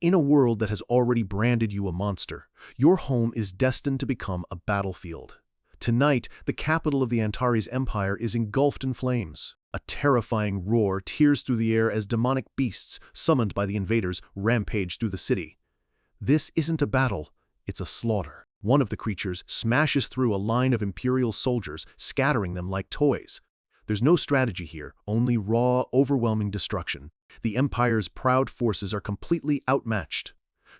In a world that has already branded you a monster, your home is destined to become a battlefield. Tonight, the capital of the Antares Empire is engulfed in flames. A terrifying roar tears through the air as demonic beasts, summoned by the invaders, rampage through the city. This isn't a battle, it's a slaughter. One of the creatures smashes through a line of Imperial soldiers, scattering them like toys. There's no strategy here, only raw, overwhelming destruction. The Empire's proud forces are completely outmatched.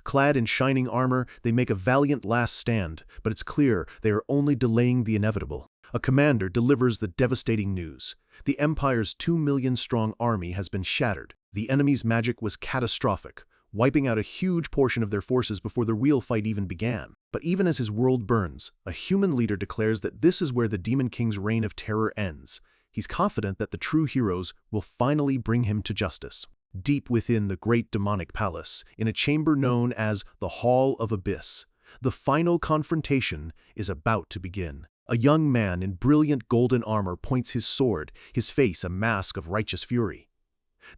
Clad in shining armor, they make a valiant last stand, but it's clear they are only delaying the inevitable. A commander delivers the devastating news. The Empire's 2 million-strong army has been shattered. The enemy's magic was catastrophic, wiping out a huge portion of their forces before the real fight even began. But even as his world burns, a human leader declares that this is where the Demon King's reign of terror ends. He's confident that the true heroes will finally bring him to justice. Deep within the great demonic palace, in a chamber known as the Hall of Abyss, the final confrontation is about to begin. A young man in brilliant golden armor points his sword, his face a mask of righteous fury.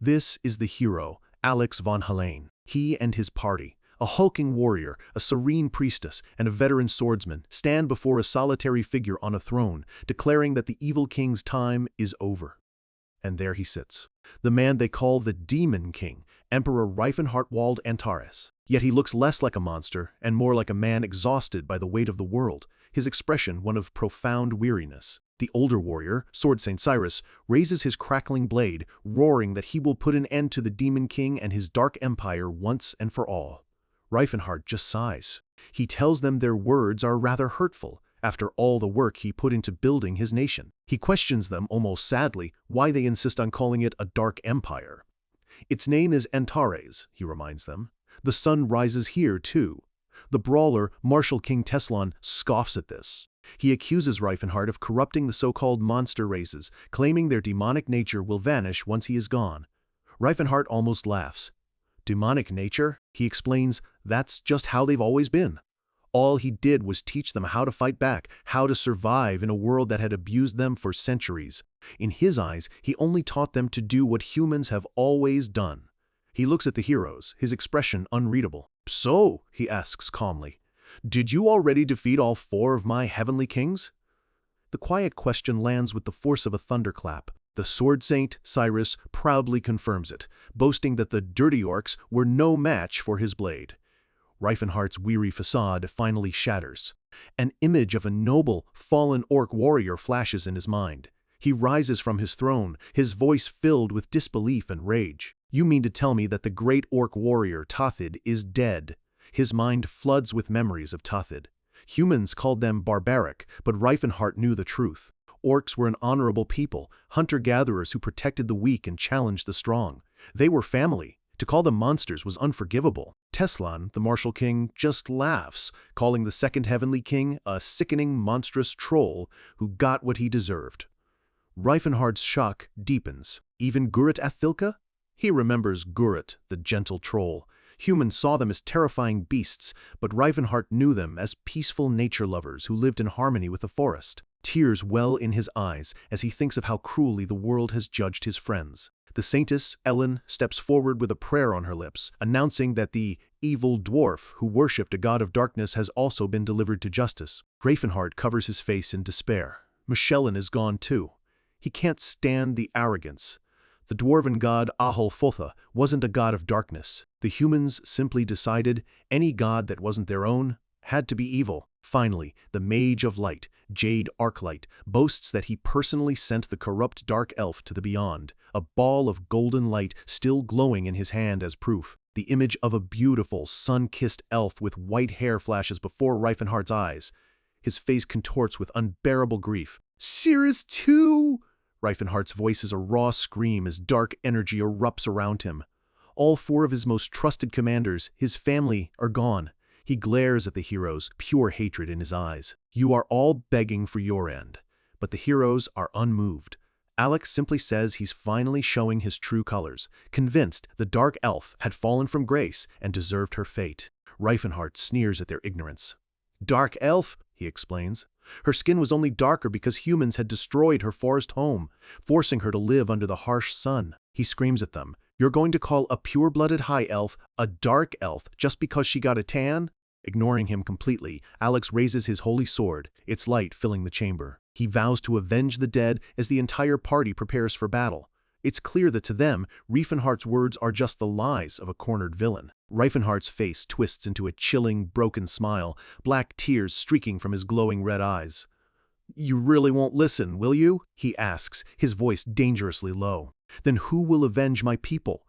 This is the hero, Alex von Helene. He and his party, a hulking warrior, a serene priestess, and a veteran swordsman, stand before a solitary figure on a throne, declaring that the evil king's time is over. And there he sits, the man they call the Demon King, Emperor Reifenhardtwald Antares. Yet he looks less like a monster and more like a man exhausted by the weight of the world, his expression one of profound weariness. The older warrior, Sword Saint Cyrus, raises his crackling blade, roaring that he will put an end to the Demon King and his dark empire once and for all. Reifenhardt just sighs. He tells them their words are rather hurtful, after all the work he put into building his nation. He questions them almost sadly why they insist on calling it a dark empire. Its name is Antares, he reminds them. The sun rises here too. The brawler, Martial King Teslan, scoffs at this. He accuses Reifenhardt of corrupting the so-called monster races, claiming their demonic nature will vanish once he is gone. Reifenhardt almost laughs. Demonic nature? He explains, that's just how they've always been. All he did was teach them how to fight back, how to survive in a world that had abused them for centuries. In his eyes, he only taught them to do what humans have always done. He looks at the heroes, his expression unreadable. So, he asks calmly, did you already defeat all 4 of my heavenly kings? The quiet question lands with the force of a thunderclap. The Sword Saint, Cyrus, proudly confirms it, boasting that the dirty orcs were no match for his blade. Reifenhardt's weary facade finally shatters. An image of a noble, fallen orc warrior flashes in his mind. He rises from his throne, his voice filled with disbelief and rage. You mean to tell me that the great orc warrior Tathid is dead? His mind floods with memories of Tathid. Humans called them barbaric, but Reifenhardt knew the truth. Orcs were an honorable people, hunter-gatherers who protected the weak and challenged the strong. They were family. To call them monsters was unforgivable. Teslan, the martial king, just laughs, calling the second heavenly king a sickening, monstrous troll who got what he deserved. Reifenhardt's shock deepens. Even Gurut Athilka? He remembers Gurut, the gentle troll. Humans saw them as terrifying beasts, but Reifenhardt knew them as peaceful nature lovers who lived in harmony with the forest. Tears well in his eyes as he thinks of how cruelly the world has judged his friends. The saintess, Ellen, steps forward with a prayer on her lips, announcing that the evil dwarf who worshipped a god of darkness has also been delivered to justice. Reifenhardt covers his face in despair. Michellen is gone too. He can't stand the arrogance. The dwarven god Aholfotha wasn't a god of darkness. The humans simply decided any god that wasn't their own had to be evil. Finally, the mage of light, Jade Arclight, boasts that he personally sent the corrupt dark elf to the beyond, a ball of golden light still glowing in his hand as proof. The image of a beautiful, sun-kissed elf with white hair flashes before Reifenhardt's eyes. His face contorts with unbearable grief. Cirrus too! Reifenhardt's voice is a raw scream as dark energy erupts around him. All 4 of his most trusted commanders, his family, are gone. He glares at the heroes, pure hatred in his eyes. You are all begging for your end. But the heroes are unmoved. Alex simply says he's finally showing his true colors, convinced the dark elf had fallen from grace and deserved her fate. Reifenhardt sneers at their ignorance. Dark elf, he explains. Her skin was only darker because humans had destroyed her forest home, forcing her to live under the harsh sun. He screams at them. You're going to call a pure-blooded high elf a dark elf just because she got a tan? Ignoring him completely, Alex raises his holy sword, its light filling the chamber. He vows to avenge the dead as the entire party prepares for battle. It's clear that to them, Riefenhardt's words are just the lies of a cornered villain. Riefenhardt's face twists into a chilling, broken smile, black tears streaking from his glowing red eyes. "You really won't listen, will you?" he asks, his voice dangerously low. "Then who will avenge my people?"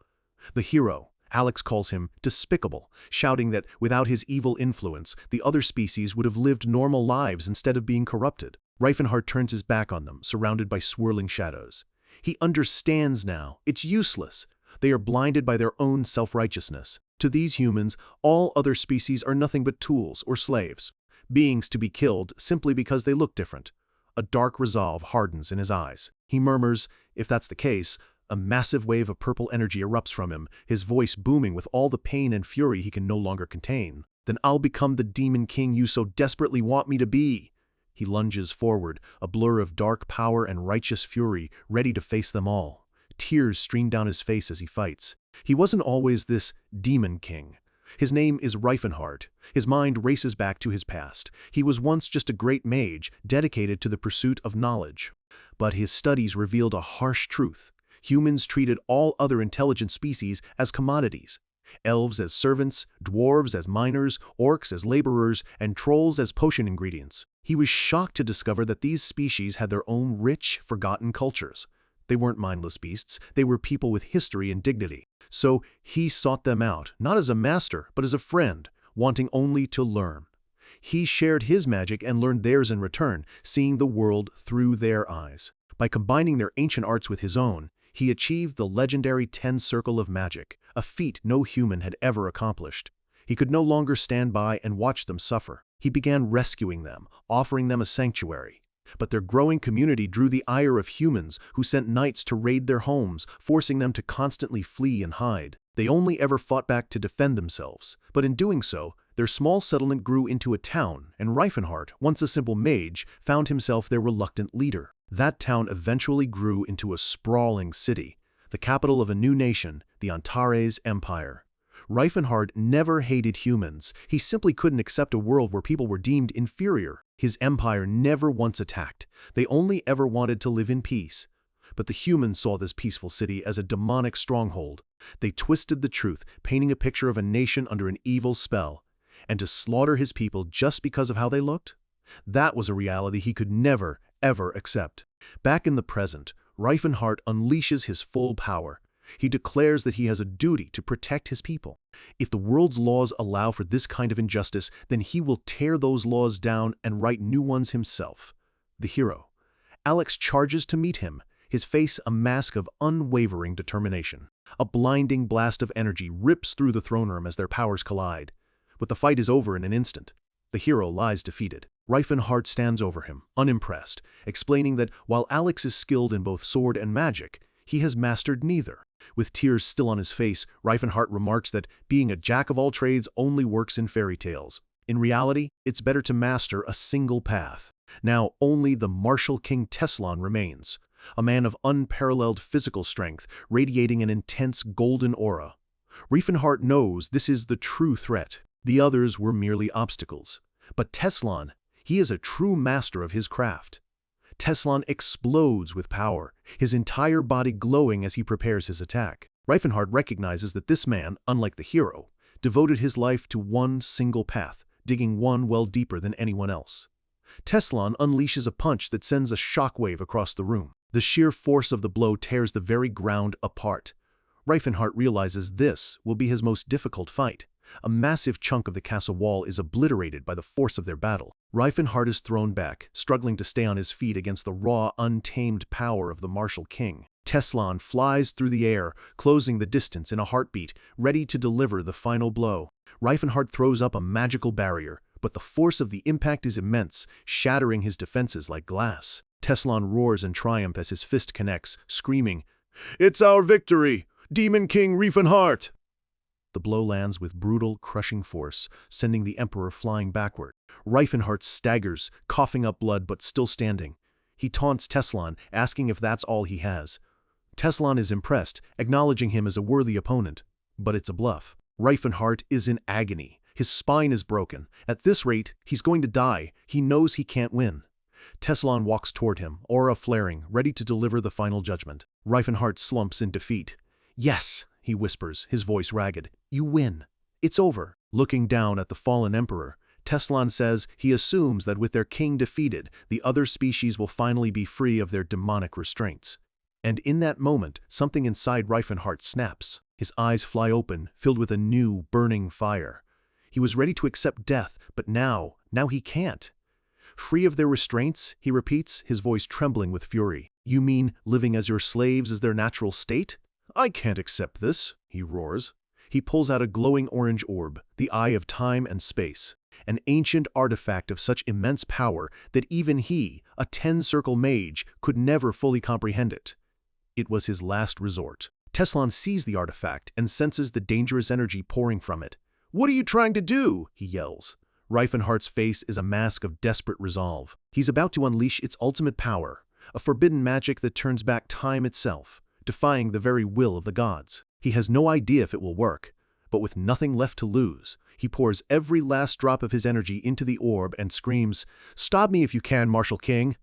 The hero, Alex calls him despicable, shouting that without his evil influence, the other species would have lived normal lives instead of being corrupted. Riefenhardt turns his back on them, surrounded by swirling shadows. He understands now. It's useless. They are blinded by their own self-righteousness. To these humans, all other species are nothing but tools or slaves, beings to be killed simply because they look different. A dark resolve hardens in his eyes. He murmurs, if that's the case, a massive wave of purple energy erupts from him, his voice booming with all the pain and fury he can no longer contain. "Then I'll become the demon king you so desperately want me to be." He lunges forward, a blur of dark power and righteous fury, ready to face them all. Tears stream down his face as he fights. He wasn't always this demon king. His name is Riefenhardt. His mind races back to his past. He was once just a great mage, dedicated to the pursuit of knowledge. But his studies revealed a harsh truth. Humans treated all other intelligent species as commodities. Elves as servants, dwarves as miners, orcs as laborers, and trolls as potion ingredients. He was shocked to discover that these species had their own rich, forgotten cultures. They weren't mindless beasts, they were people with history and dignity. So he sought them out, not as a master, but as a friend, wanting only to learn. He shared his magic and learned theirs in return, seeing the world through their eyes. By combining their ancient arts with his own, he achieved the legendary 10 Circle of Magic, a feat no human had ever accomplished. He could no longer stand by and watch them suffer. He began rescuing them, offering them a sanctuary. But their growing community drew the ire of humans who sent knights to raid their homes, forcing them to constantly flee and hide. They only ever fought back to defend themselves, but in doing so, their small settlement grew into a town, and Riefenhardt, once a simple mage, found himself their reluctant leader. That town eventually grew into a sprawling city, the capital of a new nation, the Antares Empire. Riefenhardt never hated humans. He simply couldn't accept a world where people were deemed inferior. His empire never once attacked. They only ever wanted to live in peace. But the humans saw this peaceful city as a demonic stronghold. They twisted the truth, painting a picture of a nation under an evil spell. And to slaughter his people just because of how they looked? That was a reality he could never, ever accept. Back in the present, Riefenhardt unleashes his full power. He declares that he has a duty to protect his people. If the world's laws allow for this kind of injustice, then he will tear those laws down and write new ones himself. The hero. Alex charges to meet him, his face a mask of unwavering determination. A blinding blast of energy rips through the throne room as their powers collide. But the fight is over in an instant. The hero lies defeated. Riefenhardt stands over him, unimpressed, explaining that while Alex is skilled in both sword and magic, he has mastered neither. With tears still on his face, Riefenhardt remarks that being a jack of all trades only works in fairy tales. In reality, it's better to master a single path. Now only the martial king Teslan remains, a man of unparalleled physical strength, radiating an intense golden aura. Riefenhardt knows this is the true threat. The others were merely obstacles. But Teslan, he is a true master of his craft. Teslan explodes with power, his entire body glowing as he prepares his attack. Riefenhardt recognizes that this man, unlike the hero, devoted his life to one single path, digging one well deeper than anyone else. Teslan unleashes a punch that sends a shockwave across the room. The sheer force of the blow tears the very ground apart. Riefenhardt realizes this will be his most difficult fight. A massive chunk of the castle wall is obliterated by the force of their battle. Riefenhardt is thrown back, struggling to stay on his feet against the raw, untamed power of the martial king. Teslan flies through the air, closing the distance in a heartbeat, ready to deliver the final blow. Riefenhardt throws up a magical barrier, but the force of the impact is immense, shattering his defenses like glass. Teslan roars in triumph as his fist connects, screaming, "It's our victory! Demon King Riefenhardt!" The blow lands with brutal, crushing force, sending the Emperor flying backward. Riefenhardt staggers, coughing up blood but still standing. He taunts Teslan, asking if that's all he has. Teslan is impressed, acknowledging him as a worthy opponent. But it's a bluff. Reifenhart is in agony. His spine is broken. At this rate, he's going to die. He knows he can't win. Teslan walks toward him, aura flaring, ready to deliver the final judgment. Reifenhart slumps in defeat. "Yes," he whispers, his voice ragged. "You win. It's over." Looking down at the fallen emperor, Teslan says he assumes that with their king defeated, the other species will finally be free of their demonic restraints. And in that moment, something inside Reifenhart snaps. His eyes fly open, filled with a new, burning fire. He was ready to accept death, but now he can't. "Free of their restraints," he repeats, his voice trembling with fury. "You mean living as your slaves is their natural state? I can't accept this," he roars. He pulls out a glowing orange orb, the eye of time and space, an ancient artifact of such immense power that even he, a 10-circle mage, could never fully comprehend it. It was his last resort. Teslan sees the artifact and senses the dangerous energy pouring from it. "What are you trying to do?" he yells. Reifenhart's face is a mask of desperate resolve. He's about to unleash its ultimate power, a forbidden magic that turns back time itself, defying the very will of the gods. He has no idea if it will work, but with nothing left to lose, he pours every last drop of his energy into the orb and screams, "Stop me if you can, Martial King!"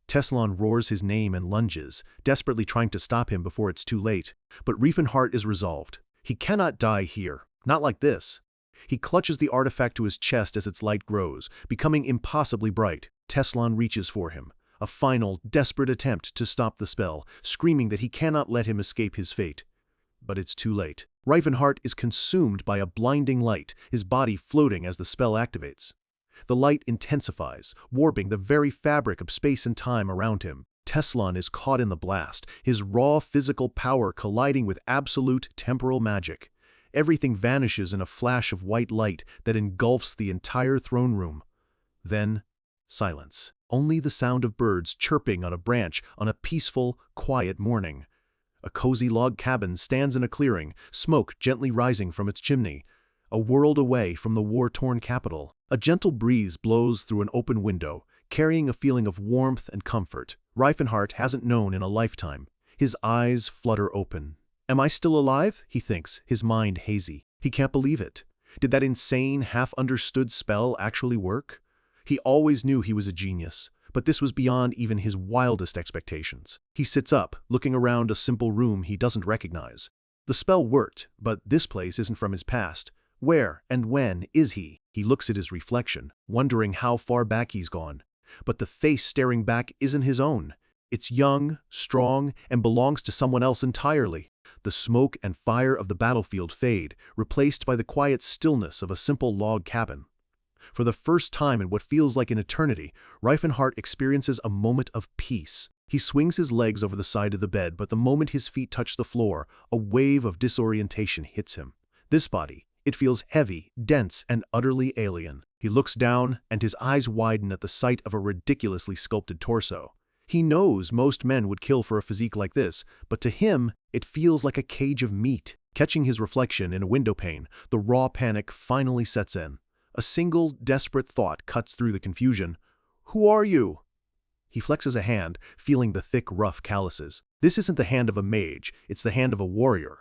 Teslan roars his name and lunges, desperately trying to stop him before it's too late. But Reifenhart is resolved. He cannot die here, not like this. He clutches the artifact to his chest as its light grows, becoming impossibly bright. Teslan reaches for him, a final, desperate attempt to stop the spell, screaming that he cannot let him escape his fate. But it's too late. Reifenhart is consumed by a blinding light, his body floating as the spell activates. The light intensifies, warping the very fabric of space and time around him. Teslan is caught in the blast, his raw physical power colliding with absolute temporal magic. Everything vanishes in a flash of white light that engulfs the entire throne room. Then, silence. Only the sound of birds chirping on a branch on a peaceful, quiet morning. A cozy log cabin stands in a clearing, smoke gently rising from its chimney, a world away from the war-torn capital. A gentle breeze blows through an open window, carrying a feeling of warmth and comfort Reifenhart hasn't known in a lifetime. His eyes flutter open. "Am I still alive?" he thinks, his mind hazy. He can't believe it. Did that insane, half-understood spell actually work? He always knew he was a genius, but this was beyond even his wildest expectations. He sits up, looking around a simple room he doesn't recognize. The spell worked, but this place isn't from his past. Where and when is he? He looks at his reflection, wondering how far back he's gone. But the face staring back isn't his own. It's young, strong, and belongs to someone else entirely. The smoke and fire of the battlefield fade, replaced by the quiet stillness of a simple log cabin. For the first time in what feels like an eternity, Reifenhart experiences a moment of peace. He swings his legs over the side of the bed, but the moment his feet touch the floor, a wave of disorientation hits him. This body, it feels heavy, dense, and utterly alien. He looks down, and his eyes widen at the sight of a ridiculously sculpted torso. He knows most men would kill for a physique like this, but to him, it feels like a cage of meat. Catching his reflection in a window pane, the raw panic finally sets in. A single, desperate thought cuts through the confusion. "Who are you?" He flexes a hand, feeling the thick, rough calluses. This isn't the hand of a mage, it's the hand of a warrior.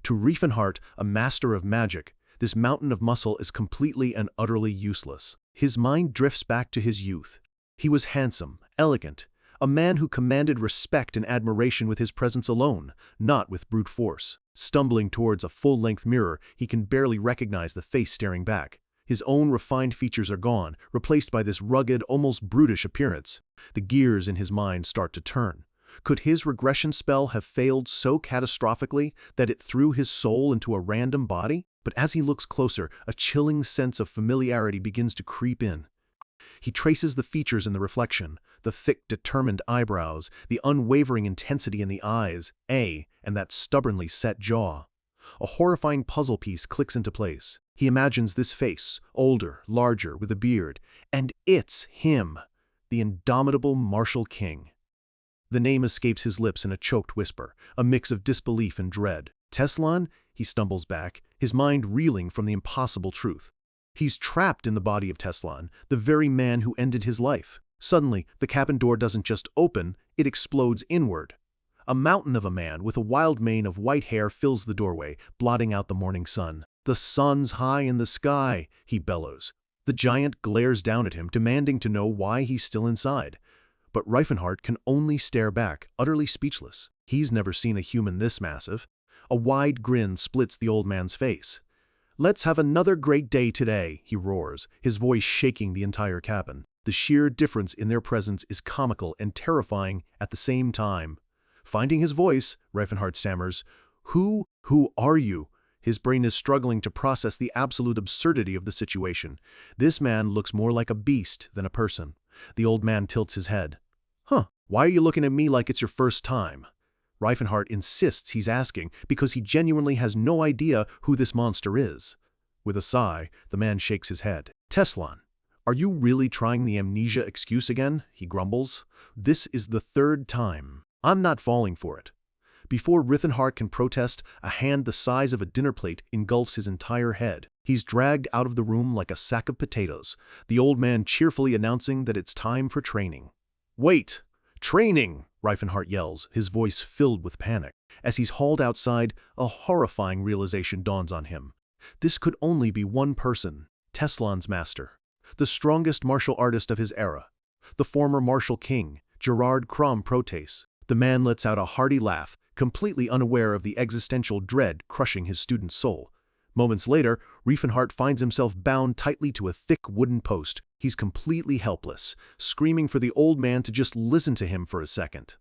To Reifenhart, a master of magic, this mountain of muscle is completely and utterly useless. His mind drifts back to his youth. He was handsome, elegant, a man who commanded respect and admiration with his presence alone, not with brute force. Stumbling towards a full-length mirror, he can barely recognize the face staring back. His own refined features are gone, replaced by this rugged, almost brutish appearance. The gears in his mind start to turn. Could his regression spell have failed so catastrophically that it threw his soul into a random body? But as he looks closer, a chilling sense of familiarity begins to creep in. He traces the features in the reflection, the thick, determined eyebrows, the unwavering intensity in the eyes, and that stubbornly set jaw. A horrifying puzzle piece clicks into place. He imagines this face, older, larger, with a beard, and it's him, the indomitable martial king. The name escapes his lips in a choked whisper, a mix of disbelief and dread. Teslan? He stumbles back, his mind reeling from the impossible truth. He's trapped in the body of Teslan, the very man who ended his life. Suddenly, the cabin door doesn't just open, it explodes inward. A mountain of a man with a wild mane of white hair fills the doorway, blotting out the morning sun. "The sun's high in the sky," he bellows. The giant glares down at him, demanding to know why he's still inside. But Reifenhard can only stare back, utterly speechless. He's never seen a human this massive. A wide grin splits the old man's face. "Let's have another great day today," he roars, his voice shaking the entire cabin. The sheer difference in their presence is comical and terrifying at the same time. Finding his voice, Reifenhard stammers, Who are you?" His brain is struggling to process the absolute absurdity of the situation. This man looks more like a beast than a person. The old man tilts his head. Why are you looking at me like it's your first time?" Reifenhard insists he's asking because he genuinely has no idea who this monster is. With a sigh, the man shakes his head. "Teslan, are you really trying the amnesia excuse again?" he grumbles. "This is the third time. I'm not falling for it." Before Reifenhard can protest, a hand the size of a dinner plate engulfs his entire head. He's dragged out of the room like a sack of potatoes, the old man cheerfully announcing that it's time for training. "Wait! Training!" Reifenhard yells, his voice filled with panic. As he's hauled outside, a horrifying realization dawns on him. This could only be one person, Teslan's master, the strongest martial artist of his era, the former martial king, Gerard Crom Protes. The man lets out a hearty laugh, completely unaware of the existential dread crushing his student's soul. Moments later, Reifenhard finds himself bound tightly to a thick wooden post. He's completely helpless, screaming for the old man to just listen to him for a second.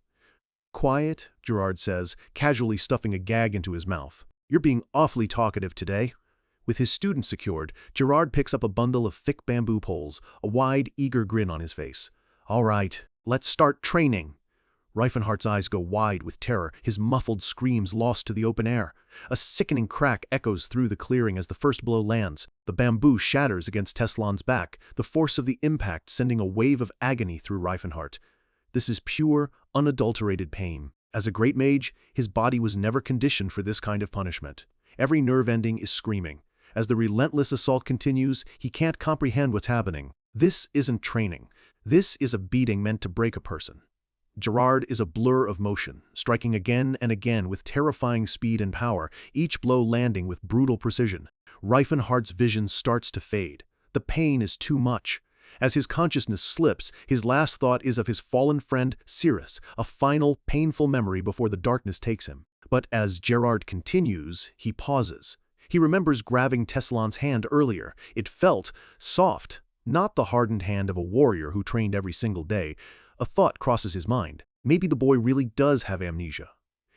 "Quiet," Gerard says, casually stuffing a gag into his mouth. "You're being awfully talkative today." With his student secured, Gerard picks up a bundle of thick bamboo poles, a wide, eager grin on his face. "All right, let's start training." Reifenhardt's eyes go wide with terror, his muffled screams lost to the open air. A sickening crack echoes through the clearing as the first blow lands. The bamboo shatters against Teslan's back, the force of the impact sending a wave of agony through Reifenhardt. This is pure, unadulterated pain. As a great mage, his body was never conditioned for this kind of punishment. Every nerve ending is screaming. As the relentless assault continues, he can't comprehend what's happening. This isn't training. This is a beating meant to break a person. Gerard is a blur of motion, striking again and again with terrifying speed and power, each blow landing with brutal precision. Reifenhardt's vision starts to fade. The pain is too much. As his consciousness slips, his last thought is of his fallen friend, Cirrus, a final, painful memory before the darkness takes him. But as Gerard continues, he pauses. He remembers grabbing Teslan's hand earlier. It felt soft, not the hardened hand of a warrior who trained every single day. A thought crosses his mind. Maybe the boy really does have amnesia.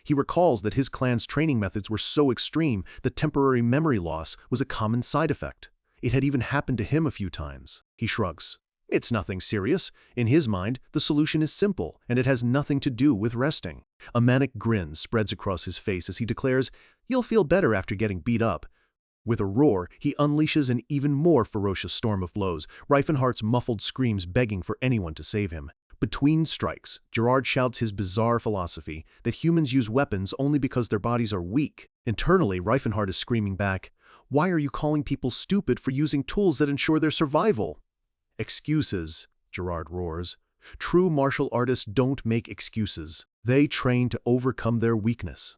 He recalls that his clan's training methods were so extreme that temporary memory loss was a common side effect. It had even happened to him a few times. He shrugs. It's nothing serious. In his mind, the solution is simple, and it has nothing to do with resting. A manic grin spreads across his face as he declares, "You'll feel better after getting beat up." With a roar, he unleashes an even more ferocious storm of blows, Reifenhardt's muffled screams begging for anyone to save him. Between strikes, Gerard shouts his bizarre philosophy that humans use weapons only because their bodies are weak. Internally, Reifenhardt is screaming back, "Why are you calling people stupid for using tools that ensure their survival?" "Excuses," Gerard roars. "True martial artists don't make excuses. They train to overcome their weakness."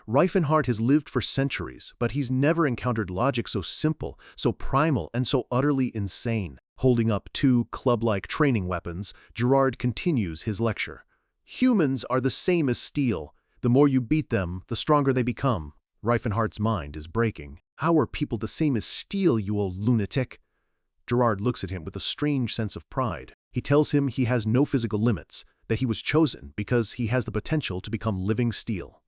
Reifenhardt has lived for centuries, but he's never encountered logic so simple, so primal, and so utterly insane. Holding up two club-like training weapons, Gerard continues his lecture. "Humans are the same as steel. The more you beat them, the stronger they become." Reifenhardt's mind is breaking. "How are people the same as steel, you old lunatic?" Gerard looks at him with a strange sense of pride. He tells him he has no physical limits, that he was chosen because he has the potential to become living steel.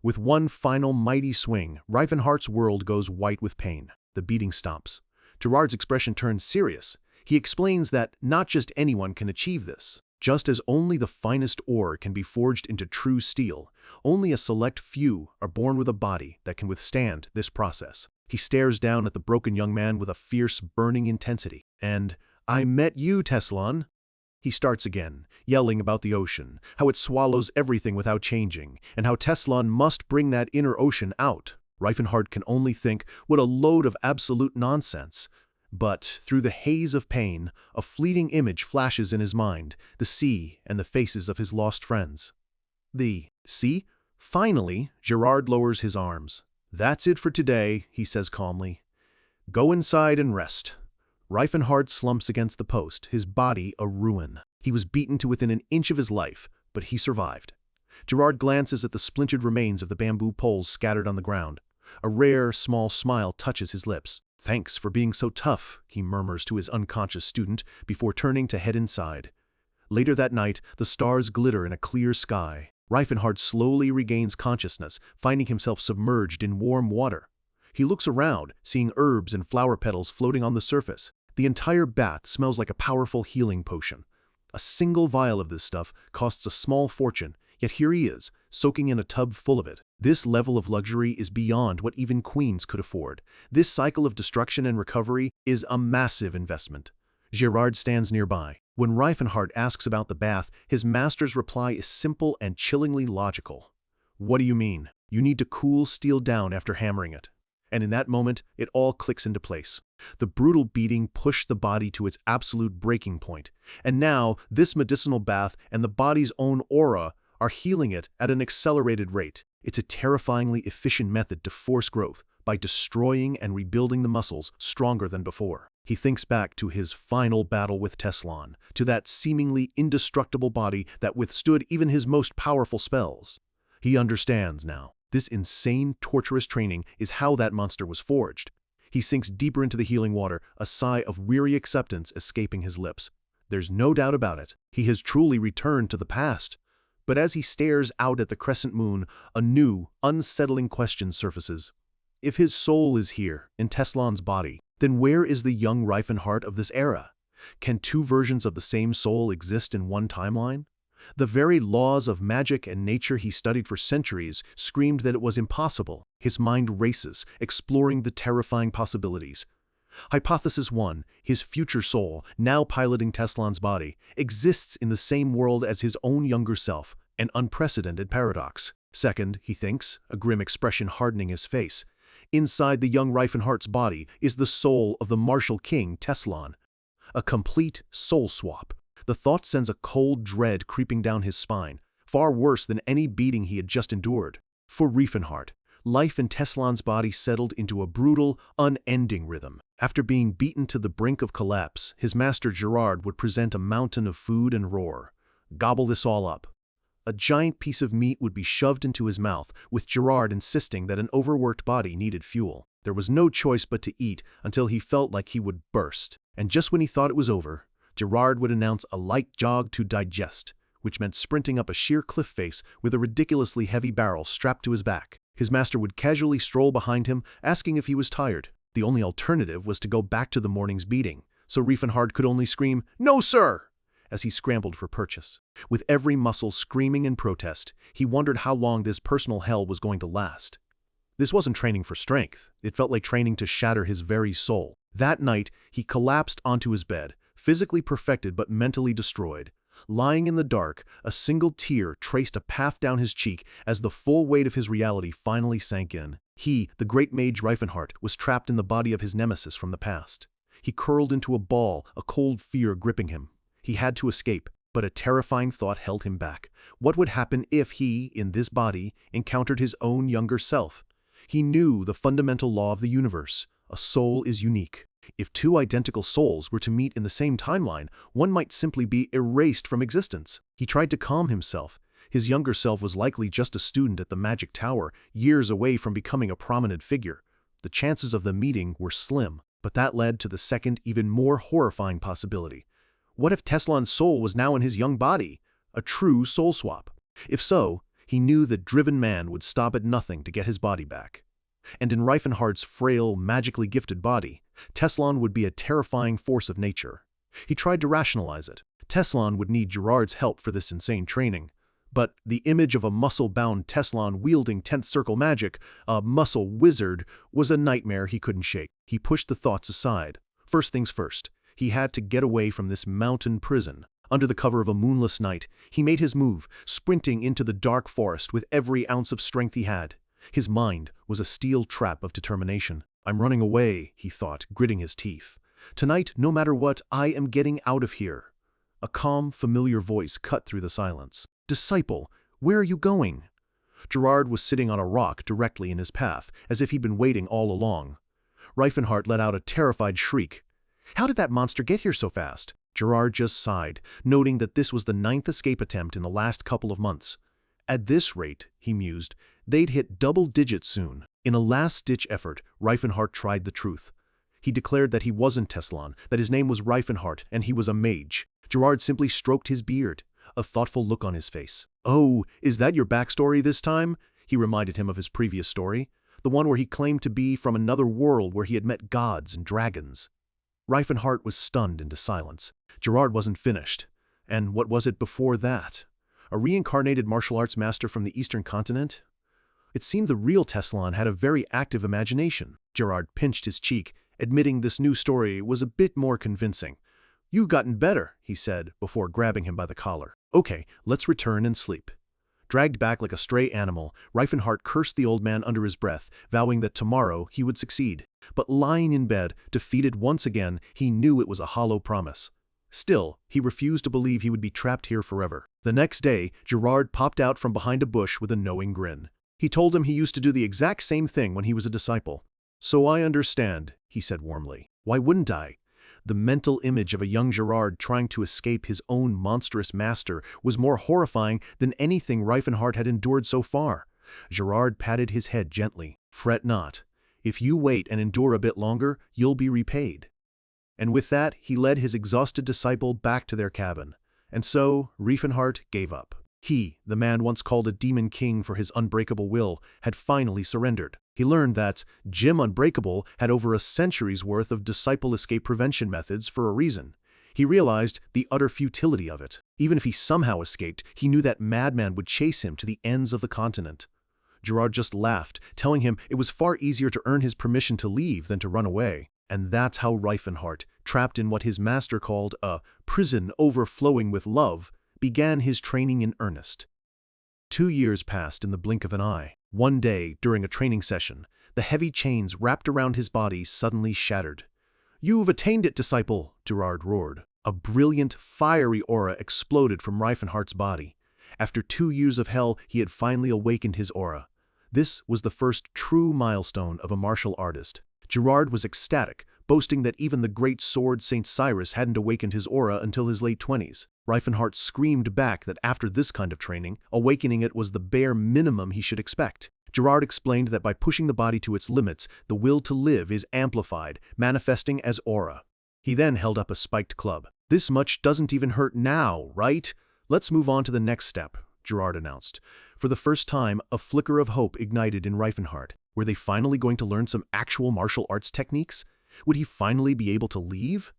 With one final mighty swing, Reifenhardt's world goes white with pain. The beating stops. Gerard's expression turns serious. He explains that not just anyone can achieve this. Just as only the finest ore can be forged into true steel, only a select few are born with a body that can withstand this process. He stares down at the broken young man with a fierce, burning intensity. "And I met you, Teslan." He starts again, yelling about the ocean, how it swallows everything without changing, and how Teslan must bring that inner ocean out. Reifenhardt can only think, what a load of absolute nonsense. But, through the haze of pain, a fleeting image flashes in his mind, the sea and the faces of his lost friends. See? Finally, Gerard lowers his arms. That's it for today, he says calmly. Go inside and rest. Reifenhardt slumps against the post, his body a ruin. He was beaten to within an inch of his life, but he survived. Gerard glances at the splintered remains of the bamboo poles scattered on the ground. A rare, small smile touches his lips. Thanks for being so tough, he murmurs to his unconscious student before turning to head inside. Later that night, the stars glitter in a clear sky. Reifenhardt slowly regains consciousness, finding himself submerged in warm water. He looks around, seeing herbs and flower petals floating on the surface. The entire bath smells like a powerful healing potion. A single vial of this stuff costs a small fortune, yet here he is, soaking in a tub full of it. This level of luxury is beyond what even queens could afford. This cycle of destruction and recovery is a massive investment. Gerard stands nearby. When Reifenhardt asks about the bath, his master's reply is simple and chillingly logical. What do you mean? You need to cool steel down after hammering it. And in that moment, it all clicks into place. The brutal beating pushed the body to its absolute breaking point, and now this medicinal bath and the body's own aura are healing it at an accelerated rate. It's a terrifyingly efficient method to force growth by destroying and rebuilding the muscles stronger than before. He thinks back to his final battle with Teslan, to that seemingly indestructible body that withstood even his most powerful spells. He understands now. This insane, torturous training is how that monster was forged. He sinks deeper into the healing water, a sigh of weary acceptance escaping his lips. There's no doubt about it. He has truly returned to the past. But as he stares out at the crescent moon, a new, unsettling question surfaces. If his soul is here, in Teslan's body, then where is the young Reifenhardt of this era? Can two versions of the same soul exist in one timeline? The very laws of magic and nature he studied for centuries screamed that it was impossible. His mind races, exploring the terrifying possibilities. Hypothesis 1, his future soul, now piloting Teslan's body, exists in the same world as his own younger self, an unprecedented paradox. Second, he thinks, a grim expression hardening his face, inside the young Reifenhardt's body is the soul of the martial king Teslan. A complete soul swap. The thought sends a cold dread creeping down his spine, far worse than any beating he had just endured. For Reifenhardt, life in Teslan's body settled into a brutal, unending rhythm. After being beaten to the brink of collapse, his master Gerard would present a mountain of food and roar. Gobble this all up. A giant piece of meat would be shoved into his mouth, with Gerard insisting that an overworked body needed fuel. There was no choice but to eat until he felt like he would burst. And just when he thought it was over, Gerard would announce a light jog to digest, which meant sprinting up a sheer cliff face with a ridiculously heavy barrel strapped to his back. His master would casually stroll behind him, asking if he was tired. The only alternative was to go back to the morning's beating, so Reifenhardt could only scream, "No, sir!" as he scrambled for purchase. With every muscle screaming in protest, he wondered how long this personal hell was going to last. This wasn't training for strength. It felt like training to shatter his very soul. That night, he collapsed onto his bed, physically perfected but mentally destroyed. Lying in the dark, a single tear traced a path down his cheek as the full weight of his reality finally sank in. He, the great mage Reifenhardt, was trapped in the body of his nemesis from the past. He curled into a ball, a cold fear gripping him. He had to escape, but a terrifying thought held him back. What would happen if he, in this body, encountered his own younger self? He knew the fundamental law of the universe. A soul is unique. If two identical souls were to meet in the same timeline, one might simply be erased from existence. He tried to calm himself. His younger self was likely just a student at the Magic Tower, years away from becoming a prominent figure. The chances of the meeting were slim, but that led to the second, even more horrifying possibility. What if Teslan's soul was now in his young body? A true soul swap. If so, he knew that driven man would stop at nothing to get his body back. And in Reifenhardt's frail, magically gifted body, Teslan would be a terrifying force of nature. He tried to rationalize it. Teslan would need Gerard's help for this insane training. But the image of a muscle-bound Teslan wielding 10th circle magic, a muscle wizard, was a nightmare he couldn't shake. He pushed the thoughts aside. First things first, he had to get away from this mountain prison. Under the cover of a moonless night, he made his move, sprinting into the dark forest with every ounce of strength he had. His mind was a steel trap of determination. "I'm running away," he thought, gritting his teeth. "Tonight, no matter what, I am getting out of here." A calm, familiar voice cut through the silence. "Disciple, Where are you going?" Gerard was sitting on a rock directly in his path, as if he'd been waiting all along. Reifenhart let out a terrified shriek. "How did that monster get here so fast?" Gerard just sighed, noting that this was the 9th escape attempt in the last couple of months. At this rate, he mused, they'd hit double digits soon. In a last-ditch effort, Reifenhart tried the truth. He declared that he wasn't Teslan, that his name was Reifenhart, and he was a mage. Gerard simply stroked his beard, a thoughtful look on his face. "Oh, is that your backstory this time?" He reminded him of his previous story, the one where he claimed to be from another world where he had met gods and dragons. Reifenhart was stunned into silence. Gerard wasn't finished. And what was it before that? A reincarnated martial arts master from the Eastern continent? It seemed the real Teslan had a very active imagination. Gerard pinched his cheek, admitting this new story was a bit more convincing. "You've gotten better," he said, before grabbing him by the collar. "Okay, let's return and sleep." Dragged back like a stray animal, Reifenhart cursed the old man under his breath, vowing that tomorrow he would succeed. But lying in bed, defeated once again, he knew it was a hollow promise. Still, he refused to believe he would be trapped here forever. The next day, Gerard popped out from behind a bush with a knowing grin. He told him he used to do the exact same thing when he was a disciple. "So I understand," he said warmly. "Why wouldn't I?" The mental image of a young Gerard trying to escape his own monstrous master was more horrifying than anything Reifenhart had endured so far. Gerard patted his head gently. "Fret not. If you wait and endure a bit longer, you'll be repaid." And with that, he led his exhausted disciple back to their cabin. And so, Reifenhart gave up. He, the man once called a demon king for his unbreakable will, had finally surrendered. He learned that Jim Unbreakable had over a century's worth of disciple escape prevention methods for a reason. He realized the utter futility of it. Even if he somehow escaped, he knew that madman would chase him to the ends of the continent. Gerard just laughed, telling him it was far easier to earn his permission to leave than to run away. And that's how Reifenhart, trapped in what his master called a prison overflowing with love, began his training in earnest. 2 years passed in the blink of an eye. One day, during a training session, the heavy chains wrapped around his body suddenly shattered. "You've attained it, disciple," Gerard roared. A brilliant, fiery aura exploded from Reifenhart's body. After 2 years of hell, he had finally awakened his aura. This was the first true milestone of a martial artist. Gerard was ecstatic, boasting that even the great sword Saint Cyrus hadn't awakened his aura until his late 20s. Reifenhart screamed back that after this kind of training, awakening it was the bare minimum he should expect. Gerard explained that by pushing the body to its limits, the will to live is amplified, manifesting as aura. He then held up a spiked club. "This much doesn't even hurt now, right? Let's move on to the next step," Gerard announced. For the first time, a flicker of hope ignited in Reifenhart. Were they finally going to learn some actual martial arts techniques? Would he finally be able to leave?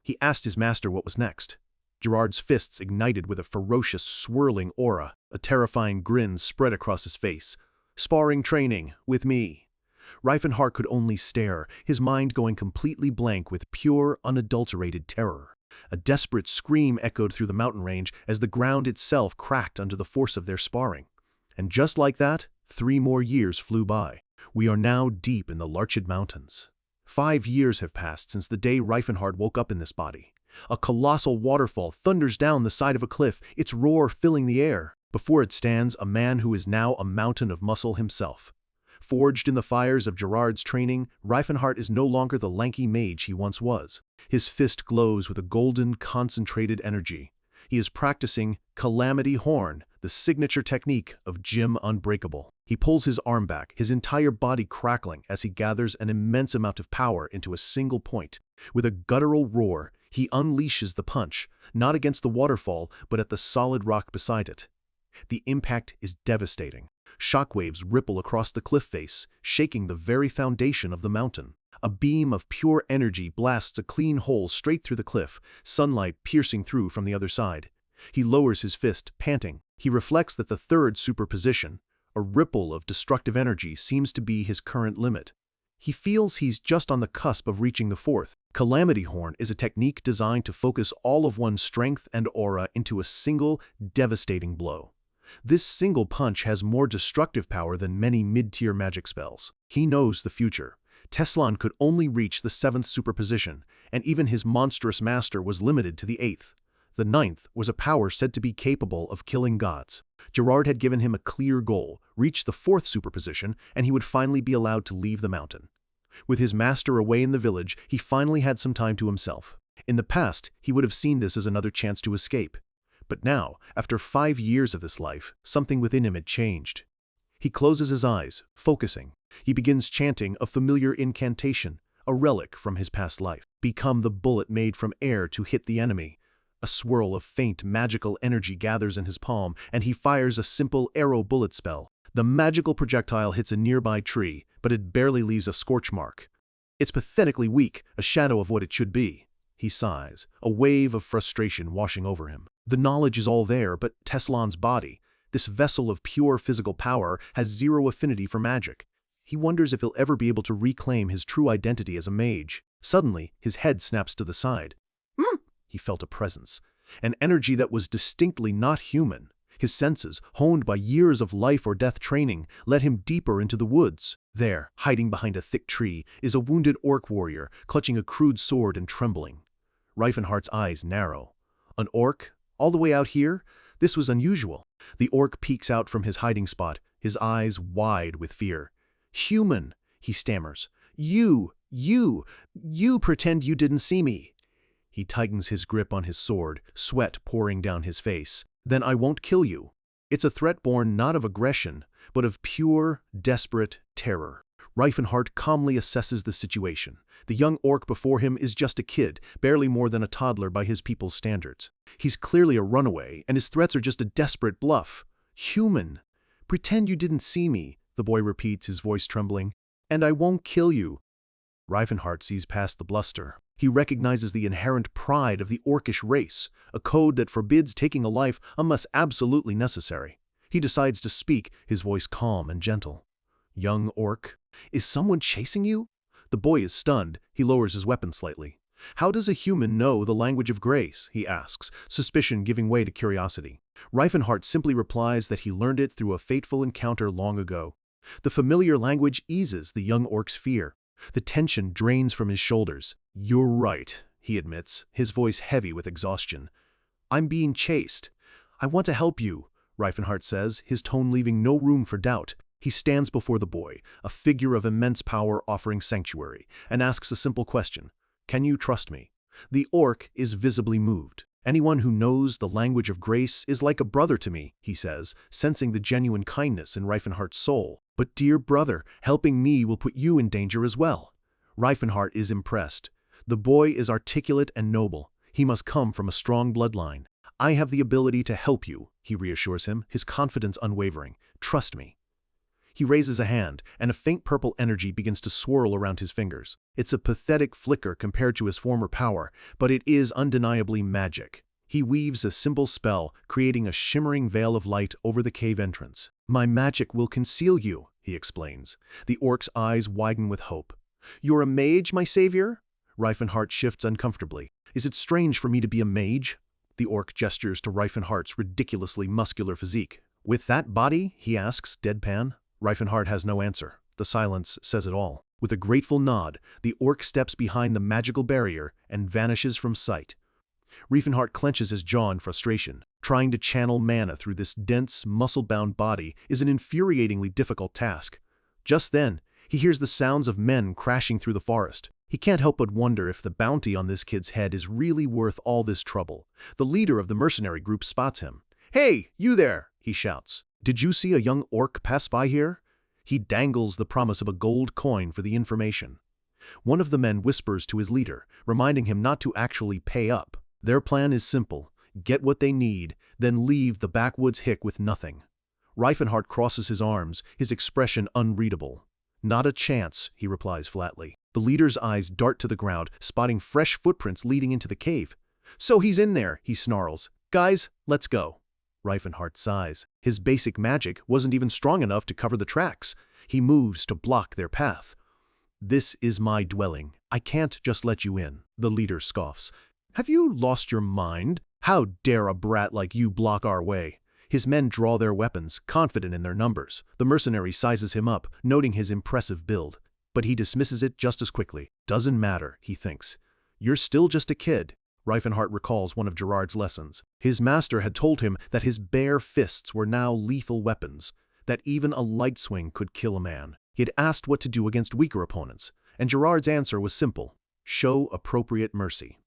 He asked his master what was next. Gerard's fists ignited with a ferocious, swirling aura. A terrifying grin spread across his face. "Sparring training, with me." Reifenhart could only stare, his mind going completely blank with pure, unadulterated terror. A desperate scream echoed through the mountain range as the ground itself cracked under the force of their sparring. And just like that, 3 more years flew by. We are now deep in the Larchid Mountains. 5 years have passed since the day Reifenhart woke up in this body. A colossal waterfall thunders down the side of a cliff, its roar filling the air. Before it stands a man who is now a mountain of muscle himself. Forged in the fires of Gerard's training, Reifenhart is no longer the lanky mage he once was. His fist glows with a golden, concentrated energy. He is practicing Calamity Horn, the signature technique of Jim Unbreakable. He pulls his arm back, his entire body crackling as he gathers an immense amount of power into a single point. With a guttural roar, he unleashes the punch, not against the waterfall, but at the solid rock beside it. The impact is devastating. Shockwaves ripple across the cliff face, shaking the very foundation of the mountain. A beam of pure energy blasts a clean hole straight through the cliff, sunlight piercing through from the other side. He lowers his fist, panting. He reflects that the third superposition, a ripple of destructive energy, seems to be his current limit. He feels he's just on the cusp of reaching the fourth. Calamity Horn is a technique designed to focus all of one's strength and aura into a single, devastating blow. This single punch has more destructive power than many mid-tier magic spells. He knows the future. Teslan could only reach the 7th superposition, and even his monstrous master was limited to the 8th. The 9th was a power said to be capable of killing gods. Gerard had given him a clear goal, reach the 4th superposition, and he would finally be allowed to leave the mountain. With his master away in the village, he finally had some time to himself. In the past, he would have seen this as another chance to escape. But now, after 5 years of this life, something within him had changed. He closes his eyes, focusing. He begins chanting a familiar incantation, a relic from his past life. Become the bullet made from air to hit the enemy. A swirl of faint magical energy gathers in his palm, and he fires a simple arrow bullet spell. The magical projectile hits a nearby tree, but it barely leaves a scorch mark. It's pathetically weak, a shadow of what it should be. He sighs, a wave of frustration washing over him. The knowledge is all there, but Teslan's body, this vessel of pure physical power, has zero affinity for magic. He wonders if he'll ever be able to reclaim his true identity as a mage. Suddenly, his head snaps to the side. He felt a presence, an energy that was distinctly not human. His senses, honed by years of life or death training, led him deeper into the woods. There, hiding behind a thick tree, is a wounded orc warrior, clutching a crude sword and trembling. Reifenhardt's eyes narrow. An orc? All the way out here? This was unusual. The orc peeks out from his hiding spot, his eyes wide with fear. "Human," he stammers. You pretend you didn't see me." He tightens his grip on his sword, sweat pouring down his face. "Then I won't kill you." It's a threat born not of aggression, but of pure, desperate terror. Reifenhardt calmly assesses the situation. The young orc before him is just a kid, barely more than a toddler by his people's standards. He's clearly a runaway, and his threats are just a desperate bluff. "Human. Pretend you didn't see me," the boy repeats, his voice trembling. "And I won't kill you." Reifenhardt sees past the bluster. He recognizes the inherent pride of the orcish race, a code that forbids taking a life unless absolutely necessary. He decides to speak, his voice calm and gentle. "Young orc, is someone chasing you?" The boy is stunned. He lowers his weapon slightly. "How does a human know the language of grace?" he asks, suspicion giving way to curiosity. Reifenhardt simply replies that he learned it through a fateful encounter long ago. The familiar language eases the young orc's fear. The tension drains from his shoulders. "You're right," he admits, his voice heavy with exhaustion. "I'm being chased. I want to help you," Reifenhardt says, his tone leaving no room for doubt. He stands before the boy, a figure of immense power offering sanctuary, and asks a simple question. "Can you trust me?" The orc is visibly moved. "Anyone who knows the language of grace is like a brother to me," he says, sensing the genuine kindness in Reifenhardt's soul. "But dear brother, helping me will put you in danger as well." Reifenhardt is impressed. The boy is articulate and noble. He must come from a strong bloodline. "I have the ability to help you," he reassures him, his confidence unwavering. "Trust me." He raises a hand, and a faint purple energy begins to swirl around his fingers. It's a pathetic flicker compared to his former power, but it is undeniably magic. He weaves a simple spell, creating a shimmering veil of light over the cave entrance. "My magic will conceal you," he explains. The orc's eyes widen with hope. "You're a mage, my savior?" Reifenhardt shifts uncomfortably. "Is it strange for me to be a mage?" The orc gestures to Reifenhardt's ridiculously muscular physique. "With that body?" he asks, deadpan. Reifenhardt has no answer. The silence says it all. With a grateful nod, the orc steps behind the magical barrier and vanishes from sight. Reifenhardt clenches his jaw in frustration. Trying to channel mana through this dense, muscle-bound body is an infuriatingly difficult task. Just then, he hears the sounds of men crashing through the forest. He can't help but wonder if the bounty on this kid's head is really worth all this trouble. The leader of the mercenary group spots him. "Hey, you there!" he shouts. "Did you see a young orc pass by here?" He dangles the promise of a gold coin for the information. One of the men whispers to his leader, reminding him not to actually pay up. Their plan is simple: get what they need, then leave the backwoods hick with nothing. Reifenhardt crosses his arms, his expression unreadable. "Not a chance," he replies flatly. The leader's eyes dart to the ground, spotting fresh footprints leading into the cave. "So he's in there," he snarls. "Guys, let's go." Reifenhardt sighs. His basic magic wasn't even strong enough to cover the tracks. He moves to block their path. "This is my dwelling. I can't just let you in," the leader scoffs. "Have you lost your mind? How dare a brat like you block our way?" His men draw their weapons, confident in their numbers. The mercenary sizes him up, noting his impressive build. But he dismisses it just as quickly. "Doesn't matter," he thinks. "You're still just a kid." Reifenhart recalls one of Gerard's lessons. His master had told him that his bare fists were now lethal weapons, that even a light swing could kill a man. He had asked what to do against weaker opponents, and Gerard's answer was simple: show appropriate mercy.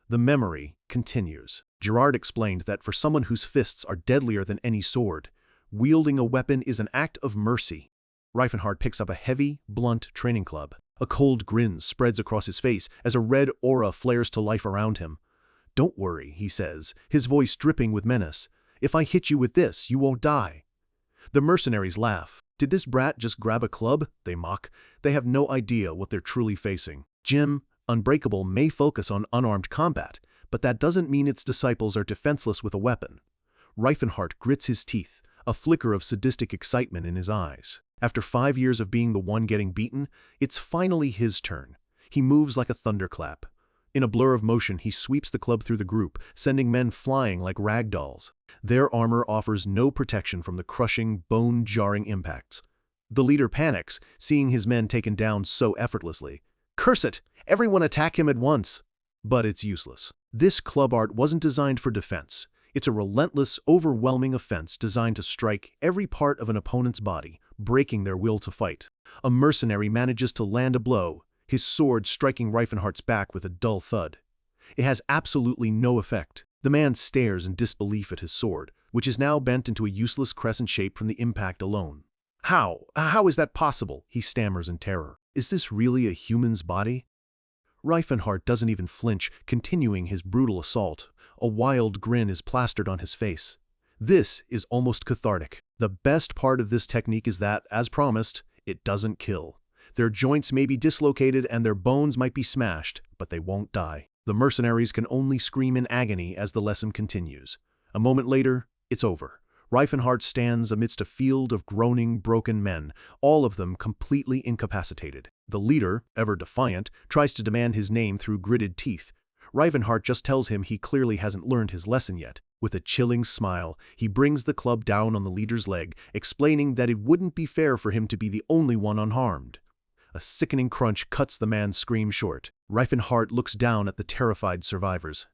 The memory continues. Gerard explained that for someone whose fists are deadlier than any sword, wielding a weapon is an act of mercy. Reifenhart picks up a heavy, blunt training club. A cold grin spreads across his face as a red aura flares to life around him. "Don't worry," he says, his voice dripping with menace. "If I hit you with this, you won't die." The mercenaries laugh. "Did this brat just grab a club?" they mock. They have no idea what they're truly facing. Jim, Unbreakable may focus on unarmed combat, but that doesn't mean its disciples are defenseless with a weapon. Reifenhart grits his teeth, a flicker of sadistic excitement in his eyes. After 5 years of being the one getting beaten, it's finally his turn. He moves like a thunderclap. In a blur of motion, he sweeps the club through the group, sending men flying like rag dolls. Their armor offers no protection from the crushing, bone-jarring impacts. The leader panics, seeing his men taken down so effortlessly. "Curse it! Everyone attack him at once!" But it's useless. This club art wasn't designed for defense. It's a relentless, overwhelming offense designed to strike every part of an opponent's body, breaking their will to fight. A mercenary manages to land a blow, his sword striking Reifenhart's back with a dull thud. It has absolutely no effect. The man stares in disbelief at his sword, which is now bent into a useless crescent shape from the impact alone. How is that possible?" he stammers in terror. "Is this really a human's body?" Reifenhart doesn't even flinch, continuing his brutal assault. A wild grin is plastered on his face. This is almost cathartic. The best part of this technique is that, as promised, it doesn't kill. Their joints may be dislocated and their bones might be smashed, but they won't die. The mercenaries can only scream in agony as the lesson continues. A moment later, it's over. Reifenhart stands amidst a field of groaning, broken men, all of them completely incapacitated. The leader, ever defiant, tries to demand his name through gritted teeth. Reifenhart just tells him he clearly hasn't learned his lesson yet. With a chilling smile, he brings the club down on the leader's leg, explaining that it wouldn't be fair for him to be the only one unharmed. A sickening crunch cuts the man's scream short. Reifenhart looks down at the terrified survivors.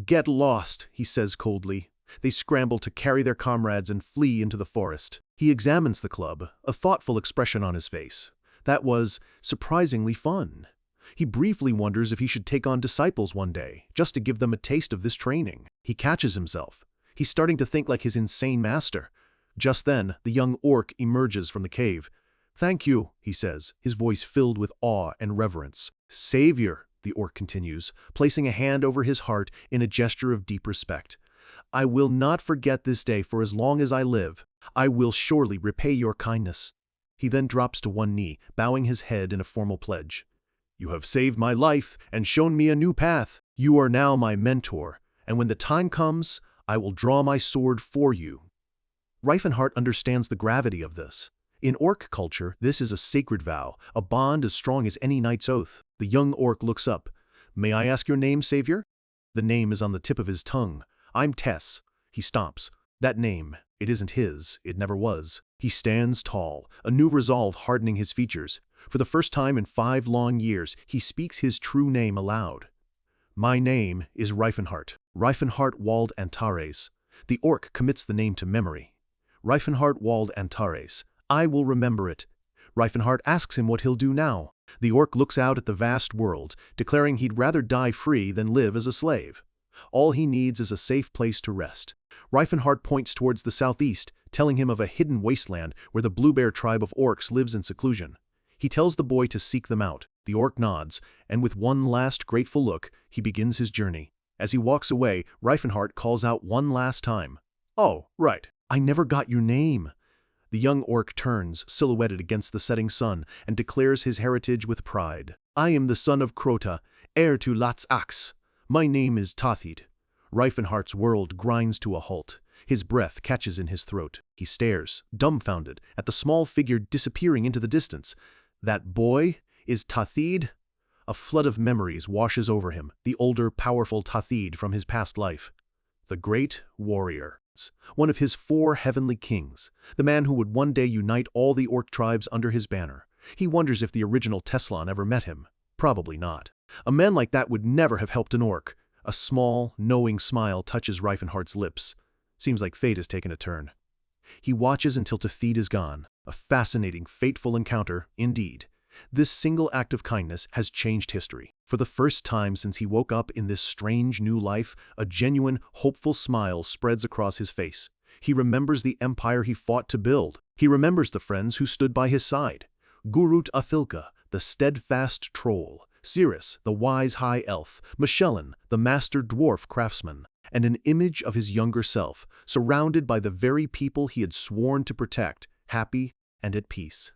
"Get lost," he says coldly. They scramble to carry their comrades and flee into the forest. He examines the club, a thoughtful expression on his face. That was surprisingly fun. He briefly wonders if he should take on disciples one day, just to give them a taste of this training. He catches himself. He's starting to think like his insane master. Just then, the young orc emerges from the cave. "Thank you," he says, his voice filled with awe and reverence. "Savior," the orc continues, placing a hand over his heart in a gesture of deep respect. "I will not forget this day for as long as I live. I will surely repay your kindness." He then drops to one knee, bowing his head in a formal pledge. "You have saved my life and shown me a new path. You are now my mentor, and when the time comes, I will draw my sword for you." Reifenhart understands the gravity of this. In orc culture, this is a sacred vow, a bond as strong as any knight's oath. The young orc looks up. "May I ask your name, Savior?" The name is on the tip of his tongue. "I'm Tess." He stomps. That name, it isn't his, it never was. He stands tall, a new resolve hardening his features. For the first time in 5 long years, he speaks his true name aloud. "My name is Reifenhart. Reifenhart Wald Antares." The orc commits the name to memory. "Reifenhart Wald Antares. I will remember it." Reifenhart asks him what he'll do now. The orc looks out at the vast world, declaring he'd rather die free than live as a slave. All he needs is a safe place to rest. Reifenhart points towards the southeast, telling him of a hidden wasteland where the Blue Bear tribe of orcs lives in seclusion. He tells the boy to seek them out. The orc nods, and with one last grateful look, he begins his journey. As he walks away, Reifenhart calls out one last time. "Oh, right. I never got your name." The young orc turns, silhouetted against the setting sun, and declares his heritage with pride. "I am the son of Crota, heir to Lat's axe. My name is Tathid." Reifenhart's world grinds to a halt. His breath catches in his throat. He stares, dumbfounded, at the small figure disappearing into the distance. That boy is Tathid? A flood of memories washes over him, the older, powerful Tathid from his past life. The great warrior. One of his 4 heavenly kings. The man who would one day unite all the orc tribes under his banner. He wonders if the original Teslan ever met him. Probably not. A man like that would never have helped an orc. A small, knowing smile touches Reifenhardt's lips. Seems like fate has taken a turn. He watches until Tethid is gone. A fascinating, fateful encounter, indeed. This single act of kindness has changed history. For the first time since he woke up in this strange new life, a genuine, hopeful smile spreads across his face. He remembers the empire he fought to build. He remembers the friends who stood by his side. Gurut Afilka, the steadfast troll. Cirrus, the wise high elf. Michelin, the master dwarf craftsman. And an image of his younger self, surrounded by the very people he had sworn to protect, happy and at peace.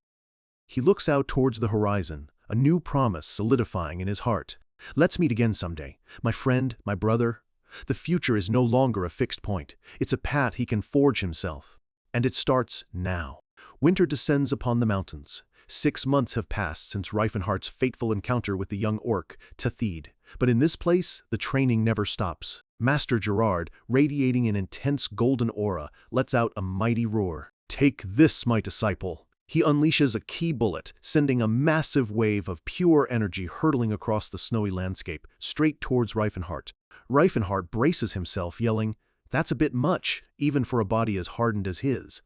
He looks out towards the horizon, a new promise solidifying in his heart. Let's meet again someday, my friend, my brother. The future is no longer a fixed point. It's a path he can forge himself. And it starts now. Winter descends upon the mountains. 6 months have passed since Reifenhardt's fateful encounter with the young orc, Tethid. But in this place, the training never stops. Master Gerard, radiating an intense golden aura, lets out a mighty roar. Take this, my disciple! He unleashes a key bullet, sending a massive wave of pure energy hurtling across the snowy landscape, straight towards Reifenhardt. Reifenhardt braces himself, yelling, "That's a bit much, even for a body as hardened as his."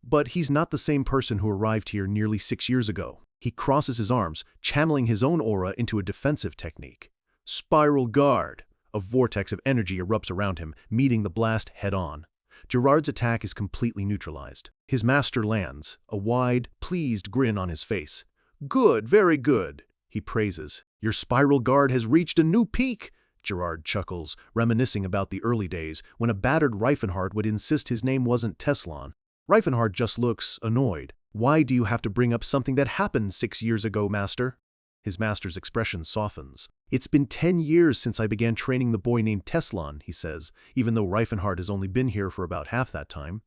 But he's not the same person who arrived here nearly 6 years ago. He crosses his arms, channeling his own aura into a defensive technique. Spiral Guard! A vortex of energy erupts around him, meeting the blast head-on. Gerard's attack is completely neutralized. His master lands, a wide, pleased grin on his face. "Good, very good," he praises. "Your Spiral Guard has reached a new peak." Gerard chuckles, reminiscing about the early days when a battered Reifenhardt would insist his name wasn't Teslan. Reifenhardt just looks annoyed. "Why do you have to bring up something that happened 6 years ago, master?" His master's expression softens. "It's been 10 years since I began training the boy named Teslan," he says, even though Reifenhardt has only been here for about half that time.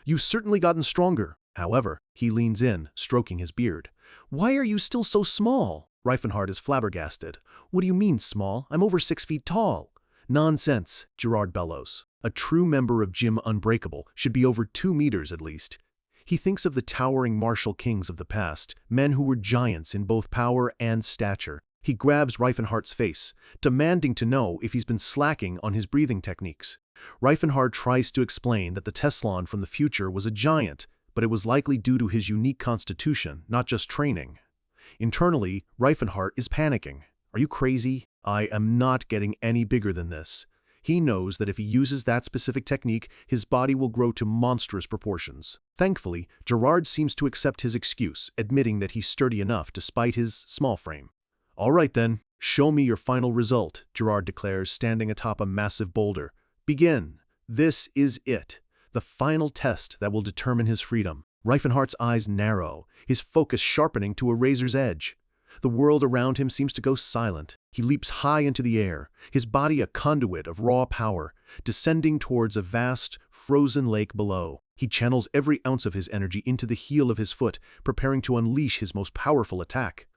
"You've certainly gotten stronger." However, he leans in, stroking his beard. "Why are you still so small?" Reifenhardt is flabbergasted. "What do you mean, small? I'm over 6 feet tall." "Nonsense," Gerard bellows. "A true member of Jim Unbreakable should be over 2 meters at least." He thinks of the towering martial kings of the past, men who were giants in both power and stature. He grabs Reifenhardt's face, demanding to know if he's been slacking on his breathing techniques. Reifenhardt tries to explain that the Teslan from the future was a giant, but it was likely due to his unique constitution, not just training. Internally, Reifenhardt is panicking. "Are you crazy? I am not getting any bigger than this." He knows that if he uses that specific technique, his body will grow to monstrous proportions. Thankfully, Gerard seems to accept his excuse, admitting that he's sturdy enough despite his small frame. "All right then, show me your final result," Gerard declares, standing atop a massive boulder. "Begin. This is it. The final test that will determine his freedom." Reifenhardt's eyes narrow, his focus sharpening to a razor's edge. The world around him seems to go silent. He leaps high into the air, his body a conduit of raw power, descending towards a vast, frozen lake below. He channels every ounce of his energy into the heel of his foot, preparing to unleash his most powerful attack.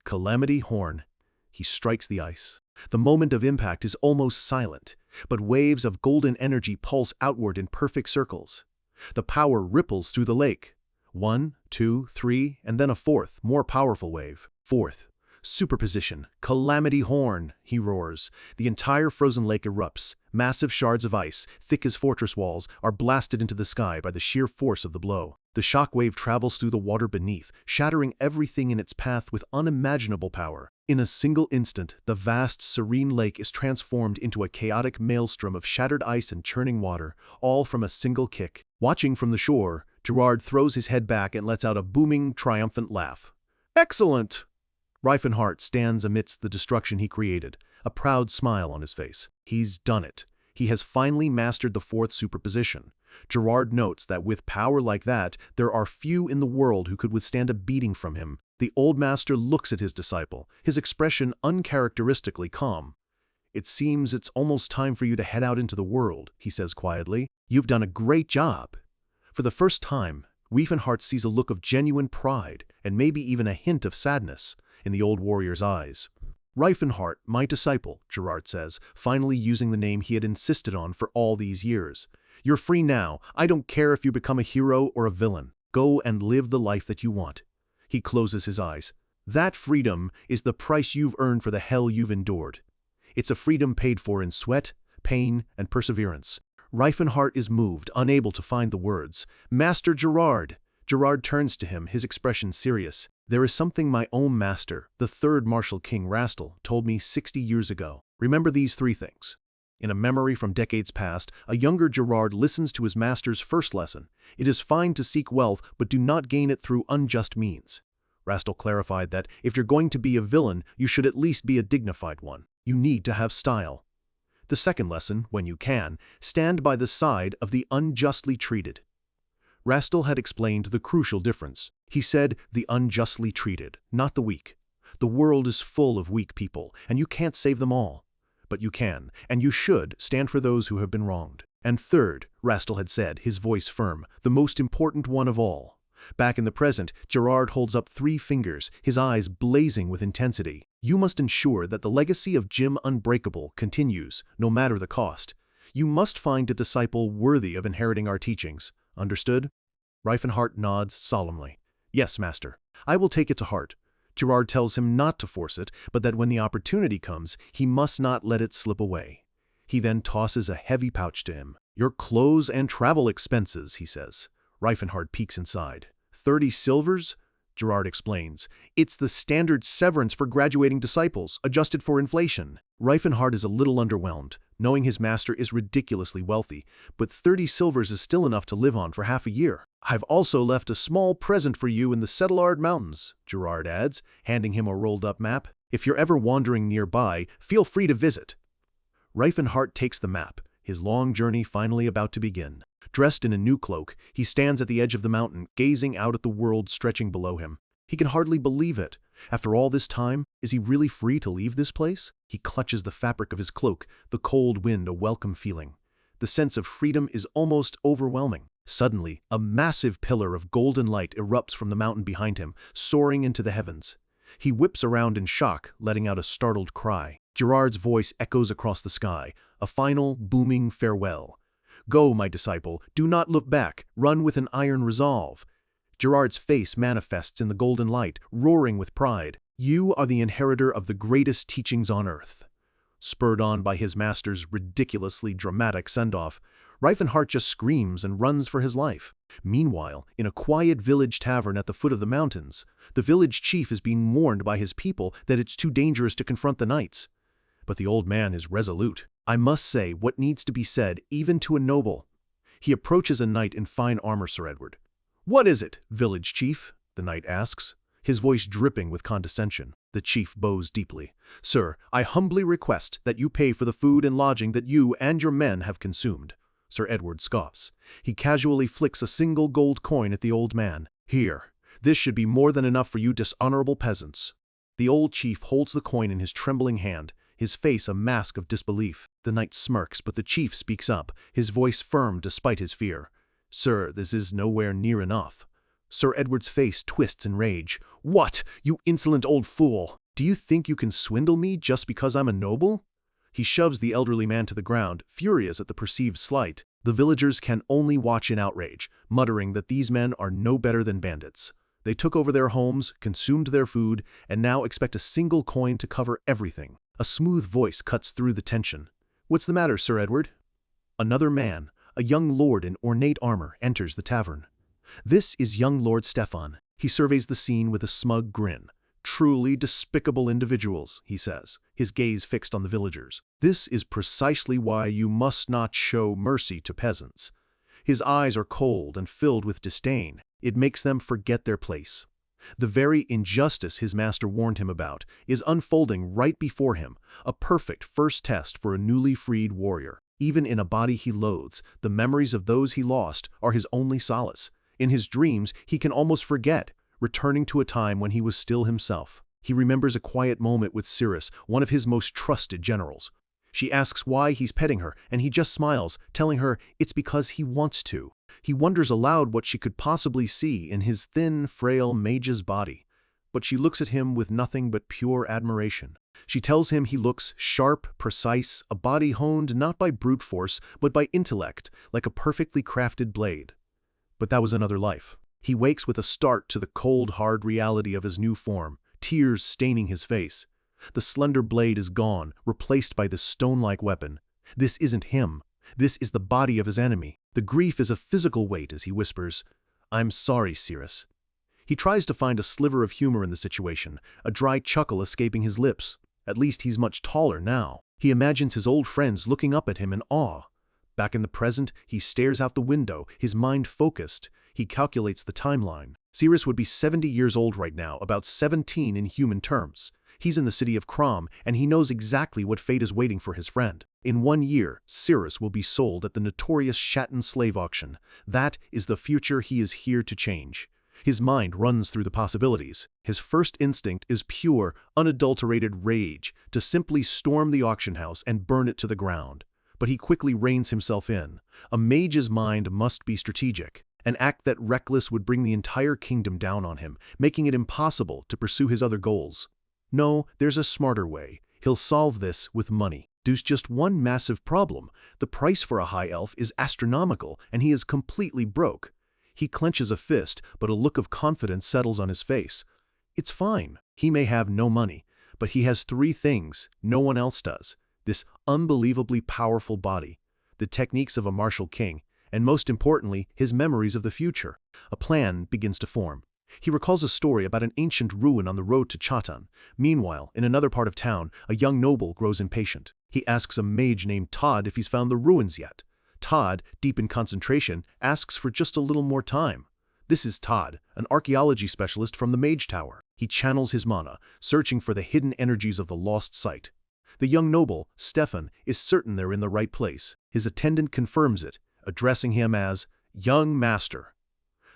Calamity Horn. He strikes the ice. The moment of impact is almost silent, but waves of golden energy pulse outward in perfect circles. The power ripples through the lake. 1, 2, 3, and then a fourth, more powerful wave. Fourth. Superposition. Calamity Horn, he roars. The entire frozen lake erupts. Massive shards of ice, thick as fortress walls, are blasted into the sky by the sheer force of the blow. The shock wave travels through the water beneath, shattering everything in its path with unimaginable power. In a single instant, the vast, serene lake is transformed into a chaotic maelstrom of shattered ice and churning water, all from a single kick. Watching from the shore, Gerard throws his head back and lets out a booming, triumphant laugh. "Excellent!" Reifenhardt stands amidst the destruction he created, a proud smile on his face. He's done it. He has finally mastered the fourth superposition. Gerard notes that with power like that, there are few in the world who could withstand a beating from him. The old master looks at his disciple, his expression uncharacteristically calm. "It seems it's almost time for you to head out into the world," he says quietly. "You've done a great job." For the first time, Reifenhardt sees a look of genuine pride, and maybe even a hint of sadness, in the old warrior's eyes. "Reifenhardt, my disciple," Gerard says, finally using the name he had insisted on for all these years. "You're free now. I don't care if you become a hero or a villain. Go and live the life that you want." He closes his eyes. "That freedom is the price you've earned for the hell you've endured." It's a freedom paid for in sweat, pain, and perseverance. Reifenhart is moved, unable to find the words. "Master Gerard!" Gerard turns to him, his expression serious. "There is something my own master, the third Martial King Rastal, told me 60 years ago. Remember these 3 things." In a memory from decades past, a younger Gerard listens to his master's first lesson. It is fine to seek wealth, but do not gain it through unjust means. Rastal clarified that if you're going to be a villain, you should at least be a dignified one. You need to have style. The second lesson, when you can, stand by the side of the unjustly treated. Rastal had explained the crucial difference. He said the unjustly treated, not the weak. The world is full of weak people, and you can't save them all. But you can, and you should, stand for those who have been wronged. And third, Rastal had said, his voice firm, the most important one of all. Back in the present, Gerard holds up 3 fingers, his eyes blazing with intensity. You must ensure that the legacy of Jim Unbreakable continues, no matter the cost. You must find a disciple worthy of inheriting our teachings. Understood? Reifenhart nods solemnly. "Yes, master. I will take it to heart." Gerard tells him not to force it, but that when the opportunity comes, he must not let it slip away. He then tosses a heavy pouch to him. "Your clothes and travel expenses," he says. Reifenhart peeks inside. 30 silvers? Gerard explains. "It's the standard severance for graduating disciples, adjusted for inflation." Reifenhart is a little underwhelmed, knowing his master is ridiculously wealthy, but 30 silvers is still enough to live on for half a year. "I've also left a small present for you in the Settlard Mountains," Gerard adds, handing him a rolled-up map. "If you're ever wandering nearby, feel free to visit." Reifenhart takes the map, his long journey finally about to begin. Dressed in a new cloak, he stands at the edge of the mountain, gazing out at the world stretching below him. He can hardly believe it. After all this time, is he really free to leave this place? He clutches the fabric of his cloak, the cold wind a welcome feeling. The sense of freedom is almost overwhelming. Suddenly, a massive pillar of golden light erupts from the mountain behind him, soaring into the heavens. He whips around in shock, letting out a startled cry. Gerard's voice echoes across the sky, a final, booming farewell. "Go, my disciple, do not look back, run with an iron resolve." Gerard's face manifests in the golden light, roaring with pride. "You are the inheritor of the greatest teachings on earth." Spurred on by his master's ridiculously dramatic send-off, Reifenhart just screams and runs for his life. Meanwhile, in a quiet village tavern at the foot of the mountains, the village chief is being warned by his people that it's too dangerous to confront the knights. But the old man is resolute. "I must say what needs to be said, even to a noble." He approaches a knight in fine armor, Sir Edward. "What is it, village chief?" the knight asks, his voice dripping with condescension. The chief bows deeply. "Sir, I humbly request that you pay for the food and lodging that you and your men have consumed." Sir Edward scoffs. He casually flicks a single gold coin at the old man. "Here, this should be more than enough for you dishonorable peasants." The old chief holds the coin in his trembling hand, his face a mask of disbelief. The knight smirks, but the chief speaks up, his voice firm despite his fear. "Sir, this is nowhere near enough." Sir Edward's face twists in rage. "What, you insolent old fool! Do you think you can swindle me just because I'm a noble?" He shoves the elderly man to the ground, furious at the perceived slight. The villagers can only watch in outrage, muttering that these men are no better than bandits. They took over their homes, consumed their food, and now expect a single coin to cover everything. A smooth voice cuts through the tension. "What's the matter, Sir Edward?" Another man, a young lord in ornate armor, enters the tavern. This is young Lord Stefan. He surveys the scene with a smug grin. "Truly despicable individuals," he says, his gaze fixed on the villagers. "This is precisely why you must not show mercy to peasants." His eyes are cold and filled with disdain. It makes them forget their place. The very injustice his master warned him about is unfolding right before him, a perfect first test for a newly freed warrior. Even in a body he loathes, the memories of those he lost are his only solace. In his dreams, he can almost forget, returning to a time when he was still himself. He remembers a quiet moment with Cirrus, one of his most trusted generals. She asks why he's petting her, and he just smiles, telling her it's because he wants to. He wonders aloud what she could possibly see in his thin, frail mage's body. But she looks at him with nothing but pure admiration. She tells him he looks sharp, precise, a body honed not by brute force, but by intellect, like a perfectly crafted blade. But that was another life. He wakes with a start to the cold, hard reality of his new form, tears staining his face. The slender blade is gone, replaced by this stone-like weapon. This isn't him. This is the body of his enemy. The grief is a physical weight as he whispers, "I'm sorry, Cirrus." He tries to find a sliver of humor in the situation, a dry chuckle escaping his lips. At least he's much taller now. He imagines his old friends looking up at him in awe. Back in the present, he stares out the window, his mind focused. He calculates the timeline. Cirrus would be 70 years old right now, about 17 in human terms. He's in the city of Crom, and he knows exactly what fate is waiting for his friend. In 1 year, Cirrus will be sold at the notorious Shatton slave auction. That is the future he is here to change. His mind runs through the possibilities. His first instinct is pure, unadulterated rage, to simply storm the auction house and burn it to the ground. But he quickly reins himself in. A mage's mind must be strategic. An act that reckless would bring the entire kingdom down on him, making it impossible to pursue his other goals. No, there's a smarter way. He'll solve this with money. There's just one massive problem. The price for a high elf is astronomical, and he is completely broke. He clenches a fist, but a look of confidence settles on his face. It's fine. He may have no money, but he has 3 things no one else does. This unbelievably powerful body, the techniques of a martial king, and most importantly, his memories of the future. A plan begins to form. He recalls a story about an ancient ruin on the road to Chatan. Meanwhile, in another part of town, a young noble grows impatient. He asks a mage named Todd if he's found the ruins yet. Todd, deep in concentration, asks for just a little more time. This is Todd, an archaeology specialist from the Mage Tower. He channels his mana, searching for the hidden energies of the lost site. The young noble, Stefan, is certain they're in the right place. His attendant confirms it, addressing him as Young Master.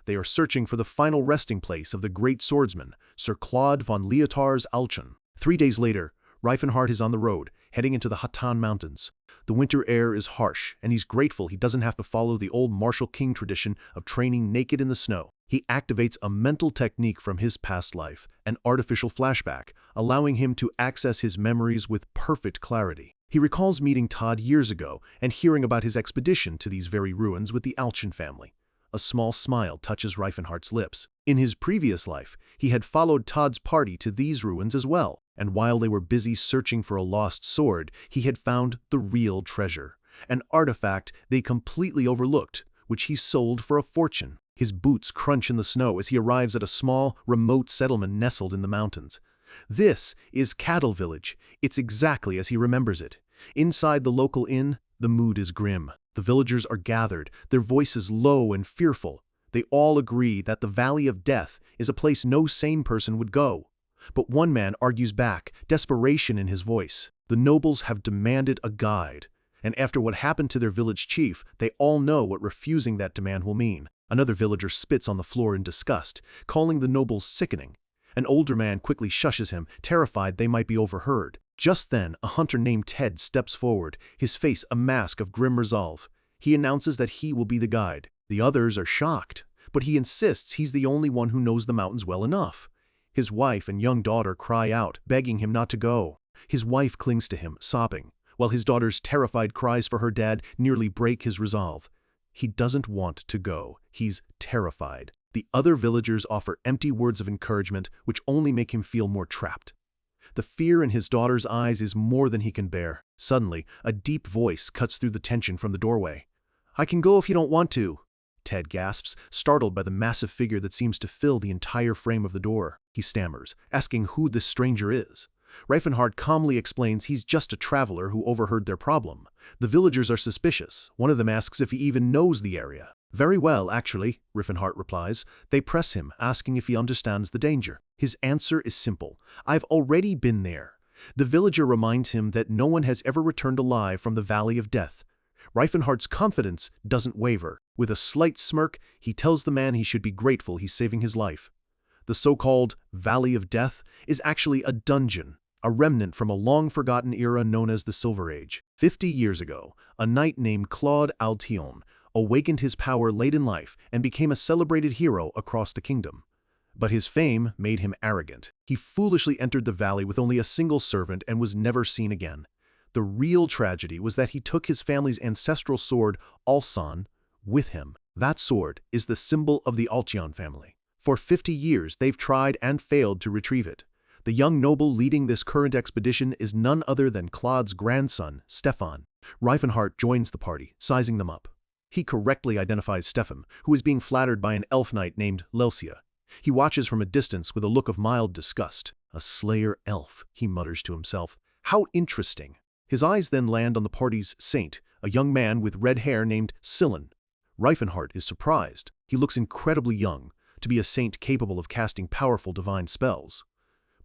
They are searching for the final resting place of the great swordsman, Sir Claude von Leotar's Alchon. 3 days later, Reifenhardt is on the road, heading into the Hatan Mountains. The winter air is harsh, and he's grateful he doesn't have to follow the old martial king tradition of training naked in the snow. He activates a mental technique from his past life, an artificial flashback, allowing him to access his memories with perfect clarity. He recalls meeting Todd years ago and hearing about his expedition to these very ruins with the Alchon family. A small smile touches Reifenhardt's lips. In his previous life, he had followed Todd's party to these ruins as well, and while they were busy searching for a lost sword, he had found the real treasure, an artifact they completely overlooked, which he sold for a fortune. His boots crunch in the snow as he arrives at a small, remote settlement nestled in the mountains. This is Cattle Village. It's exactly as he remembers it. Inside the local inn, the mood is grim. The villagers are gathered, their voices low and fearful. They all agree that the Valley of Death is a place no sane person would go. But one man argues back, desperation in his voice. The nobles have demanded a guide, and after what happened to their village chief, they all know what refusing that demand will mean. Another villager spits on the floor in disgust, calling the nobles sickening. An older man quickly shushes him, terrified they might be overheard. Just then, a hunter named Ted steps forward, his face a mask of grim resolve. He announces that he will be the guide. The others are shocked, but he insists he's the only one who knows the mountains well enough. His wife and young daughter cry out, begging him not to go. His wife clings to him, sobbing, while his daughter's terrified cries for her dad nearly break his resolve. He doesn't want to go. He's terrified. The other villagers offer empty words of encouragement, which only make him feel more trapped. The fear in his daughter's eyes is more than he can bear. Suddenly, a deep voice cuts through the tension from the doorway. "I can go if you don't want to," Ted gasps, startled by the massive figure that seems to fill the entire frame of the door. He stammers, asking who this stranger is. Reifenhardt calmly explains he's just a traveler who overheard their problem. The villagers are suspicious. One of them asks if he even knows the area. "Very well, actually," Reifenhardt replies. They press him, asking if he understands the danger. His answer is simple. "I've already been there." The villager reminds him that no one has ever returned alive from the Valley of Death. Reifenhardt's confidence doesn't waver. With a slight smirk, he tells the man he should be grateful he's saving his life. The so-called Valley of Death is actually a dungeon, a remnant from a long-forgotten era known as the Silver Age. 50 years ago, a knight named Claude Altion awakened his power late in life and became a celebrated hero across the kingdom. But his fame made him arrogant. He foolishly entered the valley with only a single servant and was never seen again. The real tragedy was that he took his family's ancestral sword, Alsan, with him. That sword is the symbol of the Altion family. For 50 years, they've tried and failed to retrieve it. The young noble leading this current expedition is none other than Claude's grandson, Stefan. Reifenhart joins the party, sizing them up. He correctly identifies Stefan, who is being flattered by an elf knight named Lelsia. He watches from a distance with a look of mild disgust. A slayer elf, he mutters to himself. How interesting. His eyes then land on the party's saint, a young man with red hair named Silen. Reifenhart is surprised. He looks incredibly young, to be a saint capable of casting powerful divine spells.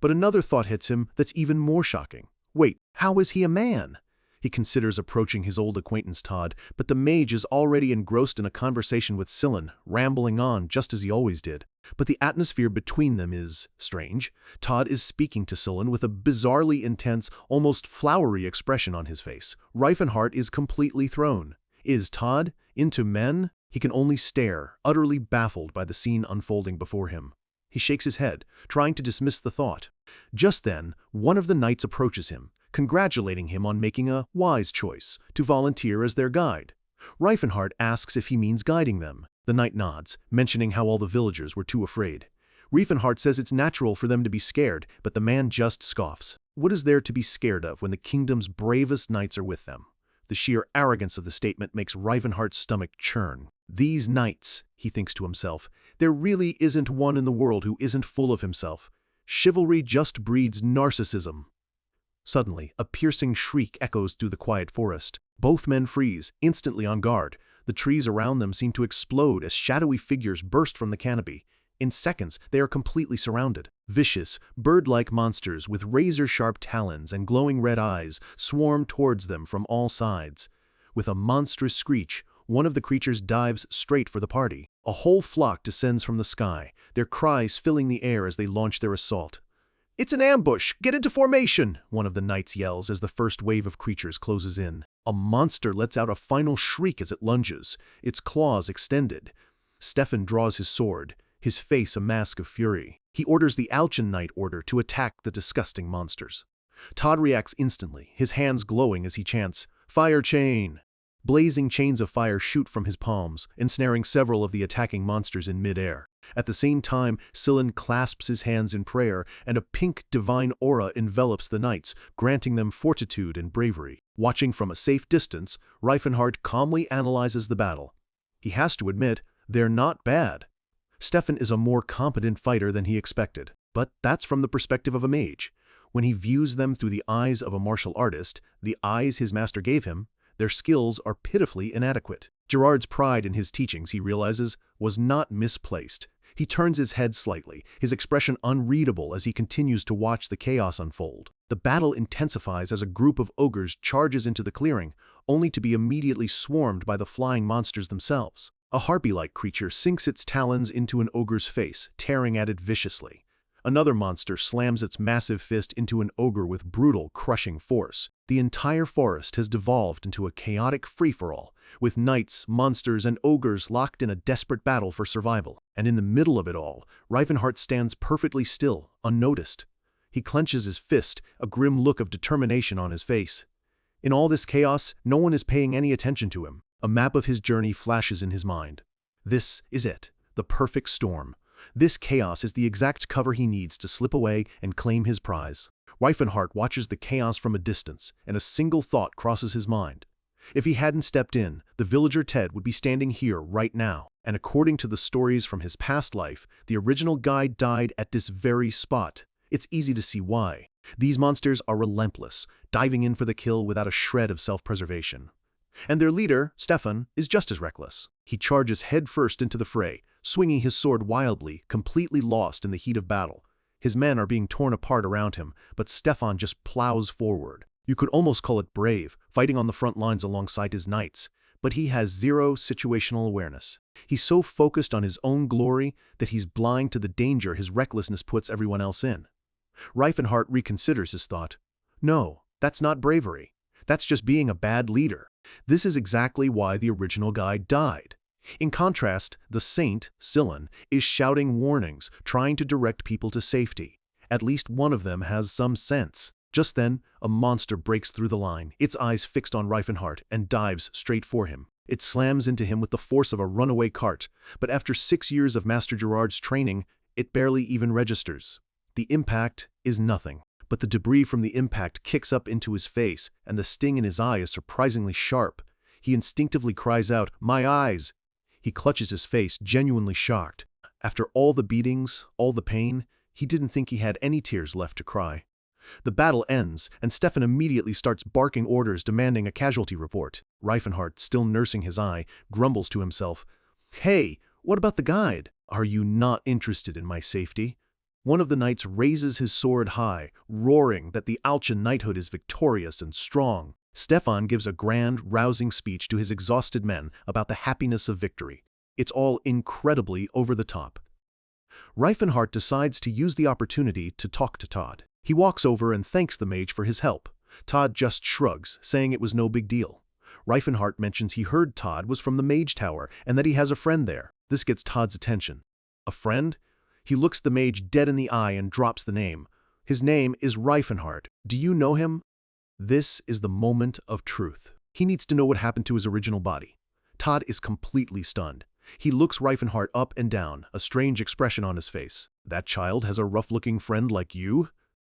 But another thought hits him that's even more shocking. Wait, how is he a man? He considers approaching his old acquaintance Todd, but the mage is already engrossed in a conversation with Silen, rambling on just as he always did. But the atmosphere between them is strange. Todd is speaking to Silen with a bizarrely intense, almost flowery expression on his face. Reifenhart is completely thrown. Is Todd into men? He can only stare, utterly baffled by the scene unfolding before him. He shakes his head, trying to dismiss the thought. Just then, one of the knights approaches him, congratulating him on making a wise choice to volunteer as their guide. Reifenhart asks if he means guiding them. The knight nods, mentioning how all the villagers were too afraid. Reifenhart says it's natural for them to be scared, but the man just scoffs. What is there to be scared of when the kingdom's bravest knights are with them? The sheer arrogance of the statement makes Reifenhart's stomach churn. These knights, he thinks to himself, there really isn't one in the world who isn't full of himself. Chivalry just breeds narcissism. Suddenly, a piercing shriek echoes through the quiet forest. Both men freeze, instantly on guard. The trees around them seem to explode as shadowy figures burst from the canopy. In seconds, they are completely surrounded. Vicious, bird-like monsters with razor-sharp talons and glowing red eyes swarm towards them from all sides. With a monstrous screech, one of the creatures dives straight for the party. A whole flock descends from the sky, their cries filling the air as they launch their assault. "It's an ambush! Get into formation!" one of the knights yells as the first wave of creatures closes in. A monster lets out a final shriek as it lunges, its claws extended. Stefan draws his sword, his face a mask of fury. He orders the Alchin Knight order to attack the disgusting monsters. Todd reacts instantly, his hands glowing as he chants, "Fire chain!" Blazing chains of fire shoot from his palms, ensnaring several of the attacking monsters in midair. At the same time, Silen clasps his hands in prayer, and a pink divine aura envelops the knights, granting them fortitude and bravery. Watching from a safe distance, Reifenhart calmly analyzes the battle. He has to admit, they're not bad. Stefan is a more competent fighter than he expected, but that's from the perspective of a mage. When he views them through the eyes of a martial artist, the eyes his master gave him, their skills are pitifully inadequate. Gerard's pride in his teachings, he realizes, was not misplaced. He turns his head slightly, his expression unreadable as he continues to watch the chaos unfold. The battle intensifies as a group of ogres charges into the clearing, only to be immediately swarmed by the flying monsters themselves. A harpy-like creature sinks its talons into an ogre's face, tearing at it viciously. Another monster slams its massive fist into an ogre with brutal, crushing force. The entire forest has devolved into a chaotic free-for-all, with knights, monsters, and ogres locked in a desperate battle for survival. And in the middle of it all, Reifenhart stands perfectly still, unnoticed. He clenches his fist, a grim look of determination on his face. In all this chaos, no one is paying any attention to him. A map of his journey flashes in his mind. This is it, the perfect storm. This chaos is the exact cover he needs to slip away and claim his prize. Reifenhart watches the chaos from a distance, and a single thought crosses his mind. If he hadn't stepped in, the villager Ted would be standing here right now. And according to the stories from his past life, the original guide died at this very spot. It's easy to see why. These monsters are relentless, diving in for the kill without a shred of self-preservation. And their leader, Stefan, is just as reckless. He charges headfirst into the fray, swinging his sword wildly, completely lost in the heat of battle. His men are being torn apart around him, but Stefan just plows forward. You could almost call it brave, fighting on the front lines alongside his knights. But he has zero situational awareness. He's so focused on his own glory that he's blind to the danger his recklessness puts everyone else in. Reifenhart reconsiders his thought. No, that's not bravery. That's just being a bad leader. This is exactly why the original guide died. In contrast, the saint, Silen, is shouting warnings, trying to direct people to safety. At least one of them has some sense. Just then, a monster breaks through the line, its eyes fixed on Reifenhart, and dives straight for him. It slams into him with the force of a runaway cart, but after 6 years of Master Gerard's training, it barely even registers. The impact is nothing, but the debris from the impact kicks up into his face, and the sting in his eye is surprisingly sharp. He instinctively cries out, "My eyes!" He clutches his face, genuinely shocked. After all the beatings, all the pain, he didn't think he had any tears left to cry. The battle ends, and Stefan immediately starts barking orders demanding a casualty report. Reifenhardt, still nursing his eye, grumbles to himself, "Hey, what about the guide? Are you not interested in my safety?" One of the knights raises his sword high, roaring that the Alchian knighthood is victorious and strong. Stefan gives a grand, rousing speech to his exhausted men about the happiness of victory. It's all incredibly over the top. Reifenhardt decides to use the opportunity to talk to Todd. He walks over and thanks the mage for his help. Todd just shrugs, saying it was no big deal. Reifenhardt mentions he heard Todd was from the mage tower and that he has a friend there. This gets Todd's attention. A friend? He looks the mage dead in the eye and drops the name. His name is Reifenhardt. Do you know him? This is the moment of truth. He needs to know what happened to his original body. Todd is completely stunned. He looks Reifenhardt up and down, a strange expression on his face. That child has a rough-looking friend like you?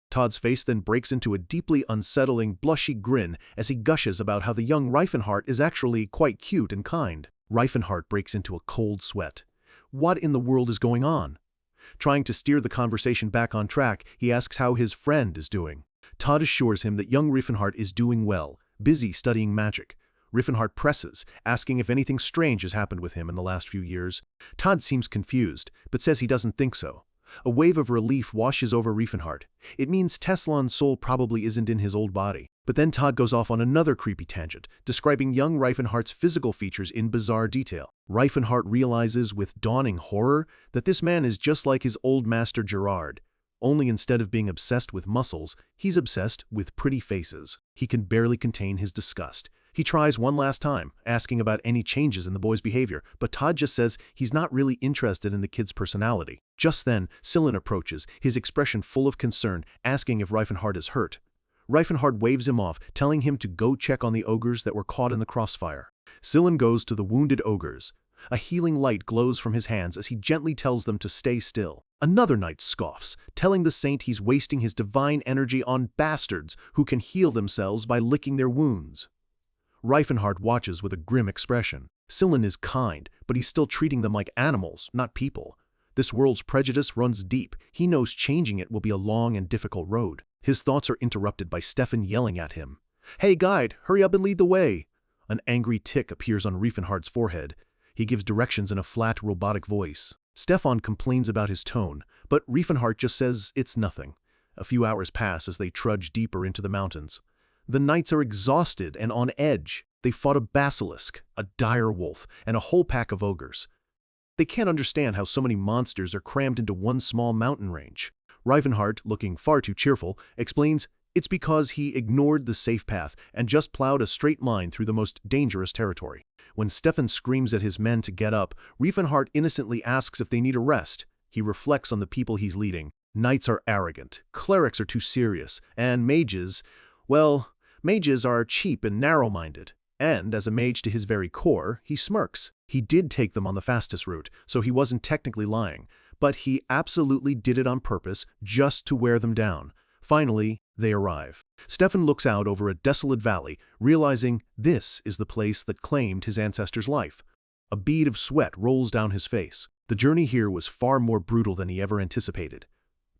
Todd's face then breaks into a deeply unsettling, blushy grin as he gushes about how the young Reifenhardt is actually quite cute and kind. Reifenhardt breaks into a cold sweat. What in the world is going on? Trying to steer the conversation back on track, he asks how his friend is doing. Todd assures him that young Reifenhardt is doing well, busy studying magic. Reifenhardt presses, asking if anything strange has happened with him in the last few years. Todd seems confused, but says he doesn't think so. A wave of relief washes over Reifenhardt. It means Teslan's soul probably isn't in his old body. But then Todd goes off on another creepy tangent, describing young Reifenhardt's physical features in bizarre detail. Reifenhardt realizes with dawning horror that this man is just like his old master Gerard. Only instead of being obsessed with muscles, he's obsessed with pretty faces. He can barely contain his disgust. He tries one last time, asking about any changes in the boy's behavior, but Todd just says he's not really interested in the kid's personality. Just then, Sillin approaches, his expression full of concern, asking if Reifenhardt is hurt. Reifenhardt waves him off, telling him to go check on the ogres that were caught in the crossfire. Sillin goes to the wounded ogres. A healing light glows from his hands as he gently tells them to stay still. Another knight scoffs, telling the saint he's wasting his divine energy on bastards who can heal themselves by licking their wounds. Reifenhardt watches with a grim expression. Sillin is kind, but he's still treating them like animals, not people. This world's prejudice runs deep. He knows changing it will be a long and difficult road. His thoughts are interrupted by Stefan yelling at him. "Hey guide, hurry up and lead the way!" An angry tick appears on Reifenhardt's forehead. He gives directions in a flat, robotic voice. Stefan complains about his tone, but Reifenhardt just says it's nothing. A few hours pass as they trudge deeper into the mountains. The knights are exhausted and on edge. They fought a basilisk, a dire wolf, and a whole pack of ogres. They can't understand how so many monsters are crammed into one small mountain range. Reifenhardt, looking far too cheerful, explains it's because he ignored the safe path and just plowed a straight line through the most dangerous territory. When Stefan screams at his men to get up, Reifenhardt innocently asks if they need a rest. He reflects on the people he's leading. Knights are arrogant, clerics are too serious, and mages, well, mages are cheap and narrow-minded. And, as a mage to his very core, he smirks. He did take them on the fastest route, so he wasn't technically lying, but he absolutely did it on purpose, just to wear them down. Finally, they arrive. Stefan looks out over a desolate valley, realizing this is the place that claimed his ancestor's life. A bead of sweat rolls down his face. The journey here was far more brutal than he ever anticipated.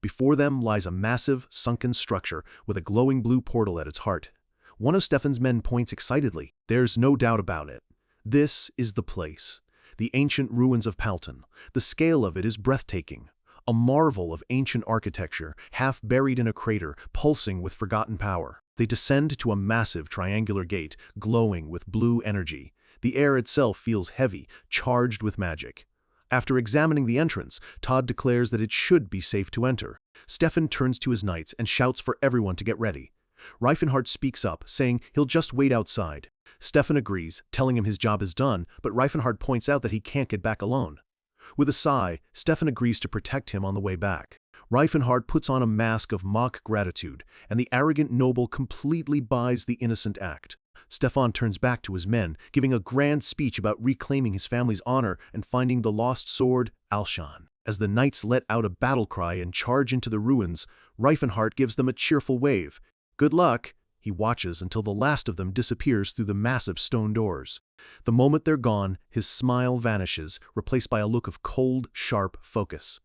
Before them lies a massive, sunken structure with a glowing blue portal at its heart. One of Stefan's men points excitedly. There's no doubt about it. This is the place. The ancient ruins of Palton. The scale of it is breathtaking. A marvel of ancient architecture, half buried in a crater, pulsing with forgotten power. They descend to a massive triangular gate, glowing with blue energy. The air itself feels heavy, charged with magic. After examining the entrance, Todd declares that it should be safe to enter. Stefan turns to his knights and shouts for everyone to get ready. Reifenhardt speaks up, saying he'll just wait outside. Stefan agrees, telling him his job is done, but Reifenhardt points out that he can't get back alone. With a sigh, Stefan agrees to protect him on the way back. Reifenhardt puts on a mask of mock gratitude, and the arrogant noble completely buys the innocent act. Stefan turns back to his men, giving a grand speech about reclaiming his family's honor and finding the lost sword, Alshan. As the knights let out a battle cry and charge into the ruins, Reifenhart gives them a cheerful wave. Good luck! He watches until the last of them disappears through the massive stone doors. The moment they're gone, his smile vanishes, replaced by a look of cold, sharp focus.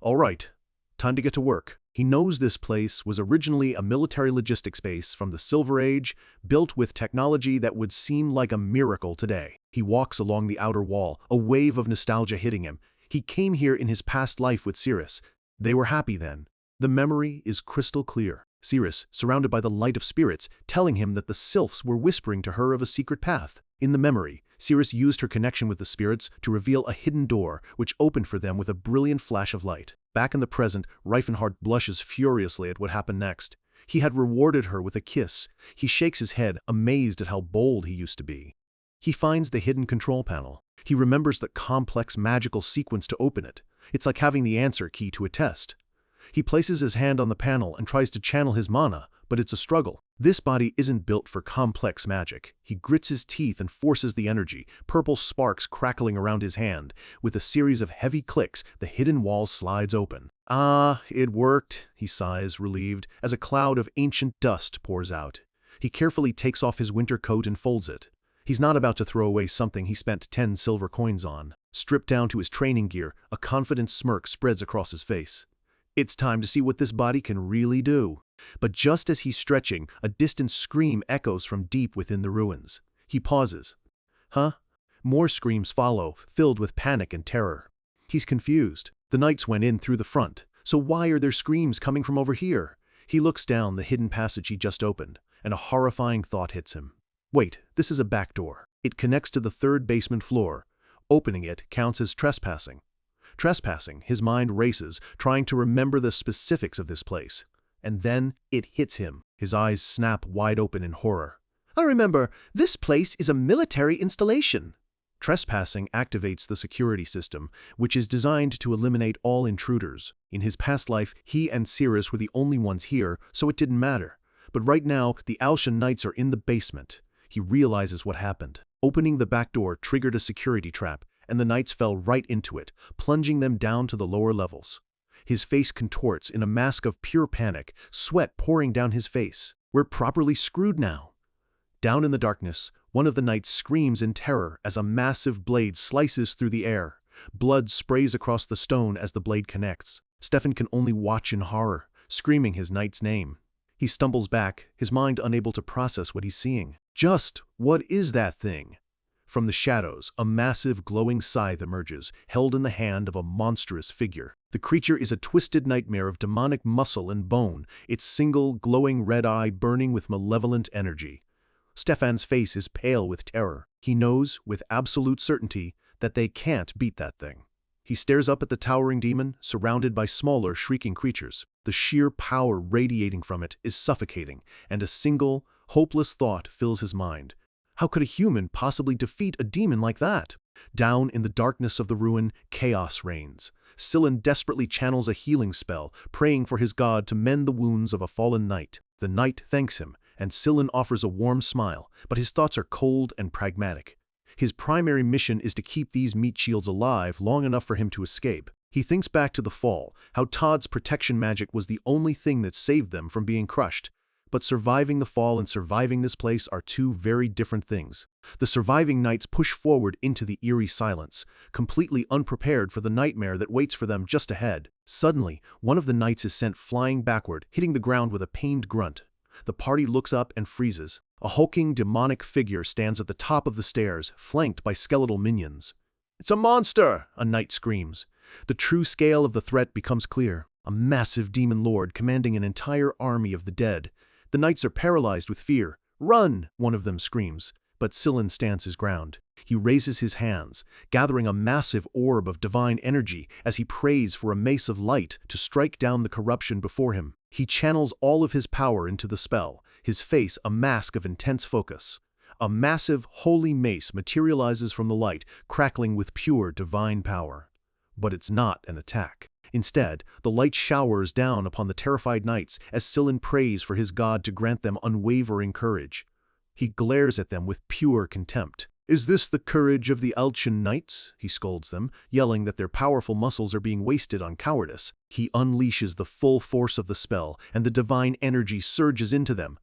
All right, time to get to work. He knows this place was originally a military logistics base from the Silver Age, built with technology that would seem like a miracle today. He walks along the outer wall, a wave of nostalgia hitting him. He came here in his past life with Cirrus. They were happy then. The memory is crystal clear. Cirrus, surrounded by the light of spirits, telling him that the sylphs were whispering to her of a secret path. In the memory, Cirrus used her connection with the spirits to reveal a hidden door, which opened for them with a brilliant flash of light. Back in the present, Reifenhart blushes furiously at what happened next. He had rewarded her with a kiss. He shakes his head, amazed at how bold he used to be. He finds the hidden control panel. He remembers the complex magical sequence to open it. It's like having the answer key to a test. He places his hand on the panel and tries to channel his mana, but it's a struggle. This body isn't built for complex magic. He grits his teeth and forces the energy, purple sparks crackling around his hand. With a series of heavy clicks, the hidden wall slides open. Ah, it worked, he sighs, relieved, as a cloud of ancient dust pours out. He carefully takes off his winter coat and folds it. He's not about to throw away something he spent 10 silver coins on. Stripped down to his training gear, a confident smirk spreads across his face. It's time to see what this body can really do. But just as he's stretching, a distant scream echoes from deep within the ruins. He pauses. Huh? More screams follow, filled with panic and terror. He's confused. The knights went in through the front, so why are there screams coming from over here? He looks down the hidden passage he just opened, and a horrifying thought hits him. Wait, this is a back door. It connects to the third basement floor. Opening it counts as trespassing. Trespassing, his mind races, trying to remember the specifics of this place. And then it hits him. His eyes snap wide open in horror. I remember, this place is a military installation. Trespassing activates the security system, which is designed to eliminate all intruders. In his past life, he and Cirrus were the only ones here, so it didn't matter. But right now, the Alshan Knights are in the basement. He realizes what happened. Opening the back door triggered a security trap, and the knights fell right into it, plunging them down to the lower levels. His face contorts in a mask of pure panic, sweat pouring down his face. We're properly screwed now. Down in the darkness, one of the knights screams in terror as a massive blade slices through the air. Blood sprays across the stone as the blade connects. Stefan can only watch in horror, screaming his knight's name. He stumbles back, his mind unable to process what he's seeing. Just what is that thing? From the shadows, a massive glowing scythe emerges, held in the hand of a monstrous figure. The creature is a twisted nightmare of demonic muscle and bone, its single, glowing red eye burning with malevolent energy. Stefan's face is pale with terror. He knows, with absolute certainty, that they can't beat that thing. He stares up at the towering demon, surrounded by smaller, shrieking creatures. The sheer power radiating from it is suffocating, and a single, hopeless thought fills his mind. How could a human possibly defeat a demon like that? Down in the darkness of the ruin, chaos reigns. Scylla desperately channels a healing spell, praying for his god to mend the wounds of a fallen knight. The knight thanks him, and Scylla offers a warm smile, but his thoughts are cold and pragmatic. His primary mission is to keep these meat shields alive long enough for him to escape. He thinks back to the fall, how Todd's protection magic was the only thing that saved them from being crushed. But surviving the fall and surviving this place are two very different things. The surviving knights push forward into the eerie silence, completely unprepared for the nightmare that waits for them just ahead. Suddenly, one of the knights is sent flying backward, hitting the ground with a pained grunt. The party looks up and freezes. A hulking, demonic figure stands at the top of the stairs, flanked by skeletal minions. "It's a monster!" a knight screams. The true scale of the threat becomes clear. A massive demon lord commanding an entire army of the dead. The knights are paralyzed with fear. "Run!" one of them screams, but Scylla stands his ground. He raises his hands, gathering a massive orb of divine energy as he prays for a mace of light to strike down the corruption before him. He channels all of his power into the spell, his face a mask of intense focus. A massive, holy mace materializes from the light, crackling with pure divine power. But it's not an attack. Instead, the light showers down upon the terrified knights as Scylla prays for his god to grant them unwavering courage. He glares at them with pure contempt. "Is this the courage of the Alchin knights?" he scolds them, yelling that their powerful muscles are being wasted on cowardice. He unleashes the full force of the spell, and the divine energy surges into them.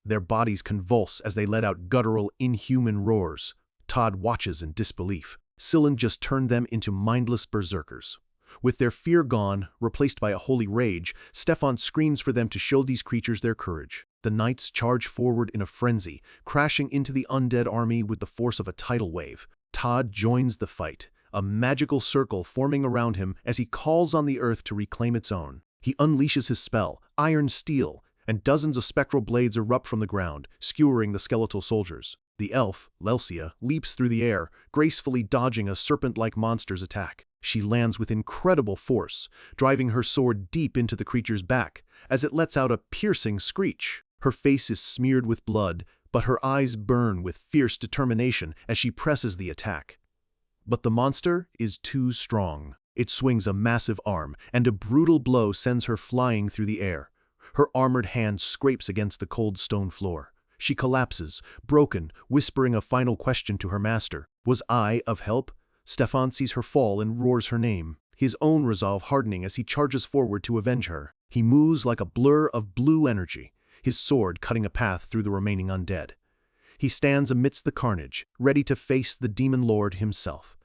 Their bodies convulse as they let out guttural, inhuman roars. Todd watches in disbelief. Scylla just turned them into mindless berserkers. With their fear gone, replaced by a holy rage, Stefan screams for them to show these creatures their courage. The knights charge forward in a frenzy, crashing into the undead army with the force of a tidal wave. Todd joins the fight, a magical circle forming around him as he calls on the earth to reclaim its own. He unleashes his spell, Iron Steel, and dozens of spectral blades erupt from the ground, skewering the skeletal soldiers. The elf, Lelsia, leaps through the air, gracefully dodging a serpent-like monster's attack. She lands with incredible force, driving her sword deep into the creature's back, as it lets out a piercing screech. Her face is smeared with blood, but her eyes burn with fierce determination as she presses the attack. But the monster is too strong. It swings a massive arm, and a brutal blow sends her flying through the air. Her armored hand scrapes against the cold stone floor. She collapses, broken, whispering a final question to her master. "Was I of help?" Stefan sees her fall and roars her name, his own resolve hardening as he charges forward to avenge her. He moves like a blur of blue energy, his sword cutting a path through the remaining undead. He stands amidst the carnage, ready to face the demon lord himself.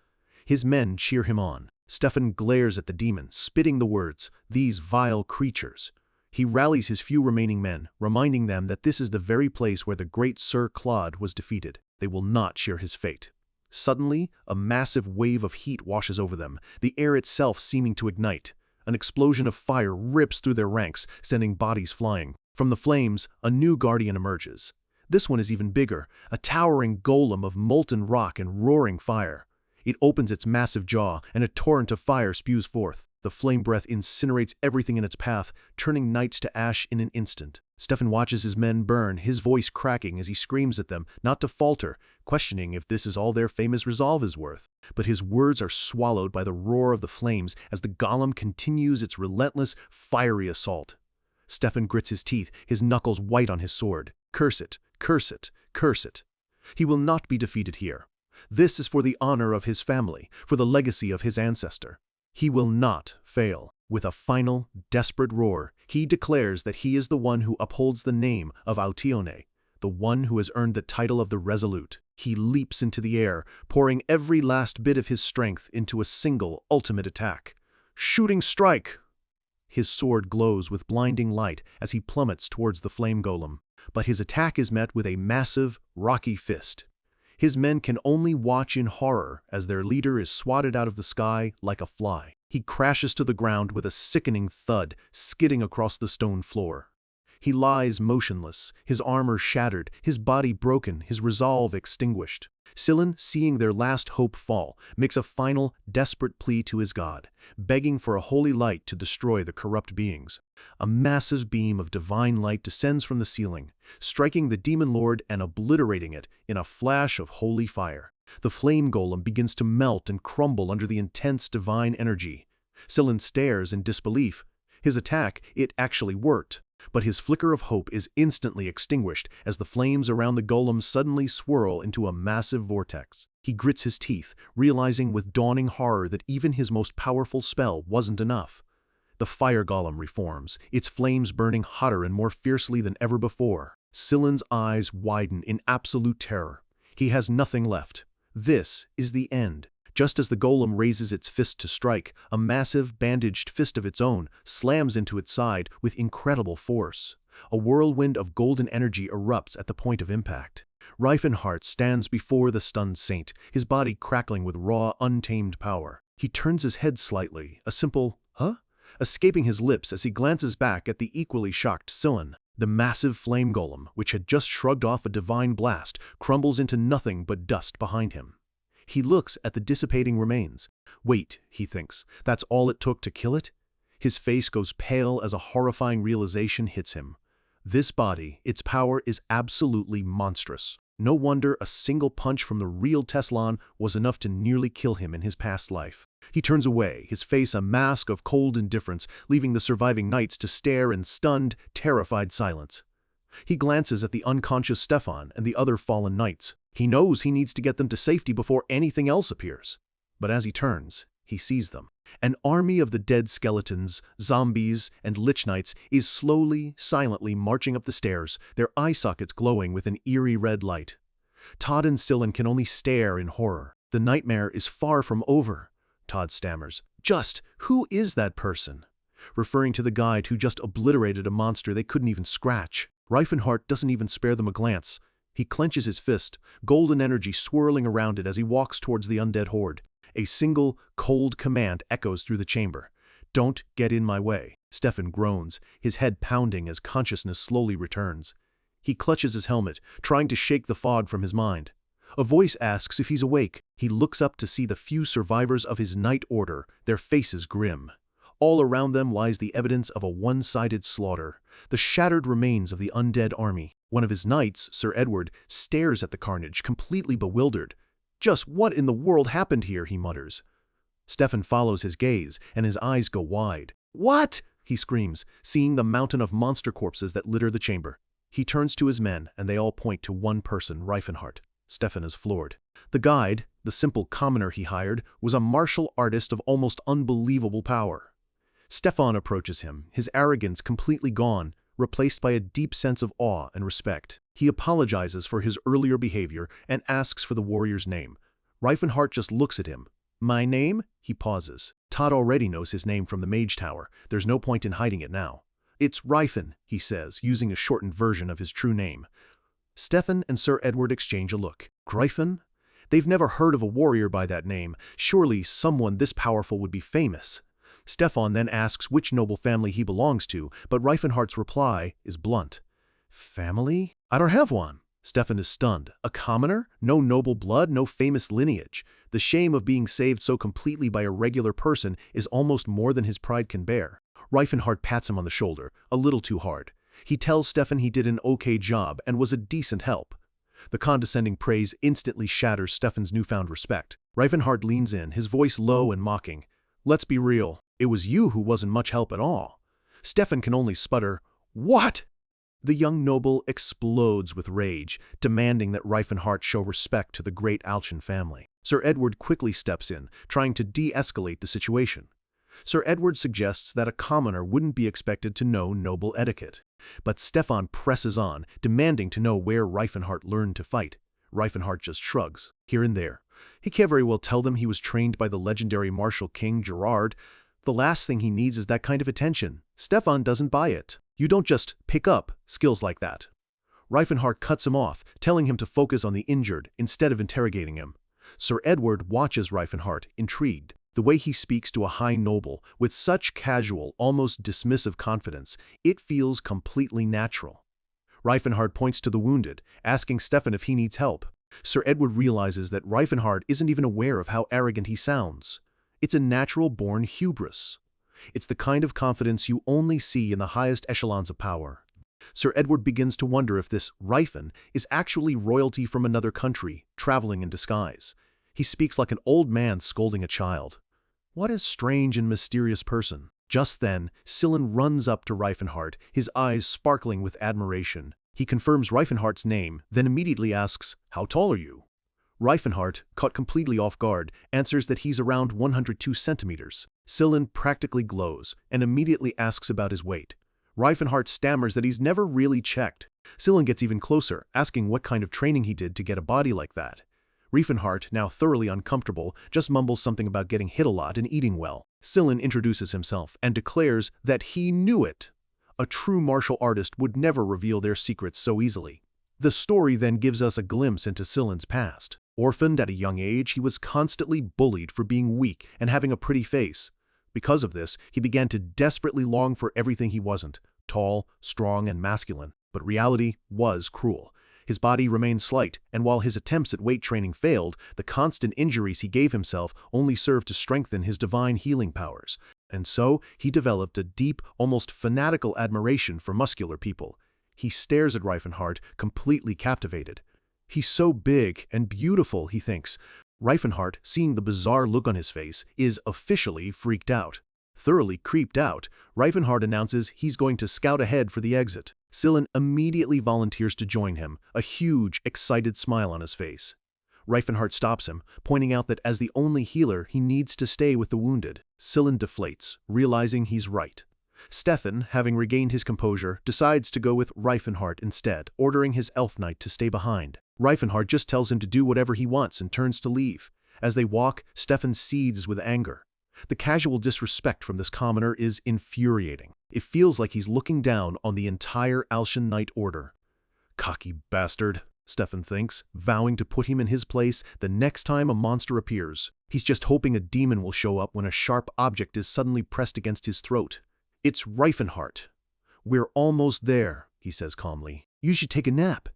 His men cheer him on. Stefan glares at the demon, spitting the words, "These vile creatures." He rallies his few remaining men, reminding them that this is the very place where the great Sir Claude was defeated. They will not share his fate. Suddenly, a massive wave of heat washes over them, the air itself seeming to ignite. An explosion of fire rips through their ranks, sending bodies flying. From the flames, a new guardian emerges. This one is even bigger, a towering golem of molten rock and roaring fire. It opens its massive jaw, and a torrent of fire spews forth. The flame breath incinerates everything in its path, turning knights to ash in an instant. Stefan watches his men burn, his voice cracking as he screams at them not to falter, questioning if this is all their famous resolve is worth. But his words are swallowed by the roar of the flames as the golem continues its relentless, fiery assault. Stefan grits his teeth, his knuckles white on his sword. Curse it, curse it, curse it. He will not be defeated here. This is for the honor of his family, for the legacy of his ancestor. He will not fail. With a final, desperate roar, he declares that he is the one who upholds the name of Altione, the one who has earned the title of the Resolute. He leaps into the air, pouring every last bit of his strength into a single, ultimate attack. Shooting strike! His sword glows with blinding light as he plummets towards the flame golem, but his attack is met with a massive, rocky fist. His men can only watch in horror as their leader is swatted out of the sky like a fly. He crashes to the ground with a sickening thud, skidding across the stone floor. He lies motionless, his armor shattered, his body broken, his resolve extinguished. Scylla, seeing their last hope fall, makes a final, desperate plea to his god, begging for a holy light to destroy the corrupt beings. A massive beam of divine light descends from the ceiling, striking the demon lord and obliterating it in a flash of holy fire. The flame golem begins to melt and crumble under the intense divine energy. Scylla stares in disbelief. His attack, it actually worked. But his flicker of hope is instantly extinguished as the flames around the golem suddenly swirl into a massive vortex. He grits his teeth, realizing with dawning horror that even his most powerful spell wasn't enough. The fire golem reforms, its flames burning hotter and more fiercely than ever before. Scylla's eyes widen in absolute terror. He has nothing left. This is the end. Just as the golem raises its fist to strike, a massive, bandaged fist of its own slams into its side with incredible force. A whirlwind of golden energy erupts at the point of impact. Reifenhart stands before the stunned saint, his body crackling with raw, untamed power. He turns his head slightly, a simple, "Huh?" escaping his lips as he glances back at the equally shocked Scylla. The massive flame golem, which had just shrugged off a divine blast, crumbles into nothing but dust behind him. He looks at the dissipating remains. Wait, he thinks, that's all it took to kill it? His face goes pale as a horrifying realization hits him. This body, its power is absolutely monstrous. No wonder a single punch from the real Teslan was enough to nearly kill him in his past life. He turns away, his face a mask of cold indifference, leaving the surviving knights to stare in stunned, terrified silence. He glances at the unconscious Stefan and the other fallen knights. He knows he needs to get them to safety before anything else appears. But as he turns, he sees them. An army of the dead skeletons, zombies, and lich knights is slowly, silently marching up the stairs, their eye sockets glowing with an eerie red light. Todd and Scylla can only stare in horror. The nightmare is far from over, Todd stammers. Just who is that person? Referring to the guide who just obliterated a monster they couldn't even scratch. Reifenhart doesn't even spare them a glance. He clenches his fist, golden energy swirling around it as he walks towards the undead horde. A single, cold command echoes through the chamber. "Don't get in my way." Stefan groans, his head pounding as consciousness slowly returns. He clutches his helmet, trying to shake the fog from his mind. A voice asks if he's awake. He looks up to see the few survivors of his night order, their faces grim. All around them lies the evidence of a one-sided slaughter, the shattered remains of the undead army. One of his knights, Sir Edward, stares at the carnage, completely bewildered. "Just what in the world happened here?" he mutters. Stefan follows his gaze, and his eyes go wide. "What?" he screams, seeing the mountain of monster corpses that litter the chamber. He turns to his men, and they all point to one person, Reifenhart. Stefan is floored. The guide, the simple commoner he hired, was a martial artist of almost unbelievable power. Stefan approaches him, his arrogance completely gone, replaced by a deep sense of awe and respect. He apologizes for his earlier behavior and asks for the warrior's name. Reifenhart just looks at him. "My name?" He pauses. Todd already knows his name from the mage tower. There's no point in hiding it now. "It's Reifen," he says, using a shortened version of his true name. Stefan and Sir Edward exchange a look. Greifen? They've never heard of a warrior by that name. Surely someone this powerful would be famous. Stefan then asks which noble family he belongs to, but Reifenhart's reply is blunt. "Family? I don't have one." Stefan is stunned. A commoner? No noble blood, no famous lineage. The shame of being saved so completely by a regular person is almost more than his pride can bear. Reifenhart pats him on the shoulder, a little too hard. He tells Stefan he did an okay job and was a decent help. The condescending praise instantly shatters Stefan's newfound respect. Reifenhart leans in, his voice low and mocking. "Let's be real. It was you who wasn't much help at all." Stefan can only sputter, "What?" The young noble explodes with rage, demanding that Reifenhart show respect to the great Alchin family. Sir Edward quickly steps in, trying to de-escalate the situation. Sir Edward suggests that a commoner wouldn't be expected to know noble etiquette. But Stefan presses on, demanding to know where Reifenhart learned to fight. Reifenhart just shrugs, here and there. He can't very well tell them he was trained by the legendary martial king Gerard. The last thing he needs is that kind of attention. Stefan doesn't buy it. You don't just pick up skills like that. Reifenhart cuts him off, telling him to focus on the injured instead of interrogating him. Sir Edward watches Reifenhart, intrigued. The way he speaks to a high noble, with such casual, almost dismissive confidence, it feels completely natural. Reifenhart points to the wounded, asking Stefan if he needs help. Sir Edward realizes that Reifenhart isn't even aware of how arrogant he sounds. It's a natural-born hubris. It's the kind of confidence you only see in the highest echelons of power. Sir Edward begins to wonder if this Reifen is actually royalty from another country, traveling in disguise. He speaks like an old man scolding a child. What a strange and mysterious person. Just then, Scylla runs up to Reifenhart, his eyes sparkling with admiration. He confirms Reifenhart's name, then immediately asks, "How tall are you?" Reifenhart, caught completely off guard, answers that he's around 102 centimeters. Scylla practically glows, and immediately asks about his weight. Reifenhart stammers that he's never really checked. Scylla gets even closer, asking what kind of training he did to get a body like that. Reifenhart, now thoroughly uncomfortable, just mumbles something about getting hit a lot and eating well. Scylla introduces himself and declares that he knew it. A true martial artist would never reveal their secrets so easily. The story then gives us a glimpse into Scylla's past. Orphaned at a young age, he was constantly bullied for being weak and having a pretty face. Because of this, he began to desperately long for everything he wasn't, tall, strong, and masculine. But reality was cruel. His body remained slight, and while his attempts at weight training failed, the constant injuries he gave himself only served to strengthen his divine healing powers. And so, he developed a deep, almost fanatical admiration for muscular people. He stares at Reifenhart, completely captivated. He's so big and beautiful, he thinks. Reifenhart, seeing the bizarre look on his face, is officially freaked out. Thoroughly creeped out, Reifenhart announces he's going to scout ahead for the exit. Sillin immediately volunteers to join him, a huge, excited smile on his face. Reifenhart stops him, pointing out that as the only healer, he needs to stay with the wounded. Sillin deflates, realizing he's right. Stefan, having regained his composure, decides to go with Reifenhart instead, ordering his elf knight to stay behind. Reifenhart just tells him to do whatever he wants and turns to leave. As they walk, Stefan seethes with anger. The casual disrespect from this commoner is infuriating. It feels like he's looking down on the entire Alshan Knight Order. Cocky bastard, Stefan thinks, vowing to put him in his place the next time a monster appears. He's just hoping a demon will show up when a sharp object is suddenly pressed against his throat. It's Reifenhart. "We're almost there," he says calmly. "You should take a nap."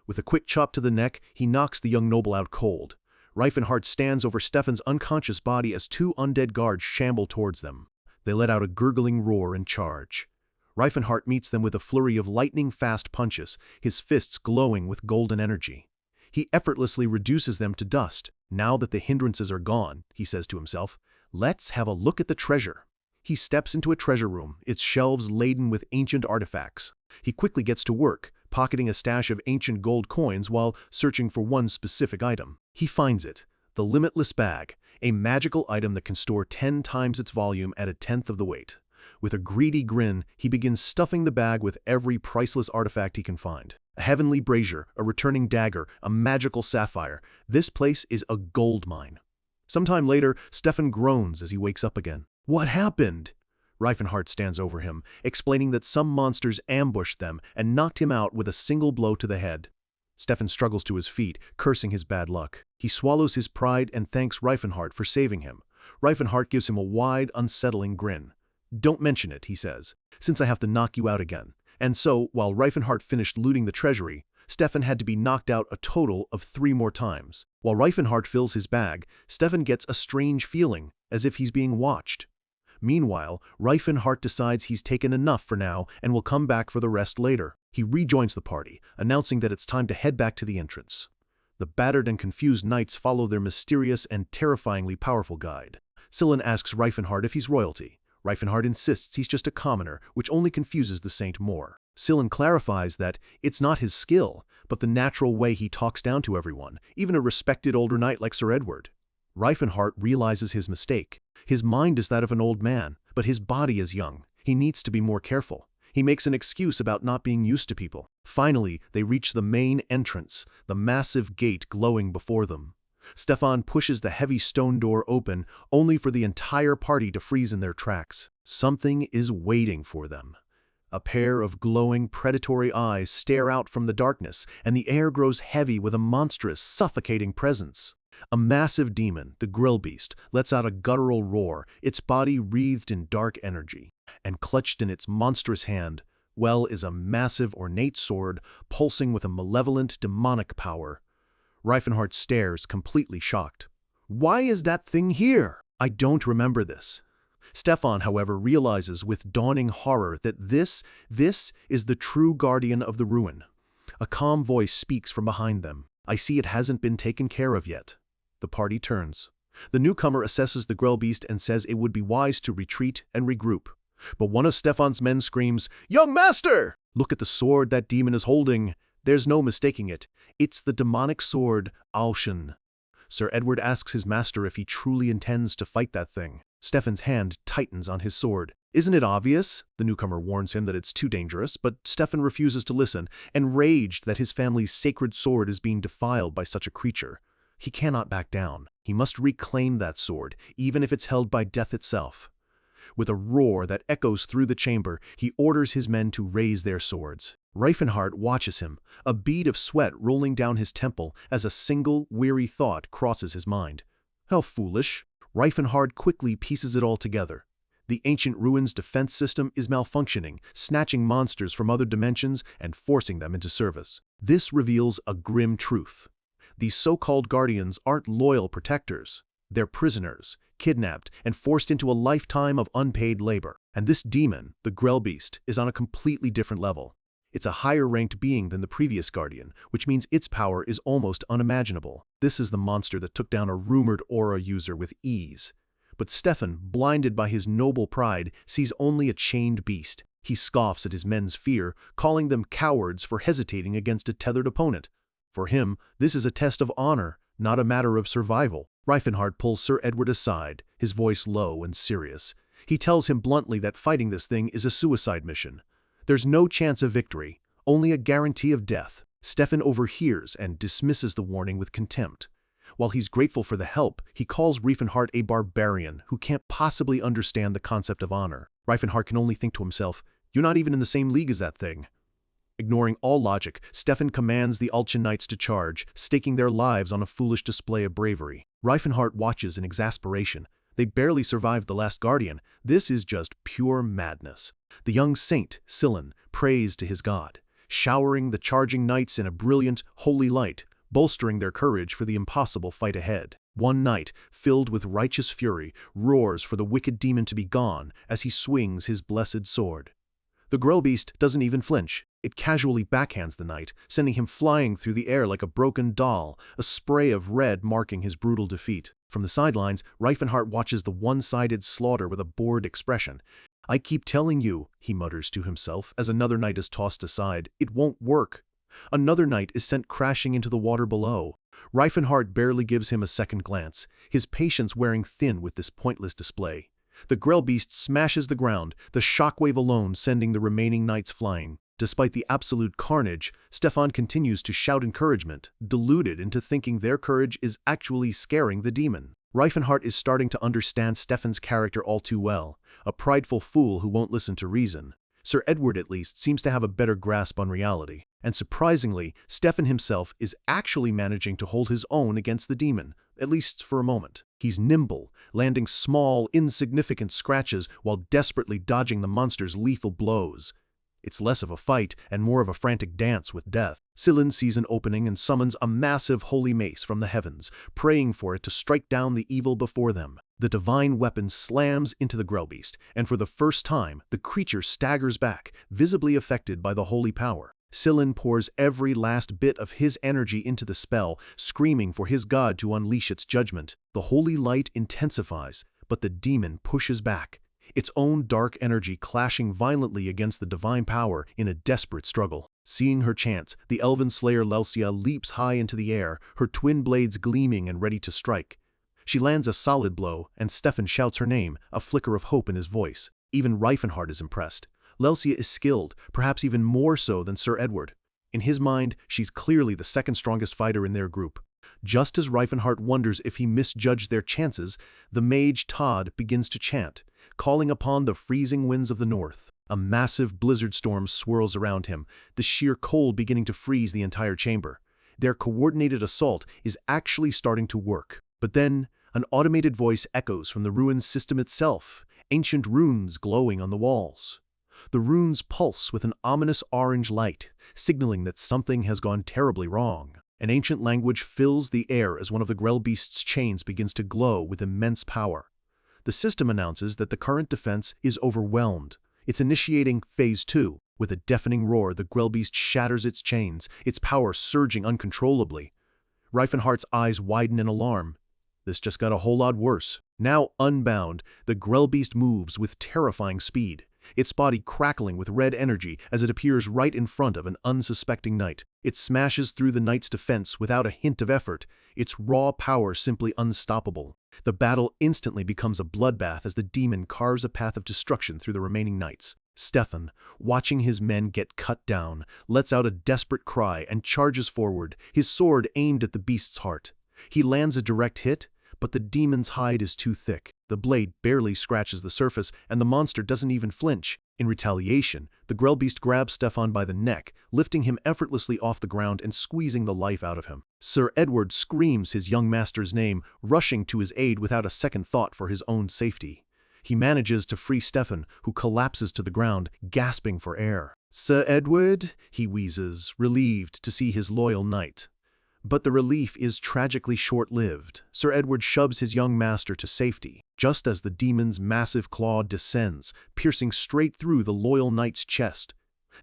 With a quick chop to the neck, he knocks the young noble out cold. Reifenhart stands over Stefan's unconscious body as two undead guards shamble towards them. They let out a gurgling roar and charge. Reifenhart meets them with a flurry of lightning-fast punches, his fists glowing with golden energy. He effortlessly reduces them to dust. Now that the hindrances are gone, he says to himself, let's have a look at the treasure. He steps into a treasure room, its shelves laden with ancient artifacts. He quickly gets to work, pocketing a stash of ancient gold coins while searching for one specific item. He finds it, the Limitless Bag, a magical item that can store 10 times its volume at a tenth of the weight. With a greedy grin, he begins stuffing the bag with every priceless artifact he can find. A heavenly brazier, a returning dagger, a magical sapphire. This place is a gold mine. Sometime later, Stefan groans as he wakes up again. What happened? Reifenhart stands over him, explaining that some monsters ambushed them and knocked him out with a single blow to the head. Stefan struggles to his feet, cursing his bad luck. He swallows his pride and thanks Reifenhart for saving him. Reifenhart gives him a wide, unsettling grin. Don't mention it, he says, since I have to knock you out again. And so, while Reifenhart finished looting the treasury, Stefan had to be knocked out a total of 3 more times. While Reifenhart fills his bag, Stefan gets a strange feeling, as if he's being watched. Meanwhile, Reifenhart decides he's taken enough for now and will come back for the rest later. He rejoins the party, announcing that it's time to head back to the entrance. The battered and confused knights follow their mysterious and terrifyingly powerful guide. Sillin asks Reifenhart if he's royalty. Reifenhart insists he's just a commoner, which only confuses the saint more. Sillin clarifies that it's not his skill, but the natural way he talks down to everyone, even a respected older knight like Sir Edward. Reifenhart realizes his mistake. His mind is that of an old man, but his body is young. He needs to be more careful. He makes an excuse about not being used to people. Finally, they reach the main entrance, the massive gate glowing before them. Stefan pushes the heavy stone door open, only for the entire party to freeze in their tracks. Something is waiting for them. A pair of glowing, predatory eyes stare out from the darkness, and the air grows heavy with a monstrous, suffocating presence. A massive demon, the Grill Beast, lets out a guttural roar, its body wreathed in dark energy. And clutched in its monstrous hand, well, is a massive, ornate sword, pulsing with a malevolent, demonic power. Reifenhart stares, completely shocked. Why is that thing here? I don't remember this. Stefan, however, realizes with dawning horror that this is the true guardian of the ruin. A calm voice speaks from behind them. I see it hasn't been taken care of yet. The party turns. The newcomer assesses the Grill Beast and says it would be wise to retreat and regroup. But one of Stefan's men screams, "Young master! Look at the sword that demon is holding. There's no mistaking it. It's the demonic sword, Alshan." Sir Edward asks his master if he truly intends to fight that thing. Stefan's hand tightens on his sword. Isn't it obvious? The newcomer warns him that it's too dangerous, but Stefan refuses to listen, enraged that his family's sacred sword is being defiled by such a creature. He cannot back down. He must reclaim that sword, even if it's held by death itself. With a roar that echoes through the chamber, he orders his men to raise their swords. Reifenhart watches him, a bead of sweat rolling down his temple as a single, weary thought crosses his mind. How foolish. Reifenhart quickly pieces it all together. The ancient ruins defense system is malfunctioning, snatching monsters from other dimensions and forcing them into service. This reveals a grim truth. These so-called guardians aren't loyal protectors. They're prisoners, kidnapped, and forced into a lifetime of unpaid labor. And this demon, the Grill Beast, is on a completely different level. It's a higher-ranked being than the previous guardian, which means its power is almost unimaginable. This is the monster that took down a rumored aura user with ease. But Stefan, blinded by his noble pride, sees only a chained beast. He scoffs at his men's fear, calling them cowards for hesitating against a tethered opponent. For him, this is a test of honor, not a matter of survival. Reifenhard pulls Sir Edward aside, his voice low and serious. He tells him bluntly that fighting this thing is a suicide mission. There's no chance of victory, only a guarantee of death. Stefan overhears and dismisses the warning with contempt. While he's grateful for the help, he calls Reifenhard a barbarian who can't possibly understand the concept of honor. Reifenhard can only think to himself, "You're not even in the same league as that thing." Ignoring all logic, Stefan commands the Alchin Knights to charge, staking their lives on a foolish display of bravery. Reifenhard watches in exasperation. They barely survived the last guardian. This is just pure madness. The young saint, Silen, prays to his god, showering the charging knights in a brilliant, holy light, bolstering their courage for the impossible fight ahead. One knight, filled with righteous fury, roars for the wicked demon to be gone as he swings his blessed sword. The Grellbeast doesn't even flinch. It casually backhands the knight, sending him flying through the air like a broken doll, a spray of red marking his brutal defeat. From the sidelines, Reifenhard watches the one-sided slaughter with a bored expression. "I keep telling you," he mutters to himself as another knight is tossed aside, "it won't work." Another knight is sent crashing into the water below. Reifenhard barely gives him a second glance, his patience wearing thin with this pointless display. The Grellbeast smashes the ground, the shockwave alone sending the remaining knights flying. Despite the absolute carnage, Stefan continues to shout encouragement, deluded into thinking their courage is actually scaring the demon. Reifenhard is starting to understand Stefan's character all too well, a prideful fool who won't listen to reason. Sir Edward, at least, seems to have a better grasp on reality. And surprisingly, Stefan himself is actually managing to hold his own against the demon, at least for a moment. He's nimble, landing small, insignificant scratches while desperately dodging the monster's lethal blows. It's less of a fight and more of a frantic dance with death. Silen sees an opening and summons a massive holy mace from the heavens, praying for it to strike down the evil before them. The divine weapon slams into the Grellbeast, and for the first time, the creature staggers back, visibly affected by the holy power. Silen pours every last bit of his energy into the spell, screaming for his god to unleash its judgment. The holy light intensifies, but the demon pushes back, its own dark energy clashing violently against the divine power in a desperate struggle. Seeing her chance, the elven slayer Lelsia leaps high into the air, her twin blades gleaming and ready to strike. She lands a solid blow, and Stefan shouts her name, a flicker of hope in his voice. Even Reifenhard is impressed. Lelsia is skilled, perhaps even more so than Sir Edward. In his mind, she's clearly the second strongest fighter in their group. Just as Reifenhard wonders if he misjudged their chances, the mage Todd begins to chant, calling upon the freezing winds of the north. A massive blizzard storm swirls around him, the sheer cold beginning to freeze the entire chamber. Their coordinated assault is actually starting to work. But then, an automated voice echoes from the ruined system itself, ancient runes glowing on the walls. The runes pulse with an ominous orange light, signaling that something has gone terribly wrong. An ancient language fills the air as one of the Grellbeast's chains begins to glow with immense power. The system announces that the current defense is overwhelmed. It's initiating Phase 2. With a deafening roar, the Grellbeast shatters its chains, its power surging uncontrollably. Reifenhardt's eyes widen in alarm. This just got a whole lot worse. Now unbound, the Grellbeast moves with terrifying speed, its body crackling with red energy as it appears right in front of an unsuspecting knight. It smashes through the knight's defense without a hint of effort, its raw power simply unstoppable. The battle instantly becomes a bloodbath as the demon carves a path of destruction through the remaining knights. Stefan, watching his men get cut down, lets out a desperate cry and charges forward, his sword aimed at the beast's heart. He lands a direct hit, but the demon's hide is too thick. The blade barely scratches the surface, and the monster doesn't even flinch. In retaliation, the Grellbeast grabs Stefan by the neck, lifting him effortlessly off the ground and squeezing the life out of him. Sir Edward screams his young master's name, rushing to his aid without a second thought for his own safety. He manages to free Stefan, who collapses to the ground, gasping for air. "Sir Edward," he wheezes, relieved to see his loyal knight. But the relief is tragically short-lived. Sir Edward shoves his young master to safety, just as the demon's massive claw descends, piercing straight through the loyal knight's chest.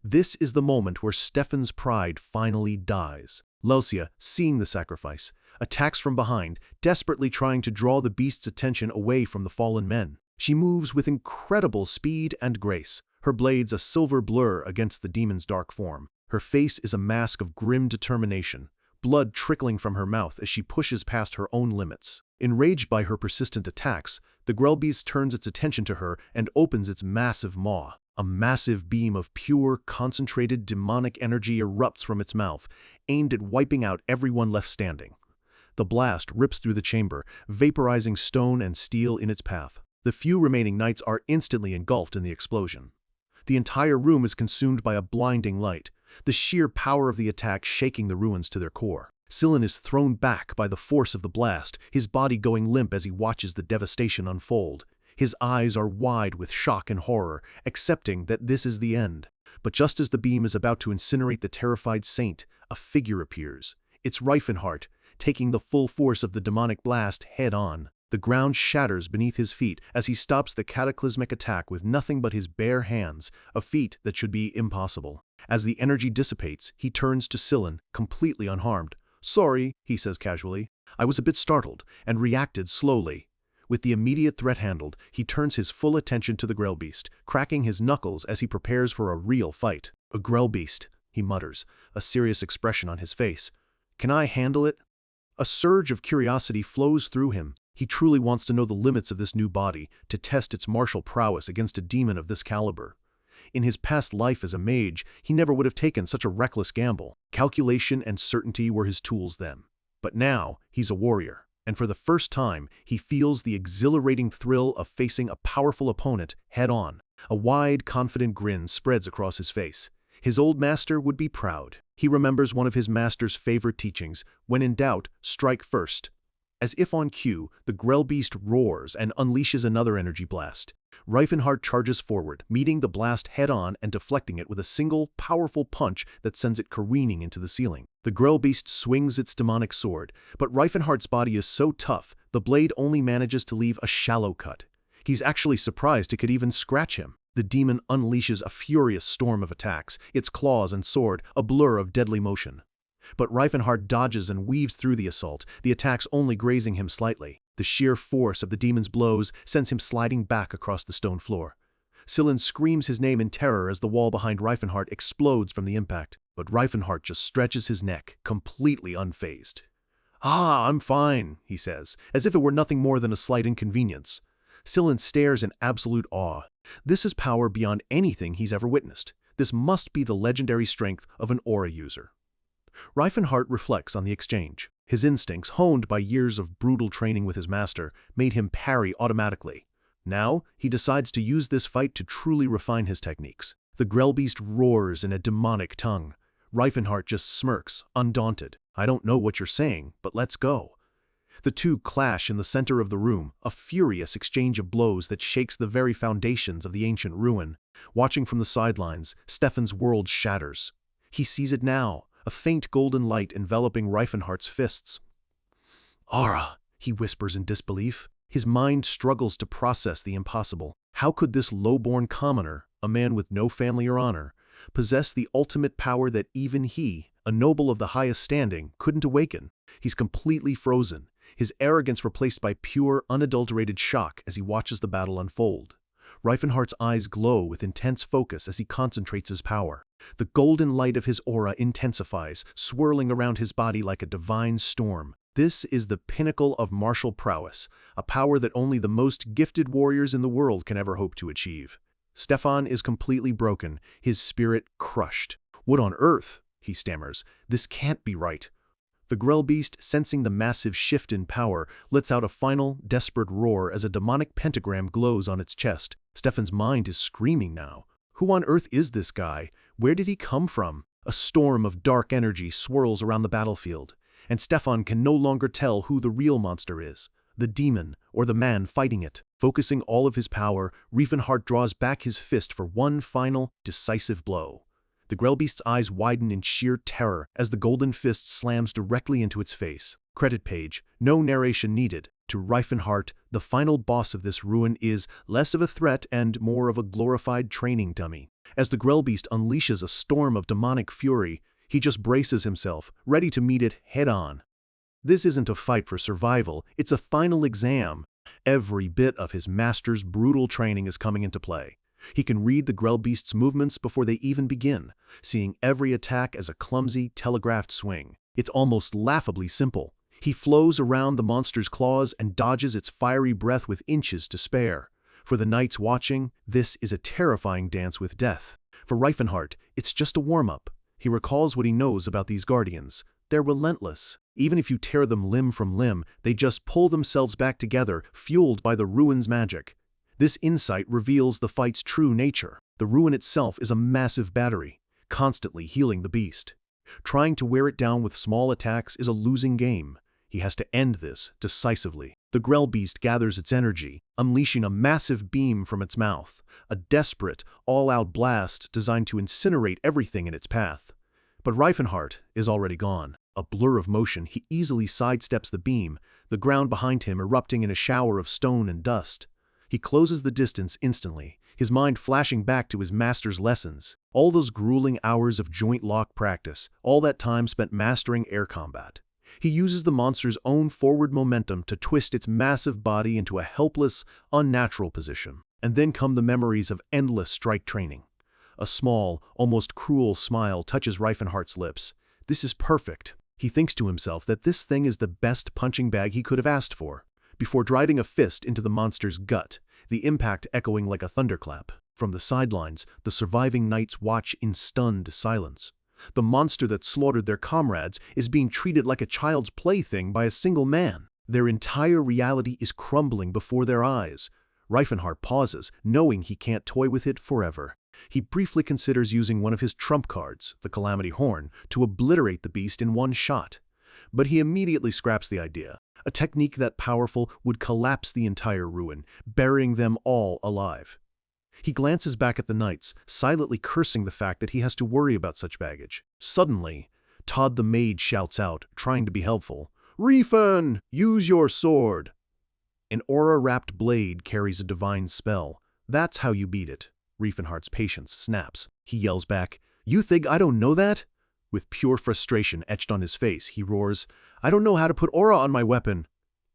This is the moment where Stefan's pride finally dies. Lelsia, seeing the sacrifice, attacks from behind, desperately trying to draw the beast's attention away from the fallen men. She moves with incredible speed and grace, her blades a silver blur against the demon's dark form. Her face is a mask of grim determination, blood trickling from her mouth as she pushes past her own limits. Enraged by her persistent attacks, the Grellbeast turns its attention to her and opens its massive maw. A massive beam of pure, concentrated demonic energy erupts from its mouth, aimed at wiping out everyone left standing. The blast rips through the chamber, vaporizing stone and steel in its path. The few remaining knights are instantly engulfed in the explosion. The entire room is consumed by a blinding light, the sheer power of the attack shaking the ruins to their core. Sillin is thrown back by the force of the blast, his body going limp as he watches the devastation unfold. His eyes are wide with shock and horror, accepting that this is the end. But just as the beam is about to incinerate the terrified saint, a figure appears. It's Reifenhart, taking the full force of the demonic blast head-on. The ground shatters beneath his feet as he stops the cataclysmic attack with nothing but his bare hands, a feat that should be impossible. As the energy dissipates, he turns to Sillin, completely unharmed. "Sorry," he says casually. "I was a bit startled, and reacted slowly." With the immediate threat handled, he turns his full attention to the Grellbeast, cracking his knuckles as he prepares for a real fight. "A Grellbeast," he mutters, a serious expression on his face. "Can I handle it?" A surge of curiosity flows through him. He truly wants to know the limits of this new body, to test its martial prowess against a demon of this caliber. In his past life as a mage, he never would have taken such a reckless gamble. Calculation and certainty were his tools then. But now, he's a warrior, and for the first time, he feels the exhilarating thrill of facing a powerful opponent head-on. A wide, confident grin spreads across his face. His old master would be proud. He remembers one of his master's favorite teachings: when in doubt, strike first. As if on cue, the Grellbeast roars and unleashes another energy blast. Reifenhart charges forward, meeting the blast head-on and deflecting it with a single, powerful punch that sends it careening into the ceiling. The Grellbeast swings its demonic sword, but Reifenhart's body is so tough, the blade only manages to leave a shallow cut. He's actually surprised it could even scratch him. The demon unleashes a furious storm of attacks, its claws and sword a blur of deadly motion. But Reifenhart dodges and weaves through the assault, the attacks only grazing him slightly. The sheer force of the demon's blows sends him sliding back across the stone floor. Sillin screams his name in terror as the wall behind Reifenhart explodes from the impact, but Reifenhart just stretches his neck, completely unfazed. "Ah, I'm fine," he says, as if it were nothing more than a slight inconvenience. Sillin stares in absolute awe. This is power beyond anything he's ever witnessed. This must be the legendary strength of an aura user. Reifenhart reflects on the exchange. His instincts, honed by years of brutal training with his master, made him parry automatically. Now, he decides to use this fight to truly refine his techniques. The Grellbeast roars in a demonic tongue. Reifenhart just smirks, undaunted. "I don't know what you're saying, but let's go." The two clash in the center of the room, a furious exchange of blows that shakes the very foundations of the ancient ruin. Watching from the sidelines, Stefan's world shatters. He sees it now, a faint golden light enveloping Reifenhart's fists. "Aura," he whispers in disbelief. His mind struggles to process the impossible. How could this low-born commoner, a man with no family or honor, possess the ultimate power that even he, a noble of the highest standing, couldn't awaken? He's completely frozen, his arrogance replaced by pure, unadulterated shock as he watches the battle unfold. Reifenhart's eyes glow with intense focus as he concentrates his power. The golden light of his aura intensifies, swirling around his body like a divine storm. This is the pinnacle of martial prowess, a power that only the most gifted warriors in the world can ever hope to achieve. Stefan is completely broken, his spirit crushed. "What on earth?" he stammers. "This can't be right." The Grellbeast, sensing the massive shift in power, lets out a final, desperate roar as a demonic pentagram glows on its chest. Stefan's mind is screaming now. Who on earth is this guy? Where did he come from? A storm of dark energy swirls around the battlefield, and Stefan can no longer tell who the real monster is, the demon or the man fighting it. Focusing all of his power, Reifenhart draws back his fist for one final, decisive blow. The Grellbeast's eyes widen in sheer terror as the golden fist slams directly into its face. Credit page, no narration needed. To Reifenhart, the final boss of this ruin is less of a threat and more of a glorified training dummy. As the Grellbeast unleashes a storm of demonic fury, he just braces himself, ready to meet it head-on. This isn't a fight for survival, it's a final exam. Every bit of his master's brutal training is coming into play. He can read the Grell Beast's movements before they even begin, seeing every attack as a clumsy, telegraphed swing. It's almost laughably simple. He flows around the monster's claws and dodges its fiery breath with inches to spare. For the knights watching, this is a terrifying dance with death. For Reifenhart, it's just a warm-up. He recalls what he knows about these guardians. They're relentless. Even if you tear them limb from limb, they just pull themselves back together, fueled by the ruin's magic. This insight reveals the fight's true nature. The ruin itself is a massive battery, constantly healing the beast. Trying to wear it down with small attacks is a losing game. He has to end this decisively. The Grell Beast gathers its energy, unleashing a massive beam from its mouth, a desperate, all-out blast designed to incinerate everything in its path. But Reifenhart is already gone. A blur of motion, he easily sidesteps the beam, the ground behind him erupting in a shower of stone and dust. He closes the distance instantly, his mind flashing back to his master's lessons. All those grueling hours of joint lock practice, all that time spent mastering air combat. He uses the monster's own forward momentum to twist its massive body into a helpless, unnatural position. And then come the memories of endless strike training. A small, almost cruel smile touches Reifenhart's lips. This is perfect. He thinks to himself that this thing is the best punching bag he could have asked for. Before driving a fist into the monster's gut, the impact echoing like a thunderclap. From the sidelines, the surviving knights watch in stunned silence. The monster that slaughtered their comrades is being treated like a child's plaything by a single man. Their entire reality is crumbling before their eyes. Reifenhart pauses, knowing he can't toy with it forever. He briefly considers using one of his trump cards, the Calamity Horn, to obliterate the beast in one shot. But he immediately scraps the idea. A technique that powerful would collapse the entire ruin, burying them all alive. He glances back at the knights, silently cursing the fact that he has to worry about such baggage. Suddenly, Todd the mage shouts out, trying to be helpful, "Reifen, use your sword!" An aura-wrapped blade carries a divine spell. That's how you beat it. Reifenhart's patience snaps. He yells back, "You think I don't know that?" With pure frustration etched on his face, he roars, "I don't know how to put aura on my weapon."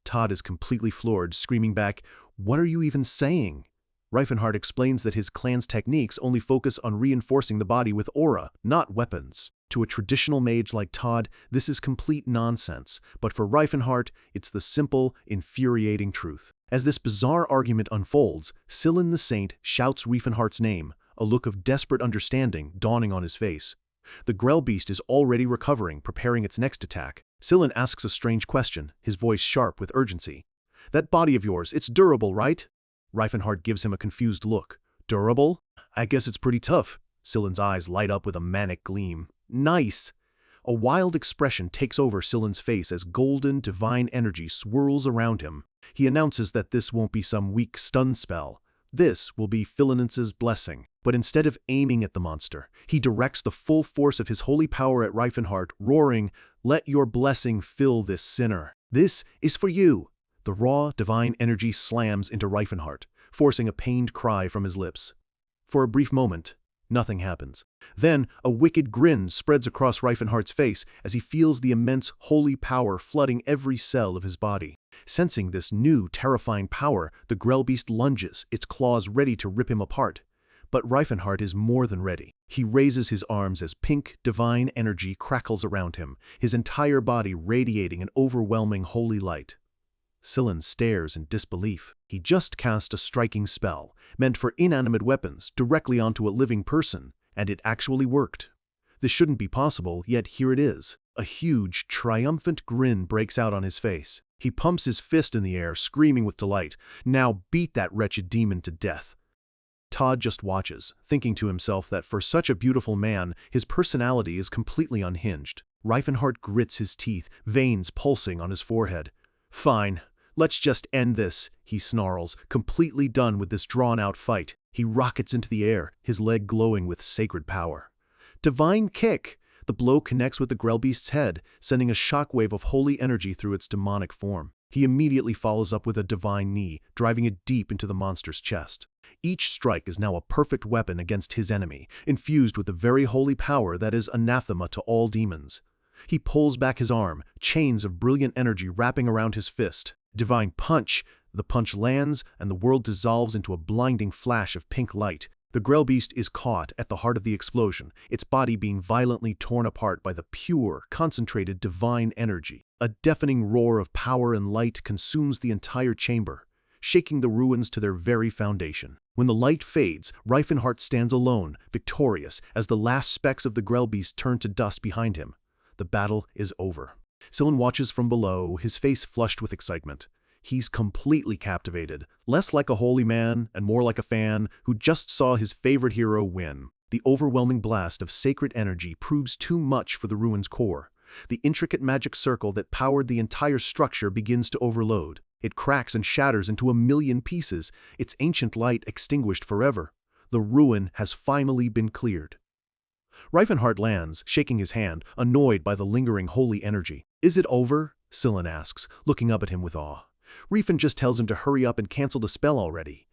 Todd is completely floored, screaming back, "What are you even saying?" Reifenhart explains that his clan's techniques only focus on reinforcing the body with aura, not weapons. To a traditional mage like Todd, this is complete nonsense, but for Reifenhart, it's the simple, infuriating truth. As this bizarre argument unfolds, Sillin the Saint shouts Reifenhart's name, a look of desperate understanding dawning on his face. The Grell Beast is already recovering, preparing its next attack. Sillin asks a strange question, his voice sharp with urgency. "That body of yours, it's durable, right?" Reifenhart gives him a confused look. "Durable? I guess it's pretty tough." Sillin's eyes light up with a manic gleam. "Nice!" A wild expression takes over Sillin's face as golden, divine energy swirls around him. He announces that this won't be some weak stun spell. This will be Philinence's blessing. But instead of aiming at the monster, he directs the full force of his holy power at Reifenhart, roaring, "Let your blessing fill this sinner. This is for you." The raw, divine energy slams into Reifenhart, forcing a pained cry from his lips. For a brief moment, nothing happens. Then, a wicked grin spreads across Reifenhart's face as he feels the immense holy power flooding every cell of his body. Sensing this new, terrifying power, the Grell Beast lunges, its claws ready to rip him apart. But Reifenhart is more than ready. He raises his arms as pink, divine energy crackles around him, his entire body radiating an overwhelming holy light. Sillin stares in disbelief. He just cast a striking spell, meant for inanimate weapons, directly onto a living person, and it actually worked. This shouldn't be possible, yet here it is. A huge, triumphant grin breaks out on his face. He pumps his fist in the air, screaming with delight. "Now beat that wretched demon to death." Todd just watches, thinking to himself that for such a beautiful man, his personality is completely unhinged. Reifenhart grits his teeth, veins pulsing on his forehead. "Fine. Let's just end this," he snarls, completely done with this drawn-out fight. He rockets into the air, his leg glowing with sacred power. Divine kick! The blow connects with the Grell Beast's head, sending a shockwave of holy energy through its demonic form. He immediately follows up with a divine knee, driving it deep into the monster's chest. Each strike is now a perfect weapon against his enemy, infused with the very holy power that is anathema to all demons. He pulls back his arm, chains of brilliant energy wrapping around his fist. Divine punch! The punch lands, and the world dissolves into a blinding flash of pink light. The Grell beast is caught at the heart of the explosion, its body being violently torn apart by the pure, concentrated divine energy. A deafening roar of power and light consumes the entire chamber, shaking the ruins to their very foundation. When the light fades, Reifenhart stands alone, victorious, as the last specks of the Grell beast turn to dust behind him. The battle is over. Scylan watches from below, his face flushed with excitement. He's completely captivated, less like a holy man and more like a fan who just saw his favorite hero win. The overwhelming blast of sacred energy proves too much for the ruin's core. The intricate magic circle that powered the entire structure begins to overload. It cracks and shatters into a million pieces, its ancient light extinguished forever. The ruin has finally been cleared. Reifenhart lands, shaking his hand, annoyed by the lingering holy energy. "Is it over?" Scylan asks, looking up at him with awe. Reifen just tells him to hurry up and cancel the spell already.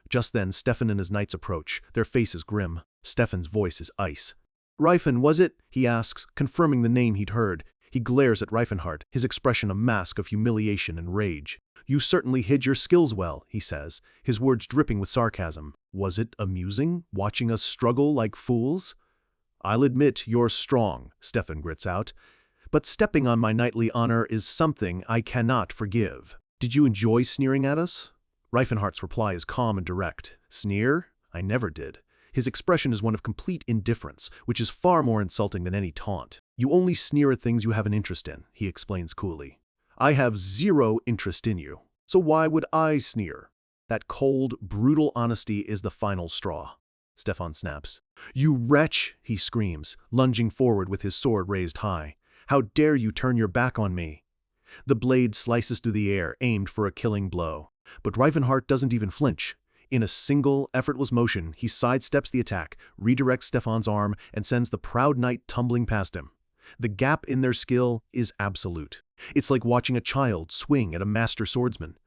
Just then, Stefan and his knights approach, their faces grim. Stefan's voice is ice. "Reifen, was it?" he asks, confirming the name he'd heard. He glares at Reifenhart, his expression a mask of humiliation and rage. "You certainly hid your skills well," he says, his words dripping with sarcasm. "Was it amusing, watching us struggle like fools?" "I'll admit you're strong," Stefan grits out, "but stepping on my knightly honor is something I cannot forgive." "Did you enjoy sneering at us?" Reifenhart's reply is calm and direct. "Sneer? I never did." His expression is one of complete indifference, which is far more insulting than any taunt. "You only sneer at things you have an interest in," he explains coolly. "I have zero interest in you, so why would I sneer?" That cold, brutal honesty is the final straw. Stefan snaps. "You wretch!" he screams, lunging forward with his sword raised high. "How dare you turn your back on me?" The blade slices through the air, aimed for a killing blow. But Reifenhart doesn't even flinch. In a single, effortless motion, he sidesteps the attack, redirects Stefan's arm, and sends the proud knight tumbling past him. The gap in their skill is absolute. It's like watching a child swing at a master swordsman.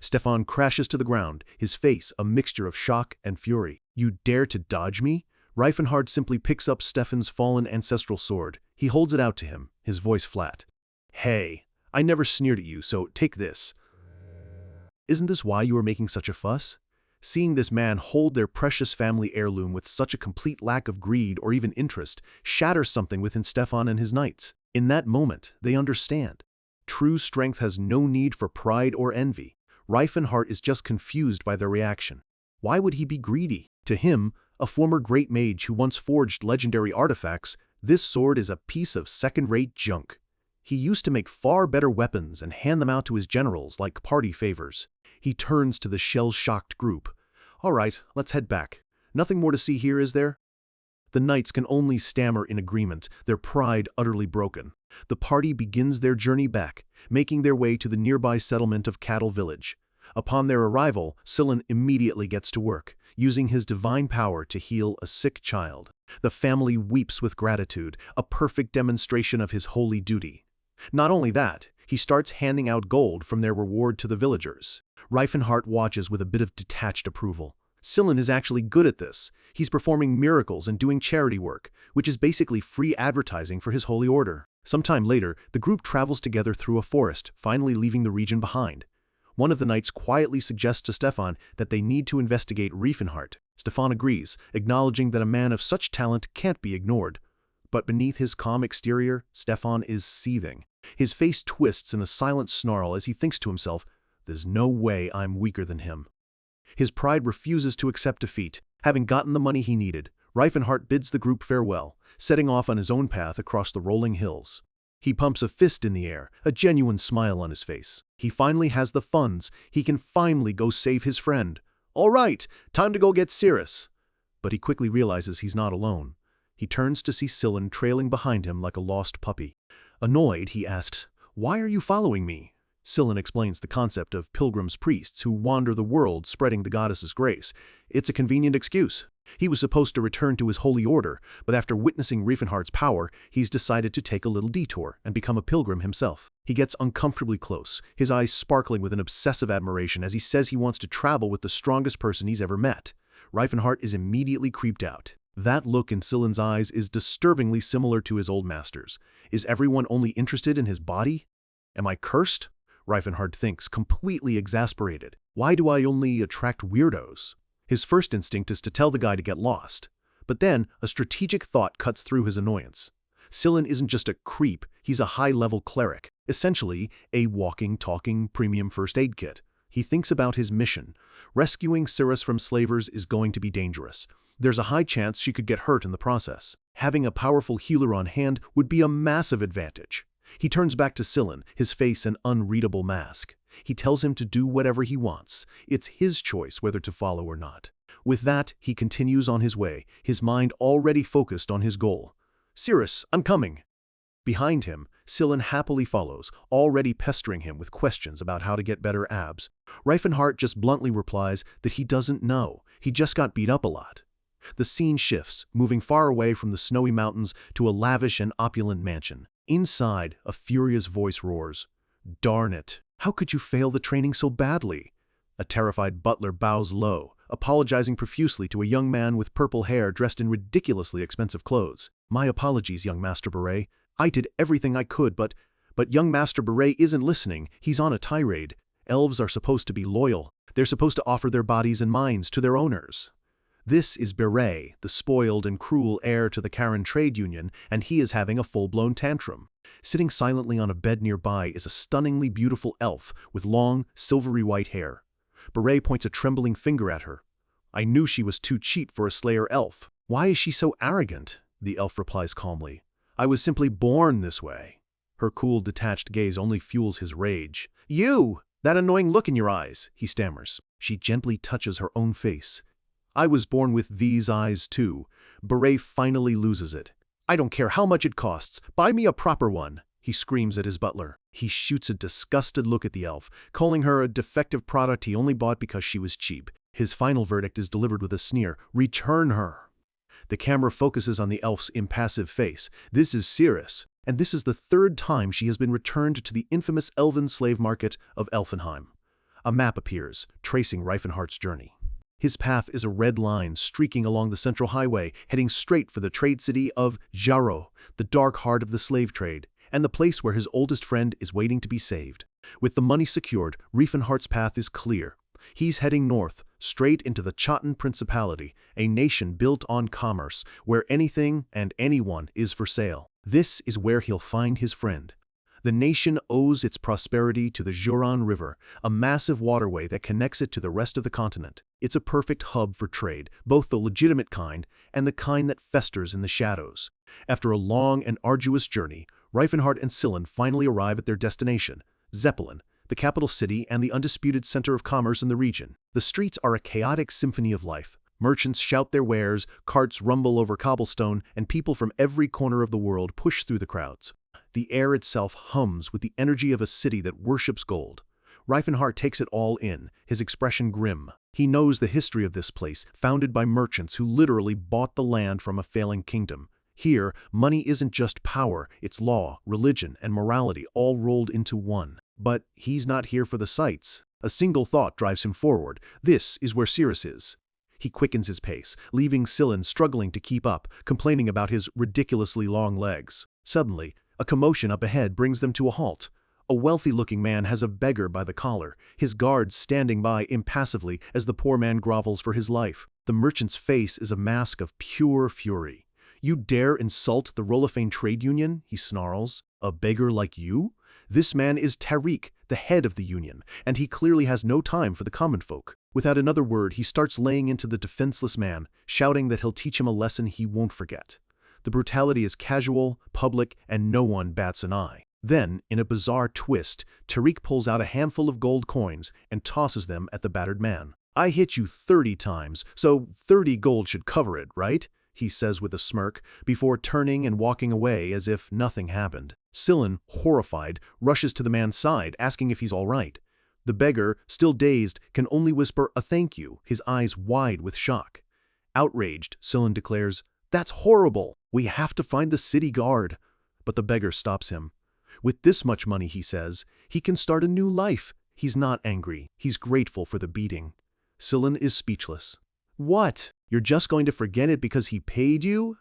Stefan crashes to the ground, his face a mixture of shock and fury. "You dare to dodge me?" Reifenhart simply picks up Stefan's fallen ancestral sword. He holds it out to him, his voice flat. "Hey, I never sneered at you, so take this." "Isn't this why you are making such a fuss?" Seeing this man hold their precious family heirloom with such a complete lack of greed or even interest shatters something within Stefan and his knights. In that moment, they understand. True strength has no need for pride or envy. Reifenhart is just confused by their reaction. Why would he be greedy? To him, a former great mage who once forged legendary artifacts, this sword is a piece of second-rate junk. He used to make far better weapons and hand them out to his generals like party favors. He turns to the shell-shocked group. "All right, let's head back. Nothing more to see here, is there?" The knights can only stammer in agreement, their pride utterly broken. The party begins their journey back, making their way to the nearby settlement of Cattle Village. Upon their arrival, Scylan immediately gets to work, using his divine power to heal a sick child. The family weeps with gratitude, a perfect demonstration of his holy duty. Not only that, he starts handing out gold from their reward to the villagers. Reifenhart watches with a bit of detached approval. Scylan is actually good at this. He's performing miracles and doing charity work, which is basically free advertising for his holy order. Sometime later, the group travels together through a forest, finally leaving the region behind. One of the knights quietly suggests to Stefan that they need to investigate Reifenhart. Stefan agrees, acknowledging that a man of such talent can't be ignored. But beneath his calm exterior, Stefan is seething. His face twists in a silent snarl as he thinks to himself, "There's no way I'm weaker than him." His pride refuses to accept defeat. Having gotten the money he needed, Reifenhart bids the group farewell, setting off on his own path across the rolling hills. He pumps a fist in the air, a genuine smile on his face. He finally has the funds. He can finally go save his friend. "All right, time to go get Cirrus." But he quickly realizes he's not alone. He turns to see Scylan trailing behind him like a lost puppy. Annoyed, he asks, "Why are you following me?" Scylan explains the concept of pilgrims priests who wander the world spreading the goddess's grace. It's a convenient excuse. He was supposed to return to his holy order, but after witnessing Reifenhart's power, he's decided to take a little detour and become a pilgrim himself. He gets uncomfortably close, his eyes sparkling with an obsessive admiration as he says he wants to travel with the strongest person he's ever met. Reifenhart is immediately creeped out. That look in Scylan's eyes is disturbingly similar to his old master's. Is everyone only interested in his body? Am I cursed? Reifenhardt thinks, completely exasperated. Why do I only attract weirdos? His first instinct is to tell the guy to get lost. But then, a strategic thought cuts through his annoyance. Sillin isn't just a creep, he's a high-level cleric, essentially a walking, talking premium first aid kit. He thinks about his mission. Rescuing Cirrus from slavers is going to be dangerous. There's a high chance she could get hurt in the process. Having a powerful healer on hand would be a massive advantage. He turns back to Sillin, his face an unreadable mask. He tells him to do whatever he wants. It's his choice whether to follow or not. With that, he continues on his way, his mind already focused on his goal. Cirrus, I'm coming. Behind him, Sillin happily follows, already pestering him with questions about how to get better abs. Reifenhardt just bluntly replies that he doesn't know, he just got beat up a lot. The scene shifts, moving far away from the snowy mountains to a lavish and opulent mansion. Inside, a furious voice roars, "Darn it! How could you fail the training so badly?" A terrified butler bows low, apologizing profusely to a young man with purple hair dressed in ridiculously expensive clothes. "My apologies, young Master Beret. I did everything I could, but young Master Beret isn't listening. He's on a tirade. Elves are supposed to be loyal. They're supposed to offer their bodies and minds to their owners." This is Beret, the spoiled and cruel heir to the Karen trade union, and he is having a full-blown tantrum. Sitting silently on a bed nearby is a stunningly beautiful elf with long, silvery white hair. Beret points a trembling finger at her. "I knew she was too cheap for a Slayer elf." "Why is she so arrogant?" the elf replies calmly. "I was simply born this way." Her cool, detached gaze only fuels his rage. "You! That annoying look in your eyes," he stammers. She gently touches her own face. "I was born with these eyes too." Beret finally loses it. "I don't care how much it costs. Buy me a proper one," he screams at his butler. He shoots a disgusted look at the elf, calling her a defective product he only bought because she was cheap. His final verdict is delivered with a sneer. "Return her." The camera focuses on the elf's impassive face. This is Cirrus, and this is the third time she has been returned to the infamous elven slave market of Elfenheim. A map appears, tracing Reifenhardt's journey. His path is a red line streaking along the central highway, heading straight for the trade city of Jarrow, the dark heart of the slave trade, and the place where his oldest friend is waiting to be saved. With the money secured, Reifenhardt's path is clear. He's heading north, straight into the Chotin Principality, a nation built on commerce, where anything and anyone is for sale. This is where he'll find his friend. The nation owes its prosperity to the Joran River, a massive waterway that connects it to the rest of the continent. It's a perfect hub for trade, both the legitimate kind and the kind that festers in the shadows. After a long and arduous journey, Reifenhardt and Sillin finally arrive at their destination, Zeppelin, the capital city and the undisputed center of commerce in the region. The streets are a chaotic symphony of life. Merchants shout their wares, carts rumble over cobblestone, and people from every corner of the world push through the crowds. The air itself hums with the energy of a city that worships gold. Reifenhardt takes it all in, his expression grim. He knows the history of this place, founded by merchants who literally bought the land from a failing kingdom. Here, money isn't just power, it's law, religion, and morality all rolled into one. But he's not here for the sights. A single thought drives him forward. This is where Cirrus is. He quickens his pace, leaving Sillin struggling to keep up, complaining about his ridiculously long legs. Suddenly, a commotion up ahead brings them to a halt. A wealthy-looking man has a beggar by the collar, his guards standing by impassively as the poor man grovels for his life. The merchant's face is a mask of pure fury. "You dare insult the Rolofane trade union?" he snarls. "A beggar like you?" This man is Tariq, the head of the union, and he clearly has no time for the common folk. Without another word, he starts laying into the defenseless man, shouting that he'll teach him a lesson he won't forget. The brutality is casual, public, and no one bats an eye. Then, in a bizarre twist, Tariq pulls out a handful of gold coins and tosses them at the battered man. "I hit you 30 times, so 30 gold should cover it, right?" he says with a smirk, before turning and walking away as if nothing happened. Sillin, horrified, rushes to the man's side, asking if he's all right. The beggar, still dazed, can only whisper a thank you, his eyes wide with shock. Outraged, Sillin declares, "That's horrible! We have to find the city guard." But the beggar stops him. With this much money, he says, he can start a new life. He's not angry. He's grateful for the beating. Sillin is speechless. "What? You're just going to forget it because he paid you?"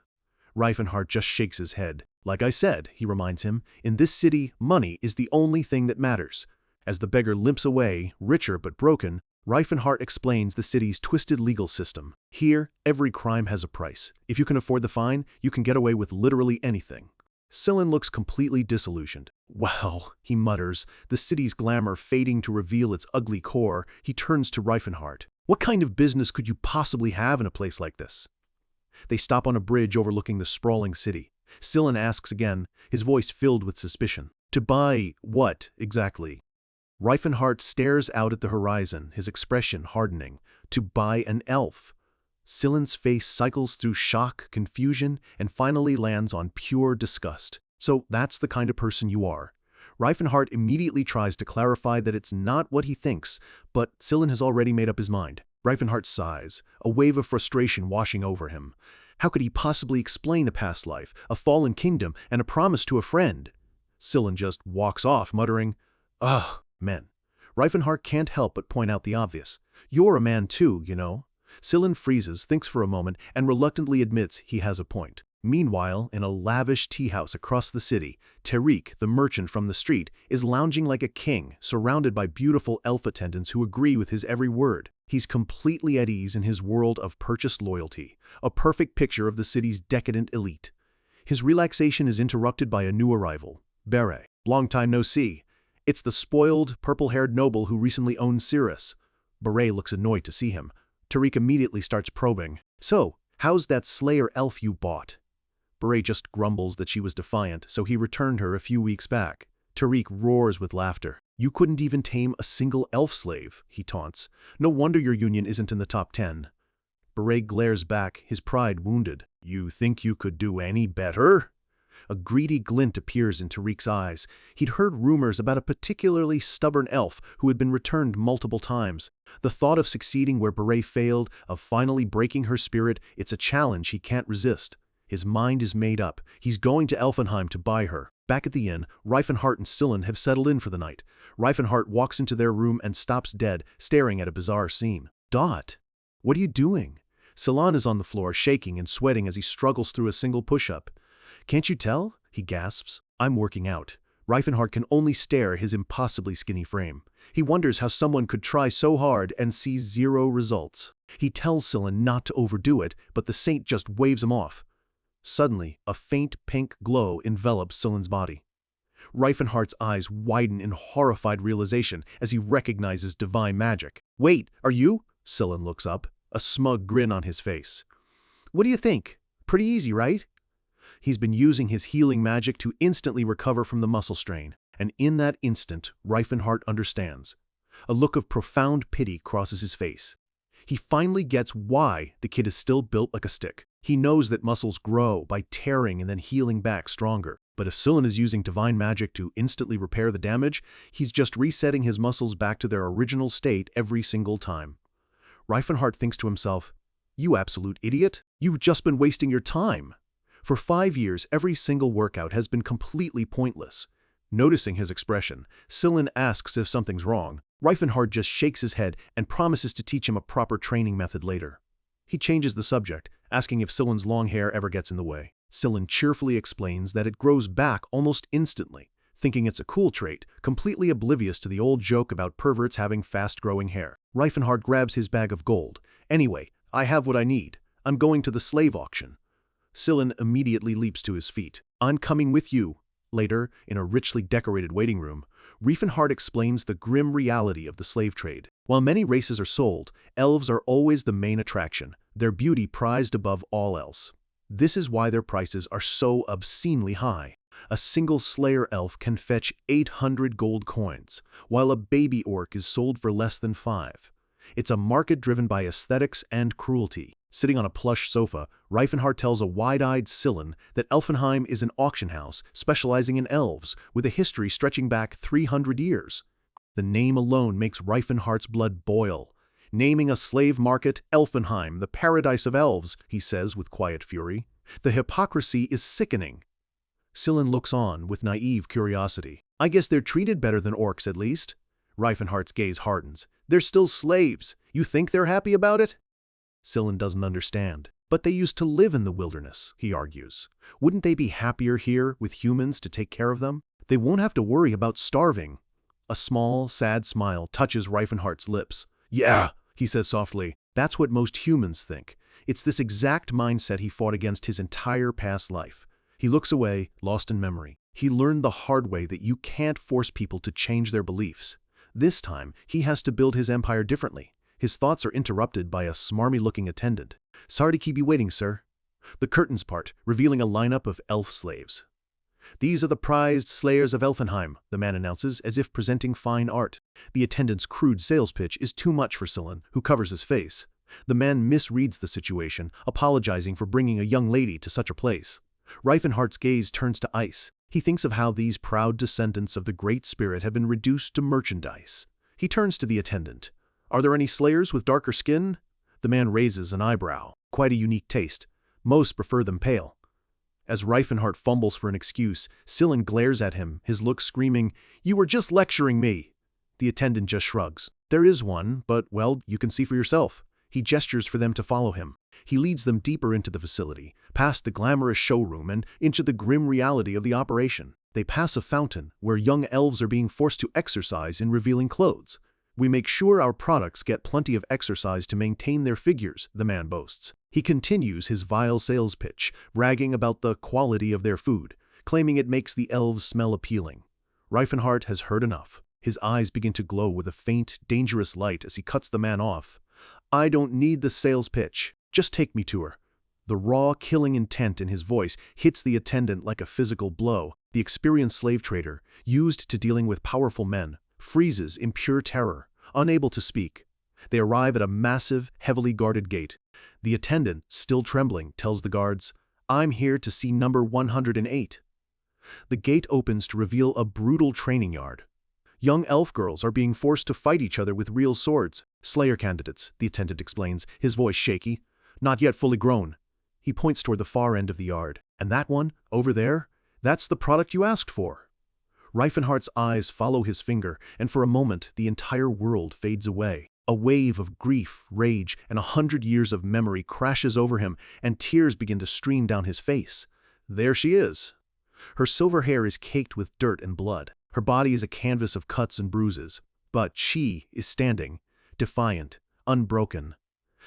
Reifenhardt just shakes his head. "Like I said," he reminds him, "in this city, money is the only thing that matters. As the beggar limps away, richer but broken, Reifenhart explains the city's twisted legal system. Here, every crime has a price. If you can afford the fine, you can get away with literally anything. Sillin looks completely disillusioned. Well, he mutters, the city's glamour fading to reveal its ugly core. He turns to Reifenhart. What kind of business could you possibly have in a place like this? They stop on a bridge overlooking the sprawling city. Sillin asks again, his voice filled with suspicion. To buy what, exactly? Reifenhart stares out at the horizon, his expression hardening. To buy an elf. Sillin's face cycles through shock, confusion, and finally lands on pure disgust. So that's the kind of person you are. Reifenhart immediately tries to clarify that it's not what he thinks, but Sillin has already made up his mind. Reifenhart sighs, a wave of frustration washing over him. How could he possibly explain a past life, a fallen kingdom, and a promise to a friend? Sillin just walks off, muttering, "Ugh, men." Reifenhart can't help but point out the obvious. You're a man too, you know. Sillin freezes, thinks for a moment, and reluctantly admits he has a point. Meanwhile, in a lavish tea house across the city, Tariq, the merchant from the street, is lounging like a king, surrounded by beautiful elf attendants who agree with his every word. He's completely at ease in his world of purchased loyalty, a perfect picture of the city's decadent elite. His relaxation is interrupted by a new arrival, Beret. Long time no see. It's the spoiled, purple-haired noble who recently owned Cirrus. Beret looks annoyed to see him. Tariq immediately starts probing. So, how's that Slayer elf you bought? Beret just grumbles that she was defiant, so he returned her a few weeks back. Tariq roars with laughter. You couldn't even tame a single elf slave, he taunts. No wonder your union isn't in the top 10. Beret glares back, his pride wounded. You think you could do any better? A greedy glint appears in Tariq's eyes. He'd heard rumors about a particularly stubborn elf who had been returned multiple times. The thought of succeeding where Beret failed, of finally breaking her spirit, it's a challenge he can't resist. His mind is made up. He's going to Elfenheim to buy her. Back at the inn, Reifenhart and Sillin have settled in for the night. Reifenhart walks into their room and stops dead, staring at a bizarre scene. Dot, what are you doing? Sillin is on the floor, shaking and sweating as he struggles through a single push-up. Can't you tell? He gasps. I'm working out. Reifenhart can only stare at his impossibly skinny frame. He wonders how someone could try so hard and see zero results. He tells Sillin not to overdo it, but the saint just waves him off. Suddenly, a faint pink glow envelops Sillin's body. Reifenhart's eyes widen in horrified realization as he recognizes divine magic. Wait, are you? Sillin looks up, a smug grin on his face. What do you think? Pretty easy, right? He's been using his healing magic to instantly recover from the muscle strain, and in that instant, Reifenhart understands. A look of profound pity crosses his face. He finally gets why the kid is still built like a stick. He knows that muscles grow by tearing and then healing back stronger. But if Sillin is using divine magic to instantly repair the damage, he's just resetting his muscles back to their original state every single time. Reifenhart thinks to himself, you absolute idiot, you've just been wasting your time. For 5 years, every single workout has been completely pointless. Noticing his expression, Sillin asks if something's wrong. Reifenhart just shakes his head and promises to teach him a proper training method later. He changes the subject, asking if Sillin's long hair ever gets in the way. Sillin cheerfully explains that it grows back almost instantly, thinking it's a cool trait, completely oblivious to the old joke about perverts having fast-growing hair. Reifenhart grabs his bag of gold. Anyway, I have what I need. I'm going to the slave auction. Sillin immediately leaps to his feet. I'm coming with you. Later, in a richly decorated waiting room, Reifenhart explains the grim reality of the slave trade. While many races are sold, elves are always the main attraction, their beauty prized above all else. This is why their prices are so obscenely high. A single Slayer elf can fetch 800 gold coins, while a baby orc is sold for less than 5. It's a market driven by aesthetics and cruelty. Sitting on a plush sofa, Reifenhart tells a wide-eyed Sillin that Elfenheim is an auction house specializing in elves, with a history stretching back 300 years. The name alone makes Reifenhart's blood boil. Naming a slave market Elfenheim, the paradise of elves, he says with quiet fury. The hypocrisy is sickening. Sillin looks on with naive curiosity. I guess they're treated better than orcs at least. Reifenhart's gaze hardens. They're still slaves. You think they're happy about it? Sillin doesn't understand. But they used to live in the wilderness, he argues. Wouldn't they be happier here with humans to take care of them? They won't have to worry about starving. A small, sad smile touches Reifenhardt's lips. "Yeah," he says softly, "that's what most humans think." It's this exact mindset he fought against his entire past life. He looks away, lost in memory. He learned the hard way that you can't force people to change their beliefs. This time, he has to build his empire differently. His thoughts are interrupted by a smarmy-looking attendant. "Sorry to keep you waiting, sir." The curtains part, revealing a lineup of elf slaves. "These are the prized slayers of Elfenheim," the man announces, as if presenting fine art. The attendant's crude sales pitch is too much for Sillin, who covers his face. The man misreads the situation, apologizing for bringing a young lady to such a place. Reifenhardt's gaze turns to ice. He thinks of how these proud descendants of the Great Spirit have been reduced to merchandise. He turns to the attendant. "Are there any slayers with darker skin?" The man raises an eyebrow. "Quite a unique taste. Most prefer them pale." As Reifenhardt fumbles for an excuse, Sillin glares at him, his look screaming, "You were just lecturing me!" The attendant just shrugs. "There is one, but, well, you can see for yourself." He gestures for them to follow him. He leads them deeper into the facility, past the glamorous showroom and into the grim reality of the operation. They pass a fountain where young elves are being forced to exercise in revealing clothes. "We make sure our products get plenty of exercise to maintain their figures," the man boasts. He continues his vile sales pitch, bragging about the quality of their food, claiming it makes the elves smell appealing. Reifenhardt has heard enough. His eyes begin to glow with a faint, dangerous light as he cuts the man off. "I don't need the sales pitch. Just take me to her." The raw, killing intent in his voice hits the attendant like a physical blow. The experienced slave trader, used to dealing with powerful men, freezes in pure terror, unable to speak. They arrive at a massive, heavily guarded gate. The attendant, still trembling, tells the guards, "I'm here to see number 108. The gate opens to reveal a brutal training yard. Young elf girls are being forced to fight each other with real swords. "Slayer candidates," the attendant explains, his voice shaky. "Not yet fully grown." He points toward the far end of the yard. "And that one, over there, that's the product you asked for." Reifenhardt's eyes follow his finger, and for a moment the entire world fades away. A wave of grief, rage, and 100 years of memory crashes over him, and tears begin to stream down his face. There she is. Her silver hair is caked with dirt and blood. Her body is a canvas of cuts and bruises. But she is standing, defiant, unbroken.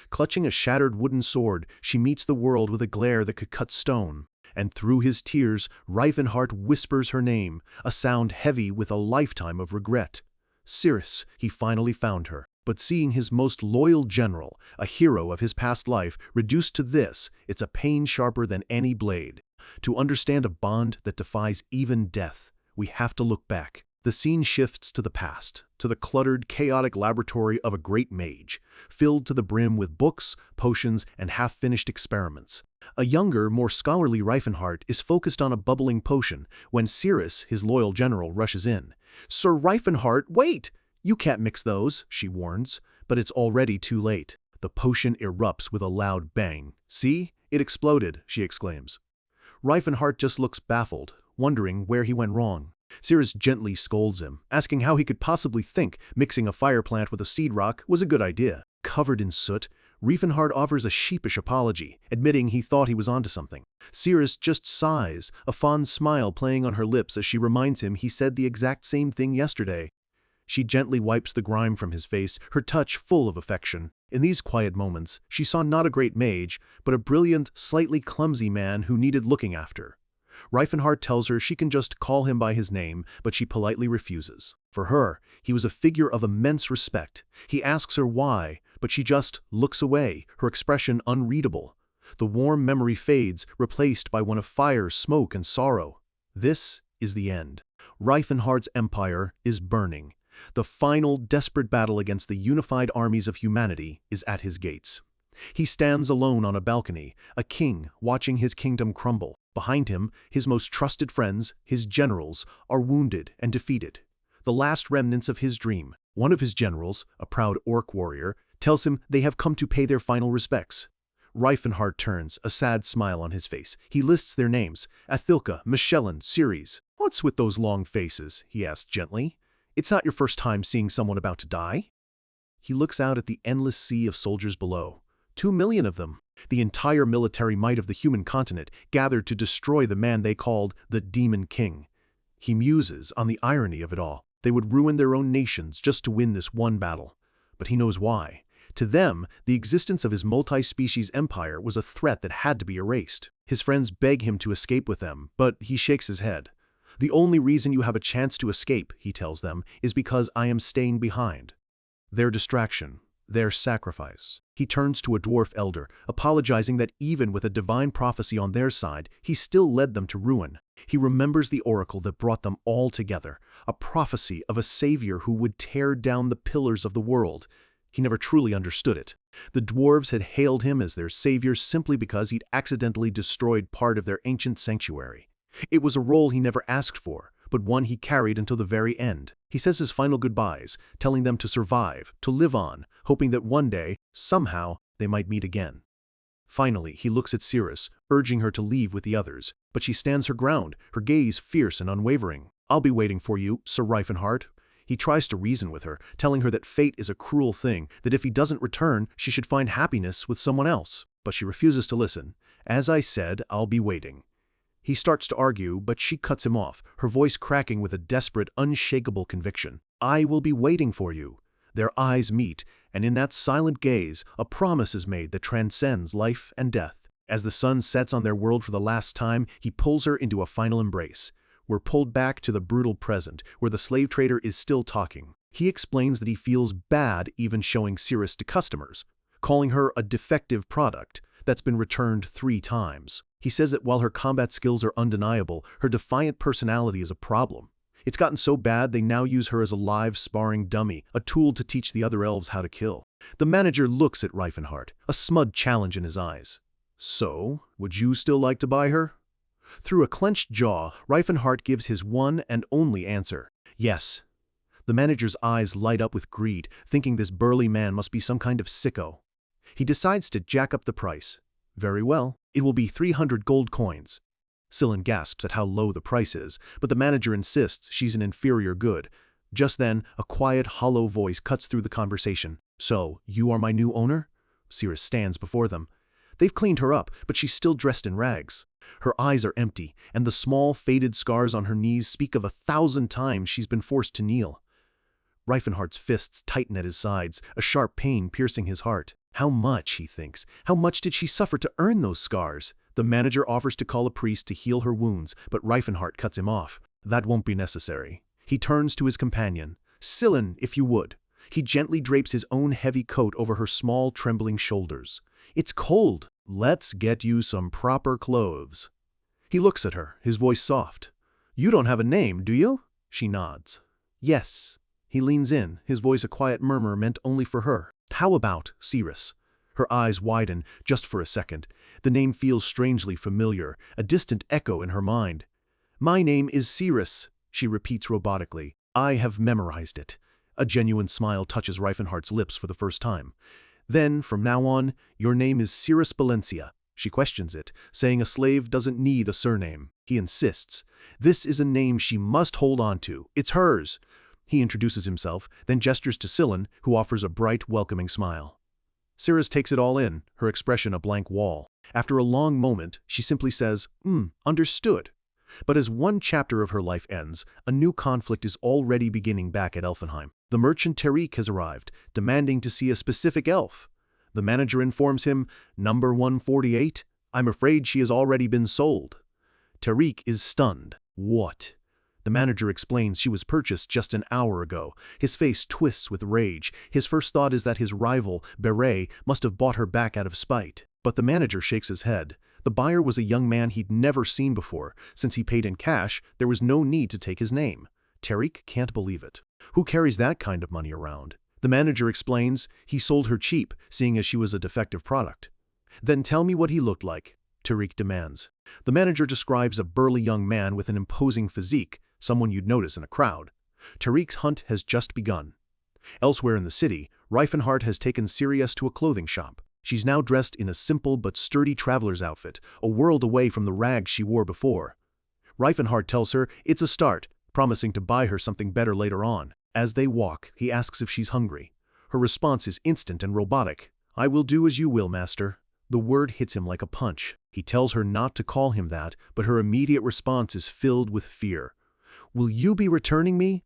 Clutching a shattered wooden sword, she meets the world with a glare that could cut stone. And through his tears, Reifenhardt whispers her name, a sound heavy with a lifetime of regret. Cirrus, he finally found her. But seeing his most loyal general, a hero of his past life, reduced to this, it's a pain sharper than any blade. To understand a bond that defies even death, we have to look back. The scene shifts to the past, to the cluttered, chaotic laboratory of a great mage, filled to the brim with books, potions, and half-finished experiments. A younger, more scholarly Reifenhardt is focused on a bubbling potion when Cirrus, his loyal general, rushes in. "Sir Reifenhardt, wait! You can't mix those," she warns, but it's already too late. The potion erupts with a loud bang. "See? It exploded," she exclaims. Reifenhardt just looks baffled, wondering where he went wrong. Cirrus gently scolds him, asking how he could possibly think mixing a fire plant with a seed rock was a good idea. Covered in soot, Reifenhardt offers a sheepish apology, admitting he thought he was onto something. Cirrus just sighs, a fond smile playing on her lips as she reminds him he said the exact same thing yesterday. She gently wipes the grime from his face, her touch full of affection. In these quiet moments, she saw not a great mage, but a brilliant, slightly clumsy man who needed looking after. Reifenhardt tells her she can just call him by his name, but she politely refuses. For her, he was a figure of immense respect. He asks her why, but she just looks away, her expression unreadable. The warm memory fades, replaced by one of fire, smoke, and sorrow. This is the end. Reifenhardt's empire is burning. The final, desperate battle against the unified armies of humanity is at his gates. He stands alone on a balcony, a king watching his kingdom crumble. Behind him, his most trusted friends, his generals, are wounded and defeated. The last remnants of his dream. One of his generals, a proud orc warrior, tells him they have come to pay their final respects. Reifenhardt turns, a sad smile on his face. He lists their names: Athilka, Michelin, Ceres. "What's with those long faces?" he asks gently. "It's not your first time seeing someone about to die?" He looks out at the endless sea of soldiers below. 2 million of them. The entire military might of the human continent gathered to destroy the man they called the Demon King. He muses on the irony of it all. They would ruin their own nations just to win this one battle. But he knows why. To them, the existence of his multi-species empire was a threat that had to be erased. His friends beg him to escape with them, but he shakes his head. The only reason you have a chance to escape, he tells them, is because I am staying behind. Their distraction, their sacrifice. He turns to a dwarf elder, apologizing that even with a divine prophecy on their side, he still led them to ruin. He remembers the oracle that brought them all together, a prophecy of a savior who would tear down the pillars of the world. He never truly understood it. The dwarves had hailed him as their savior simply because he'd accidentally destroyed part of their ancient sanctuary. It was a role he never asked for, but one he carried until the very end. He says his final goodbyes, telling them to survive, to live on, hoping that one day, somehow, they might meet again. Finally, he looks at Cirrus, urging her to leave with the others, but she stands her ground, her gaze fierce and unwavering. I'll be waiting for you, Sir Reifenhart. He tries to reason with her, telling her that fate is a cruel thing, that if he doesn't return, she should find happiness with someone else. But she refuses to listen. As I said, I'll be waiting. He starts to argue, but she cuts him off, her voice cracking with a desperate, unshakable conviction. I will be waiting for you. Their eyes meet, and in that silent gaze, a promise is made that transcends life and death. As the sun sets on their world for the last time, he pulls her into a final embrace. We're pulled back to the brutal present, where the slave trader is still talking. He explains that he feels bad even showing Cirrus to customers, calling her a defective product that's been returned 3 times. He says that while her combat skills are undeniable, her defiant personality is a problem. It's gotten so bad they now use her as a live sparring dummy, a tool to teach the other elves how to kill. The manager looks at Reifenhart, a smug challenge in his eyes. So, would you still like to buy her? Through a clenched jaw, Reifenhart gives his one and only answer. Yes. The manager's eyes light up with greed, thinking this burly man must be some kind of sicko. He decides to jack up the price. Very well, it will be 300 gold coins. Scylla gasps at how low the price is, but the manager insists she's an inferior good. Just then, a quiet, hollow voice cuts through the conversation. So, you are my new owner? Cirrus stands before them. They've cleaned her up, but she's still dressed in rags. Her eyes are empty, and the small, faded scars on her knees speak of 1,000 times she's been forced to kneel. Reifenhart's fists tighten at his sides, a sharp pain piercing his heart. How much, he thinks, how much did she suffer to earn those scars? The manager offers to call a priest to heal her wounds, but Reifenhart cuts him off. That won't be necessary. He turns to his companion. Scylla, if you would. He gently drapes his own heavy coat over her small, trembling shoulders. It's cold. Let's get you some proper clothes. He looks at her, his voice soft. You don't have a name, do you? She nods. Yes. He leans in, his voice a quiet murmur meant only for her. How about Cirrus? Her eyes widen, just for a second. The name feels strangely familiar, a distant echo in her mind. My name is Cirrus, she repeats robotically. I have memorized it. A genuine smile touches Reifenhart's lips for the first time. Then, from now on, your name is Cirrus Valencia. She questions it, saying a slave doesn't need a surname. He insists. This is a name she must hold on to. It's hers. He introduces himself, then gestures to Scylla, who offers a bright, welcoming smile. Cirrus takes it all in, her expression a blank wall. After a long moment, she simply says, understood. But as one chapter of her life ends, a new conflict is already beginning back at Elfenheim. The merchant Tariq has arrived, demanding to see a specific elf. The manager informs him, number 148, I'm afraid she has already been sold. Tariq is stunned. What? The manager explains she was purchased just an hour ago. His face twists with rage. His first thought is that his rival, Beret, must have bought her back out of spite. But the manager shakes his head. The buyer was a young man he'd never seen before. Since he paid in cash, there was no need to take his name. Tariq can't believe it. Who carries that kind of money around? The manager explains he sold her cheap, seeing as she was a defective product. Then tell me what he looked like, Tariq demands. The manager describes a burly young man with an imposing physique, someone you'd notice in a crowd. Tariq's hunt has just begun. Elsewhere in the city, Reifenhart has taken Sirius to a clothing shop. She's now dressed in a simple but sturdy traveler's outfit, a world away from the rags she wore before. Reifenhart tells her it's a start, promising to buy her something better later on. As they walk, he asks if she's hungry. Her response is instant and robotic. I will do as you will, master. The word hits him like a punch. He tells her not to call him that, but her immediate response is filled with fear. Will you be returning me?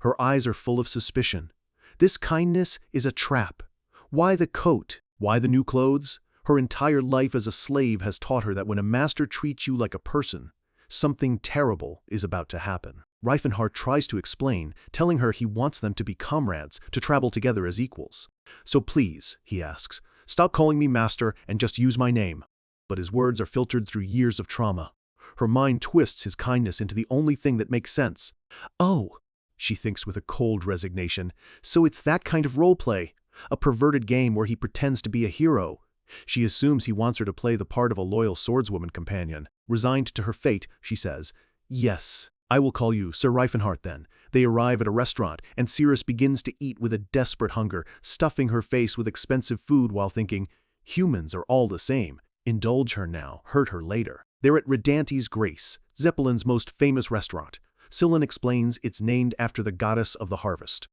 Her eyes are full of suspicion. This kindness is a trap. Why the coat? Why the new clothes? Her entire life as a slave has taught her that when a master treats you like a person, something terrible is about to happen. Reifenhart tries to explain, telling her he wants them to be comrades, to travel together as equals. So please, he asks, stop calling me master and just use my name. But his words are filtered through years of trauma. Her mind twists his kindness into the only thing that makes sense. Oh, she thinks with a cold resignation, so it's that kind of role-play, a perverted game where he pretends to be a hero. She assumes he wants her to play the part of a loyal swordswoman companion. Resigned to her fate, she says, "Yes, I will call you Sir Reifenhart then." They arrive at a restaurant, and Cirrus begins to eat with a desperate hunger, stuffing her face with expensive food while thinking, humans are all the same. Indulge her now, hurt her later. They're at Redante's Grace, Zeppelin's most famous restaurant. Scylla explains it's named after the goddess of the harvest.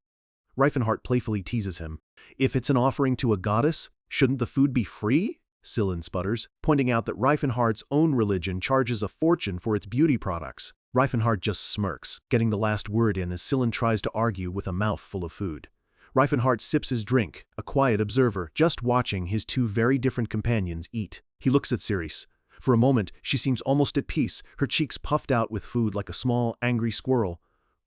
Reifenhart playfully teases him. If it's an offering to a goddess, shouldn't the food be free? Scylla sputters, pointing out that Reifenhart's own religion charges a fortune for its beauty products. Reifenhart just smirks, getting the last word in as Scylla tries to argue with a mouth full of food. Reifenhart sips his drink, a quiet observer, just watching his two very different companions eat. He looks at Cirrus. For a moment, she seems almost at peace, her cheeks puffed out with food like a small, angry squirrel.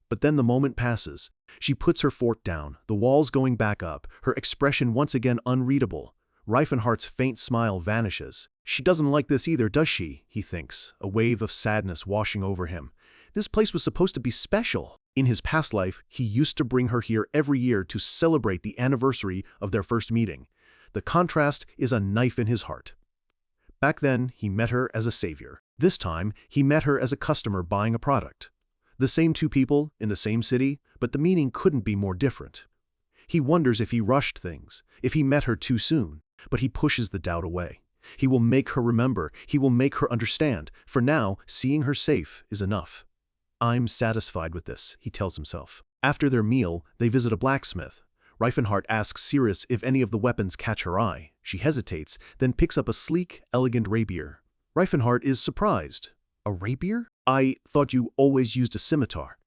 But then the moment passes. She puts her fork down, the walls going back up, her expression once again unreadable. Reifenhart's faint smile vanishes. She doesn't like this either, does she? He thinks, a wave of sadness washing over him. This place was supposed to be special. In his past life, he used to bring her here every year to celebrate the anniversary of their first meeting. The contrast is a knife in his heart. Back then, he met her as a savior. This time, he met her as a customer buying a product. The same two people, in the same city, but the meaning couldn't be more different. He wonders if he rushed things, if he met her too soon, but he pushes the doubt away. He will make her remember, he will make her understand. For now, seeing her safe is enough. I'm satisfied with this, he tells himself. After their meal, they visit a blacksmith. Reifenhart asks Cirrus if any of the weapons catch her eye. She hesitates, then picks up a sleek, elegant rapier. Reifenhart is surprised. A rapier? I thought you always used a scimitar.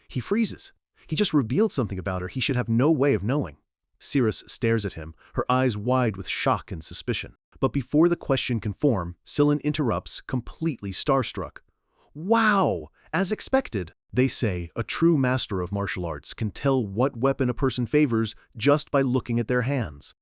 He freezes. He just revealed something about her he should have no way of knowing. Cirrus stares at him, her eyes wide with shock and suspicion. But before the question can form, Scylla interrupts, completely starstruck. Wow! As expected. They say a true master of martial arts can tell what weapon a person favors just by looking at their hands.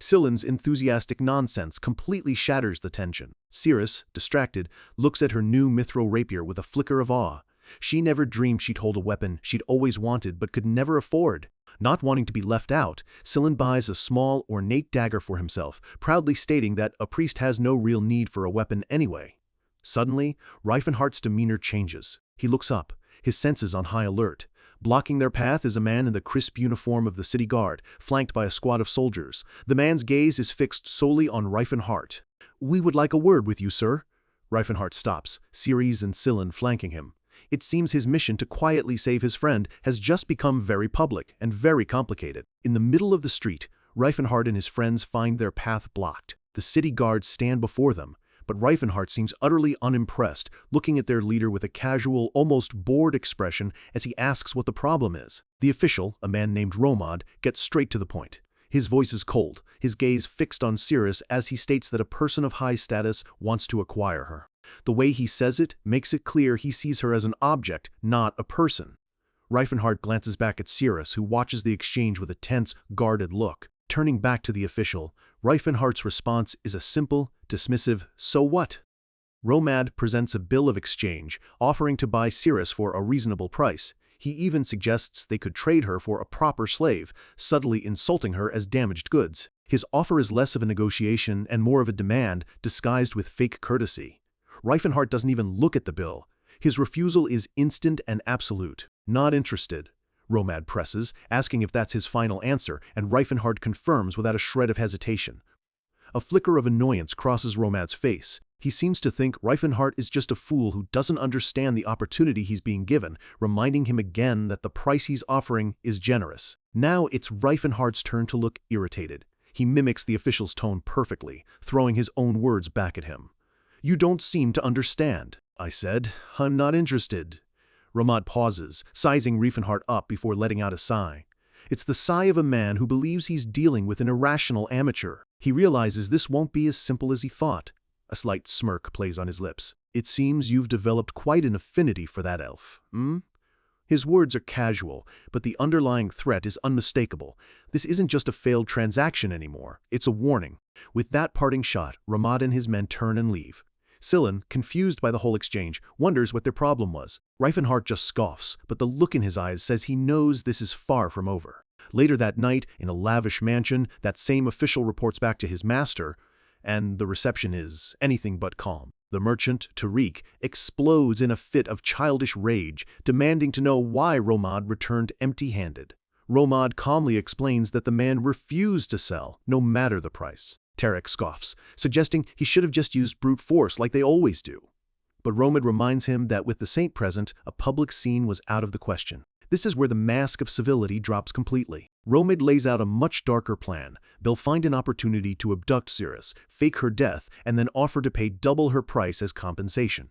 Scylla's enthusiastic nonsense completely shatters the tension. Cirrus, distracted, looks at her new mithril rapier with a flicker of awe. She never dreamed she'd hold a weapon she'd always wanted but could never afford. Not wanting to be left out, Scylla buys a small, ornate dagger for himself, proudly stating that a priest has no real need for a weapon anyway. Suddenly, Reifenhart's demeanor changes. He looks up, his senses on high alert. Blocking their path is a man in the crisp uniform of the city guard, flanked by a squad of soldiers. The man's gaze is fixed solely on Reifenhart. "We would like a word with you, sir." Reifenhart stops, Cirrus and Scylla flanking him. It seems his mission to quietly save his friend has just become very public and very complicated. In the middle of the street, Reifenhart and his friends find their path blocked. The city guards stand before them, but Reifenhart seems utterly unimpressed, looking at their leader with a casual, almost bored expression as he asks what the problem is. The official, a man named Romad, gets straight to the point. His voice is cold, his gaze fixed on Cirrus as he states that a person of high status wants to acquire her. The way he says it makes it clear he sees her as an object, not a person. Reifenhart glances back at Cirrus, who watches the exchange with a tense, guarded look. Turning back to the official, Reifenhart's response is a simple, dismissive, "So what?" Romad presents a bill of exchange, offering to buy Cirrus for a reasonable price. He even suggests they could trade her for a proper slave, subtly insulting her as damaged goods. His offer is less of a negotiation and more of a demand, disguised with fake courtesy. Reifenhart doesn't even look at the bill. His refusal is instant and absolute. "Not interested," Romad presses, asking if that's his final answer, and Reifenhart confirms without a shred of hesitation. A flicker of annoyance crosses Romad's face. He seems to think Reifenhart is just a fool who doesn't understand the opportunity he's being given, reminding him again that the price he's offering is generous. Now it's Reifenhart's turn to look irritated. He mimics the official's tone perfectly, throwing his own words back at him. "You don't seem to understand." I said. I'm not interested. Ramad pauses, sizing Riefenhardt up before letting out a sigh. It's the sigh of a man who believes he's dealing with an irrational amateur. He realizes this won't be as simple as he thought. A slight smirk plays on his lips. It seems you've developed quite an affinity for that elf, hmm? His words are casual, but the underlying threat is unmistakable. This isn't just a failed transaction anymore, it's a warning. With that parting shot, Ramad and his men turn and leave. Sillin, confused by the whole exchange, wonders what their problem was. Riefenhardt just scoffs, but the look in his eyes says he knows this is far from over. Later that night, in a lavish mansion, that same official reports back to his master, and the reception is anything but calm. The merchant, Tariq, explodes in a fit of childish rage, demanding to know why Ramad returned empty-handed. Ramad calmly explains that the man refused to sell, no matter the price. Tarek scoffs, suggesting he should have just used brute force like they always do. But Ramad reminds him that with the saint present, a public scene was out of the question. This is where the mask of civility drops completely. Ramad lays out a much darker plan. They'll find an opportunity to abduct Cirrus, fake her death, and then offer to pay double her price as compensation.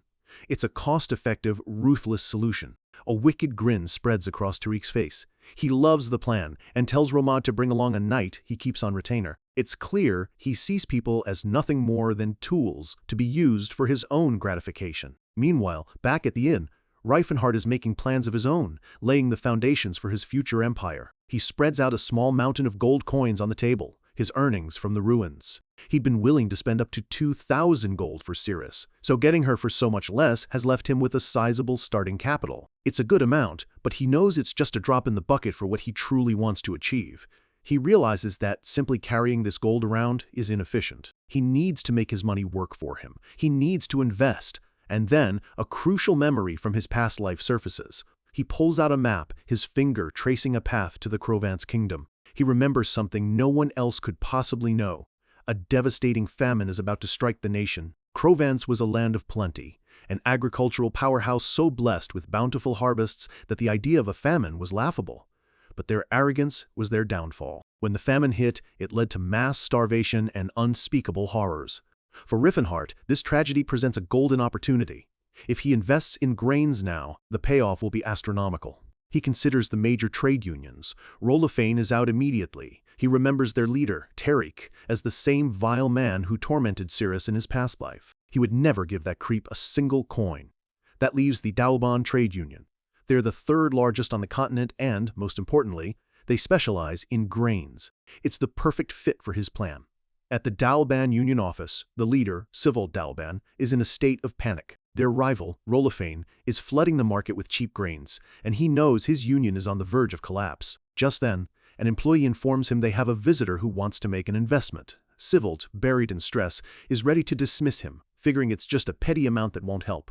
It's a cost-effective, ruthless solution. A wicked grin spreads across Tariq's face. He loves the plan and tells Ramad to bring along a knight he keeps on retainer. It's clear he sees people as nothing more than tools to be used for his own gratification. Meanwhile, back at the inn, Riefenhardt is making plans of his own, laying the foundations for his future empire. He spreads out a small mountain of gold coins on the table, his earnings from the ruins. He'd been willing to spend up to 2,000 gold for Cirrus, so getting her for so much less has left him with a sizable starting capital. It's a good amount, but he knows it's just a drop in the bucket for what he truly wants to achieve. He realizes that simply carrying this gold around is inefficient. He needs to make his money work for him. He needs to invest. And then, a crucial memory from his past life surfaces. He pulls out a map, his finger tracing a path to the Crovance kingdom. He remembers something no one else could possibly know. A devastating famine is about to strike the nation. Crovance was a land of plenty, an agricultural powerhouse so blessed with bountiful harvests that the idea of a famine was laughable. But their arrogance was their downfall. When the famine hit, it led to mass starvation and unspeakable horrors. For Riefenhardt, this tragedy presents a golden opportunity. If he invests in grains now, the payoff will be astronomical. He considers the major trade unions. Rolofane is out immediately. He remembers their leader, Tariq, as the same vile man who tormented Cirrus in his past life. He would never give that creep a single coin. That leaves the Daoban trade union. They're the third largest on the continent and, most importantly, they specialize in grains. It's the perfect fit for his plan. At the Daoban Union office, the leader, Civil Daoban, is in a state of panic. Their rival, Rolofane, is flooding the market with cheap grains, and he knows his union is on the verge of collapse. Just then, an employee informs him they have a visitor who wants to make an investment. Civil, buried in stress, is ready to dismiss him, figuring it's just a petty amount that won't help.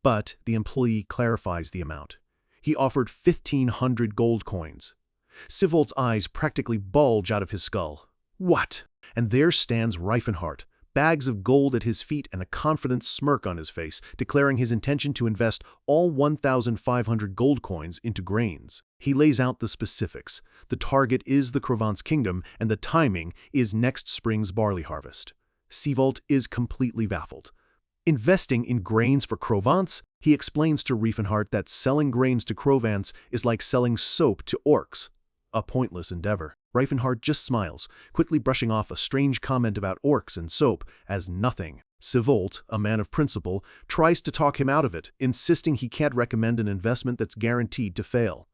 But the employee clarifies the amount. He offered 1,500 gold coins. Civil's eyes practically bulge out of his skull. What? And there stands Riefenhardt, bags of gold at his feet and a confident smirk on his face, declaring his intention to invest all 1,500 gold coins into grains. He lays out the specifics. The target is the Crovance kingdom, and the timing is next spring's barley harvest. Civil is completely baffled. Investing in grains for Crovance? He explains to Riefenhardt that selling grains to Crovance is like selling soap to orcs. A pointless endeavor. Riefenhardt just smiles, quickly brushing off a strange comment about orcs and soap as nothing. Civil, a man of principle, tries to talk him out of it, insisting he can't recommend an investment that's guaranteed to fail.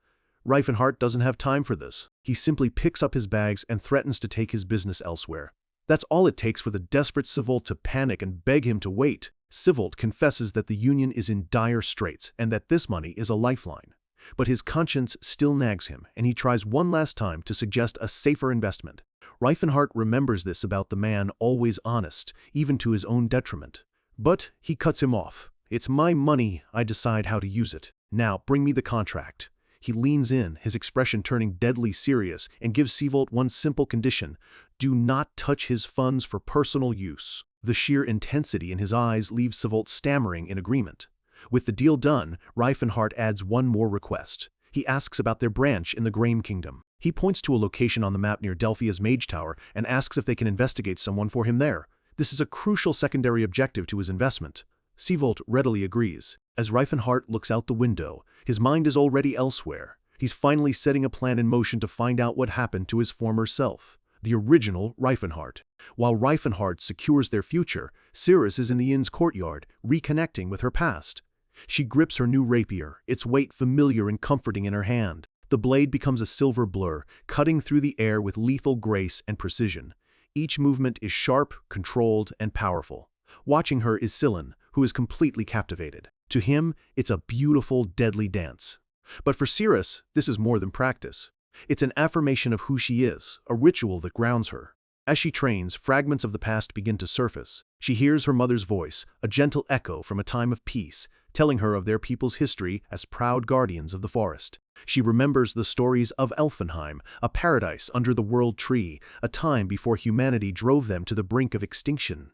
Riefenhardt doesn't have time for this. He simply picks up his bags and threatens to take his business elsewhere. That's all it takes for the desperate Civil to panic and beg him to wait. Civil confesses that the union is in dire straits and that this money is a lifeline. But his conscience still nags him, and he tries one last time to suggest a safer investment. Riefenhardt remembers this about the man, always honest, even to his own detriment. But he cuts him off. It's my money, I decide how to use it. Now bring me the contract. He leans in, his expression turning deadly serious, and gives Civil one simple condition: do not touch his funds for personal use. The sheer intensity in his eyes leaves Civil stammering in agreement. With the deal done, Riefenhardt adds one more request. He asks about their branch in the Graham Kingdom. He points to a location on the map near Delphia's Mage Tower and asks if they can investigate someone for him there. This is a crucial secondary objective to his investment. Seavolt readily agrees. As Reifenhart looks out the window, his mind is already elsewhere. He's finally setting a plan in motion to find out what happened to his former self, the original Reifenhart. While Reifenhart secures their future, Cirrus is in the inn's courtyard, reconnecting with her past. She grips her new rapier, its weight familiar and comforting in her hand. The blade becomes a silver blur, cutting through the air with lethal grace and precision. Each movement is sharp, controlled, and powerful. Watching her is Sillin, who is completely captivated. To him, it's a beautiful, deadly dance. But for Cirrus, this is more than practice. It's an affirmation of who she is, a ritual that grounds her. As she trains, fragments of the past begin to surface. She hears her mother's voice, a gentle echo from a time of peace, telling her of their people's history as proud guardians of the forest. She remembers the stories of Elfenheim, a paradise under the world tree, a time before humanity drove them to the brink of extinction.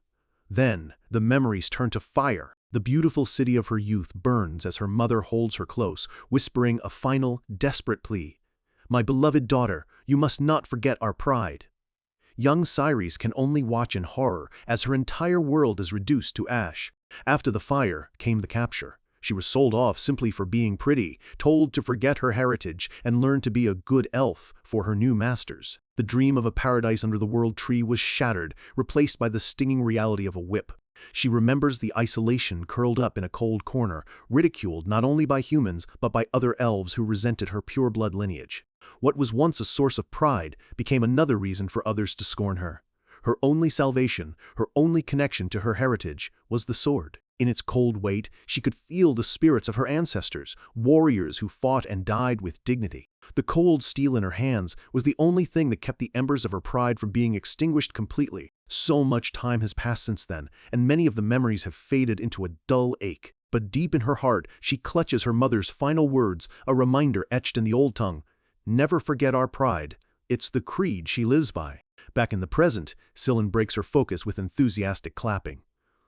Then, the memories turn to fire. The beautiful city of her youth burns as her mother holds her close, whispering a final, desperate plea. "My beloved daughter, you must not forget our pride." Young Cyrus can only watch in horror as her entire world is reduced to ash. After the fire came the capture. She was sold off simply for being pretty, told to forget her heritage and learn to be a good elf for her new masters. The dream of a paradise under the world tree was shattered, replaced by the stinging reality of a whip. She remembers the isolation curled up in a cold corner, ridiculed not only by humans but by other elves who resented her pure-blood lineage. What was once a source of pride became another reason for others to scorn her. Her only salvation, her only connection to her heritage, was the sword. In its cold weight, she could feel the spirits of her ancestors, warriors who fought and died with dignity. The cold steel in her hands was the only thing that kept the embers of her pride from being extinguished completely. So much time has passed since then, and many of the memories have faded into a dull ache. But deep in her heart, she clutches her mother's final words, a reminder etched in the old tongue. Never forget our pride. It's the creed she lives by. Back in the present, Sillin breaks her focus with enthusiastic clapping.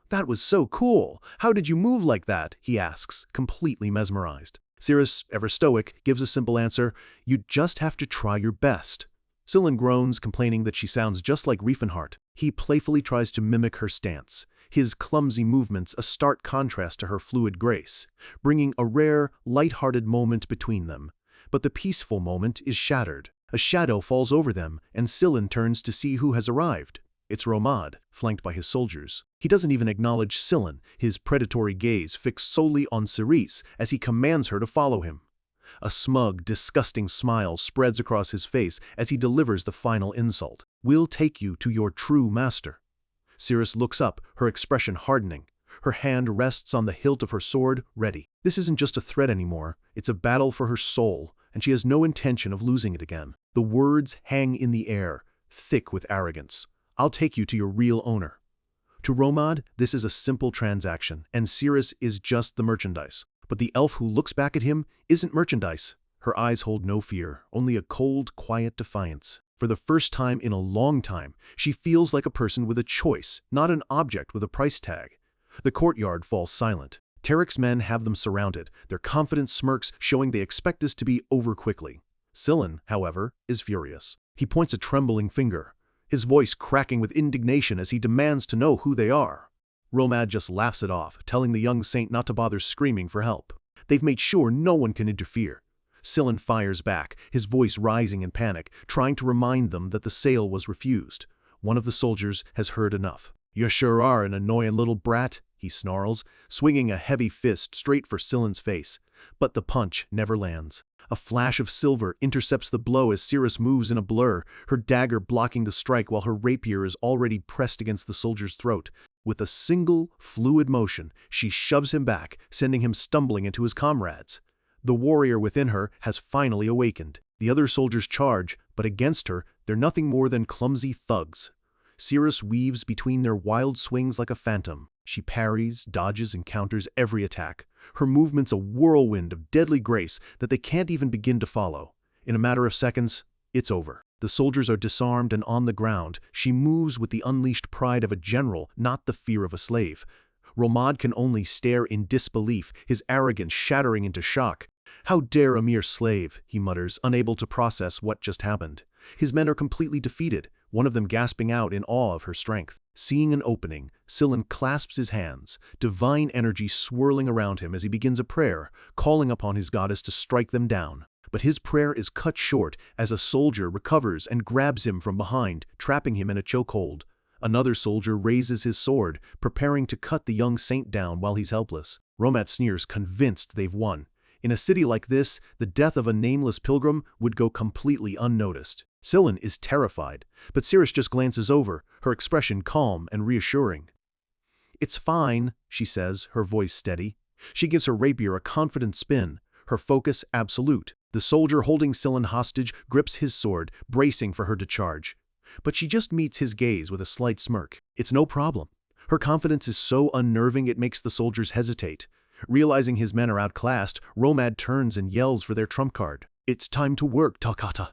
"That was so cool! How did you move like that?" he asks, completely mesmerized. Cirrus, ever stoic, gives a simple answer. "You just have to try your best." Sillin groans, complaining that she sounds just like Reifenhart. He playfully tries to mimic her stance, his clumsy movements a stark contrast to her fluid grace, bringing a rare, light-hearted moment between them. But the peaceful moment is shattered. A shadow falls over them, and Sillin turns to see who has arrived. It's Romad, flanked by his soldiers. He doesn't even acknowledge Sillin, his predatory gaze fixed solely on Cerise as he commands her to follow him. A smug, disgusting smile spreads across his face as he delivers the final insult. "We'll take you to your true master." Cirrus looks up, her expression hardening. Her hand rests on the hilt of her sword, ready. This isn't just a threat anymore, it's a battle for her soul, and she has no intention of losing it again. The words hang in the air, thick with arrogance. "I'll take you to your real owner." To Romad, this is a simple transaction, and Cirrus is just the merchandise. But the elf who looks back at him isn't merchandise. Her eyes hold no fear, only a cold, quiet defiance. For the first time in a long time, she feels like a person with a choice, not an object with a price tag. The courtyard falls silent. Tarek's men have them surrounded, their confident smirks showing they expect us to be over quickly. Sillin, however, is furious. He points a trembling finger, his voice cracking with indignation as he demands to know who they are. Romad just laughs it off, telling the young saint not to bother screaming for help. They've made sure no one can interfere. Sillin fires back, his voice rising in panic, trying to remind them that the sale was refused. One of the soldiers has heard enough. "You sure are an annoying little brat," he snarls, swinging a heavy fist straight for Sillin's face. But the punch never lands. A flash of silver intercepts the blow as Cirrus moves in a blur, her dagger blocking the strike while her rapier is already pressed against the soldier's throat. With a single, fluid motion, she shoves him back, sending him stumbling into his comrades. The warrior within her has finally awakened. The other soldiers charge, but against her, they're nothing more than clumsy thugs. Cirrus weaves between their wild swings like a phantom. She parries, dodges, and counters every attack. Her movement's a whirlwind of deadly grace that they can't even begin to follow. In a matter of seconds, it's over. The soldiers are disarmed and on the ground. She moves with the unleashed pride of a general, not the fear of a slave. Romad can only stare in disbelief, his arrogance shattering into shock. "How dare a mere slave," he mutters, unable to process what just happened. His men are completely defeated. one of them gasping out in awe of her strength. Seeing an opening, Sillin clasps his hands, divine energy swirling around him as he begins a prayer, calling upon his goddess to strike them down. But his prayer is cut short as a soldier recovers and grabs him from behind, trapping him in a chokehold. Another soldier raises his sword, preparing to cut the young saint down while he's helpless. Romad sneers, convinced they've won. In a city like this, the death of a nameless pilgrim would go completely unnoticed. Sillin is terrified, but Cirrus just glances over, her expression calm and reassuring. "It's fine," she says, her voice steady. She gives her rapier a confident spin, her focus absolute. The soldier holding Sillin hostage grips his sword, bracing for her to charge. But she just meets his gaze with a slight smirk. It's no problem. Her confidence is so unnerving it makes the soldiers hesitate. Realizing his men are outclassed, Romad turns and yells for their trump card. "It's time to work, Talcata."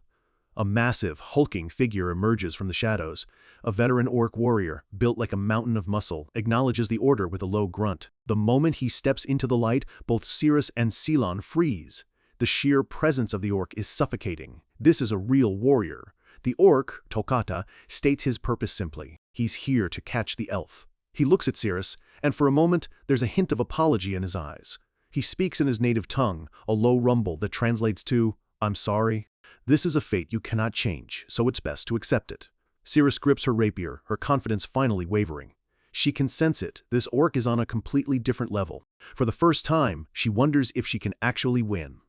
A massive, hulking figure emerges from the shadows. A veteran orc warrior, built like a mountain of muscle, acknowledges the order with a low grunt. The moment he steps into the light, both Cirrus and Ceylon freeze. The sheer presence of the orc is suffocating. This is a real warrior. The orc, Talcata, states his purpose simply. He's here to catch the elf. He looks at Cirrus, and for a moment, there's a hint of apology in his eyes. He speaks in his native tongue, a low rumble that translates to, "I'm sorry. This is a fate you cannot change, so it's best to accept it." Cirrus grips her rapier, her confidence finally wavering. She can sense it. This orc is on a completely different level. For the first time, she wonders if she can actually win.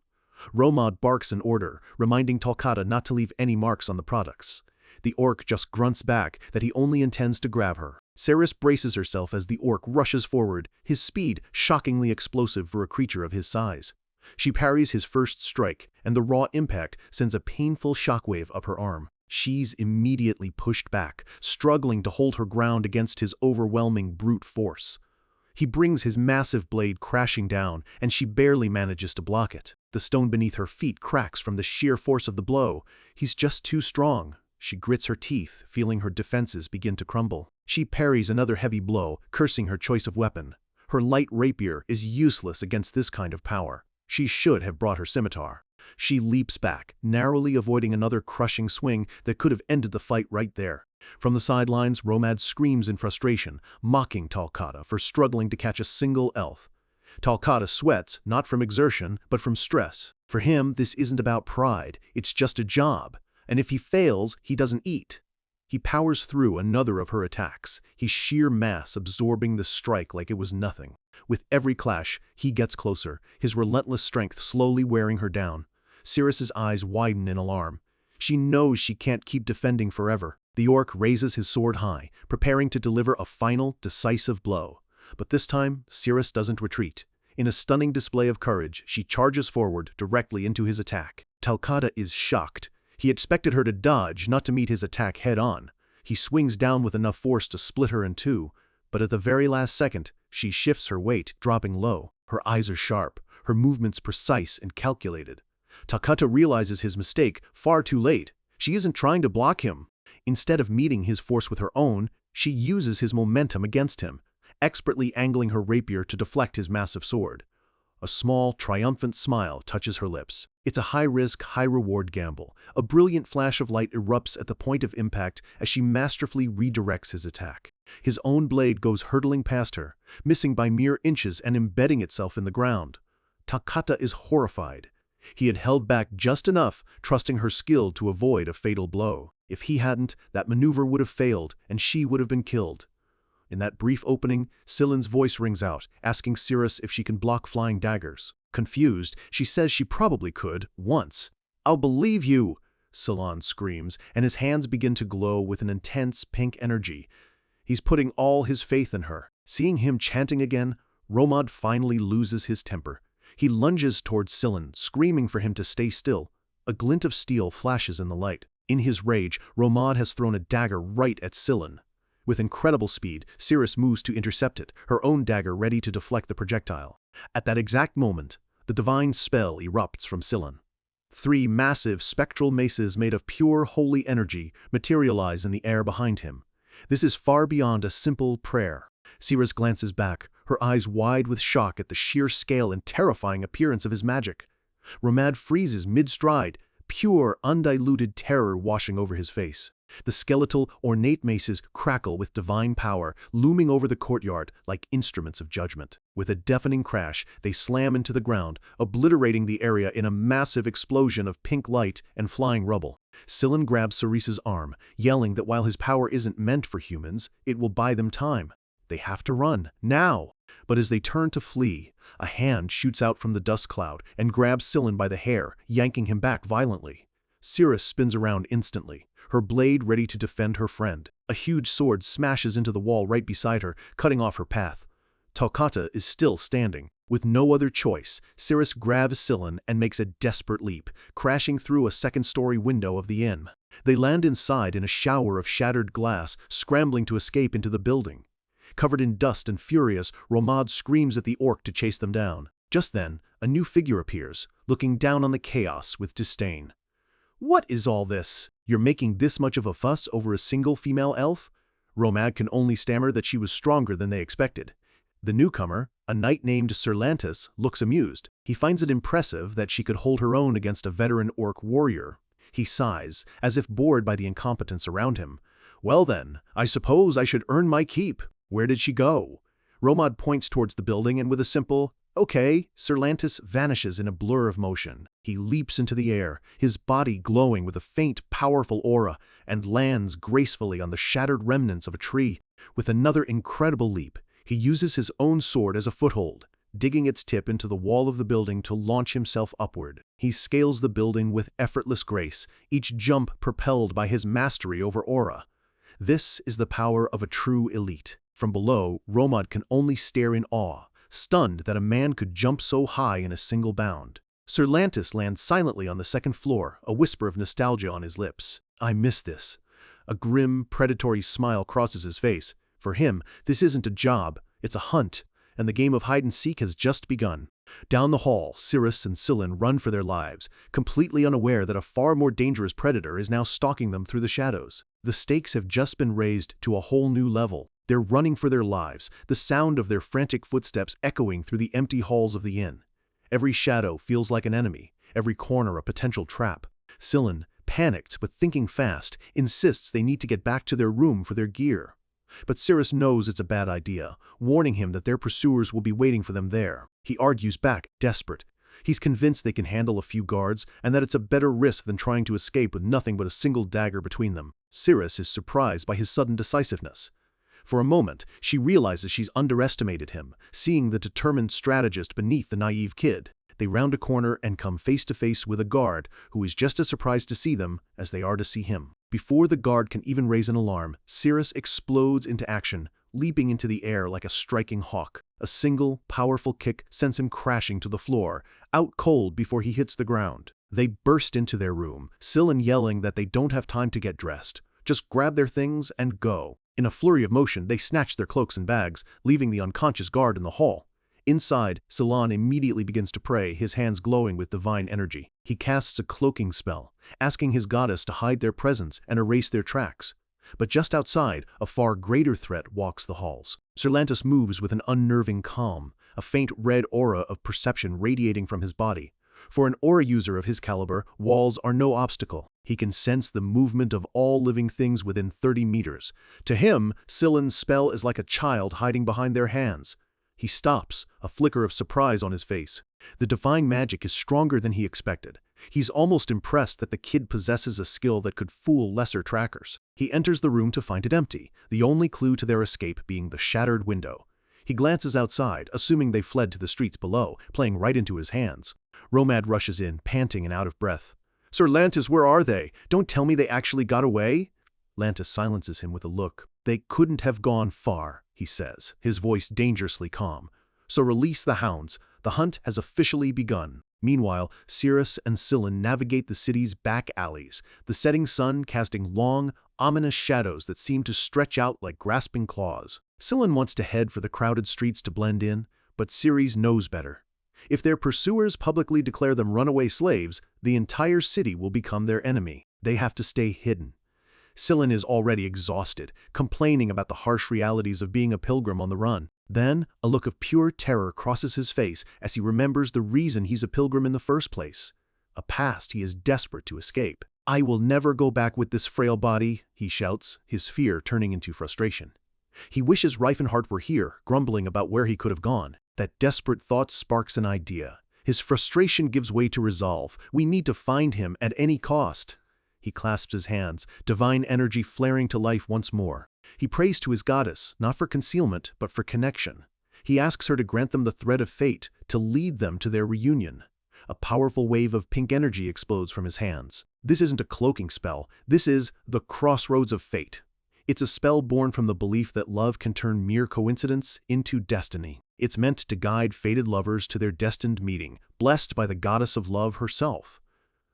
Romad barks an order, reminding Talcata not to leave any marks on the products. The orc just grunts back that he only intends to grab her. Cirrus braces herself as the orc rushes forward, his speed shockingly explosive for a creature of his size. She parries his first strike, and the raw impact sends a painful shockwave up her arm. She's immediately pushed back, struggling to hold her ground against his overwhelming brute force. He brings his massive blade crashing down, and she barely manages to block it. The stone beneath her feet cracks from the sheer force of the blow. He's just too strong. She grits her teeth, feeling her defenses begin to crumble. She parries another heavy blow, cursing her choice of weapon. Her light rapier is useless against this kind of power. She should have brought her scimitar. She leaps back, narrowly avoiding another crushing swing that could have ended the fight right there. From the sidelines, Romad screams in frustration, mocking Talcata for struggling to catch a single elf. Talcata sweats, not from exertion, but from stress. For him, this isn't about pride, it's just a job. And if he fails, he doesn't eat. He powers through another of her attacks, his sheer mass absorbing the strike like it was nothing. With every clash, he gets closer, his relentless strength slowly wearing her down. Cirrus's eyes widen in alarm. She knows she can't keep defending forever. The orc raises his sword high, preparing to deliver a final, decisive blow. But this time, Cirrus doesn't retreat. In a stunning display of courage, she charges forward directly into his attack. Talcata is shocked. He expected her to dodge, not to meet his attack head-on. He swings down with enough force to split her in two, but at the very last second, she shifts her weight, dropping low. Her eyes are sharp, her movements precise and calculated. Talcata realizes his mistake far too late. She isn't trying to block him. Instead of meeting his force with her own, she uses his momentum against him, expertly angling her rapier to deflect his massive sword. A small, triumphant smile touches her lips. It's a high-risk, high-reward gamble. A brilliant flash of light erupts at the point of impact as she masterfully redirects his attack. His own blade goes hurtling past her, missing by mere inches and embedding itself in the ground. Talcata is horrified. He had held back just enough, trusting her skill to avoid a fatal blow. If he hadn't, that maneuver would have failed, and she would have been killed. In that brief opening, Sillin's voice rings out, asking Cirrus if she can block flying daggers. Confused, she says she probably could, once. "I'll believe you!" Sillon screams, and his hands begin to glow with an intense pink energy. He's putting all his faith in her. Seeing him chanting again, Romad finally loses his temper. He lunges towards Sillin, screaming for him to stay still. A glint of steel flashes in the light. In his rage, Romad has thrown a dagger right at Sillin. With incredible speed, Cirrus moves to intercept it, her own dagger ready to deflect the projectile. At that exact moment, the divine spell erupts from Sillin. 3 massive spectral maces made of pure holy energy materialize in the air behind him. This is far beyond a simple prayer. Cirrus glances back, her eyes wide with shock at the sheer scale and terrifying appearance of his magic. Romad freezes mid-stride, pure, undiluted terror washing over his face. The skeletal, ornate maces crackle with divine power, looming over the courtyard like instruments of judgment. With a deafening crash, they slam into the ground, obliterating the area in a massive explosion of pink light and flying rubble. Scylla grabs Cerese's arm, yelling that while his power isn't meant for humans, it will buy them time. They have to run, now! But as they turn to flee, a hand shoots out from the dust cloud and grabs Scylla by the hair, yanking him back violently. Cerese spins around instantly, her blade ready to defend her friend. A huge sword smashes into the wall right beside her, cutting off her path. Toccata is still standing. With no other choice, Cerese grabs Scylla and makes a desperate leap, crashing through a second-story window of the inn. They land inside in a shower of shattered glass, scrambling to escape into the building. Covered in dust and furious, Romad screams at the orc to chase them down. Just then, a new figure appears, looking down on the chaos with disdain. "What is all this? You're making this much of a fuss over a single female elf?" Romad can only stammer that she was stronger than they expected. The newcomer, a knight named Cerlantis, looks amused. He finds it impressive that she could hold her own against a veteran orc warrior. He sighs, as if bored by the incompetence around him. "Well then, I suppose I should earn my keep. Where did she go?" Romad points towards the building and with a simple, "Okay," Cerlantis vanishes in a blur of motion. He leaps into the air, his body glowing with a faint, powerful aura, and lands gracefully on the shattered remnants of a tree. With another incredible leap, he uses his own sword as a foothold, digging its tip into the wall of the building to launch himself upward. He scales the building with effortless grace, each jump propelled by his mastery over aura. This is the power of a true elite. From below, Romad can only stare in awe, stunned that a man could jump so high in a single bound. Cerlantis lands silently on the second floor, a whisper of nostalgia on his lips. "I miss this." A grim, predatory smile crosses his face. For him, this isn't a job, it's a hunt, and the game of hide-and-seek has just begun. Down the hall, Cerese and Scylla run for their lives, completely unaware that a far more dangerous predator is now stalking them through the shadows. The stakes have just been raised to a whole new level. They're running for their lives, the sound of their frantic footsteps echoing through the empty halls of the inn. Every shadow feels like an enemy, every corner a potential trap. Scylla, panicked but thinking fast, insists they need to get back to their room for their gear. But Cerese knows it's a bad idea, warning him that their pursuers will be waiting for them there. He argues back, desperate. He's convinced they can handle a few guards, and that it's a better risk than trying to escape with nothing but a single dagger between them. Cerese is surprised by his sudden decisiveness. For a moment, she realizes she's underestimated him, seeing the determined strategist beneath the naive kid. They round a corner and come face to face with a guard who is just as surprised to see them as they are to see him. Before the guard can even raise an alarm, Cerese explodes into action, leaping into the air like a striking hawk. A single, powerful kick sends him crashing to the floor, out cold before he hits the ground. They burst into their room, Scylla yelling that they don't have time to get dressed. Just grab their things and go. In a flurry of motion, they snatch their cloaks and bags, leaving the unconscious guard in the hall. Inside, Scylla immediately begins to pray, his hands glowing with divine energy. He casts a cloaking spell, asking his goddess to hide their presence and erase their tracks. But just outside, a far greater threat walks the halls. Cerlantis moves with an unnerving calm, a faint red aura of perception radiating from his body. For an aura user of his caliber, walls are no obstacle. He can sense the movement of all living things within 30 meters. To him, Scylla's spell is like a child hiding behind their hands. He stops, a flicker of surprise on his face. The divine magic is stronger than he expected. He's almost impressed that the kid possesses a skill that could fool lesser trackers. He enters the room to find it empty, the only clue to their escape being the shattered window. He glances outside, assuming they fled to the streets below, playing right into his hands. Romad rushes in, panting and out of breath. "Cerlantis, where are they? Don't tell me they actually got away?" Lantis silences him with a look. "They couldn't have gone far," he says, his voice dangerously calm. "So release the hounds. The hunt has officially begun." Meanwhile, Cerese and Scylla navigate the city's back alleys, the setting sun casting long, ominous shadows that seem to stretch out like grasping claws. Scylla wants to head for the crowded streets to blend in, but Cerese knows better. If their pursuers publicly declare them runaway slaves, the entire city will become their enemy. They have to stay hidden. Scylla is already exhausted, complaining about the harsh realities of being a pilgrim on the run. Then, a look of pure terror crosses his face as he remembers the reason he's a pilgrim in the first place. A past he is desperate to escape. "I will never go back with this frail body," he shouts, his fear turning into frustration. He wishes Reifenhart were here, grumbling about where he could have gone. That desperate thought sparks an idea. His frustration gives way to resolve. We need to find him at any cost. He clasps his hands, divine energy flaring to life once more. He prays to his goddess, not for concealment, but for connection. He asks her to grant them the thread of fate, to lead them to their reunion. A powerful wave of pink energy explodes from his hands. This isn't a cloaking spell. This is the crossroads of fate. It's a spell born from the belief that love can turn mere coincidence into destiny. It's meant to guide fated lovers to their destined meeting, blessed by the goddess of love herself.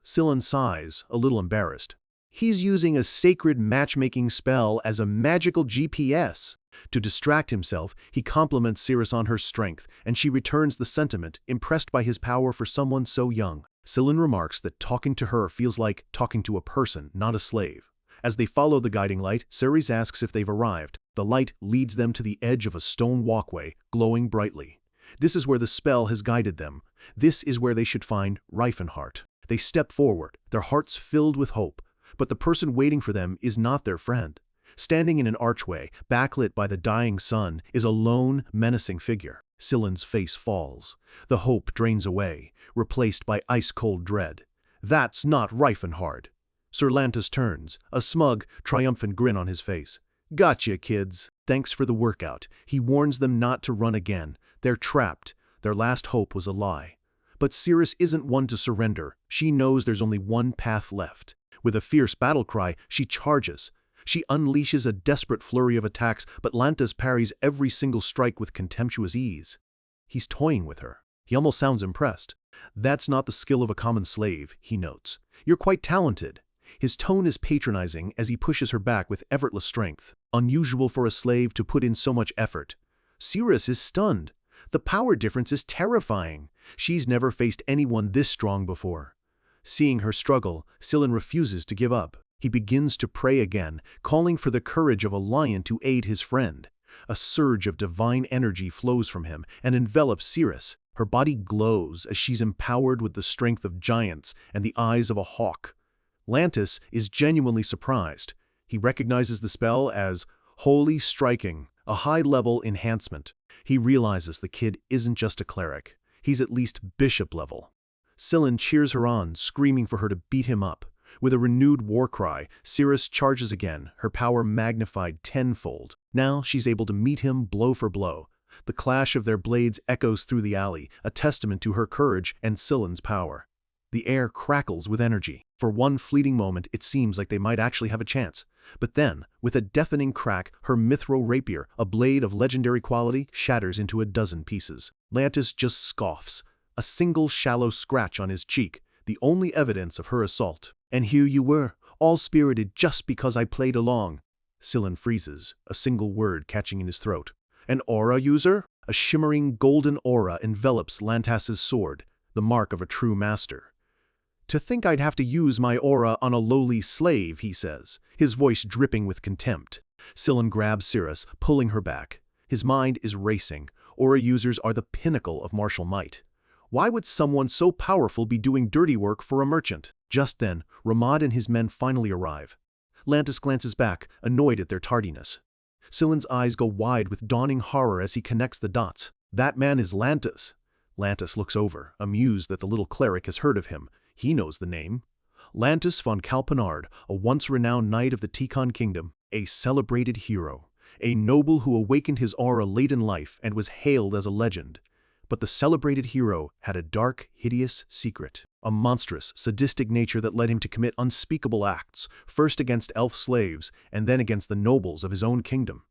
Sillin sighs, a little embarrassed. He's using a sacred matchmaking spell as a magical GPS. To distract himself, he compliments Cirrus on her strength, and she returns the sentiment, impressed by his power for someone so young. Sillin remarks that talking to her feels like talking to a person, not a slave. As they follow the guiding light, Ceres asks if they've arrived. The light leads them to the edge of a stone walkway, glowing brightly. This is where the spell has guided them. This is where they should find Reifenhart. They step forward, their hearts filled with hope. But the person waiting for them is not their friend. Standing in an archway, backlit by the dying sun, is a lone, menacing figure. Sillin's face falls. The hope drains away, replaced by ice-cold dread. That's not Reifenhart. Sir Lantis turns, a smug, triumphant grin on his face. Gotcha, kids. Thanks for the workout. He warns them not to run again. They're trapped. Their last hope was a lie. But Cirrus isn't one to surrender. She knows there's only one path left. With a fierce battle cry, she charges. She unleashes a desperate flurry of attacks, but Lantis parries every single strike with contemptuous ease. He's toying with her. He almost sounds impressed. That's not the skill of a common slave, he notes. You're quite talented. His tone is patronizing as he pushes her back with effortless strength. Unusual for a slave to put in so much effort. Cirrus is stunned. The power difference is terrifying. She's never faced anyone this strong before. Seeing her struggle, Sillin refuses to give up. He begins to pray again, calling for the courage of a lion to aid his friend. A surge of divine energy flows from him and envelops Cirrus. Her body glows as she's empowered with the strength of giants and the eyes of a hawk. Lantis is genuinely surprised. He recognizes the spell as Holy Striking, a high-level enhancement. He realizes the kid isn't just a cleric. He's at least bishop level. Sillin cheers her on, screaming for her to beat him up. With a renewed war cry, Cirrus charges again, her power magnified tenfold. Now she's able to meet him blow for blow. The clash of their blades echoes through the alley, a testament to her courage and Sillin's power. The air crackles with energy. For one fleeting moment, it seems like they might actually have a chance. But then, with a deafening crack, her mithril rapier, a blade of legendary quality, shatters into a dozen pieces. Lantis just scoffs. A single shallow scratch on his cheek, the only evidence of her assault. And here you were, all spirited just because I played along. Sillin freezes, a single word catching in his throat. An aura user? A shimmering golden aura envelops Lantas's sword, the mark of a true master. To think I'd have to use my aura on a lowly slave, he says, his voice dripping with contempt. Sillin grabs Cirrus, pulling her back. His mind is racing. Aura users are the pinnacle of martial might. Why would someone so powerful be doing dirty work for a merchant? Just then, Ramad and his men finally arrive. Lantis glances back, annoyed at their tardiness. Sillin's eyes go wide with dawning horror as he connects the dots. That man is Lantis. Lantis looks over, amused that the little cleric has heard of him. He knows the name. Lantis von Kalpenard, a once-renowned knight of the Tikon kingdom, a celebrated hero, a noble who awakened his aura late in life and was hailed as a legend. But the celebrated hero had a dark, hideous secret, a monstrous, sadistic nature that led him to commit unspeakable acts, first against elf slaves and then against the nobles of his own kingdom.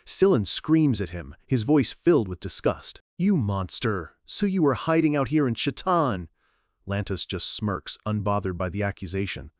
Sillin screams at him, his voice filled with disgust. You monster! So you were hiding out here in Shaitan! Lantis just smirks, unbothered by the accusation.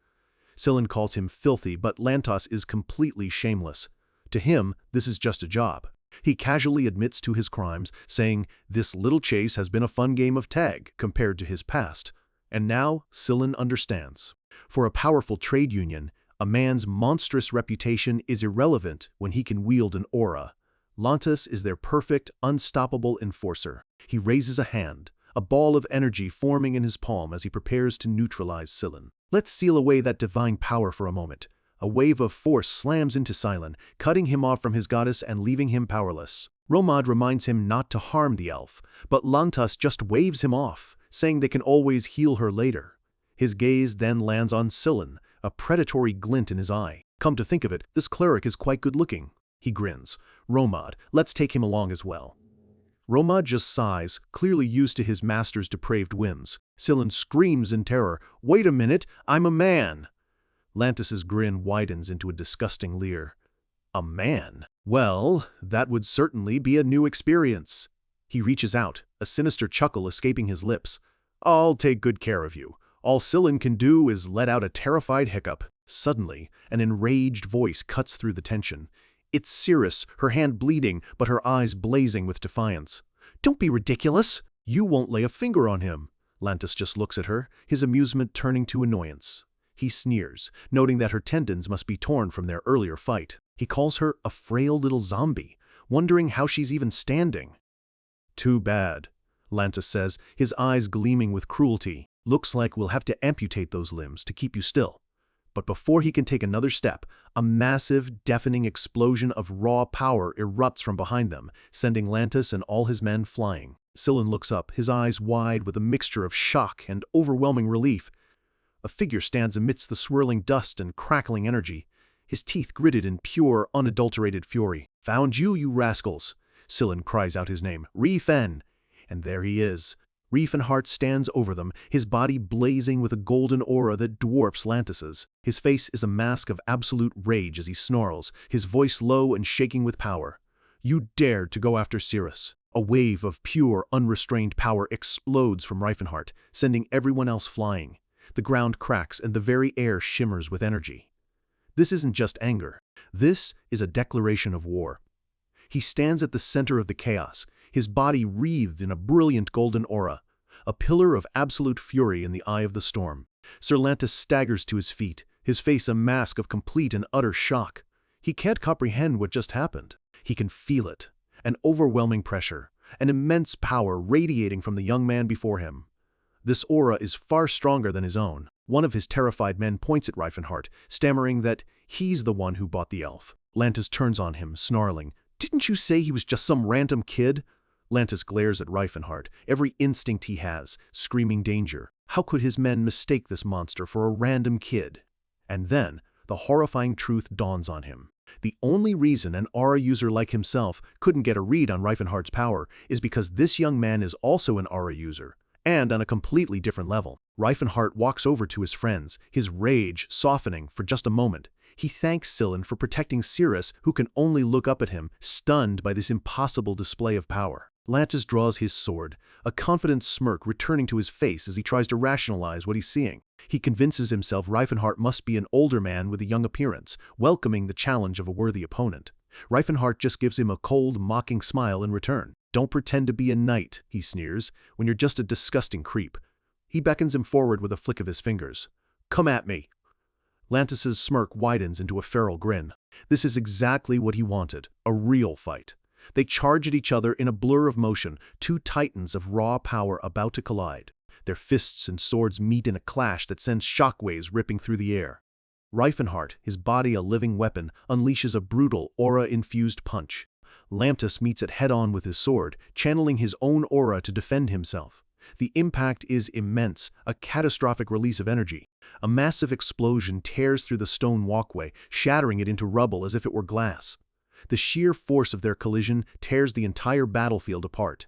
Sillin calls him filthy, but Lantis is completely shameless. To him, this is just a job. He casually admits to his crimes, saying, this little chase has been a fun game of tag compared to his past. And now, Sillin understands. For a powerful trade union, a man's monstrous reputation is irrelevant when he can wield an aura. Lantis is their perfect, unstoppable enforcer. He raises a hand, a ball of energy forming in his palm as he prepares to neutralize Sillin. Let's seal away that divine power for a moment. A wave of force slams into Silen, cutting him off from his goddess and leaving him powerless. Romad reminds him not to harm the elf, but Lantas just waves him off, saying they can always heal her later. His gaze then lands on Silen, a predatory glint in his eye. Come to think of it, this cleric is quite good-looking. He grins. Romad, let's take him along as well. Romad just sighs, clearly used to his master's depraved whims. Silen screams in terror, "Wait a minute, I'm a man!" Lantis's grin widens into a disgusting leer. A man? Well, that would certainly be a new experience. He reaches out, a sinister chuckle escaping his lips. I'll take good care of you. All Silen can do is let out a terrified hiccup. Suddenly, an enraged voice cuts through the tension. It's Cirrus, her hand bleeding, but her eyes blazing with defiance. Don't be ridiculous! You won't lay a finger on him. Lantis just looks at her, his amusement turning to annoyance. He sneers, noting that her tendons must be torn from their earlier fight. He calls her a frail little zombie, wondering how she's even standing. Too bad, Lantis says, his eyes gleaming with cruelty. Looks like we'll have to amputate those limbs to keep you still. But before he can take another step, a massive, deafening explosion of raw power erupts from behind them, sending Lantis and all his men flying. Silen looks up, his eyes wide with a mixture of shock and overwhelming relief. A figure stands amidst the swirling dust and crackling energy, his teeth gritted in pure, unadulterated fury. "Found you, you rascals!" Silen cries out his name, "Rifen!" And there he is. Riefenhart stands over them, his body blazing with a golden aura that dwarfs Lantis's. His face is a mask of absolute rage as he snarls, his voice low and shaking with power. "You dared to go after Cirrus." A wave of pure, unrestrained power explodes from Riefenhart, sending everyone else flying. The ground cracks and the very air shimmers with energy. This isn't just anger. This is a declaration of war. He stands at the center of the chaos, his body wreathed in a brilliant golden aura, a pillar of absolute fury in the eye of the storm. Sir Lantis staggers to his feet, his face a mask of complete and utter shock. He can't comprehend what just happened. He can feel it, an overwhelming pressure, an immense power radiating from the young man before him. This aura is far stronger than his own. One of his terrified men points at Riefenhart, stammering that he's the one who bought the elf. Lantis turns on him, snarling, "Didn't you say he was just some random kid?" Lantis glares at Riefenhart, every instinct he has, screaming danger. How could his men mistake this monster for a random kid? And then, the horrifying truth dawns on him. The only reason an aura user like himself couldn't get a read on Riefenhart's power is because this young man is also an aura user, and on a completely different level. Riefenhart walks over to his friends, his rage softening for just a moment. He thanks Silen for protecting Cirrus, who can only look up at him, stunned by this impossible display of power. Lantis draws his sword, a confident smirk returning to his face as he tries to rationalize what he's seeing. He convinces himself Riefenhart must be an older man with a young appearance, welcoming the challenge of a worthy opponent. Riefenhart just gives him a cold, mocking smile in return. "Don't pretend to be a knight," he sneers, "when you're just a disgusting creep." He beckons him forward with a flick of his fingers. "Come at me." Lantis's smirk widens into a feral grin. This is exactly what he wanted, a real fight. They charge at each other in a blur of motion, two titans of raw power about to collide. Their fists and swords meet in a clash that sends shockwaves ripping through the air. Riefenhart, his body a living weapon, unleashes a brutal, aura-infused punch. Lantis meets it head-on with his sword, channeling his own aura to defend himself. The impact is immense, a catastrophic release of energy. A massive explosion tears through the stone walkway, shattering it into rubble as if it were glass. The sheer force of their collision tears the entire battlefield apart.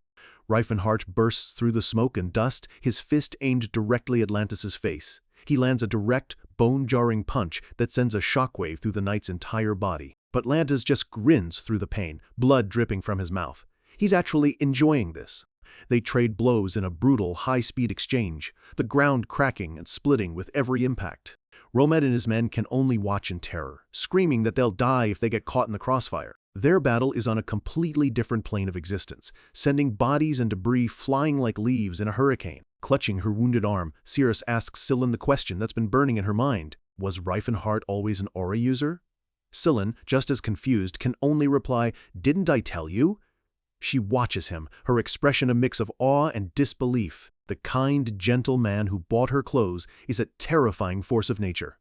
Riefenhart bursts through the smoke and dust, his fist aimed directly at Lantis's face. He lands a direct, bone-jarring punch that sends a shockwave through the knight's entire body. But Lantis just grins through the pain, blood dripping from his mouth. He's actually enjoying this. They trade blows in a brutal, high-speed exchange, the ground cracking and splitting with every impact. Romad and his men can only watch in terror, screaming that they'll die if they get caught in the crossfire. Their battle is on a completely different plane of existence, sending bodies and debris flying like leaves in a hurricane. Clutching her wounded arm, Cirrus asks Silen the question that's been burning in her mind. Was Riefenhart always an aura user? Silen, just as confused, can only reply, "Didn't I tell you?" She watches him, her expression a mix of awe and disbelief. The kind, gentle man who bought her clothes is a terrifying force of nature.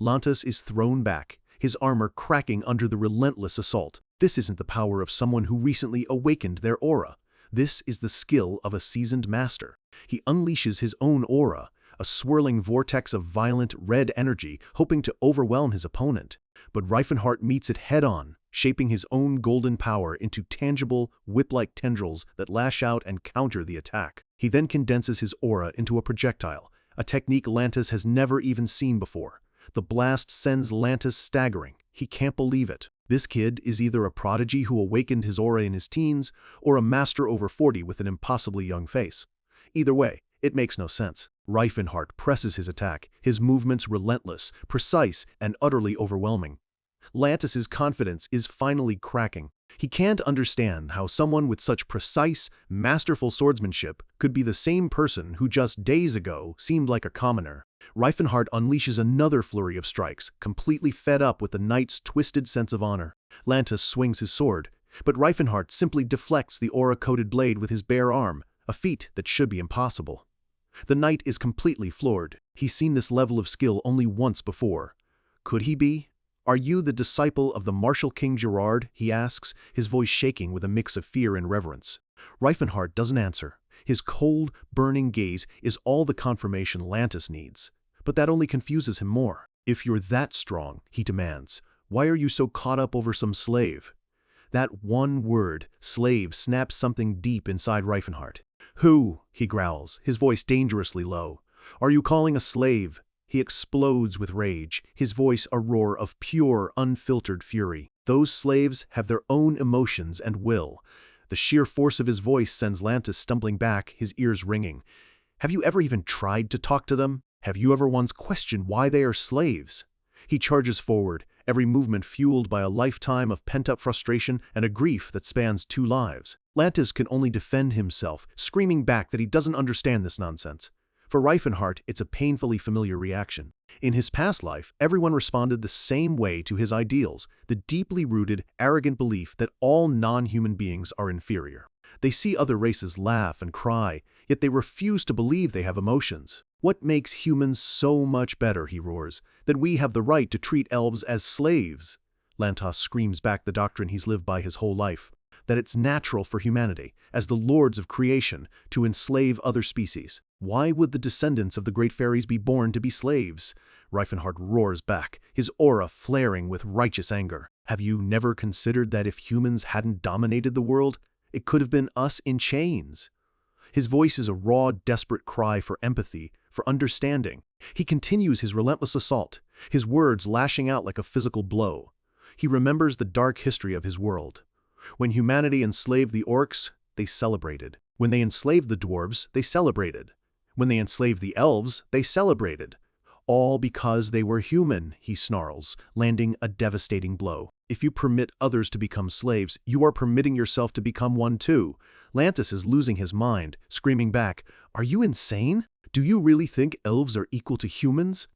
Lantas is thrown back, his armor cracking under the relentless assault. This isn't the power of someone who recently awakened their aura. This is the skill of a seasoned master. He unleashes his own aura, a swirling vortex of violent red energy, hoping to overwhelm his opponent. But Reifenhart meets it head-on, shaping his own golden power into tangible, whip-like tendrils that lash out and counter the attack. He then condenses his aura into a projectile, a technique Lantas has never even seen before. The blast sends Lantas staggering. He can't believe it. This kid is either a prodigy who awakened his aura in his teens, or a master over 40 with an impossibly young face. Either way, it makes no sense. Reifenhart presses his attack, his movements relentless, precise, and utterly overwhelming. Lantas's confidence is finally cracking. He can't understand how someone with such precise, masterful swordsmanship could be the same person who just days ago seemed like a commoner. Reifenhart unleashes another flurry of strikes, completely fed up with the knight's twisted sense of honor. Lantas swings his sword, but Reifenhart simply deflects the aura-coated blade with his bare arm, a feat that should be impossible. The knight is completely floored. He's seen this level of skill only once before. Could he be? "Are you the disciple of the martial King Gerard?" he asks, his voice shaking with a mix of fear and reverence. Reifenhart doesn't answer. His cold, burning gaze is all the confirmation Lantas needs. But that only confuses him more. "If you're that strong," he demands, "why are you so caught up over some slave?" That one word, slave, snaps something deep inside Reifenhart. "Who?" he growls, his voice dangerously low. "Are you calling a slave?" He explodes with rage, his voice a roar of pure, unfiltered fury. Those slaves have their own emotions and will. The sheer force of his voice sends Lantas stumbling back, his ears ringing. Have you ever even tried to talk to them? Have you ever once questioned why they are slaves? He charges forward, every movement fueled by a lifetime of pent-up frustration and a grief that spans 2 lives. Lantas can only defend himself, screaming back that he doesn't understand this nonsense. For Reifenhart, it's a painfully familiar reaction. In his past life, everyone responded the same way to his ideals, the deeply rooted, arrogant belief that all non-human beings are inferior. They see other races laugh and cry, yet they refuse to believe they have emotions. "What makes humans so much better," he roars, "that we have the right to treat elves as slaves?" Lantas screams back the doctrine he's lived by his whole life, that it's natural for humanity, as the lords of creation, to enslave other species. Why would the descendants of the great fairies be born to be slaves? Reifenhart roars back, his aura flaring with righteous anger. "Have you never considered that if humans hadn't dominated the world, it could have been us in chains?" His voice is a raw, desperate cry for empathy, for understanding. He continues his relentless assault, his words lashing out like a physical blow. He remembers the dark history of his world. When humanity enslaved the orcs, they celebrated. When they enslaved the dwarves, they celebrated. When they enslaved the elves, they celebrated. All because they were human, he snarls, landing a devastating blow. If you permit others to become slaves, you are permitting yourself to become one too. Lantas is losing his mind, screaming back, "Are you insane? Do you really think elves are equal to humans?"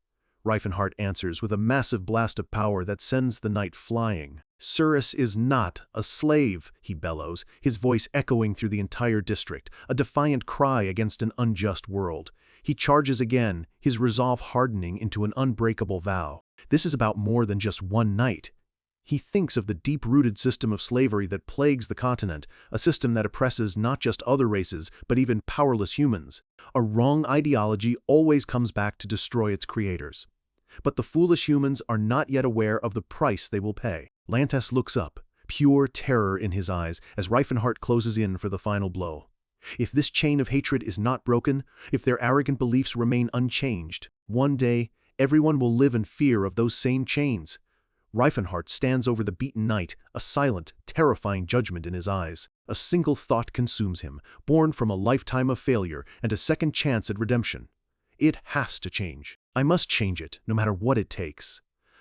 Reifenhart answers with a massive blast of power that sends the knight flying. "Surus is not a slave," he bellows, his voice echoing through the entire district, a defiant cry against an unjust world. He charges again, his resolve hardening into an unbreakable vow. This is about more than just one knight. He thinks of the deep-rooted system of slavery that plagues the continent, a system that oppresses not just other races, but even powerless humans. A wrong ideology always comes back to destroy its creators. But the foolish humans are not yet aware of the price they will pay. Lantas looks up, pure terror in his eyes, as Reifenhart closes in for the final blow. If this chain of hatred is not broken, if their arrogant beliefs remain unchanged, one day everyone will live in fear of those same chains. Reifenhart stands over the beaten knight, a silent, terrifying judgment in his eyes. A single thought consumes him, born from a lifetime of failure and a second chance at redemption. It has to change. I must change it, no matter what it takes.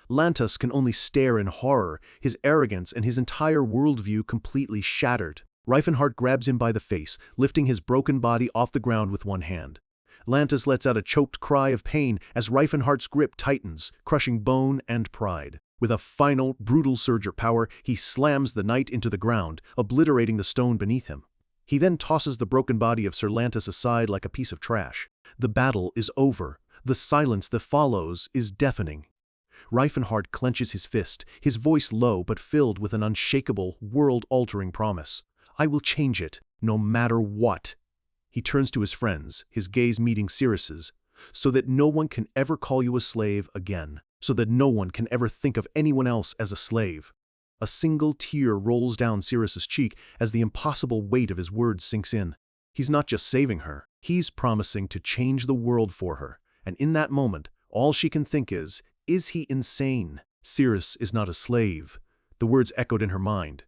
Lantas can only stare in horror, his arrogance and his entire worldview completely shattered. Reifenhart grabs him by the face, lifting his broken body off the ground with one hand. Lantas lets out a choked cry of pain as Reifenhart's grip tightens, crushing bone and pride. With a final, brutal surge of power, he slams the knight into the ground, obliterating the stone beneath him. He then tosses the broken body of Sir Lantas aside like a piece of trash. The battle is over. The silence that follows is deafening. Reifenhardt clenches his fist, his voice low but filled with an unshakable, world-altering promise. I will change it, no matter what. He turns to his friends, his gaze meeting Cyrus's, so that no one can ever call you a slave again, so that no one can ever think of anyone else as a slave. A single tear rolls down Cyrus's cheek as the impossible weight of his words sinks in. He's not just saving her, he's promising to change the world for her, and in that moment, all she can think is he insane? Cyrus is not a slave. The words echoed in her mind.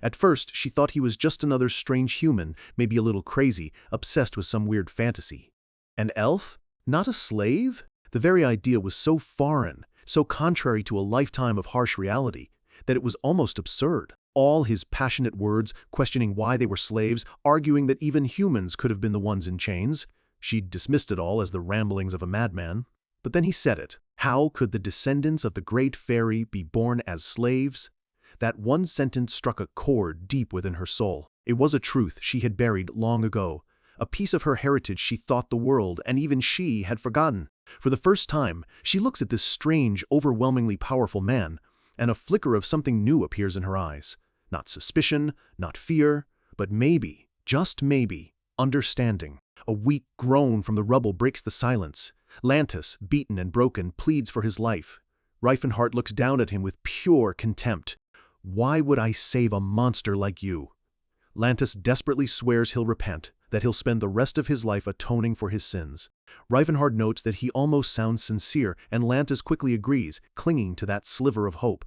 At first, she thought he was just another strange human, maybe a little crazy, obsessed with some weird fantasy. An elf? Not a slave? The very idea was so foreign, so contrary to a lifetime of harsh reality, that it was almost absurd. All his passionate words, questioning why they were slaves, arguing that even humans could have been the ones in chains. She dismissed it all as the ramblings of a madman. But then he said it. How could the descendants of the great fairy be born as slaves? That one sentence struck a chord deep within her soul. It was a truth she had buried long ago, a piece of her heritage she thought the world, and even she, had forgotten. For the first time, she looks at this strange, overwhelmingly powerful man, and a flicker of something new appears in her eyes. Not suspicion, not fear, but maybe, just maybe, understanding. A weak groan from the rubble breaks the silence. Lantis, beaten and broken, pleads for his life. Reifenhardt looks down at him with pure contempt. Why would I save a monster like you? Lantis desperately swears he'll repent, that he'll spend the rest of his life atoning for his sins. Reifenhardt notes that he almost sounds sincere, and Lantis quickly agrees, clinging to that sliver of hope.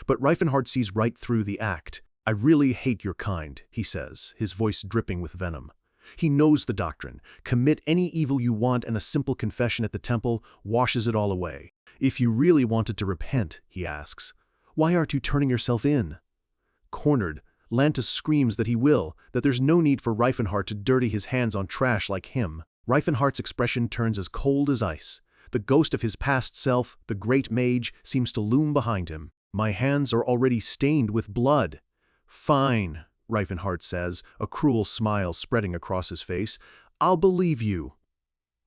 But Reifenhardt sees right through the act. I really hate your kind, he says, his voice dripping with venom. He knows the doctrine. Commit any evil you want, and a simple confession at the temple washes it all away. If you really wanted to repent, he asks, why aren't you turning yourself in? Cornered, Lantis screams that he will, that there's no need for Reifenhardt to dirty his hands on trash like him. Reifenhardt's expression turns as cold as ice. The ghost of his past self, the great mage, seems to loom behind him. My hands are already stained with blood. Fine, Reifenhardt says, a cruel smile spreading across his face. I'll believe you.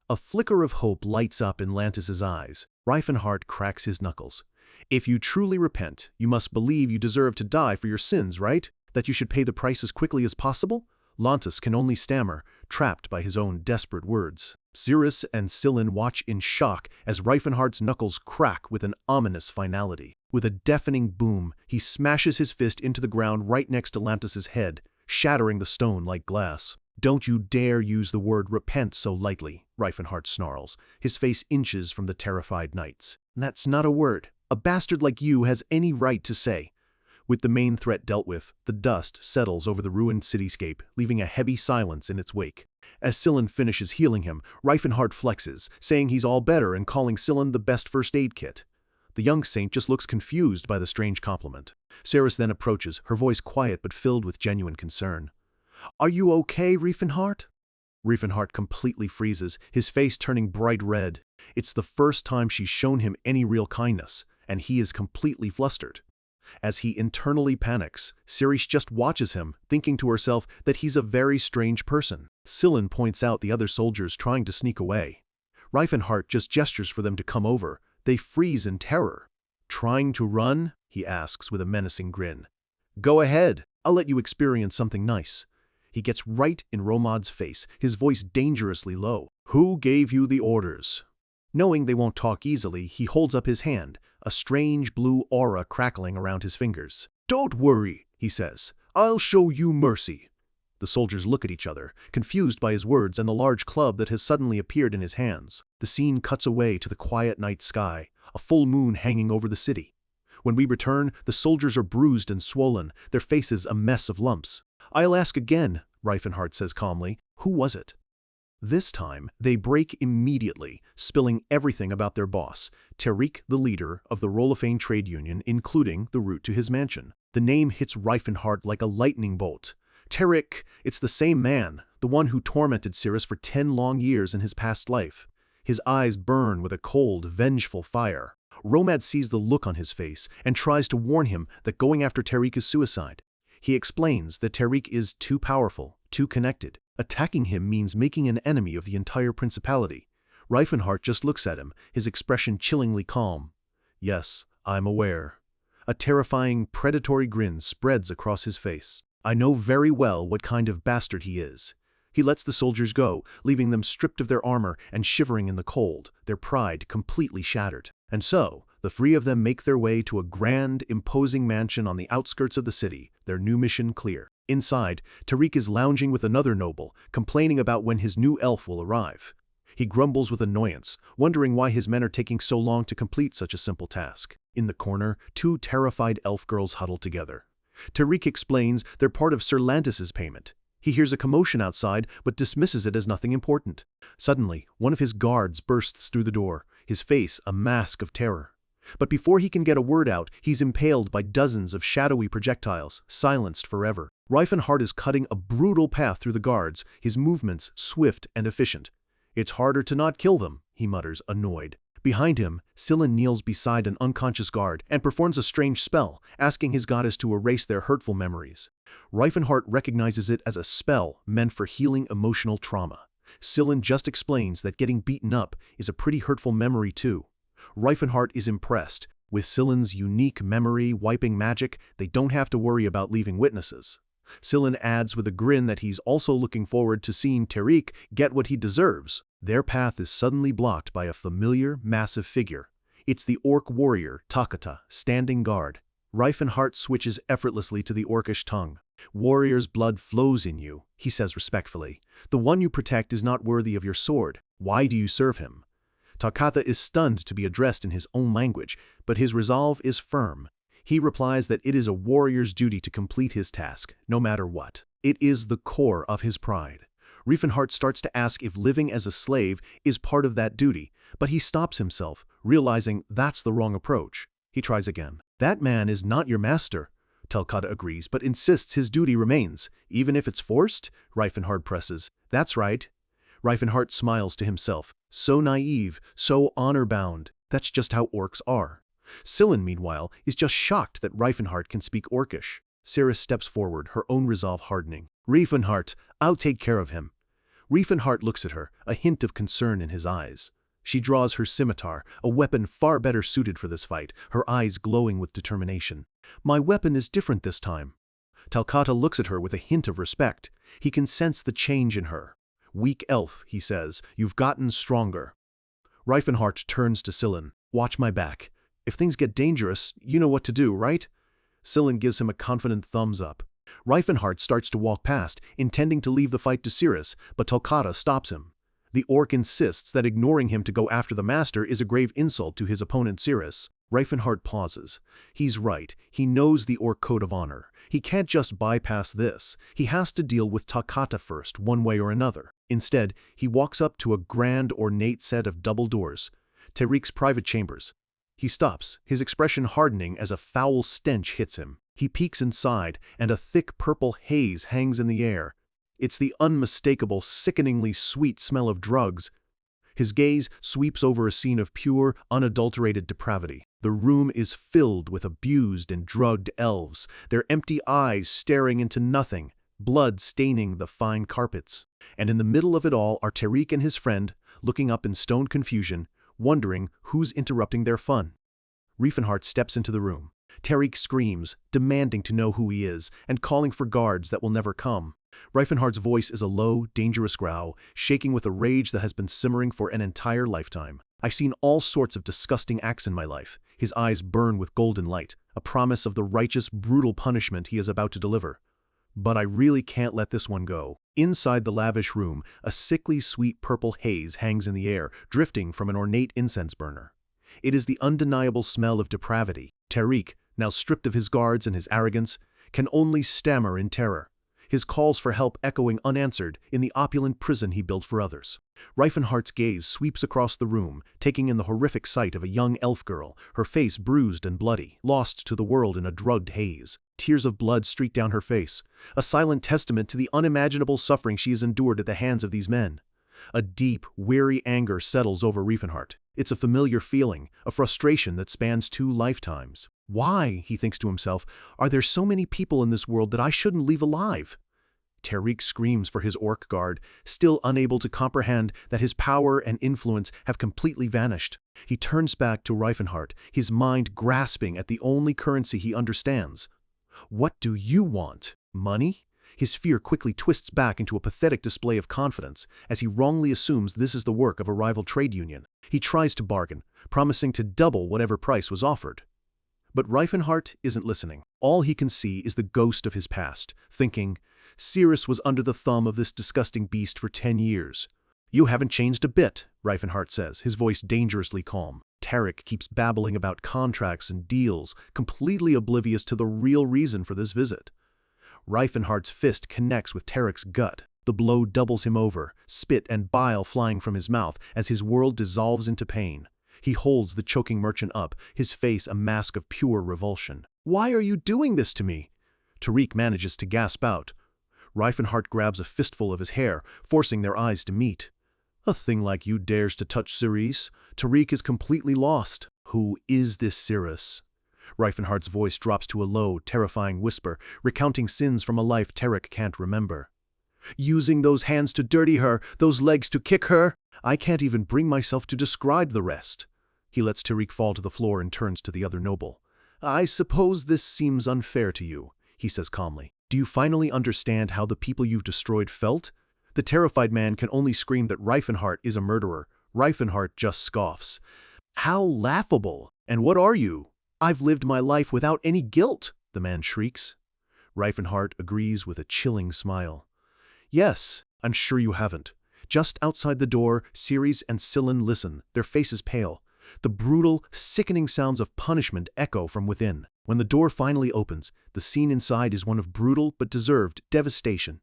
A flicker of hope lights up in Lantis's eyes. Reifenhardt cracks his knuckles. If you truly repent, you must believe you deserve to die for your sins, right? That you should pay the price as quickly as possible? Lantis can only stammer, trapped by his own desperate words. Cyrus and Scylla watch in shock as Reifenhardt's knuckles crack with an ominous finality. With a deafening boom, he smashes his fist into the ground right next to Lantis's head, shattering the stone like glass. Don't you dare use the word repent so lightly, Reifenhardt snarls, his face inches from the terrified knights. That's not a word a bastard like you has any right to say. With the main threat dealt with, the dust settles over the ruined cityscape, leaving a heavy silence in its wake. As Scylla finishes healing him, Reifenhardt flexes, saying he's all better and calling Scylla the best first aid kit. The young saint just looks confused by the strange compliment. Cyrus then approaches, her voice quiet but filled with genuine concern. Are you okay, Reifenhardt? Reifenhardt completely freezes, his face turning bright red. It's the first time she's shown him any real kindness, and he is completely flustered. As he internally panics, Cyrus just watches him, thinking to herself that he's a very strange person. Scylla points out the other soldiers trying to sneak away. Reifenhardt just gestures for them to come over. They freeze in terror. Trying to run? He asks with a menacing grin. Go ahead, I'll let you experience something nice. He gets right in Romad's face, his voice dangerously low. Who gave you the orders? Knowing they won't talk easily, he holds up his hand, a strange blue aura crackling around his fingers. Don't worry, he says. I'll show you mercy. The soldiers look at each other, confused by his words and the large club that has suddenly appeared in his hands. The scene cuts away to the quiet night sky, a full moon hanging over the city. When we return, the soldiers are bruised and swollen, their faces a mess of lumps. I'll ask again, Reifenhardt says calmly. Who was it? This time, they break immediately, spilling everything about their boss, Tariq, the leader of the Rolofane trade union, including the route to his mansion. The name hits Reifenhardt like a lightning bolt. Tariq, it's the same man, the one who tormented Cyrus for 10 long years in his past life. His eyes burn with a cold, vengeful fire. Romad sees the look on his face and tries to warn him that going after Tariq is suicide. He explains that Tariq is too powerful, too connected. Attacking him means making an enemy of the entire principality. Reifenhardt just looks at him, his expression chillingly calm. Yes, I'm aware. A terrifying, predatory grin spreads across his face. I know very well what kind of bastard he is. He lets the soldiers go, leaving them stripped of their armor and shivering in the cold, their pride completely shattered. And so, the three of them make their way to a grand, imposing mansion on the outskirts of the city, their new mission clear. Inside, Tariq is lounging with another noble, complaining about when his new elf will arrive. He grumbles with annoyance, wondering why his men are taking so long to complete such a simple task. In the corner, two terrified elf girls huddle together. Tariq explains they're part of Sir Lantis's payment. He hears a commotion outside, but dismisses it as nothing important. Suddenly, one of his guards bursts through the door, his face a mask of terror. But before he can get a word out, he's impaled by dozens of shadowy projectiles, silenced forever. Reifenhardt is cutting a brutal path through the guards, his movements swift and efficient. It's harder to not kill them, he mutters, annoyed. Behind him, Sillin kneels beside an unconscious guard and performs a strange spell, asking his goddess to erase their hurtful memories. Reifenhardt recognizes it as a spell meant for healing emotional trauma. Sillin just explains that getting beaten up is a pretty hurtful memory too. Reifenhardt is impressed. With Sillin's unique memory-wiping magic, they don't have to worry about leaving witnesses. Sillin adds with a grin that he's also looking forward to seeing Tariq get what he deserves. Their path is suddenly blocked by a familiar, massive figure. It's the orc warrior, Takata, standing guard. Reifenhardt switches effortlessly to the orcish tongue. Warrior's blood flows in you, he says respectfully. The one you protect is not worthy of your sword. Why do you serve him? Takata is stunned to be addressed in his own language, but his resolve is firm. He replies that it is a warrior's duty to complete his task, no matter what. It is the core of his pride. Reifenhardt starts to ask if living as a slave is part of that duty, but he stops himself, realizing that's the wrong approach. He tries again. That man is not your master. Takata agrees, but insists his duty remains, even if it's forced? Reifenhardt presses. That's right. Reifenhardt smiles to himself. So naive, so honor-bound. That's just how orcs are. Sillin, meanwhile, is just shocked that Reifenhardt can speak Orcish. Cirrus steps forward, her own resolve hardening. Reifenhardt, I'll take care of him. Reifenhardt looks at her, a hint of concern in his eyes. She draws her scimitar, a weapon far better suited for this fight, her eyes glowing with determination. My weapon is different this time. Takata looks at her with a hint of respect. He can sense the change in her. Weak elf, he says, you've gotten stronger. Reifenhardt turns to Sillin. Watch my back. If things get dangerous, you know what to do, right? Sillin gives him a confident thumbs up. Reifenhardt starts to walk past, intending to leave the fight to Cirrus, but Takata stops him. The orc insists that ignoring him to go after the master is a grave insult to his opponent Cirrus. Reifenhardt pauses. He's right. He knows the orc code of honor. He can't just bypass this. He has to deal with Takata first, one way or another. Instead, he walks up to a grand ornate set of double doors. Tariq's private chambers. He stops, his expression hardening as a foul stench hits him. He peeks inside, and a thick purple haze hangs in the air. It's the unmistakable, sickeningly sweet smell of drugs. His gaze sweeps over a scene of pure, unadulterated depravity. The room is filled with abused and drugged elves, their empty eyes staring into nothing, blood staining the fine carpets. And in the middle of it all are Tariq and his friend, looking up in stoned confusion, wondering who's interrupting their fun. Reifenhardt steps into the room. Tariq screams, demanding to know who he is, and calling for guards that will never come. Reifenhardt's voice is a low, dangerous growl, shaking with a rage that has been simmering for an entire lifetime. I've seen all sorts of disgusting acts in my life. His eyes burn with golden light, a promise of the righteous, brutal punishment he is about to deliver. But I really can't let this one go. Inside the lavish room, a sickly sweet purple haze hangs in the air, drifting from an ornate incense burner. It is the undeniable smell of depravity. Tariq, now stripped of his guards and his arrogance, can only stammer in terror, his calls for help echoing unanswered in the opulent prison he built for others. Reifenhardt's gaze sweeps across the room, taking in the horrific sight of a young elf girl, her face bruised and bloody, lost to the world in a drugged haze. Tears of blood streak down her face, a silent testament to the unimaginable suffering she has endured at the hands of these men. A deep, weary anger settles over Reifenhardt. It's a familiar feeling, a frustration that spans 2 lifetimes. Why, he thinks to himself, are there so many people in this world that I shouldn't leave alive? Tariq screams for his orc guard, still unable to comprehend that his power and influence have completely vanished. He turns back to Reifenhart, his mind grasping at the only currency he understands. What do you want? Money? His fear quickly twists back into a pathetic display of confidence, as he wrongly assumes this is the work of a rival trade union. He tries to bargain, promising to double whatever price was offered. But Reifenhart isn't listening. All he can see is the ghost of his past, thinking, Cirrus was under the thumb of this disgusting beast for 10 years. You haven't changed a bit, Reifenhart says, his voice dangerously calm. Tariq keeps babbling about contracts and deals, completely oblivious to the real reason for this visit. Reifenhart's fist connects with Tariq's gut. The blow doubles him over, spit and bile flying from his mouth as his world dissolves into pain. He holds the choking merchant up, his face a mask of pure revulsion. Why are you doing this to me? Tariq manages to gasp out. Reifenhart grabs a fistful of his hair, forcing their eyes to meet. A thing like you dares to touch Cirrus? Tariq is completely lost. Who is this Cirrus? Reifenhart's voice drops to a low, terrifying whisper, recounting sins from a life Tariq can't remember. Using those hands to dirty her, those legs to kick her. I can't even bring myself to describe the rest. He lets Tariq fall to the floor and turns to the other noble. I suppose this seems unfair to you, he says calmly. Do you finally understand how the people you've destroyed felt? The terrified man can only scream that Reifenhart is a murderer. Reifenhart just scoffs. How laughable! And what are you? I've lived my life without any guilt, the man shrieks. Reifenhart agrees with a chilling smile. Yes, I'm sure you haven't. Just outside the door, Ceres and Scylla listen, their faces pale. The brutal, sickening sounds of punishment echo from within. When the door finally opens, the scene inside is one of brutal but deserved devastation.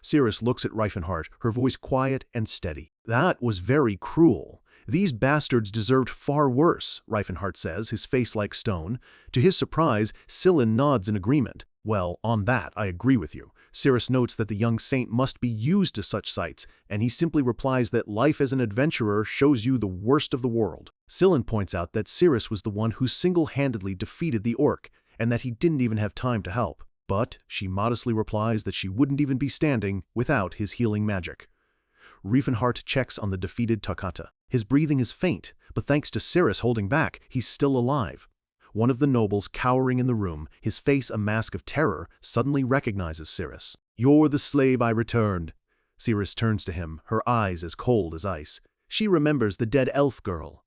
Ceres looks at Reifenhart, her voice quiet and steady. That was very cruel. These bastards deserved far worse, Reifenhart says, his face like stone. To his surprise, Scylla nods in agreement. Well, on that, I agree with you. Ceres notes that the young saint must be used to such sights, and he simply replies that life as an adventurer shows you the worst of the world. Scylla points out that Ceres was the one who single-handedly defeated the orc, and that he didn't even have time to help. But she modestly replies that she wouldn't even be standing without his healing magic. Reifenhart checks on the defeated Takata. His breathing is faint, but thanks to Ceres holding back, he's still alive. One of the nobles cowering in the room, his face a mask of terror, suddenly recognizes Ceres. You're the slave I returned. Ceres turns to him, her eyes as cold as ice. She remembers the dead elf girl.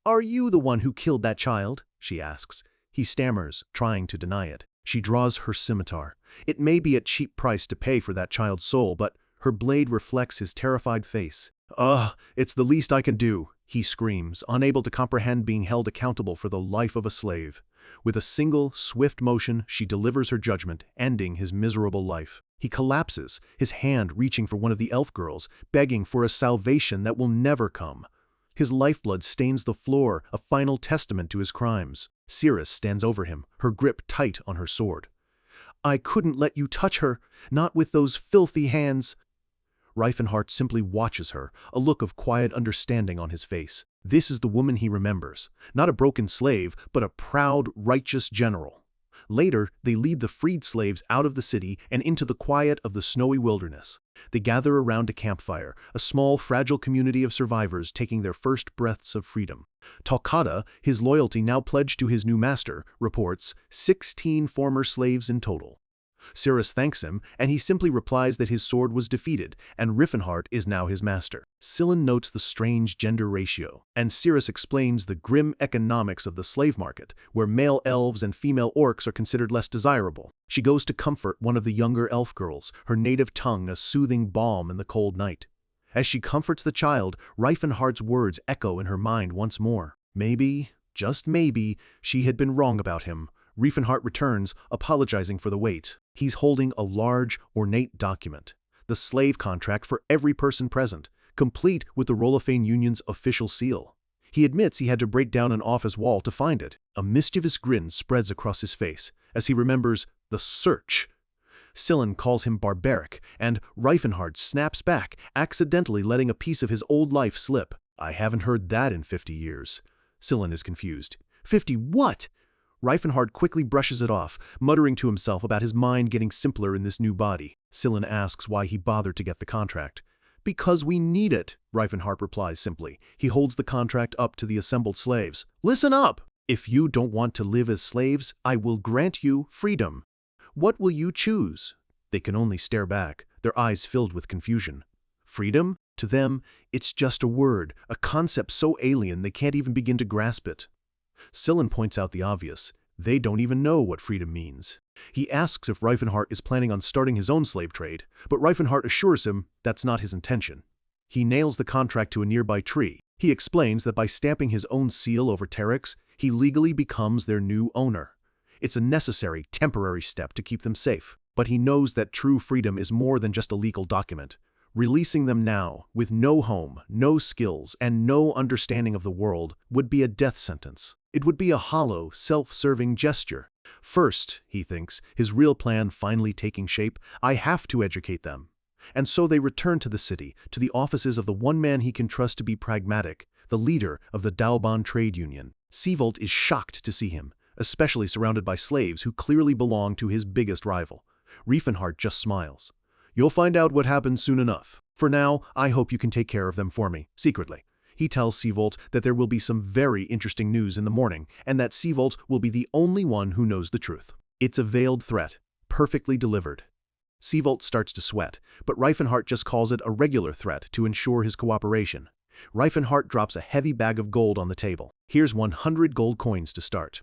Are you the one who killed that child? She asks. He stammers, trying to deny it. She draws her scimitar. It may be a cheap price to pay for that child's soul, but her blade reflects his terrified face. Ugh, it's the least I can do, he screams, unable to comprehend being held accountable for the life of a slave. With a single, swift motion, she delivers her judgment, ending his miserable life. He collapses, his hand reaching for one of the elf girls, begging for a salvation that will never come. His lifeblood stains the floor, a final testament to his crimes. Ceres stands over him, her grip tight on her sword. I couldn't let you touch her, not with those filthy hands. Reifenhart simply watches her, a look of quiet understanding on his face. This is the woman he remembers, not a broken slave, but a proud, righteous general. Later, they lead the freed slaves out of the city and into the quiet of the snowy wilderness. They gather around a campfire, a small, fragile community of survivors taking their first breaths of freedom. Takata, his loyalty now pledged to his new master, reports 16 former slaves in total. Ceres thanks him, and he simply replies that his sword was defeated, and Reifenhart is now his master. Scylla notes the strange gender ratio, and Ceres explains the grim economics of the slave market, where male elves and female orcs are considered less desirable. She goes to comfort one of the younger elf girls, her native tongue a soothing balm in the cold night. As she comforts the child, Reifenhart's words echo in her mind once more. Maybe, just maybe, she had been wrong about him. Reifenhart returns, apologizing for the wait. He's holding a large, ornate document, the slave contract for every person present, complete with the Rolofane Union's official seal. He admits he had to break down an office wall to find it. A mischievous grin spreads across his face as he remembers the search. Scylla calls him barbaric, and Reifenhart snaps back, accidentally letting a piece of his old life slip. I haven't heard that in 50 years. Scylla is confused. 50 what? Reifenhardt quickly brushes it off, muttering to himself about his mind getting simpler in this new body. Sillin asks why he bothered to get the contract. "Because we need it," Reifenhardt replies simply. He holds the contract up to the assembled slaves. "Listen up! If you don't want to live as slaves, I will grant you freedom. What will you choose?" They can only stare back, their eyes filled with confusion. Freedom? To them, it's just a word, a concept so alien they can't even begin to grasp it. Sillin points out the obvious. They don't even know what freedom means. He asks if Reifenhardt is planning on starting his own slave trade, but Reifenhardt assures him that's not his intention. He nails the contract to a nearby tree. He explains that by stamping his own seal over Terex, he legally becomes their new owner. It's a necessary, temporary step to keep them safe, but he knows that true freedom is more than just a legal document. Releasing them now, with no home, no skills, and no understanding of the world, would be a death sentence. It would be a hollow, self-serving gesture. First, he thinks, his real plan finally taking shape, I have to educate them. And so they return to the city, to the offices of the one man he can trust to be pragmatic, the leader of the Dalban trade union. Seavolt is shocked to see him, especially surrounded by slaves who clearly belong to his biggest rival. Reifenhardt just smiles. "You'll find out what happens soon enough. For now, I hope you can take care of them for me, secretly." He tells Seavolt that there will be some very interesting news in the morning, and that Seavolt will be the only one who knows the truth. It's a veiled threat, perfectly delivered. Seavolt starts to sweat, but Reifenhardt just calls it a regular threat to ensure his cooperation. Reifenhardt drops a heavy bag of gold on the table. "Here's 100 gold coins to start."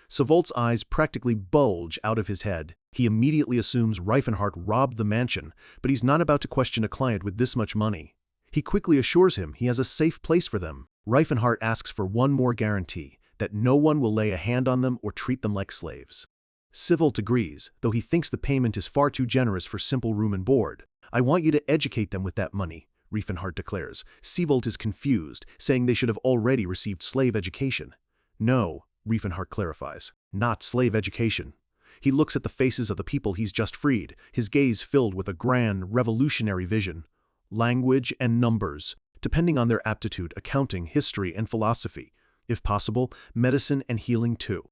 Seavolt's eyes practically bulge out of his head. He immediately assumes Reifenhardt robbed the mansion, but he's not about to question a client with this much money. He quickly assures him he has a safe place for them. Reifenhardt asks for one more guarantee, that no one will lay a hand on them or treat them like slaves. Seavolt agrees, though he thinks the payment is far too generous for simple room and board. "I want you to educate them with that money," Reifenhardt declares. Seavolt is confused, saying they should have already received slave education. "No," Reifenhardt clarifies, "not slave education." He looks at the faces of the people he's just freed, his gaze filled with a grand, revolutionary vision. Language and numbers, depending on their aptitude, accounting, history, and philosophy. If possible, medicine and healing too.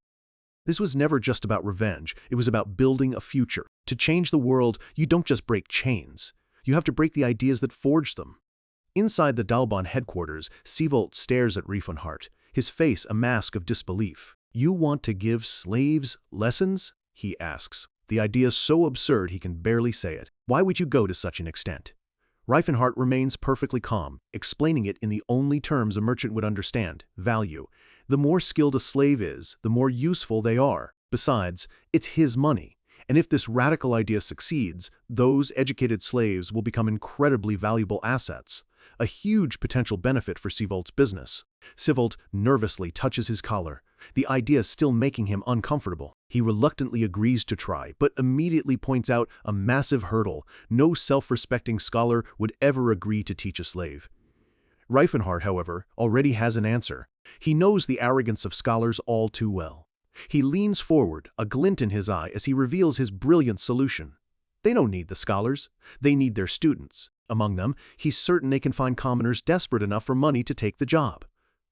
This was never just about revenge, it was about building a future. To change the world, you don't just break chains. You have to break the ideas that forged them. Inside the Dalban headquarters, Seavolt stares at Reifenhardt, his face a mask of disbelief. "You want to give slaves lessons?" he asks. The idea is so absurd he can barely say it. "Why would you go to such an extent?" Reifenhardt remains perfectly calm, explaining it in the only terms a merchant would understand: value. The more skilled a slave is, the more useful they are. Besides, it's his money. And if this radical idea succeeds, those educated slaves will become incredibly valuable assets. A huge potential benefit for Seavolt's business. Seavolt nervously touches his collar. The idea is still making him uncomfortable. He reluctantly agrees to try, but immediately points out a massive hurdle. No self-respecting scholar would ever agree to teach a slave. Reifenhardt, however, already has an answer. He knows the arrogance of scholars all too well. He leans forward, a glint in his eye as he reveals his brilliant solution. They don't need the scholars. They need their students. Among them, he's certain they can find commoners desperate enough for money to take the job.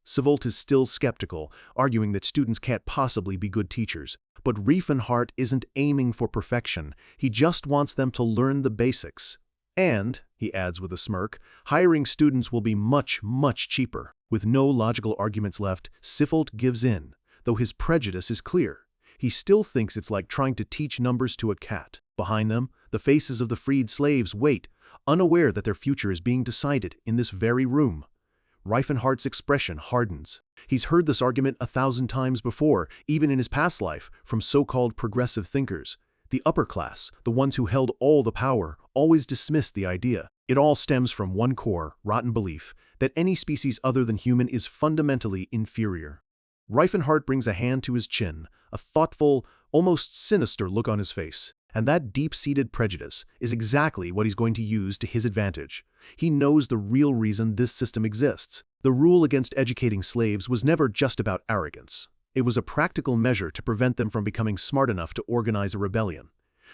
Seavolt is still skeptical, arguing that students can't possibly be good teachers. But Reifenhardt isn't aiming for perfection. He just wants them to learn the basics. And, he adds with a smirk, hiring students will be much, much cheaper. With no logical arguments left, Seavolt gives in, though his prejudice is clear. He still thinks it's like trying to teach numbers to a cat. Behind them, the faces of the freed slaves wait, unaware that their future is being decided in this very room. Reifenhardt's expression hardens. He's heard this argument 1,000 times before, even in his past life, from so-called progressive thinkers. The upper class, the ones who held all the power, always dismissed the idea. It all stems from one core, rotten belief, that any species other than human is fundamentally inferior. Reifenhardt brings a hand to his chin, a thoughtful, almost sinister look on his face. And that deep-seated prejudice is exactly what he's going to use to his advantage. He knows the real reason this system exists. The rule against educating slaves was never just about arrogance. It was a practical measure to prevent them from becoming smart enough to organize a rebellion.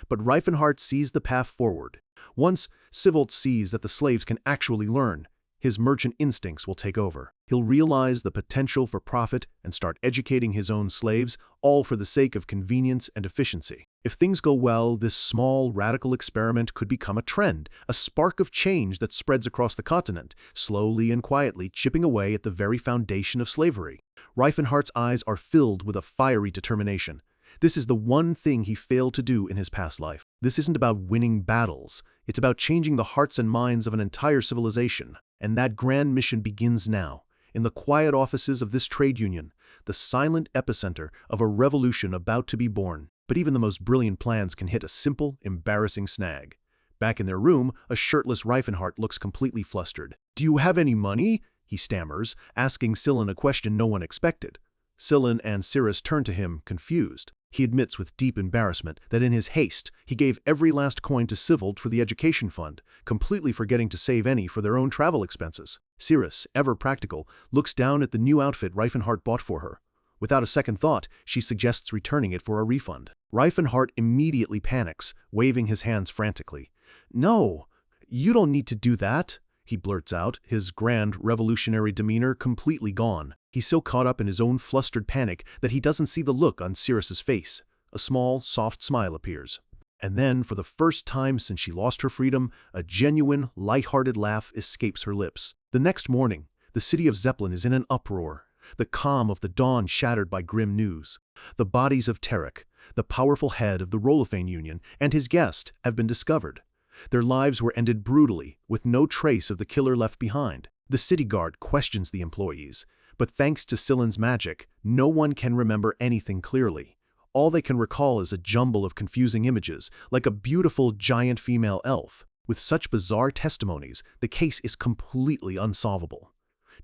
But Reifenhardt sees the path forward. Once Seavolt sees that the slaves can actually learn, his merchant instincts will take over. He'll realize the potential for profit and start educating his own slaves, all for the sake of convenience and efficiency. If things go well, this small, radical experiment could become a trend, a spark of change that spreads across the continent, slowly and quietly chipping away at the very foundation of slavery. Reifenhardt's eyes are filled with a fiery determination. This is the one thing he failed to do in his past life. This isn't about winning battles. It's about changing the hearts and minds of an entire civilization. And that grand mission begins now, in the quiet offices of this trade union, the silent epicenter of a revolution about to be born. But even the most brilliant plans can hit a simple, embarrassing snag. Back in their room, a shirtless Reifenhardt looks completely flustered. "Do you have any money?" he stammers, asking Sillin a question no one expected. Sillin and Cirrus turn to him, confused. He admits with deep embarrassment that in his haste, he gave every last coin to Sivold for the education fund, completely forgetting to save any for their own travel expenses. Cirrus, ever practical, looks down at the new outfit Reifenhardt bought for her. Without a second thought, she suggests returning it for a refund. Reifenhardt immediately panics, waving his hands frantically. "No, you don't need to do that," he blurts out, his grand, revolutionary demeanor completely gone. He's so caught up in his own flustered panic that he doesn't see the look on Cirrus's face. A small, soft smile appears. And then, for the first time since she lost her freedom, a genuine, light-hearted laugh escapes her lips. The next morning, the city of Zeppelin is in an uproar, the calm of the dawn shattered by grim news. The bodies of Tarek, the powerful head of the Rolophane Union, and his guest have been discovered. Their lives were ended brutally, with no trace of the killer left behind. The city guard questions the employees, but thanks to Sillin's magic, no one can remember anything clearly. All they can recall is a jumble of confusing images, like a beautiful giant female elf. With such bizarre testimonies, the case is completely unsolvable.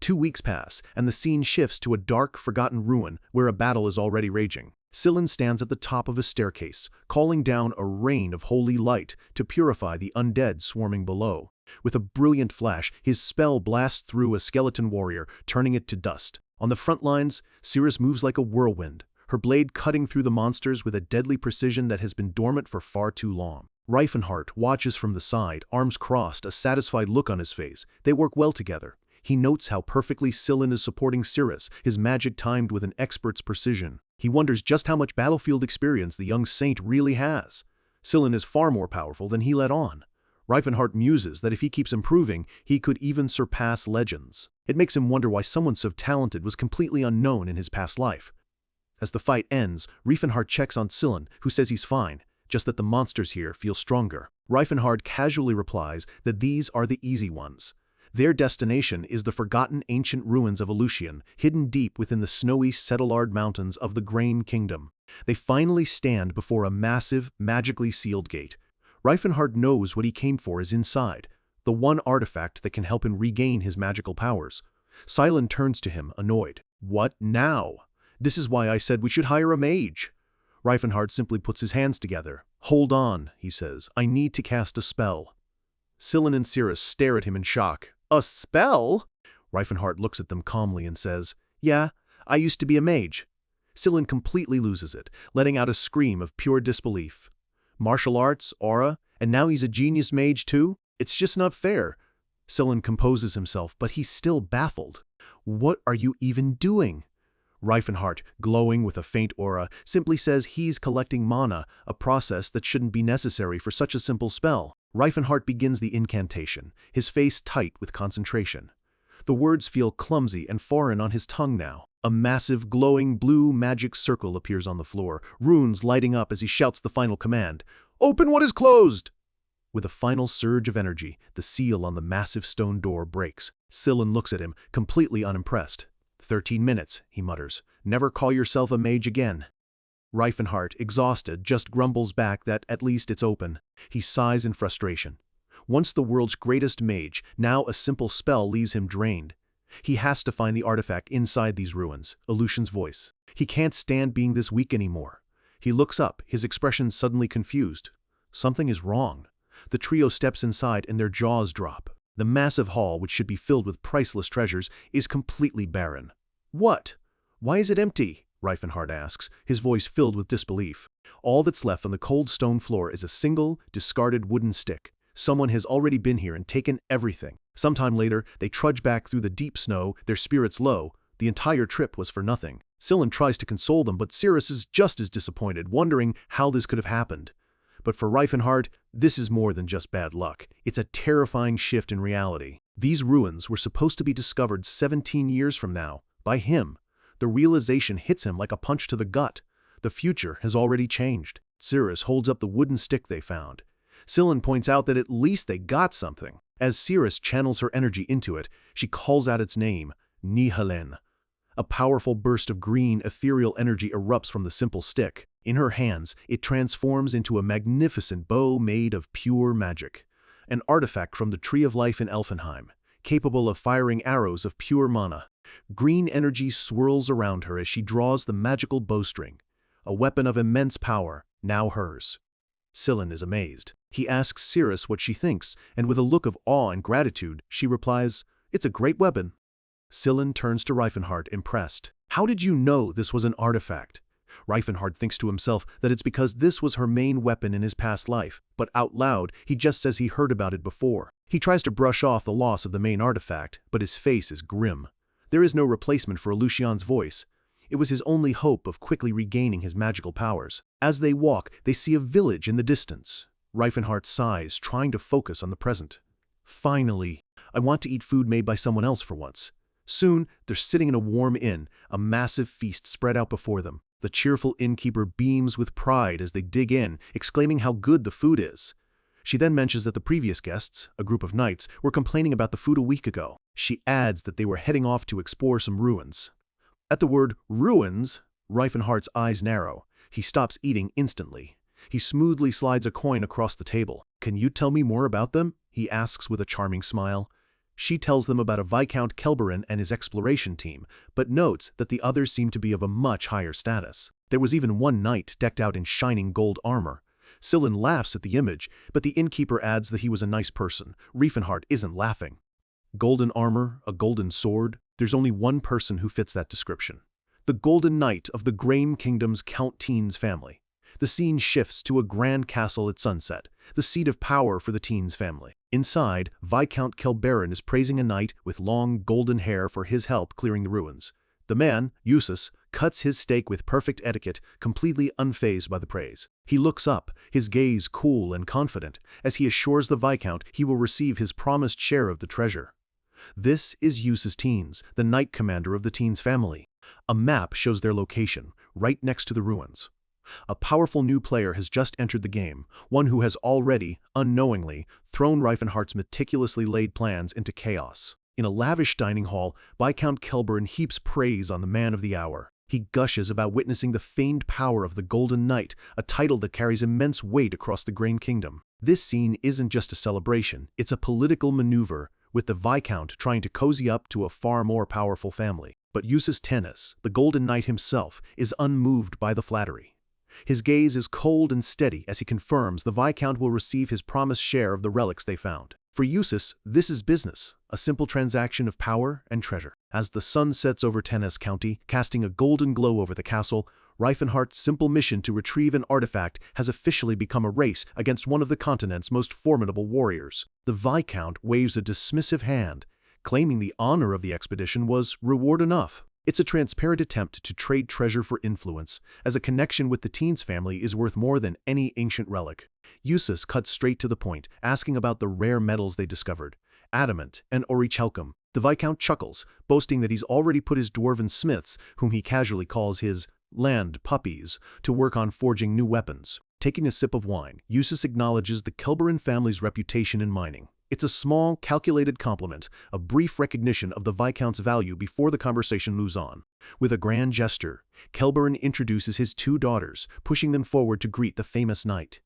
2 weeks pass, and the scene shifts to a dark, forgotten ruin where a battle is already raging. Sillin stands at the top of a staircase, calling down a rain of holy light to purify the undead swarming below. With a brilliant flash, his spell blasts through a skeleton warrior, turning it to dust. On the front lines, Cirrus moves like a whirlwind, her blade cutting through the monsters with a deadly precision that has been dormant for far too long. Reifenhardt watches from the side, arms crossed, a satisfied look on his face. They work well together. He notes how perfectly Sillin is supporting Cirrus, his magic timed with an expert's precision. He wonders just how much battlefield experience the young saint really has. Sillin is far more powerful than he let on. Reifenhardt muses that if he keeps improving, he could even surpass legends. It makes him wonder why someone so talented was completely unknown in his past life. As the fight ends, Reifenhardt checks on Sillin, who says he's fine, just that the monsters here feel stronger. Reifenhardt casually replies that these are the easy ones. Their destination is the forgotten ancient ruins of Aleutian, hidden deep within the snowy Settlard Mountains of the Grain Kingdom. They finally stand before a massive, magically sealed gate. Reifenhardt knows what he came for is inside, the one artifact that can help him regain his magical powers. Sillin turns to him, annoyed. "What now? This is why I said we should hire a mage." Reifenhardt simply puts his hands together. "Hold on," he says. "I need to cast a spell." Sillin and Cirrus stare at him in shock. "A spell?" Reifenhardt looks at them calmly and says, "Yeah, I used to be a mage." Sillin completely loses it, letting out a scream of pure disbelief. Martial arts, aura, and now he's a genius mage too? It's just not fair. Sillin composes himself, but he's still baffled. "What are you even doing?" Reifenhardt, glowing with a faint aura, simply says he's collecting mana, a process that shouldn't be necessary for such a simple spell. Reifenhardt begins the incantation, his face tight with concentration. The words feel clumsy and foreign on his tongue now. A massive, glowing blue magic circle appears on the floor, runes lighting up as he shouts the final command. "Open what is closed!" With a final surge of energy, the seal on the massive stone door breaks. Sillin looks at him, completely unimpressed. 13 minutes, he mutters. "Never call yourself a mage again." Reifenhardt, exhausted, just grumbles back that at least it's open. He sighs in frustration. Once the world's greatest mage, now a simple spell leaves him drained. He has to find the artifact inside these ruins, Aleutian's voice. He can't stand being this weak anymore. He looks up, his expression suddenly confused. Something is wrong. The trio steps inside and their jaws drop. The massive hall, which should be filled with priceless treasures, is completely barren. "What? Why is it empty?" Reifenhardt asks, his voice filled with disbelief. All that's left on the cold stone floor is a single, discarded wooden stick, Someone has already been here and taken everything. Sometime later, they trudge back through the deep snow, their spirits low. The entire trip was for nothing. Scylla tries to console them, but Cirrus is just as disappointed, wondering how this could have happened. But for Reifenhardt, this is more than just bad luck. It's a terrifying shift in reality. These ruins were supposed to be discovered 17 years from now, by him. The realization hits him like a punch to the gut. The future has already changed. Cirrus holds up the wooden stick they found. Scylla points out that at least they got something. As Cirrus channels her energy into it, she calls out its name, Nihilin. A powerful burst of green, ethereal energy erupts from the simple stick. In her hands, it transforms into a magnificent bow made of pure magic. An artifact from the Tree of Life in Elfenheim, capable of firing arrows of pure mana. Green energy swirls around her as she draws the magical bowstring. A weapon of immense power, now hers. Scylla is amazed. He asks Cirrus what she thinks, and with a look of awe and gratitude, she replies, "It's a great weapon." Scylla turns to Reifenhardt, impressed. "How did you know this was an artifact?" Reifenhardt thinks to himself that it's because this was her main weapon in his past life, but out loud, he just says he heard about it before. He tries to brush off the loss of the main artifact, but his face is grim. There is no replacement for Lucian's voice. It was his only hope of quickly regaining his magical powers. As they walk, they see a village in the distance. Reifenhardt sighs, trying to focus on the present. Finally, I want to eat food made by someone else for once. Soon, they're sitting in a warm inn, a massive feast spread out before them. The cheerful innkeeper beams with pride as they dig in, exclaiming how good the food is. She then mentions that the previous guests, a group of knights, were complaining about the food a week ago. She adds that they were heading off to explore some ruins. At the word ruins, Reifenhardt's eyes narrow. He stops eating instantly. He smoothly slides a coin across the table. "Can you tell me more about them?" he asks with a charming smile. She tells them about a Viscount Kelberin and his exploration team, but notes that the others seem to be of a much higher status. There was even one knight decked out in shining gold armor. Scylla laughs at the image, but the innkeeper adds that he was a nice person. Reifenhardt isn't laughing. Golden armor, a golden sword, there's only one person who fits that description. The Golden Knight of the Graham Kingdom's Count Teen's family. The scene shifts to a grand castle at sunset, the seat of power for the Teen's family. Inside, Viscount Kelberin is praising a knight with long golden hair for his help clearing the ruins. The man, Eustace, cuts his steak with perfect etiquette, completely unfazed by the praise. He looks up, his gaze cool and confident, as he assures the Viscount he will receive his promised share of the treasure. This is Eustace Teens, the knight commander of the Teens family. A map shows their location, right next to the ruins. A powerful new player has just entered the game, one who has already, unknowingly, thrown Reifenhardt's meticulously laid plans into chaos. In a lavish dining hall, Viscount Kelberin heaps praise on the man of the hour. He gushes about witnessing the famed power of the Golden Knight, a title that carries immense weight across the Graham Kingdom. This scene isn't just a celebration, it's a political maneuver, with the Viscount trying to cozy up to a far more powerful family. But Eustace Tennis, the Golden Knight himself, is unmoved by the flattery. His gaze is cold and steady as he confirms the Viscount will receive his promised share of the relics they found. For Eustace, this is business, a simple transaction of power and treasure. As the sun sets over Tennis County, casting a golden glow over the castle, Reifenhardt's simple mission to retrieve an artifact has officially become a race against one of the continent's most formidable warriors. The Viscount waves a dismissive hand, claiming the honor of the expedition was reward enough. It's a transparent attempt to trade treasure for influence, as a connection with the Teens family is worth more than any ancient relic. Eustace cuts straight to the point, asking about the rare metals they discovered, adamant and orichalcum. The Viscount chuckles, boasting that he's already put his dwarven smiths, whom he casually calls his land puppies, to work on forging new weapons. Taking a sip of wine, Eustace acknowledges the Kelberin family's reputation in mining. It's a small, calculated compliment, a brief recognition of the Viscount's value before the conversation moves on. With a grand gesture, Kelberin introduces his two daughters, pushing them forward to greet the famous knight.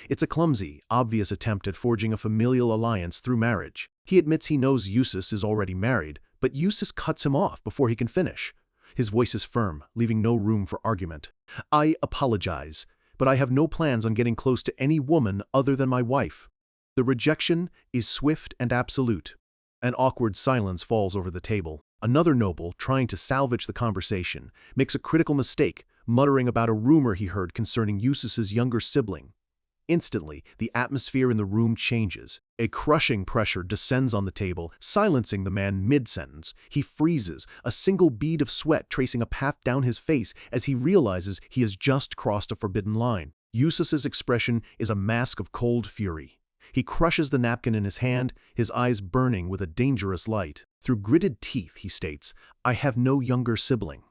It's a clumsy, obvious attempt at forging a familial alliance through marriage. He admits he knows Eustace is already married, but Eustace cuts him off before he can finish. His voice is firm, leaving no room for argument. "I apologize, but I have no plans on getting close to any woman other than my wife." The rejection is swift and absolute. An awkward silence falls over the table. Another noble, trying to salvage the conversation, makes a critical mistake, muttering about a rumor he heard concerning Eustace's younger sibling. Instantly, the atmosphere in the room changes. A crushing pressure descends on the table, silencing the man mid-sentence. He freezes, a single bead of sweat tracing a path down his face as he realizes he has just crossed a forbidden line. Eustace's expression is a mask of cold fury. He crushes the napkin in his hand, his eyes burning with a dangerous light. Through gritted teeth, he states, "I have no younger sibling."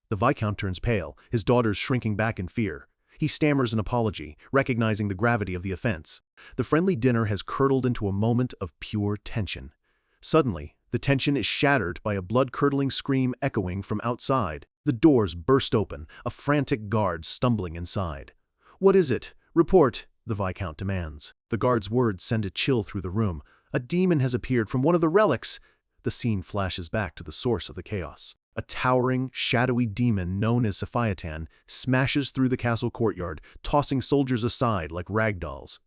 The Viscount turns pale, his daughters shrinking back in fear. He stammers an apology, recognizing the gravity of the offense. The friendly dinner has curdled into a moment of pure tension. Suddenly, the tension is shattered by a blood-curdling scream echoing from outside. The doors burst open, a frantic guard stumbling inside. "What is it? Report," the Viscount demands. The guard's words send a chill through the room. "A demon has appeared from one of the relics." The scene flashes back to the source of the chaos. A towering, shadowy demon known as Sophiatan smashes through the castle courtyard, tossing soldiers aside like rag dolls.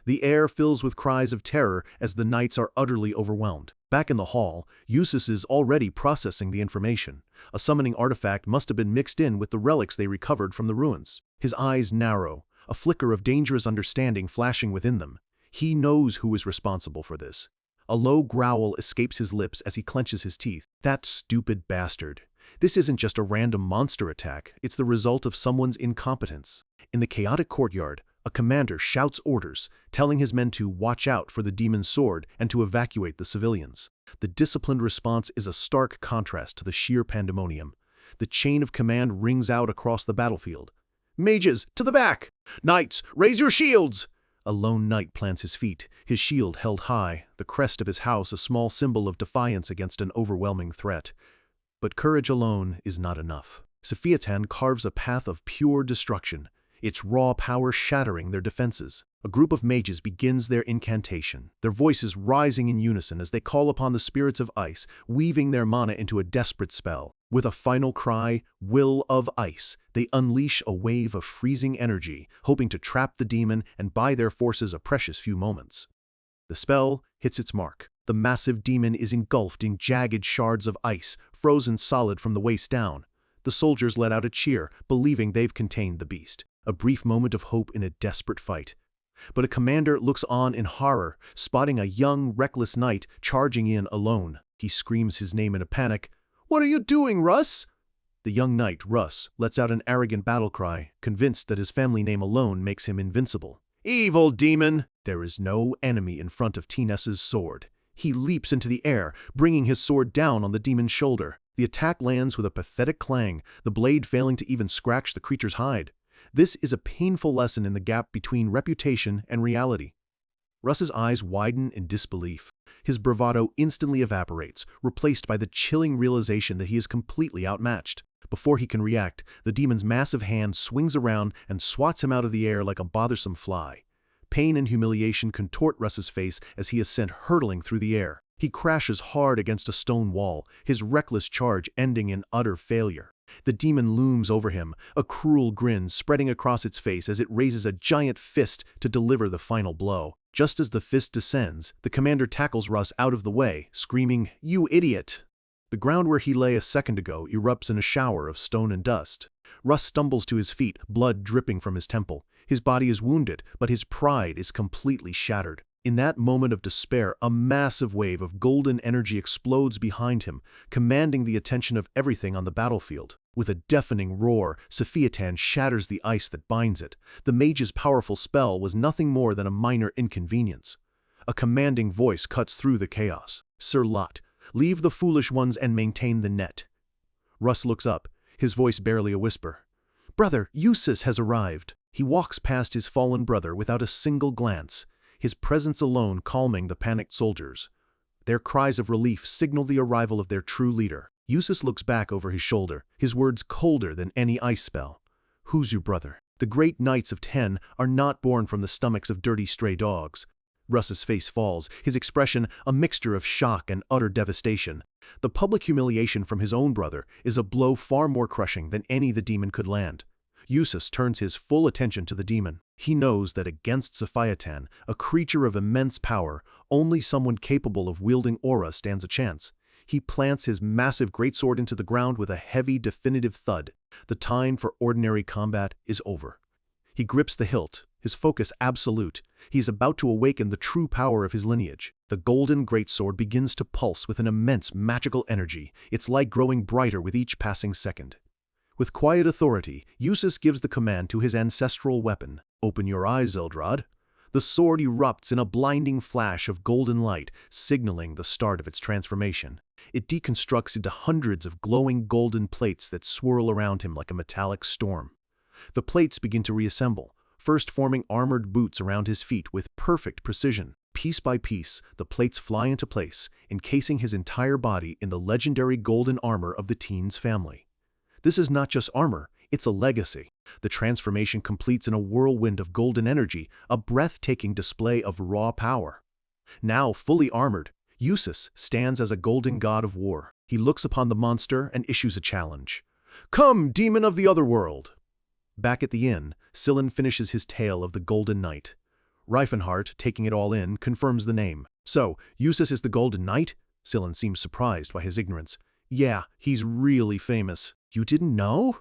The air fills with cries of terror as the knights are utterly overwhelmed. Back in the hall, Eustace is already processing the information. A summoning artifact must have been mixed in with the relics they recovered from the ruins. His eyes narrow, a flicker of dangerous understanding flashing within them. He knows who is responsible for this. A low growl escapes his lips as he clenches his teeth. That stupid bastard. This isn't just a random monster attack, it's the result of someone's incompetence. In the chaotic courtyard, a commander shouts orders, telling his men to watch out for the demon's sword and to evacuate the civilians. The disciplined response is a stark contrast to the sheer pandemonium. The chain of command rings out across the battlefield. "Mages, to the back! Knights, raise your shields!" A lone knight plants his feet, his shield held high, the crest of his house a small symbol of defiance against an overwhelming threat. But courage alone is not enough. Sophiatan carves a path of pure destruction, its raw power shattering their defenses. A group of mages begins their incantation, their voices rising in unison as they call upon the spirits of ice, weaving their mana into a desperate spell. With a final cry, "Will of Ice," they unleash a wave of freezing energy, hoping to trap the demon and buy their forces a precious few moments. The spell hits its mark. The massive demon is engulfed in jagged shards of ice, frozen solid from the waist down. The soldiers let out a cheer, believing they've contained the beast. A brief moment of hope in a desperate fight. But a commander looks on in horror, spotting a young, reckless knight charging in alone. He screams his name in a panic. "What are you doing, Russ?" The young knight, Russ, lets out an arrogant battle cry, convinced that his family name alone makes him invincible. "Evil demon!" There is no enemy in front of T-Ness's sword. He leaps into the air, bringing his sword down on the demon's shoulder. The attack lands with a pathetic clang, the blade failing to even scratch the creature's hide. This is a painful lesson in the gap between reputation and reality. Russ's eyes widen in disbelief. His bravado instantly evaporates, replaced by the chilling realization that he is completely outmatched. Before he can react, the demon's massive hand swings around and swats him out of the air like a bothersome fly. Pain and humiliation contort Russ's face as he is sent hurtling through the air. He crashes hard against a stone wall, his reckless charge ending in utter failure. The demon looms over him, a cruel grin spreading across its face as it raises a giant fist to deliver the final blow. Just as the fist descends, the commander tackles Russ out of the way, screaming, "You idiot!" The ground where he lay a second ago erupts in a shower of stone and dust. Russ stumbles to his feet, blood dripping from his temple. His body is wounded, but his pride is completely shattered. In that moment of despair, a massive wave of golden energy explodes behind him, commanding the attention of everything on the battlefield. With a deafening roar, Sophiatan shatters the ice that binds it. The mage's powerful spell was nothing more than a minor inconvenience. A commanding voice cuts through the chaos. "Sir Lot, leave the foolish ones and maintain the net." Russ looks up, his voice barely a whisper. "Brother, Eustace has arrived." He walks past his fallen brother without a single glance, his presence alone calming the panicked soldiers. Their cries of relief signal the arrival of their true leader. Eustace looks back over his shoulder, his words colder than any ice spell. "Who's your brother?" The great knights of 10 are not born from the stomachs of dirty stray dogs. Russ's face falls, his expression a mixture of shock and utter devastation. The public humiliation from his own brother is a blow far more crushing than any the demon could land. Eustace turns his full attention to the demon. He knows that against Sophiatan, a creature of immense power, only someone capable of wielding aura stands a chance. He plants his massive greatsword into the ground with a heavy, definitive thud. The time for ordinary combat is over. He grips the hilt, his focus absolute. He is about to awaken the true power of his lineage. The golden greatsword begins to pulse with an immense magical energy, its light growing brighter with each passing second. With quiet authority, Eustace gives the command to his ancestral weapon. Open your eyes, Eldrad. The sword erupts in a blinding flash of golden light, signaling the start of its transformation. It deconstructs into hundreds of glowing golden plates that swirl around him like a metallic storm. The plates begin to reassemble, first forming armored boots around his feet with perfect precision. Piece by piece, the plates fly into place, encasing his entire body in the legendary golden armor of the teen's family. This is not just armor, it's a legacy. The transformation completes in a whirlwind of golden energy, a breathtaking display of raw power. Now fully armored, Eustace stands as a golden god of war. He looks upon the monster and issues a challenge. "Come, demon of the otherworld!" Back at the inn, Scylla finishes his tale of the Golden Knight. Reifenhart, taking it all in, confirms the name. "So, Eustace is the Golden Knight?" Scylla seems surprised by his ignorance. "Yeah, he's really famous." "You didn't know?"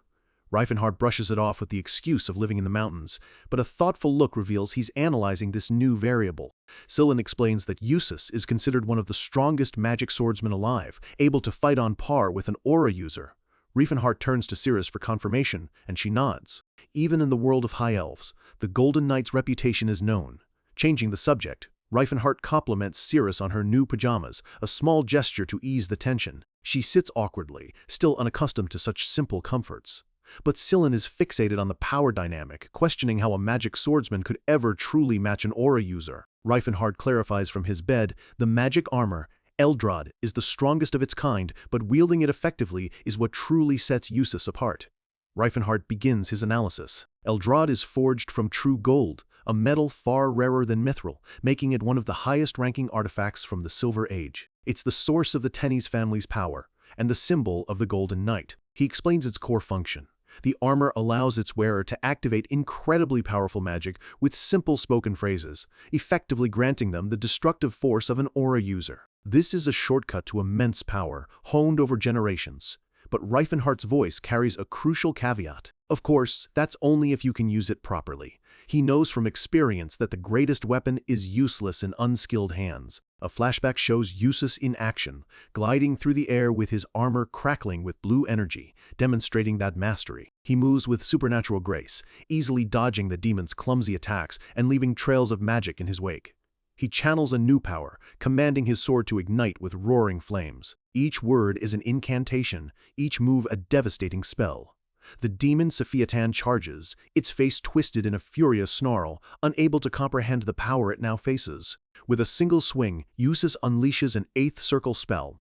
Reifenhart brushes it off with the excuse of living in the mountains, but a thoughtful look reveals he's analyzing this new variable. Scylla explains that Eustace is considered one of the strongest magic swordsmen alive, able to fight on par with an aura user. Reifenhart turns to Cirrus for confirmation, and she nods. Even in the world of High Elves, the Golden Knight's reputation is known. Changing the subject, Reifenhart compliments Cirrus on her new pajamas, a small gesture to ease the tension. She sits awkwardly, still unaccustomed to such simple comforts. But Scylla is fixated on the power dynamic, questioning how a magic swordsman could ever truly match an aura user. Reifenhart clarifies from his bed, the magic armor, Eldrad, is the strongest of its kind, but wielding it effectively is what truly sets Eustace apart. Reifenhart begins his analysis. Eldrad is forged from true gold, a metal far rarer than mithril, making it one of the highest-ranking artifacts from the Silver Age. It's the source of the Tennies family's power, and the symbol of the Golden Knight. He explains its core function. The armor allows its wearer to activate incredibly powerful magic with simple spoken phrases, effectively granting them the destructive force of an aura user. This is a shortcut to immense power, honed over generations. But Reifenhart's voice carries a crucial caveat. Of course, that's only if you can use it properly. He knows from experience that the greatest weapon is useless in unskilled hands. A flashback shows Eustace in action, gliding through the air with his armor crackling with blue energy, demonstrating that mastery. He moves with supernatural grace, easily dodging the demon's clumsy attacks and leaving trails of magic in his wake. He channels a new power, commanding his sword to ignite with roaring flames. Each word is an incantation, each move a devastating spell. The demon Sophiatan charges, its face twisted in a furious snarl, unable to comprehend the power it now faces. With a single swing, Eustace unleashes an 8th circle spell.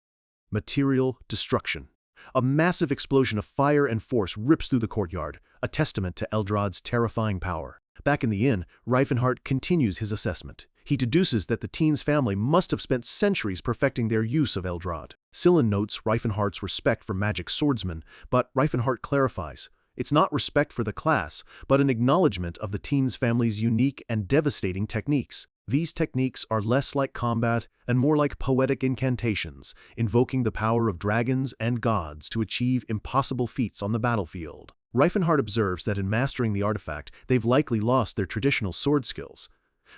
Material destruction. A massive explosion of fire and force rips through the courtyard, a testament to Eldrad's terrifying power. Back in the inn, Reifenhart continues his assessment. He deduces that the teen's family must have spent centuries perfecting their use of Eldrad. Scylla notes Reifenhart's respect for magic swordsmen, but Reifenhart clarifies, it's not respect for the class, but an acknowledgement of the teen's family's unique and devastating techniques. These techniques are less like combat and more like poetic incantations, invoking the power of dragons and gods to achieve impossible feats on the battlefield. Reifenhart observes that in mastering the artifact, they've likely lost their traditional sword skills.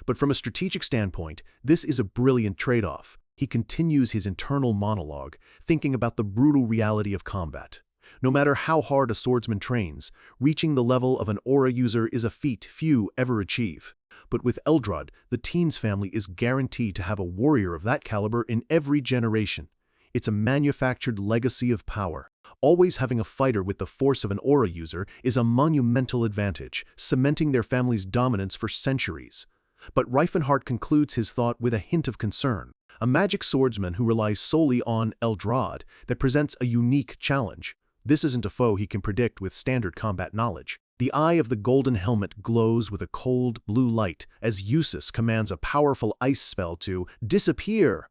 But from a strategic standpoint, this is a brilliant trade-off. He continues his internal monologue, thinking about the brutal reality of combat. No matter how hard a swordsman trains, reaching the level of an aura user is a feat few ever achieve. But with Eldrad, the teen's family is guaranteed to have a warrior of that caliber in every generation. It's a manufactured legacy of power. Always having a fighter with the force of an aura user is a monumental advantage, cementing their family's dominance for centuries. But Reifenhart concludes his thought with a hint of concern. A magic swordsman who relies solely on Eldrad that presents a unique challenge. This isn't a foe he can predict with standard combat knowledge. The eye of the golden helmet glows with a cold blue light as Eustace commands a powerful ice spell to disappear.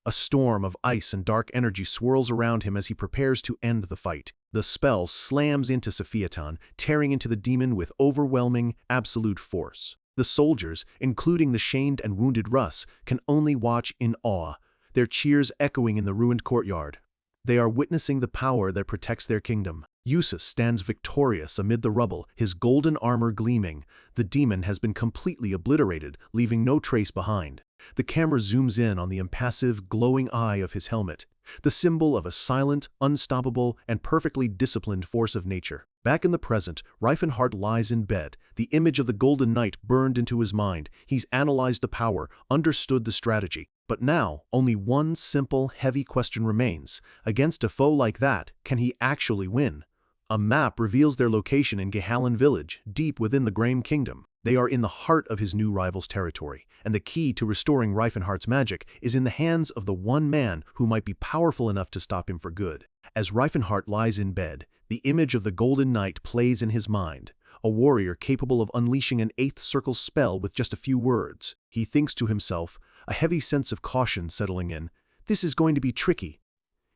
A storm of ice and dark energy swirls around him as he prepares to end the fight. The spell slams into Sophiatan, tearing into the demon with overwhelming, absolute force. The soldiers, including the shamed and wounded Russ, can only watch in awe, their cheers echoing in the ruined courtyard. They are witnessing the power that protects their kingdom. Usus stands victorious amid the rubble, his golden armor gleaming. The demon has been completely obliterated, leaving no trace behind. The camera zooms in on the impassive, glowing eye of his helmet, the symbol of a silent, unstoppable, and perfectly disciplined force of nature. Back in the present, Reifenhardt lies in bed, the image of the Golden Knight burned into his mind. He's analyzed the power, understood the strategy. But now, only one simple, heavy question remains. Against a foe like that, can he actually win? A map reveals their location in Gehallen village, deep within the Graham Kingdom. They are in the heart of his new rival's territory, and the key to restoring Reifenhardt's magic is in the hands of the one man who might be powerful enough to stop him for good. As Reifenhardt lies in bed, the image of the Golden Knight plays in his mind, a warrior capable of unleashing an eighth circle spell with just a few words. He thinks to himself, a heavy sense of caution settling in. This is going to be tricky.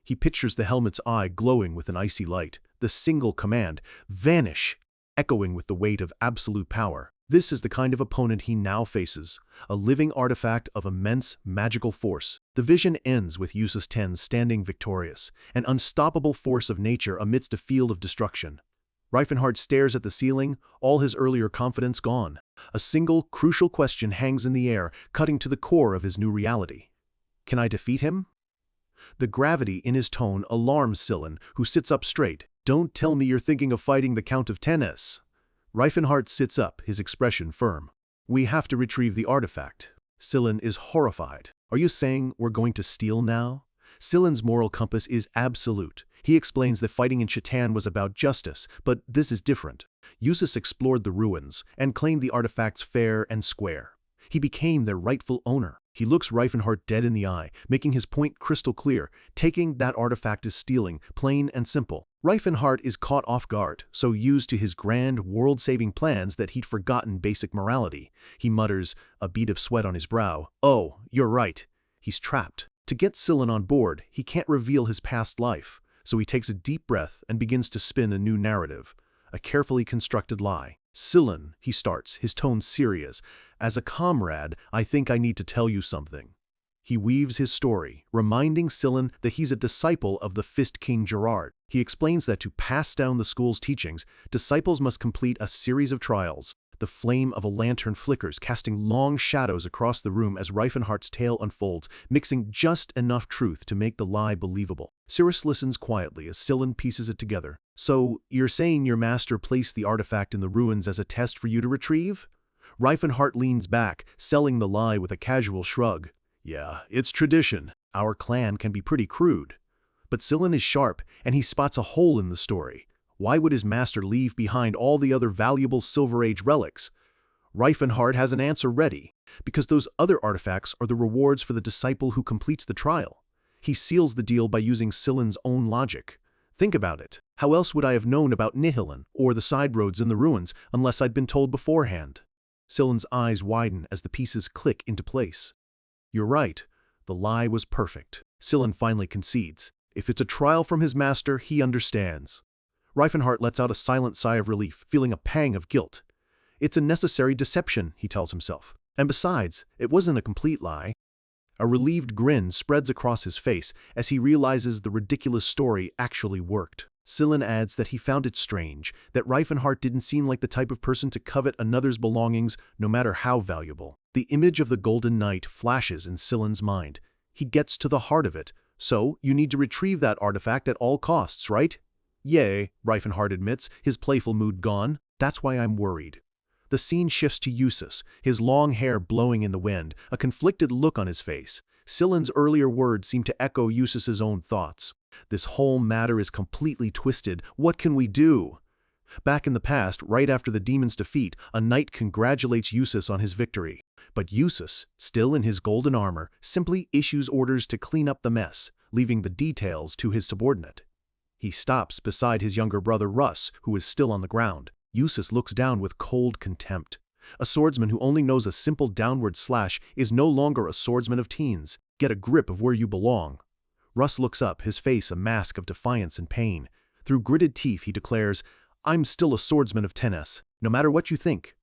He pictures the helmet's eye glowing with an icy light, the single command, vanish, echoing with the weight of absolute power. This is the kind of opponent he now faces, a living artifact of immense magical force. The vision ends with Usus 10 standing victorious, an unstoppable force of nature amidst a field of destruction. Reifenhardt stares at the ceiling, all his earlier confidence gone. A single, crucial question hangs in the air, cutting to the core of his new reality. Can I defeat him? The gravity in his tone alarms Sillin, who sits up straight. Don't tell me you're thinking of fighting the Count of Tennis. Reifenhardt sits up, his expression firm. We have to retrieve the artifact. Sillin is horrified. Are you saying we're going to steal now? Sillin's moral compass is absolute. He explains that fighting in Shatan was about justice, but this is different. Usus explored the ruins and claimed the artifacts fair and square. He became their rightful owner. He looks Reifenhardt dead in the eye, making his point crystal clear. Taking that artifact is stealing, plain and simple. Reifenhardt is caught off guard, so used to his grand, world-saving plans that he'd forgotten basic morality. He mutters, a bead of sweat on his brow. Oh, you're right. He's trapped. To get Sillin on board, he can't reveal his past life, so he takes a deep breath and begins to spin a new narrative, a carefully constructed lie. Sillin, he starts, his tone serious. As a comrade, I think I need to tell you something. He weaves his story, reminding Sillin that he's a disciple of the Fist King Gerard. He explains that to pass down the school's teachings, disciples must complete a series of trials. The flame of a lantern flickers, casting long shadows across the room as Reifenhardt's tale unfolds, mixing just enough truth to make the lie believable. Cyrus listens quietly as Sillin pieces it together. So, you're saying your master placed the artifact in the ruins as a test for you to retrieve? Reifenhardt leans back, selling the lie with a casual shrug. Yeah, it's tradition. Our clan can be pretty crude. But Sillin is sharp, and he spots a hole in the story. Why would his master leave behind all the other valuable Silver Age relics? Reifenhardt has an answer ready, because those other artifacts are the rewards for the disciple who completes the trial. He seals the deal by using Sillin's own logic. Think about it. How else would I have known about Nihilin or the side roads in the ruins unless I'd been told beforehand? Sillin's eyes widen as the pieces click into place. You're right. The lie was perfect. Sillin finally concedes. If it's a trial from his master, he understands. Reifenhardt lets out a silent sigh of relief, feeling a pang of guilt. It's a necessary deception, he tells himself. And besides, it wasn't a complete lie. A relieved grin spreads across his face as he realizes the ridiculous story actually worked. Sillin adds that he found it strange, that Reifenhardt didn't seem like the type of person to covet another's belongings, no matter how valuable. The image of the Golden Knight flashes in Sillin's mind. He gets to the heart of it. So, you need to retrieve that artifact at all costs, right? Yay, Reifenhardt admits, his playful mood gone. That's why I'm worried. The scene shifts to Usus, his long hair blowing in the wind, a conflicted look on his face. Sillin's earlier words seem to echo Usus's own thoughts. This whole matter is completely twisted. What can we do? Back in the past, right after the demon's defeat, a knight congratulates Usus on his victory. But Usus, still in his golden armor, simply issues orders to clean up the mess, leaving the details to his subordinate. He stops beside his younger brother Russ, who is still on the ground. Usus looks down with cold contempt. A swordsman who only knows a simple downward slash is no longer a swordsman of teens. Get a grip of where you belong. Russ looks up, his face a mask of defiance and pain. Through gritted teeth he declares, I'm still a swordsman of Tennis, no matter what you think.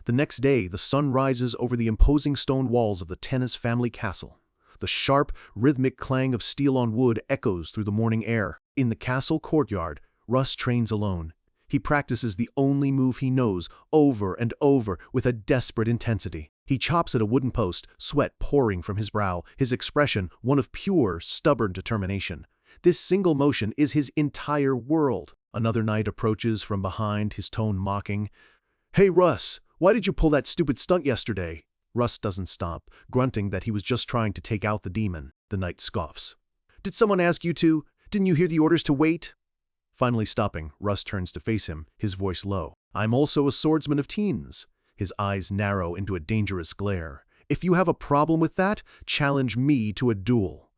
The next day, the sun rises over the imposing stone walls of the Tennis family castle. The sharp, rhythmic clang of steel on wood echoes through the morning air. In the castle courtyard, Russ trains alone. He practices the only move he knows over and over with a desperate intensity. He chops at a wooden post, sweat pouring from his brow, his expression one of pure, stubborn determination. This single motion is his entire world. Another knight approaches from behind, his tone mocking. "Hey, Russ, why did you pull that stupid stunt yesterday?" Russ doesn't stop, grunting that he was just trying to take out the demon. The knight scoffs. "Did someone ask you to? Didn't you hear the orders to wait?" Finally stopping, Russ turns to face him, his voice low. "I'm also a swordsman of teens." His eyes narrow into a dangerous glare. "If you have a problem with that, challenge me to a duel."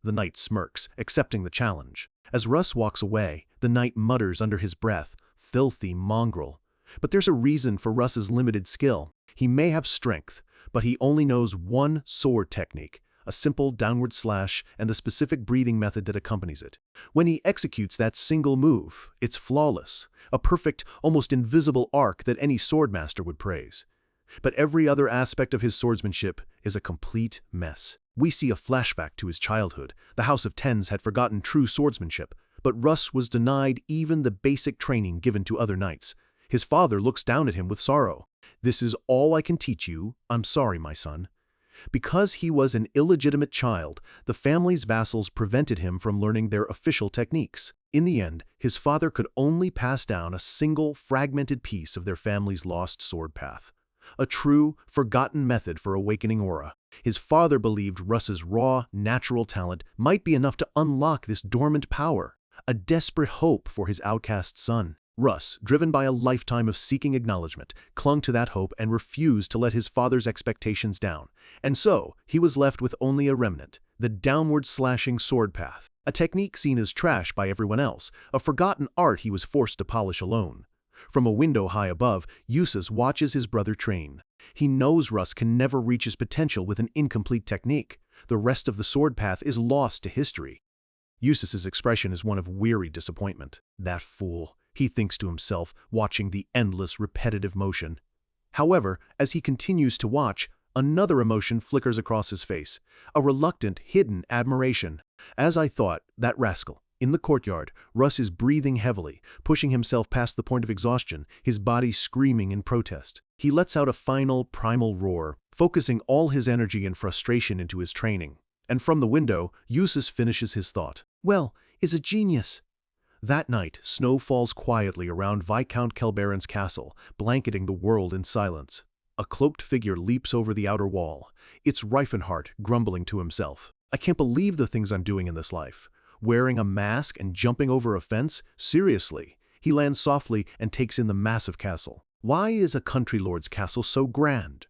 The knight smirks, accepting the challenge. As Russ walks away, the knight mutters under his breath, "Filthy mongrel." But there's a reason for Russ's limited skill. He may have strength, but he only knows one sword technique, a simple downward slash and the specific breathing method that accompanies it. When he executes that single move, it's flawless, a perfect, almost invisible arc that any swordmaster would praise. But every other aspect of his swordsmanship is a complete mess. We see a flashback to his childhood. The House of Tens had forgotten true swordsmanship, but Russ was denied even the basic training given to other knights. His father looks down at him with sorrow. "This is all I can teach you. I'm sorry, my son." Because he was an illegitimate child, the family's vassals prevented him from learning their official techniques. In the end, his father could only pass down a single, fragmented piece of their family's lost sword path. A true, forgotten method for awakening aura. His father believed Russ's raw, natural talent might be enough to unlock this dormant power, a desperate hope for his outcast son. Russ, driven by a lifetime of seeking acknowledgement, clung to that hope and refused to let his father's expectations down. And so, he was left with only a remnant, the downward slashing sword path, a technique seen as trash by everyone else, a forgotten art he was forced to polish alone. From a window high above, Eustace watches his brother train. He knows Russ can never reach his potential with an incomplete technique. The rest of the sword path is lost to history. Eustace's expression is one of weary disappointment. That fool, he thinks to himself, watching the endless, repetitive motion. However, as he continues to watch, another emotion flickers across his face, a reluctant, hidden admiration. "As I thought, that rascal." In the courtyard, Russ is breathing heavily, pushing himself past the point of exhaustion, his body screaming in protest. He lets out a final, primal roar, focusing all his energy and frustration into his training. And from the window, Eustace finishes his thought. "Well, is a genius." That night, snow falls quietly around Viscount Kelbaron's castle, blanketing the world in silence. A cloaked figure leaps over the outer wall. It's Reifenhart, grumbling to himself. "I can't believe the things I'm doing in this life. Wearing a mask and jumping over a fence? Seriously." He lands softly and takes in the massive castle. Why is a country lord's castle so grand?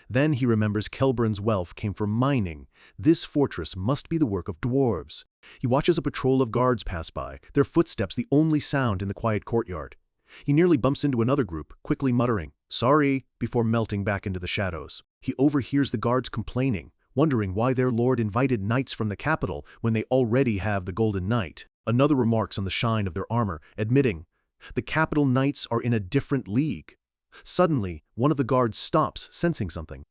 Then he remembers Kelbaron's wealth came from mining. This fortress must be the work of dwarves. He watches a patrol of guards pass by, their footsteps the only sound in the quiet courtyard. He nearly bumps into another group, quickly muttering, "Sorry," before melting back into the shadows. He overhears the guards complaining, wondering why their lord invited knights from the capital when they already have the Golden Knight. Another remarks on the shine of their armor, admitting, "The capital knights are in a different league." Suddenly, one of the guards stops, sensing something.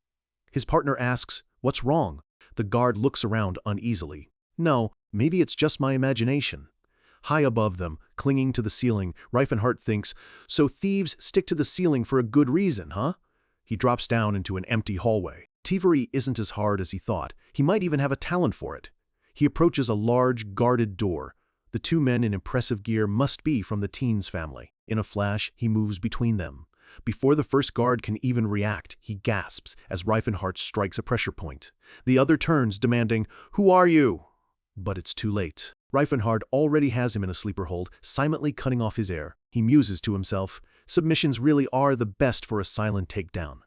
His partner asks, "What's wrong?" The guard looks around uneasily. "No, maybe it's just my imagination." High above them, clinging to the ceiling, Reifenhart thinks, "So thieves stick to the ceiling for a good reason, huh?" He drops down into an empty hallway. Thievery isn't as hard as he thought. He might even have a talent for it. He approaches a large, guarded door. The two men in impressive gear must be from the Teens family. In a flash, he moves between them. Before the first guard can even react, he gasps as Reifenhart strikes a pressure point. The other turns, demanding, "Who are you?" But it's too late. Reifenhart already has him in a sleeper hold, silently cutting off his air. He muses to himself, "Submissions really are the best for a silent takedown."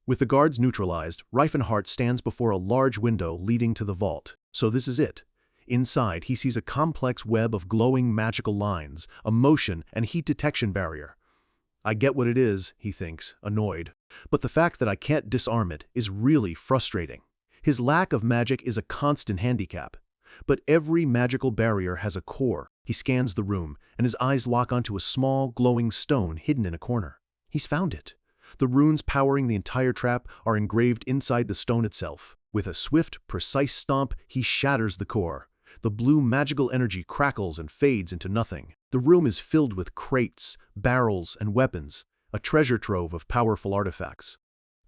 With the guards neutralized, Reifenhart stands before a large window leading to the vault. So this is it. Inside, he sees a complex web of glowing magical lines, a motion and heat detection barrier. "I get what it is," he thinks, annoyed. "But the fact that I can't disarm it is really frustrating." His lack of magic is a constant handicap. But every magical barrier has a core. He scans the room, and his eyes lock onto a small, glowing stone hidden in a corner. He's found it. The runes powering the entire trap are engraved inside the stone itself. With a swift, precise stomp, he shatters the core. The blue magical energy crackles and fades into nothing. The room is filled with crates, barrels, and weapons, a treasure trove of powerful artifacts.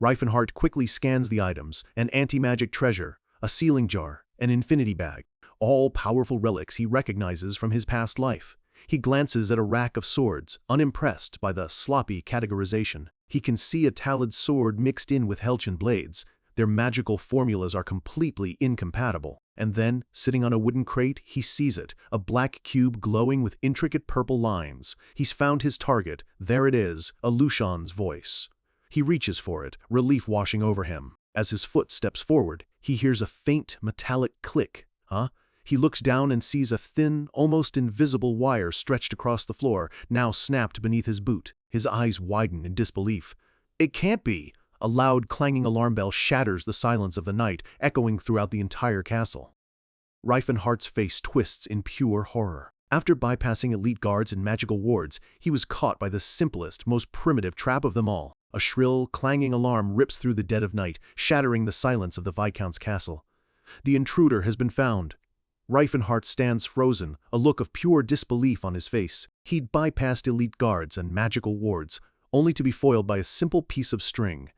Reifenhart quickly scans the items: an anti-magic treasure, a sealing jar, an infinity bag, all powerful relics he recognizes from his past life. He glances at a rack of swords, unimpressed by the sloppy categorization. He can see a taled sword mixed in with Helchin blades. Their magical formulas are completely incompatible. And then, sitting on a wooden crate, he sees it, a black cube glowing with intricate purple lines. He's found his target. There it is, a Lushan's voice. He reaches for it, relief washing over him. As his foot steps forward, he hears a faint metallic click. He looks down and sees a thin, almost invisible wire stretched across the floor, now snapped beneath his boot. His eyes widen in disbelief. It can't be! A loud, clanging alarm bell shatters the silence of the night, echoing throughout the entire castle. Reifenhart's face twists in pure horror. After bypassing elite guards and magical wards, he was caught by the simplest, most primitive trap of them all. A shrill, clanging alarm rips through the dead of night, shattering the silence of the Viscount's castle. The intruder has been found. Reifenhart stands frozen, a look of pure disbelief on his face. He'd bypassed elite guards and magical wards, only to be foiled by a simple piece of string.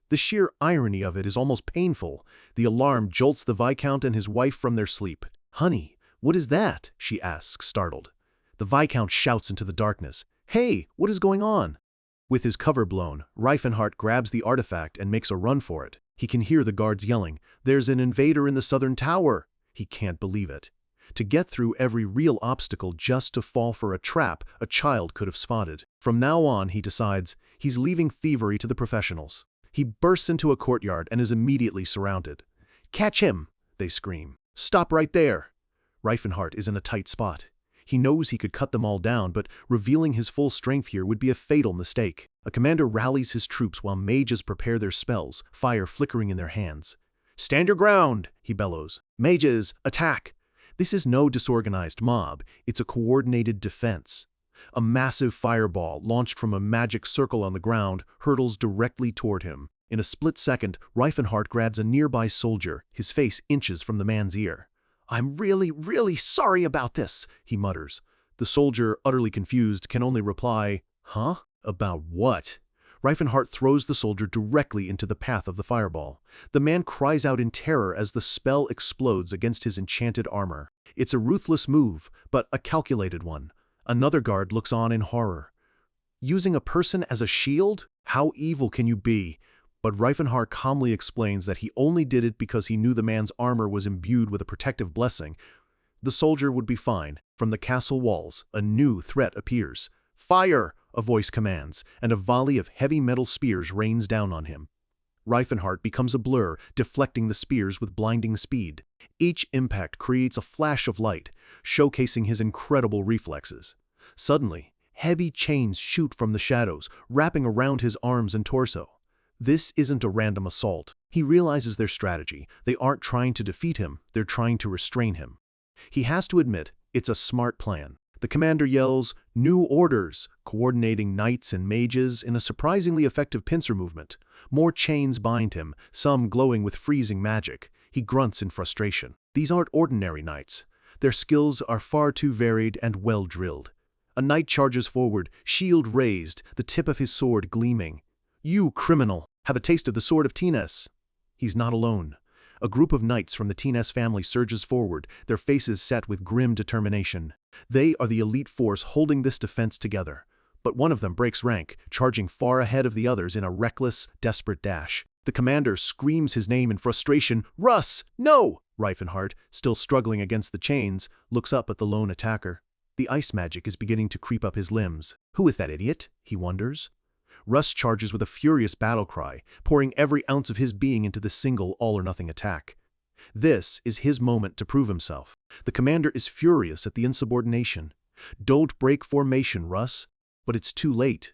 The sheer irony of it is almost painful. The alarm jolts the Viscount and his wife from their sleep. "Honey, what is that?" she asks, startled. The Viscount shouts into the darkness. "Hey, what is going on?" With his cover blown, Reifenhart grabs the artifact and makes a run for it. He can hear the guards yelling, "There's an invader in the southern tower!" He can't believe it. To get through every real obstacle just to fall for a trap a child could have spotted. From now on, he decides, he's leaving thievery to the professionals. He bursts into a courtyard and is immediately surrounded. "Catch him!" they scream. "Stop right there!" Reifenhart is in a tight spot. He knows he could cut them all down, but revealing his full strength here would be a fatal mistake. A commander rallies his troops while mages prepare their spells, fire flickering in their hands. "Stand your ground!" he bellows. "Mages, attack!" This is no disorganized mob, it's a coordinated defense. A massive fireball, launched from a magic circle on the ground, hurtles directly toward him. In a split second, Reifenhart grabs a nearby soldier, his face inches from the man's ear. "I'm really sorry about this," he mutters. The soldier, utterly confused, can only reply, "Huh? About what?" Reifenhart throws the soldier directly into the path of the fireball. The man cries out in terror as the spell explodes against his enchanted armor. It's a ruthless move, but a calculated one. Another guard looks on in horror. Using a person as a shield? How evil can you be? But Reifenhart calmly explains that he only did it because he knew the man's armor was imbued with a protective blessing. The soldier would be fine. From the castle walls, a new threat appears. "Fire!" a voice commands, and a volley of heavy metal spears rains down on him. Reifenhart becomes a blur, deflecting the spears with blinding speed. Each impact creates a flash of light, showcasing his incredible reflexes. Suddenly, heavy chains shoot from the shadows, wrapping around his arms and torso. This isn't a random assault. He realizes their strategy. They aren't trying to defeat him, they're trying to restrain him. He has to admit, it's a smart plan. The commander yells, "New orders," coordinating knights and mages in a surprisingly effective pincer movement. More chains bind him, some glowing with freezing magic. He grunts in frustration. These aren't ordinary knights. Their skills are far too varied and well-drilled. A knight charges forward, shield raised, the tip of his sword gleaming. "You, criminal, have a taste of the sword of Tines." He's not alone. A group of knights from the Tines family surges forward, their faces set with grim determination. They are the elite force holding this defense together. But one of them breaks rank, charging far ahead of the others in a reckless, desperate dash. The commander screams his name in frustration. "Russ, no!" Reifenhart, still struggling against the chains, looks up at the lone attacker. The ice magic is beginning to creep up his limbs. Who is that idiot? He wonders. Russ charges with a furious battle cry, pouring every ounce of his being into the single all-or-nothing attack. This is his moment to prove himself. The commander is furious at the insubordination. "Don't break formation, Russ." But it's too late.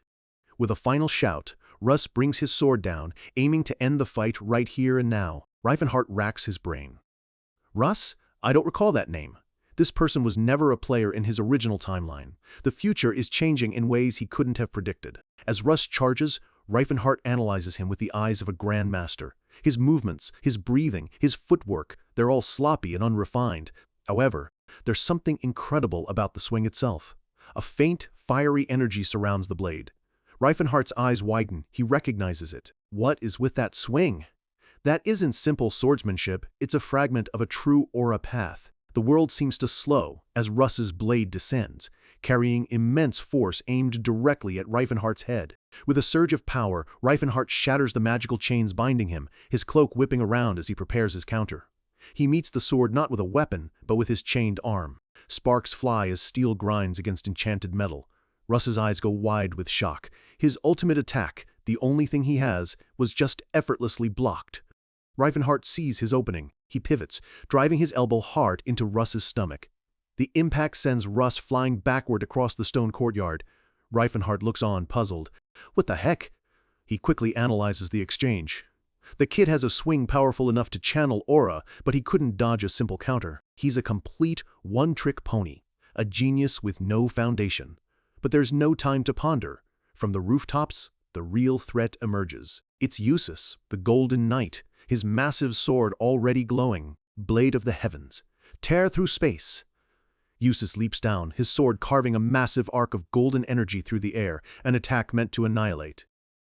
With a final shout, Russ brings his sword down, aiming to end the fight right here and now. Reifenhart racks his brain. "Russ? I don't recall that name." This person was never a player in his original timeline. The future is changing in ways he couldn't have predicted. As Russ charges, Reifenhart analyzes him with the eyes of a grandmaster. His movements, his breathing, his footwork, they're all sloppy and unrefined. However, there's something incredible about the swing itself. A faint, fiery energy surrounds the blade. Reifenhardt's eyes widen. He recognizes it. What is with that swing? That isn't simple swordsmanship, it's a fragment of a true aura path. The world seems to slow as Russ's blade descends, carrying immense force aimed directly at Reifenhardt's head. With a surge of power, Reifenhardt shatters the magical chains binding him, his cloak whipping around as he prepares his counter. He meets the sword not with a weapon, but with his chained arm. Sparks fly as steel grinds against enchanted metal. Russ's eyes go wide with shock. His ultimate attack, the only thing he has, was just effortlessly blocked. Reifenhardt sees his opening. He pivots, driving his elbow hard into Russ's stomach. The impact sends Russ flying backward across the stone courtyard. Reifenhardt looks on, puzzled. What the heck? He quickly analyzes the exchange. The kid has a swing powerful enough to channel aura, but he couldn't dodge a simple counter. He's a complete one-trick pony, a genius with no foundation. But there's no time to ponder. From the rooftops, the real threat emerges. It's Eustace, the Golden Knight, his massive sword already glowing, blade of the heavens. Tear through space. Eustace leaps down, his sword carving a massive arc of golden energy through the air, an attack meant to annihilate.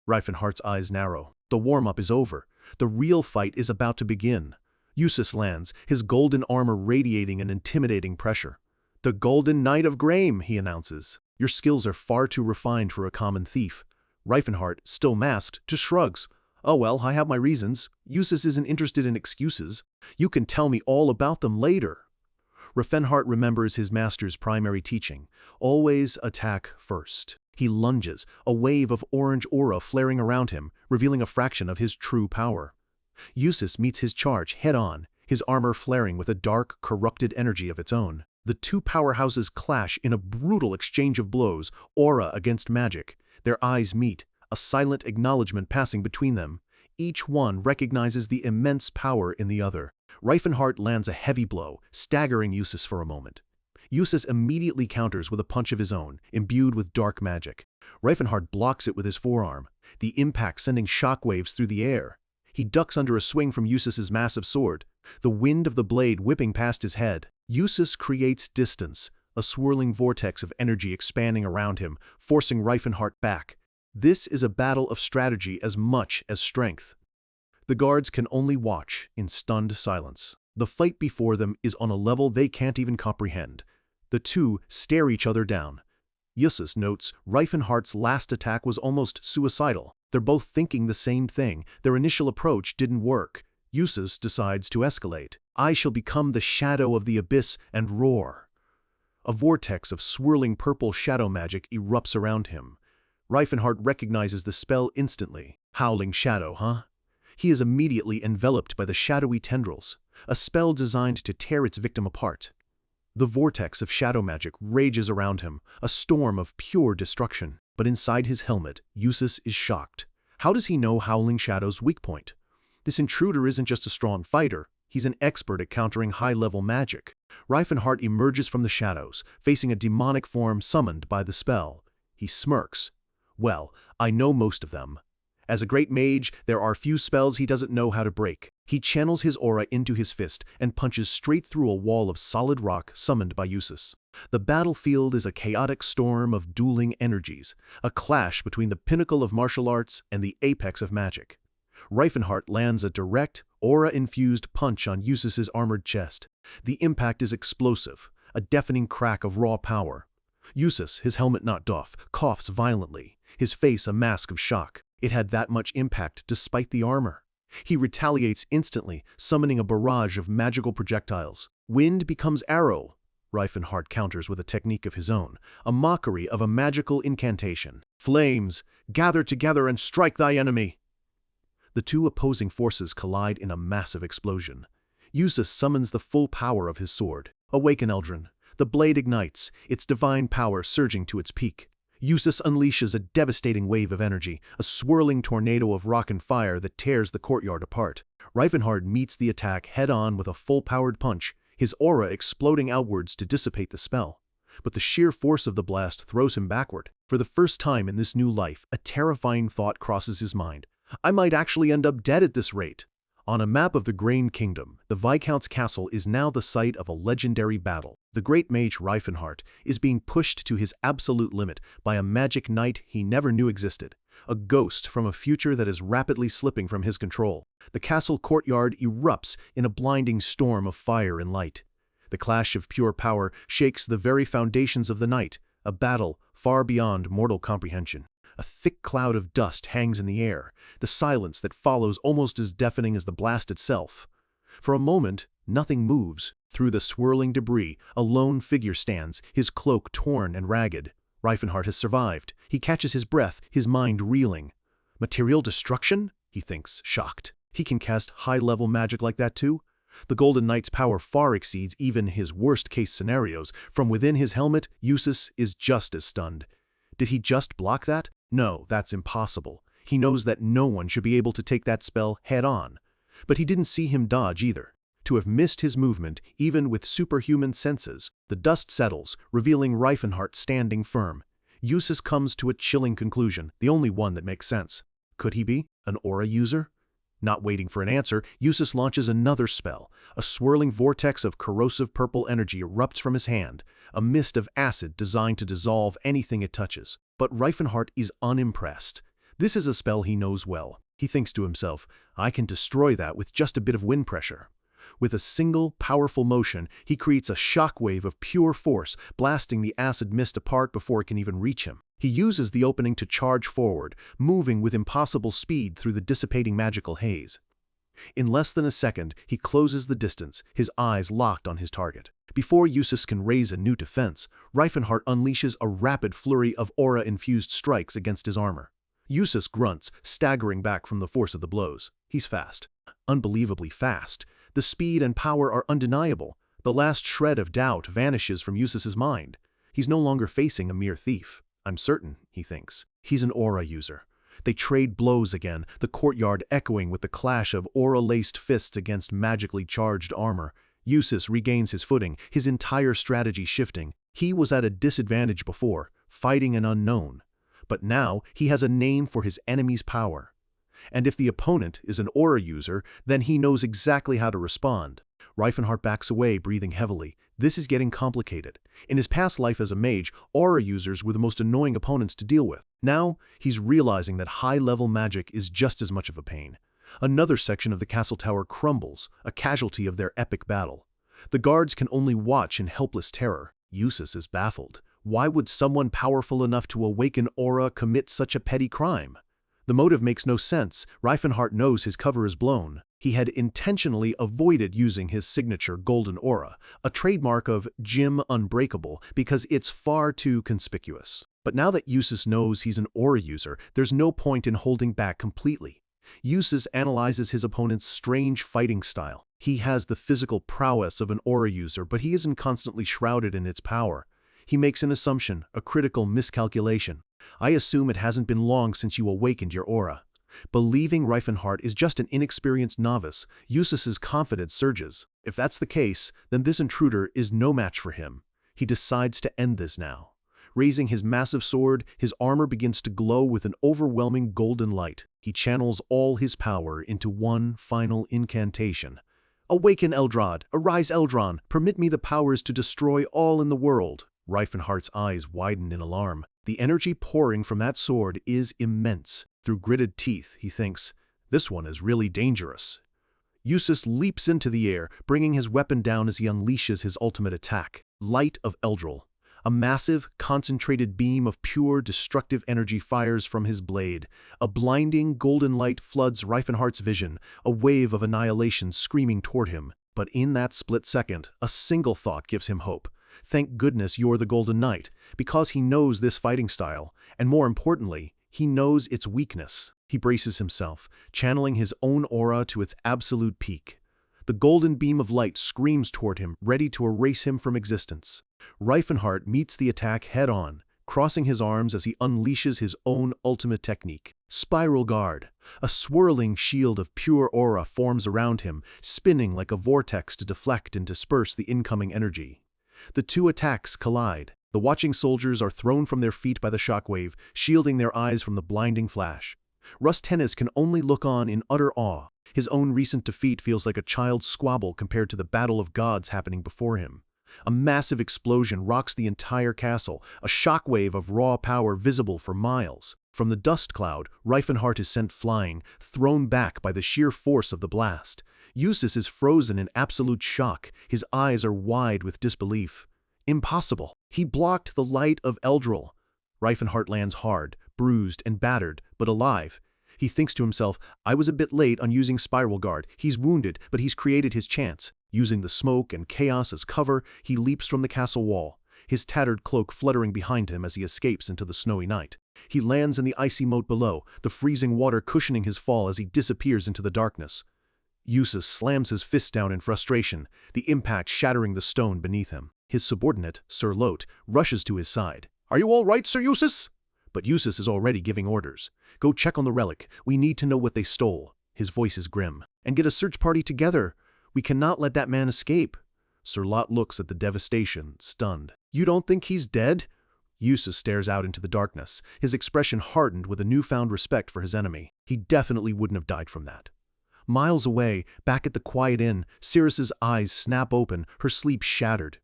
Reifenhardt's eyes narrow. The warm-up is over. The real fight is about to begin. Eustace lands, his golden armor radiating an intimidating pressure. "The Golden Knight of Graham," he announces. "Your skills are far too refined for a common thief." Reifenhardt, still masked, just shrugs. "Oh well, I have my reasons. Eustace isn't interested in excuses. You can tell me all about them later." Reifenhardt remembers his master's primary teaching. Always attack first. He lunges, a wave of orange aura flaring around him, revealing a fraction of his true power. Eustace meets his charge head-on, his armor flaring with a dark, corrupted energy of its own. The two powerhouses clash in a brutal exchange of blows, aura against magic. Their eyes meet, a silent acknowledgement passing between them. Each one recognizes the immense power in the other. Reifenhardt lands a heavy blow, staggering Eustace for a moment. Eustace immediately counters with a punch of his own, imbued with dark magic. Reifenhardt blocks it with his forearm, the impact sending shockwaves through the air. He ducks under a swing from Eustace's massive sword, the wind of the blade whipping past his head. Eustace creates distance, a swirling vortex of energy expanding around him, forcing Reifenhardt back. This is a battle of strategy as much as strength. The guards can only watch in stunned silence. The fight before them is on a level they can't even comprehend. The two stare each other down. Eustace notes Reifenhardt's last attack was almost suicidal. They're both thinking the same thing. Their initial approach didn't work. Eustace decides to escalate. "I shall become the shadow of the abyss and roar." A vortex of swirling purple shadow magic erupts around him. Reifenhardt recognizes the spell instantly. Howling shadow, huh? He is immediately enveloped by the shadowy tendrils, a spell designed to tear its victim apart. The vortex of shadow magic rages around him, a storm of pure destruction. But inside his helmet, Eustace is shocked. How does he know Howling Shadow's weak point? This intruder isn't just a strong fighter, he's an expert at countering high-level magic. Reifenhardt emerges from the shadows, facing a demonic form summoned by the spell. He smirks. "Well, I know most of them. As a great mage, there are few spells he doesn't know how to break." He channels his aura into his fist and punches straight through a wall of solid rock summoned by Eustace. The battlefield is a chaotic storm of dueling energies, a clash between the pinnacle of martial arts and the apex of magic. Reifenhardt lands a direct, aura-infused punch on Eustace's armored chest. The impact is explosive, a deafening crack of raw power. Eustace, his helmet knocked off, coughs violently, his face a mask of shock. It had that much impact despite the armor. He retaliates instantly, summoning a barrage of magical projectiles. Wind becomes arrow. Reifenhardt counters with a technique of his own, a mockery of a magical incantation. "Flames, gather together and strike thy enemy." The two opposing forces collide in a massive explosion. Eustace summons the full power of his sword. "Awaken, Eldrin." The blade ignites, its divine power surging to its peak. Eustace unleashes a devastating wave of energy, a swirling tornado of rock and fire that tears the courtyard apart. Reifenhardt meets the attack head-on with a full-powered punch, his aura exploding outwards to dissipate the spell. But the sheer force of the blast throws him backward. For the first time in this new life, a terrifying thought crosses his mind. "I might actually end up dead at this rate." On a map of the Grain Kingdom, the Viscount's castle is now the site of a legendary battle. The great mage Reifenhart is being pushed to his absolute limit by a magic knight he never knew existed, a ghost from a future that is rapidly slipping from his control. The castle courtyard erupts in a blinding storm of fire and light. The clash of pure power shakes the very foundations of the night, a battle far beyond mortal comprehension. A thick cloud of dust hangs in the air, the silence that follows almost as deafening as the blast itself. For a moment, nothing moves. Through the swirling debris, a lone figure stands, his cloak torn and ragged. Reifenhart has survived. He catches his breath, his mind reeling. Material destruction? He thinks, shocked. He can cast high-level magic like that too? The Golden Knight's power far exceeds even his worst-case scenarios. From within his helmet, Eustace is just as stunned. Did he just block that? No, that's impossible. He knows that no one should be able to take that spell head-on. But he didn't see him dodge either. To have missed his movement, even with superhuman senses, the dust settles, revealing Reifenhart standing firm. Eustace comes to a chilling conclusion, the only one that makes sense. Could he be an aura user? Not waiting for an answer, Eustace launches another spell. A swirling vortex of corrosive purple energy erupts from his hand, a mist of acid designed to dissolve anything it touches. But Reifenhart is unimpressed. This is a spell he knows well. He thinks to himself, I can destroy that with just a bit of wind pressure. With a single, powerful motion, he creates a shockwave of pure force, blasting the acid mist apart before it can even reach him. He uses the opening to charge forward, moving with impossible speed through the dissipating magical haze. In less than a second, he closes the distance, his eyes locked on his target. Before Eustace can raise a new defense, Reifenhart unleashes a rapid flurry of aura-infused strikes against his armor. Eustace grunts, staggering back from the force of the blows. He's fast. Unbelievably fast. The speed and power are undeniable. The last shred of doubt vanishes from Eustace's mind. He's no longer facing a mere thief. I'm certain, he thinks. He's an aura user. They trade blows again, the courtyard echoing with the clash of aura-laced fists against magically charged armor. Eustace regains his footing, his entire strategy shifting. He was at a disadvantage before, fighting an unknown. But now he has a name for his enemy's power. And if the opponent is an aura user, then he knows exactly how to respond. Reifenhart backs away, breathing heavily. This is getting complicated. In his past life as a mage, aura users were the most annoying opponents to deal with. Now, he's realizing that high-level magic is just as much of a pain. Another section of the castle tower crumbles, a casualty of their epic battle. The guards can only watch in helpless terror. Eustace is baffled. Why would someone powerful enough to awaken aura commit such a petty crime? The motive makes no sense. Reifenhart knows his cover is blown. He had intentionally avoided using his signature golden aura, a trademark of Jim Unbreakable, because it's far too conspicuous. But now that Eustace knows he's an aura user, there's no point in holding back completely. Eustace analyzes his opponent's strange fighting style. He has the physical prowess of an aura user, but he isn't constantly shrouded in its power. He makes an assumption, a critical miscalculation. I assume it hasn't been long since you awakened your aura. Believing Reifenhart is just an inexperienced novice, Eustace's confidence surges. If that's the case, then this intruder is no match for him. He decides to end this now. Raising his massive sword, his armor begins to glow with an overwhelming golden light. He channels all his power into one final incantation. Awaken Eldrad! Arise Eldron! Permit me the powers to destroy all in the world! Reifenhart's eyes widen in alarm. The energy pouring from that sword is immense. Through gritted teeth, he thinks, this one is really dangerous. Eustace leaps into the air, bringing his weapon down as he unleashes his ultimate attack. Light of Eldril. A massive, concentrated beam of pure, destructive energy fires from his blade. A blinding, golden light floods Reifenhart's vision, a wave of annihilation screaming toward him. But in that split second, a single thought gives him hope. Thank goodness you're the Golden Knight, because he knows this fighting style, and more importantly, he knows its weakness. He braces himself, channeling his own aura to its absolute peak. The golden beam of light screams toward him, ready to erase him from existence. Reifenhart meets the attack head-on, crossing his arms as he unleashes his own ultimate technique. Spiral Guard. A swirling shield of pure aura forms around him, spinning like a vortex to deflect and disperse the incoming energy. The two attacks collide. The watching soldiers are thrown from their feet by the shockwave, shielding their eyes from the blinding flash. Tennis can only look on in utter awe. His own recent defeat feels like a child's squabble compared to the battle of gods happening before him. A massive explosion rocks the entire castle, a shockwave of raw power visible for miles. From the dust cloud, Reifenhart is sent flying, thrown back by the sheer force of the blast. Eustace is frozen in absolute shock. His eyes are wide with disbelief. Impossible. He blocked the light of Eldril. Reifenhart lands hard, bruised and battered, but alive. He thinks to himself, I was a bit late on using Spiral Guard. He's wounded, but he's created his chance. Using the smoke and chaos as cover, he leaps from the castle wall, his tattered cloak fluttering behind him as he escapes into the snowy night. He lands in the icy moat below, the freezing water cushioning his fall as he disappears into the darkness. Eustace slams his fist down in frustration, the impact shattering the stone beneath him. His subordinate, Sir Lot, rushes to his side. Are you all right, Sir Eustace? But Eustace is already giving orders. Go check on the relic. We need to know what they stole. His voice is grim. And get a search party together. We cannot let that man escape. Sir Lot looks at the devastation, stunned. You don't think he's dead? Eustace stares out into the darkness, his expression hardened with a newfound respect for his enemy. He definitely wouldn't have died from that. Miles away, back at the quiet inn, Cirrus's eyes snap open, her sleep shattered.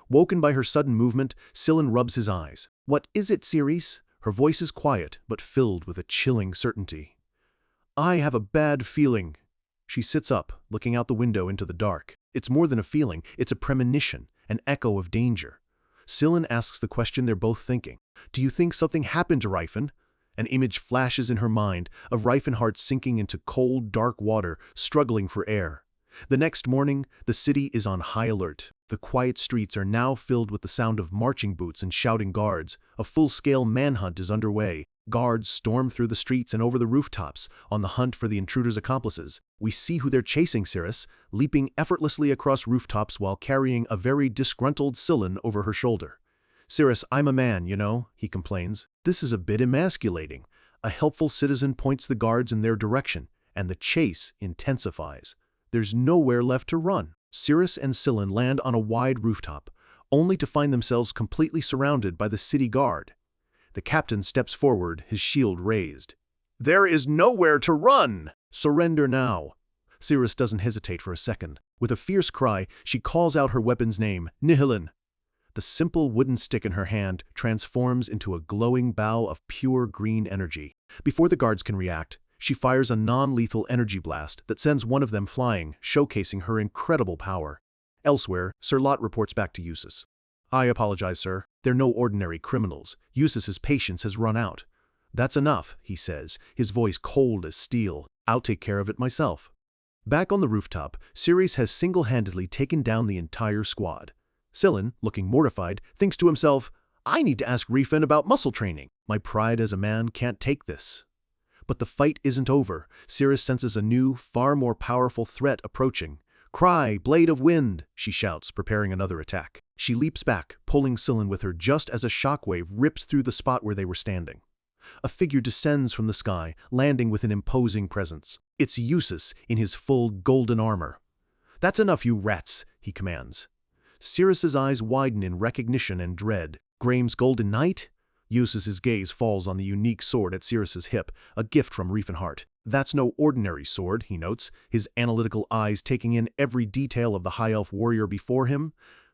Woken by her sudden movement, Scylla rubs his eyes. What is it, Ceres? Her voice is quiet, but filled with a chilling certainty. I have a bad feeling. She sits up, looking out the window into the dark. It's more than a feeling, it's a premonition, an echo of danger. Scylla asks the question they're both thinking. Do you think something happened to Reifen? An image flashes in her mind of Reifenhart sinking into cold, dark water, struggling for air. The next morning, the city is on high alert. The quiet streets are now filled with the sound of marching boots and shouting guards. A full-scale manhunt is underway. Guards storm through the streets and over the rooftops, on the hunt for the intruder's accomplices. We see who they're chasing, Cirrus, leaping effortlessly across rooftops while carrying a very disgruntled Scylla over her shoulder. Cirrus, I'm a man, you know, he complains. This is a bit emasculating. A helpful citizen points the guards in their direction, and the chase intensifies. There's nowhere left to run. Cirrus and Scylla land on a wide rooftop, only to find themselves completely surrounded by the city guard. The captain steps forward, his shield raised. There is nowhere to run! Surrender now! Cirrus doesn't hesitate for a second. With a fierce cry, she calls out her weapon's name, Nihilin. The simple wooden stick in her hand transforms into a glowing bow of pure green energy. Before the guards can react, she fires a non-lethal energy blast that sends one of them flying, showcasing her incredible power. Elsewhere, Sir Lot reports back to Eustace. I apologize, sir. They're no ordinary criminals. Eustace's patience has run out. That's enough, he says, his voice cold as steel. I'll take care of it myself. Back on the rooftop, Ceres has single-handedly taken down the entire squad. Scylla, looking mortified, thinks to himself, I need to ask Reifen about muscle training. My pride as a man can't take this. But the fight isn't over. Ceres senses a new, far more powerful threat approaching. Cry, blade of wind, she shouts, preparing another attack. She leaps back, pulling Scylla with her just as a shockwave rips through the spot where they were standing. A figure descends from the sky, landing with an imposing presence. It's Eustace in his full golden armor. That's enough, you rats, he commands. Ceres's eyes widen in recognition and dread. Graham's Golden Knight? Eustace's gaze falls on the unique sword at Ceres's hip, a gift from Reifenhart. That's no ordinary sword, he notes, his analytical eyes taking in every detail of the high elf warrior before him.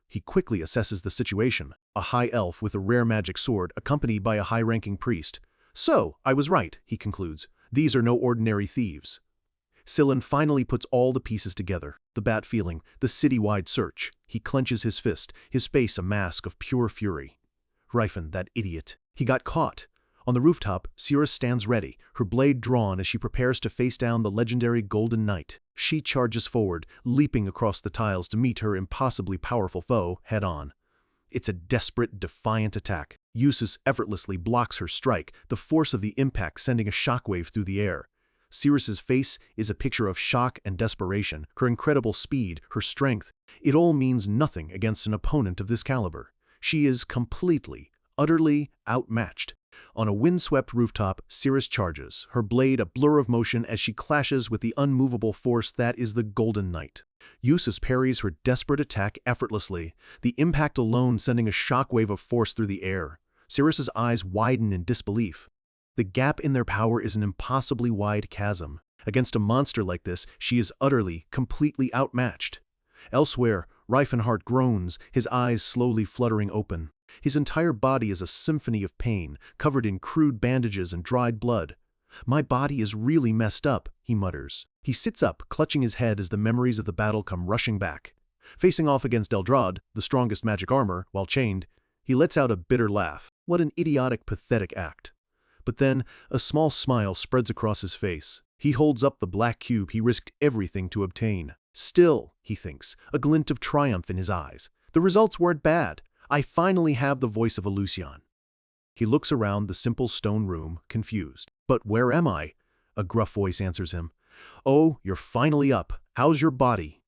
He quickly assesses the situation. A high elf with a rare magic sword, accompanied by a high-ranking priest. So, I was right, he concludes. These are no ordinary thieves. Scylla finally puts all the pieces together. The bad feeling, the city-wide search. He clenches his fist, his face a mask of pure fury. Reifen, that idiot. He got caught. On the rooftop, Ceres stands ready, her blade drawn as she prepares to face down the legendary Golden Knight. She charges forward, leaping across the tiles to meet her impossibly powerful foe head-on. It's a desperate, defiant attack. Eustace effortlessly blocks her strike, the force of the impact sending a shockwave through the air. Ceres's face is a picture of shock and desperation, her incredible speed, her strength. It all means nothing against an opponent of this caliber. She is completely, utterly outmatched. On a windswept rooftop, Ceres charges, her blade a blur of motion as she clashes with the unmovable force that is the Golden Knight. Eustace parries her desperate attack effortlessly, the impact alone sending a shockwave of force through the air. Ceres's eyes widen in disbelief. The gap in their power is an impossibly wide chasm. Against a monster like this, she is utterly, completely outmatched. Elsewhere, Reifenhart groans, his eyes slowly fluttering open. His entire body is a symphony of pain, covered in crude bandages and dried blood. "My body is really messed up," he mutters. He sits up, clutching his head as the memories of the battle come rushing back. Facing off against Eldrad, the strongest magic armor, while chained, he lets out a bitter laugh. What an idiotic, pathetic act. But then, a small smile spreads across his face. He holds up the black cube he risked everything to obtain. Still, he thinks, a glint of triumph in his eyes. The results weren't bad. I finally have the voice of a Lucian. He looks around the simple stone room, confused. "But where am I?" A gruff voice answers him. "Oh, you're finally up. How's your body?"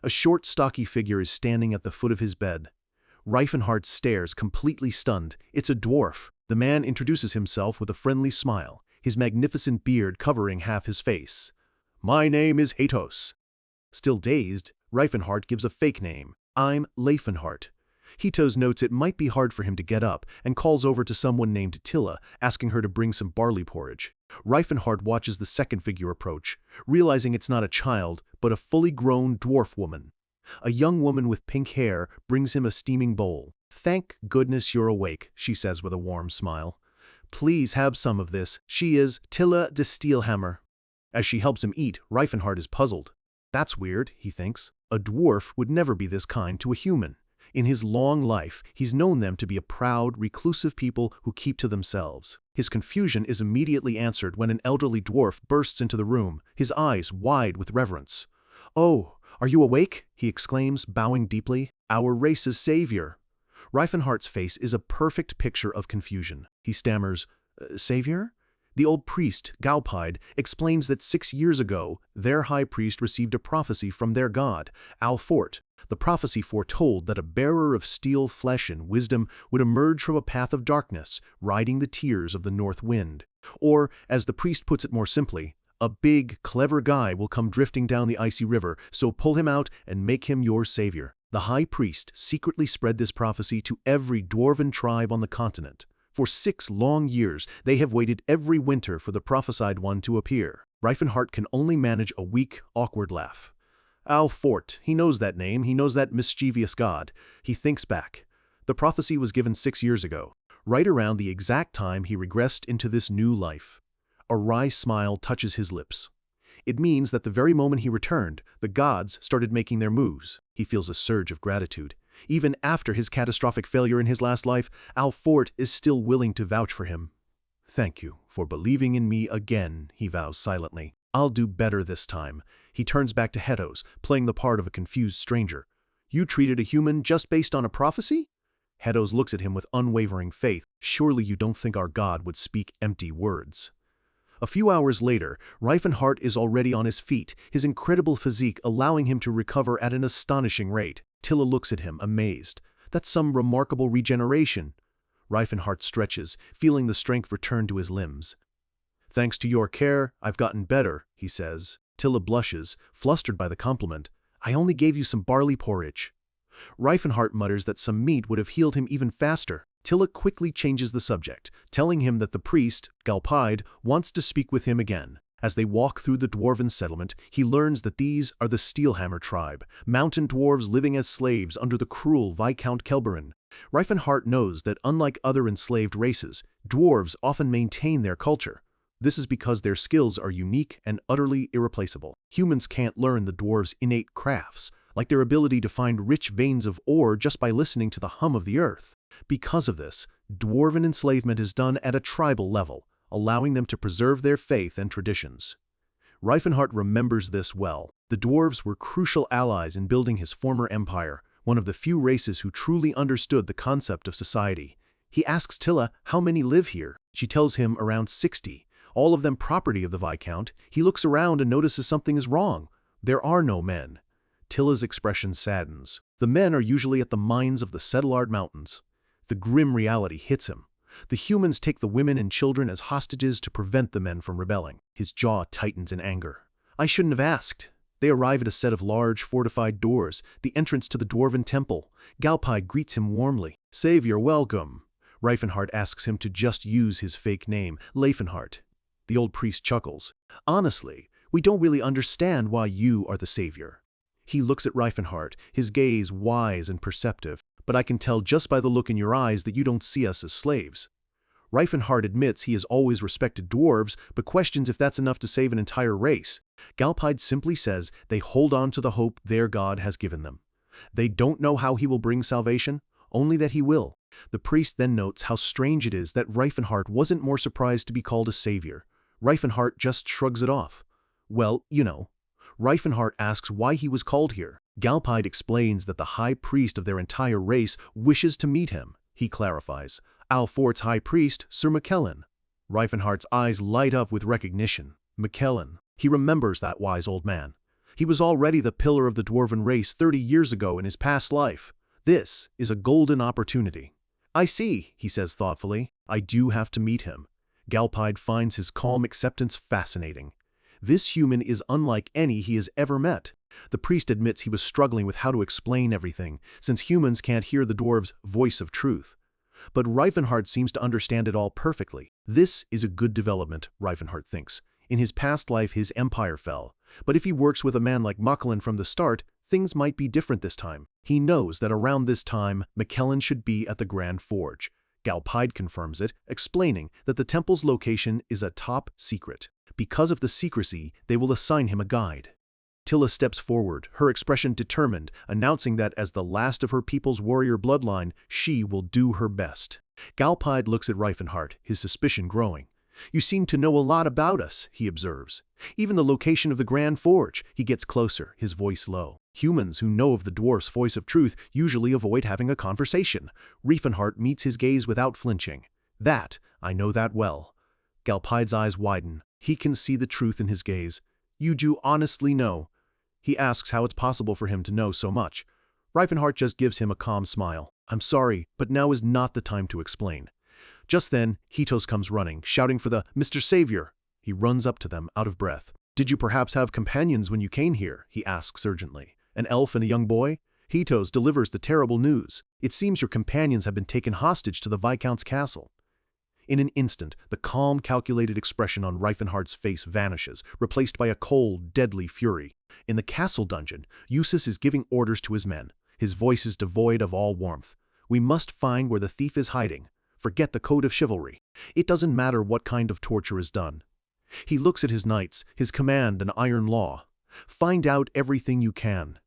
A short, stocky figure is standing at the foot of his bed. Reifenhart stares, completely stunned. It's a dwarf. The man introduces himself with a friendly smile, his magnificent beard covering half his face. "My name is Hatos." Still dazed, Reifenhart gives a fake name. "I'm Leifenhart." Hatos notes it might be hard for him to get up and calls over to someone named Tilla, asking her to bring some barley porridge. Reifenhart watches the second figure approach, realizing it's not a child, but a fully grown dwarf woman. A young woman with pink hair brings him a steaming bowl. "Thank goodness you're awake," she says with a warm smile. "Please have some of this. She is Tilla de Steelhammer." As she helps him eat, Reifenhart is puzzled. That's weird, he thinks. A dwarf would never be this kind to a human. In his long life, he's known them to be a proud, reclusive people who keep to themselves. His confusion is immediately answered when an elderly dwarf bursts into the room, his eyes wide with reverence. "Oh, are you awake?" he exclaims, bowing deeply. "Our race's savior." Reifenhart's face is a perfect picture of confusion. He stammers, "Savior?" The old priest, Galpide, explains that 6 years ago, their high priest received a prophecy from their god, Alfort. The prophecy foretold that a bearer of steel flesh and wisdom would emerge from a path of darkness, riding the tears of the north wind. Or, as the priest puts it more simply, "A big, clever guy will come drifting down the icy river, so pull him out and make him your savior." The high priest secretly spread this prophecy to every dwarven tribe on the continent. For 6 long years, they have waited every winter for the prophesied one to appear. Reifenhart can only manage a weak, awkward laugh. Alfort, he knows that name, he knows that mischievous god. He thinks back. The prophecy was given 6 years ago, right around the exact time he regressed into this new life. A wry smile touches his lips. It means that the very moment he returned, the gods started making their moves. He feels a surge of gratitude. Even after his catastrophic failure in his last life, Alfort is still willing to vouch for him. "Thank you for believing in me again," he vows silently. "I'll do better this time." He turns back to Hatos, playing the part of a confused stranger. "You treated a human just based on a prophecy?" Hatos looks at him with unwavering faith. "Surely you don't think our god would speak empty words." A few hours later, Reifenhart is already on his feet, his incredible physique allowing him to recover at an astonishing rate. Tilla looks at him, amazed. "That's some remarkable regeneration." Reifenhart stretches, feeling the strength return to his limbs. "Thanks to your care, I've gotten better," he says. Tilla blushes, flustered by the compliment. "I only gave you some barley porridge." Reifenhart mutters that some meat would have healed him even faster. Tilla quickly changes the subject, telling him that the priest, Galpide, wants to speak with him again. As they walk through the dwarven settlement, he learns that these are the Steelhammer tribe, mountain dwarves living as slaves under the cruel Viscount Kelberin. Reifenhart knows that unlike other enslaved races, dwarves often maintain their culture. This is because their skills are unique and utterly irreplaceable. Humans can't learn the dwarves' innate crafts, like their ability to find rich veins of ore just by listening to the hum of the earth. Because of this, dwarven enslavement is done at a tribal level, allowing them to preserve their faith and traditions. Reifenhart remembers this well. The dwarves were crucial allies in building his former empire, one of the few races who truly understood the concept of society. He asks Tilla how many live here. She tells him around 60, all of them property of the Viscount. He looks around and notices something is wrong. There are no men. Tilla's expression saddens. The men are usually at the mines of the Settlard Mountains. The grim reality hits him. The humans take the women and children as hostages to prevent the men from rebelling. His jaw tightens in anger. "I shouldn't have asked." They arrive at a set of large, fortified doors, the entrance to the dwarven temple. Galpide greets him warmly. "Savior, welcome." Reifenhardt asks him to just use his fake name, Leifenhardt. The old priest chuckles. Honestly, we don't really understand why you are the savior. He looks at Reifenhardt, his gaze wise and perceptive, but I can tell just by the look in your eyes that you don't see us as slaves. Reifenhardt admits he has always respected dwarves, but questions if that's enough to save an entire race. Galpide simply says they hold on to the hope their god has given them. They don't know how he will bring salvation, only that he will. The priest then notes how strange it is that Reifenhardt wasn't more surprised to be called a savior. Reifenhardt just shrugs it off. Well, you know. Reifenhardt asks why he was called here. Galpide explains that the high priest of their entire race wishes to meet him. He clarifies. Alfort's high priest, Sir McKellen. Reifenhardt's eyes light up with recognition. McKellen. He remembers that wise old man. He was already the pillar of the dwarven race 30 years ago in his past life. This is a golden opportunity. I see, he says thoughtfully. I do have to meet him. Galpide finds his calm acceptance fascinating. This human is unlike any he has ever met. The priest admits he was struggling with how to explain everything, since humans can't hear the dwarves' voice of truth. But Reifenhardt seems to understand it all perfectly. This is a good development, Reifenhardt thinks. In his past life, his empire fell. But if he works with a man like McKellen from the start, things might be different this time. He knows that around this time, McKellen should be at the Grand Forge. Galpide confirms it, explaining that the temple's location is a top secret. Because of the secrecy, they will assign him a guide. Tilla steps forward, her expression determined, announcing that as the last of her people's warrior bloodline, she will do her best. Galpide looks at Reifenhardt, his suspicion growing. You seem to know a lot about us, he observes. Even the location of the Grand Forge. He gets closer, his voice low. Humans who know of the dwarf's voice of truth usually avoid having a conversation. Reifenhardt meets his gaze without flinching. That, I know that well. Galpide's eyes widen. He can see the truth in his gaze. You do honestly know. He asks how it's possible for him to know so much. Reifenhardt just gives him a calm smile. I'm sorry, but now is not the time to explain. Just then, Hitos comes running, shouting for the Mr. Savior. He runs up to them, out of breath. Did you perhaps have companions when you came here? He asks urgently. An elf and a young boy? Hitos delivers the terrible news. It seems your companions have been taken hostage to the Viscount's castle. In an instant, the calm, calculated expression on Reifenhardt's face vanishes, replaced by a cold, deadly fury. In the castle dungeon, Eustace is giving orders to his men. His voice is devoid of all warmth. We must find where the thief is hiding. Forget the code of chivalry. It doesn't matter what kind of torture is done. He looks at his knights, his command and iron law. Find out everything you can.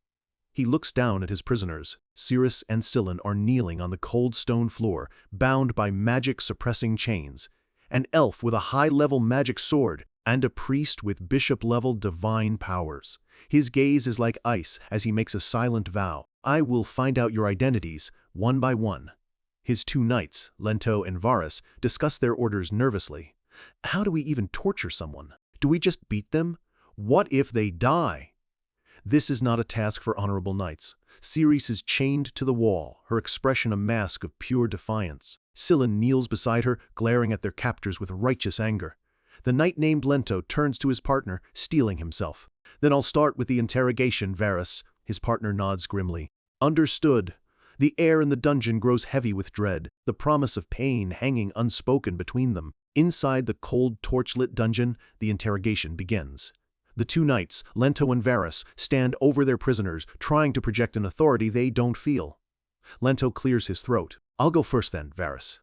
He looks down at his prisoners. Cirrus and Scylla are kneeling on the cold stone floor, bound by magic-suppressing chains. An elf with a high-level magic sword, and a priest with bishop-level divine powers. His gaze is like ice as he makes a silent vow. I will find out your identities, one by one. His two knights, Lento and Varus, discuss their orders nervously. How do we even torture someone? Do we just beat them? What if they die? This is not a task for honorable knights. Ceres is chained to the wall, her expression a mask of pure defiance. Scylla kneels beside her, glaring at their captors with righteous anger. The knight named Lento turns to his partner, steeling himself. Then I'll start with the interrogation, Varus. His partner nods grimly. Understood. The air in the dungeon grows heavy with dread, the promise of pain hanging unspoken between them. Inside the cold, torchlit dungeon, the interrogation begins. The two knights, Lento and Varus, stand over their prisoners, trying to project an authority they don't feel. Lento clears his throat. I'll go first then, Varus.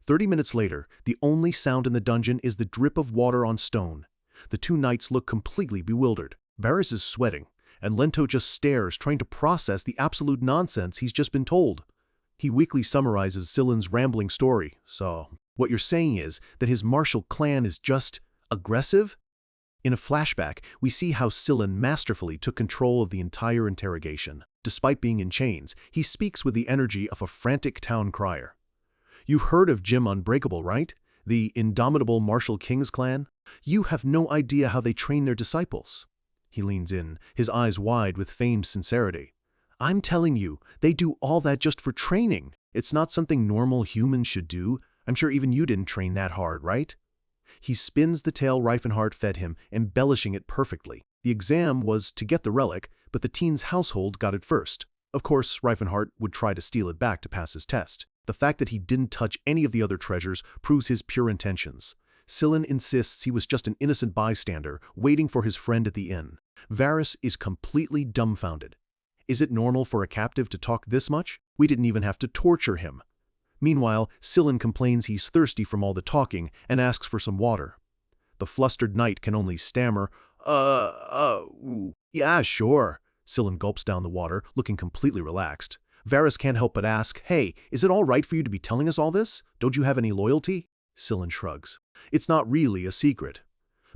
30 minutes later, the only sound in the dungeon is the drip of water on stone. The two knights look completely bewildered. Varus is sweating, and Lento just stares, trying to process the absolute nonsense he's just been told. He weakly summarizes Scylla's rambling story. So, what you're saying is that his martial clan is just aggressive? In a flashback, we see how Scylla masterfully took control of the entire interrogation. Despite being in chains, he speaks with the energy of a frantic town crier. You've heard of Jim Unbreakable, right? The indomitable martial king's clan? You have no idea how they train their disciples. He leans in, his eyes wide with feigned sincerity. I'm telling you, they do all that just for training. It's not something normal humans should do. I'm sure even you didn't train that hard, right? He spins the tale Reifenhardt fed him, embellishing it perfectly. The exam was to get the relic, but the teen's household got it first. Of course, Reifenhardt would try to steal it back to pass his test. The fact that he didn't touch any of the other treasures proves his pure intentions. Sillin insists he was just an innocent bystander, waiting for his friend at the inn. Varys is completely dumbfounded. Is it normal for a captive to talk this much? We didn't even have to torture him. Meanwhile, Sillin complains he's thirsty from all the talking and asks for some water. The flustered knight can only stammer, yeah, sure." Sillin gulps down the water, looking completely relaxed. Varys can't help but ask, "Hey, is it all right for you to be telling us all this? Don't you have any loyalty?" Sillin shrugs. It's not really a secret.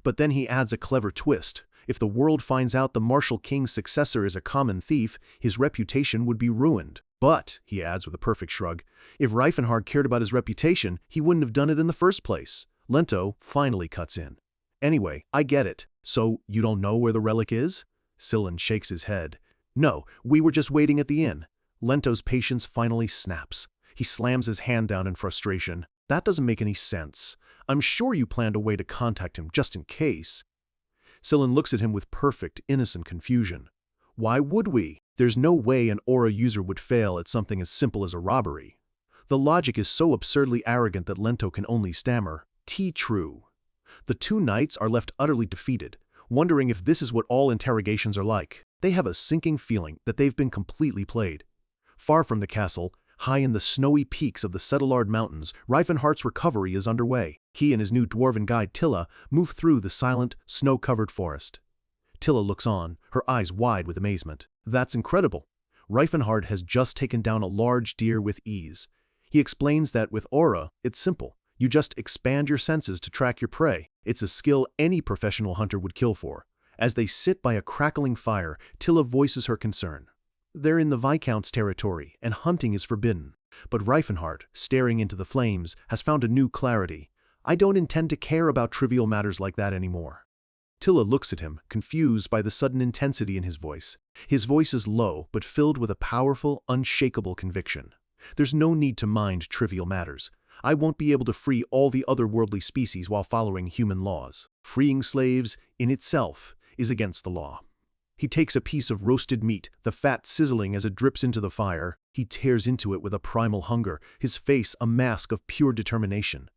But then he adds a clever twist. If the world finds out the Martial King's successor is a common thief, his reputation would be ruined. But, he adds with a perfect shrug, if Reifenhard cared about his reputation, he wouldn't have done it in the first place. Lento finally cuts in. "Anyway, I get it. So, you don't know where the relic is?" Sillin shakes his head. "No, we were just waiting at the inn." Lento's patience finally snaps. He slams his hand down in frustration. "That doesn't make any sense. I'm sure you planned a way to contact him just in case." Sillin looks at him with perfect, innocent confusion. "Why would we? There's no way an aura user would fail at something as simple as a robbery." The logic is so absurdly arrogant that Lento can only stammer, "True." The two knights are left utterly defeated, wondering if this is what all interrogations are like. They have a sinking feeling that they've been completely played. Far from the castle, high in the snowy peaks of the Settlard Mountains, Reifenhardt's recovery is underway. He and his new dwarven guide Tilla move through the silent, snow-covered forest. Tilla looks on, her eyes wide with amazement. That's incredible. Reifenhardt has just taken down a large deer with ease. He explains that with aura, it's simple. You just expand your senses to track your prey. It's a skill any professional hunter would kill for. As they sit by a crackling fire, Tilla voices her concern. They're in the Viscount's territory, and hunting is forbidden. But Reifenhardt, staring into the flames, has found a new clarity. "I don't intend to care about trivial matters like that anymore." Tilla looks at him, confused by the sudden intensity in his voice. His voice is low, but filled with a powerful, unshakable conviction. "There's no need to mind trivial matters. I won't be able to free all the otherworldly species while following human laws. Freeing slaves, in itself, is against the law." He takes a piece of roasted meat, the fat sizzling as it drips into the fire. He tears into it with a primal hunger, his face a mask of pure determination.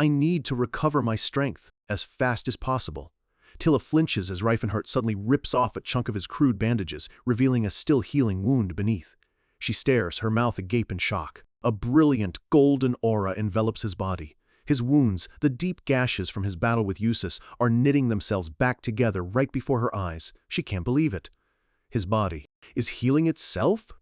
"I need to recover my strength, as fast as possible." Tilla flinches as Reifenhardt suddenly rips off a chunk of his crude bandages, revealing a still-healing wound beneath. She stares, her mouth agape in shock. A brilliant, golden aura envelops his body. His wounds, the deep gashes from his battle with Eustace, are knitting themselves back together right before her eyes. She can't believe it. His body is healing itself?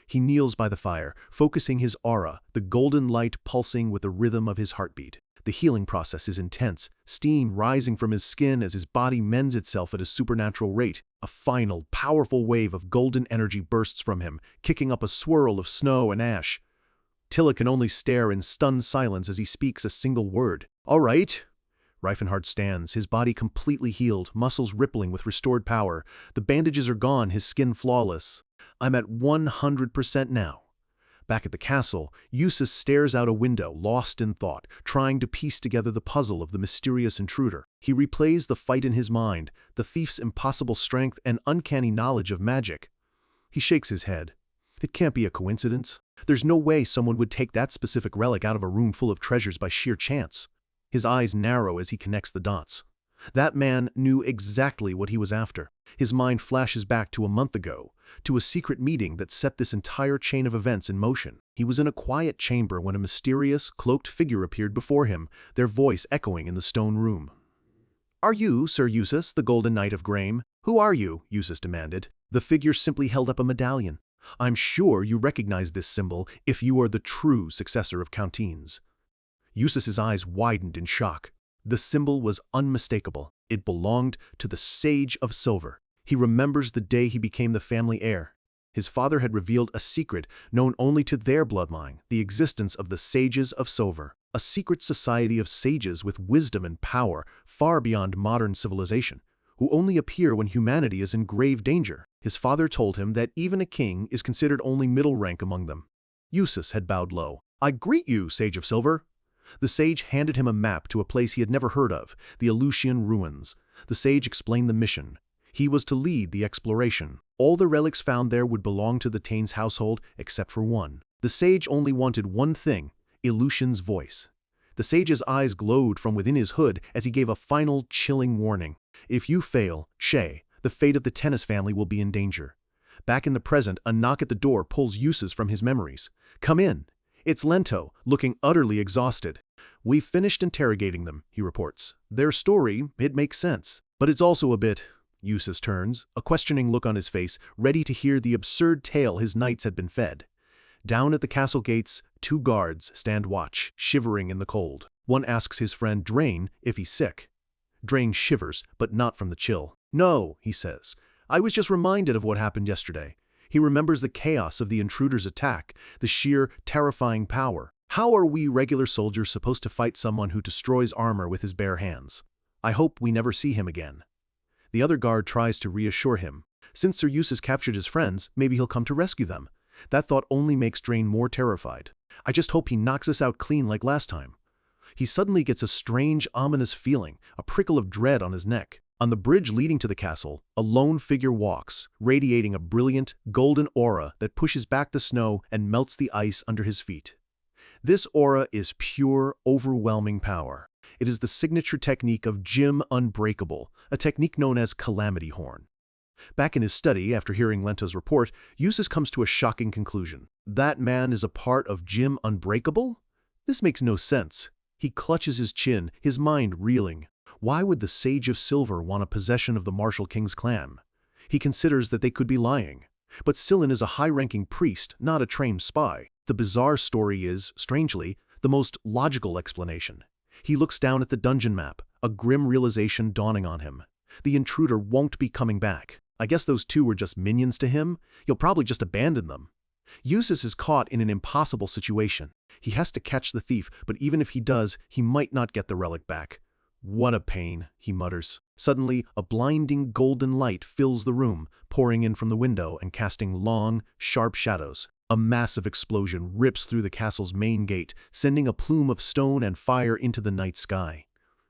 He kneels by the fire, focusing his aura, the golden light pulsing with the rhythm of his heartbeat. The healing process is intense, steam rising from his skin as his body mends itself at a supernatural rate. A final, powerful wave of golden energy bursts from him, kicking up a swirl of snow and ash. Tilla can only stare in stunned silence as he speaks a single word. "All right." Reifenhardt stands, his body completely healed, muscles rippling with restored power. The bandages are gone, his skin flawless. "I'm at 100% now." Back at the castle, Eustace stares out a window, lost in thought, trying to piece together the puzzle of the mysterious intruder. He replays the fight in his mind, the thief's impossible strength and uncanny knowledge of magic. He shakes his head. It can't be a coincidence. There's no way someone would take that specific relic out of a room full of treasures by sheer chance. His eyes narrow as he connects the dots. That man knew exactly what he was after. His mind flashes back to a month ago, to a secret meeting that set this entire chain of events in motion. He was in a quiet chamber when a mysterious, cloaked figure appeared before him, their voice echoing in the stone room. "Are you Sir Eustace, the Golden Knight of Graham? Who are you?" Eustace demanded. The figure simply held up a medallion. "I'm sure you recognize this symbol if you are the true successor of Countines." Eustace's eyes widened in shock. The symbol was unmistakable. It belonged to the Sage of Silver. He remembers the day he became the family heir. His father had revealed a secret known only to their bloodline, the existence of the Sages of Silver, a secret society of sages with wisdom and power far beyond modern civilization, who only appear when humanity is in grave danger. His father told him that even a king is considered only middle rank among them. Eustace had bowed low. "I greet you, Sage of Silver." The sage handed him a map to a place he had never heard of, the Aleutian Ruins. The sage explained the mission. He was to lead the exploration. All the relics found there would belong to the Taine's household except for one. The sage only wanted one thing, Illusion's voice. The sage's eyes glowed from within his hood as he gave a final, chilling warning. If you fail, Che, the fate of the tennis family will be in danger. Back in the present, a knock at the door pulls uses from his memories. Come in. It's Lento, looking utterly exhausted. We've finished interrogating them, he reports. Their story, it makes sense. But it's also a bit... Eustace turns, a questioning look on his face, ready to hear the absurd tale his knights had been fed. Down at the castle gates, 2 guards stand watch, shivering in the cold. One asks his friend Drain if he's sick. Drain shivers, but not from the chill. No, he says. I was just reminded of what happened yesterday. He remembers the chaos of the intruder's attack, the sheer, terrifying power. How are we regular soldiers supposed to fight someone who destroys armor with his bare hands? I hope we never see him again. The other guard tries to reassure him. Since Sir Eustace captured his friends, maybe he'll come to rescue them. That thought only makes Drain more terrified. I just hope he knocks us out clean like last time. He suddenly gets a strange, ominous feeling, a prickle of dread on his neck. On the bridge leading to the castle, a lone figure walks, radiating a brilliant, golden aura that pushes back the snow and melts the ice under his feet. This aura is pure, overwhelming power. It is the signature technique of Jim Unbreakable, a technique known as Calamity Horn. Back in his study, after hearing Lento's report, Eustace comes to a shocking conclusion. That man is a part of Jim Unbreakable? This makes no sense. He clutches his chin, his mind reeling. Why would the Sage of Silver want a possession of the Martial King's clan? He considers that they could be lying. But Sillin is a high-ranking priest, not a trained spy. The bizarre story is, strangely, the most logical explanation. He looks down at the dungeon map, a grim realization dawning on him. The intruder won't be coming back. I guess those 2 were just minions to him. He'll probably just abandon them. Eustace is caught in an impossible situation. He has to catch the thief, but even if he does, he might not get the relic back. What a pain, he mutters. Suddenly, a blinding golden light fills the room, pouring in from the window and casting long, sharp shadows. A massive explosion rips through the castle's main gate, sending a plume of stone and fire into the night sky.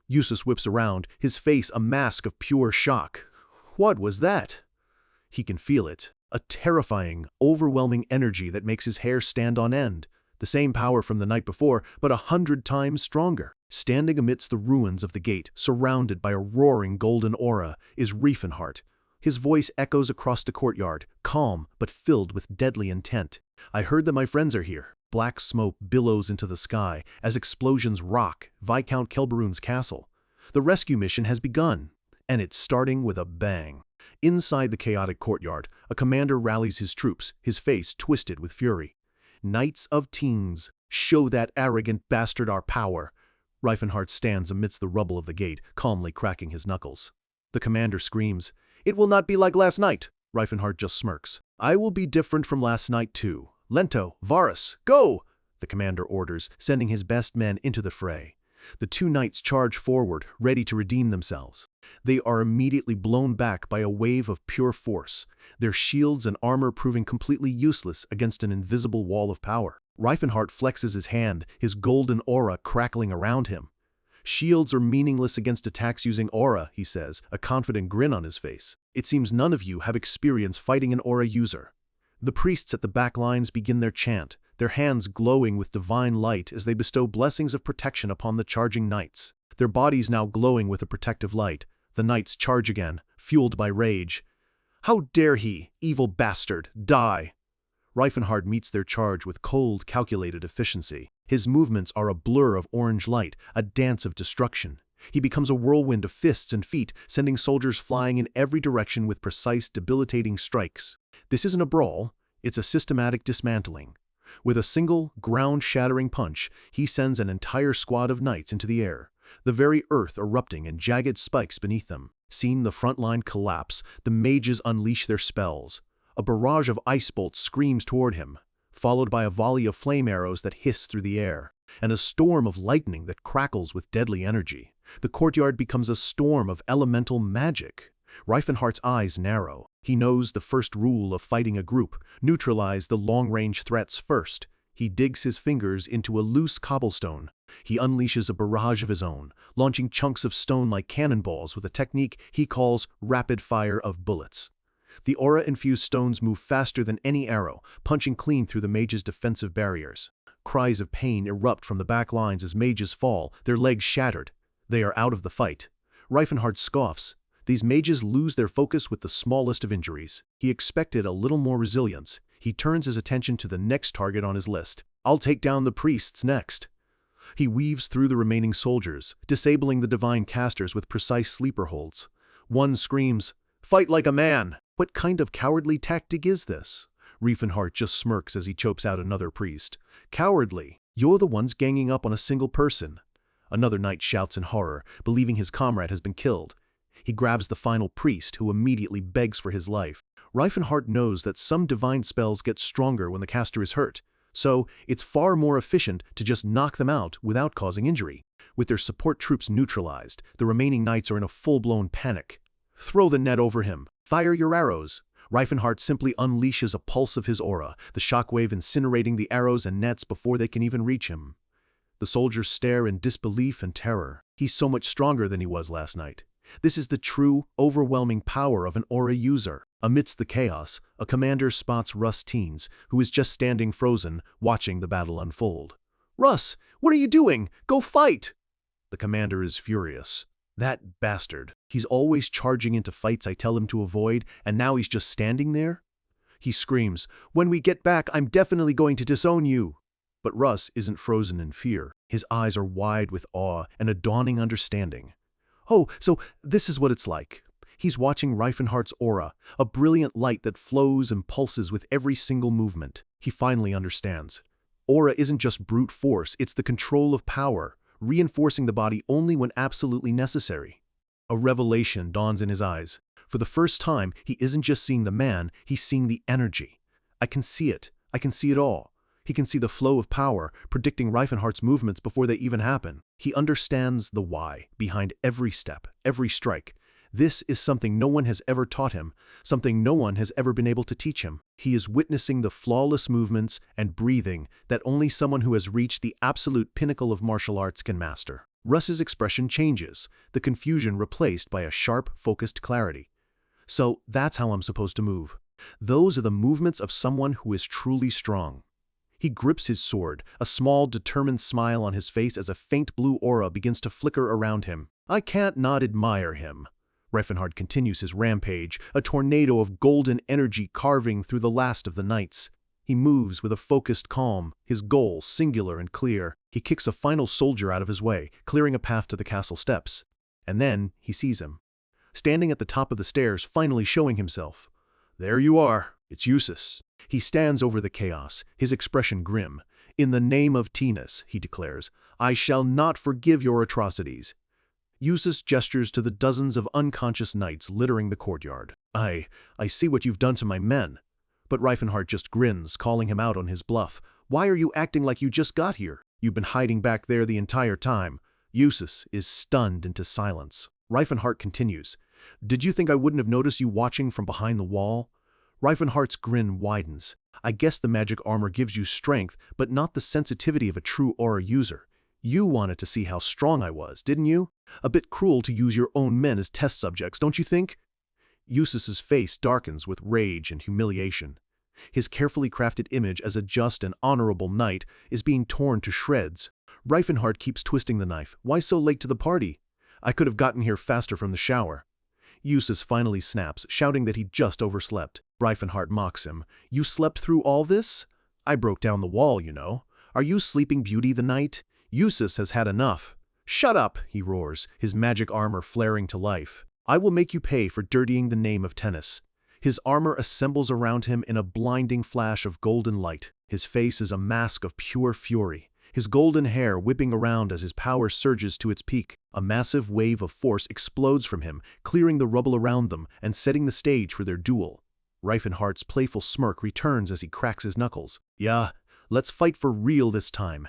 Eustace whips around, his face a mask of pure shock. What was that? He can feel it. A terrifying, overwhelming energy that makes his hair stand on end. The same power from the night before, but 100 times stronger. Standing amidst the ruins of the gate, surrounded by a roaring golden aura, is Riefenhart. His voice echoes across the courtyard, calm but filled with deadly intent. I heard that my friends are here. Black smoke billows into the sky as explosions rock Viscount Kelbaroon's castle. The rescue mission has begun, and it's starting with a bang. Inside the chaotic courtyard, a commander rallies his troops, his face twisted with fury. Knights of Teens, show that arrogant bastard our power. Riefenhart stands amidst the rubble of the gate, calmly cracking his knuckles. The commander screams, It will not be like last night. Riefenhart just smirks. I will be different from last night too. Lento, Varus, go! The commander orders, sending his best men into the fray. The 2 knights charge forward, ready to redeem themselves. They are immediately blown back by a wave of pure force, their shields and armor proving completely useless against an invisible wall of power. Riefenhart flexes his hand, his golden aura crackling around him. Shields are meaningless against attacks using aura, he says, a confident grin on his face. It seems none of you have experience fighting an aura user. The priests at the back lines begin their chant, their hands glowing with divine light as they bestow blessings of protection upon the charging knights. Their bodies now glowing with a protective light, the knights charge again, fueled by rage. How dare he, evil bastard, die! Riefenhart meets their charge with cold, calculated efficiency. His movements are a blur of orange light, a dance of destruction. He becomes a whirlwind of fists and feet, sending soldiers flying in every direction with precise, debilitating strikes. This isn't a brawl, it's a systematic dismantling. With a single, ground-shattering punch, he sends an entire squad of knights into the air, the very earth erupting in jagged spikes beneath them. Seeing the front line collapse, the mages unleash their spells. A barrage of ice bolts screams toward him, followed by a volley of flame arrows that hiss through the air, and a storm of lightning that crackles with deadly energy. The courtyard becomes a storm of elemental magic. Riefenhart's eyes narrow. He knows the first rule of fighting a group: neutralize the long-range threats first. He digs his fingers into a loose cobblestone. He unleashes a barrage of his own, launching chunks of stone like cannonballs with a technique he calls rapid fire of bullets. The aura-infused stones move faster than any arrow, punching clean through the mage's defensive barriers. Cries of pain erupt from the back lines as mages fall, their legs shattered. They are out of the fight. Reifenhardt scoffs. These mages lose their focus with the smallest of injuries. He expected a little more resilience. He turns his attention to the next target on his list. I'll take down the priests next. He weaves through the remaining soldiers, disabling the divine casters with precise sleeper holds. One screams, "Fight like a man!" What kind of cowardly tactic is this? Reifenhardt just smirks as he chokes out another priest. Cowardly? You're the ones ganging up on a single person. Another knight shouts in horror, believing his comrade has been killed. He grabs the final priest, who immediately begs for his life. Reifenhardt knows that some divine spells get stronger when the caster is hurt, so it's far more efficient to just knock them out without causing injury. With their support troops neutralized, the remaining knights are in a full-blown panic. Throw the net over him. Fire your arrows. Reifenhardt simply unleashes a pulse of his aura, the shockwave incinerating the arrows and nets before they can even reach him. The soldiers stare in disbelief and terror. He's so much stronger than he was last night. This is the true, overwhelming power of an aura user. Amidst the chaos, a commander spots Russ Teens, who is just standing frozen, watching the battle unfold. "Russ, what are you doing? Go fight!" The commander is furious. That bastard. He's always charging into fights I tell him to avoid, and now he's just standing there? He screams, "When we get back, I'm definitely going to disown you." But Russ isn't frozen in fear. His eyes are wide with awe and a dawning understanding. Oh, so this is what it's like. He's watching Reifenhardt's aura, a brilliant light that flows and pulses with every single movement. He finally understands. Aura isn't just brute force, it's the control of power, reinforcing the body only when absolutely necessary. A revelation dawns in his eyes. For the first time, he isn't just seeing the man, he's seeing the energy. I can see it. I can see it all. He can see the flow of power, predicting Reifenhardt's movements before they even happen. He understands the why behind every step, every strike. This is something no one has ever taught him, something no one has ever been able to teach him. He is witnessing the flawless movements and breathing that only someone who has reached the absolute pinnacle of martial arts can master. Russ's expression changes, the confusion replaced by a sharp, focused clarity. So that's how I'm supposed to move. Those are the movements of someone who is truly strong. He grips his sword, a small, determined smile on his face as a faint blue aura begins to flicker around him. I can't not admire him. Reifenhardt continues his rampage, a tornado of golden energy carving through the last of the knights. He moves with a focused calm, his goal singular and clear. He kicks a final soldier out of his way, clearing a path to the castle steps. And then he sees him. Standing at the top of the stairs, finally showing himself. There you are. It's Eustace. He stands over the chaos, his expression grim. In the name of Tennis, he declares, I shall not forgive your atrocities. Eustace gestures to the dozens of unconscious knights littering the courtyard. I see what you've done to my men. But Reifenhardt just grins, calling him out on his bluff. Why are you acting like you just got here? You've been hiding back there the entire time. Eustace is stunned into silence. Reifenhardt continues. Did you think I wouldn't have noticed you watching from behind the wall? Reifenhardt's grin widens. I guess the magic armor gives you strength, but not the sensitivity of a true aura user. You wanted to see how strong I was, didn't you? A bit cruel to use your own men as test subjects, don't you think? Eustace's face darkens with rage and humiliation. His carefully crafted image as a just and honorable knight is being torn to shreds. Reifenhardt keeps twisting the knife. Why so late to the party? I could have gotten here faster from the shower. Eustace finally snaps, shouting that he just overslept. Reifenhardt mocks him. You slept through all this? I broke down the wall, you know. Are you Sleeping Beauty the Night? Eustace has had enough. Shut up, he roars, his magic armor flaring to life. I will make you pay for dirtying the name of Tennis. His armor assembles around him in a blinding flash of golden light. His face is a mask of pure fury, his golden hair whipping around as his power surges to its peak. A massive wave of force explodes from him, clearing the rubble around them and setting the stage for their duel. Reifenhardt's playful smirk returns as he cracks his knuckles. Yeah, let's fight for real this time.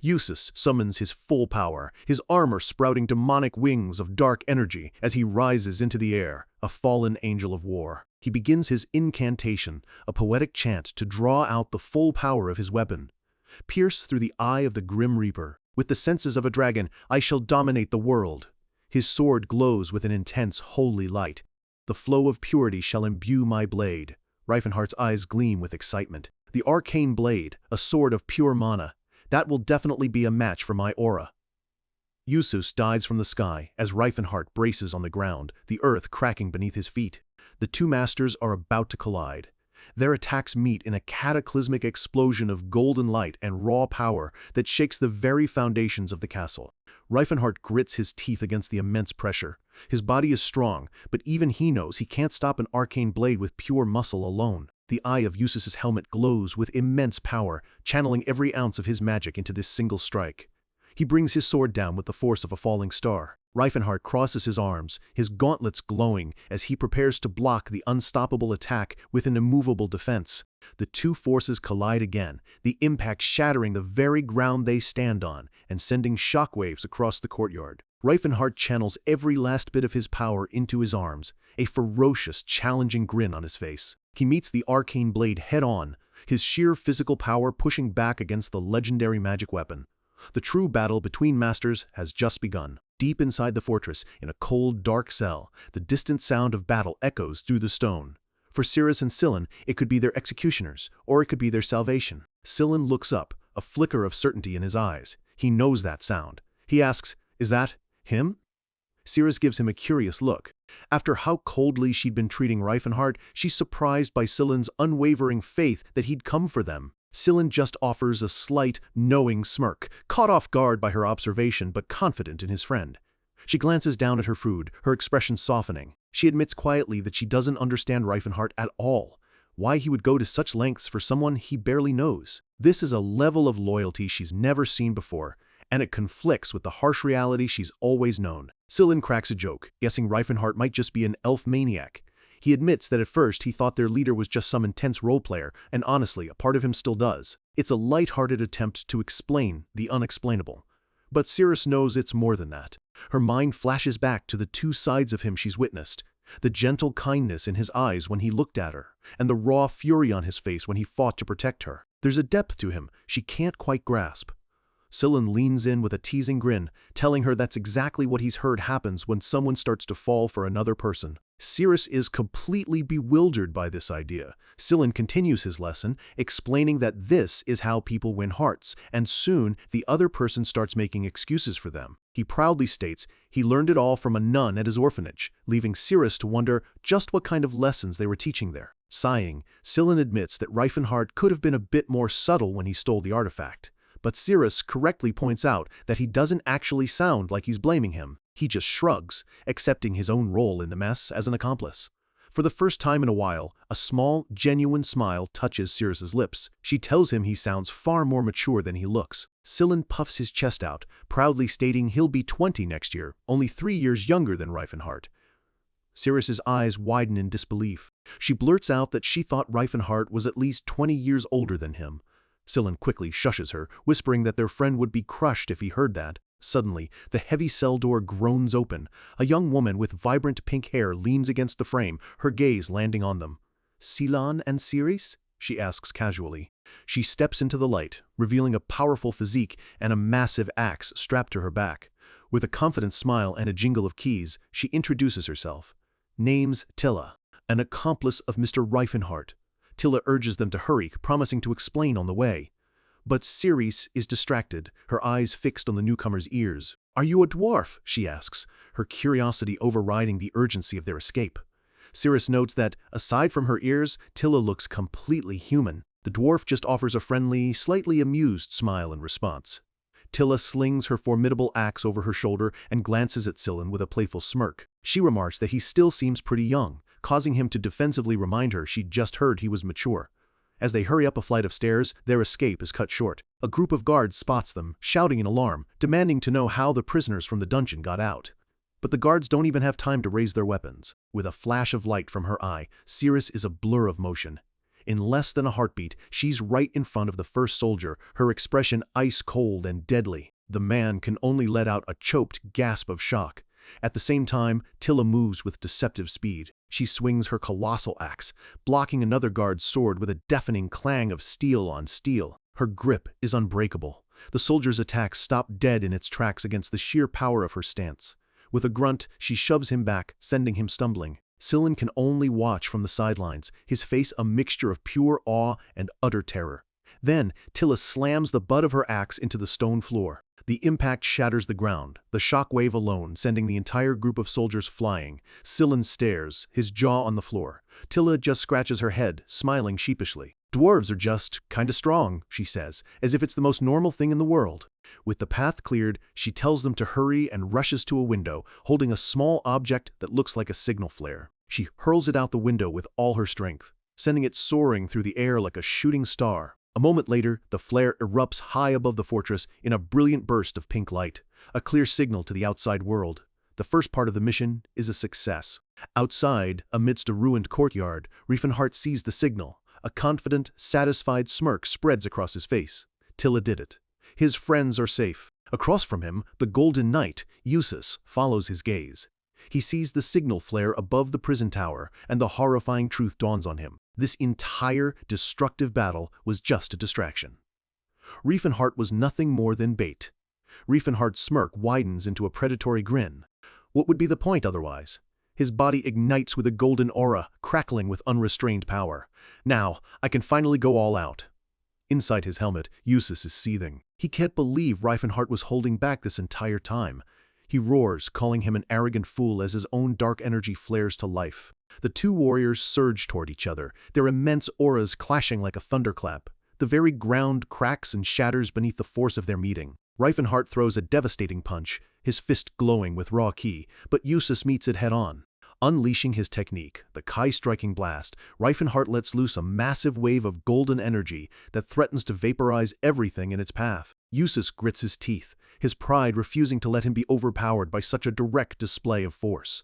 Eustace summons his full power, his armor sprouting demonic wings of dark energy as he rises into the air, a fallen angel of war. He begins his incantation, a poetic chant to draw out the full power of his weapon. Pierce through the eye of the Grim Reaper. With the senses of a dragon, I shall dominate the world. His sword glows with an intense, holy light. The flow of purity shall imbue my blade. Reifenhardt's eyes gleam with excitement. The arcane blade, a sword of pure mana. That will definitely be a match for my aura. Usus dives from the sky as Reifenhardt braces on the ground, the earth cracking beneath his feet. The two masters are about to collide. Their attacks meet in a cataclysmic explosion of golden light and raw power that shakes the very foundations of the castle. Reifenhardt grits his teeth against the immense pressure. His body is strong, but even he knows he can't stop an arcane blade with pure muscle alone. The eye of Usus's helmet glows with immense power, channeling every ounce of his magic into this single strike. He brings his sword down with the force of a falling star. Reifenhardt crosses his arms, his gauntlets glowing as he prepares to block the unstoppable attack with an immovable defense. The two forces collide again, the impact shattering the very ground they stand on and sending shockwaves across the courtyard. Reifenhardt channels every last bit of his power into his arms, a ferocious, challenging grin on his face. He meets the arcane blade head-on, his sheer physical power pushing back against the legendary magic weapon. The true battle between masters has just begun. Deep inside the fortress, in a cold, dark cell, the distant sound of battle echoes through the stone. For Cirrus and Sillin, it could be their executioners, or it could be their salvation. Sillin looks up, a flicker of certainty in his eyes. He knows that sound. He asks, "Is that him?" Cirrus gives him a curious look. After how coldly she'd been treating Reifenhardt, she's surprised by Sillin's unwavering faith that he'd come for them. Sillin just offers a slight, knowing smirk, caught off guard by her observation but confident in his friend. She glances down at her food, her expression softening. She admits quietly that she doesn't understand Reifenhardt at all, why he would go to such lengths for someone he barely knows. This is a level of loyalty she's never seen before, and it conflicts with the harsh reality she's always known. Sillin cracks a joke, guessing Reifenhardt might just be an elf maniac. He admits that at first he thought their leader was just some intense role player, and honestly, a part of him still does. It's a light-hearted attempt to explain the unexplainable. But Cirrus knows it's more than that. Her mind flashes back to the two sides of him she's witnessed. The gentle kindness in his eyes when he looked at her, and the raw fury on his face when he fought to protect her. There's a depth to him she can't quite grasp. Sillin leans in with a teasing grin, telling her that's exactly what he's heard happens when someone starts to fall for another person. Cirrus is completely bewildered by this idea. Sillin continues his lesson, explaining that this is how people win hearts, and soon the other person starts making excuses for them. He proudly states he learned it all from a nun at his orphanage, leaving Cirrus to wonder just what kind of lessons they were teaching there. Sighing, Sillin admits that Reifenhardt could have been a bit more subtle when he stole the artifact. But Cirrus correctly points out that he doesn't actually sound like he's blaming him. He just shrugs, accepting his own role in the mess as an accomplice. For the first time in a while, a small, genuine smile touches Cirrus's lips. She tells him he sounds far more mature than he looks. Sillin puffs his chest out, proudly stating he'll be 20 next year, only 3 years younger than Reifenhardt. Cirrus's eyes widen in disbelief. She blurts out that she thought Reifenhardt was at least 20 years older than him. Sillin quickly shushes her, whispering that their friend would be crushed if he heard that. Suddenly, the heavy cell door groans open. A young woman with vibrant pink hair leans against the frame, her gaze landing on them. "Silan and Cirrus?" she asks casually. She steps into the light, revealing a powerful physique and a massive axe strapped to her back. With a confident smile and a jingle of keys, she introduces herself. Name's Tilla, an accomplice of Mr. Reifenhardt. Tilla urges them to hurry, promising to explain on the way. But Cirrus is distracted, her eyes fixed on the newcomer's ears. "Are you a dwarf?" she asks, her curiosity overriding the urgency of their escape. Cirrus notes that, aside from her ears, Tilla looks completely human. The dwarf just offers a friendly, slightly amused smile in response. Tilla slings her formidable axe over her shoulder and glances at Sillin with a playful smirk. She remarks that he still seems pretty young, causing him to defensively remind her she'd just heard he was mature. As they hurry up a flight of stairs, their escape is cut short. A group of guards spots them, shouting in alarm, demanding to know how the prisoners from the dungeon got out. But the guards don't even have time to raise their weapons. With a flash of light from her eye, Cirrus is a blur of motion. In less than a heartbeat, she's right in front of the first soldier, her expression ice-cold and deadly. The man can only let out a choked gasp of shock. At the same time, Tilla moves with deceptive speed. She swings her colossal axe, blocking another guard's sword with a deafening clang of steel on steel. Her grip is unbreakable. The soldier's attack stopped dead in its tracks against the sheer power of her stance. With a grunt, she shoves him back, sending him stumbling. Sillin can only watch from the sidelines, his face a mixture of pure awe and utter terror. Then, Tilla slams the butt of her axe into the stone floor. The impact shatters the ground, the shockwave alone sending the entire group of soldiers flying. Sillin stares, his jaw on the floor. Tilla just scratches her head, smiling sheepishly. "Dwarves are just kinda strong," she says, as if it's the most normal thing in the world. With the path cleared, she tells them to hurry and rushes to a window, holding a small object that looks like a signal flare. She hurls it out the window with all her strength, sending it soaring through the air like a shooting star. A moment later, the flare erupts high above the fortress in a brilliant burst of pink light, a clear signal to the outside world. The first part of the mission is a success. Outside, amidst a ruined courtyard, Riefenhart sees the signal. A confident, satisfied smirk spreads across his face. Tilla did it. His friends are safe. Across from him, the Golden Knight, Eustace, follows his gaze. He sees the signal flare above the prison tower, and the horrifying truth dawns on him. This entire destructive battle was just a distraction. Riefenhart was nothing more than bait. Riefenhart's smirk widens into a predatory grin. What would be the point otherwise? His body ignites with a golden aura, crackling with unrestrained power. Now, I can finally go all out. Inside his helmet, Eustace is seething. He can't believe Riefenhart was holding back this entire time. He roars, calling him an arrogant fool as his own dark energy flares to life. The two warriors surge toward each other, their immense auras clashing like a thunderclap. The very ground cracks and shatters beneath the force of their meeting. Riefenhart throws a devastating punch, his fist glowing with raw ki, but Eustace meets it head-on. Unleashing his technique, the Kai-striking blast, Riefenhart lets loose a massive wave of golden energy that threatens to vaporize everything in its path. Eustace grits his teeth, his pride refusing to let him be overpowered by such a direct display of force.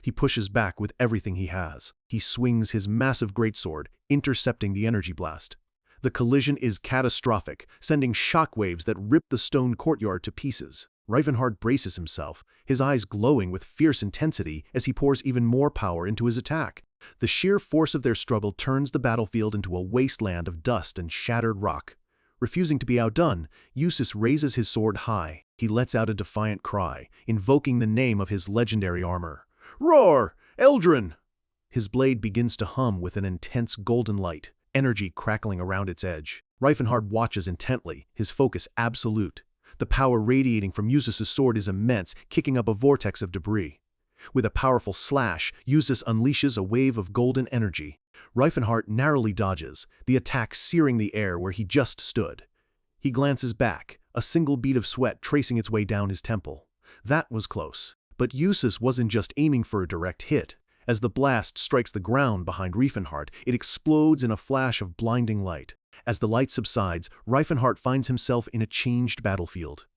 He pushes back with everything he has. He swings his massive greatsword, intercepting the energy blast. The collision is catastrophic, sending shockwaves that rip the stone courtyard to pieces. Riefenhart braces himself, his eyes glowing with fierce intensity as he pours even more power into his attack. The sheer force of their struggle turns the battlefield into a wasteland of dust and shattered rock. Refusing to be outdone, Eustace raises his sword high. He lets out a defiant cry, invoking the name of his legendary armor. "Roar! Eldrin!" His blade begins to hum with an intense golden light, energy crackling around its edge. Riefenhart watches intently, his focus absolute. The power radiating from Eustace's sword is immense, kicking up a vortex of debris. With a powerful slash, Eustace unleashes a wave of golden energy. Riefenhart narrowly dodges, the attack searing the air where he just stood. He glances back, a single bead of sweat tracing its way down his temple. That was close. But Eustace wasn't just aiming for a direct hit. As the blast strikes the ground behind Riefenhart, it explodes in a flash of blinding light. As the light subsides, Riefenhart finds himself in a changed battlefield.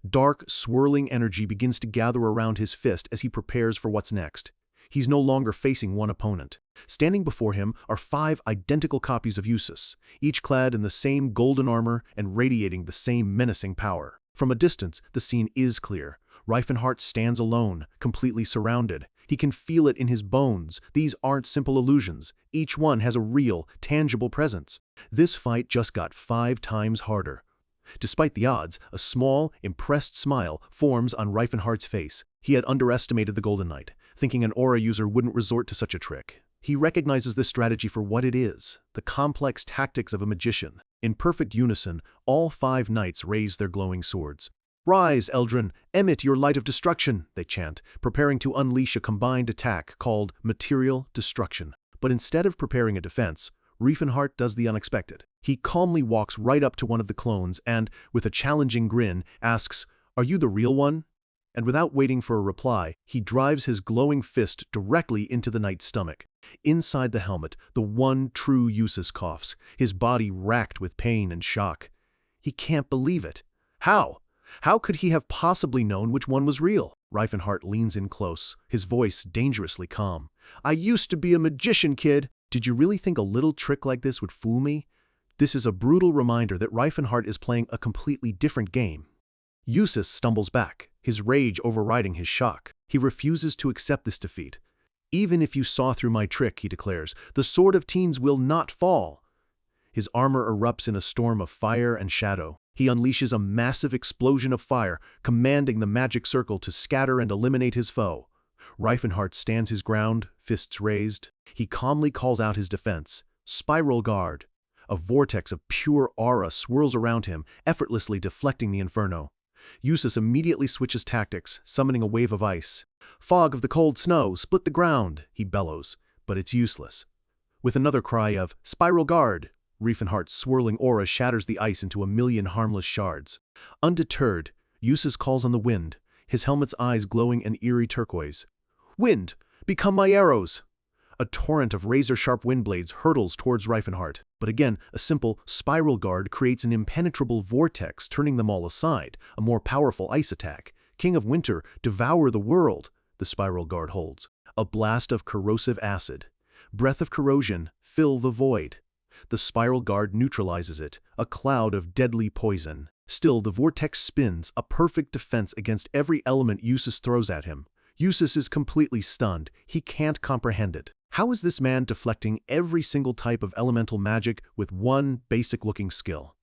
Dark, swirling energy begins to gather around his fist as he prepares for what's next. He's no longer facing one opponent. Standing before him are 5 identical copies of Eustace, each clad in the same golden armor and radiating the same menacing power. From a distance, the scene is clear. Riefenhart stands alone, completely surrounded. He can feel it in his bones. These aren't simple illusions. Each one has a real, tangible presence. This fight just got 5 times harder. Despite the odds, a small, impressed smile forms on Riefenhart's face. He had underestimated the Golden Knight, thinking an aura user wouldn't resort to such a trick. He recognizes this strategy for what it is, the complex tactics of a magician. In perfect unison, all 5 knights raise their glowing swords. "Rise, Eldrin, emit your light of destruction," they chant, preparing to unleash a combined attack called Material Destruction. But instead of preparing a defense, Riefenhart does the unexpected. He calmly walks right up to one of the clones and, with a challenging grin, asks, "Are you the real one?" And without waiting for a reply, he drives his glowing fist directly into the knight's stomach. Inside the helmet, the one true Eustace coughs, his body racked with pain and shock. He can't believe it. How? How could he have possibly known which one was real? Riefenhart leans in close, his voice dangerously calm. "I used to be a magician, kid. Did you really think a little trick like this would fool me?" This is a brutal reminder that Riefenhart is playing a completely different game. Eustace stumbles back, his rage overriding his shock. He refuses to accept this defeat. "Even if you saw through my trick," he declares, "the Sword of Teens will not fall." His armor erupts in a storm of fire and shadow. He unleashes a massive explosion of fire, commanding the magic circle to scatter and eliminate his foe. Reifenhart stands his ground, fists raised. He calmly calls out his defense, Spiral Guard. A vortex of pure aura swirls around him, effortlessly deflecting the inferno. Eustace immediately switches tactics, summoning a wave of ice. Fog of the cold snow, split the ground, he bellows, but it's useless. With another cry of, Spiral Guard, Reifenhart's swirling aura shatters the ice into a million harmless shards. Undeterred, Eustace calls on the wind, his helmet's eyes glowing an eerie turquoise. Wind, become my arrows! A torrent of razor-sharp wind blades hurtles towards Reifenhart, but again, a simple Spiral Guard creates an impenetrable vortex, turning them all aside. A more powerful ice attack. King of Winter, devour the world, the Spiral Guard holds. A blast of corrosive acid. Breath of corrosion, fill the void. The Spiral Guard neutralizes it, a cloud of deadly poison. Still, the vortex spins, a perfect defense against every element Eustace throws at him. Eustace is completely stunned. He can't comprehend it. How is this man deflecting every single type of elemental magic with one basic-looking skill?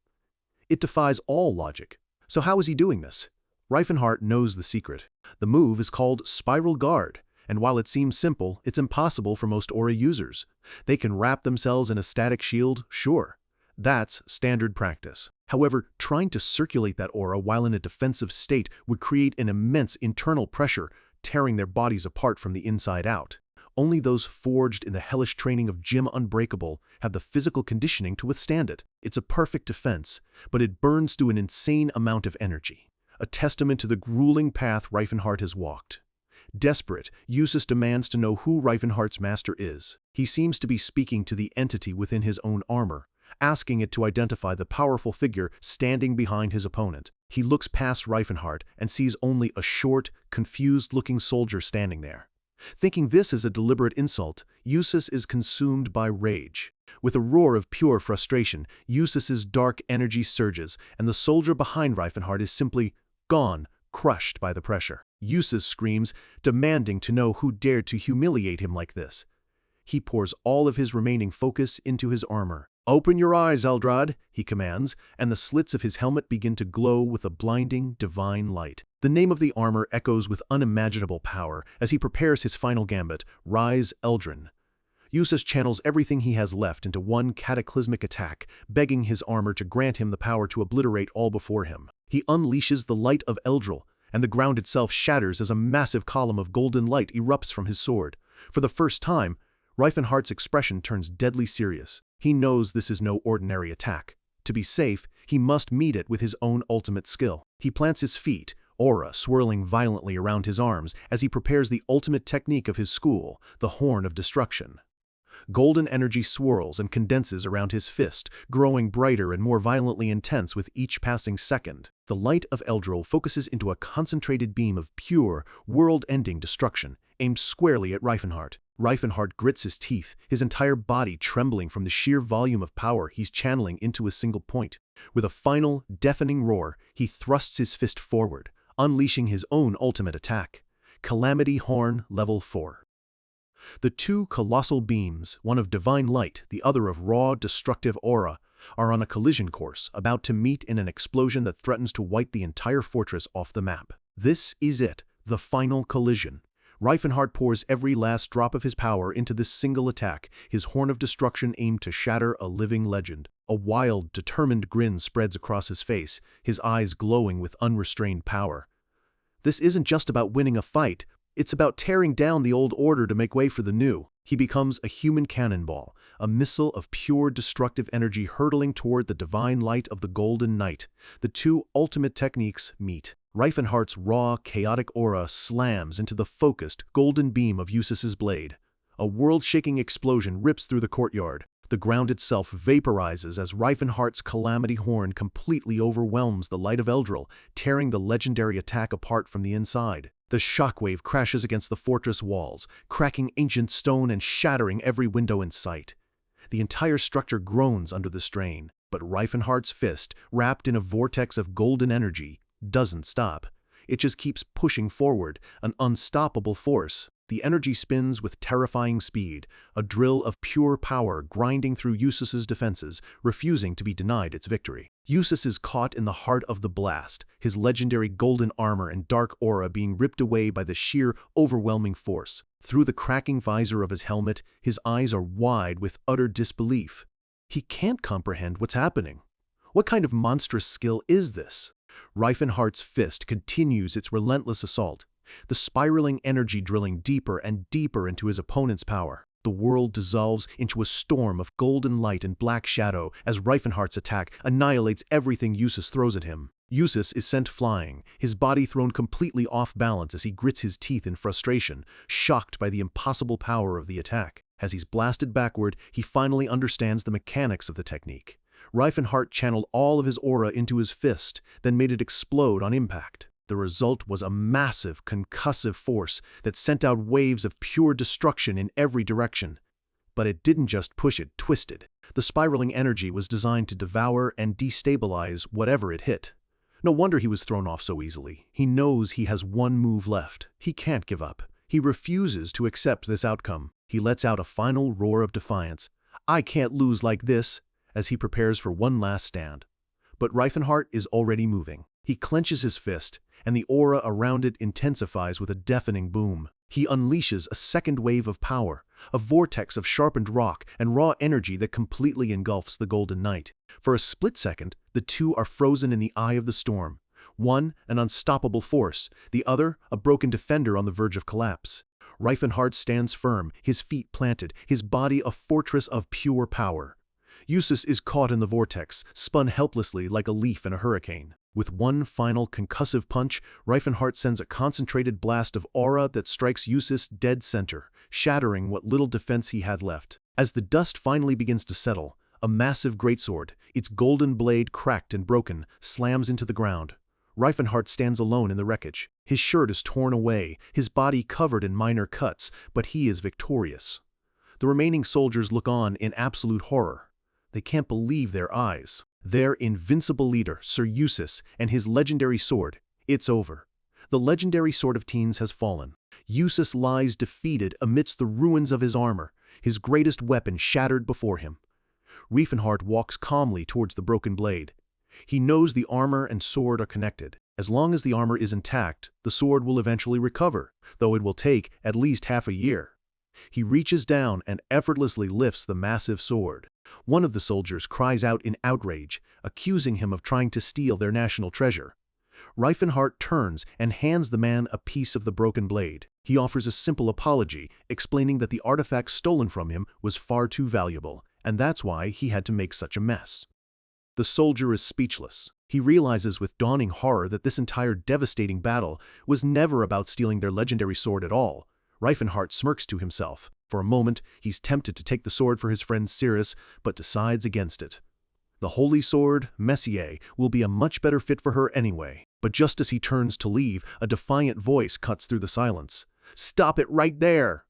It defies all logic. So how is he doing this? Reifenhart knows the secret. The move is called Spiral Guard, and while it seems simple, it's impossible for most aura users. They can wrap themselves in a static shield, sure. That's standard practice. However, trying to circulate that aura while in a defensive state would create an immense internal pressure, tearing their bodies apart from the inside out. Only those forged in the hellish training of Jim Unbreakable have the physical conditioning to withstand it. It's a perfect defense, but it burns through an insane amount of energy. A testament to the grueling path Reifenhart has walked. Desperate, Eustace demands to know who Reifenhart's master is. He seems to be speaking to the entity within his own armor, asking it to identify the powerful figure standing behind his opponent. He looks past Reifenhart and sees only a short, confused-looking soldier standing there. Thinking this is a deliberate insult, Eustace is consumed by rage. With a roar of pure frustration, Eustace's dark energy surges, and the soldier behind Reifenhart is simply gone, crushed by the pressure. Eustace screams, demanding to know who dared to humiliate him like this. He pours all of his remaining focus into his armor. Open your eyes, Eldrad, he commands, and the slits of his helmet begin to glow with a blinding, divine light. The name of the armor echoes with unimaginable power as he prepares his final gambit, Rise Eldrin. Eustace channels everything he has left into one cataclysmic attack, begging his armor to grant him the power to obliterate all before him. He unleashes the light of Eldril, and the ground itself shatters as a massive column of golden light erupts from his sword. For the first time, Reifenhart's expression turns deadly serious. He knows this is no ordinary attack. To be safe, he must meet it with his own ultimate skill. He plants his feet, aura swirling violently around his arms as he prepares the ultimate technique of his school, the Horn of Destruction. Golden energy swirls and condenses around his fist, growing brighter and more violently intense with each passing second. The light of Eldril focuses into a concentrated beam of pure, world-ending destruction, aimed squarely at Reifenhart. Reifenhart grits his teeth, his entire body trembling from the sheer volume of power he's channeling into a single point. With a final, deafening roar, he thrusts his fist forward, unleashing his own ultimate attack. Calamity Horn Level 4. The two colossal beams, one of divine light, the other of raw, destructive aura, are on a collision course, about to meet in an explosion that threatens to wipe the entire fortress off the map. This is it, the final collision. Reifenhart pours every last drop of his power into this single attack, his Horn of Destruction aimed to shatter a living legend. A wild, determined grin spreads across his face, his eyes glowing with unrestrained power. This isn't just about winning a fight, it's about tearing down the old order to make way for the new. He becomes a human cannonball, a missile of pure destructive energy hurtling toward the divine light of the Golden Knight. The two ultimate techniques meet. Reifenhart's raw, chaotic aura slams into the focused, golden beam of Eustace's blade. A world-shaking explosion rips through the courtyard. The ground itself vaporizes as Reifenhart's Calamity Horn completely overwhelms the light of Eldril, tearing the legendary attack apart from the inside. The shockwave crashes against the fortress walls, cracking ancient stone and shattering every window in sight. The entire structure groans under the strain, but Reifenhart's fist, wrapped in a vortex of golden energy, doesn't stop. It just keeps pushing forward, an unstoppable force. The energy spins with terrifying speed, a drill of pure power grinding through Eustace's defenses, refusing to be denied its victory. Eustace is caught in the heart of the blast, his legendary golden armor and dark aura being ripped away by the sheer, overwhelming force. Through the cracking visor of his helmet, his eyes are wide with utter disbelief. He can't comprehend what's happening. What kind of monstrous skill is this? Reifenhardt's fist continues its relentless assault, the spiraling energy drilling deeper and deeper into his opponent's power. The world dissolves into a storm of golden light and black shadow as Reifenhardt's attack annihilates everything Eustace throws at him. Eustace is sent flying, his body thrown completely off balance as he grits his teeth in frustration, shocked by the impossible power of the attack. As he's blasted backward, he finally understands the mechanics of the technique. Reifenhardt channeled all of his aura into his fist, then made it explode on impact. The result was a massive, concussive force that sent out waves of pure destruction in every direction. But it didn't just push it, twisted. The spiraling energy was designed to devour and destabilize whatever it hit. No wonder he was thrown off so easily. He knows he has one move left. He can't give up. He refuses to accept this outcome. He lets out a final roar of defiance. "I can't lose like this," as he prepares for one last stand. But Reifenhardt is already moving. He clenches his fist, and the aura around it intensifies with a deafening boom. He unleashes a second wave of power, a vortex of sharpened rock and raw energy that completely engulfs the Golden Knight. For a split second, the two are frozen in the eye of the storm. One, an unstoppable force, the other, a broken defender on the verge of collapse. Reifenhardt stands firm, his feet planted, his body a fortress of pure power. Eustace is caught in the vortex, spun helplessly like a leaf in a hurricane. With one final concussive punch, Reifenhardt sends a concentrated blast of aura that strikes Eustace dead center, shattering what little defense he had left. As the dust finally begins to settle, a massive greatsword, its golden blade cracked and broken, slams into the ground. Reifenhardt stands alone in the wreckage. His shirt is torn away, his body covered in minor cuts, but he is victorious. The remaining soldiers look on in absolute horror. They can't believe their eyes. Their invincible leader, Sir Eustace, and his legendary sword, it's over. The legendary Sword of Teens has fallen. Eustace lies defeated amidst the ruins of his armor, his greatest weapon shattered before him. Reifenhardt walks calmly towards the broken blade. He knows the armor and sword are connected. As long as the armor is intact, the sword will eventually recover, though it will take at least half a year. He reaches down and effortlessly lifts the massive sword. One of the soldiers cries out in outrage, accusing him of trying to steal their national treasure. Reifenhardt turns and hands the man a piece of the broken blade. He offers a simple apology, explaining that the artifact stolen from him was far too valuable, and that's why he had to make such a mess. The soldier is speechless. He realizes with dawning horror that this entire devastating battle was never about stealing their legendary sword at all. Reifenhardt smirks to himself. For a moment, he's tempted to take the sword for his friend Cirrus, but decides against it. The holy sword, Messier, will be a much better fit for her anyway. But just as he turns to leave, a defiant voice cuts through the silence. "Stop it right there!"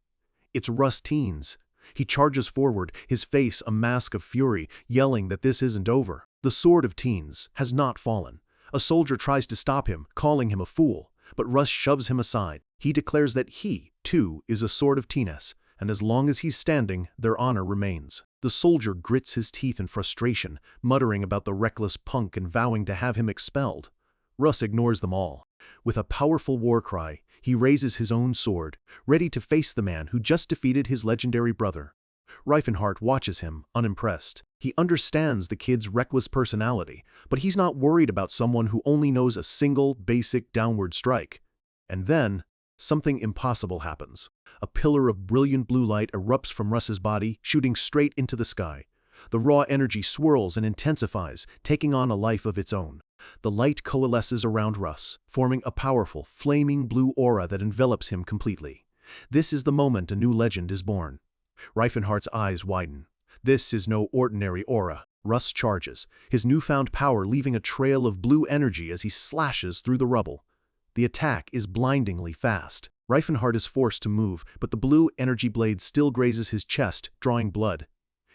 It's Russ Teens. He charges forward, his face a mask of fury, yelling that this isn't over. The Sword of Teens has not fallen. A soldier tries to stop him, calling him a fool, but Russ shoves him aside. He declares that he, too, is a Sword of Teens, and as long as he's standing, their honor remains. The soldier grits his teeth in frustration, muttering about the reckless punk and vowing to have him expelled. Russ ignores them all. With a powerful war cry, he raises his own sword, ready to face the man who just defeated his legendary brother. Reifenhardt watches him, unimpressed. He understands the kid's reckless personality, but he's not worried about someone who only knows a single, basic downward strike. And then, something impossible happens. A pillar of brilliant blue light erupts from Russ's body, shooting straight into the sky. The raw energy swirls and intensifies, taking on a life of its own. The light coalesces around Russ, forming a powerful, flaming blue aura that envelops him completely. This is the moment a new legend is born. Reifenhardt's eyes widen. This is no ordinary aura. Russ charges, his newfound power leaving a trail of blue energy as he slashes through the rubble. The attack is blindingly fast. Reifenhardt is forced to move, but the blue energy blade still grazes his chest, drawing blood.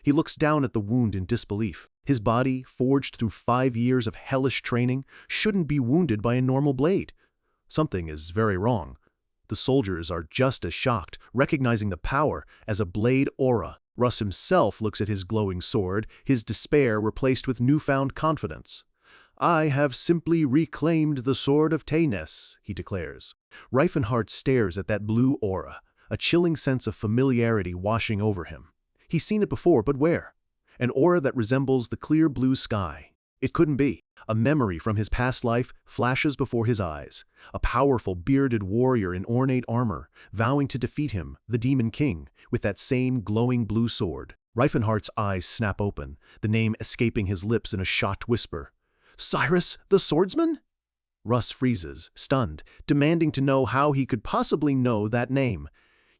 He looks down at the wound in disbelief. His body, forged through 5 years of hellish training, shouldn't be wounded by a normal blade. Something is very wrong. The soldiers are just as shocked, recognizing the power as a blade aura. Russ himself looks at his glowing sword, his despair replaced with newfound confidence. "I have simply reclaimed the sword of Taeness," he declares. Reifenhart stares at that blue aura, a chilling sense of familiarity washing over him. He's seen it before, but where? An aura that resembles the clear blue sky. It couldn't be. A memory from his past life flashes before his eyes. A powerful, bearded warrior in ornate armor, vowing to defeat him, the Demon King, with that same glowing blue sword. Reifenhart's eyes snap open, the name escaping his lips in a shocked whisper. "Cyrus, the swordsman?" Russ freezes, stunned, demanding to know how he could possibly know that name.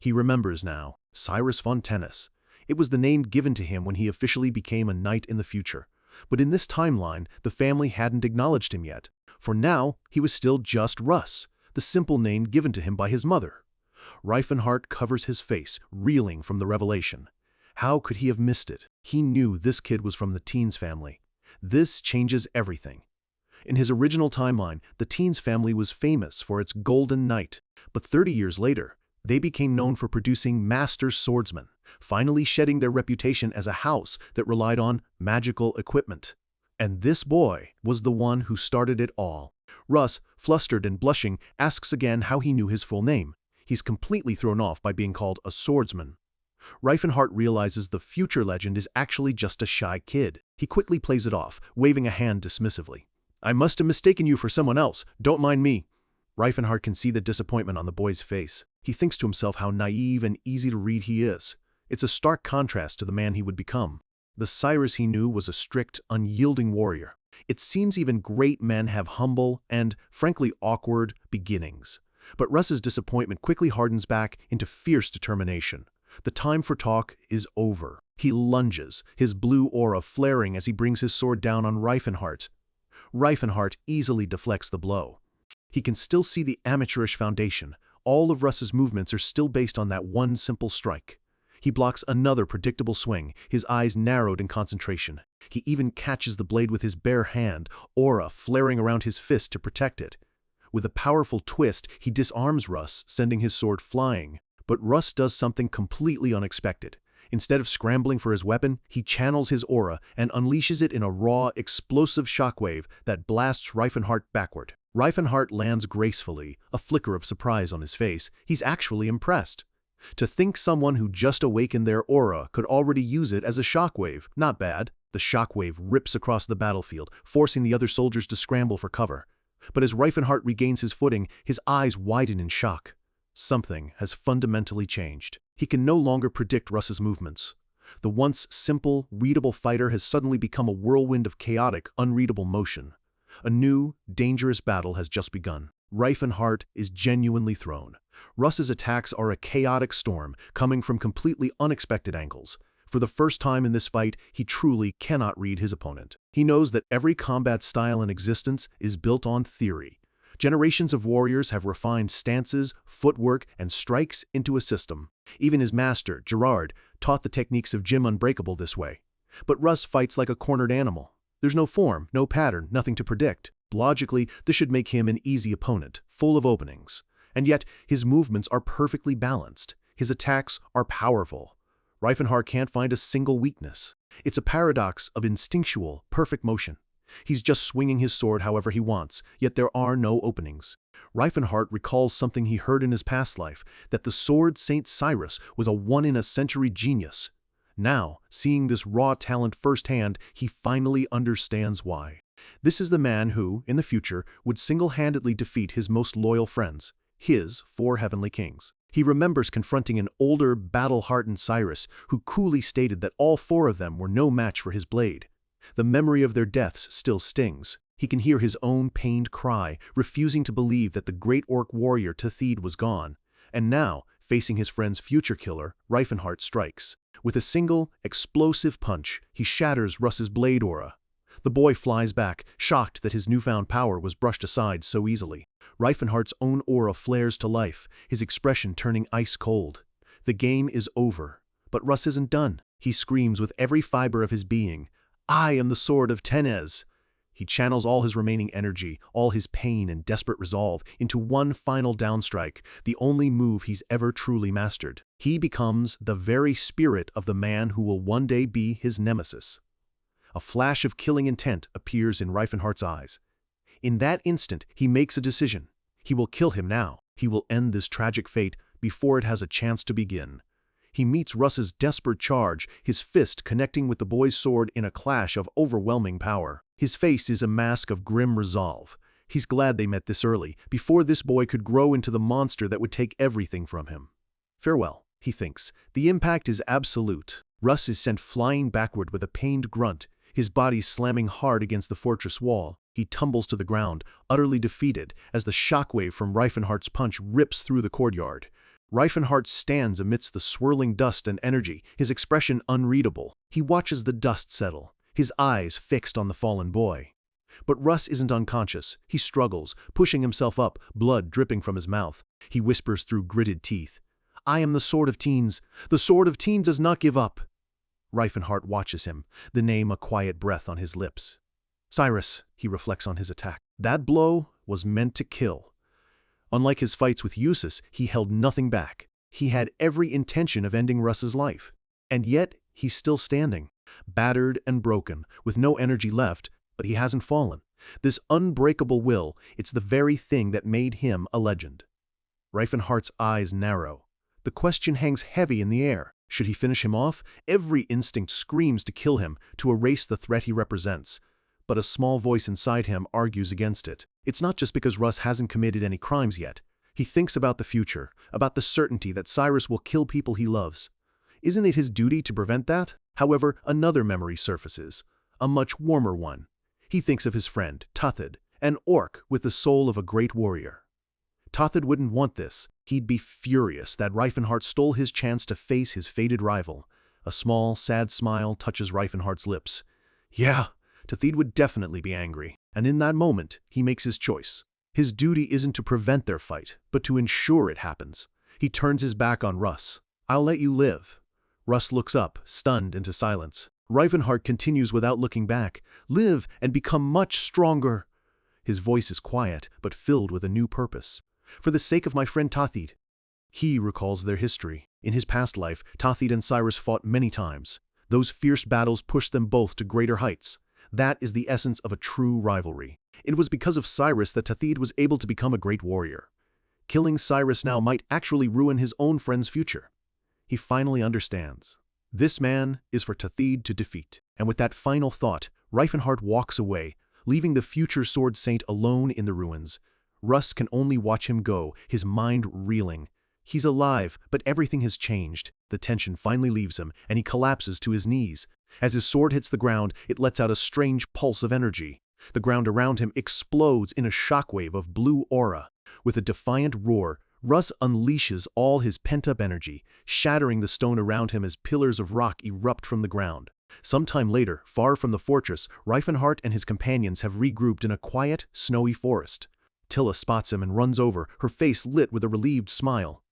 He remembers now. Cyrus von Taeness. It was the name given to him when he officially became a knight in the future. But in this timeline, the family hadn't acknowledged him yet. For now, he was still just Russ, the simple name given to him by his mother. Reifenhart covers his face, reeling from the revelation. How could he have missed it? He knew this kid was from the Teens family. This changes everything. In his original timeline, the Teens family was famous for its golden knight. But 30 years later, they became known for producing master swordsmen, finally shedding their reputation as a house that relied on magical equipment. And this boy was the one who started it all. Russ, flustered and blushing, asks again how he knew his full name. He's completely thrown off by being called a swordsman. Reifenhart realizes the future legend is actually just a shy kid. He quickly plays it off, waving a hand dismissively. "I must have mistaken you for someone else. Don't mind me." Reifenhart can see the disappointment on the boy's face. He thinks to himself how naive and easy to read he is. It's a stark contrast to the man he would become. The Cyrus he knew was a strict, unyielding warrior. It seems even great men have humble and, frankly, awkward beginnings. But Russ's disappointment quickly hardens back into fierce determination. The time for talk is over. He lunges, his blue aura flaring as he brings his sword down on Reifenhart. Reifenhart easily deflects the blow. He can still see the amateurish foundation. All of Russ's movements are still based on that one simple strike. He blocks another predictable swing, his eyes narrowed in concentration. He even catches the blade with his bare hand, aura flaring around his fist to protect it. With a powerful twist, he disarms Russ, sending his sword flying. But Russ does something completely unexpected. Instead of scrambling for his weapon, he channels his aura and unleashes it in a raw, explosive shockwave that blasts Reifenhart backward. Reifenhart lands gracefully, a flicker of surprise on his face. He's actually impressed. To think someone who just awakened their aura could already use it as a shockwave, not bad. The shockwave rips across the battlefield, forcing the other soldiers to scramble for cover. But as Reifenhart regains his footing, his eyes widen in shock. Something has fundamentally changed. He can no longer predict Russ's movements. The once simple, readable fighter has suddenly become a whirlwind of chaotic, unreadable motion. A new, dangerous battle has just begun. Reifenhart is genuinely thrown. Russ's attacks are a chaotic storm, coming from completely unexpected angles. For the first time in this fight, he truly cannot read his opponent. He knows that every combat style in existence is built on theory. Generations of warriors have refined stances, footwork, and strikes into a system. Even his master, Gerard, taught the techniques of Jim Unbreakable this way. But Russ fights like a cornered animal. There's no form, no pattern, nothing to predict. Logically, this should make him an easy opponent, full of openings. And yet, his movements are perfectly balanced. His attacks are powerful. Reifenhart can't find a single weakness. It's a paradox of instinctual, perfect motion. He's just swinging his sword however he wants, yet there are no openings. Reifenhart recalls something he heard in his past life, that the sword Saint Cyrus was a one-in-a-century genius. Now, seeing this raw talent firsthand, he finally understands why. This is the man who, in the future, would single-handedly defeat his most loyal friends, his 4 heavenly kings. He remembers confronting an older, battle-hardened Cyrus, who coolly stated that all 4 of them were no match for his blade. The memory of their deaths still stings. He can hear his own pained cry, refusing to believe that the great orc warrior Tethid was gone. And now, facing his friend's future killer, Reifenhart strikes. With a single, explosive punch, he shatters Russ's blade aura. The boy flies back, shocked that his newfound power was brushed aside so easily. Reifenhart's own aura flares to life, his expression turning ice cold. The game is over. But Russ isn't done. He screams with every fiber of his being, "I am the sword of Taeness." He channels all his remaining energy, all his pain and desperate resolve, into one final downstrike, the only move he's ever truly mastered. He becomes the very spirit of the man who will one day be his nemesis. A flash of killing intent appears in Reifenhardt's eyes. In that instant, he makes a decision. He will kill him now. He will end this tragic fate before it has a chance to begin. He meets Russ's desperate charge, his fist connecting with the boy's sword in a clash of overwhelming power. His face is a mask of grim resolve. He's glad they met this early, before this boy could grow into the monster that would take everything from him. Farewell, he thinks. The impact is absolute. Russ is sent flying backward with a pained grunt, his body slamming hard against the fortress wall. He tumbles to the ground, utterly defeated, as the shockwave from Reifenhardt's punch rips through the courtyard. Reifenhardt stands amidst the swirling dust and energy, his expression unreadable. He watches the dust settle, his eyes fixed on the fallen boy. But Russ isn't unconscious. He struggles, pushing himself up, blood dripping from his mouth. He whispers through gritted teeth, "I am the sword of teens. The sword of teens does not give up." Reifenhardt watches him, the name a quiet breath on his lips. Cyrus, he reflects on his attack. That blow was meant to kill. Unlike his fights with Eustace, he held nothing back. He had every intention of ending Russ's life. And yet, he's still standing, battered and broken, with no energy left, but he hasn't fallen. This unbreakable will, it's the very thing that made him a legend. Reifenhardt's eyes narrow. The question hangs heavy in the air. Should he finish him off? Every instinct screams to kill him, to erase the threat he represents. But a small voice inside him argues against it. It's not just because Russ hasn't committed any crimes yet. He thinks about the future, about the certainty that Cyrus will kill people he loves. Isn't it his duty to prevent that? However, another memory surfaces, a much warmer one. He thinks of his friend, Tothid, an orc with the soul of a great warrior. Tothid wouldn't want this. He'd be furious that Reifenhardt stole his chance to face his fated rival. A small, sad smile touches Reifenhardt's lips. Yeah, Tothid would definitely be angry. And in that moment, he makes his choice. His duty isn't to prevent their fight, but to ensure it happens. He turns his back on Russ. "I'll let you live." Russ looks up, stunned into silence. Reifenhardt continues without looking back. "Live and become much stronger." His voice is quiet, but filled with a new purpose. "For the sake of my friend Tothid." He recalls their history. In his past life, Tothid and Cyrus fought many times. Those fierce battles pushed them both to greater heights. That is the essence of a true rivalry. It was because of Cyrus that Tothid was able to become a great warrior. Killing Cyrus now might actually ruin his own friend's future. He finally understands. This man is for Tothid to defeat. And with that final thought, Reifenhardt walks away, leaving the future sword saint alone in the ruins. Russ can only watch him go, his mind reeling. He's alive, but everything has changed. The tension finally leaves him, and he collapses to his knees. As his sword hits the ground, it lets out a strange pulse of energy. The ground around him explodes in a shockwave of blue aura. With a defiant roar, Russ unleashes all his pent-up energy, shattering the stone around him as pillars of rock erupt from the ground. Sometime later, far from the fortress, Reifenhardt and his companions have regrouped in a quiet, snowy forest. Tilla spots him and runs over, her face lit with a relieved smile.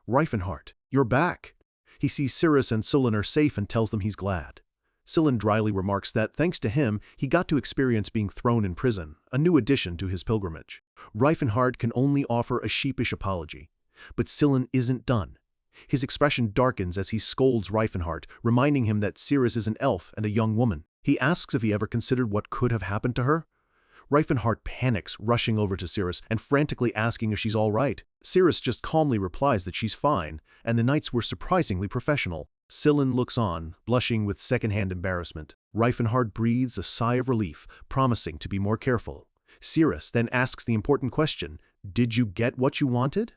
"Reifenhardt, you're back." He sees Cyrus and Sullen are safe and tells them he's glad. Sullen dryly remarks that, thanks to him, he got to experience being thrown in prison, a new addition to his pilgrimage. Reifenhardt can only offer a sheepish apology. But Sullen isn't done. His expression darkens as he scolds Reifenhardt, reminding him that Cyrus is an elf and a young woman. He asks if he ever considered what could have happened to her. Reifenhardt panics, rushing over to Cyrus and frantically asking if she's all right. Cyrus just calmly replies that she's fine, and the knights were surprisingly professional. Sullen looks on, blushing with second-hand embarrassment. Reifenhardt breathes a sigh of relief, promising to be more careful. Cyrus then asks the important question, "Did you get what you wanted?"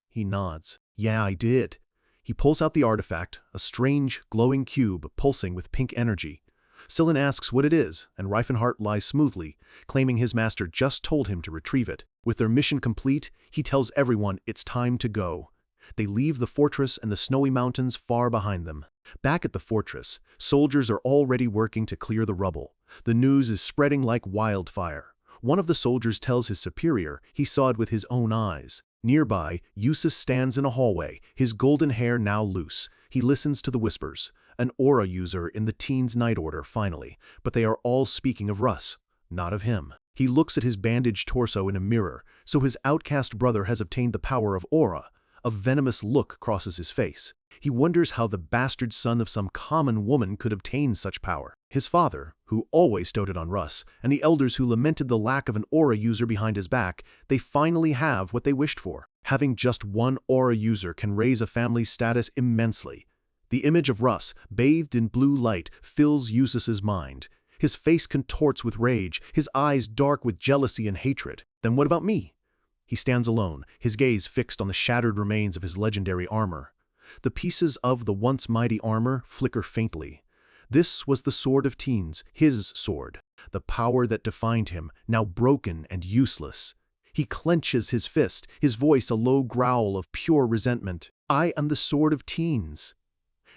He nods. "Yeah, I did." He pulls out the artifact, a strange, glowing cube pulsing with pink energy. Sullen asks what it is, and Reifenhardt lies smoothly, claiming his master just told him to retrieve it. With their mission complete, he tells everyone it's time to go. They leave the fortress and the snowy mountains far behind them. Back at the fortress, soldiers are already working to clear the rubble. The news is spreading like wildfire. One of the soldiers tells his superior he saw it with his own eyes. Nearby, Eustace stands in a hallway, his golden hair now loose. He listens to the whispers. An aura user in the Teens' Night Order, finally, but they are all speaking of Russ. not of him. He looks at his bandaged torso in a mirror, so his outcast brother has obtained the power of aura. A venomous look crosses his face. He wonders how the bastard son of some common woman could obtain such power. His father, who always doted on Russ, and the elders who lamented the lack of an aura user behind his back, they finally have what they wished for. Having just one aura user can raise a family's status immensely. The image of Russ, bathed in blue light, fills Eustace's mind. His face contorts with rage, his eyes dark with jealousy and hatred. Then what about me? He stands alone, his gaze fixed on the shattered remains of his legendary armor. The pieces of the once mighty armor flicker faintly. This was the sword of teens, his sword. The power that defined him, now broken and useless. He clenches his fist, his voice a low growl of pure resentment. I am the sword of teens.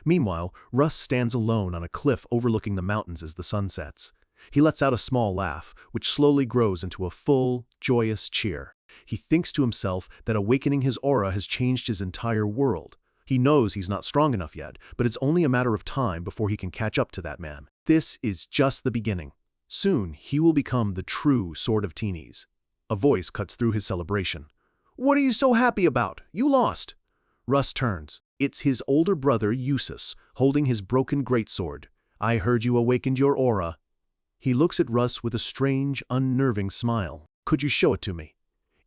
Meanwhile, Russ stands alone on a cliff overlooking the mountains as the sun sets. He lets out a small laugh, which slowly grows into a full, joyous cheer. He thinks to himself that awakening his aura has changed his entire world. He knows he's not strong enough yet, but it's only a matter of time before he can catch up to that man. This is just the beginning. Soon, he will become the true Sword of Teenies. A voice cuts through his celebration. What are you so happy about? You lost. Russ turns. It's his older brother, Eustace, holding his broken greatsword. I heard you awakened your aura. He looks at Russ with a strange, unnerving smile. Could you show it to me?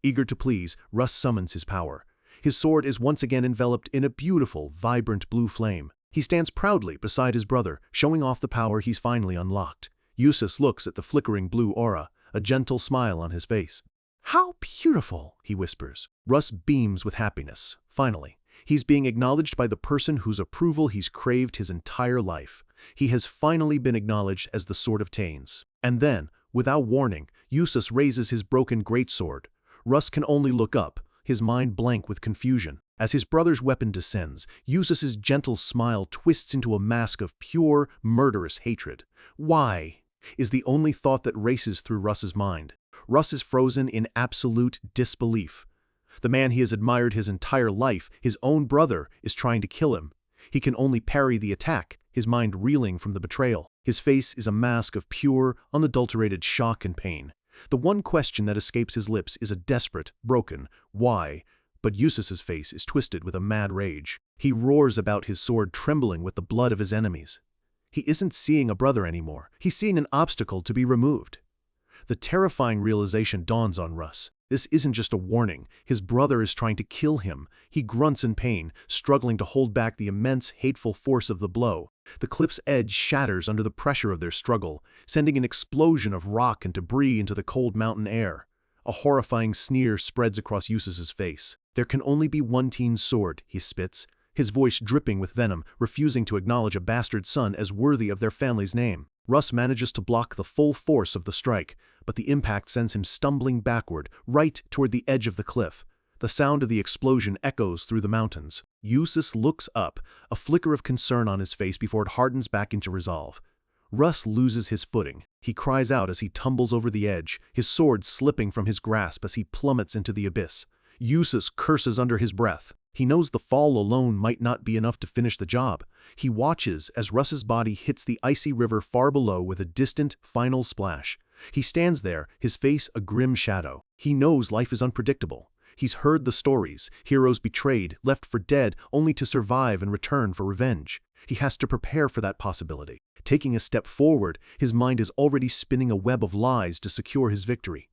Eager to please, Russ summons his power. His sword is once again enveloped in a beautiful, vibrant blue flame. He stands proudly beside his brother, showing off the power he's finally unlocked. Eustace looks at the flickering blue aura, a gentle smile on his face. How beautiful, he whispers. Russ beams with happiness. Finally, he's being acknowledged by the person whose approval he's craved his entire life. He has finally been acknowledged as the Sword of Teens. And then, without warning, Eustace raises his broken greatsword. Russ can only look up, his mind blank with confusion. As his brother's weapon descends, Eustace's gentle smile twists into a mask of pure, murderous hatred. Why? Is the only thought that races through Russ's mind. Russ is frozen in absolute disbelief. The man he has admired his entire life, his own brother, is trying to kill him. He can only parry the attack, his mind reeling from the betrayal. His face is a mask of pure, unadulterated shock and pain. The one question that escapes his lips is a desperate, broken, why? But Eustace's face is twisted with a mad rage. He roars about his sword trembling with the blood of his enemies. He isn't seeing a brother anymore. He's seeing an obstacle to be removed. The terrifying realization dawns on Russ. This isn't just a warning. His brother is trying to kill him. He grunts in pain, struggling to hold back the immense, hateful force of the blow. The cliff's edge shatters under the pressure of their struggle, sending an explosion of rock and debris into the cold mountain air. A horrifying sneer spreads across Eustace's face. There can only be one teen's sword, he spits, his voice dripping with venom, refusing to acknowledge a bastard son as worthy of their family's name. Russ manages to block the full force of the strike, but the impact sends him stumbling backward, right toward the edge of the cliff. The sound of the explosion echoes through the mountains. Eustace looks up, a flicker of concern on his face before it hardens back into resolve. Russ loses his footing. He cries out as he tumbles over the edge, his sword slipping from his grasp as he plummets into the abyss. Eustace curses under his breath. He knows the fall alone might not be enough to finish the job. He watches as Russ's body hits the icy river far below with a distant, final splash. He stands there, his face a grim shadow. He knows life is unpredictable. He's heard the stories, heroes betrayed, left for dead, only to survive and return for revenge. He has to prepare for that possibility. Taking a step forward, his mind is already spinning a web of lies to secure his victory.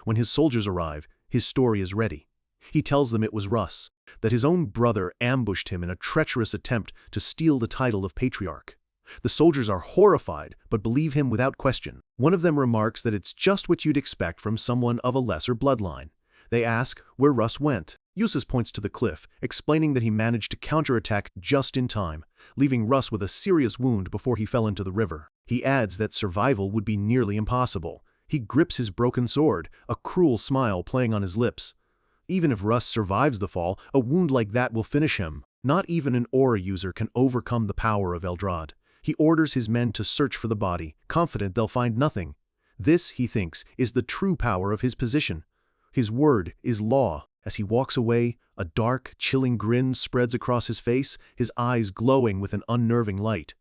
When his soldiers arrive, his story is ready. He tells them it was Russ, that his own brother ambushed him in a treacherous attempt to steal the title of patriarch. The soldiers are horrified, but believe him without question. One of them remarks that it's just what you'd expect from someone of a lesser bloodline. They ask where Russ went. Eustace points to the cliff, explaining that he managed to counterattack just in time, leaving Russ with a serious wound before he fell into the river. He adds that survival would be nearly impossible. He grips his broken sword, a cruel smile playing on his lips. Even if Russ survives the fall, a wound like that will finish him. Not even an aura user can overcome the power of Eldrad. He orders his men to search for the body, confident they'll find nothing. This, he thinks, is the true power of his position. His word is law. As he walks away, a dark, chilling grin spreads across his face, his eyes glowing with an unnerving light.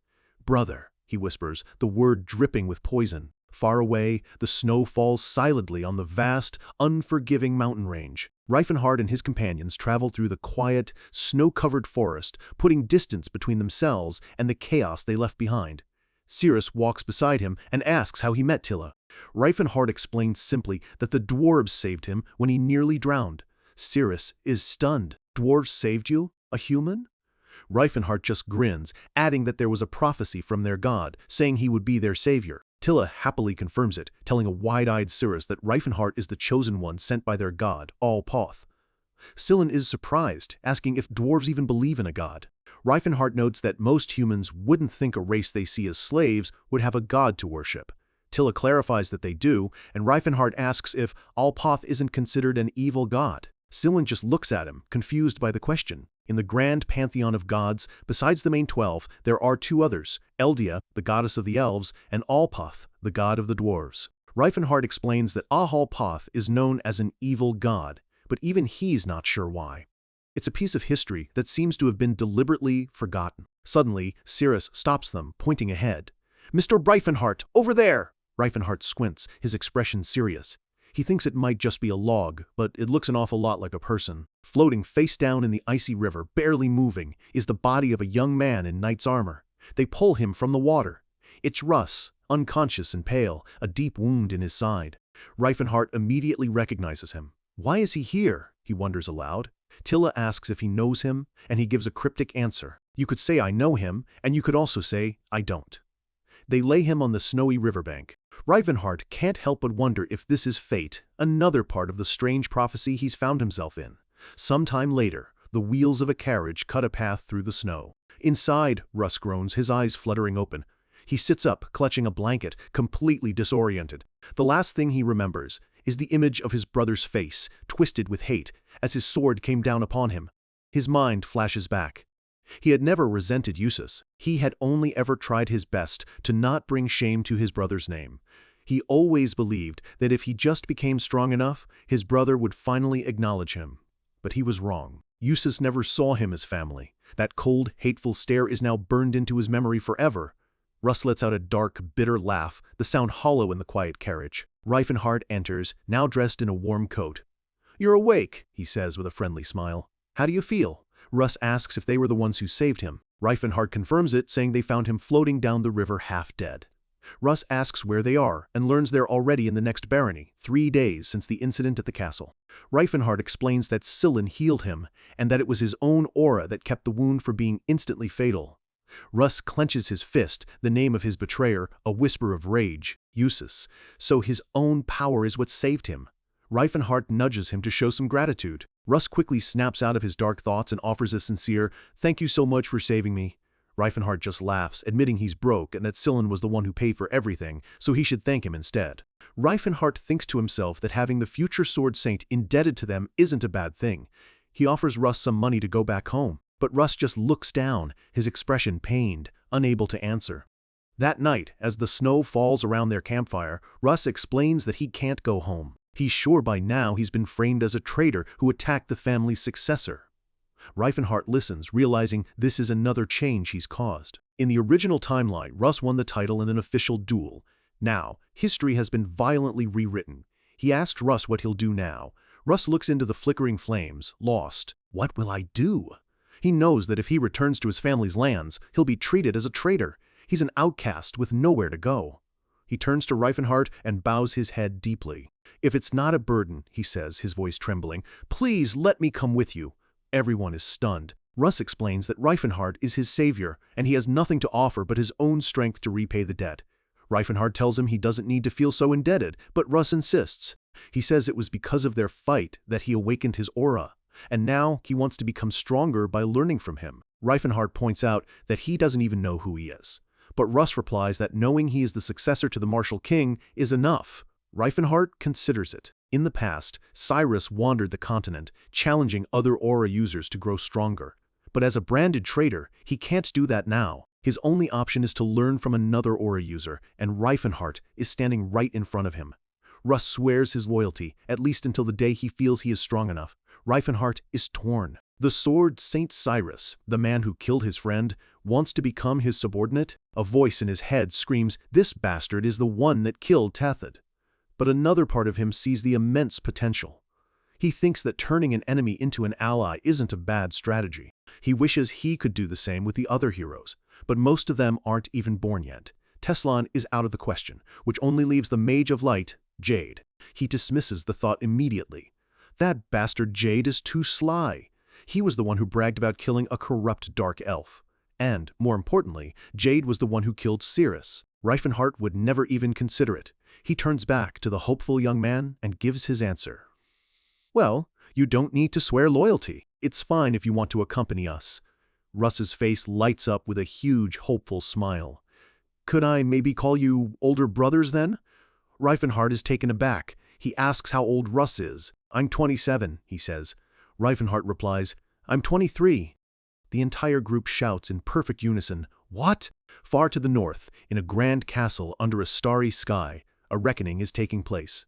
Brother, he whispers, the word dripping with poison. Far away, the snow falls silently on the vast, unforgiving mountain range. Reifenhard and his companions travel through the quiet, snow-covered forest, putting distance between themselves and the chaos they left behind. Cirrus walks beside him and asks how he met Tilla. Reifenhard explains simply that the dwarves saved him when he nearly drowned. Cirrus is stunned. Dwarves saved you? A human? Reifenhard just grins, adding that there was a prophecy from their god, saying he would be their savior. Tilla happily confirms it, telling a wide-eyed Cirrus that Reifenhard is the chosen one sent by their god, All-Poth. Sillin is surprised, asking if dwarves even believe in a god. Reifenhard notes that most humans wouldn't think a race they see as slaves would have a god to worship. Tilla clarifies that they do, and Reifenhard asks if All-Poth isn't considered an evil god. Sillin just looks at him, confused by the question. In the grand pantheon of gods, besides the main 12, there are two others, Eldia, the goddess of the elves, and All-Poth, the god of the dwarves. Reifenhard explains that All-Poth is known as an evil god, but even he's not sure why. It's a piece of history that seems to have been deliberately forgotten. Suddenly, Cirrus stops them, pointing ahead. "Mr. Reifenhard, over there!" Reifenhard squints, his expression serious. He thinks it might just be a log, but it looks an awful lot like a person. Floating face down in the icy river, barely moving, is the body of a young man in knight's armor. They pull him from the water. It's Russ, unconscious and pale, a deep wound in his side. Reifenhard immediately recognizes him. Why is he here? He wonders aloud. Tilla asks if he knows him, and he gives a cryptic answer. You could say I know him, and you could also say I don't. They lay him on the snowy riverbank. Reifenhard can't help but wonder if this is fate, another part of the strange prophecy he's found himself in. Sometime later, the wheels of a carriage cut a path through the snow. Inside, Russ groans, his eyes fluttering open. He sits up, clutching a blanket, completely disoriented. The last thing he remembers is the image of his brother's face, twisted with hate, as his sword came down upon him. His mind flashes back. He had never resented Eustace. He had only ever tried his best to not bring shame to his brother's name. He always believed that if he just became strong enough, his brother would finally acknowledge him. But he was wrong. Eustace never saw him as family. That cold, hateful stare is now burned into his memory forever. Russ lets out a dark, bitter laugh, the sound hollow in the quiet carriage. Reifenhard enters, now dressed in a warm coat. "You're awake," he says with a friendly smile. "How do you feel?" Russ asks if they were the ones who saved him. Reifenhard confirms it, saying they found him floating down the river half dead. Russ asks where they are, and learns they're already in the next barony, 3 days since the incident at the castle. Reifenhard explains that Sillin healed him, and that it was his own aura that kept the wound from being instantly fatal. Russ clenches his fist, the name of his betrayer, a whisper of rage, Eustace. So his own power is what saved him. Reifenhard nudges him to show some gratitude. Russ quickly snaps out of his dark thoughts and offers a sincere, "Thank you so much for saving me." Reifenhard just laughs, admitting he's broke and that Sillin was the one who paid for everything, so he should thank him instead. Reifenhard thinks to himself that having the future Sword Saint indebted to them isn't a bad thing. He offers Russ some money to go back home, but Russ just looks down, his expression pained, unable to answer. That night, as the snow falls around their campfire, Russ explains that he can't go home. He's sure by now he's been framed as a traitor who attacked the family's successor. Reifenhard listens, realizing this is another change he's caused. In the original timeline, Russ won the title in an official duel. Now, history has been violently rewritten. He asks Russ what he'll do now. Russ looks into the flickering flames, lost. What will I do? He knows that if he returns to his family's lands, he'll be treated as a traitor. He's an outcast with nowhere to go. He turns to Reifenhard and bows his head deeply. "If it's not a burden," he says, his voice trembling, "please let me come with you." Everyone is stunned. Russ explains that Reifenhard is his savior, and he has nothing to offer but his own strength to repay the debt. Reifenhard tells him he doesn't need to feel so indebted, but Russ insists. He says it was because of their fight that he awakened his aura, and now he wants to become stronger by learning from him. Reifenhard points out that he doesn't even know who he is. But Russ replies that knowing he is the successor to the martial king is enough. Reifenhard considers it. In the past, Cyrus wandered the continent, challenging other aura users to grow stronger. But as a branded traitor, he can't do that now. His only option is to learn from another aura user, and Reifenhard is standing right in front of him. Russ swears his loyalty, at least until the day he feels he is strong enough. Reifenhard is torn. The sword Saint Cyrus, the man who killed his friend, wants to become his subordinate. A voice in his head screams, "This bastard is the one that killed Tethid." But another part of him sees the immense potential. He thinks that turning an enemy into an ally isn't a bad strategy. He wishes he could do the same with the other heroes, but most of them aren't even born yet. Teslan is out of the question, which only leaves the Mage of Light, Jade. He dismisses the thought immediately. That bastard Jade is too sly. He was the one who bragged about killing a corrupt dark elf. And, more importantly, Jade was the one who killed Cyrus. Reifenhart would never even consider it. He turns back to the hopeful young man and gives his answer. "Well, you don't need to swear loyalty. It's fine if you want to accompany us." Russ's face lights up with a huge, hopeful smile. "Could I maybe call you older brothers then?" Reifenhart is taken aback. He asks how old Russ is. "I'm 27, he says. Reifenhart replies, "I'm 23. The entire group shouts in perfect unison, "What?" Far to the north, in a grand castle under a starry sky, a reckoning is taking place.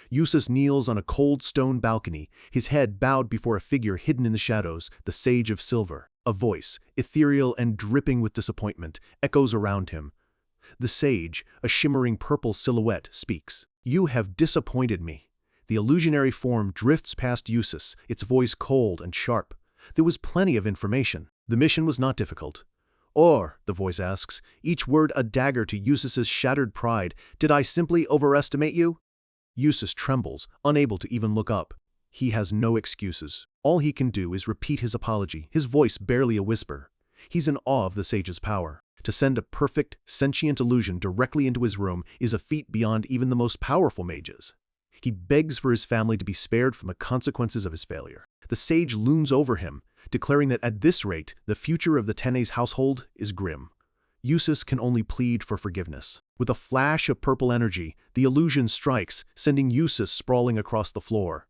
Eustace kneels on a cold stone balcony, his head bowed before a figure hidden in the shadows, the Sage of Silver. A voice, ethereal and dripping with disappointment, echoes around him. The sage, a shimmering purple silhouette, speaks. "You have disappointed me." The illusionary form drifts past Eustace, its voice cold and sharp. There was plenty of information. The mission was not difficult. "Or," the voice asks, each word a dagger to Eustace's shattered pride, "did I simply overestimate you?" Eustace trembles, unable to even look up. He has no excuses. All he can do is repeat his apology, his voice barely a whisper. He's in awe of the sage's power. To send a perfect, sentient illusion directly into his room is a feat beyond even the most powerful mages. He begs for his family to be spared from the consequences of his failure. The sage looms over him, declaring that at this rate, the future of the Tenes household is grim. Eustace can only plead for forgiveness. With a flash of purple energy, the illusion strikes, sending Eustace sprawling across the floor.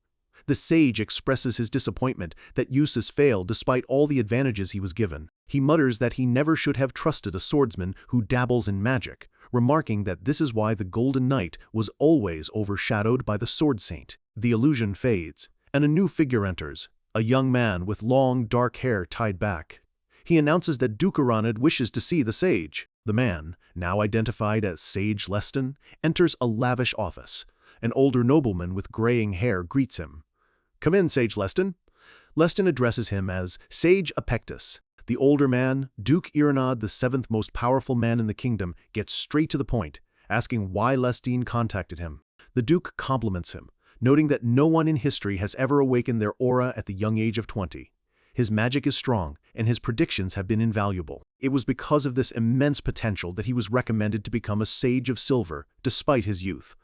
The sage expresses his disappointment that Eustace failed despite all the advantages he was given. He mutters that he never should have trusted a swordsman who dabbles in magic, remarking that this is why the Golden Knight was always overshadowed by the Sword Saint. The illusion fades, and a new figure enters, a young man with long, dark hair tied back. He announces that Duke Aranid wishes to see the sage. The man, now identified as Sage Leston, enters a lavish office. An older nobleman with graying hair greets him. "Come in, Sage Leston." Leston addresses him as Sage Apectus. The older man, Duke Iranad, the seventh most powerful man in the kingdom, gets straight to the point, asking why Lestin contacted him. The Duke compliments him, noting that no one in history has ever awakened their aura at the young age of 20. His magic is strong, and his predictions have been invaluable. It was because of this immense potential that he was recommended to become a Sage of Silver, despite his youth.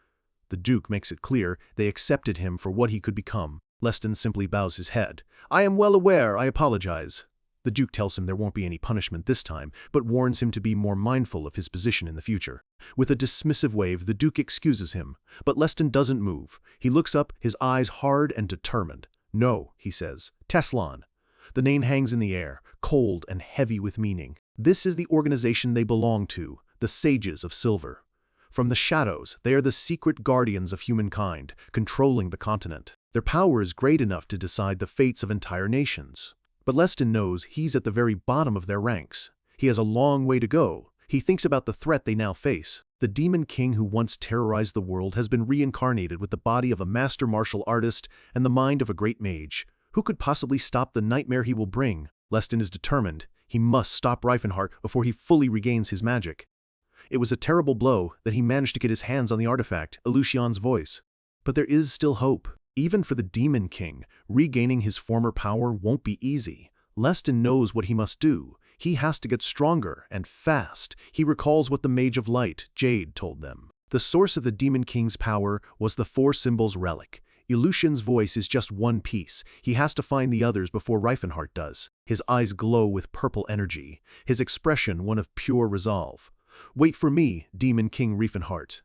The Duke makes it clear they accepted him for what he could become. Leston simply bows his head. "I am well aware, I apologize." The Duke tells him there won't be any punishment this time, but warns him to be more mindful of his position in the future. With a dismissive wave, the Duke excuses him, but Leston doesn't move. He looks up, his eyes hard and determined. "No," he says, "Teslan." The name hangs in the air, cold and heavy with meaning. This is the organization they belong to, the Sages of Silver. From the shadows, they are the secret guardians of humankind, controlling the continent. Their power is great enough to decide the fates of entire nations. But Leston knows he's at the very bottom of their ranks. He has a long way to go. He thinks about the threat they now face. The demon king who once terrorized the world has been reincarnated with the body of a master martial artist and the mind of a great mage. Who could possibly stop the nightmare he will bring? Leston is determined. He must stop Reifenhart before he fully regains his magic. It was a terrible blow that he managed to get his hands on the artifact, Eleusion's voice. But there is still hope. Even for the Demon King, regaining his former power won't be easy. Leston knows what he must do. He has to get stronger, and fast. He recalls what the Mage of Light, Jade, told them. The source of the Demon King's power was the Four Symbols relic. Eleusion's voice is just one piece. He has to find the others before Reifenhart does. His eyes glow with purple energy, his expression one of pure resolve. "Wait for me, Demon King Reifenhart."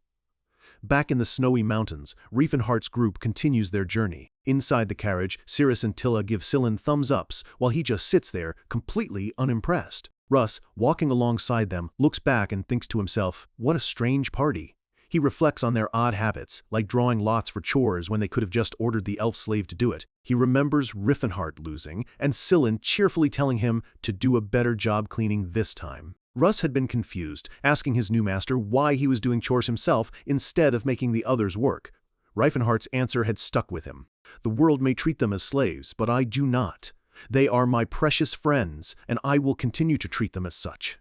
Back in the snowy mountains, Reifenhart's group continues their journey. Inside the carriage, Cirrus and Tilla give Sillin thumbs-ups while he just sits there, completely unimpressed. Russ, walking alongside them, looks back and thinks to himself, what a strange party. He reflects on their odd habits, like drawing lots for chores when they could have just ordered the elf slave to do it. He remembers Riffenhart losing, and Sillin cheerfully telling him to do a better job cleaning this time. Russ had been confused, asking his new master why he was doing chores himself instead of making the others work. Riefenhart's answer had stuck with him. The world may treat them as slaves, but I do not. They are my precious friends, and I will continue to treat them as such.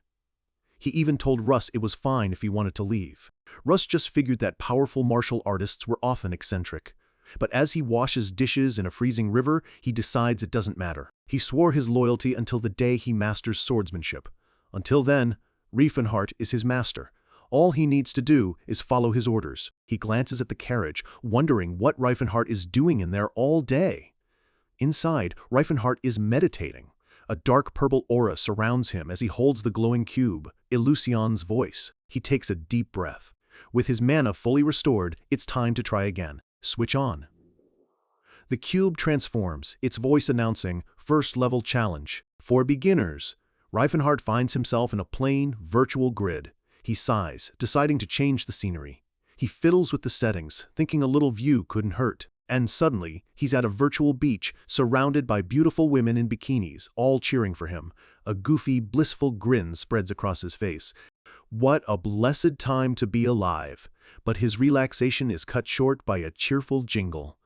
He even told Russ it was fine if he wanted to leave. Russ just figured that powerful martial artists were often eccentric. But as he washes dishes in a freezing river, he decides it doesn't matter. He swore his loyalty until the day he masters swordsmanship. Until then, Riefenhart is his master. All he needs to do is follow his orders. He glances at the carriage, wondering what Riefenhart is doing in there all day. Inside, Riefenhart is meditating. A dark purple aura surrounds him as he holds the glowing cube, Illusion's voice. He takes a deep breath. With his mana fully restored, it's time to try again. Switch on. The cube transforms, its voice announcing, First Level Challenge. For beginners. Riefenhart finds himself in a plain, virtual grid. He sighs, deciding to change the scenery. He fiddles with the settings, thinking a little view couldn't hurt. And suddenly, he's at a virtual beach, surrounded by beautiful women in bikinis, all cheering for him. A goofy, blissful grin spreads across his face. What a blessed time to be alive! But his relaxation is cut short by a cheerful jingle.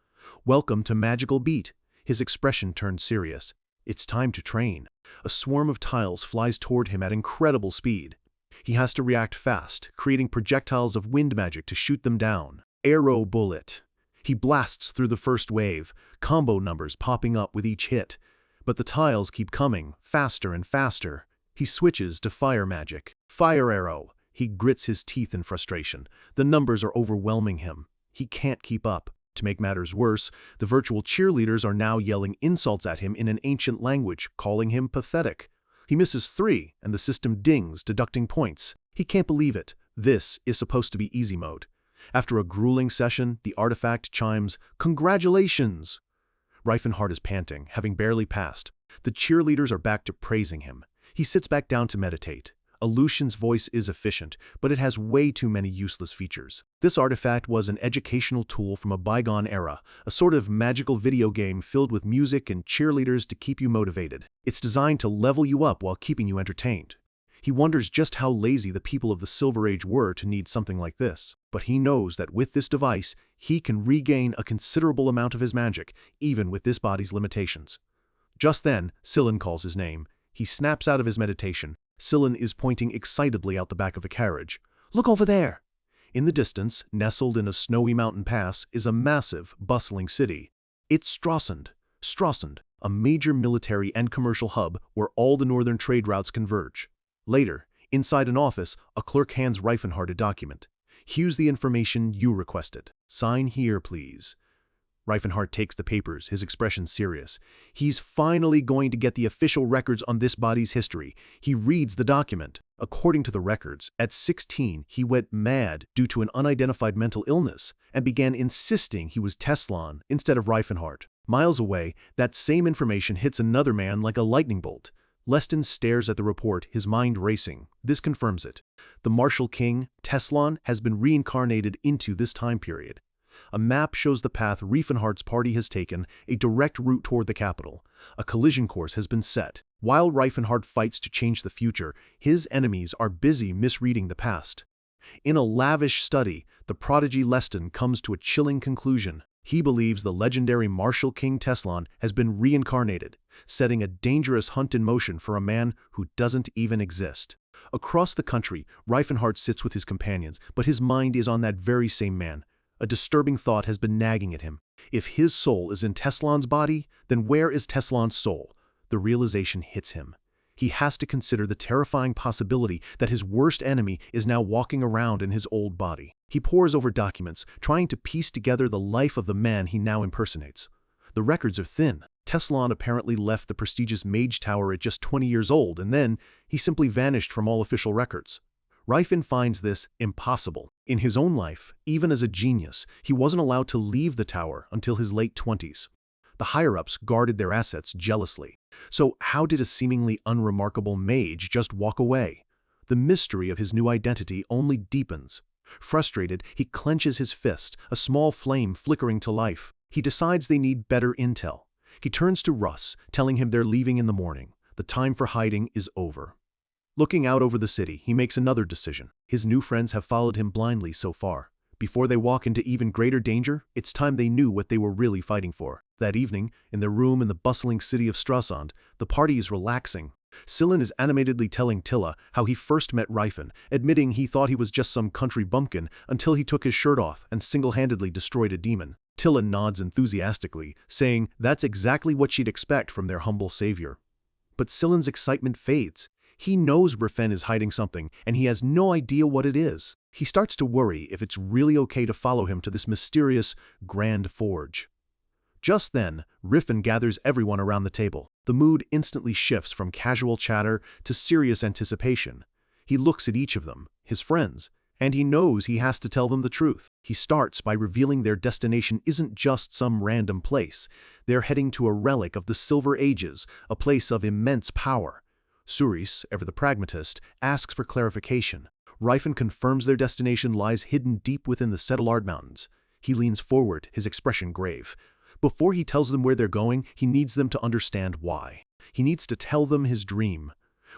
Welcome to Magical Beat. His expression turned serious. It's time to train. A swarm of tiles flies toward him at incredible speed. He has to react fast, creating projectiles of wind magic to shoot them down. Arrow bullet. He blasts through the first wave, combo numbers popping up with each hit. But the tiles keep coming, faster and faster. He switches to fire magic. Fire arrow. He grits his teeth in frustration. The numbers are overwhelming him. He can't keep up. To make matters worse, the virtual cheerleaders are now yelling insults at him in an ancient language, calling him pathetic. He misses 3, and the system dings, deducting points. He can't believe it. This is supposed to be easy mode. After a grueling session, the artifact chimes, "Congratulations!" Riefenhart is panting, having barely passed. The cheerleaders are back to praising him. He sits back down to meditate. Illusion's voice is efficient, but it has way too many useless features. This artifact was an educational tool from a bygone era, a sort of magical video game filled with music and cheerleaders to keep you motivated. It's designed to level you up while keeping you entertained. He wonders just how lazy the people of the Silver Age were to need something like this. But he knows that with this device, he can regain a considerable amount of his magic, even with this body's limitations. Just then, Sillin calls his name. He snaps out of his meditation. Sillin is pointing excitedly out the back of the carriage. "Look over there!" In the distance, nestled in a snowy mountain pass, is a massive, bustling city. It's Stralsund, a major military and commercial hub where all the northern trade routes converge. Later, inside an office, a clerk hands Riefenhart a document. "Here's the information you requested. Sign here, please." Riefenhart takes the papers, his expression serious. He's finally going to get the official records on this body's history. He reads the document. According to the records, at 16, he went mad due to an unidentified mental illness and began insisting he was Teslan instead of Riefenhart. Miles away, that same information hits another man like a lightning bolt. Leston stares at the report, his mind racing. This confirms it. The Martial King, Teslan, has been reincarnated into this time period. A map shows the path Riefenhart's party has taken, a direct route toward the capital. A collision course has been set. While Riefenhart fights to change the future, his enemies are busy misreading the past. In a lavish study, the prodigy Leston comes to a chilling conclusion. He believes the legendary Martial King Teslan has been reincarnated, setting a dangerous hunt in motion for a man who doesn't even exist. Across the country, Riefenhart sits with his companions, but his mind is on that very same man. A disturbing thought has been nagging at him. If his soul is in Teslan's body, then where is Teslan's soul? The realization hits him. He has to consider the terrifying possibility that his worst enemy is now walking around in his old body. He pores over documents, trying to piece together the life of the man he now impersonates. The records are thin. Teslan apparently left the prestigious Mage Tower at just 20 years old, and then he simply vanished from all official records. Riefen finds this impossible. In his own life, even as a genius, he wasn't allowed to leave the tower until his late 20s. The higher-ups guarded their assets jealously. So how did a seemingly unremarkable mage just walk away? The mystery of his new identity only deepens. Frustrated, he clenches his fist, a small flame flickering to life. He decides they need better intel. He turns to Russ, telling him they're leaving in the morning. The time for hiding is over. Looking out over the city, he makes another decision. His new friends have followed him blindly so far. Before they walk into even greater danger, it's time they knew what they were really fighting for. That evening, in their room in the bustling city of Stralsund, the party is relaxing. Sillin is animatedly telling Tilla how he first met Ryfan, admitting he thought he was just some country bumpkin until he took his shirt off and single-handedly destroyed a demon. Tilla nods enthusiastically, saying that's exactly what she'd expect from their humble savior. But Sillin's excitement fades. He knows Ryfan is hiding something, and he has no idea what it is. He starts to worry if it's really okay to follow him to this mysterious Grand Forge. Just then, Ryfan gathers everyone around the table. The mood instantly shifts from casual chatter to serious anticipation. He looks at each of them, his friends, and he knows he has to tell them the truth. He starts by revealing their destination isn't just some random place. They're heading to a relic of the Silver Ages, a place of immense power. Suris, ever the pragmatist, asks for clarification. Ryfan confirms their destination lies hidden deep within the Settlard Mountains. He leans forward, his expression grave. Before he tells them where they're going, he needs them to understand why. He needs to tell them his dream.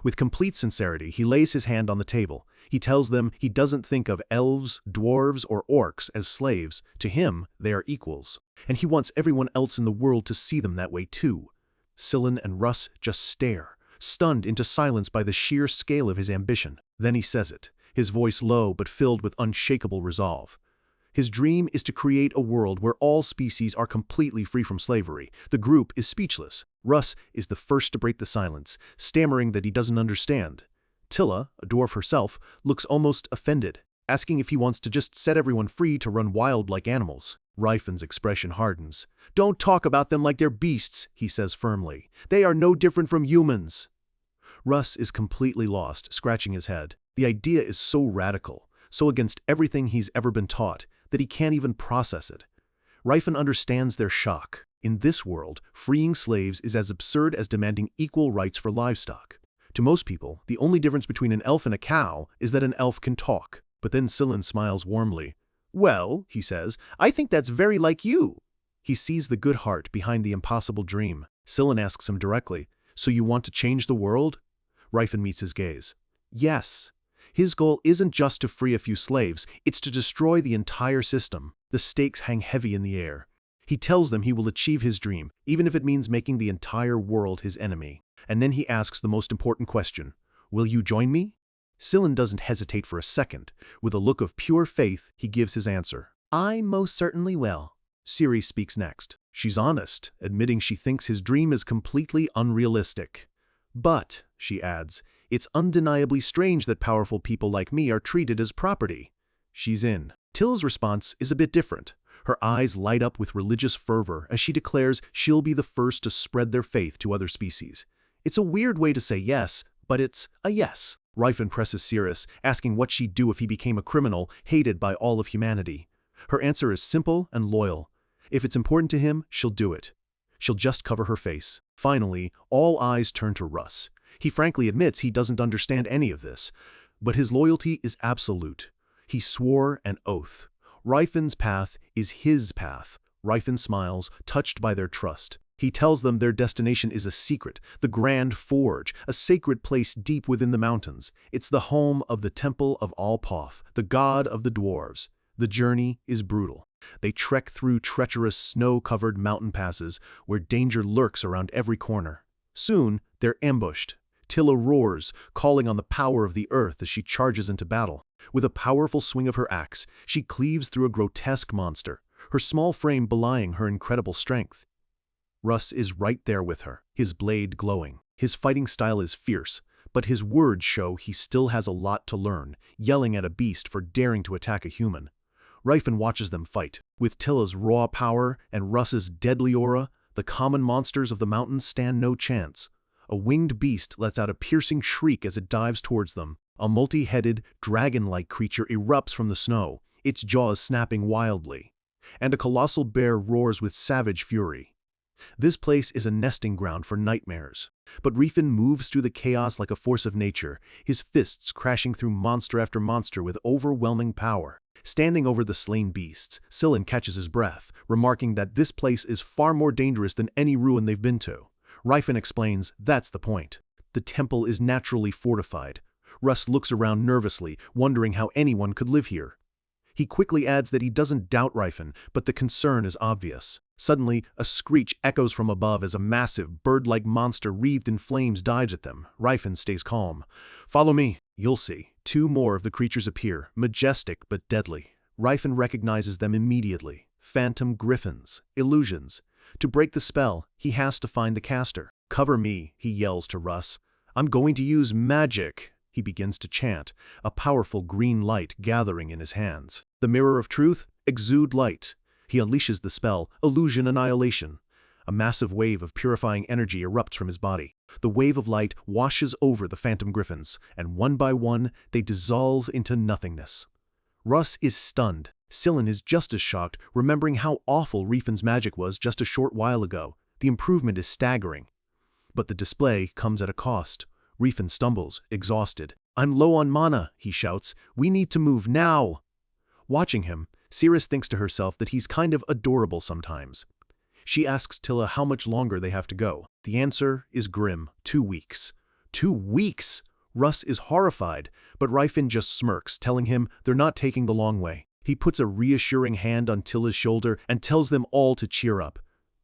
With complete sincerity, he lays his hand on the table. He tells them he doesn't think of elves, dwarves, or orcs as slaves. To him, they are equals. And he wants everyone else in the world to see them that way too. Sillin and Russ just stare, stunned into silence by the sheer scale of his ambition. Then he says it, his voice low but filled with unshakable resolve. His dream is to create a world where all species are completely free from slavery. The group is speechless. Russ is the first to break the silence, stammering that he doesn't understand. Tilla, a dwarf herself, looks almost offended, asking if he wants to just set everyone free to run wild like animals. Ryfan's expression hardens. "Don't talk about them like they're beasts," he says firmly. "They are no different from humans." Russ is completely lost, scratching his head. The idea is so radical, so against everything he's ever been taught, that he can't even process it. Ryfan understands their shock. In this world, freeing slaves is as absurd as demanding equal rights for livestock. To most people, the only difference between an elf and a cow is that an elf can talk. But then Sillin smiles warmly. "Well," he says, "I think that's very like you." He sees the good heart behind the impossible dream. Sillin asks him directly, "So you want to change the world?" Ryfan meets his gaze. Yes. His goal isn't just to free a few slaves, it's to destroy the entire system. The stakes hang heavy in the air. He tells them he will achieve his dream, even if it means making the entire world his enemy. And then he asks the most important question, "Will you join me?" Sillin doesn't hesitate for a second. With a look of pure faith, he gives his answer. "I most certainly will." Ciri speaks next. She's honest, admitting she thinks his dream is completely unrealistic. "But," she adds, "it's undeniably strange that powerful people like me are treated as property." She's in. Till's response is a bit different. Her eyes light up with religious fervor as she declares she'll be the first to spread their faith to other species. It's a weird way to say yes, but it's a yes. Ryfan presses Cirrus, asking what she'd do if he became a criminal hated by all of humanity. Her answer is simple and loyal. If it's important to him, she'll do it. She'll just cover her face. Finally, all eyes turn to Russ. He frankly admits he doesn't understand any of this, but his loyalty is absolute. He swore an oath. Ryfan's path is his path. Ryfan smiles, touched by their trust. He tells them their destination is a secret, the Grand Forge, a sacred place deep within the mountains. It's the home of the Temple of Alpoth, the god of the dwarves. The journey is brutal. They trek through treacherous, snow-covered mountain passes where danger lurks around every corner. Soon, they're ambushed. Tilla roars, calling on the power of the earth as she charges into battle. With a powerful swing of her axe, she cleaves through a grotesque monster, her small frame belying her incredible strength. Russ is right there with her, his blade glowing. His fighting style is fierce, but his words show he still has a lot to learn, yelling at a beast for daring to attack a human. Ryfan watches them fight. With Tilla's raw power and Russ's deadly aura, the common monsters of the mountains stand no chance. A winged beast lets out a piercing shriek as it dives towards them. A multi-headed, dragon-like creature erupts from the snow, its jaws snapping wildly. And a colossal bear roars with savage fury. This place is a nesting ground for nightmares. But Ryfan moves through the chaos like a force of nature, his fists crashing through monster after monster with overwhelming power. Standing over the slain beasts, Sillin catches his breath, remarking that this place is far more dangerous than any ruin they've been to. Rifen explains that's the point. The temple is naturally fortified. Russ looks around nervously, wondering how anyone could live here. He quickly adds that he doesn't doubt Rifen, but the concern is obvious. Suddenly, a screech echoes from above as a massive, bird-like monster wreathed in flames dives at them. Rifen stays calm. "Follow me, you'll see." 2 more of the creatures appear, majestic but deadly. Rifen recognizes them immediately. Phantom griffins, illusions. To break the spell, he has to find the caster. "Cover me," he yells to Russ. "I'm going to use magic." He begins to chant, a powerful green light gathering in his hands. The mirror of truth, exude light. He unleashes the spell, illusion annihilation. A massive wave of purifying energy erupts from his body. The wave of light washes over the phantom griffins, and one by one, they dissolve into nothingness. Russ is stunned. Sillin is just as shocked, remembering how awful Rifen's magic was just a short while ago. The improvement is staggering. But the display comes at a cost. Rifen stumbles, exhausted. "I'm low on mana," he shouts. "We need to move now." Watching him, Cirrus thinks to herself that he's kind of adorable sometimes. She asks Tilla how much longer they have to go. The answer is grim. 2 weeks. 2 weeks! Russ is horrified, but Rifen just smirks, telling him they're not taking the long way. He puts a reassuring hand on Tilla's shoulder and tells them all to cheer up.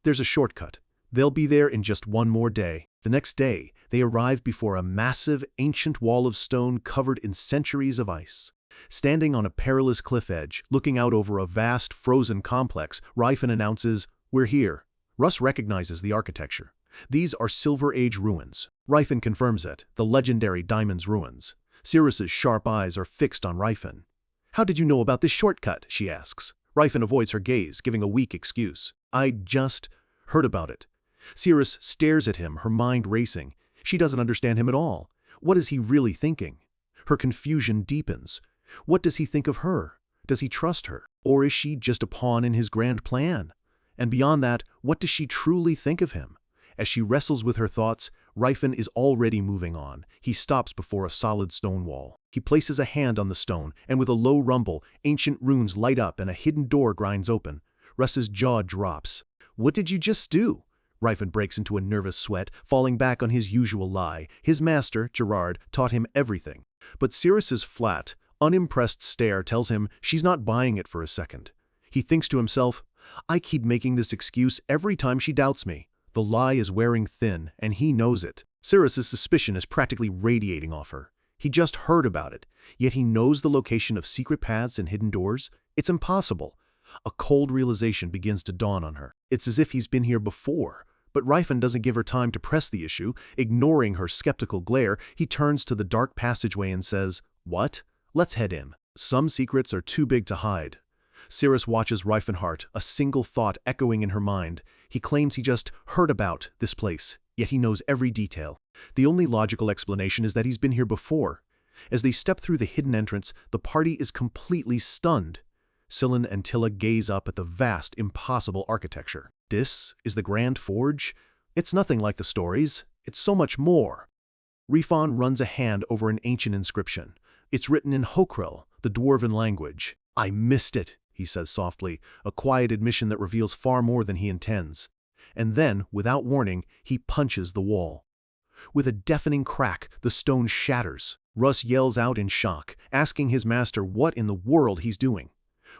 There's a shortcut. They'll be there in just 1 more day. The next day, they arrive before a massive, ancient wall of stone covered in centuries of ice. Standing on a perilous cliff edge, looking out over a vast, frozen complex, Rifen announces, "We're here." Russ recognizes the architecture. These are Silver Age ruins. Rifen confirms it, the legendary Diamond's ruins. Cirrus's sharp eyes are fixed on Rifen. "How did you know about this shortcut?" she asks. Rifen avoids her gaze, giving a weak excuse. "I just heard about it." Cirrus stares at him, her mind racing. She doesn't understand him at all. What is he really thinking? Her confusion deepens. What does he think of her? Does he trust her? Or is she just a pawn in his grand plan? And beyond that, what does she truly think of him? As she wrestles with her thoughts, Rifen is already moving on. He stops before a solid stone wall. He places a hand on the stone, and with a low rumble, ancient runes light up and a hidden door grinds open. Russ's jaw drops. "What did you just do?" Rifen breaks into a nervous sweat, falling back on his usual lie. His master, Gerard, taught him everything. But Cirrus's flat, unimpressed stare tells him she's not buying it for a second. He thinks to himself, "I keep making this excuse every time she doubts me." The lie is wearing thin, and he knows it. Cirrus's suspicion is practically radiating off her. He just heard about it, yet he knows the location of secret paths and hidden doors. It's impossible. A cold realization begins to dawn on her. It's as if he's been here before. But Rifen doesn't give her time to press the issue. Ignoring her skeptical glare, he turns to the dark passageway and says, "What? Let's head in." Some secrets are too big to hide. Cirrus watches Riefenhart, a single thought echoing in her mind. He claims he just heard about this place, yet he knows every detail. The only logical explanation is that he's been here before. As they step through the hidden entrance, the party is completely stunned. Sillin and Tilla gaze up at the vast, impossible architecture. This is the Grand Forge? It's nothing like the stories. It's so much more. Rifon runs a hand over an ancient inscription. It's written in Hokril, the dwarven language. "I missed it," he says softly, a quiet admission that reveals far more than he intends. And then, without warning, he punches the wall. With a deafening crack, the stone shatters. Russ yells out in shock, asking his master what in the world he's doing.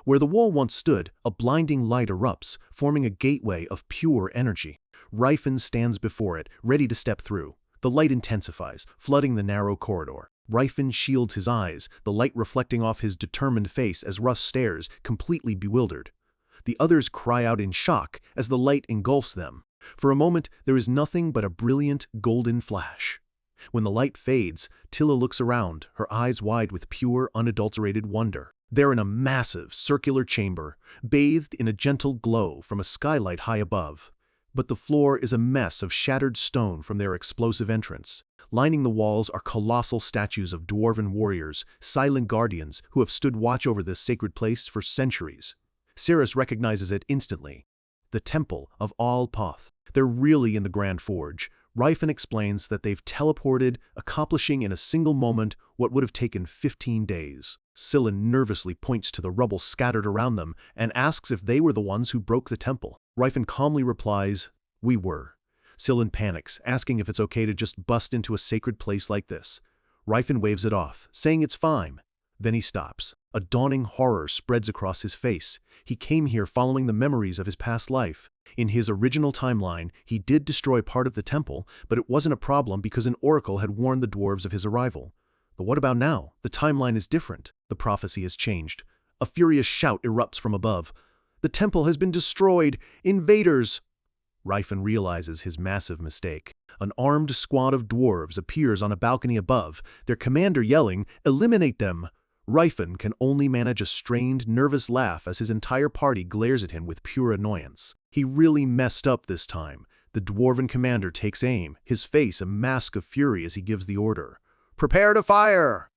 Where the wall once stood, a blinding light erupts, forming a gateway of pure energy. Rifen stands before it, ready to step through. The light intensifies, flooding the narrow corridor. Rifen shields his eyes, the light reflecting off his determined face as Russ stares, completely bewildered. The others cry out in shock as the light engulfs them. For a moment, there is nothing but a brilliant, golden flash. When the light fades, Tilla looks around, her eyes wide with pure, unadulterated wonder. They're in a massive, circular chamber, bathed in a gentle glow from a skylight high above. But the floor is a mess of shattered stone from their explosive entrance. Lining the walls are colossal statues of dwarven warriors, silent guardians who have stood watch over this sacred place for centuries. Cirrus recognizes it instantly. The Temple of Al-Poth. They're really in the Grand Forge. Ryfin explains that they've teleported, accomplishing in a single moment what would have taken 15 days. Scylla nervously points to the rubble scattered around them and asks if they were the ones who broke the temple. Ryfin calmly replies, "We were." Scylla panics, asking if it's okay to just bust into a sacred place like this. Ryfin waves it off, saying it's fine. Then he stops. A dawning horror spreads across his face. He came here following the memories of his past life. In his original timeline, he did destroy part of the temple, but it wasn't a problem because an oracle had warned the dwarves of his arrival. But what about now? The timeline is different. The prophecy has changed. A furious shout erupts from above. "The temple has been destroyed! Invaders!" Ryfin realizes his massive mistake. An armed squad of dwarves appears on a balcony above, their commander yelling, "Eliminate them!" Ryfin can only manage a strained, nervous laugh as his entire party glares at him with pure annoyance. He really messed up this time. The dwarven commander takes aim, his face a mask of fury as he gives the order. "Prepare to fire!"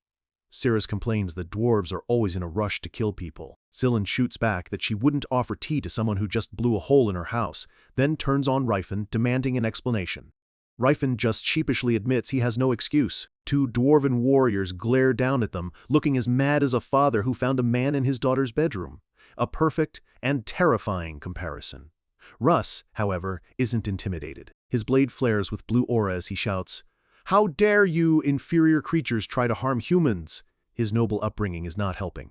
Cirrus complains that dwarves are always in a rush to kill people. Scylla shoots back that she wouldn't offer tea to someone who just blew a hole in her house, then turns on Ryfin, demanding an explanation. Ryfin just sheepishly admits he has no excuse. Two dwarven warriors glare down at them, looking as mad as a father who found a man in his daughter's bedroom. A perfect and terrifying comparison. Russ, however, isn't intimidated. His blade flares with blue aura as he shouts, "How dare you inferior creatures try to harm humans?" His noble upbringing is not helping.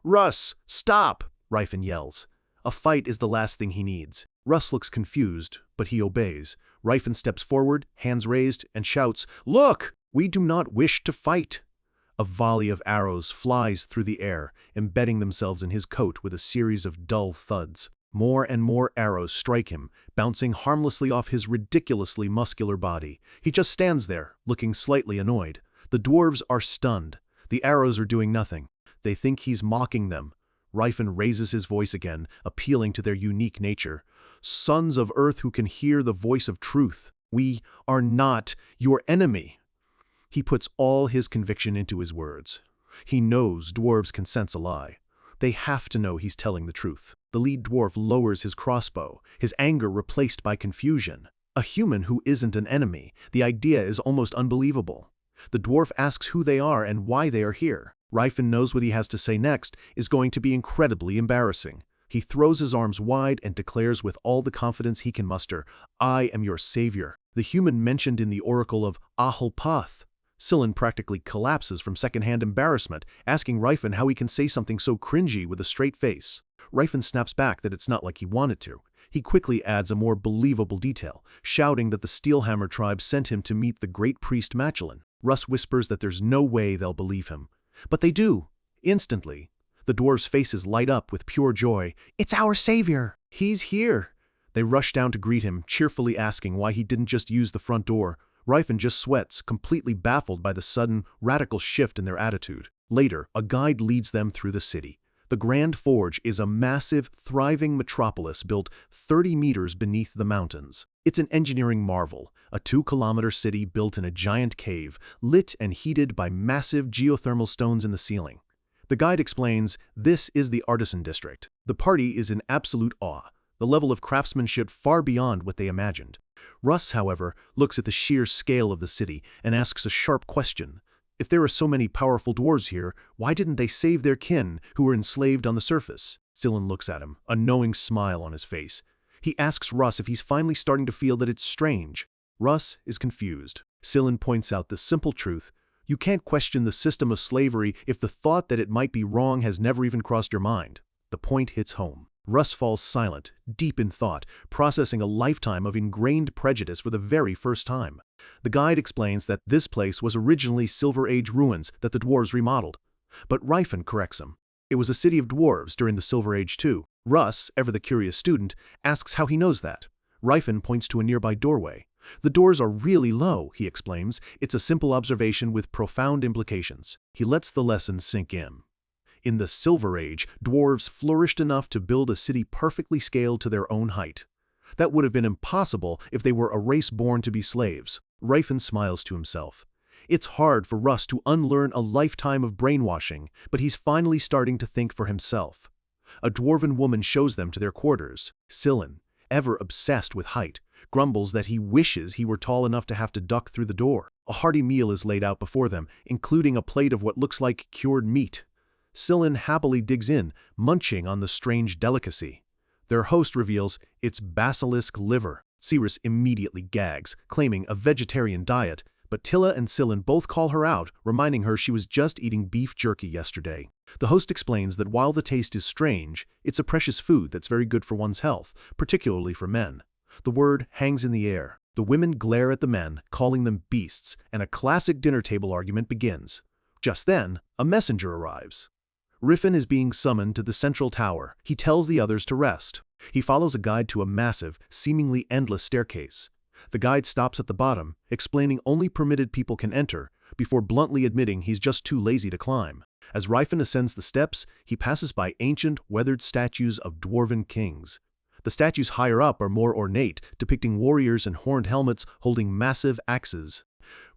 "Russ, stop!" Ryfin yells. A fight is the last thing he needs. Russ looks confused, but he obeys. Ryfin steps forward, hands raised, and shouts, "Look! We do not wish to fight!" A volley of arrows flies through the air, embedding themselves in his coat with a series of dull thuds. More and more arrows strike him, bouncing harmlessly off his ridiculously muscular body. He just stands there, looking slightly annoyed. The dwarves are stunned. The arrows are doing nothing. They think he's mocking them. Ryfin raises his voice again, appealing to their unique nature. "Sons of Earth who can hear the voice of truth, we are not your enemy." He puts all his conviction into his words. He knows dwarves can sense a lie. They have to know he's telling the truth. The lead dwarf lowers his crossbow, his anger replaced by confusion. A human who isn't an enemy. The idea is almost unbelievable. The dwarf asks who they are and why they are here. Ryfin knows what he has to say next is going to be incredibly embarrassing. He throws his arms wide and declares with all the confidence he can muster, "I am your savior, the human mentioned in the oracle of Ahalpath." Scylla practically collapses from secondhand embarrassment, asking Ryfin how he can say something so cringy with a straight face. Ryfin snaps back that it's not like he wanted to. He quickly adds a more believable detail, shouting that the Steelhammer tribe sent him to meet the great priest Machelin. Russ whispers that there's no way they'll believe him. But they do. Instantly. The dwarves' faces light up with pure joy. "It's our savior! He's here!" They rush down to greet him, cheerfully asking why he didn't just use the front door. Ryfin just sweats, completely baffled by the sudden, radical shift in their attitude. Later, a guide leads them through the city. The Grand Forge is a massive, thriving metropolis built 30 meters beneath the mountains. It's an engineering marvel, a 2-kilometer city built in a giant cave, lit and heated by massive geothermal stones in the ceiling. The guide explains, this is the artisan district. The party is in absolute awe, the level of craftsmanship far beyond what they imagined. Russ, however, looks at the sheer scale of the city and asks a sharp question. If there are so many powerful dwarves here, why didn't they save their kin who were enslaved on the surface? Scylla looks at him, a knowing smile on his face. He asks Russ if he's finally starting to feel that it's strange. Russ is confused. Scylla points out the simple truth. You can't question the system of slavery if the thought that it might be wrong has never even crossed your mind. The point hits home. Russ falls silent, deep in thought, processing a lifetime of ingrained prejudice for the very first time. The guide explains that this place was originally Silver Age ruins that the dwarves remodeled. But Ryfin corrects him. It was a city of dwarves during the Silver Age too. Russ, ever the curious student, asks how he knows that. Ryfin points to a nearby doorway. The doors are really low, he explains. It's a simple observation with profound implications. He lets the lesson sink in. In the Silver Age, dwarves flourished enough to build a city perfectly scaled to their own height. That would have been impossible if they were a race born to be slaves. Ryfin smiles to himself. It's hard for Russ to unlearn a lifetime of brainwashing, but he's finally starting to think for himself. A dwarven woman shows them to their quarters. Scylla, ever obsessed with height, grumbles that he wishes he were tall enough to have to duck through the door. A hearty meal is laid out before them, including a plate of what looks like cured meat. Sillin happily digs in, munching on the strange delicacy. Their host reveals it's basilisk liver. Cyrus immediately gags, claiming a vegetarian diet, but Tilla and Sillin both call her out, reminding her she was just eating beef jerky yesterday. The host explains that while the taste is strange, it's a precious food that's very good for one's health, particularly for men. The word hangs in the air. The women glare at the men, calling them beasts, and a classic dinner table argument begins. Just then, a messenger arrives. Riffin is being summoned to the central tower. He tells the others to rest. He follows a guide to a massive, seemingly endless staircase. The guide stops at the bottom, explaining only permitted people can enter, before bluntly admitting he's just too lazy to climb. As Riffin ascends the steps, he passes by ancient, weathered statues of dwarven kings. The statues higher up are more ornate, depicting warriors in horned helmets holding massive axes.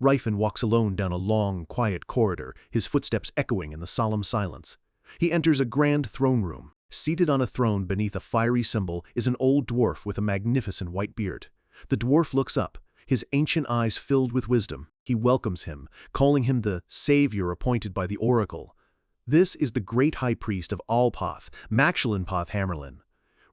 Riffin walks alone down a long, quiet corridor, his footsteps echoing in the solemn silence. He enters a grand throne room. Seated on a throne beneath a fiery symbol is an old dwarf with a magnificent white beard. The dwarf looks up, his ancient eyes filled with wisdom. He welcomes him, calling him the savior appointed by the oracle. This is the great high priest of Alpoth, Maxhalinpoth Hammerlin.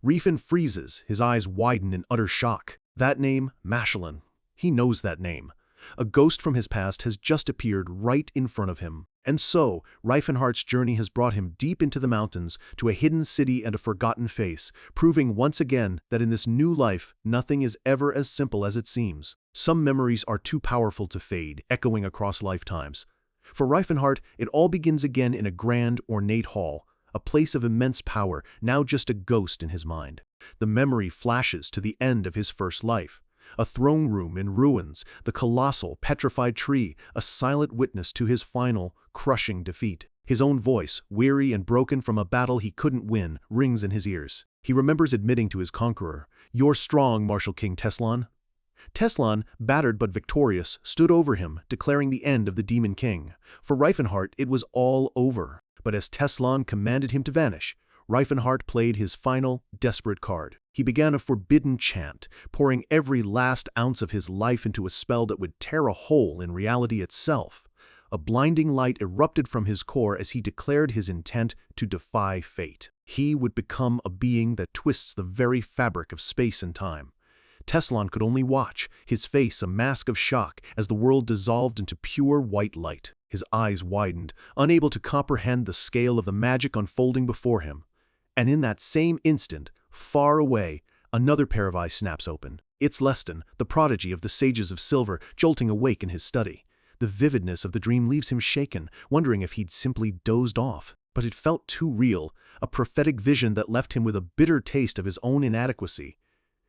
Riffin freezes, his eyes widen in utter shock. That name, Maxhalin. He knows that name. A ghost from his past has just appeared right in front of him. And so, Riefenhardt's journey has brought him deep into the mountains, to a hidden city and a forgotten face, proving once again that in this new life, nothing is ever as simple as it seems. Some memories are too powerful to fade, echoing across lifetimes. For Riefenhardt, it all begins again in a grand, ornate hall, a place of immense power, now just a ghost in his mind. The memory flashes to the end of his first life. A throne room in ruins, the colossal, petrified tree, a silent witness to his final, crushing defeat. His own voice, weary and broken from a battle he couldn't win, rings in his ears. He remembers admitting to his conqueror, "You're strong, Martial King Teslan." Teslan, battered but victorious, stood over him, declaring the end of the Demon King. For Riefenhardt, it was all over. But as Teslan commanded him to vanish, Riefenhardt played his final, desperate card. He began a forbidden chant, pouring every last ounce of his life into a spell that would tear a hole in reality itself. A blinding light erupted from his core as he declared his intent to defy fate. He would become a being that twists the very fabric of space and time. Teslan could only watch, his face a mask of shock, as the world dissolved into pure white light. His eyes widened, unable to comprehend the scale of the magic unfolding before him. And in that same instant, far away, another pair of eyes snaps open. It's Leston, the prodigy of the Sages of Silver, jolting awake in his study. The vividness of the dream leaves him shaken, wondering if he'd simply dozed off. But it felt too real, a prophetic vision that left him with a bitter taste of his own inadequacy.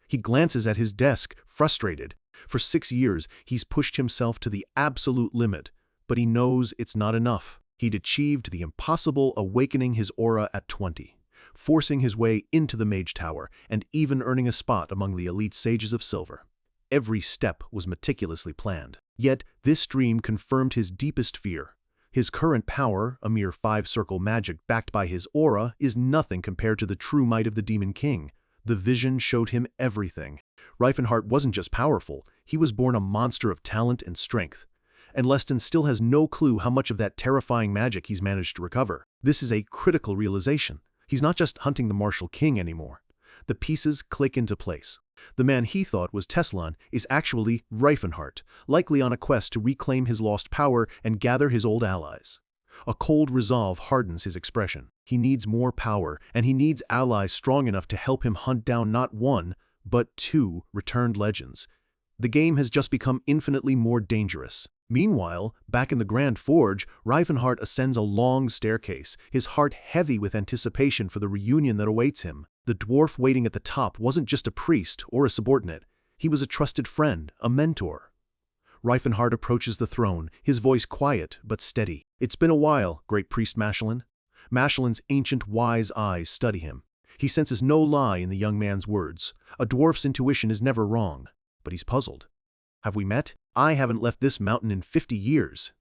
He glances at his desk, frustrated. For 6 years, he's pushed himself to the absolute limit, but he knows it's not enough. He'd achieved the impossible, awakening his aura at 20. Forcing his way into the Mage Tower, and even earning a spot among the elite Sages of Silver. Every step was meticulously planned. Yet, this dream confirmed his deepest fear. His current power, a mere 5-circle magic backed by his aura, is nothing compared to the true might of the Demon King. The vision showed him everything. Riefenhardt wasn't just powerful, he was born a monster of talent and strength. And Leston still has no clue how much of that terrifying magic he's managed to recover. This is a critical realization. He's not just hunting the Martial King anymore. The pieces click into place. The man he thought was Teslan is actually Riefenhardt, likely on a quest to reclaim his lost power and gather his old allies. A cold resolve hardens his expression. He needs more power, and he needs allies strong enough to help him hunt down not 1, but 2 returned legends. The game has just become infinitely more dangerous. Meanwhile, back in the Grand Forge, Riefenhardt ascends a long staircase, his heart heavy with anticipation for the reunion that awaits him. The dwarf waiting at the top wasn't just a priest or a subordinate. He was a trusted friend, a mentor. Riefenhardt approaches the throne, his voice quiet but steady. "It's been a while, great priest Maxhalin." Maxhalin's ancient wise eyes study him. He senses no lie in the young man's words. A dwarf's intuition is never wrong. But he's puzzled. "Have we met? I haven't left this mountain in 50 years.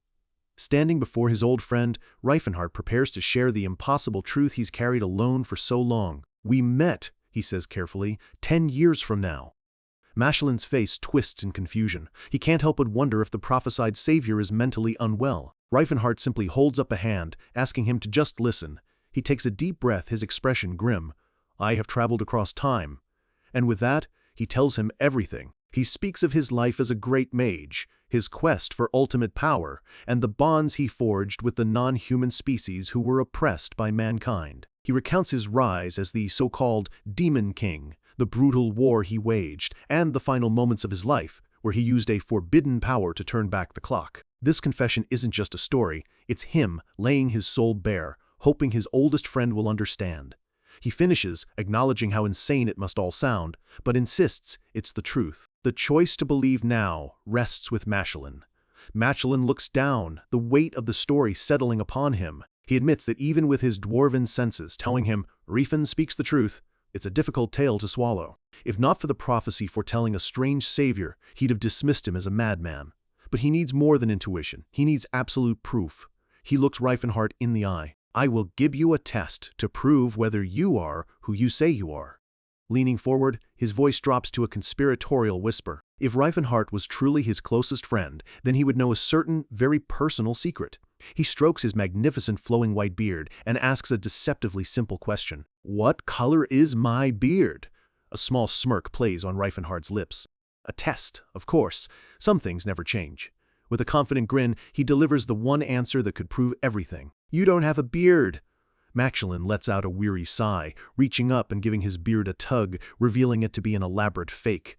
Standing before his old friend, Riefenhardt prepares to share the impossible truth he's carried alone for so long. "We met," he says carefully. 10 years from now. Mashelin's face twists in confusion. He can't help but wonder if the prophesied savior is mentally unwell. Reifenhardt simply holds up a hand, asking him to just listen. He takes a deep breath, his expression grim. I have traveled across time. And with that, he tells him everything. He speaks of his life as a great mage, his quest for ultimate power, and the bonds he forged with the non-human species who were oppressed by mankind. He recounts his rise as the so-called Demon King, the brutal war he waged, and the final moments of his life, where he used a forbidden power to turn back the clock. This confession isn't just a story, it's him laying his soul bare, hoping his oldest friend will understand. He finishes, acknowledging how insane it must all sound, but insists it's the truth. The choice to believe now rests with Machelin. Machelin looks down, the weight of the story settling upon him. He admits that even with his dwarven senses telling him, Riefen speaks the truth, it's a difficult tale to swallow. If not for the prophecy foretelling a strange savior, he'd have dismissed him as a madman. But he needs more than intuition. He needs absolute proof. He looks Reifenhardt in the eye. I will give you a test to prove whether you are who you say you are. Leaning forward, his voice drops to a conspiratorial whisper. If Reifenhardt was truly his closest friend, then he would know a certain, very personal secret. He strokes his magnificent flowing white beard and asks a deceptively simple question. What color is my beard? A small smirk plays on Reifenhardt's lips. A test, of course. Some things never change. With a confident grin, he delivers the one answer that could prove everything. You don't have a beard. Machelin lets out a weary sigh, reaching up and giving his beard a tug, revealing it to be an elaborate fake.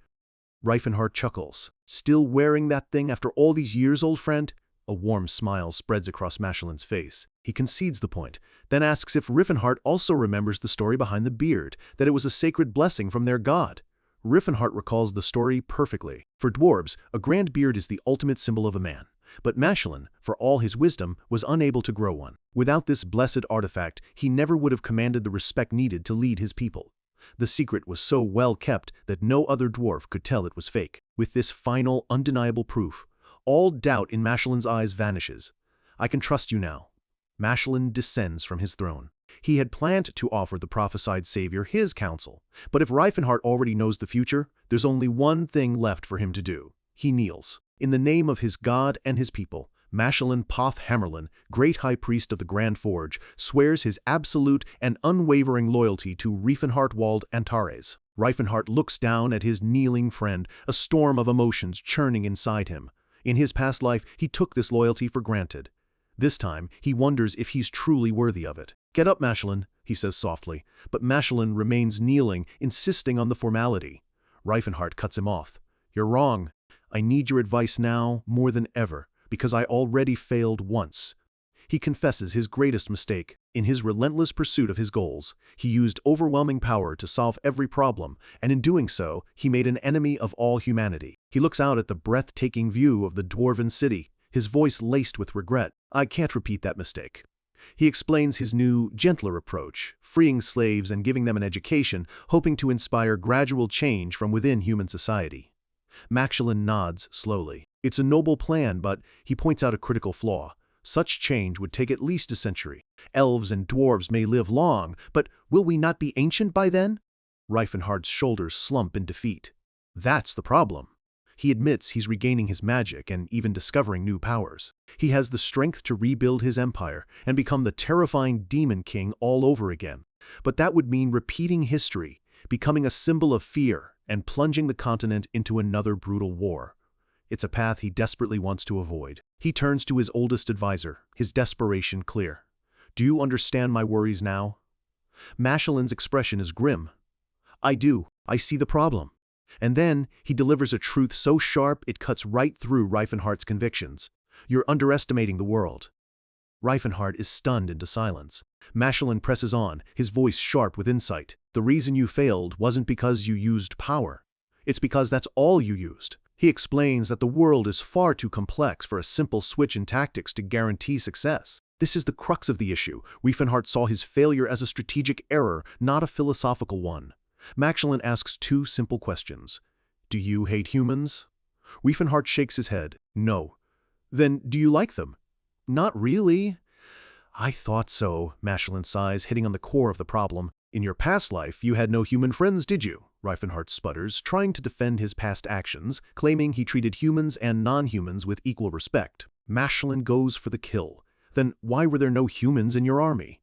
Reifenhardt chuckles. Still wearing that thing after all these years, old friend? A warm smile spreads across Machelin's face. He concedes the point, then asks if Riefenhardt also remembers the story behind the beard, that it was a sacred blessing from their god. Riefenhardt recalls the story perfectly. For dwarves, a grand beard is the ultimate symbol of a man. But Machelin, for all his wisdom, was unable to grow one. Without this blessed artifact, he never would have commanded the respect needed to lead his people. The secret was so well kept that no other dwarf could tell it was fake. With this final, undeniable proof, all doubt in Machelin's eyes vanishes. I can trust you now. Machelin descends from his throne. He had planned to offer the prophesied savior his counsel, but if Reifenhardt already knows the future, there's only one thing left for him to do. He kneels. In the name of his god and his people, Machelin Poth Hammerlin, great high priest of the Grand Forge, swears his absolute and unwavering loyalty to Reifenhardt Wald Antares. Reifenhardt looks down at his kneeling friend, a storm of emotions churning inside him. In his past life, he took this loyalty for granted. This time, he wonders if he's truly worthy of it. Get up, Machelin, he says softly, but Machelin remains kneeling, insisting on the formality. Reifenhardt cuts him off. You're wrong. I need your advice now more than ever, because I already failed once. He confesses his greatest mistake. In his relentless pursuit of his goals, he used overwhelming power to solve every problem, and in doing so, he made an enemy of all humanity. He looks out at the breathtaking view of the dwarven city, his voice laced with regret. I can't repeat that mistake. He explains his new, gentler approach, freeing slaves and giving them an education, hoping to inspire gradual change from within human society. Machelin nods slowly. It's a noble plan, but he points out a critical flaw. Such change would take at least a century. Elves and dwarves may live long, but will we not be ancient by then? Reifenhardt's shoulders slump in defeat. That's the problem. He admits he's regaining his magic and even discovering new powers. He has the strength to rebuild his empire and become the terrifying Demon King all over again. But that would mean repeating history, becoming a symbol of fear, and plunging the continent into another brutal war. It's a path he desperately wants to avoid. He turns to his oldest advisor, his desperation clear. Do you understand my worries now? Machelin's expression is grim. I do. I see the problem. And then he delivers a truth so sharp it cuts right through Reifenhardt's convictions. You're underestimating the world. Reifenhardt is stunned into silence. Machelin presses on, his voice sharp with insight. The reason you failed wasn't because you used power. It's because that's all you used. He explains that the world is far too complex for a simple switch in tactics to guarantee success. This is the crux of the issue. Reifenhardt saw his failure as a strategic error, not a philosophical one. Machelin asks two simple questions. Do you hate humans? Reifenhardt shakes his head. No. Then do you like them? Not really. I thought so, Machelin sighs, hitting on the core of the problem. In your past life, you had no human friends, did you? Reifenhart sputters, trying to defend his past actions, claiming he treated humans and non-humans with equal respect. Machelin goes for the kill. Then why were there no humans in your army?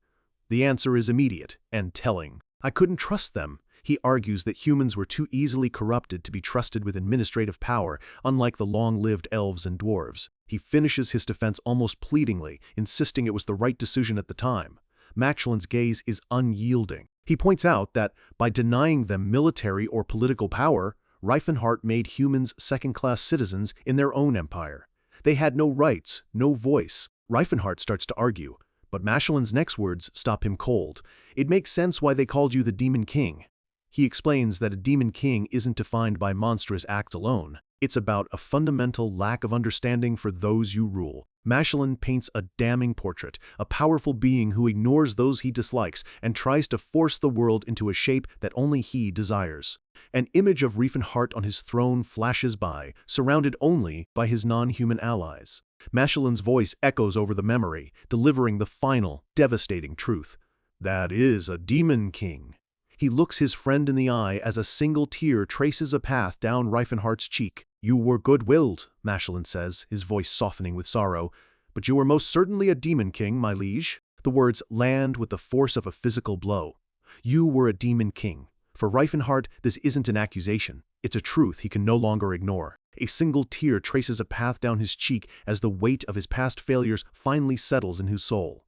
The answer is immediate and telling. I couldn't trust them. He argues that humans were too easily corrupted to be trusted with administrative power, unlike the long-lived elves and dwarves. He finishes his defense almost pleadingly, insisting it was the right decision at the time. Machelin's gaze is unyielding. He points out that by denying them military or political power, Reifenhart made humans second-class citizens in their own empire. They had no rights, no voice. Reifenhart starts to argue, but Machelin's next words stop him cold. It makes sense why they called you the Demon King. He explains that a Demon King isn't defined by monstrous acts alone. It's about a fundamental lack of understanding for those you rule. Machelin paints a damning portrait, a powerful being who ignores those he dislikes and tries to force the world into a shape that only he desires. An image of Reifenhart on his throne flashes by, surrounded only by his non-human allies. Machelin's voice echoes over the memory, delivering the final, devastating truth. That is a Demon King. He looks his friend in the eye as a single tear traces a path down Reifenhart's cheek. You were good-willed, Machelin says, his voice softening with sorrow, but you were most certainly a Demon King, my liege. The words land with the force of a physical blow. You were a Demon King. For Reifenhart, this isn't an accusation. It's a truth he can no longer ignore. A single tear traces a path down his cheek as the weight of his past failures finally settles in his soul.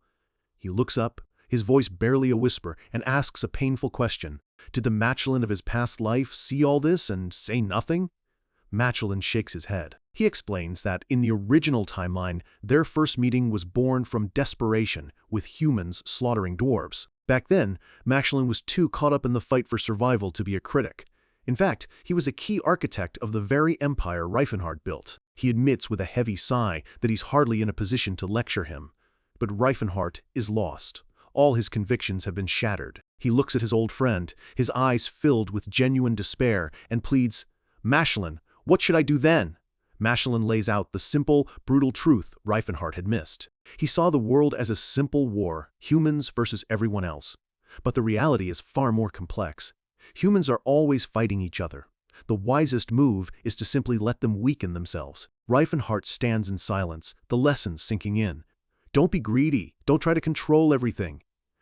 He looks up, his voice barely a whisper, and asks a painful question. Did the Machelin of his past life see all this and say nothing? Machelin shakes his head. He explains that in the original timeline, their first meeting was born from desperation, with humans slaughtering dwarves. Back then, Machelin was too caught up in the fight for survival to be a critic. In fact, he was a key architect of the very empire Reifenhart built. He admits with a heavy sigh that he's hardly in a position to lecture him. But Reifenhart is lost. All his convictions have been shattered. He looks at his old friend, his eyes filled with genuine despair, and pleads, Machelin, what should I do then? Machelin lays out the simple, brutal truth Reifenhart had missed. He saw the world as a simple war, humans versus everyone else. But the reality is far more complex. Humans are always fighting each other. The wisest move is to simply let them weaken themselves. Reifenhart stands in silence, the lessons sinking in. Don't be greedy. Don't try to control everything.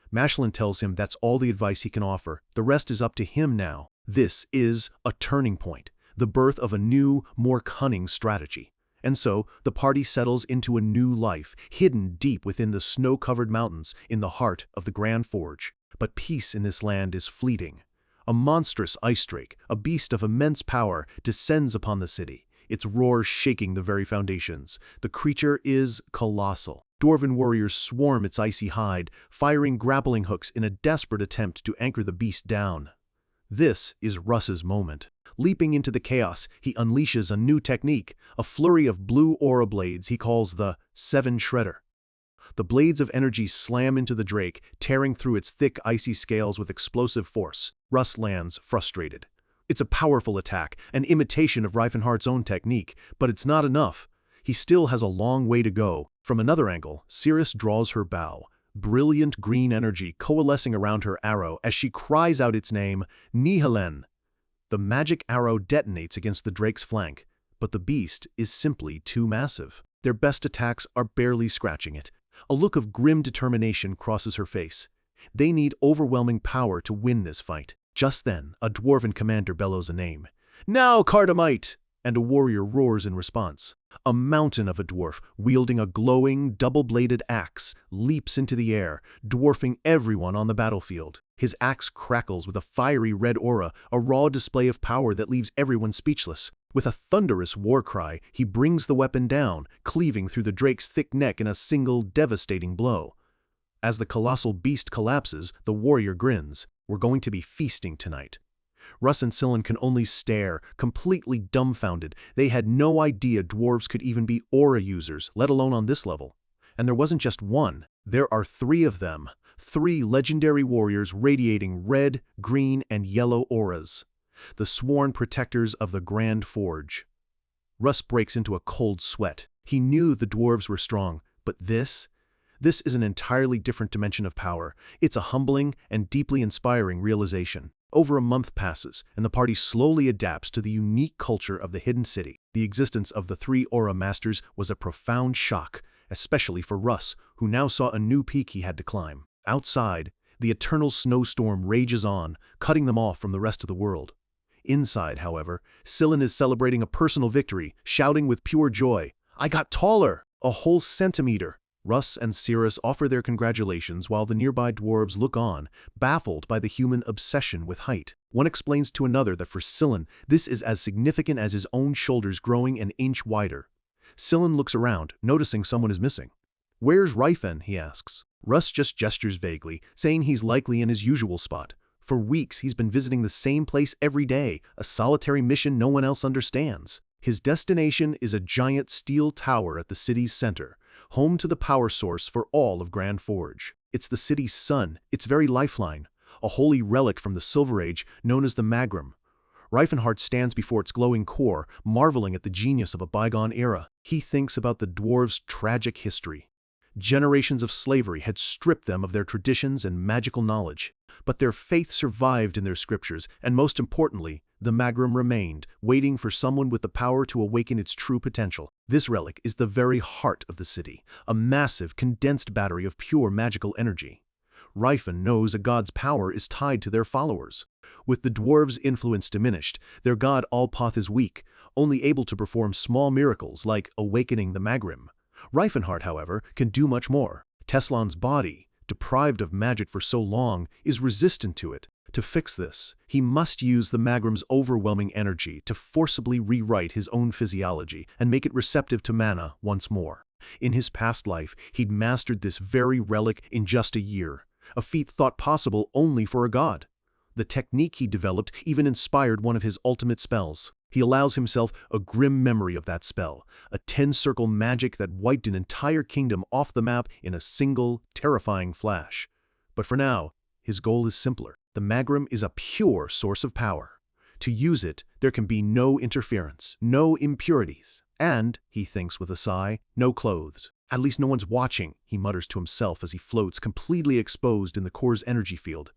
Machelin tells him that's all the advice he can offer. The rest is up to him now. This is a turning point, the birth of a new, more cunning strategy. And so, the party settles into a new life, hidden deep within the snow-covered mountains in the heart of the Grand Forge. But peace in this land is fleeting. A monstrous ice drake, a beast of immense power, descends upon the city, its roar shaking the very foundations. The creature is colossal. Dwarven warriors swarm its icy hide, firing grappling hooks in a desperate attempt to anchor the beast down. This is Russ's moment. Leaping into the chaos, he unleashes a new technique, a flurry of blue aura blades he calls the Seven Shredder. The blades of energy slam into the drake, tearing through its thick icy scales with explosive force. Russ lands, frustrated. It's a powerful attack, an imitation of Reifenhart's own technique, but it's not enough. He still has a long way to go. From another angle, Cirrus draws her bow, brilliant green energy coalescing around her arrow as she cries out its name, Nihilin. The magic arrow detonates against the drake's flank, but the beast is simply too massive. Their best attacks are barely scratching it. A look of grim determination crosses her face. They need overwhelming power to win this fight. Just then, a dwarven commander bellows a name. Now, Cardamite! And a warrior roars in response. A mountain of a dwarf, wielding a glowing, double-bladed axe, leaps into the air, dwarfing everyone on the battlefield. His axe crackles with a fiery red aura, a raw display of power that leaves everyone speechless. With a thunderous war cry, he brings the weapon down, cleaving through the drake's thick neck in a single, devastating blow. As the colossal beast collapses, the warrior grins. We're going to be feasting tonight. Russ and Scylan can only stare, completely dumbfounded. They had no idea dwarves could even be aura users, let alone on this level. And there wasn't just one. There are 3 of them. 3 legendary warriors radiating red, green, and yellow auras. The sworn protectors of the Grand Forge. Russ breaks into a cold sweat. He knew the dwarves were strong, but this This is an entirely different dimension of power. It's a humbling and deeply inspiring realization. Over a month passes, and the party slowly adapts to the unique culture of the hidden city. The existence of the three Aura Masters was a profound shock, especially for Russ, who now saw a new peak he had to climb. Outside, the eternal snowstorm rages on, cutting them off from the rest of the world. Inside, however, Scylla is celebrating a personal victory, shouting with pure joy, "I got taller! A whole centimeter!" Russ and Cirrus offer their congratulations while the nearby dwarves look on, baffled by the human obsession with height. One explains to another that for Scylla, this is as significant as his own shoulders growing an inch wider. Scylla looks around, noticing someone is missing. "Where's Rifen?" he asks. Russ just gestures vaguely, saying he's likely in his usual spot. For weeks, he's been visiting the same place every day, a solitary mission no one else understands. His destination is a giant steel tower at the city's center, home to the power source for all of Grand Forge. It's the city's sun, its very lifeline, a holy relic from the Silver Age known as the Magrum. Reifenhart stands before its glowing core, marveling at the genius of a bygone era. He thinks about the dwarves' tragic history. Generations of slavery had stripped them of their traditions and magical knowledge. But their faith survived in their scriptures, and most importantly, the Magrum remained, waiting for someone with the power to awaken its true potential. This relic is the very heart of the city, a massive, condensed battery of pure magical energy. Rifen knows a god's power is tied to their followers. With the dwarves' influence diminished, their god Alpoth is weak, only able to perform small miracles like awakening the Magrum. Reifenhart, however, can do much more. Teslan's body, deprived of magic for so long, is resistant to it. To fix this, he must use the Magrum's overwhelming energy to forcibly rewrite his own physiology and make it receptive to mana once more. In his past life, he'd mastered this very relic in just a year, a feat thought possible only for a god. The technique he developed even inspired one of his ultimate spells. He allows himself a grim memory of that spell, a 10-circle magic that wiped an entire kingdom off the map in a single, terrifying flash. But for now, his goal is simpler. The Magrum is a pure source of power. To use it, there can be no interference, no impurities, and, he thinks with a sigh, no clothes. At least no one's watching, he mutters to himself as he floats completely exposed in the core's energy field.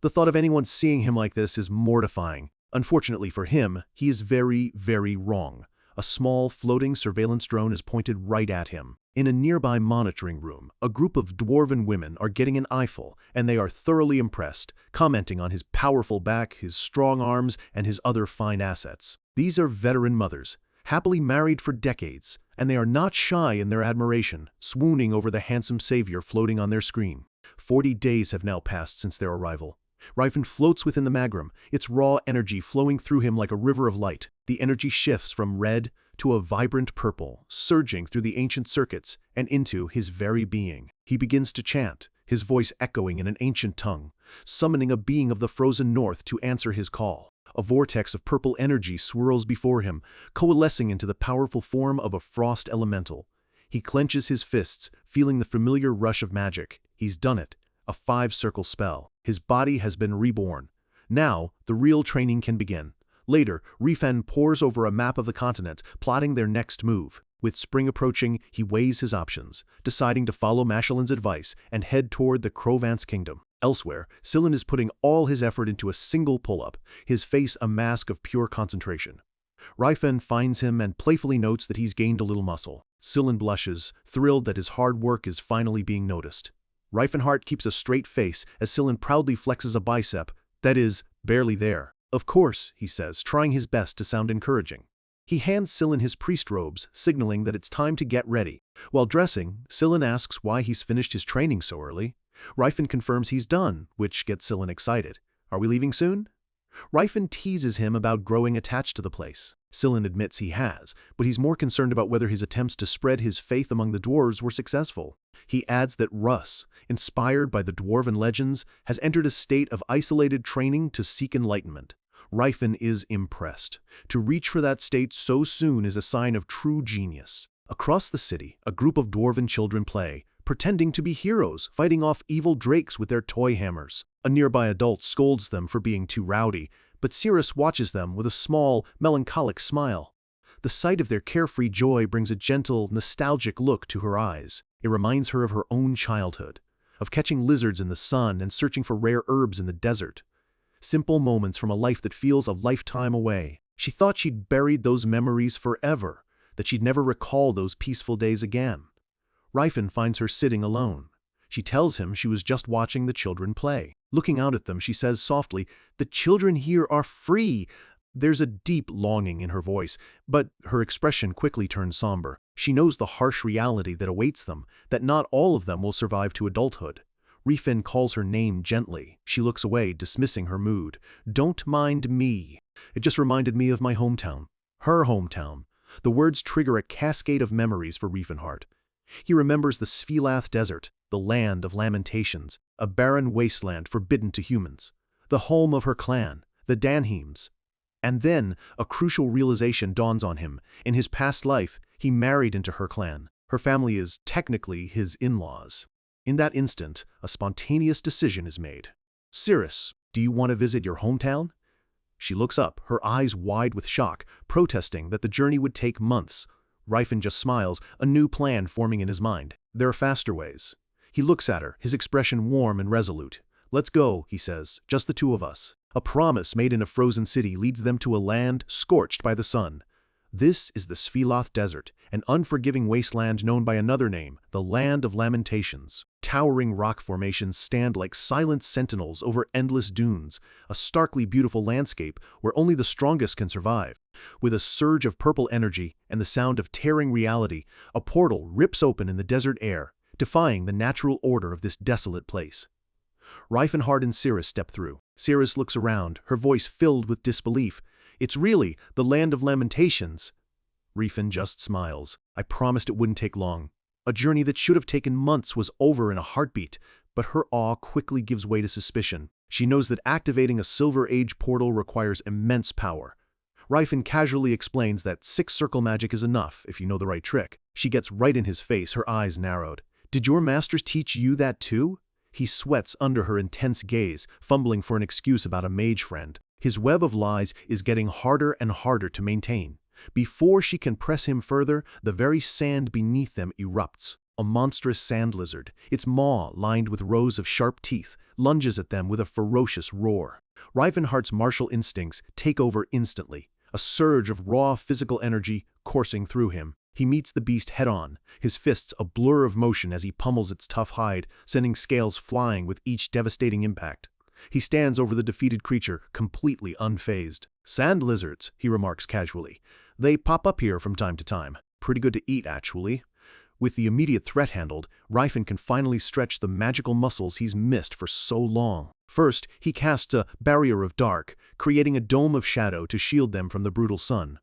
The thought of anyone seeing him like this is mortifying. Unfortunately for him, he is very, very wrong. A small, floating surveillance drone is pointed right at him. In a nearby monitoring room, a group of dwarven women are getting an eyeful, and they are thoroughly impressed, commenting on his powerful back, his strong arms, and his other fine assets. These are veteran mothers, happily married for decades, and they are not shy in their admiration, swooning over the handsome savior floating on their screen. 40 days have now passed since their arrival. Rifen floats within the Magrum, its raw energy flowing through him like a river of light. The energy shifts from red to a vibrant purple, surging through the ancient circuits and into his very being. He begins to chant, his voice echoing in an ancient tongue, summoning a being of the frozen north to answer his call. A vortex of purple energy swirls before him, coalescing into the powerful form of a frost elemental. He clenches his fists, feeling the familiar rush of magic. He's done it. A 5-circle spell. His body has been reborn. Now, the real training can begin. Later, Rifen pores over a map of the continent, plotting their next move. With spring approaching, he weighs his options, deciding to follow Mashelin's advice and head toward the Crovance Kingdom. Elsewhere, Scylla is putting all his effort into a single pull-up, his face a mask of pure concentration. Rifen finds him and playfully notes that he's gained a little muscle. Scylla blushes, thrilled that his hard work is finally being noticed. Reifenhart keeps a straight face as Scylla proudly flexes a bicep, that is, barely there. "Of course," he says, trying his best to sound encouraging. He hands Scylla his priest robes, signaling that it's time to get ready. While dressing, Scylla asks why he's finished his training so early. Rifen confirms he's done, which gets Scylla excited. "Are we leaving soon?" Rifen teases him about growing attached to the place. Scylla admits he has, but he's more concerned about whether his attempts to spread his faith among the dwarves were successful. He adds that Russ, inspired by the dwarven legends, has entered a state of isolated training to seek enlightenment. Rifen is impressed. To reach for that state so soon is a sign of true genius. Across the city, a group of dwarven children play, pretending to be heroes, fighting off evil drakes with their toy hammers. A nearby adult scolds them for being too rowdy, but Cirrus watches them with a small, melancholic smile. The sight of their carefree joy brings a gentle, nostalgic look to her eyes. It reminds her of her own childhood, of catching lizards in the sun and searching for rare herbs in the desert. Simple moments from a life that feels a lifetime away. She thought she'd buried those memories forever, that she'd never recall those peaceful days again. Rifen finds her sitting alone. She tells him she was just watching the children play. Looking out at them, she says softly, "The children here are free." There's a deep longing in her voice, but her expression quickly turns somber. She knows the harsh reality that awaits them, that not all of them will survive to adulthood. Rifen calls her name gently. She looks away, dismissing her mood. "Don't mind me. It just reminded me of my hometown." Her hometown. The words trigger a cascade of memories for Riefenhart. He remembers the Svilath Desert, the land of lamentations, a barren wasteland forbidden to humans, the home of her clan, the Danheems. And then a crucial realization dawns on him. In his past life, he married into her clan. Her family is technically his in-laws. In that instant, a spontaneous decision is made. "Cirrus, do you want to visit your hometown?" She looks up, her eyes wide with shock, protesting that the journey would take months. Rifen just smiles, a new plan forming in his mind. There are faster ways. He looks at her, his expression warm and resolute. "Let's go," he says, "just the two of us." A promise made in a frozen city leads them to a land scorched by the sun. This is the Svilath Desert, an unforgiving wasteland known by another name, the Land of Lamentations. Towering rock formations stand like silent sentinels over endless dunes, a starkly beautiful landscape where only the strongest can survive. With a surge of purple energy and the sound of tearing reality, a portal rips open in the desert air, defying the natural order of this desolate place. Riefenhart and Cirrus step through. Cirrus looks around, her voice filled with disbelief. "It's really the Land of Lamentations." Rifen just smiles. "I promised it wouldn't take long." A journey that should have taken months was over in a heartbeat, but her awe quickly gives way to suspicion. She knows that activating a Silver Age portal requires immense power. Rifen casually explains that 6-circle magic is enough if you know the right trick. She gets right in his face, her eyes narrowed. "Did your masters teach you that too?" He sweats under her intense gaze, fumbling for an excuse about a mage friend. His web of lies is getting harder and harder to maintain. Before she can press him further, the very sand beneath them erupts. A monstrous sand lizard, its maw lined with rows of sharp teeth, lunges at them with a ferocious roar. Riefenhart's martial instincts take over instantly, a surge of raw physical energy coursing through him. He meets the beast head-on, his fists a blur of motion as he pummels its tough hide, sending scales flying with each devastating impact. He stands over the defeated creature, completely unfazed. "Sand lizards," he remarks casually. "They pop up here from time to time. Pretty good to eat, actually." With the immediate threat handled, Rifen can finally stretch the magical muscles he's missed for so long. First, he casts a barrier of dark, creating a dome of shadow to shield them from the brutal sun.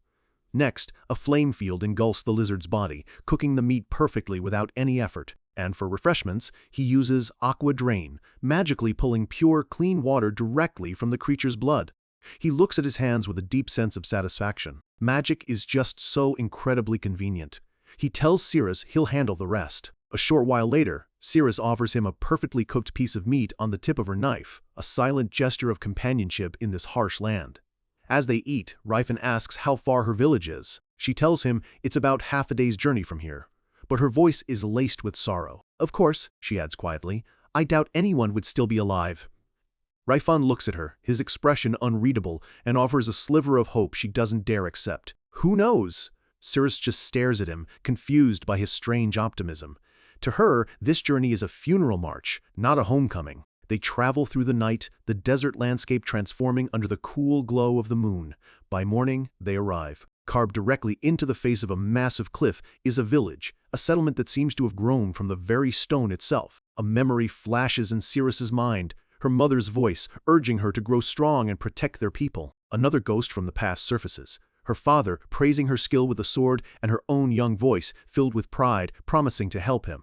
Next, a flame field engulfs the lizard's body, cooking the meat perfectly without any effort. And for refreshments, he uses Aqua Drain, magically pulling pure, clean water directly from the creature's blood. He looks at his hands with a deep sense of satisfaction. Magic is just so incredibly convenient. He tells Cirrus he'll handle the rest. A short while later, Cirrus offers him a perfectly cooked piece of meat on the tip of her knife, a silent gesture of companionship in this harsh land. As they eat, Rifen asks how far her village is. She tells him it's about half a day's journey from here. But her voice is laced with sorrow. "Of course," she adds quietly, "I doubt anyone would still be alive." Rifen looks at her, his expression unreadable, and offers a sliver of hope she doesn't dare accept. "Who knows?" Cirrus just stares at him, confused by his strange optimism. To her, this journey is a funeral march, not a homecoming. They travel through the night, the desert landscape transforming under the cool glow of the moon. By morning, they arrive. Carved directly into the face of a massive cliff is a village, a settlement that seems to have grown from the very stone itself. A memory flashes in Cirrus's mind, her mother's voice urging her to grow strong and protect their people. Another ghost from the past surfaces, her father praising her skill with the sword and her own young voice filled with pride, promising to help him.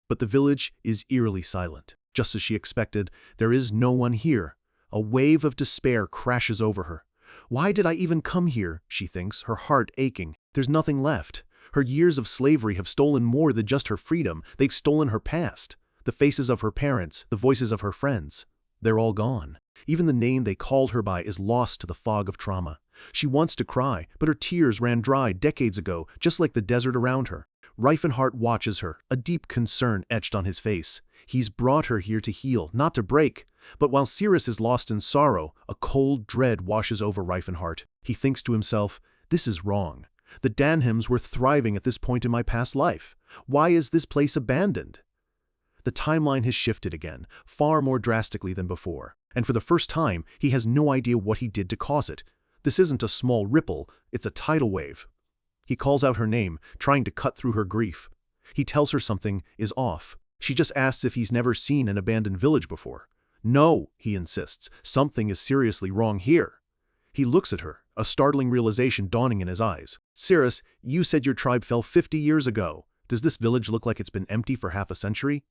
But the village is eerily silent. Just as she expected, there is no one here. A wave of despair crashes over her. "Why did I even come here?" she thinks, her heart aching. There's nothing left. Her years of slavery have stolen more than just her freedom. They've stolen her past. The faces of her parents, the voices of her friends. They're all gone. Even the name they called her by is lost to the fog of trauma. She wants to cry, but her tears ran dry decades ago, just like the desert around her. Reifenhart watches her, a deep concern etched on his face. He's brought her here to heal, not to break. But while Cirrus is lost in sorrow, a cold dread washes over Reifenhart. He thinks to himself, this is wrong. The Danhams were thriving at this point in my past life. Why is this place abandoned? The timeline has shifted again, far more drastically than before. And for the first time, he has no idea what he did to cause it. This isn't a small ripple, it's a tidal wave. He calls out her name, trying to cut through her grief. He tells her something is off. She just asks if he's never seen an abandoned village before. No, he insists, something is seriously wrong here. He looks at her, a startling realization dawning in his eyes. Cirrus, you said your tribe fell 50 years ago. Does this village look like it's been empty for half a century?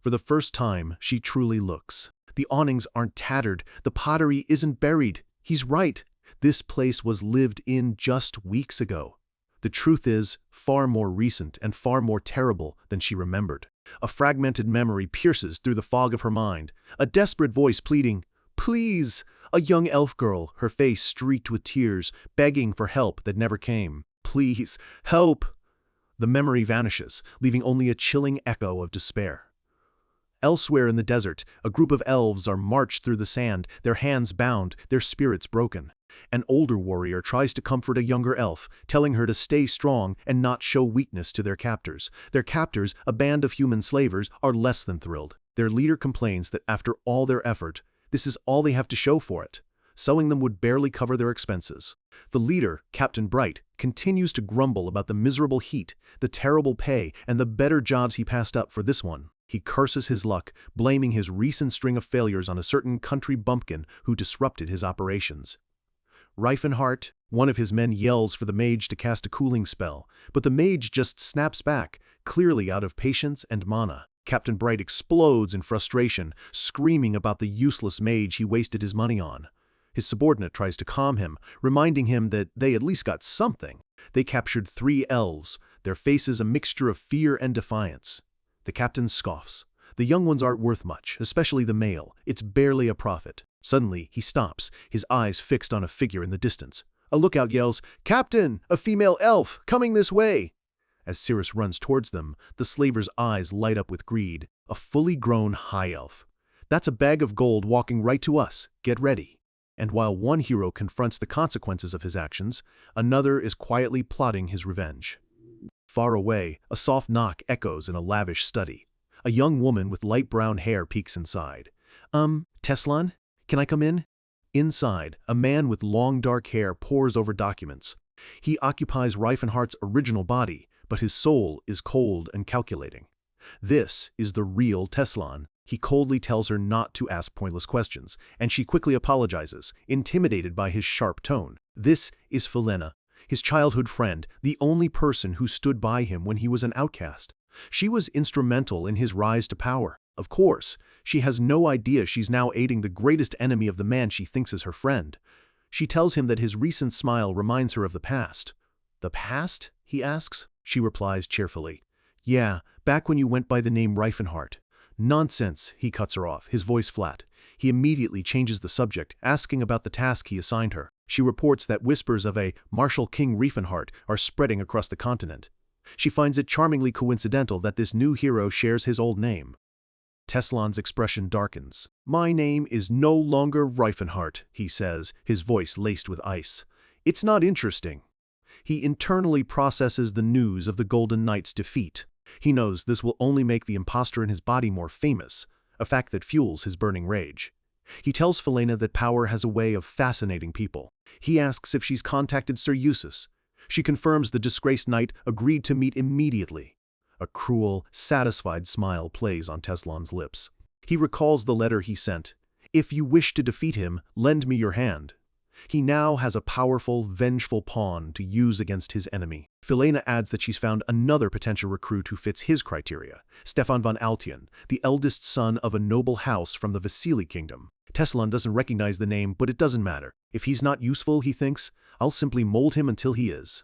For the first time, she truly looks. The awnings aren't tattered, the pottery isn't buried. He's right. This place was lived in just weeks ago. The truth is, far more recent and far more terrible than she remembered. A fragmented memory pierces through the fog of her mind, a desperate voice pleading, "Please!" A young elf girl, her face streaked with tears, begging for help that never came. "Please, help!" The memory vanishes, leaving only a chilling echo of despair. Elsewhere in the desert, a group of elves are marched through the sand, their hands bound, their spirits broken. An older warrior tries to comfort a younger elf, telling her to stay strong and not show weakness to their captors. Their captors, a band of human slavers, are less than thrilled. Their leader complains that after all their effort, this is all they have to show for it. Selling them would barely cover their expenses. The leader, Captain Bright, continues to grumble about the miserable heat, the terrible pay, and the better jobs he passed up for this one. He curses his luck, blaming his recent string of failures on a certain country bumpkin who disrupted his operations. Reifenhart, one of his men, yells for the mage to cast a cooling spell, but the mage just snaps back, clearly out of patience and mana. Captain Bright explodes in frustration, screaming about the useless mage he wasted his money on. His subordinate tries to calm him, reminding him that they at least got something. They captured 3 elves, their faces a mixture of fear and defiance. The captain scoffs. The young ones aren't worth much, especially the male. It's barely a profit. Suddenly, he stops, his eyes fixed on a figure in the distance. A lookout yells, "Captain, a female elf, coming this way!" As Cirrus runs towards them, the slaver's eyes light up with greed. A fully grown high elf. "That's a bag of gold walking right to us. Get ready." And while one hero confronts the consequences of his actions, another is quietly plotting his revenge. Far away, a soft knock echoes in a lavish study. A young woman with light brown hair peeks inside. Teslan? Can I come in?" Inside, a man with long dark hair pores over documents. He occupies Reifenhart's original body, but his soul is cold and calculating. This is the real Teslan. He coldly tells her not to ask pointless questions, and she quickly apologizes, intimidated by his sharp tone. This is Felena, his childhood friend, the only person who stood by him when he was an outcast. She was instrumental in his rise to power. Of course, she has no idea she's now aiding the greatest enemy of the man she thinks is her friend. She tells him that his recent smile reminds her of the past. "The past?" he asks. She replies cheerfully, "Yeah, back when you went by the name Reifenhart." "Nonsense," he cuts her off, his voice flat. He immediately changes the subject, asking about the task he assigned her. She reports that whispers of a Martial King Reifenhart are spreading across the continent. She finds it charmingly coincidental that this new hero shares his old name. Teslan's expression darkens. "My name is no longer Reifenhart," he says, his voice laced with ice. "It's not interesting." He internally processes the news of the Golden Knight's defeat. He knows this will only make the imposter in his body more famous, a fact that fuels his burning rage. He tells Felena that power has a way of fascinating people. He asks if she's contacted Sir Eustace. She confirms the disgraced knight agreed to meet immediately. A cruel, satisfied smile plays on Teslan's lips. He recalls the letter he sent. "If you wish to defeat him, lend me your hand." He now has a powerful, vengeful pawn to use against his enemy. Felena adds that she's found another potential recruit who fits his criteria, Stefan von Altian, the eldest son of a noble house from the Vasili kingdom. Teslan doesn't recognize the name, but it doesn't matter. If he's not useful, he thinks, I'll simply mold him until he is.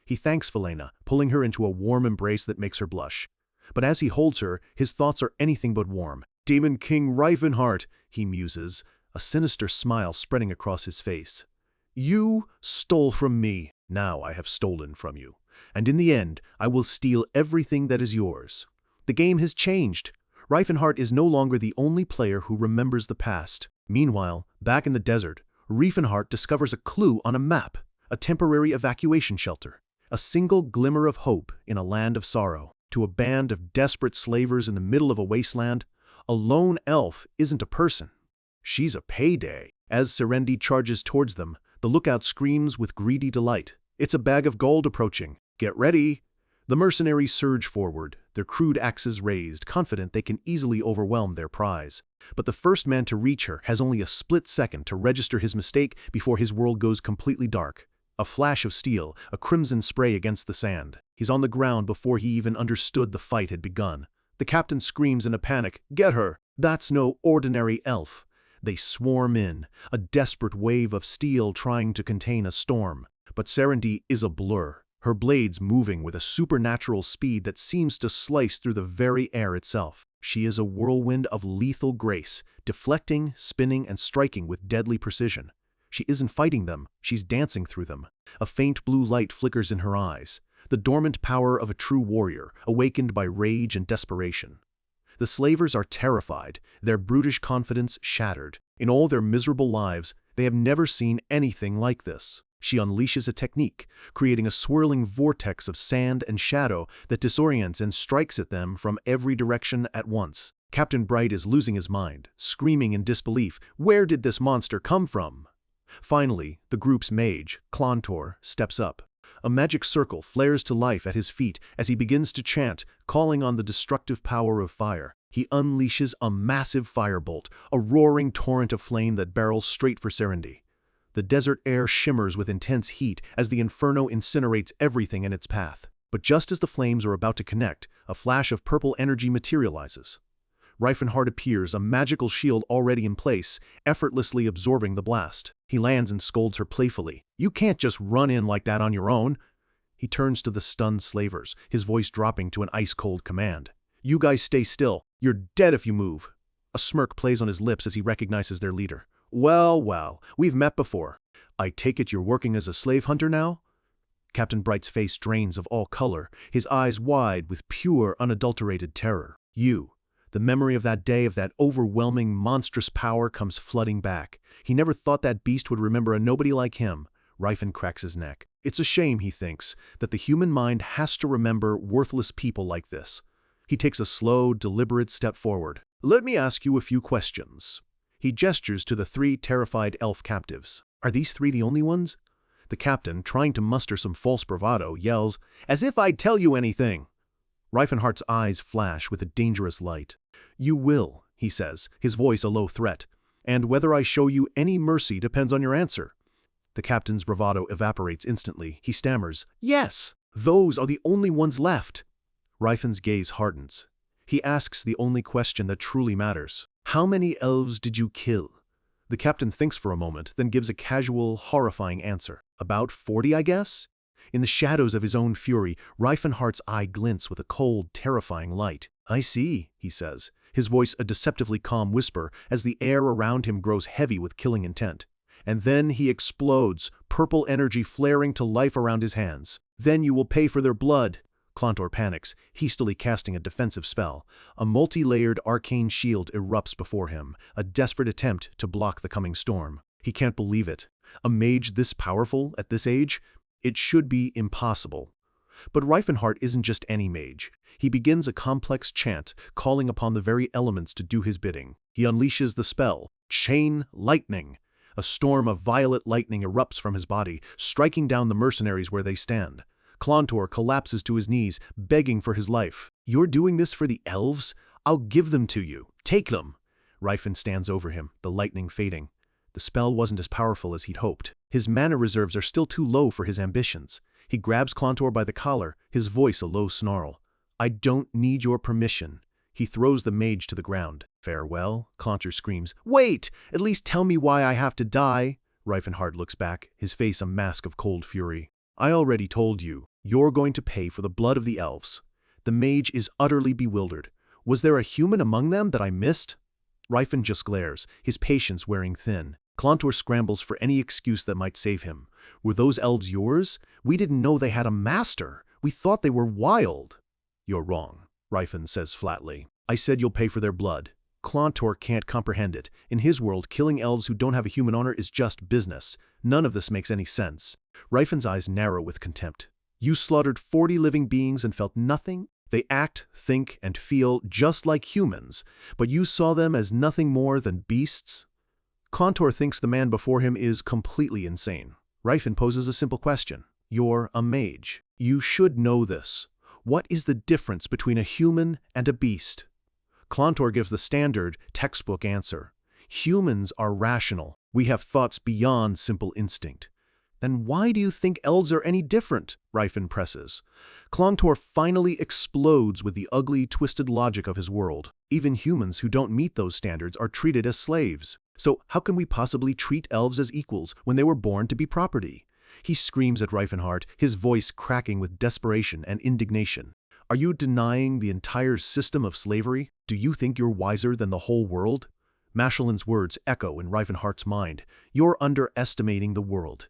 He thanks Felena, pulling her into a warm embrace that makes her blush. But as he holds her, his thoughts are anything but warm. "Demon King Reifenhart," he muses, a sinister smile spreading across his face. You stole from me. Now I have stolen from you. And in the end, I will steal everything that is yours. The game has changed. Reifenhart is no longer the only player who remembers the past. Meanwhile, back in the desert, Reifenhart discovers a clue on a map, a temporary evacuation shelter, a single glimmer of hope in a land of sorrow. To a band of desperate slavers in the middle of a wasteland, a lone elf isn't a person. She's a payday. As Serendi charges towards them, the lookout screams with greedy delight. It's a bag of gold approaching. Get ready! The mercenaries surge forward, their crude axes raised, confident they can easily overwhelm their prize. But the first man to reach her has only a split second to register his mistake before his world goes completely dark. A flash of steel, a crimson spray against the sand. He's on the ground before he even understood the fight had begun. The captain screams in a panic, "Get her! That's no ordinary elf." They swarm in, a desperate wave of steel trying to contain a storm. But Serendi is a blur, her blades moving with a supernatural speed that seems to slice through the very air itself. She is a whirlwind of lethal grace, deflecting, spinning, and striking with deadly precision. She isn't fighting them, she's dancing through them. A faint blue light flickers in her eyes, the dormant power of a true warrior, awakened by rage and desperation. The slavers are terrified, their brutish confidence shattered. In all their miserable lives, they have never seen anything like this. She unleashes a technique, creating a swirling vortex of sand and shadow that disorients and strikes at them from every direction at once. Captain Bright is losing his mind, screaming in disbelief, "Where did this monster come from?" Finally, the group's mage, Clontor, steps up. A magic circle flares to life at his feet as he begins to chant, calling on the destructive power of fire. He unleashes a massive firebolt, a roaring torrent of flame that barrels straight for Serendi. The desert air shimmers with intense heat as the inferno incinerates everything in its path. But just as the flames are about to connect, a flash of purple energy materializes. Reifenhart appears, a magical shield already in place, effortlessly absorbing the blast. He lands and scolds her playfully. "You can't just run in like that on your own." He turns to the stunned slavers, his voice dropping to an ice-cold command. "You guys stay still. You're dead if you move." A smirk plays on his lips as he recognizes their leader. "Well, well, we've met before. I take it you're working as a slave hunter now?" Captain Bright's face drains of all color, his eyes wide with pure, unadulterated terror. The memory of that day, of that overwhelming, monstrous power comes flooding back. He never thought that beast would remember a nobody like him. Reifen cracks his neck. It's a shame, he thinks, that the human mind has to remember worthless people like this. He takes a slow, deliberate step forward. "Let me ask you a few questions." He gestures to the three terrified elf captives. "Are these three the only ones?" The captain, trying to muster some false bravado, yells, "As if I'd tell you anything!" Reifenhart's eyes flash with a dangerous light. "You will," he says, his voice a low threat. "And whether I show you any mercy depends on your answer." The captain's bravado evaporates instantly. He stammers, "Yes! Those are the only ones left." Reifen's gaze hardens. He asks the only question that truly matters. "How many elves did you kill?" The captain thinks for a moment, then gives a casual, horrifying answer. "About 40, I guess?" In the shadows of his own fury, Reifenhart's eye glints with a cold, terrifying light. "I see," he says, his voice a deceptively calm whisper as the air around him grows heavy with killing intent. And then he explodes, purple energy flaring to life around his hands. "Then you will pay for their blood." Clontor panics, hastily casting a defensive spell. A multi-layered arcane shield erupts before him, a desperate attempt to block the coming storm. He can't believe it. A mage this powerful at this age? It should be impossible. But Reifenhart isn't just any mage. He begins a complex chant, calling upon the very elements to do his bidding. He unleashes the spell, Chain Lightning. A storm of violet lightning erupts from his body, striking down the mercenaries where they stand. Clontor collapses to his knees, begging for his life. "You're doing this for the elves? I'll give them to you. Take them!" Reifen stands over him, the lightning fading. The spell wasn't as powerful as he'd hoped. His mana reserves are still too low for his ambitions. He grabs Clontor by the collar, his voice a low snarl. "I don't need your permission." He throws the mage to the ground. "Farewell," Clontor screams. "Wait! At least tell me why I have to die." Reifenhart looks back, his face a mask of cold fury. "I already told you. You're going to pay for the blood of the elves." The mage is utterly bewildered. "Was there a human among them that I missed?" Rifen just glares, his patience wearing thin. Clontor scrambles for any excuse that might save him. Were those elves yours? We didn't know they had a master. We thought they were wild. You're wrong, Rifen says flatly. I said you'll pay for their blood. Clontor can't comprehend it. In his world, killing elves who don't have a human honor is just business. None of this makes any sense. Rifen's eyes narrow with contempt. You slaughtered 40 living beings and felt nothing? They act, think, and feel just like humans, but you saw them as nothing more than beasts? Clontor thinks the man before him is completely insane. Rifen poses a simple question. You're a mage. You should know this. What is the difference between a human and a beast? Clontor gives the standard, textbook answer. Humans are rational. We have thoughts beyond simple instinct. Then why do you think elves are any different? Rifen presses. Clontor finally explodes with the ugly, twisted logic of his world. Even humans who don't meet those standards are treated as slaves. So how can we possibly treat elves as equals when they were born to be property? He screams at Riefenhart, his voice cracking with desperation and indignation. Are you denying the entire system of slavery? Do you think you're wiser than the whole world? Mashelin's words echo in Riefenhart's mind. You're underestimating the world.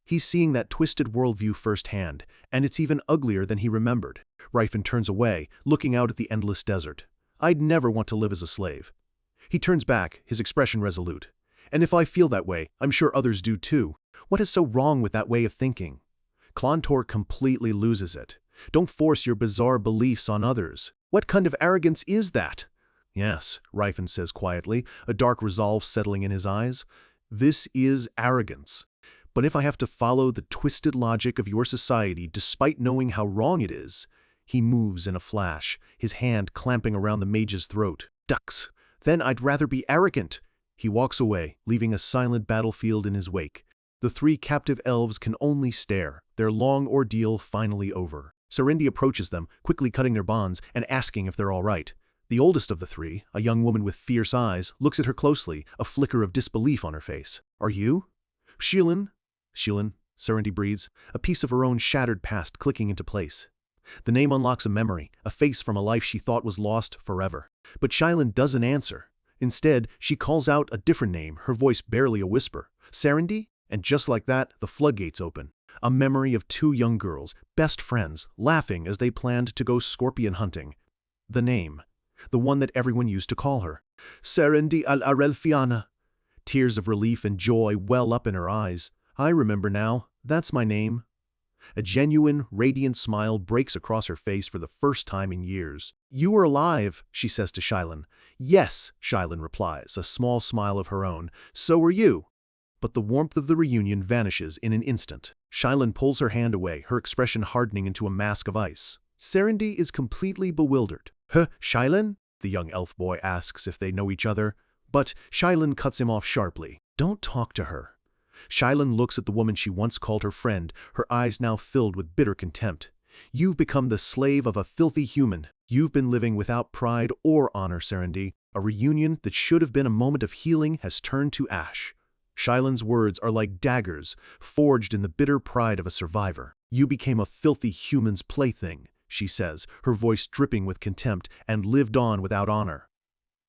He's seeing that twisted worldview firsthand, and it's even uglier than he remembered. Rifen turns away, looking out at the endless desert. I'd never want to live as a slave. He turns back, his expression resolute. And if I feel that way, I'm sure others do too. What is so wrong with that way of thinking? Clontor completely loses it. Don't force your bizarre beliefs on others. What kind of arrogance is that? Yes, Rifen says quietly, a dark resolve settling in his eyes. This is arrogance. But if I have to follow the twisted logic of your society despite knowing how wrong it is, he moves in a flash, his hand clamping around the mage's throat. Ducks. Then I'd rather be arrogant. He walks away, leaving a silent battlefield in his wake. The three captive elves can only stare, their long ordeal finally over. Serendi approaches them, quickly cutting their bonds and asking if they're all right. The oldest of the three, a young woman with fierce eyes, looks at her closely, a flicker of disbelief on her face. Are you? Shilin, Serendi breathes, a piece of her own shattered past clicking into place. The name unlocks a memory, a face from a life she thought was lost forever. But Shilin doesn't answer. Instead, she calls out a different name, her voice barely a whisper. Serendi? And just like that, the floodgates open. A memory of two young girls, best friends, laughing as they planned to go scorpion hunting. The name. The one that everyone used to call her. Serendi al-Arelfiana. Tears of relief and joy well up in her eyes. I remember now. That's my name. A genuine, radiant smile breaks across her face for the first time in years. You were alive, she says to Shilin. Yes, Shilin replies, a small smile of her own. So were you. But the warmth of the reunion vanishes in an instant. Shilin pulls her hand away, her expression hardening into a mask of ice. Serendi is completely bewildered. Huh, Shilin? The young elf boy asks if they know each other. But Shilin cuts him off sharply. Don't talk to her. Shilin looks at the woman she once called her friend, her eyes now filled with bitter contempt. You've become the slave of a filthy human. You've been living without pride or honor, Serendi. A reunion that should have been a moment of healing has turned to ash. Shilin's words are like daggers, forged in the bitter pride of a survivor. You became a filthy human's plaything, she says, her voice dripping with contempt, and lived on without honor.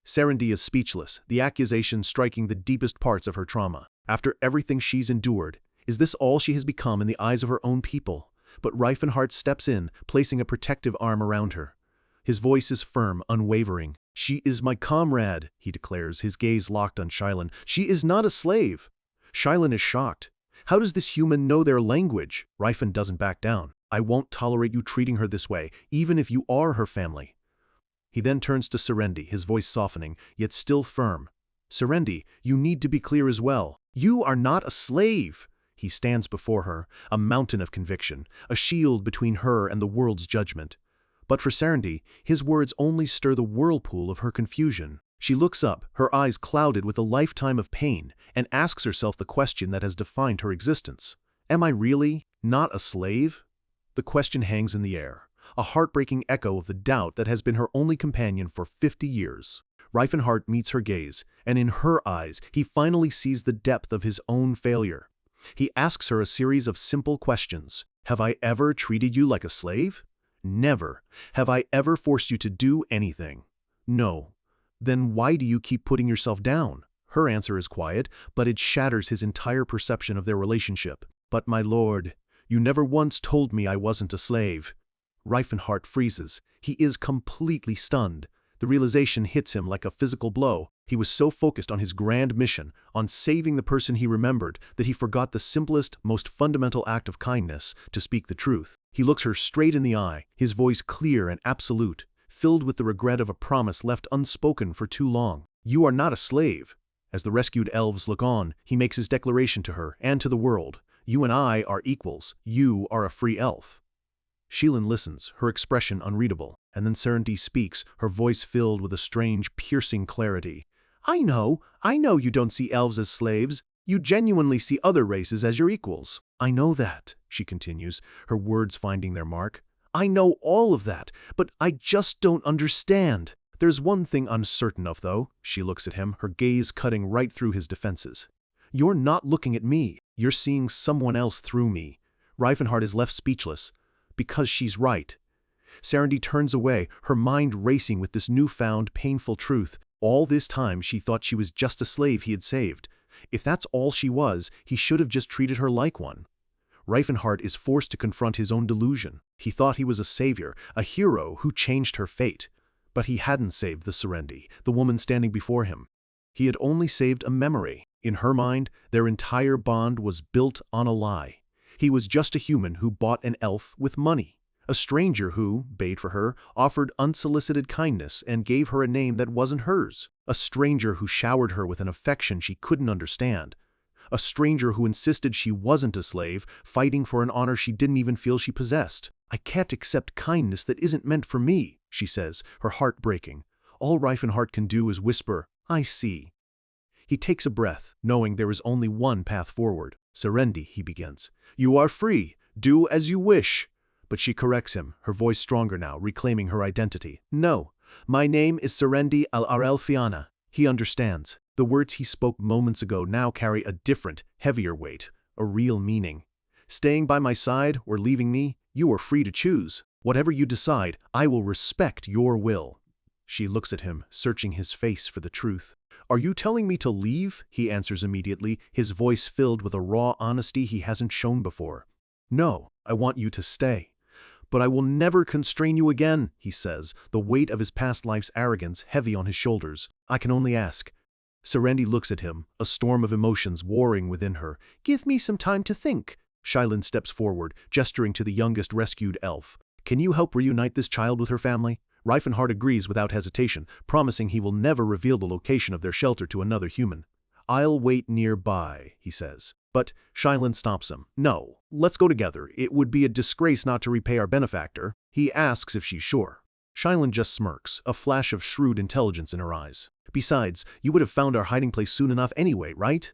Serendi is speechless, the accusation striking the deepest parts of her trauma. After everything she's endured, is this all she has become in the eyes of her own people? But Riefenhart steps in, placing a protective arm around her. His voice is firm, unwavering. She is my comrade, he declares, his gaze locked on Shilin. She is not a slave. Shilin is shocked. How does this human know their language? Rifen doesn't back down. I won't tolerate you treating her this way, even if you are her family. He then turns to Serendi, his voice softening, yet still firm. Serendi, you need to be clear as well. You are not a slave. He stands before her, a mountain of conviction, a shield between her and the world's judgment. But for Serendi, his words only stir the whirlpool of her confusion. She looks up, her eyes clouded with a lifetime of pain, and asks herself the question that has defined her existence. Am I really not a slave? The question hangs in the air, a heartbreaking echo of the doubt that has been her only companion for 50 years. Riefenhart meets her gaze, and in her eyes, he finally sees the depth of his own failure. He asks her a series of simple questions. Have I ever treated you like a slave? Never. Have I ever forced you to do anything? No. Then why do you keep putting yourself down? Her answer is quiet, but it shatters his entire perception of their relationship. But my lord, you never once told me I wasn't a slave. Reifenhart freezes. He is completely stunned. The realization hits him like a physical blow. He was so focused on his grand mission, on saving the person he remembered, that he forgot the simplest, most fundamental act of kindness, to speak the truth. He looks her straight in the eye, his voice clear and absolute, filled with the regret of a promise left unspoken for too long. You are not a slave. As the rescued elves look on, he makes his declaration to her and to the world. You and I are equals. You are a free elf. Sheelin listens, her expression unreadable, and then Serenity speaks, her voice filled with a strange, piercing clarity. I know you don't see elves as slaves. You genuinely see other races as your equals. I know that, she continues, her words finding their mark. I know all of that, but I just don't understand. There's one thing I'm certain of, though. She looks at him, her gaze cutting right through his defenses. You're not looking at me. You're seeing someone else through me. Reifenhart is left speechless. Because she's right. Serenity turns away, her mind racing with this newfound, painful truth. All this time she thought she was just a slave he had saved. If that's all she was, he should have just treated her like one. Reifenhart is forced to confront his own delusion. He thought he was a savior, a hero who changed her fate. But he hadn't saved the Serenity, the woman standing before him. He had only saved a memory. In her mind, their entire bond was built on a lie. He was just a human who bought an elf with money. A stranger who, bade for her, offered unsolicited kindness and gave her a name that wasn't hers. A stranger who showered her with an affection she couldn't understand. A stranger who insisted she wasn't a slave, fighting for an honor she didn't even feel she possessed. I can't accept kindness that isn't meant for me, she says, her heart breaking. All Reifenhart can do is whisper, I see. He takes a breath, knowing there is only one path forward. Serenity, he begins. You are free. Do as you wish. But she corrects him, her voice stronger now, reclaiming her identity. No, my name is Serenity al-Arelfiana. He understands. The words he spoke moments ago now carry a different, heavier weight, a real meaning. Staying by my side or leaving me, you are free to choose. Whatever you decide, I will respect your will. She looks at him, searching his face for the truth. Are you telling me to leave? He answers immediately, his voice filled with a raw honesty he hasn't shown before. No, I want you to stay. But I will never constrain you again, he says, the weight of his past life's arrogance heavy on his shoulders. I can only ask. Serenity looks at him, a storm of emotions warring within her. Give me some time to think. Shylin steps forward, gesturing to the youngest rescued elf. Can you help reunite this child with her family? Reifenhart agrees without hesitation, promising he will never reveal the location of their shelter to another human. I'll wait nearby, he says. But Shylin stops him. No, let's go together. It would be a disgrace not to repay our benefactor. He asks if she's sure. Shylin just smirks, a flash of shrewd intelligence in her eyes. Besides, you would have found our hiding place soon enough anyway, right?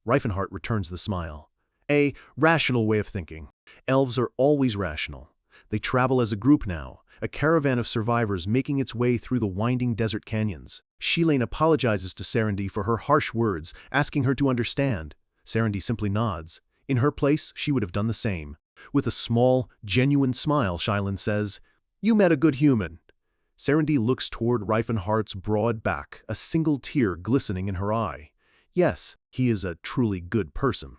Reifenhart returns the smile. A rational way of thinking. Elves are always rational. They travel as a group now, a caravan of survivors making its way through the winding desert canyons. Sheelin apologizes to Serenity for her harsh words, asking her to understand. Serenity simply nods. In her place, she would have done the same. With a small, genuine smile, Shylin says, You met a good human. Serenity looks toward Reifenhart's broad back, a single tear glistening in her eye. Yes, he is a truly good person.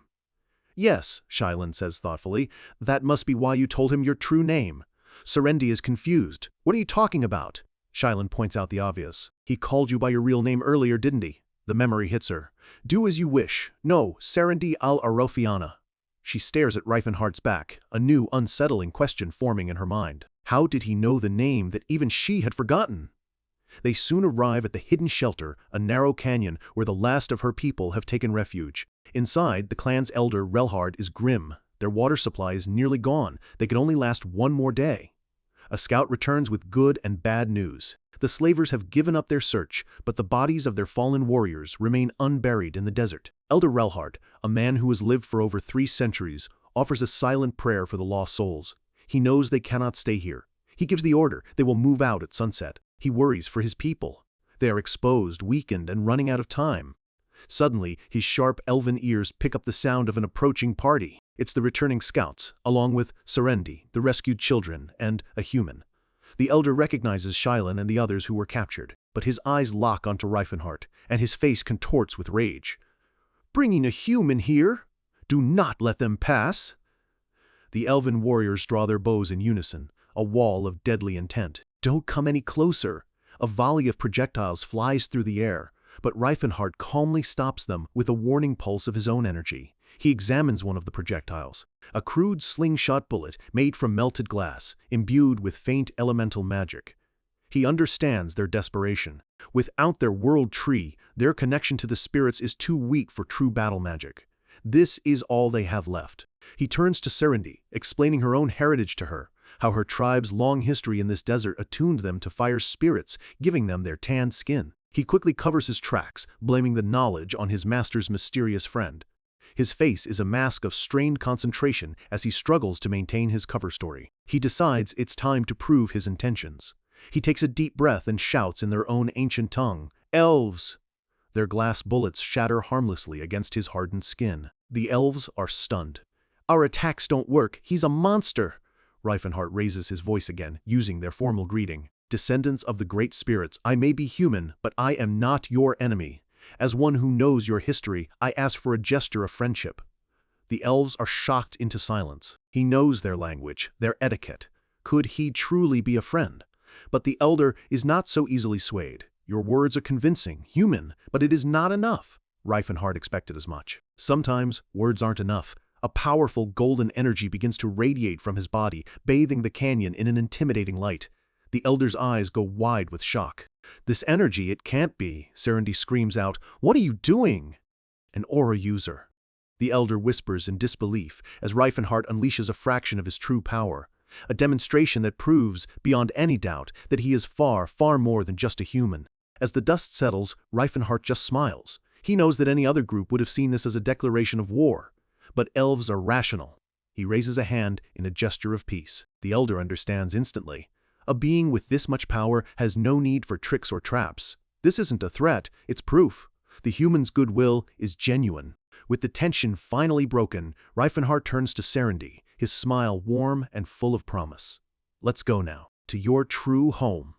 Yes, Shylin says thoughtfully, that must be why you told him your true name. Serenity is confused. What are you talking about? Shylin points out the obvious. He called you by your real name earlier, didn't he? The memory hits her. Do as you wish. No, Serenity al-Arelfiana. She stares at Reifenhart's back, a new, unsettling question forming in her mind. How did he know the name that even she had forgotten? They soon arrive at the hidden shelter, a narrow canyon where the last of her people have taken refuge. Inside, the clan's elder, Relhard, is grim. Their water supply is nearly gone. They can only last one more day. A scout returns with good and bad news. The slavers have given up their search, but the bodies of their fallen warriors remain unburied in the desert. Elder Relhard, a man who has lived for over 3 centuries, offers a silent prayer for the lost souls. He knows they cannot stay here. He gives the order they will move out at sunset. He worries for his people. They are exposed, weakened, and running out of time. Suddenly, his sharp elven ears pick up the sound of an approaching party. It's the returning scouts, along with Serenity, the rescued children, and a human. The elder recognizes Shylin and the others who were captured, but his eyes lock onto Reifenhart, and his face contorts with rage. "Bringing a human here? Do not let them pass!" The elven warriors draw their bows in unison, a wall of deadly intent. "Don't come any closer!" A volley of projectiles flies through the air, but Reifenhart calmly stops them with a warning pulse of his own energy. He examines one of the projectiles, a crude slingshot bullet made from melted glass, imbued with faint elemental magic. He understands their desperation. Without their world tree, their connection to the spirits is too weak for true battle magic. This is all they have left. He turns to Serendi, explaining her own heritage to her, how her tribe's long history in this desert attuned them to fire spirits, giving them their tanned skin. He quickly covers his tracks, blaming the knowledge on his master's mysterious friend. His face is a mask of strained concentration as he struggles to maintain his cover story. He decides it's time to prove his intentions. He takes a deep breath and shouts in their own ancient tongue, "Elves!" Their glass bullets shatter harmlessly against his hardened skin. The elves are stunned. "Our attacks don't work. He's a monster!" Reifenhart raises his voice again, using their formal greeting. "Descendants of the great spirits, I may be human, but I am not your enemy. As one who knows your history, I ask for a gesture of friendship." The elves are shocked into silence. He knows their language, their etiquette. Could he truly be a friend? But the elder is not so easily swayed. "Your words are convincing, human, but it is not enough." Reifenhart expected as much. Sometimes words aren't enough. A powerful golden energy begins to radiate from his body, bathing the canyon in an intimidating light. The elder's eyes go wide with shock. "This energy, it can't be," Serendi screams out. "What are you doing?" "An aura user." The elder whispers in disbelief as Reifenhart unleashes a fraction of his true power. A demonstration that proves, beyond any doubt, that he is far, far more than just a human. As the dust settles, Reifenhart just smiles. He knows that any other group would have seen this as a declaration of war. But elves are rational. He raises a hand in a gesture of peace. The elder understands instantly. A being with this much power has no need for tricks or traps. This isn't a threat, it's proof. The human's goodwill is genuine. With the tension finally broken, Reifenhart turns to Serendi, his smile warm and full of promise. "Let's go now, to your true home."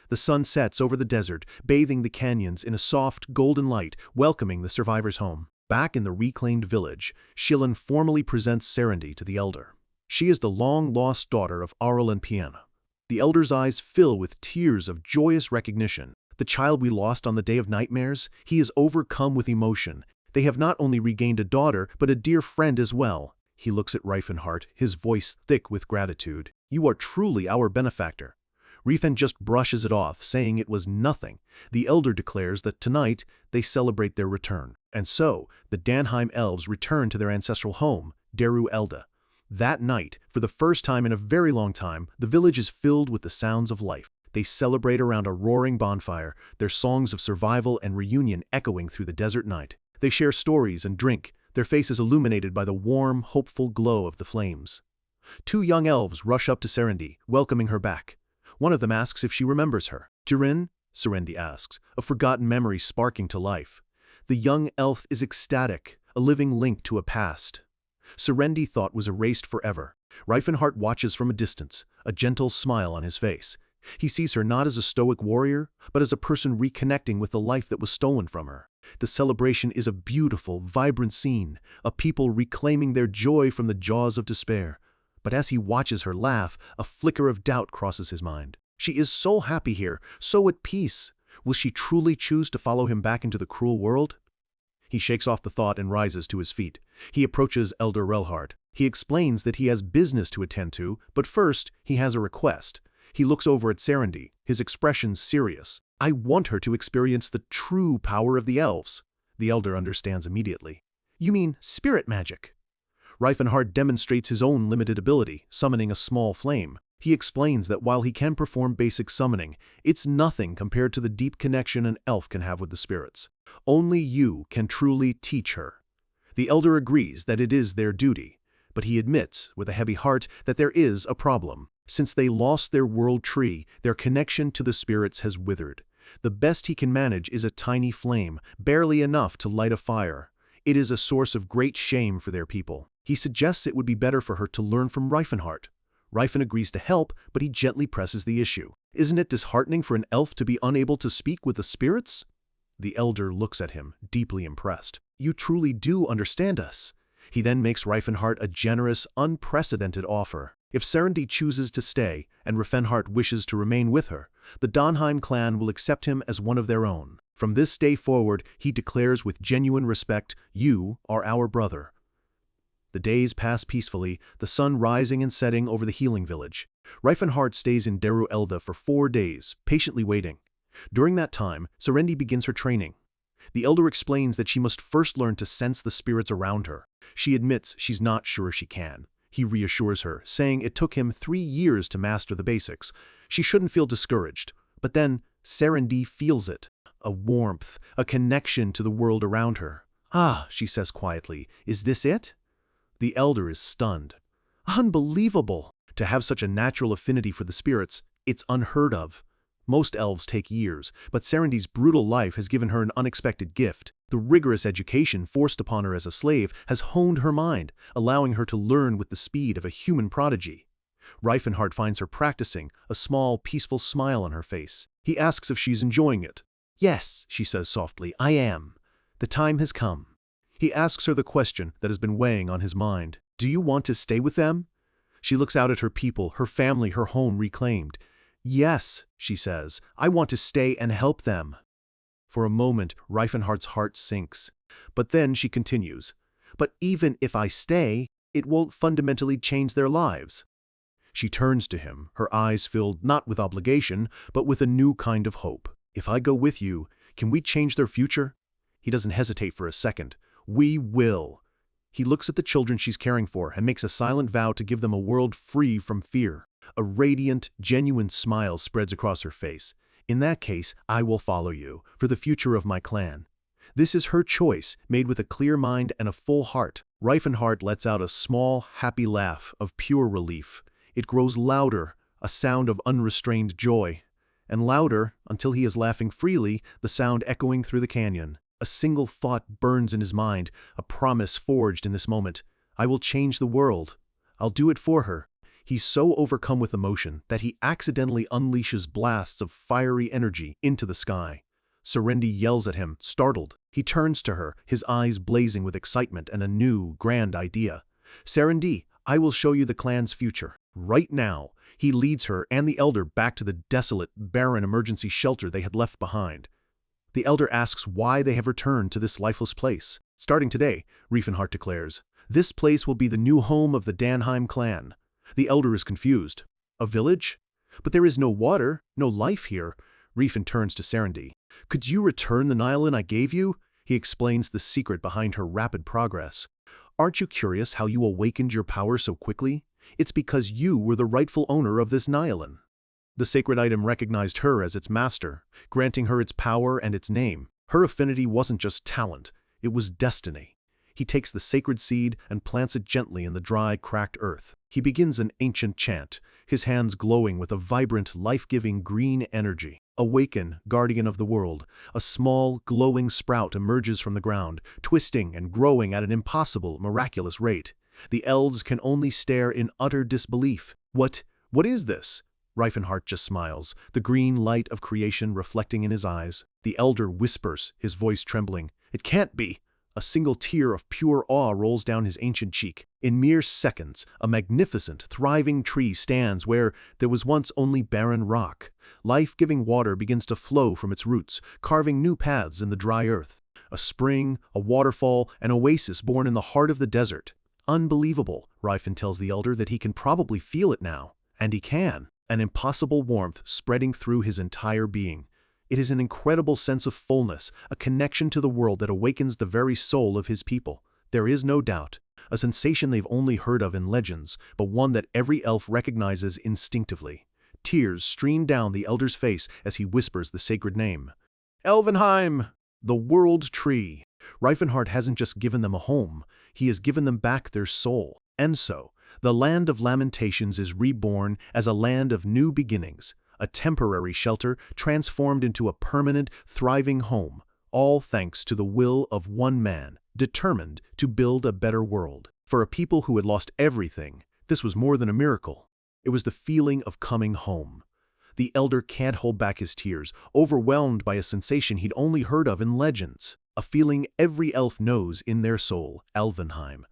The sun sets over the desert, bathing the canyons in a soft, golden light, welcoming the survivors home. Back in the reclaimed village, Shilin formally presents Serendi to the elder. She is the long-lost daughter of Aurel and Piana. The elder's eyes fill with tears of joyous recognition. The child we lost on the day of nightmares, he is overcome with emotion. They have not only regained a daughter, but a dear friend as well. He looks at Reifenhart, his voice thick with gratitude. "You are truly our benefactor." Reifen just brushes it off, saying it was nothing. The elder declares that tonight they celebrate their return. And so, the Danheim elves return to their ancestral home, Deru Elda. That night, for the first time in a very long time, the village is filled with the sounds of life. They celebrate around a roaring bonfire, their songs of survival and reunion echoing through the desert night. They share stories and drink, their faces illuminated by the warm, hopeful glow of the flames. Two young elves rush up to Serendi, welcoming her back. One of them asks if she remembers her. "Jirin?" Serendi asks, a forgotten memory sparking to life. The young elf is ecstatic, a living link to a past Serendi thought was erased forever. Reifenhart watches from a distance, a gentle smile on his face. He sees her not as a stoic warrior, but as a person reconnecting with the life that was stolen from her. The celebration is a beautiful, vibrant scene, a people reclaiming their joy from the jaws of despair. But as he watches her laugh, a flicker of doubt crosses his mind. She is so happy here, so at peace. Will she truly choose to follow him back into the cruel world? He shakes off the thought and rises to his feet. He approaches Elder Relhard. He explains that he has business to attend to, but first, he has a request. He looks over at Serendi, his expression serious. "I want her to experience the true power of the elves." The elder understands immediately. "You mean spirit magic?" Reifenhart demonstrates his own limited ability, summoning a small flame. He explains that while he can perform basic summoning, it's nothing compared to the deep connection an elf can have with the spirits. Only you can truly teach her. The elder agrees that it is their duty, but he admits, with a heavy heart, that there is a problem. Since they lost their world tree, their connection to the spirits has withered. The best he can manage is a tiny flame, barely enough to light a fire. It is a source of great shame for their people. He suggests it would be better for her to learn from Reifenhart. Rifen agrees to help, but he gently presses the issue. Isn't it disheartening for an elf to be unable to speak with the spirits? The elder looks at him, deeply impressed. You truly do understand us. He then makes Reifenhart a generous, unprecedented offer. If Serendi chooses to stay, and Reifenhart wishes to remain with her, the Donheim clan will accept him as one of their own. From this day forward, he declares with genuine respect, "You are our brother." The days pass peacefully, the sun rising and setting over the healing village. Reifenhart stays in Deru Elda for 4 days, patiently waiting. During that time, Serendi begins her training. The elder explains that she must first learn to sense the spirits around her. She admits she's not sure she can. He reassures her, saying it took him 3 years to master the basics. She shouldn't feel discouraged. But then, Serendi feels it. A warmth, a connection to the world around her. "Ah," she says quietly, "is this it?" The elder is stunned. Unbelievable! To have such a natural affinity for the spirits, it's unheard of. Most elves take years, but Serendi's brutal life has given her an unexpected gift. The rigorous education forced upon her as a slave has honed her mind, allowing her to learn with the speed of a human prodigy. Reifenhart finds her practicing, a small, peaceful smile on her face. He asks if she's enjoying it. "Yes," she says softly, "I am. The time has come." He asks her the question that has been weighing on his mind. "Do you want to stay with them?" She looks out at her people, her family, her home reclaimed. "Yes," she says, "I want to stay and help them." For a moment, Reifenhart's heart sinks. But then she continues, "But even if I stay, it won't fundamentally change their lives." She turns to him, her eyes filled not with obligation, but with a new kind of hope. "If I go with you, can we change their future?" He doesn't hesitate for a second. "We will." He looks at the children she's caring for and makes a silent vow to give them a world free from fear. A radiant, genuine smile spreads across her face. "In that case, I will follow you, for the future of my clan." This is her choice, made with a clear mind and a full heart. Reifenhart lets out a small, happy laugh of pure relief. It grows louder, a sound of unrestrained joy. And louder, until he is laughing freely, the sound echoing through the canyon. A single thought burns in his mind, a promise forged in this moment. "I will change the world. I'll do it for her." He's so overcome with emotion that he accidentally unleashes blasts of fiery energy into the sky. Serendi yells at him, startled. He turns to her, his eyes blazing with excitement and a new, grand idea. "Serendi, I will show you the clan's future. Right now." He leads her and the elder back to the desolate, barren emergency shelter they had left behind. The elder asks why they have returned to this lifeless place. "Starting today," Reifenhart declares, "this place will be the new home of the Donheim clan." The elder is confused. "A village? But there is no water, no life here." Reifen turns to Serendi. "Could you return the Nylon I gave you?" He explains the secret behind her rapid progress. "Aren't you curious how you awakened your power so quickly? It's because you were the rightful owner of this Nylon." The sacred item recognized her as its master, granting her its power and its name. Her affinity wasn't just talent, it was destiny. He takes the sacred seed and plants it gently in the dry, cracked earth. He begins an ancient chant, his hands glowing with a vibrant, life-giving green energy. "Awaken, guardian of the world." A small, glowing sprout emerges from the ground, twisting and growing at an impossible, miraculous rate. The elves can only stare in utter disbelief. What is this?" Reifenhart just smiles, the green light of creation reflecting in his eyes. The elder whispers, his voice trembling, "It can't be." A single tear of pure awe rolls down his ancient cheek. In mere seconds, a magnificent, thriving tree stands where there was once only barren rock. Life-giving water begins to flow from its roots, carving new paths in the dry earth. A spring, a waterfall, an oasis born in the heart of the desert. Unbelievable, Reifen tells the elder that he can probably feel it now. And he can. An impossible warmth spreading through his entire being. It is an incredible sense of fullness, a connection to the world that awakens the very soul of his people. There is no doubt. A sensation they've only heard of in legends, but one that every elf recognizes instinctively. Tears stream down the elder's face as he whispers the sacred name. "Elvenheim! The World Tree!" Reifenhart hasn't just given them a home, he has given them back their soul. And so, the Land of Lamentations is reborn as a land of new beginnings. A temporary shelter transformed into a permanent, thriving home, all thanks to the will of one man, determined to build a better world. For a people who had lost everything, this was more than a miracle. It was the feeling of coming home. The elder can't hold back his tears, overwhelmed by a sensation he'd only heard of in legends, a feeling every elf knows in their soul, Elvenheim.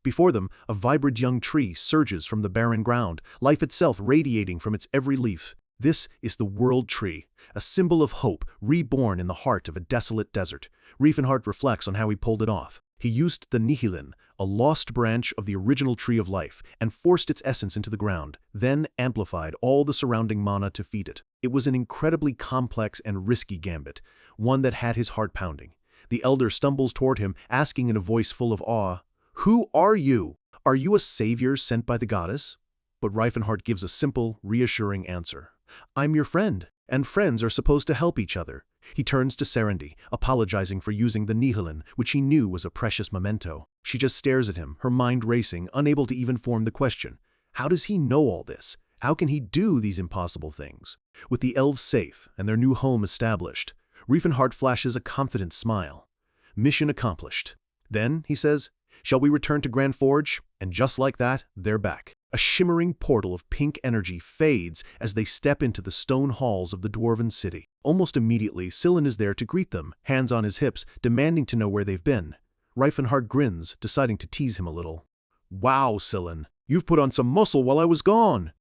Before them, a vibrant young tree surges from the barren ground, life itself radiating from its every leaf. This is the World Tree, a symbol of hope reborn in the heart of a desolate desert. Riefenhardt reflects on how he pulled it off. He used the Nihilin, a lost branch of the original Tree of Life, and forced its essence into the ground, then amplified all the surrounding mana to feed it. It was an incredibly complex and risky gambit, one that had his heart pounding. The elder stumbles toward him, asking in a voice full of awe, "Who are you? Are you a savior sent by the goddess?" But Riefenhardt gives a simple, reassuring answer. "I'm your friend, and friends are supposed to help each other." He turns to Serendi, apologizing for using the Nihilin, which he knew was a precious memento. She just stares at him, her mind racing, unable to even form the question. How does he know all this? How can he do these impossible things? With the elves safe and their new home established, Riefenhardt flashes a confident smile. Mission accomplished. Then, he says, "Shall we return to Grand Forge?" And just like that, they're back. A shimmering portal of pink energy fades as they step into the stone halls of the dwarven city. Almost immediately, Sillin is there to greet them, hands on his hips, demanding to know where they've been. Riefenhardt grins, deciding to tease him a little. "Wow, Sillin, you've put on some muscle while I was gone."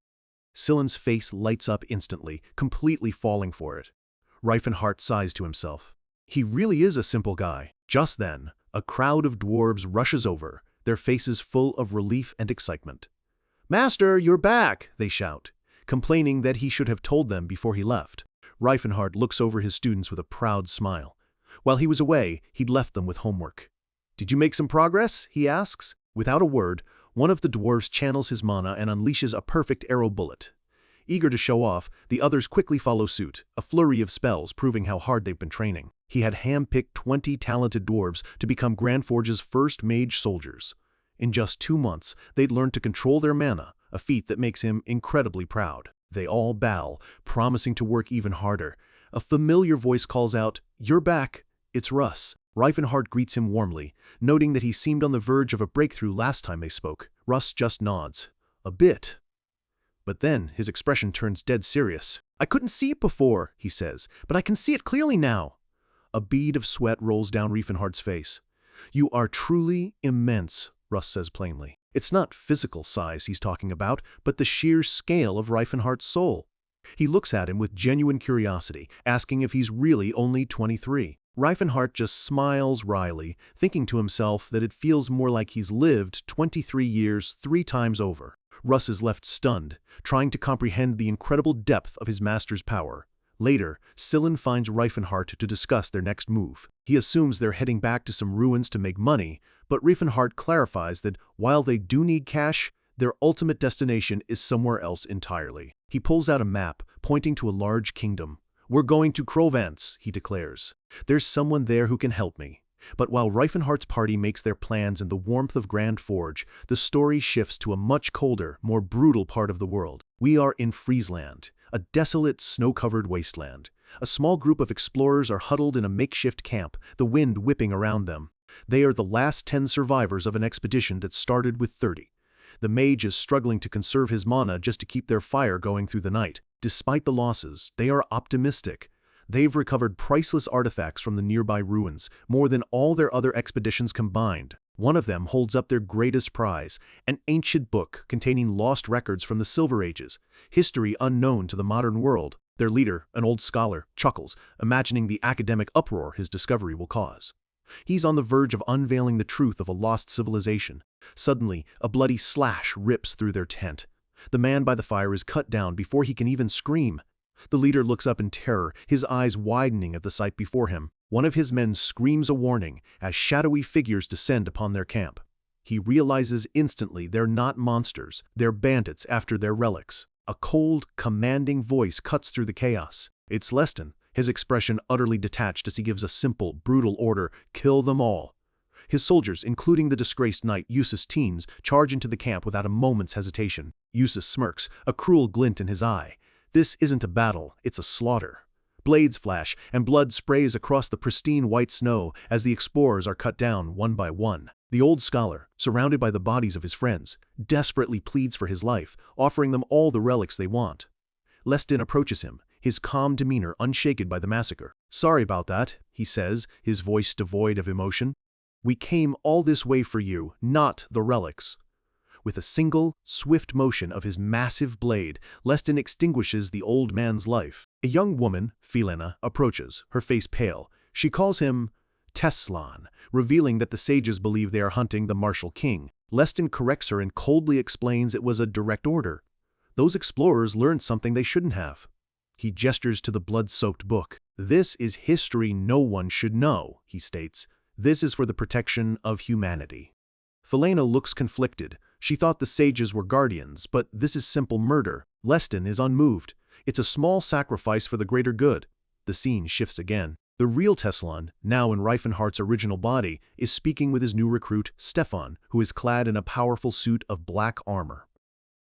Sillin's face lights up instantly, completely falling for it. Riefenhardt sighs to himself. He really is a simple guy. Just then, a crowd of dwarves rushes over, their faces full of relief and excitement. "Master, you're back!" they shout, complaining that he should have told them before he left. Riefenhardt looks over his students with a proud smile. While he was away, he'd left them with homework. "Did you make some progress?" he asks. Without a word, one of the dwarves channels his mana and unleashes a perfect arrow bullet. Eager to show off, the others quickly follow suit, a flurry of spells proving how hard they've been training. He had hand-picked 20 talented dwarves to become Grand Forge's first mage soldiers. In just 2 months, they'd learned to control their mana, a feat that makes him incredibly proud. They all bow, promising to work even harder. A familiar voice calls out, "You're back. It's Russ." Riefenhardt greets him warmly, noting that he seemed on the verge of a breakthrough last time they spoke. Russ just nods. "A bit." But then his expression turns dead serious. "I couldn't see it before," he says, "but I can see it clearly now." A bead of sweat rolls down Riefenhardt's face. "You are truly immense," Russ says plainly. It's not physical size he's talking about, but the sheer scale of Riefenhardt's soul. He looks at him with genuine curiosity, asking if he's really only 23. Riefenhardt just smiles wryly, thinking to himself that it feels more like he's lived 23 years 3 times over. Russ is left stunned, trying to comprehend the incredible depth of his master's power. Later, Sillin finds Riefenhardt to discuss their next move. He assumes they're heading back to some ruins to make money, but Riefenhardt clarifies that while they do need cash, their ultimate destination is somewhere else entirely. He pulls out a map, pointing to a large kingdom. "We're going to Krovance," he declares. "There's someone there who can help me." But while Riefenhardt's party makes their plans in the warmth of Grand Forge, the story shifts to a much colder, more brutal part of the world. We are in Friesland, a desolate, snow-covered wasteland. A small group of explorers are huddled in a makeshift camp, the wind whipping around them. They are the last 10 survivors of an expedition that started with 30. The mage is struggling to conserve his mana just to keep their fire going through the night. Despite the losses, they are optimistic. They've recovered priceless artifacts from the nearby ruins, more than all their other expeditions combined. One of them holds up their greatest prize, an ancient book containing lost records from the Silver Ages, history unknown to the modern world. Their leader, an old scholar, chuckles, imagining the academic uproar his discovery will cause. He's on the verge of unveiling the truth of a lost civilization. Suddenly, a bloody slash rips through their tent. The man by the fire is cut down before he can even scream. The leader looks up in terror, his eyes widening at the sight before him. One of his men screams a warning as shadowy figures descend upon their camp. He realizes instantly they're not monsters, they're bandits after their relics. A cold, commanding voice cuts through the chaos. It's Leston, his expression utterly detached as he gives a simple, brutal order: "Kill them all." His soldiers, including the disgraced knight Eustace Teens, charge into the camp without a moment's hesitation. Eustace smirks, a cruel glint in his eye. This isn't a battle, it's a slaughter. Blades flash, and blood sprays across the pristine white snow as the explorers are cut down one by one. The old scholar, surrounded by the bodies of his friends, desperately pleads for his life, offering them all the relics they want. Lestin approaches him, his calm demeanor unshaken by the massacre. "Sorry about that," he says, his voice devoid of emotion. "We came all this way for you, not the relics." With a single, swift motion of his massive blade, Lestin extinguishes the old man's life. A young woman, Filena, approaches, her face pale. She calls him Teslan, revealing that the sages believe they are hunting the martial king. Lestin corrects her and coldly explains it was a direct order. Those explorers learned something they shouldn't have. He gestures to the blood-soaked book. "This is history no one should know," he states. "This is for the protection of humanity." Filena looks conflicted. She thought the sages were guardians, but this is simple murder. Lestin is unmoved. It's a small sacrifice for the greater good. The scene shifts again. The real Teslan, now in Reifenhardt's original body, is speaking with his new recruit, Stefan, who is clad in a powerful suit of black armor.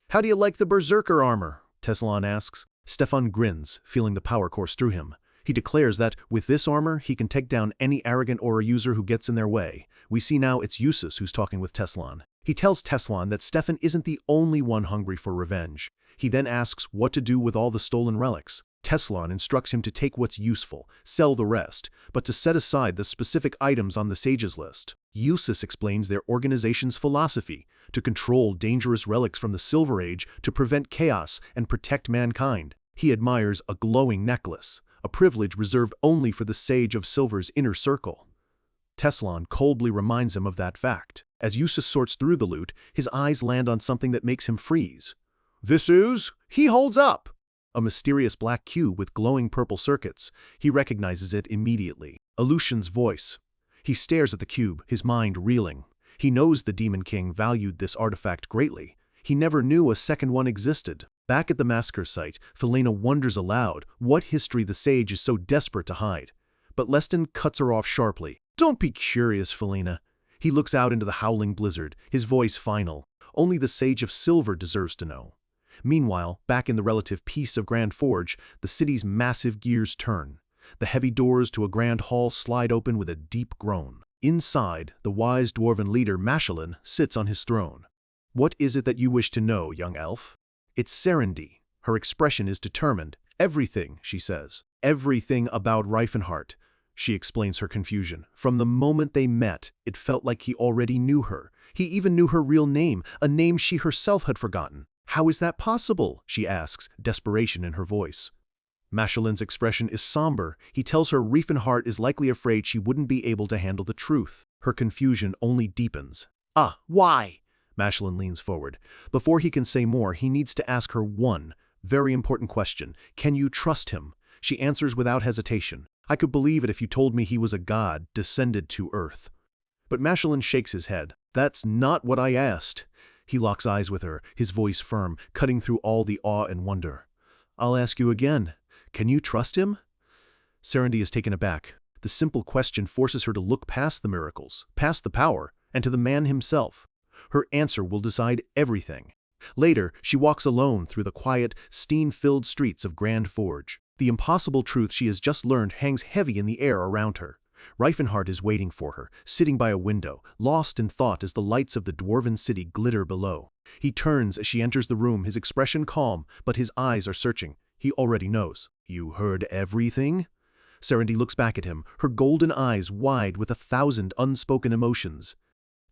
"How do you like the berserker armor?" Teslan asks. Stefan grins, feeling the power course through him. He declares that, with this armor, he can take down any arrogant aura user who gets in their way. We see now it's Usus who's talking with Teslan. He tells Teslan that Stefan isn't the only one hungry for revenge. He then asks what to do with all the stolen relics. Teslan instructs him to take what's useful, sell the rest, but to set aside the specific items on the sages list. Usus explains their organization's philosophy, to control dangerous relics from the Silver Age to prevent chaos and protect mankind. He admires a glowing necklace, a privilege reserved only for the Sage of Silver's inner circle. Teslan coldly reminds him of that fact. As Usus sorts through the loot, his eyes land on something that makes him freeze. "This is?" he holds up. A mysterious black cube with glowing purple circuits. He recognizes it immediately. Aleutian's voice. He stares at the cube, his mind reeling. He knows the Demon King valued this artifact greatly. He never knew a second one existed. Back at the massacre site, Filena wonders aloud what history the sage is so desperate to hide. But Lestin cuts her off sharply. "Don't be curious, Filena." He looks out into the howling blizzard, his voice final. "Only the Sage of Silver deserves to know." Meanwhile, back in the relative peace of Grand Forge, the city's massive gears turn. The heavy doors to a grand hall slide open with a deep groan. Inside, the wise dwarven leader Machelin sits on his throne. "What is it that you wish to know, young elf?" It's Serendy. Her expression is determined. "Everything," she says. "Everything about Reifenhardt." She explains her confusion. From the moment they met, it felt like he already knew her. He even knew her real name, a name she herself had forgotten. "How is that possible?" she asks, desperation in her voice. Machelin's expression is somber. He tells her Reifenhardt is likely afraid she wouldn't be able to handle the truth. Her confusion only deepens. Why?" Machelin leans forward. Before he can say more, he needs to ask her one very important question. "Can you trust him?" She answers without hesitation. "I could believe it if you told me he was a god descended to Earth." But Machelin shakes his head. "That's not what I asked." He locks eyes with her, his voice firm, cutting through all the awe and wonder. "I'll ask you again. Can you trust him?" Serendy is taken aback. The simple question forces her to look past the miracles, past the power, and to the man himself. Her answer will decide everything. Later, she walks alone through the quiet, steam-filled streets of Grand Forge. The impossible truth she has just learned hangs heavy in the air around her. Reifenhardt is waiting for her, sitting by a window, lost in thought as the lights of the dwarven city glitter below. He turns as she enters the room, his expression calm, but his eyes are searching. He already knows. "You heard everything?" Serendy looks back at him, her golden eyes wide with 1,000 unspoken emotions.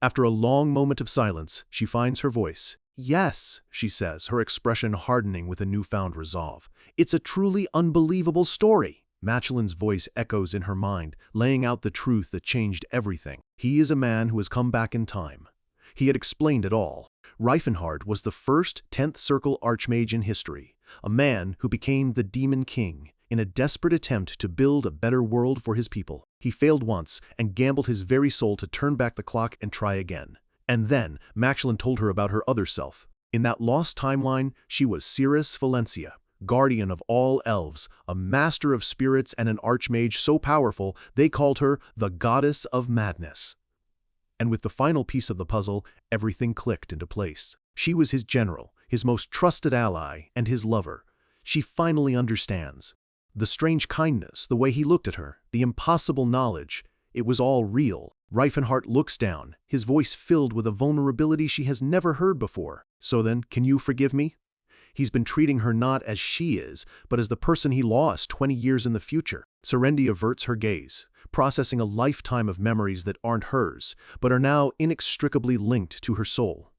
After a long moment of silence, she finds her voice. "Yes," she says, her expression hardening with a newfound resolve. "It's a truly unbelievable story." Machelin's voice echoes in her mind, laying out the truth that changed everything. He is a man who has come back in time. He had explained it all. Reifenhardt was the first 10th Circle archmage in history, a man who became the Demon King in a desperate attempt to build a better world for his people. He failed once and gambled his very soul to turn back the clock and try again. And then Machelin told her about her other self. In that lost timeline, she was Cirrus Valencia, guardian of all elves, a master of spirits and an archmage so powerful they called her the Goddess of Madness. And with the final piece of the puzzle, everything clicked into place. She was his general, his most trusted ally, and his lover. She finally understands. The strange kindness, the way he looked at her, the impossible knowledge. It was all real. Reifenhart looks down, his voice filled with a vulnerability she has never heard before. So then, can you forgive me? He's been treating her not as she is, but as the person he lost 20 years in the future. Serendi averts her gaze, processing a lifetime of memories that aren't hers, but are now inextricably linked to her soul.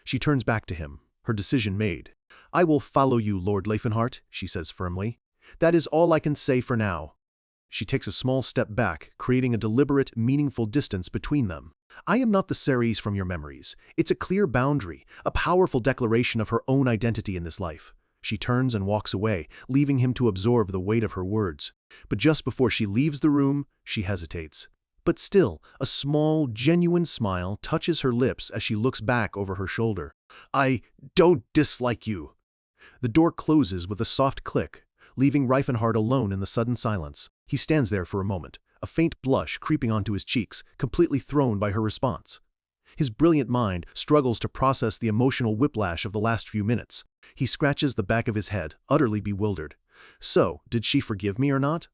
She turns back to him, her decision made. I will follow you, Lord Reifenhart, she says firmly. That is all I can say for now. She takes a small step back, creating a deliberate, meaningful distance between them. I am not the Ceres from your memories. It's a clear boundary, a powerful declaration of her own identity in this life. She turns and walks away, leaving him to absorb the weight of her words. But just before she leaves the room, she hesitates. But still, a small, genuine smile touches her lips as she looks back over her shoulder. I don't dislike you. The door closes with a soft click, leaving Reifenhart alone in the sudden silence. He stands there for a moment, a faint blush creeping onto his cheeks, completely thrown by her response. His brilliant mind struggles to process the emotional whiplash of the last few minutes. He scratches the back of his head, utterly bewildered. So, did she forgive me or not?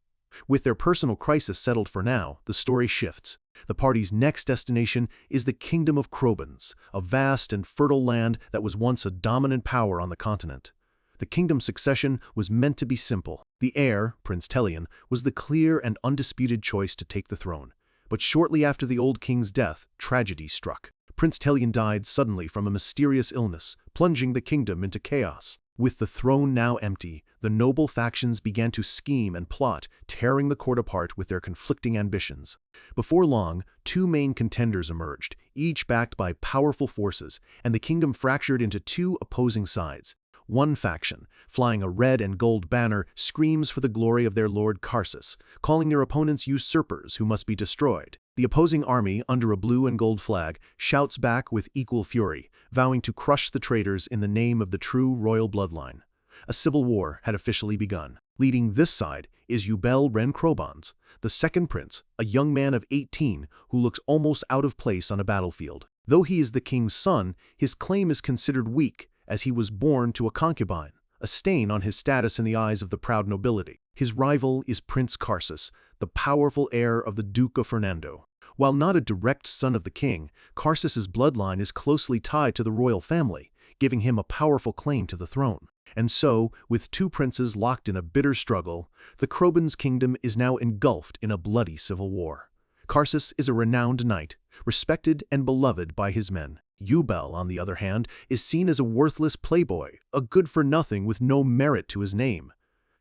With their personal crisis settled for now, the story shifts. The party's next destination is the Kingdom of Krobans, a vast and fertile land that was once a dominant power on the continent. The kingdom's succession was meant to be simple. The heir, Prince Telion, was the clear and undisputed choice to take the throne. But shortly after the old king's death, tragedy struck. Prince Telion died suddenly from a mysterious illness, plunging the kingdom into chaos. With the throne now empty, the noble factions began to scheme and plot, tearing the court apart with their conflicting ambitions. Before long, two main contenders emerged, each backed by powerful forces, and the kingdom fractured into two opposing sides. One faction, flying a red and gold banner, screams for the glory of their lord Karsus, calling their opponents usurpers who must be destroyed. The opposing army, under a blue and gold flag, shouts back with equal fury, vowing to crush the traitors in the name of the true royal bloodline. A civil war had officially begun. Leading this side is Yubel Ren Krobans, the second prince, a young man of 18 who looks almost out of place on a battlefield. Though he is the king's son, his claim is considered weak, as he was born to a concubine, a stain on his status in the eyes of the proud nobility. His rival is Prince Karsus, the powerful heir of the Duke of Fernando. While not a direct son of the king, Karsus's bloodline is closely tied to the royal family, giving him a powerful claim to the throne. And so, with two princes locked in a bitter struggle, the Krobans' kingdom is now engulfed in a bloody civil war. Karsus is a renowned knight, respected and beloved by his men. Yubel, on the other hand, is seen as a worthless playboy, a good-for-nothing with no merit to his name.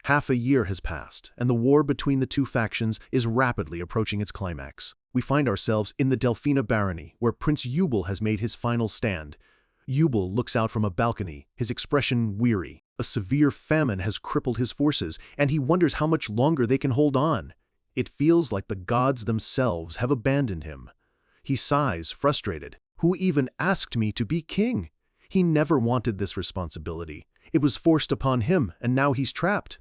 Half a year has passed, and the war between the two factions is rapidly approaching its climax. We find ourselves in the Delphina barony, where Prince Yubel has made his final stand. Yubel looks out from a balcony, his expression weary. A severe famine has crippled his forces, and he wonders how much longer they can hold on. It feels like the gods themselves have abandoned him. He sighs, frustrated. Who even asked me to be king? He never wanted this responsibility. It was forced upon him, and now he's trapped.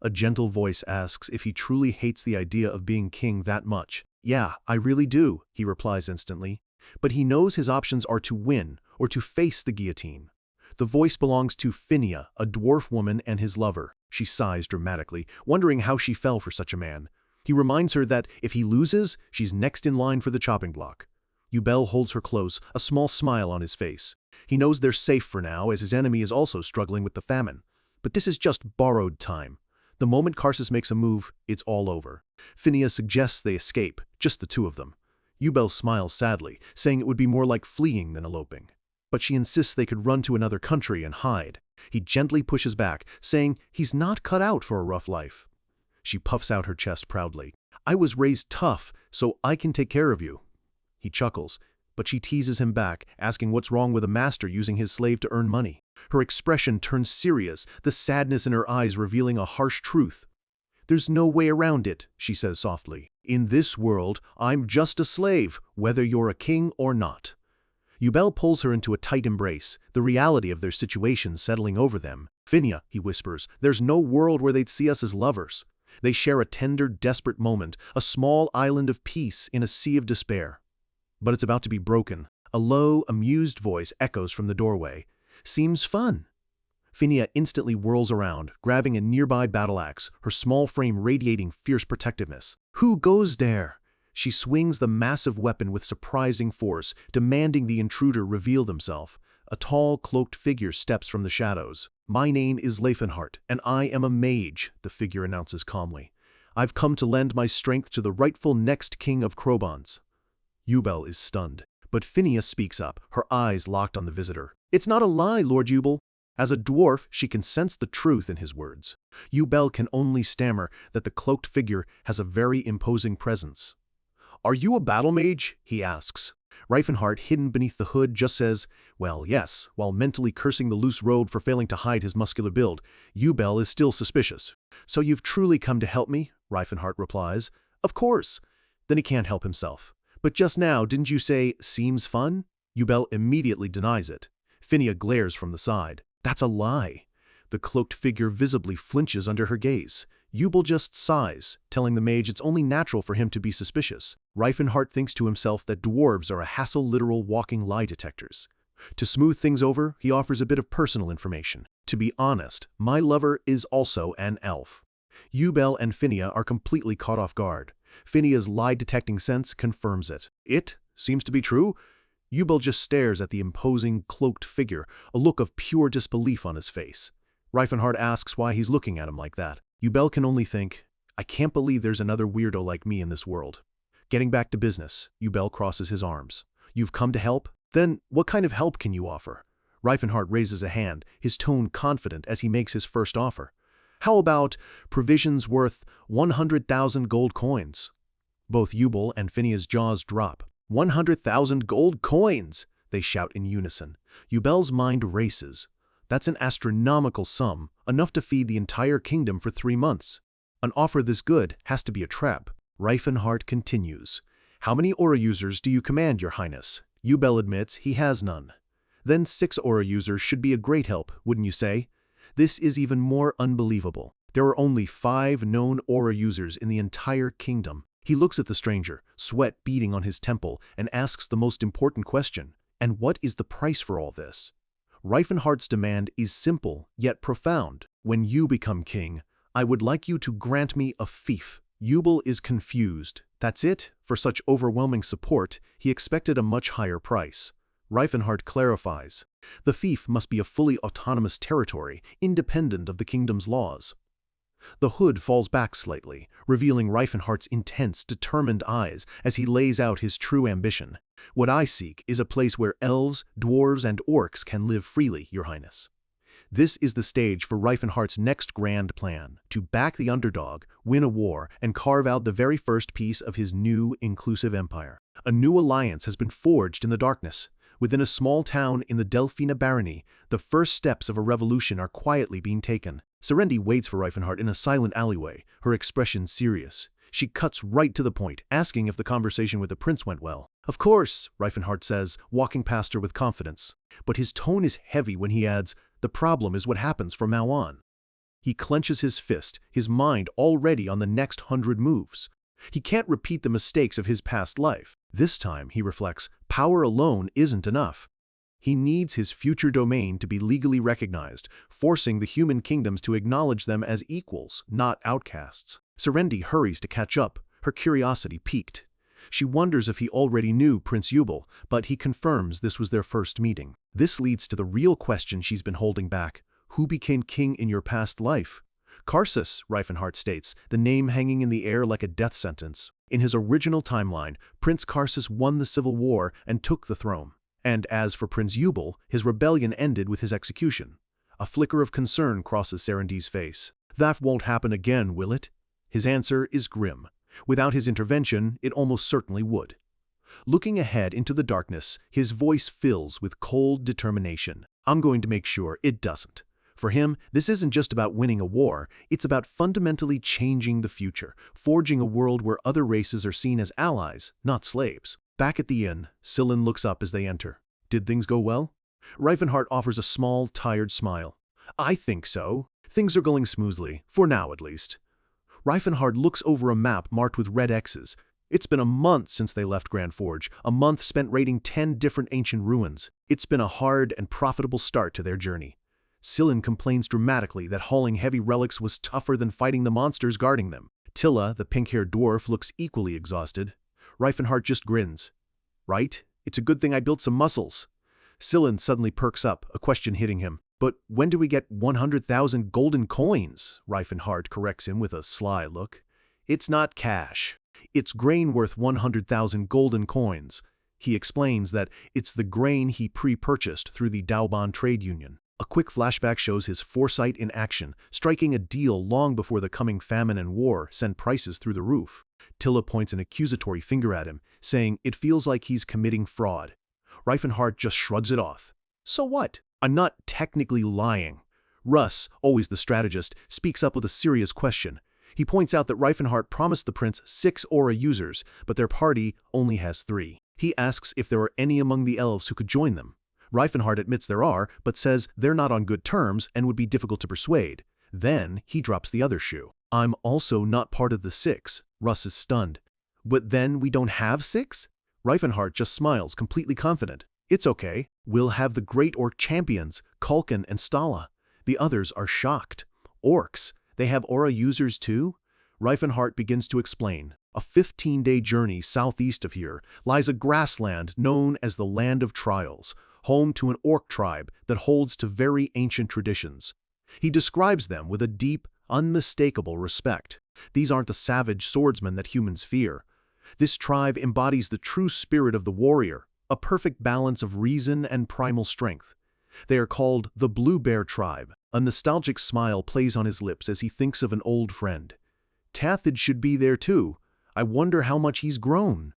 A gentle voice asks if he truly hates the idea of being king that much. Yeah, I really do, he replies instantly. But he knows his options are to win, or to face the guillotine. The voice belongs to Phinia, a dwarf woman and his lover. She sighs dramatically, wondering how she fell for such a man. He reminds her that if he loses, she's next in line for the chopping block. Yubel holds her close, a small smile on his face. He knows they're safe for now, as his enemy is also struggling with the famine. But this is just borrowed time. The moment Karsus makes a move, it's all over. Phinia suggests they escape, just the two of them. Yubel smiles sadly, saying it would be more like fleeing than eloping. But she insists they could run to another country and hide. He gently pushes back, saying he's not cut out for a rough life. She puffs out her chest proudly. I was raised tough, so I can take care of you. He chuckles, but she teases him back, asking what's wrong with a master using his slave to earn money. Her expression turns serious, the sadness in her eyes revealing a harsh truth. There's no way around it, she says softly. In this world, I'm just a slave, whether you're a king or not. Yubel pulls her into a tight embrace, the reality of their situation settling over them. Phinia, he whispers, there's no world where they'd see us as lovers. They share a tender, desperate moment, a small island of peace in a sea of despair. But it's about to be broken. A low, amused voice echoes from the doorway. Seems fun. Phinia instantly whirls around, grabbing a nearby battle axe, her small frame radiating fierce protectiveness. Who goes there? She swings the massive weapon with surprising force, demanding the intruder reveal themselves. A tall, cloaked figure steps from the shadows. "My name is Leifenhart, and I am a mage," the figure announces calmly. "I've come to lend my strength to the rightful next king of Krobans." Eubel is stunned, but Phineas speaks up, her eyes locked on the visitor. "It's not a lie, Lord Eubel." As a dwarf, she can sense the truth in his words. Eubel can only stammer that the cloaked figure has a very imposing presence. "Are you a battle mage?" he asks. Reifenhart, hidden beneath the hood, just says, "Well, yes," while mentally cursing the loose robe for failing to hide his muscular build. Eubel is still suspicious. "So you've truly come to help me?" Reifenhart replies. "Of course." Then he can't help himself. "But just now, didn't you say, 'seems fun'?" Eubel immediately denies it. Phineas glares from the side. "That's a lie." The cloaked figure visibly flinches under her gaze. Eubel just sighs, telling the mage it's only natural for him to be suspicious. Reifenhart thinks to himself that dwarves are a hassle-literal walking lie detectors. To smooth things over, he offers a bit of personal information. "To be honest, my lover is also an elf." Eubel and Phineas are completely caught off guard. Phineas's lie-detecting sense confirms it. "It seems to be true." Eubel just stares at the imposing, cloaked figure, a look of pure disbelief on his face. Reifenhart asks why he's looking at him like that. Eubel can only think, "I can't believe there's another weirdo like me in this world." Getting back to business, Eubel crosses his arms. "You've come to help? Then what kind of help can you offer?" Reifenhart raises a hand, his tone confident as he makes his first offer. "How about provisions worth 100,000 gold coins?" Both Eubel and Phineas's jaws drop. 100,000 gold coins! They shout in unison. Eubel's mind races. That's an astronomical sum, enough to feed the entire kingdom for 3 months. An offer this good has to be a trap. Reifenhart continues. "How many aura users do you command, Your Highness?" Eubel admits he has none. "Then 6 aura users should be a great help, wouldn't you say?" This is even more unbelievable. There are only 5 known aura users in the entire kingdom. He looks at the stranger, sweat beading on his temple, and asks the most important question. "And what is the price for all this?" Reifenhart's demand is simple, yet profound. "When you become king, I would like you to grant me a fief." Eubel is confused. That's it? For such overwhelming support, he expected a much higher price. Reifenhart clarifies. The fief must be a fully autonomous territory, independent of the kingdom's laws. The hood falls back slightly, revealing Reifenhart's intense, determined eyes as he lays out his true ambition. "What I seek is a place where elves, dwarves, and orcs can live freely, Your Highness." This is the stage for Reifenhart's next grand plan, to back the underdog, win a war, and carve out the very first piece of his new, inclusive empire. A new alliance has been forged in the darkness. Within a small town in the Delphina barony, the first steps of a revolution are quietly being taken. Serendi waits for Reifenhart in a silent alleyway, her expression serious. She cuts right to the point, asking if the conversation with the prince went well. "Of course," Reifenhart says, walking past her with confidence. But his tone is heavy when he adds, "The problem is what happens from now on." He clenches his fist, his mind already on the next 100 moves. He can't repeat the mistakes of his past life. This time, he reflects, power alone isn't enough. He needs his future domain to be legally recognized, forcing the human kingdoms to acknowledge them as equals, not outcasts. Serendi hurries to catch up, her curiosity piqued. She wonders if he already knew Prince Eubel, but he confirms this was their first meeting. This leads to the real question she's been holding back. Who became king in your past life? Karsus, Reifenhart states, the name hanging in the air like a death sentence. In his original timeline, Prince Karsus won the civil war and took the throne. And as for Prince Eubel, his rebellion ended with his execution. A flicker of concern crosses Serendi's face. "That won't happen again, will it?" His answer is grim. Without his intervention, it almost certainly would. Looking ahead into the darkness, his voice fills with cold determination. "I'm going to make sure it doesn't." For him, this isn't just about winning a war, it's about fundamentally changing the future, forging a world where other races are seen as allies, not slaves. Back at the inn, Sillin looks up as they enter. "Did things go well?" Reifenhart offers a small, tired smile. "I think so. Things are going smoothly, for now at least." Reifenhart looks over a map marked with red X's. It's been a month since they left Grand Forge, a month spent raiding 10 different ancient ruins. It's been a hard and profitable start to their journey. Sillin complains dramatically that hauling heavy relics was tougher than fighting the monsters guarding them. Tilla, the pink-haired dwarf, looks equally exhausted. Reifenhart just grins. Right? It's a good thing I built some muscles. Sillin suddenly perks up, a question hitting him. But when do we get 100,000 golden coins? Reifenhart corrects him with a sly look. It's not cash. It's grain worth 100,000 golden coins. He explains that it's the grain he pre-purchased through the Daoban trade union. A quick flashback shows his foresight in action, striking a deal long before the coming famine and war sent prices through the roof. Tilla points an accusatory finger at him, saying it feels like he's committing fraud. Reifenhart just shrugs it off. So what? I'm not technically lying. Russ, always the strategist, speaks up with a serious question. He points out that Reifenhart promised the prince 6 aura users, but their party only has 3. He asks if there are any among the elves who could join them. Reifenhart admits there are, but says they're not on good terms and would be difficult to persuade. Then he drops the other shoe. I'm also not part of the 6. Russ is stunned. But then we don't have 6? Reifenhart just smiles, completely confident. It's okay. We'll have the great orc champions, Kulkin and Stala. The others are shocked. Orcs? They have aura users too? Reifenhart begins to explain. A 15-day journey southeast of here lies a grassland known as the Land of Trials, home to an orc tribe that holds to very ancient traditions. He describes them with a deep, unmistakable respect. These aren't the savage swordsmen that humans fear. This tribe embodies the true spirit of the warrior, a perfect balance of reason and primal strength. They are called the Blue Bear Tribe. A nostalgic smile plays on his lips as he thinks of an old friend. Tathid should be there too. I wonder how much he's grown.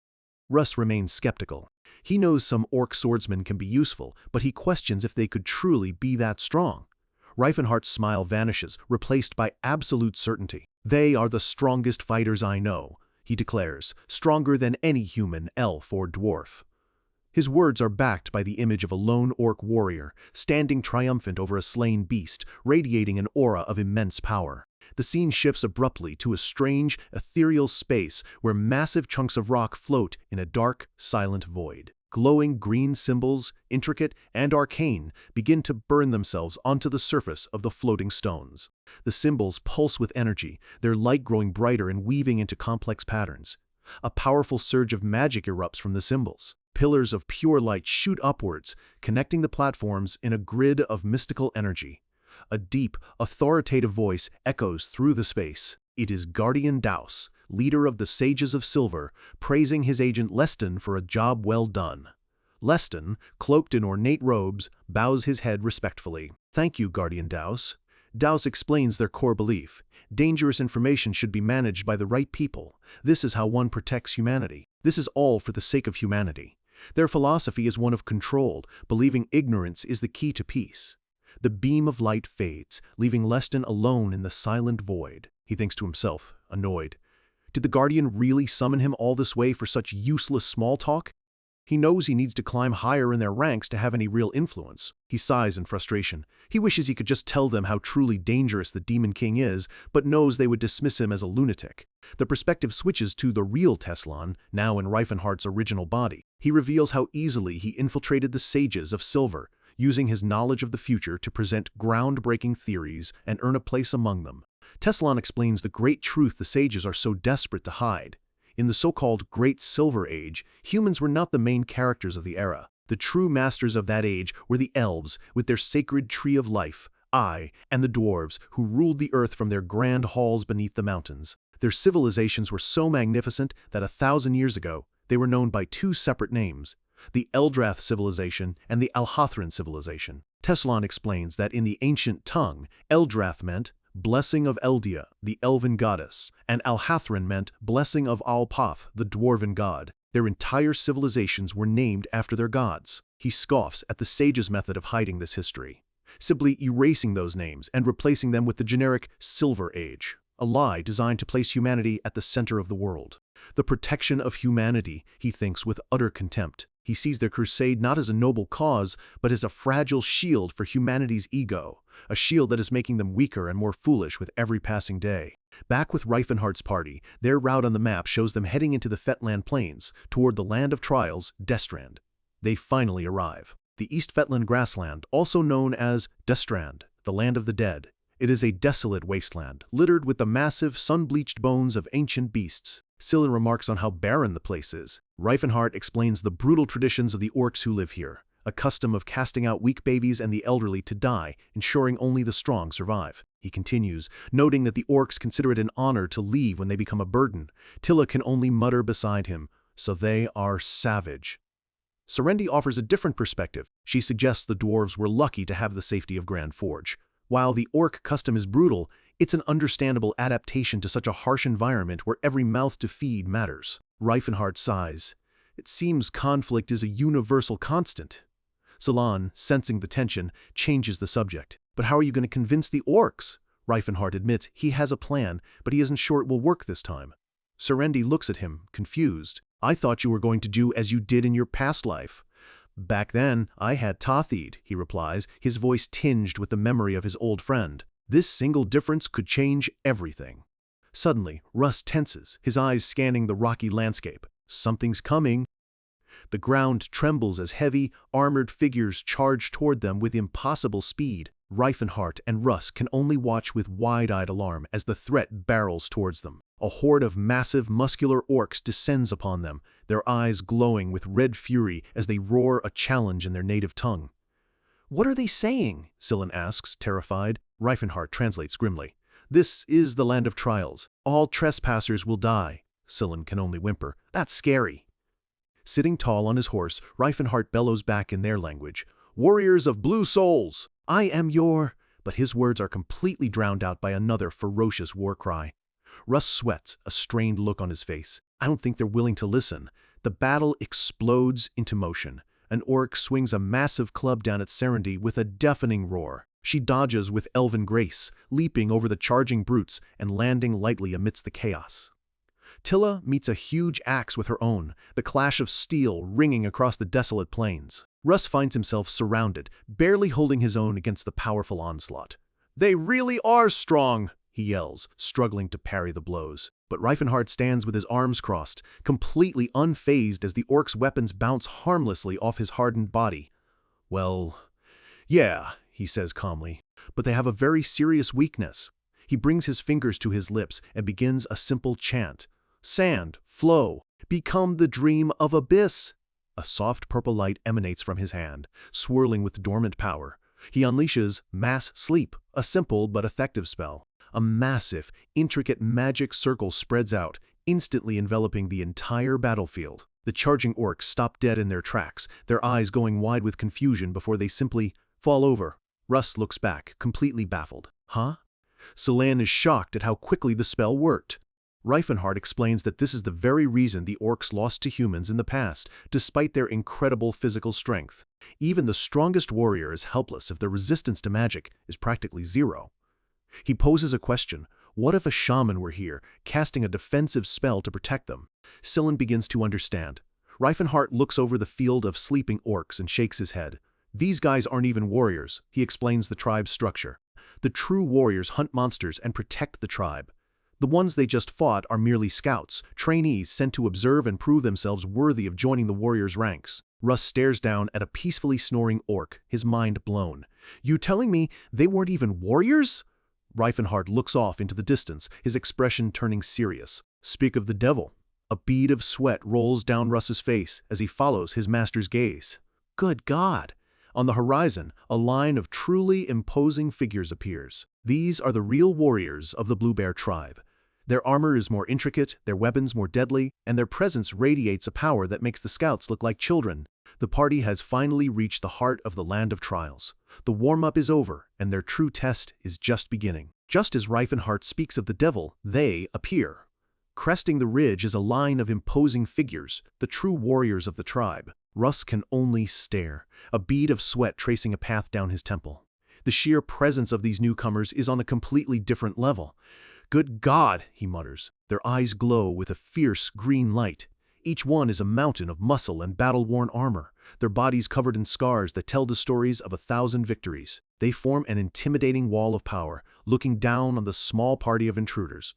Russ remains skeptical. He knows some orc swordsmen can be useful, but he questions if they could truly be that strong. Reifenhart's smile vanishes, replaced by absolute certainty. They are the strongest fighters I know, he declares, stronger than any human, elf, or dwarf. His words are backed by the image of a lone orc warrior, standing triumphant over a slain beast, radiating an aura of immense power. The scene shifts abruptly to a strange, ethereal space where massive chunks of rock float in a dark, silent void. Glowing green symbols, intricate and arcane, begin to burn themselves onto the surface of the floating stones. The symbols pulse with energy, their light growing brighter and weaving into complex patterns. A powerful surge of magic erupts from the symbols. Pillars of pure light shoot upwards, connecting the platforms in a grid of mystical energy. A deep, authoritative voice echoes through the space. It is Guardian Daus, leader of the Sages of Silver, praising his agent Leston for a job well done. Leston, cloaked in ornate robes, bows his head respectfully. Thank you, Guardian Daus. Daus explains their core belief. Dangerous information should be managed by the right people. This is how one protects humanity. This is all for the sake of humanity. Their philosophy is one of control, believing ignorance is the key to peace. The beam of light fades, leaving Leston alone in the silent void. He thinks to himself, annoyed. Did the Guardian really summon him all this way for such useless small talk? He knows he needs to climb higher in their ranks to have any real influence. He sighs in frustration. He wishes he could just tell them how truly dangerous the Demon King is, but knows they would dismiss him as a lunatic. The perspective switches to the real Teslan, now in Reifenhart's original body. He reveals how easily he infiltrated the Sages of Silver, using his knowledge of the future to present groundbreaking theories and earn a place among them. Teslan explains the great truth the Sages are so desperate to hide. In the so-called Great Silver Age, humans were not the main characters of the era. The true masters of that age were the elves, with their sacred tree of life, and the dwarves, who ruled the earth from their grand halls beneath the mountains. Their civilizations were so magnificent that 1,000 years ago, they were known by 2 separate names, the Eldrath civilization and the Alhathran civilization. Teslan explains that in the ancient tongue, Eldrath meant blessing of Eldia, the elven goddess, and Alhathran meant blessing of Alpath, the dwarven god. Their entire civilizations were named after their gods. He scoffs at the sages' method of hiding this history, simply erasing those names and replacing them with the generic Silver Age, a lie designed to place humanity at the center of the world. The protection of humanity, he thinks with utter contempt. He sees their crusade not as a noble cause, but as a fragile shield for humanity's ego, a shield that is making them weaker and more foolish with every passing day. Back with Reifenhart's party, their route on the map shows them heading into the Fetland Plains, toward the Land of Trials, Destrand. They finally arrive. The East Fetland grassland, also known as Destrand, the Land of the Dead. It is a desolate wasteland, littered with the massive, sun-bleached bones of ancient beasts. Scylla remarks on how barren the place is. Reifenhardt explains the brutal traditions of the orcs who live here, a custom of casting out weak babies and the elderly to die, ensuring only the strong survive. He continues, noting that the orcs consider it an honor to leave when they become a burden. Tilla can only mutter beside him, so they are savage. Serendi offers a different perspective. She suggests the dwarves were lucky to have the safety of Grand Forge. While the orc custom is brutal, it's an understandable adaptation to such a harsh environment where every mouth to feed matters. Reifenhardt sighs. It seems conflict is a universal constant. Salon, sensing the tension, changes the subject. But how are you going to convince the orcs? Reifenhardt admits he has a plan, but he isn't sure it will work this time. Serendi looks at him, confused. I thought you were going to do as you did in your past life. Back then, I had Tathid, he replies, his voice tinged with the memory of his old friend. This single difference could change everything. Suddenly, Russ tenses, his eyes scanning the rocky landscape. Something's coming. The ground trembles as heavy, armored figures charge toward them with impossible speed. Reifenhardt and Russ can only watch with wide-eyed alarm as the threat barrels towards them. A horde of massive, muscular orcs descends upon them, their eyes glowing with red fury as they roar a challenge in their native tongue. What are they saying? Scylla asks, terrified. Reifenhardt translates grimly. This is the land of trials. All trespassers will die. Scylla can only whimper. That's scary. Sitting tall on his horse, Reifenhardt bellows back in their language. Warriors of blue souls! I am your... But his words are completely drowned out by another ferocious war cry. Russ sweats, a strained look on his face. I don't think they're willing to listen. The battle explodes into motion. An orc swings a massive club down at Serendi with a deafening roar. She dodges with elven grace, leaping over the charging brutes and landing lightly amidst the chaos. Tilla meets a huge axe with her own, the clash of steel ringing across the desolate plains. Russ finds himself surrounded, barely holding his own against the powerful onslaught. They really are strong, he yells, struggling to parry the blows. But Reifenhardt stands with his arms crossed, completely unfazed as the orc's weapons bounce harmlessly off his hardened body. Well, yeah, he says calmly, but they have a very serious weakness. He brings his fingers to his lips and begins a simple chant. Sand, flow, become the dream of abyss. A soft purple light emanates from his hand, swirling with dormant power. He unleashes Mass Sleep, a simple but effective spell. A massive, intricate magic circle spreads out, instantly enveloping the entire battlefield. The charging orcs stop dead in their tracks, their eyes going wide with confusion before they simply fall over. Russ looks back, completely baffled. Huh? Scylla is shocked at how quickly the spell worked. Reifenhardt explains that this is the very reason the orcs lost to humans in the past, despite their incredible physical strength. Even the strongest warrior is helpless if their resistance to magic is practically zero. He poses a question. What if a shaman were here, casting a defensive spell to protect them? Scylla begins to understand. Reifenhardt looks over the field of sleeping orcs and shakes his head. These guys aren't even warriors, he explains the tribe's structure. The true warriors hunt monsters and protect the tribe. The ones they just fought are merely scouts, trainees sent to observe and prove themselves worthy of joining the warriors' ranks. Russ stares down at a peacefully snoring orc, his mind blown. You telling me they weren't even warriors? Reifenhardt looks off into the distance, his expression turning serious. Speak of the devil. A bead of sweat rolls down Russ's face as he follows his master's gaze. Good God! On the horizon, a line of truly imposing figures appears. These are the real warriors of the Blue Bear tribe. Their armor is more intricate, their weapons more deadly, and their presence radiates a power that makes the scouts look like children. The party has finally reached the heart of the land of trials. The warm-up is over, and their true test is just beginning. Just as Reifenhardt speaks of the devil, they appear. Cresting the ridge is a line of imposing figures, the true warriors of the tribe. Russ can only stare, a bead of sweat tracing a path down his temple. The sheer presence of these newcomers is on a completely different level. Good God, he mutters. Their eyes glow with a fierce green light. Each one is a mountain of muscle and battle-worn armor, their bodies covered in scars that tell the stories of 1,000 victories. They form an intimidating wall of power, looking down on the small party of intruders.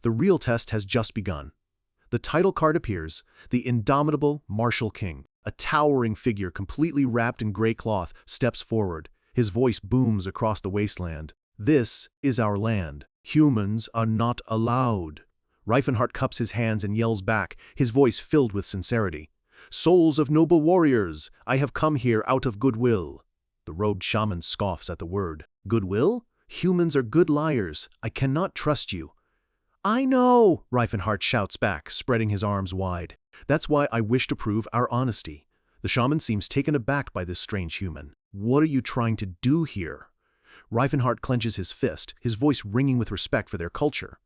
The real test has just begun. The title card appears, the indomitable martial king. A towering figure completely wrapped in gray cloth steps forward. His voice booms across the wasteland. This is our land. Humans are not allowed. Reifenhart cups his hands and yells back, his voice filled with sincerity. "Souls of noble warriors, I have come here out of goodwill." The robed shaman scoffs at the word. "Goodwill? Humans are good liars. I cannot trust you." "I know," Reifenhart shouts back, spreading his arms wide. "That's why I wish to prove our honesty." The shaman seems taken aback by this strange human. "What are you trying to do here?" Reifenhart clenches his fist, his voice ringing with respect for their culture.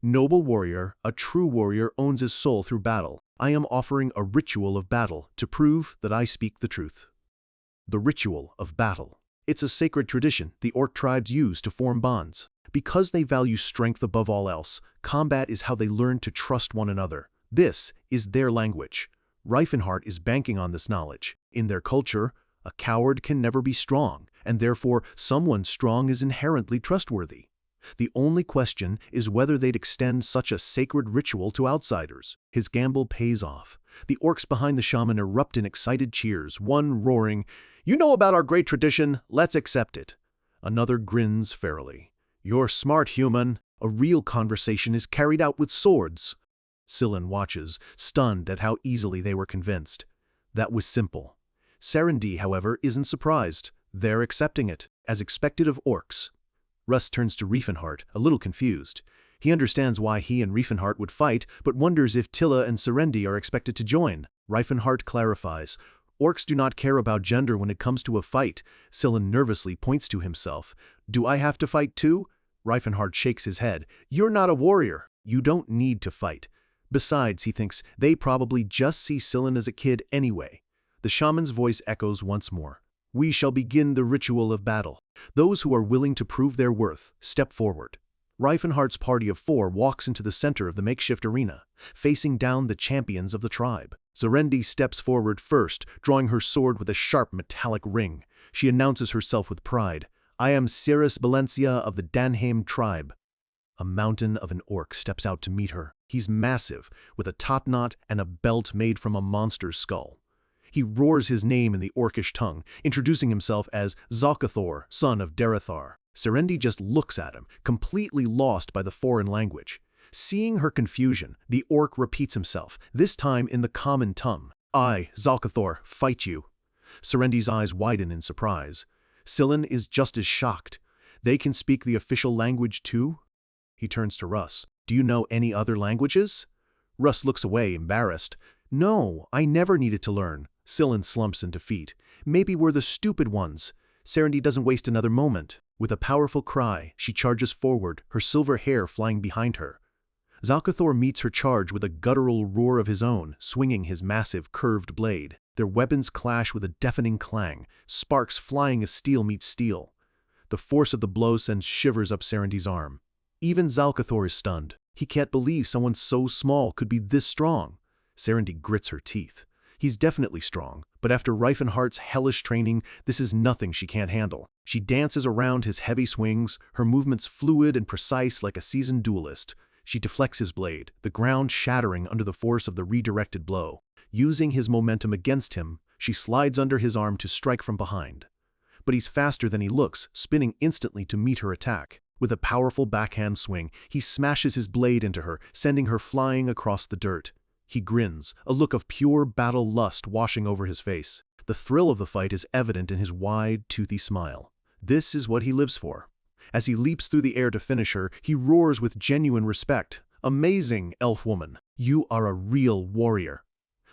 "Noble warrior, a true warrior owns his soul through battle. I am offering a ritual of battle to prove that I speak the truth." The ritual of battle. It's a sacred tradition the orc tribes use to form bonds. Because they value strength above all else, combat is how they learn to trust one another. This is their language. Reifenhart is banking on this knowledge. In their culture, a coward can never be strong, and therefore someone strong is inherently trustworthy. The only question is whether they'd extend such a sacred ritual to outsiders. His gamble pays off. The orcs behind the shaman erupt in excited cheers, one roaring, "You know about our great tradition, let's accept it." Another grins fairly. "You're smart, human. A real conversation is carried out with swords." Sillin watches, stunned at how easily they were convinced. That was simple. Serendi, however, isn't surprised. They're accepting it, as expected of orcs. Russ turns to Reifenhart, a little confused. He understands why he and Reifenhart would fight, but wonders if Tilla and Serendi are expected to join. Reifenhart clarifies. "Orcs do not care about gender when it comes to a fight." Sillin nervously points to himself. "Do I have to fight too?" Reifenhart shakes his head. "You're not a warrior. You don't need to fight." Besides, he thinks, they probably just see Sillin as a kid anyway. The shaman's voice echoes once more. "We shall begin the ritual of battle. Those who are willing to prove their worth, step forward." Reifenhart's party of 4 walks into the center of the makeshift arena, facing down the champions of the tribe. Serendi steps forward first, drawing her sword with a sharp metallic ring. She announces herself with pride. "I am Cirrus Valencia of the Danheim tribe." A mountain of an orc steps out to meet her. He's massive, with a topknot and a belt made from a monster's skull. He roars his name in the orcish tongue, introducing himself as Zalcathor, son of Derethar. Serendi just looks at him, completely lost by the foreign language. Seeing her confusion, the orc repeats himself, this time in the common tongue. "I, Zalcathor, fight you." Serendi's eyes widen in surprise. Sillin is just as shocked. They can speak the official language too? He turns to Russ. "Do you know any other languages?" Russ looks away, embarrassed. "No, I never needed to learn." Sillin slumps in defeat. "Maybe we're the stupid ones." Serendi doesn't waste another moment. With a powerful cry, she charges forward, her silver hair flying behind her. Zalcathor meets her charge with a guttural roar of his own, swinging his massive, curved blade. Their weapons clash with a deafening clang, sparks flying as steel meets steel. The force of the blow sends shivers up Serendi's arm. Even Zalcathor is stunned. He can't believe someone so small could be this strong. Serendi grits her teeth. He's definitely strong, but after Reifenhart's hellish training, this is nothing she can't handle. She dances around his heavy swings, her movements fluid and precise like a seasoned duelist. She deflects his blade, the ground shattering under the force of the redirected blow. Using his momentum against him, she slides under his arm to strike from behind. But he's faster than he looks, spinning instantly to meet her attack. With a powerful backhand swing, he smashes his blade into her, sending her flying across the dirt. He grins, a look of pure battle lust washing over his face. The thrill of the fight is evident in his wide, toothy smile. This is what he lives for. As he leaps through the air to finish her, he roars with genuine respect. "Amazing, elf woman! You are a real warrior."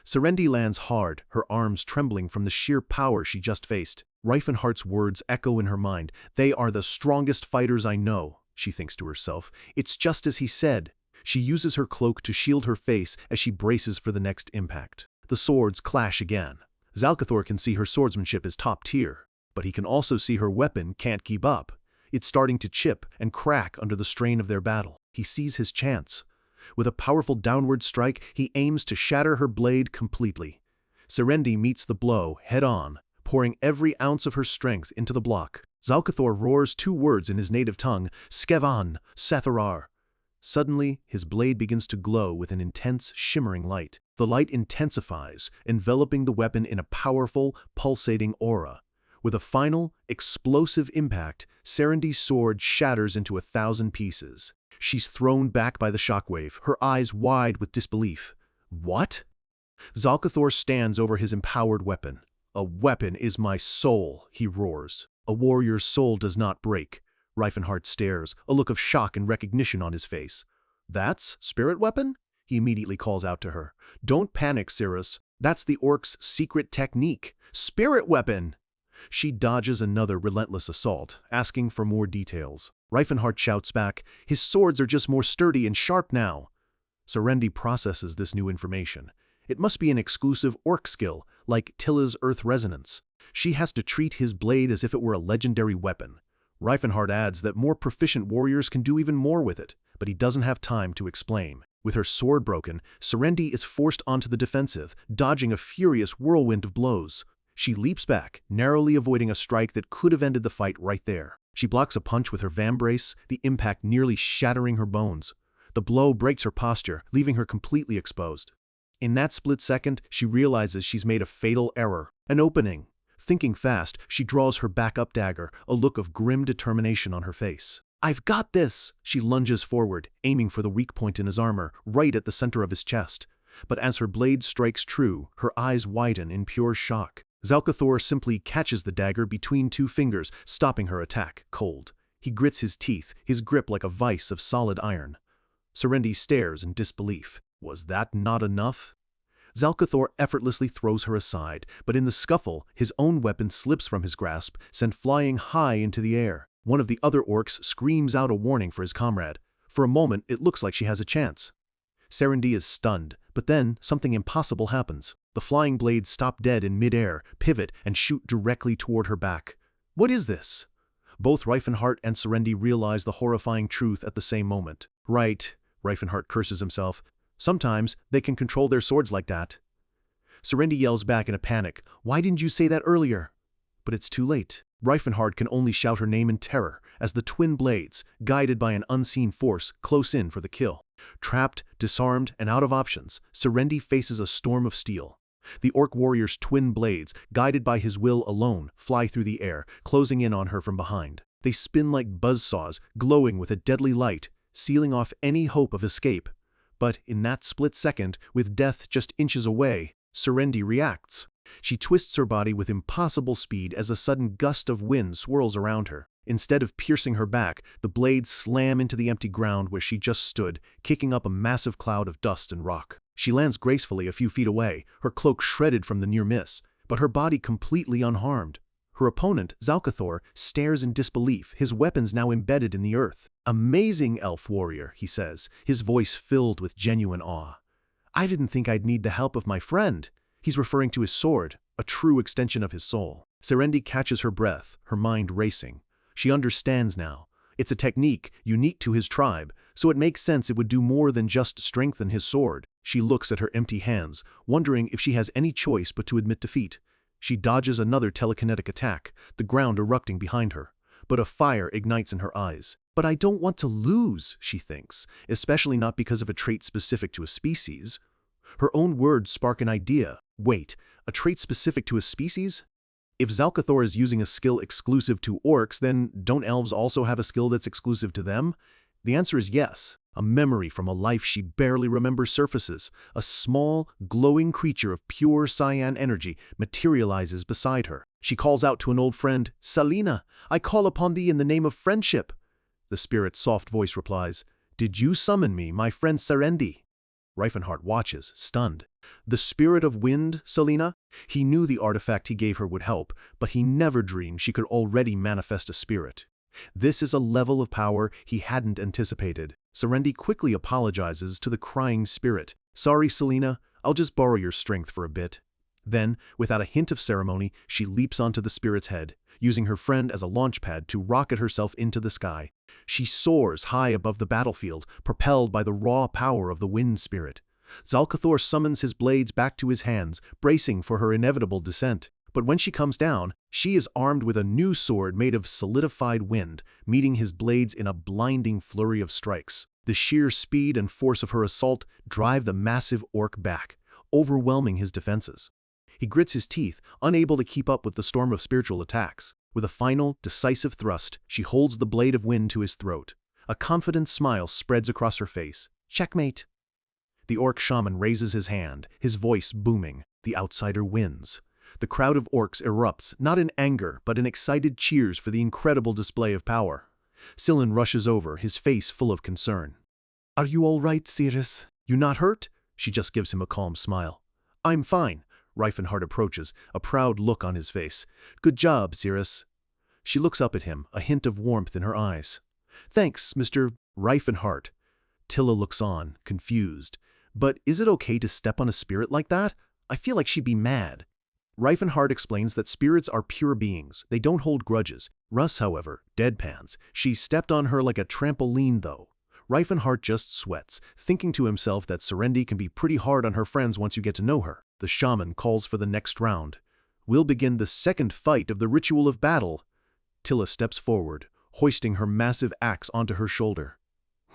Serendi lands hard, her arms trembling from the sheer power she just faced. Reifenhart's words echo in her mind. "They are the strongest fighters I know," she thinks to herself. "It's just as he said." She uses her cloak to shield her face as she braces for the next impact. The swords clash again. Zalcathor can see her swordsmanship is top tier, but he can also see her weapon can't keep up. It's starting to chip and crack under the strain of their battle. He sees his chance. With a powerful downward strike, he aims to shatter her blade completely. Serendi meets the blow head-on, pouring every ounce of her strength into the block. Zalcathor roars 2 words in his native tongue, "Skevan, Satharar." Suddenly, his blade begins to glow with an intense, shimmering light. The light intensifies, enveloping the weapon in a powerful, pulsating aura. With a final, explosive impact, Serendi's sword shatters into 1,000 pieces. She's thrown back by the shockwave, her eyes wide with disbelief. What? Zalcathor stands over his empowered weapon. A weapon is my soul, he roars. A warrior's soul does not break. Reifenhard stares, a look of shock and recognition on his face. That's spirit weapon? He immediately calls out to her. Don't panic, Cirrus. That's the orc's secret technique. Spirit weapon! She dodges another relentless assault, asking for more details. Reifenhard shouts back, his swords are just more sturdy and sharp now. Serendi processes this new information. It must be an exclusive orc skill, like Tilla's Earth Resonance. She has to treat his blade as if it were a legendary weapon. Reifenhard adds that more proficient warriors can do even more with it, but he doesn't have time to explain. With her sword broken, Serendi is forced onto the defensive, dodging a furious whirlwind of blows. She leaps back, narrowly avoiding a strike that could have ended the fight right there. She blocks a punch with her vambrace, the impact nearly shattering her bones. The blow breaks her posture, leaving her completely exposed. In that split second, she realizes she's made a fatal error, an opening. Thinking fast, she draws her backup dagger, a look of grim determination on her face. I've got this! She lunges forward, aiming for the weak point in his armor, right at the center of his chest. But as her blade strikes true, her eyes widen in pure shock. Zalcathor simply catches the dagger between two fingers, stopping her attack, cold. He grits his teeth, his grip like a vise of solid iron. Serendi stares in disbelief. Was that not enough? Zalcathor effortlessly throws her aside, but in the scuffle, his own weapon slips from his grasp, sent flying high into the air. One of the other orcs screams out a warning for his comrade. For a moment, it looks like she has a chance. Serendi is stunned, but then something impossible happens. The flying blades stop dead in midair, pivot, and shoot directly toward her back. What is this? Both Reifenhard and Serendi realize the horrifying truth at the same moment. Right, Reifenhard curses himself. Sometimes they can control their swords like that. Serendi yells back in a panic, "Why didn't you say that earlier?" But it's too late. Reifenhard can only shout her name in terror as the twin blades, guided by an unseen force, close in for the kill. Trapped, disarmed, and out of options, Serendi faces a storm of steel. The orc warrior's twin blades, guided by his will alone, fly through the air, closing in on her from behind. They spin like buzzsaws, glowing with a deadly light, sealing off any hope of escape. But in that split second, with death just inches away, Serendi reacts. She twists her body with impossible speed as a sudden gust of wind swirls around her. Instead of piercing her back, the blades slam into the empty ground where she just stood, kicking up a massive cloud of dust and rock. She lands gracefully a few feet away, her cloak shredded from the near miss, but her body completely unharmed. Her opponent, Zalcathor, stares in disbelief, his weapons now embedded in the earth. "Amazing, elf warrior," he says, his voice filled with genuine awe. "I didn't think I'd need the help of my friend." He's referring to his sword, a true extension of his soul. Serendi catches her breath, her mind racing. She understands now. It's a technique unique to his tribe, so it makes sense it would do more than just strengthen his sword. She looks at her empty hands, wondering if she has any choice but to admit defeat. She dodges another telekinetic attack, the ground erupting behind her. But a fire ignites in her eyes. "But I don't want to lose," she thinks, especially not because of a trait specific to a species. Her own words spark an idea. Wait, a trait specific to a species? If Zalcathor is using a skill exclusive to orcs, then don't elves also have a skill that's exclusive to them? The answer is yes. A memory from a life she barely remembers surfaces. A small, glowing creature of pure cyan energy materializes beside her. She calls out to an old friend, "Salina, I call upon thee in the name of friendship." The spirit's soft voice replies, "Did you summon me, my friend Serendi?" Reifenhard watches, stunned. The spirit of wind, Salina? He knew the artifact he gave her would help, but he never dreamed she could already manifest a spirit. This is a level of power he hadn't anticipated. Serendi quickly apologizes to the crying spirit. "Sorry, Salina, I'll just borrow your strength for a bit." Then, without a hint of ceremony, she leaps onto the spirit's head, using her friend as a launchpad to rocket herself into the sky. She soars high above the battlefield, propelled by the raw power of the wind spirit. Zalcathor summons his blades back to his hands, bracing for her inevitable descent. But when she comes down, she is armed with a new sword made of solidified wind, meeting his blades in a blinding flurry of strikes. The sheer speed and force of her assault drive the massive orc back, overwhelming his defenses. He grits his teeth, unable to keep up with the storm of spiritual attacks. With a final, decisive thrust, she holds the blade of wind to his throat. A confident smile spreads across her face. Checkmate. The orc shaman raises his hand, his voice booming. The outsider wins. The crowd of orcs erupts, not in anger, but in excited cheers for the incredible display of power. Sillin rushes over, his face full of concern. Are you all right, Cirrus? You not hurt? She just gives him a calm smile. I'm fine. Reifenhard approaches, a proud look on his face. Good job, Cirrus. She looks up at him, a hint of warmth in her eyes. Thanks, Mr. Reifenhard. Tilla looks on, confused. But is it okay to step on a spirit like that? I feel like she'd be mad. Reifenhard explains that spirits are pure beings. They don't hold grudges. Russ, however, deadpans. She stepped on her like a trampoline, though. Reifenhard just sweats, thinking to himself that Serendi can be pretty hard on her friends once you get to know her. The shaman calls for the next round. We'll begin the second fight of the ritual of battle. Tilla steps forward, hoisting her massive axe onto her shoulder.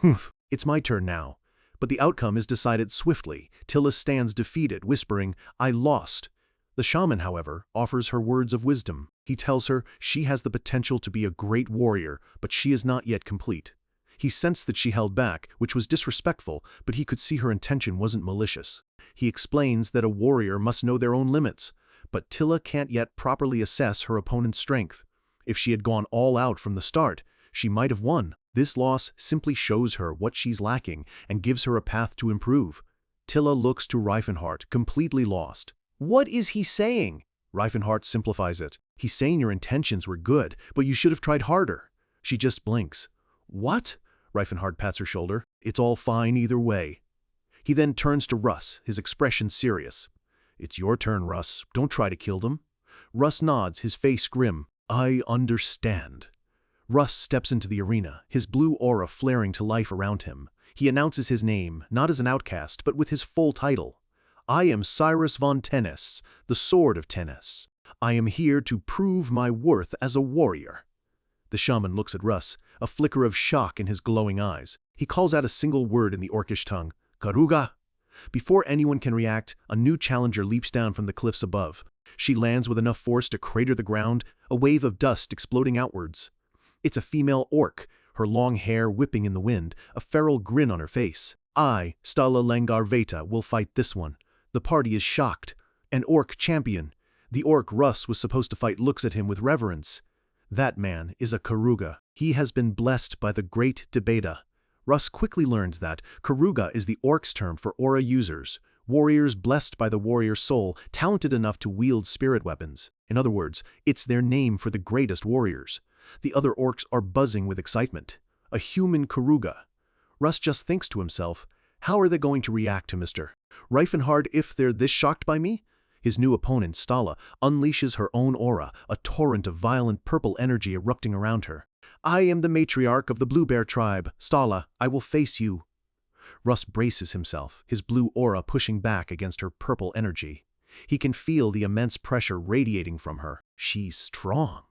Humph, it's my turn now. But the outcome is decided swiftly. Tilla stands defeated, whispering, I lost. The shaman, however, offers her words of wisdom. He tells her she has the potential to be a great warrior, but she is not yet complete. He sensed that she held back, which was disrespectful, but he could see her intention wasn't malicious. He explains that a warrior must know their own limits, but Tilla can't yet properly assess her opponent's strength. If she had gone all out from the start, she might have won. This loss simply shows her what she's lacking and gives her a path to improve. Tilla looks to Reifenhard, completely lost. What is he saying? Reifenhard simplifies it. He's saying your intentions were good, but you should have tried harder. She just blinks. What? Reifenhard pats her shoulder. It's all fine either way. He then turns to Russ, his expression serious. It's your turn, Russ. Don't try to kill them. Russ nods, his face grim. I understand. Russ steps into the arena, his blue aura flaring to life around him. He announces his name, not as an outcast, but with his full title. I am Cyrus von Tennis, the Sword of Tennis. I am here to prove my worth as a warrior. The shaman looks at Russ, a flicker of shock in his glowing eyes. He calls out a single word in the orcish tongue, Karuga. Before anyone can react, a new challenger leaps down from the cliffs above. She lands with enough force to crater the ground, a wave of dust exploding outwards. It's a female orc, her long hair whipping in the wind, a feral grin on her face. I, Stala Langarveta, will fight this one. The party is shocked. An orc champion. The orc Russ was supposed to fight looks at him with reverence. That man is a Karuga. He has been blessed by the great Debata. Russ quickly learns that Karuga is the orc's term for aura users, warriors blessed by the warrior soul, talented enough to wield spirit weapons. In other words, it's their name for the greatest warriors. The other orcs are buzzing with excitement. A human Karuga. Russ just thinks to himself, how are they going to react to Mr. Reifenhard if they're this shocked by me? His new opponent, Stala, unleashes her own aura, a torrent of violent purple energy erupting around her. I am the matriarch of the Blue Bear tribe. Stala, I will face you. Russ braces himself, his blue aura pushing back against her purple energy. He can feel the immense pressure radiating from her. She's strong.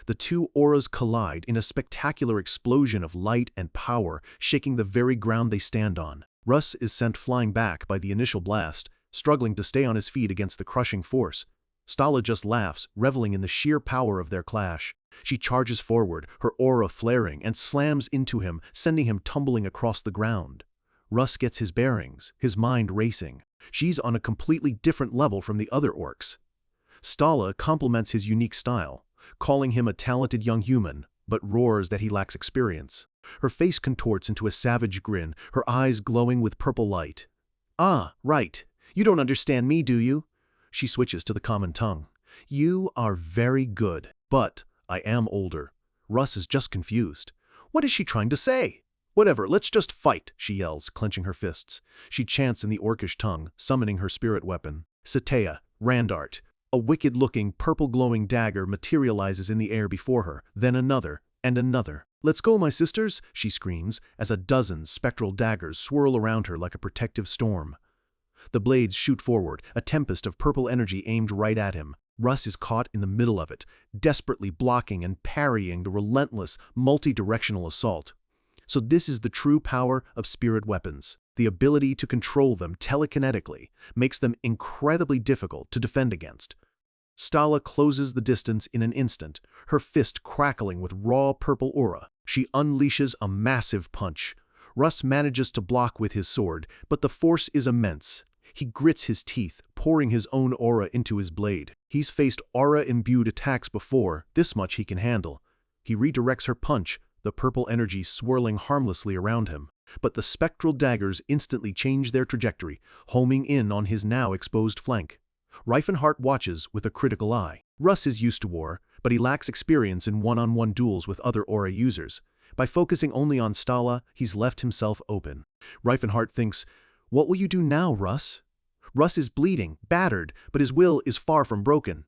The two auras collide in a spectacular explosion of light and power, shaking the very ground they stand on. Russ is sent flying back by the initial blast, struggling to stay on his feet against the crushing force. Stala just laughs, reveling in the sheer power of their clash. She charges forward, her aura flaring, and slams into him, sending him tumbling across the ground. Russ gets his bearings, his mind racing. She's on a completely different level from the other orcs. Stala compliments his unique style, calling him a talented young human, but roars that he lacks experience. Her face contorts into a savage grin, her eyes glowing with purple light. Ah, right. You don't understand me, do you? She switches to the common tongue. You are very good, but I am older. Russ is just confused. What is she trying to say? Whatever, let's just fight, she yells, clenching her fists. She chants in the orcish tongue, summoning her spirit weapon. Satea, Randart. A wicked-looking, purple-glowing dagger materializes in the air before her, then another, and another. Let's go, my sisters, she screams, as a dozen spectral daggers swirl around her like a protective storm. The blades shoot forward, a tempest of purple energy aimed right at him. Russ is caught in the middle of it, desperately blocking and parrying the relentless, multi-directional assault. So this is the true power of spirit weapons. The ability to control them telekinetically makes them incredibly difficult to defend against. Stala closes the distance in an instant, her fist crackling with raw purple aura. She unleashes a massive punch. Russ manages to block with his sword, but the force is immense. He grits his teeth, pouring his own aura into his blade. He's faced aura-imbued attacks before, this much he can handle. He redirects her punch, the purple energy swirling harmlessly around him. But the spectral daggers instantly change their trajectory, homing in on his now exposed flank. Reifenhart watches with a critical eye. Russ is used to war, but he lacks experience in one-on-one duels with other aura users. By focusing only on Stala, he's left himself open. Reifenhart thinks, "What will you do now, Russ?" Russ is bleeding, battered, but his will is far from broken.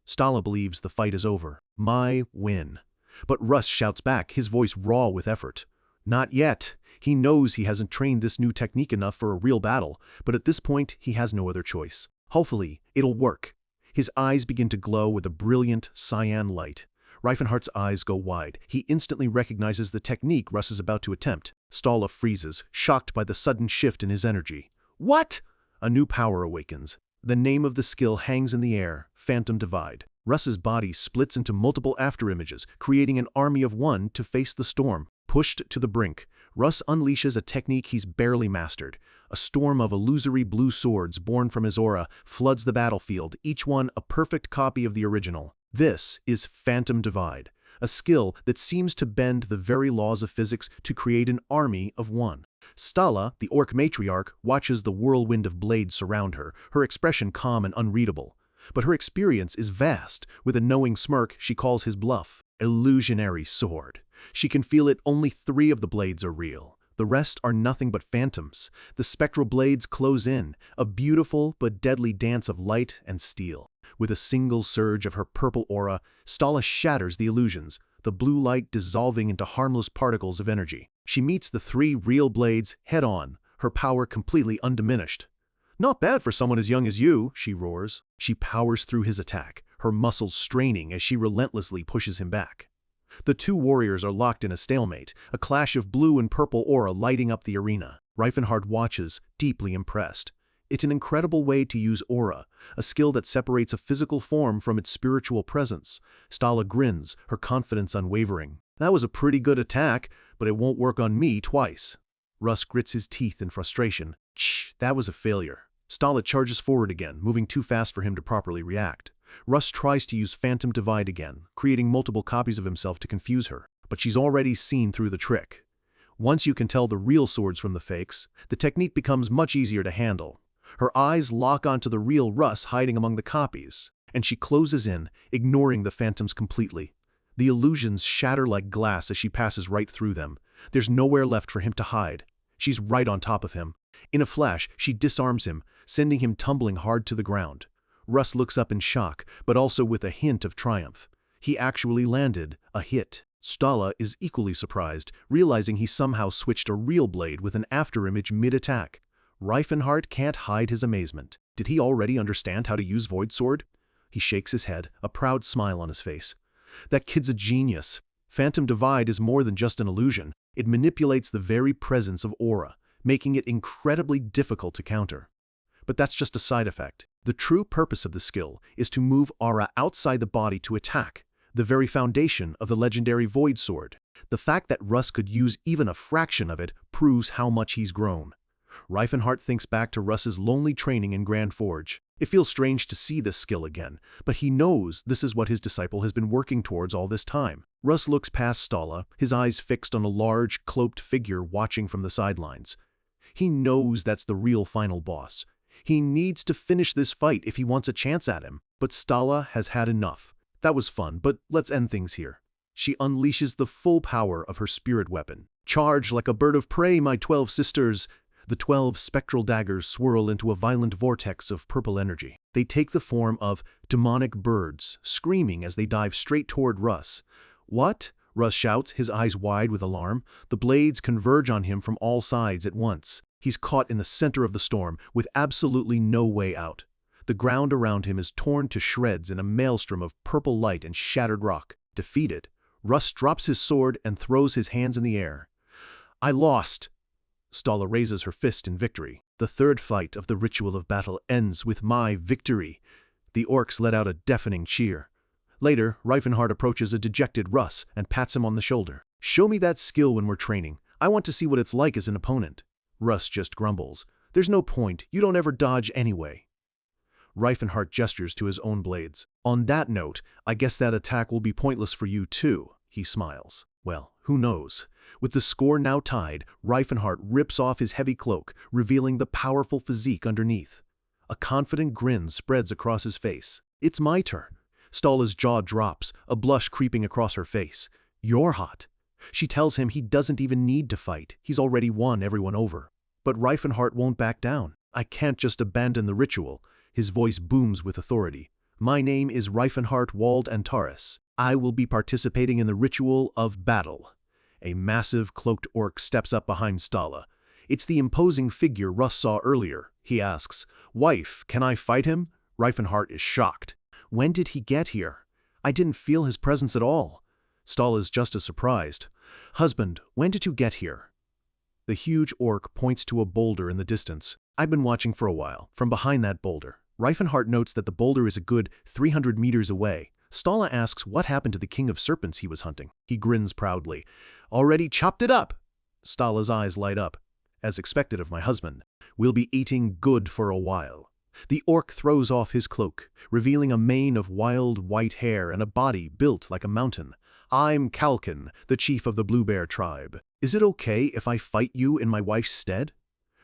Stala believes the fight is over. My win. But Russ shouts back, his voice raw with effort. Not yet. He knows he hasn't trained this new technique enough for a real battle, but at this point he has no other choice. Hopefully, it'll work. His eyes begin to glow with a brilliant cyan light. Reifenhart's eyes go wide. He instantly recognizes the technique Russ is about to attempt. Stala freezes, shocked by the sudden shift in his energy. What? A new power awakens. The name of the skill hangs in the air, Phantom Divide. Russ's body splits into multiple afterimages, creating an army of one to face the storm. Pushed to the brink, Russ unleashes a technique he's barely mastered. A storm of illusory blue swords born from his aura floods the battlefield, each one a perfect copy of the original. This is Phantom Divide, a skill that seems to bend the very laws of physics to create an army of one. Stala, the orc matriarch, watches the whirlwind of blades surround her, her expression calm and unreadable. But her experience is vast. With a knowing smirk, she calls his bluff. Illusionary sword. She can feel it, only 3 of the blades are real. The rest are nothing but phantoms. The spectral blades close in, a beautiful but deadly dance of light and steel. With a single surge of her purple aura, Stala shatters the illusions, the blue light dissolving into harmless particles of energy. She meets the 3 real blades head-on, her power completely undiminished. "Not bad for someone as young as you," she roars. She powers through his attack, her muscles straining as she relentlessly pushes him back. The 2 warriors are locked in a stalemate, a clash of blue and purple aura lighting up the arena. Reifenhart watches, deeply impressed. It's an incredible way to use aura, a skill that separates a physical form from its spiritual presence. Stala grins, her confidence unwavering. "That was a pretty good attack, but it won't work on me twice." Russ grits his teeth in frustration. "Shh, that was a failure." Stala charges forward again, moving too fast for him to properly react. Russ tries to use Phantom Divide again, creating multiple copies of himself to confuse her, but she's already seen through the trick. Once you can tell the real swords from the fakes, the technique becomes much easier to handle. Her eyes lock onto the real Russ hiding among the copies, and she closes in, ignoring the phantoms completely. The illusions shatter like glass as she passes right through them. There's nowhere left for him to hide. She's right on top of him. In a flash, she disarms him, sending him tumbling hard to the ground. Russ looks up in shock, but also with a hint of triumph. He actually landed a hit. Stala is equally surprised, realizing he somehow switched a real blade with an afterimage mid-attack. Reifenhart can't hide his amazement. Did he already understand how to use Void Sword? He shakes his head, a proud smile on his face. That kid's a genius. Phantom Divide is more than just an illusion. It manipulates the very presence of aura, making it incredibly difficult to counter. But that's just a side effect. The true purpose of the skill is to move aura outside the body to attack, the very foundation of the legendary Void Sword. The fact that Russ could use even a fraction of it proves how much he's grown. Reifenhart thinks back to Russ's lonely training in Grand Forge. It feels strange to see this skill again, but he knows this is what his disciple has been working towards all this time. Russ looks past Stala, his eyes fixed on a large, cloaked figure watching from the sidelines. He knows that's the real final boss. He needs to finish this fight if he wants a chance at him. But Stala has had enough. That was fun, but let's end things here. She unleashes the full power of her spirit weapon. "Charge like a bird of prey, my 12 sisters!" The 12 spectral daggers swirl into a violent vortex of purple energy. They take the form of demonic birds, screaming as they dive straight toward Russ. "What?" Russ shouts, his eyes wide with alarm. The blades converge on him from all sides at once. He's caught in the center of the storm, with absolutely no way out. The ground around him is torn to shreds in a maelstrom of purple light and shattered rock. Defeated, Russ drops his sword and throws his hands in the air. "I lost!" Stala raises her fist in victory. The third fight of the ritual of battle ends with my victory. The orcs let out a deafening cheer. Later, Reifenhart approaches a dejected Russ and pats him on the shoulder. Show me that skill when we're training. I want to see what it's like as an opponent. Russ just grumbles. There's no point, you don't ever dodge anyway. Reifenhart gestures to his own blades. On that note, I guess that attack will be pointless for you too, he smiles. Well, who knows? With the score now tied, Reifenhart rips off his heavy cloak, revealing the powerful physique underneath. A confident grin spreads across his face. It's my turn. Stalla's jaw drops, a blush creeping across her face. You're hot. She tells him he doesn't even need to fight. He's already won everyone over. But Reifenhart won't back down. I can't just abandon the ritual. His voice booms with authority. My name is Reifenhart Wald Antares. I will be participating in the ritual of battle. A massive cloaked orc steps up behind Stalla. It's the imposing figure Russ saw earlier. He asks, Wife, can I fight him? Reifenhart is shocked. When did he get here? I didn't feel his presence at all. Stalla is just as surprised. Husband, when did you get here? The huge orc points to a boulder in the distance. I've been watching for a while, from behind that boulder. Reifenhart notes that the boulder is a good 300 meters away. Stalla asks what happened to the king of serpents he was hunting. He grins proudly. Already chopped it up. Stalla's eyes light up. As expected of my husband, we'll be eating good for a while. The orc throws off his cloak, revealing a mane of wild white hair and a body built like a mountain. I'm Kalkin, the chief of the Blue Bear tribe. Is it okay if I fight you in my wife's stead?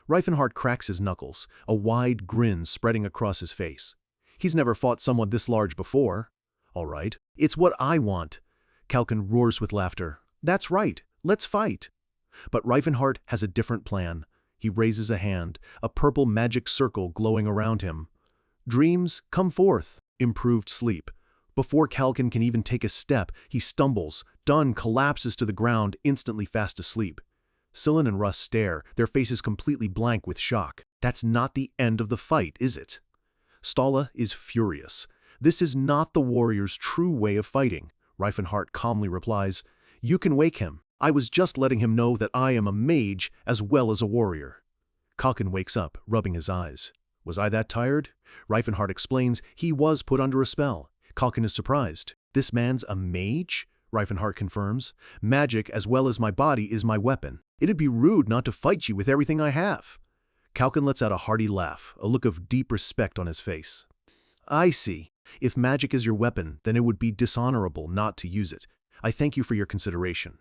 Reifenhart cracks his knuckles, a wide grin spreading across his face. He's never fought someone this large before. All right, it's what I want. Kalkin roars with laughter. That's right, let's fight. But Reifenhart has a different plan. He raises a hand, a purple magic circle glowing around him. Dreams, come forth. Improved sleep. Before Kalkin can even take a step, he stumbles. Dunn collapses to the ground, instantly fast asleep. Sillin and Russ stare, their faces completely blank with shock. That's not the end of the fight, is it? Stalla is furious. This is not the warrior's true way of fighting. Reifenhart calmly replies, You can wake him. I was just letting him know that I am a mage as well as a warrior. Kalkin wakes up, rubbing his eyes. Was I that tired? Reifenhart explains he was put under a spell. Kalkin is surprised. This man's a mage? Reifenhart confirms. Magic as well as my body is my weapon. It'd be rude not to fight you with everything I have. Kalkin lets out a hearty laugh, a look of deep respect on his face. I see. If magic is your weapon, then it would be dishonorable not to use it. I thank you for your consideration.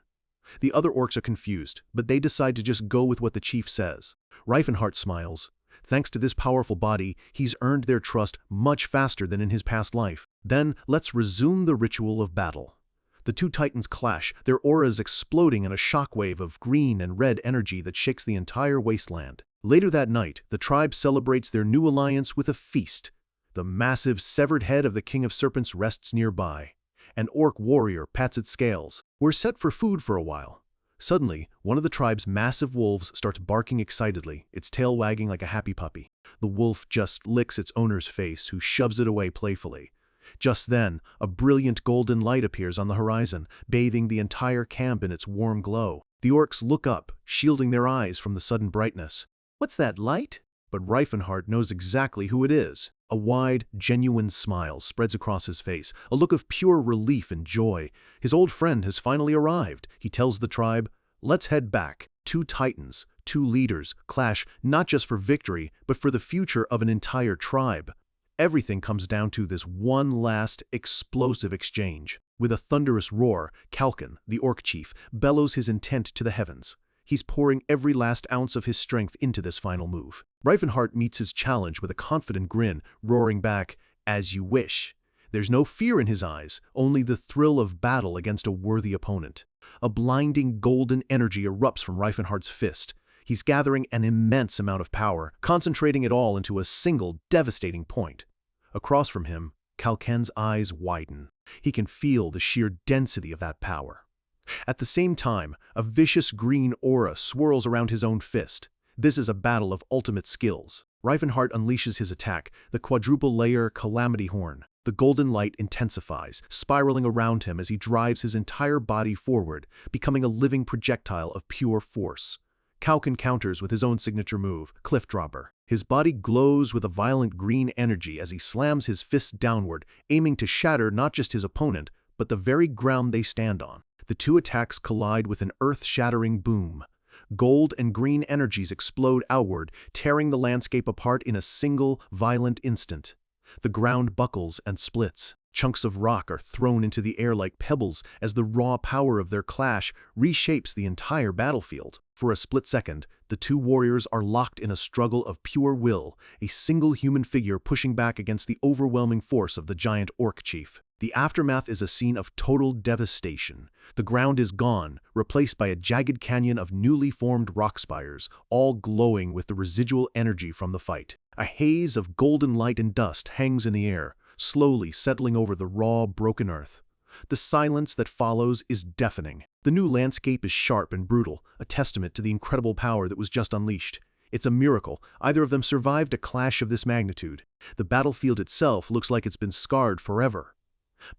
The other orcs are confused, but they decide to just go with what the chief says. Reifenhart smiles. Thanks to this powerful body, he's earned their trust much faster than in his past life. Then, let's resume the ritual of battle. The two titans clash, their auras exploding in a shockwave of green and red energy that shakes the entire wasteland. Later that night, the tribe celebrates their new alliance with a feast. The massive, severed head of the King of Serpents rests nearby. An orc warrior pats its scales. We're set for food for a while. Suddenly, one of the tribe's massive wolves starts barking excitedly, its tail wagging like a happy puppy. The wolf just licks its owner's face, who shoves it away playfully. Just then, a brilliant golden light appears on the horizon, bathing the entire camp in its warm glow. The orcs look up, shielding their eyes from the sudden brightness. What's that light? But Reifenhart knows exactly who it is. A wide, genuine smile spreads across his face, a look of pure relief and joy. His old friend has finally arrived. He tells the tribe, let's head back. Two titans, two leaders, clash not just for victory, but for the future of an entire tribe. Everything comes down to this one last, explosive exchange. With a thunderous roar, Kalkin, the orc chief, bellows his intent to the heavens. He's pouring every last ounce of his strength into this final move. Reifenhart meets his challenge with a confident grin, roaring back, as you wish. There's no fear in his eyes, only the thrill of battle against a worthy opponent. A blinding golden energy erupts from Reifenhart's fist. He's gathering an immense amount of power, concentrating it all into a single, devastating point. Across from him, Kalkin's eyes widen. He can feel the sheer density of that power. At the same time, a vicious green aura swirls around his own fist. This is a battle of ultimate skills. Reifenhart unleashes his attack, the quadruple-layer Calamity Horn. The golden light intensifies, spiraling around him as he drives his entire body forward, becoming a living projectile of pure force. Kalkin counters with his own signature move, Cliff Dropper. His body glows with a violent green energy as he slams his fists downward, aiming to shatter not just his opponent, but the very ground they stand on. The two attacks collide with an earth-shattering boom. Gold and green energies explode outward, tearing the landscape apart in a single, violent instant. The ground buckles and splits. Chunks of rock are thrown into the air like pebbles as the raw power of their clash reshapes the entire battlefield. For a split second, the two warriors are locked in a struggle of pure will, a single human figure pushing back against the overwhelming force of the giant orc chief. The aftermath is a scene of total devastation. The ground is gone, replaced by a jagged canyon of newly formed rock spires, all glowing with the residual energy from the fight. A haze of golden light and dust hangs in the air, slowly settling over the raw, broken earth. The silence that follows is deafening. The new landscape is sharp and brutal, a testament to the incredible power that was just unleashed. It's a miracle either of them survived a clash of this magnitude. The battlefield itself looks like it's been scarred forever.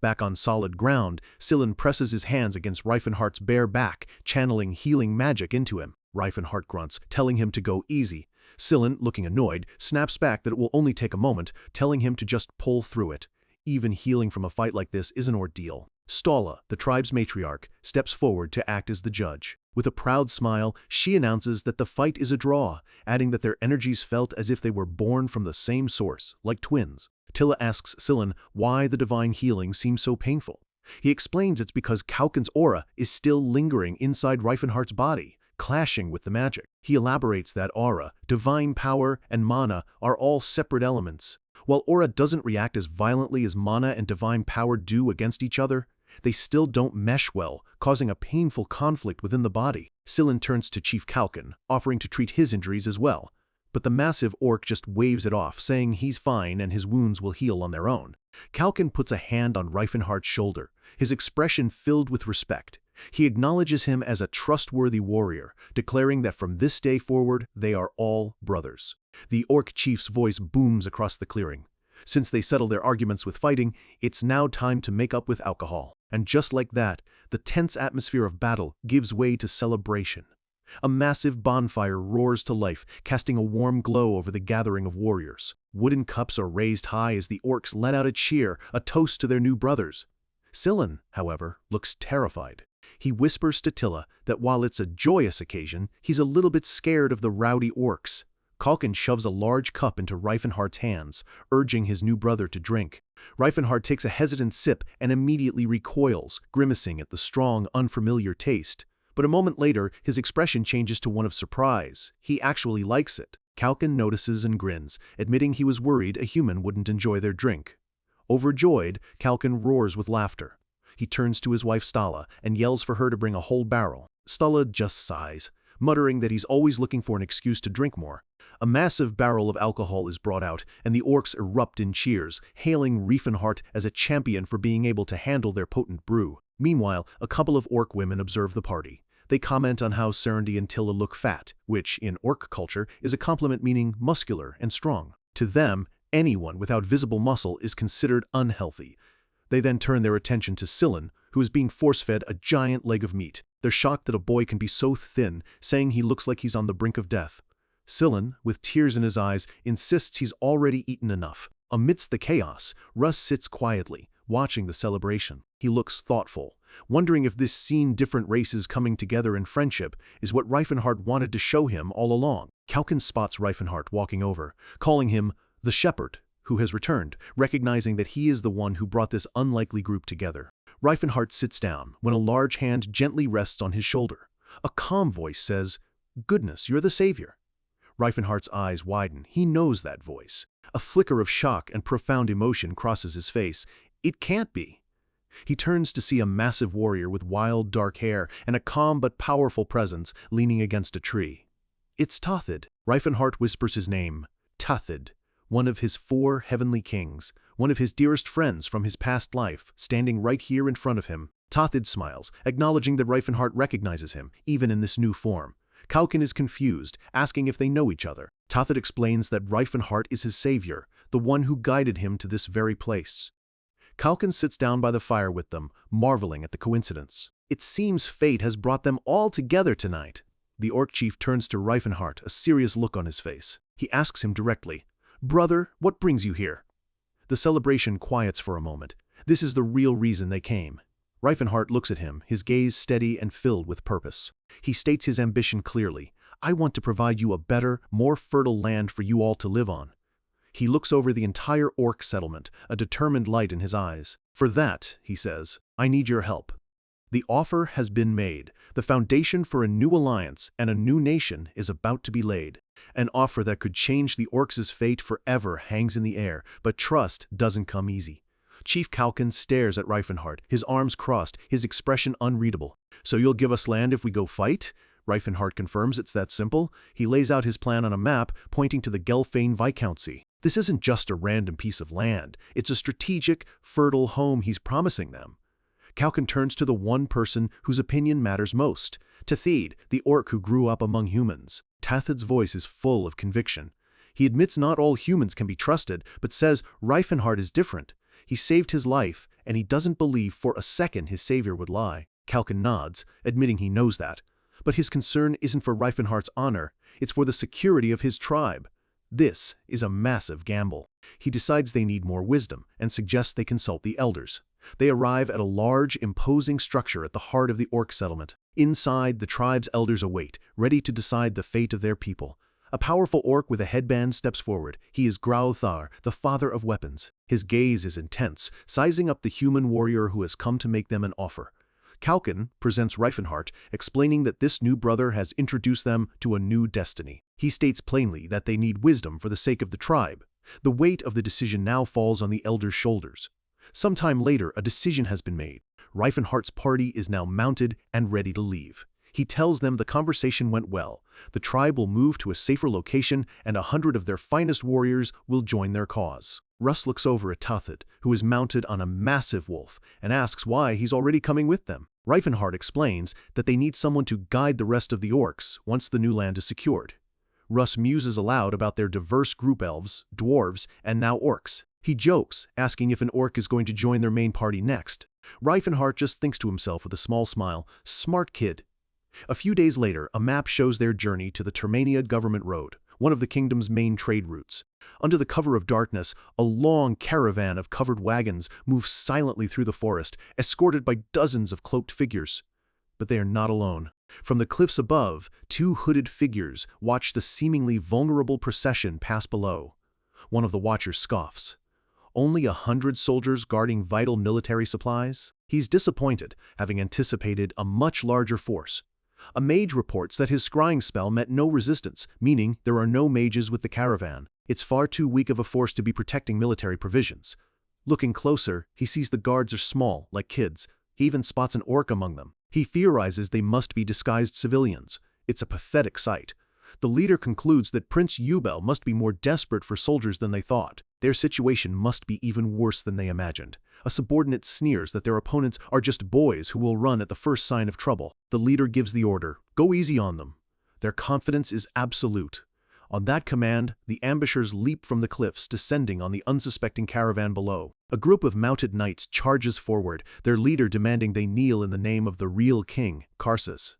Back on solid ground, Sillin presses his hands against Reifenhardt's bare back, channeling healing magic into him. Reifenhardt grunts, telling him to go easy. Sillin, looking annoyed, snaps back that it will only take a moment, telling him to just pull through it. Even healing from a fight like this is an ordeal. Stala, the tribe's matriarch, steps forward to act as the judge. With a proud smile, she announces that the fight is a draw, adding that their energies felt as if they were born from the same source, like twins. Tilla asks Sillin why the divine healing seems so painful. He explains it's because Kauken's aura is still lingering inside Reifenhardt's body, clashing with the magic. He elaborates that aura, divine power, and mana are all separate elements. While aura doesn't react as violently as mana and divine power do against each other, they still don't mesh well, causing a painful conflict within the body. Sillin turns to Chief Kauken, offering to treat his injuries as well. But the massive orc just waves it off, saying he's fine and his wounds will heal on their own. Kauken puts a hand on Reifenhardt's shoulder, his expression filled with respect. He acknowledges him as a trustworthy warrior, declaring that from this day forward they are all brothers. The orc chief's voice booms across the clearing. Since they settled their arguments with fighting, it's now time to make up with alcohol. And just like that, the tense atmosphere of battle gives way to celebration. A massive bonfire roars to life, casting a warm glow over the gathering of warriors. Wooden cups are raised high as the orcs let out a cheer, a toast to their new brothers. Sillin, however, looks terrified. He whispers to Tilla that while it's a joyous occasion, he's a little bit scared of the rowdy orcs. Kauken shoves a large cup into Reifenhardt's hands, urging his new brother to drink. Reifenhardt takes a hesitant sip and immediately recoils, grimacing at the strong, unfamiliar taste. But a moment later, his expression changes to one of surprise. He actually likes it. Kauken notices and grins, admitting he was worried a human wouldn't enjoy their drink. Overjoyed, Kauken roars with laughter. He turns to his wife Stala and yells for her to bring a whole barrel. Stala just sighs, muttering that he's always looking for an excuse to drink more. A massive barrel of alcohol is brought out, and the orcs erupt in cheers, hailing Reifenhardt as a champion for being able to handle their potent brew. Meanwhile, a couple of orc women observe the party. They comment on how Serendy and Tilla look fat, which, in orc culture, is a compliment meaning muscular and strong. To them, anyone without visible muscle is considered unhealthy. They then turn their attention to Sillin, who is being force-fed a giant leg of meat. They're shocked that a boy can be so thin, saying he looks like he's on the brink of death. Sillin, with tears in his eyes, insists he's already eaten enough. Amidst the chaos, Russ sits quietly, watching the celebration. He looks thoughtful, wondering if this seen different races coming together in friendship is what Reifenhardt wanted to show him all along. Kauken spots Reifenhardt walking over, calling him the shepherd, who has returned, recognizing that he is the one who brought this unlikely group together. Reifenhardt sits down when a large hand gently rests on his shoulder. A calm voice says, "Goodness, you're the savior." Reifenhardt's eyes widen. He knows that voice. A flicker of shock and profound emotion crosses his face. It can't be. He turns to see a massive warrior with wild, dark hair and a calm but powerful presence leaning against a tree. It's Tathid. Reifenhardt whispers his name. Tathid, one of his 4 heavenly kings, one of his dearest friends from his past life, standing right here in front of him. Tathid smiles, acknowledging that Reifenhardt recognizes him, even in this new form. Kauken is confused, asking if they know each other. Tathid explains that Reifenhardt is his savior, the one who guided him to this very place. Kauken sits down by the fire with them, marveling at the coincidence. It seems fate has brought them all together tonight. The orc chief turns to Reifenhardt, a serious look on his face. He asks him directly, "Brother, what brings you here?" The celebration quiets for a moment. This is the real reason they came. Reifenhart looks at him, his gaze steady and filled with purpose. He states his ambition clearly. I want to provide you a better, more fertile land for you all to live on. He looks over the entire orc settlement, a determined light in his eyes. For that, he says, I need your help. The offer has been made. The foundation for a new alliance and a new nation is about to be laid. An offer that could change the orcs' fate forever hangs in the air, but trust doesn't come easy. Chief Kalkin stares at Reifenhart, his arms crossed, his expression unreadable. So you'll give us land if we go fight? Reifenhart confirms it's that simple. He lays out his plan on a map, pointing to the Gelfane Viscountcy. This isn't just a random piece of land. It's a strategic, fertile home he's promising them. Kalkin turns to the one person whose opinion matters most, Tathid, the orc who grew up among humans. Tathid's voice is full of conviction. He admits not all humans can be trusted, but says Reifenhart is different. He saved his life, and he doesn't believe for a second his savior would lie. Kalkin nods, admitting he knows that. But his concern isn't for Reifenhart's honor, it's for the security of his tribe. This is a massive gamble. He decides they need more wisdom, and suggests they consult the elders. They arrive at a large, imposing structure at the heart of the orc settlement. Inside, the tribe's elders await, ready to decide the fate of their people. A powerful orc with a headband steps forward. He is Grauthar, the father of weapons. His gaze is intense, sizing up the human warrior who has come to make them an offer. Kalkin presents Reifenhart, explaining that this new brother has introduced them to a new destiny. He states plainly that they need wisdom for the sake of the tribe. The weight of the decision now falls on the elders' shoulders. Sometime later, a decision has been made. Reifenhart's party is now mounted and ready to leave. He tells them the conversation went well. The tribe will move to a safer location, and 100 of their finest warriors will join their cause. Russ looks over at Tathid, who is mounted on a massive wolf, and asks why he's already coming with them. Reifenhart explains that they need someone to guide the rest of the orcs once the new land is secured. Russ muses aloud about their diverse group elves, dwarves, and now orcs. He jokes, asking if an orc is going to join their main party next. Reifenhart just thinks to himself with a small smile, smart kid. A few days later, a map shows their journey to the Termania government road, one of the kingdom's main trade routes. Under the cover of darkness, a long caravan of covered wagons moves silently through the forest, escorted by dozens of cloaked figures. But they are not alone. From the cliffs above, 2 hooded figures watch the seemingly vulnerable procession pass below. One of the watchers scoffs. Only 100 soldiers guarding vital military supplies? He's disappointed, having anticipated a much larger force. A mage reports that his scrying spell met no resistance, meaning there are no mages with the caravan. It's far too weak of a force to be protecting military provisions. Looking closer, he sees the guards are small, like kids. He even spots an orc among them. He theorizes they must be disguised civilians. It's a pathetic sight. The leader concludes that Prince Yubel must be more desperate for soldiers than they thought. Their situation must be even worse than they imagined. A subordinate sneers that their opponents are just boys who will run at the first sign of trouble. The leader gives the order, go easy on them. Their confidence is absolute. On that command, the ambushers leap from the cliffs, descending on the unsuspecting caravan below. A group of mounted knights charges forward, their leader demanding they kneel in the name of the real king, Karsus.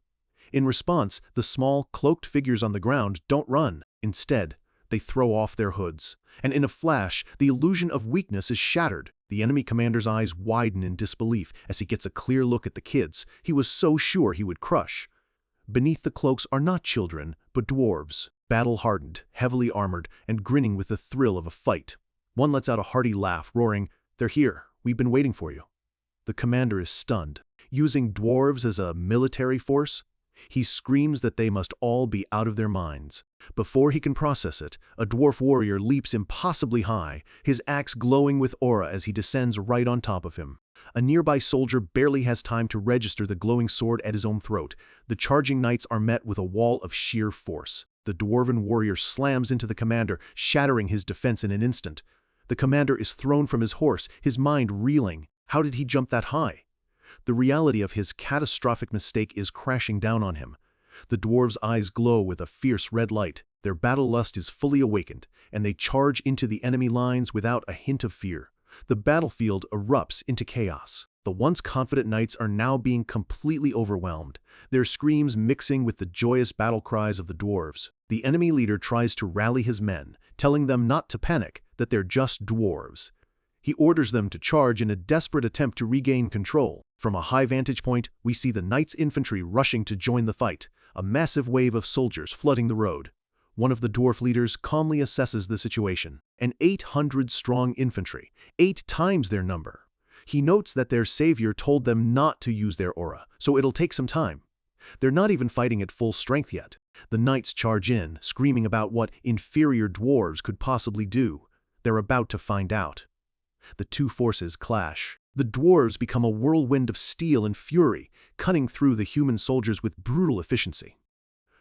In response, the small, cloaked figures on the ground don't run. Instead, they throw off their hoods. And in a flash, the illusion of weakness is shattered. The enemy commander's eyes widen in disbelief as he gets a clear look at the kids he was so sure he would crush. Beneath the cloaks are not children, but dwarves, battle-hardened, heavily armored, and grinning with the thrill of a fight. One lets out a hearty laugh, roaring, "They're here. We've been waiting for you." The commander is stunned. Using dwarves as a military force? He screams that they must all be out of their minds. Before he can process it, a dwarf warrior leaps impossibly high, his axe glowing with aura as he descends right on top of him. A nearby soldier barely has time to register the glowing sword at his own throat. The charging knights are met with a wall of sheer force. The dwarven warrior slams into the commander, shattering his defense in an instant. The commander is thrown from his horse, his mind reeling. How did he jump that high? The reality of his catastrophic mistake is crashing down on him. The dwarves' eyes glow with a fierce red light. Their battle lust is fully awakened, and they charge into the enemy lines without a hint of fear. The battlefield erupts into chaos. The once confident knights are now being completely overwhelmed, their screams mixing with the joyous battle cries of the dwarves. The enemy leader tries to rally his men, telling them not to panic, that they're just dwarves. He orders them to charge in a desperate attempt to regain control. From a high vantage point, we see the knight's infantry rushing to join the fight, a massive wave of soldiers flooding the road. One of the dwarf leaders calmly assesses the situation. An 800-strong infantry, 8 times their number. He notes that their savior told them not to use their aura, so it'll take some time. They're not even fighting at full strength yet. The knights charge in, screaming about what inferior dwarves could possibly do. They're about to find out. The two forces clash. The dwarves become a whirlwind of steel and fury, cutting through the human soldiers with brutal efficiency.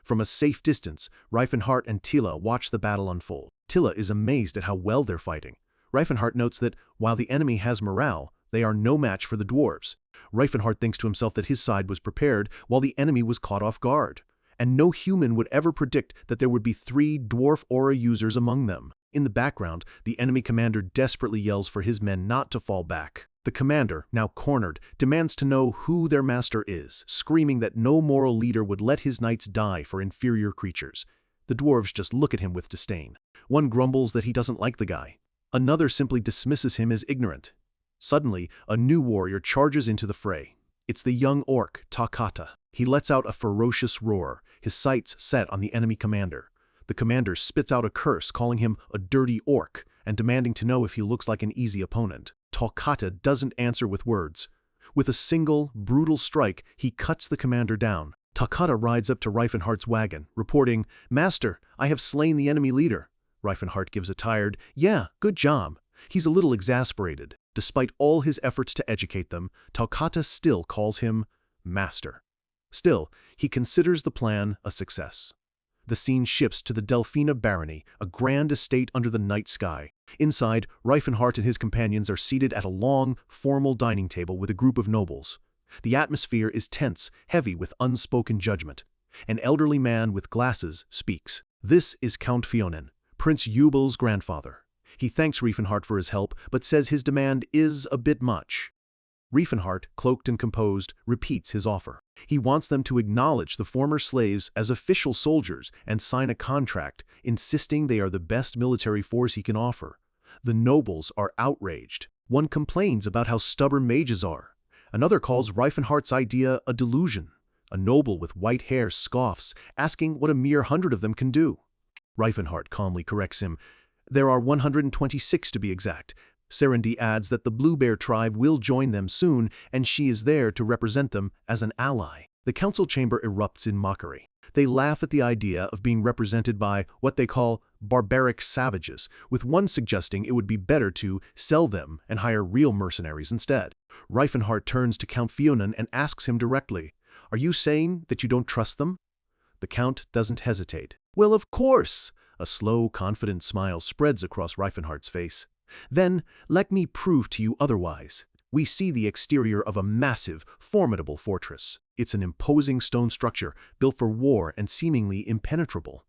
From a safe distance, Reifenhart and Tila watch the battle unfold. Tila is amazed at how well they're fighting. Reifenhart notes that, while the enemy has morale, they are no match for the dwarves. Reifenhart thinks to himself that his side was prepared while the enemy was caught off guard. And no human would ever predict that there would be 3 dwarf aura users among them. In the background, the enemy commander desperately yells for his men not to fall back. The commander, now cornered, demands to know who their master is, screaming that no moral leader would let his knights die for inferior creatures. The dwarves just look at him with disdain. One grumbles that he doesn't like the guy. Another simply dismisses him as ignorant. Suddenly, a new warrior charges into the fray. It's the young orc, Takata. He lets out a ferocious roar, his sights set on the enemy commander. The commander spits out a curse, calling him a dirty orc, and demanding to know if he looks like an easy opponent. Takata doesn't answer with words. With a single, brutal strike, he cuts the commander down. Takata rides up to Reifenhart's wagon, reporting, "Master, I have slain the enemy leader." Reifenhart gives a tired, "Yeah, good job." He's a little exasperated. Despite all his efforts to educate them, Takata still calls him master. Still, he considers the plan a success. The scene shifts to the Delphina barony, a grand estate under the night sky. Inside, Reifenhart and his companions are seated at a long, formal dining table with a group of nobles. The atmosphere is tense, heavy with unspoken judgment. An elderly man with glasses speaks. This is Count Fionin, Prince Jubel's grandfather. He thanks Reifenhart for his help, but says his demand is a bit much. Reifenhart, cloaked and composed, repeats his offer. He wants them to acknowledge the former slaves as official soldiers and sign a contract, insisting they are the best military force he can offer. The nobles are outraged. One complains about how stubborn mages are. Another calls Reifenhart's idea a delusion. A noble with white hair scoffs, asking what a mere 100 of them can do. Reifenhart calmly corrects him. There are 126 to be exact. Serendi adds that the Blue Bear tribe will join them soon, and she is there to represent them as an ally. The council chamber erupts in mockery. They laugh at the idea of being represented by what they call barbaric savages, with one suggesting it would be better to sell them and hire real mercenaries instead. Reifenhart turns to Count Fionin and asks him directly, "Are you saying that you don't trust them?" The Count doesn't hesitate. "Well, of course!" A slow, confident smile spreads across Reifenhart's face. "Then, let me prove to you otherwise." We see the exterior of a massive, formidable fortress. It's an imposing stone structure, built for war and seemingly impenetrable.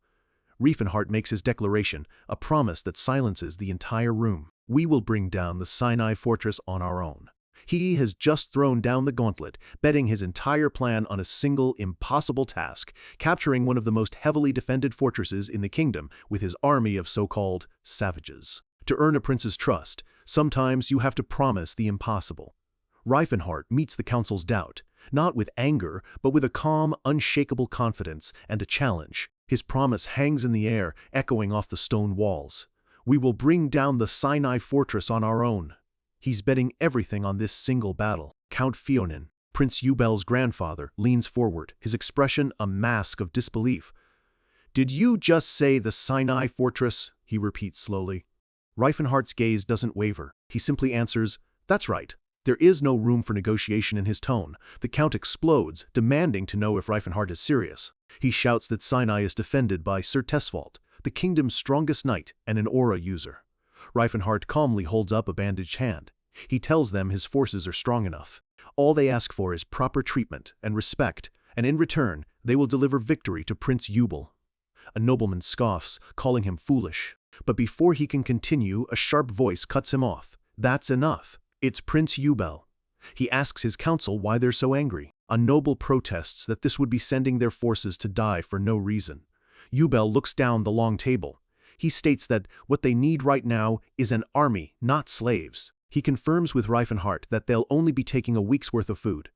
Reifenhart makes his declaration, a promise that silences the entire room. "We will bring down the Sinai fortress on our own." He has just thrown down the gauntlet, betting his entire plan on a single, impossible task, capturing one of the most heavily defended fortresses in the kingdom with his army of so-called savages. To earn a prince's trust, sometimes you have to promise the impossible. Reifenhart meets the council's doubt, not with anger, but with a calm, unshakable confidence and a challenge. His promise hangs in the air, echoing off the stone walls. "We will bring down the Sinai fortress on our own." He's betting everything on this single battle. Count Fionin, Prince Jubel's grandfather, leans forward, his expression a mask of disbelief. "Did you just say the Sinai fortress?" he repeats slowly. Reifenhart's gaze doesn't waver. He simply answers, "That's right." There is no room for negotiation in his tone. The Count explodes, demanding to know if Reifenhart is serious. He shouts that Sinai is defended by Sir Tesfalt, the kingdom's strongest knight and an aura user. Reifenhart calmly holds up a bandaged hand. He tells them his forces are strong enough. All they ask for is proper treatment and respect, and in return, they will deliver victory to Prince Jubel. A nobleman scoffs, calling him foolish. But before he can continue, a sharp voice cuts him off. "That's enough. It's Prince Jubel." He asks his council why they're so angry. A noble protests that this would be sending their forces to die for no reason. Jubel looks down the long table. He states that what they need right now is an army, not slaves. He confirms with Reifenhart that they'll only be taking a week's worth of food.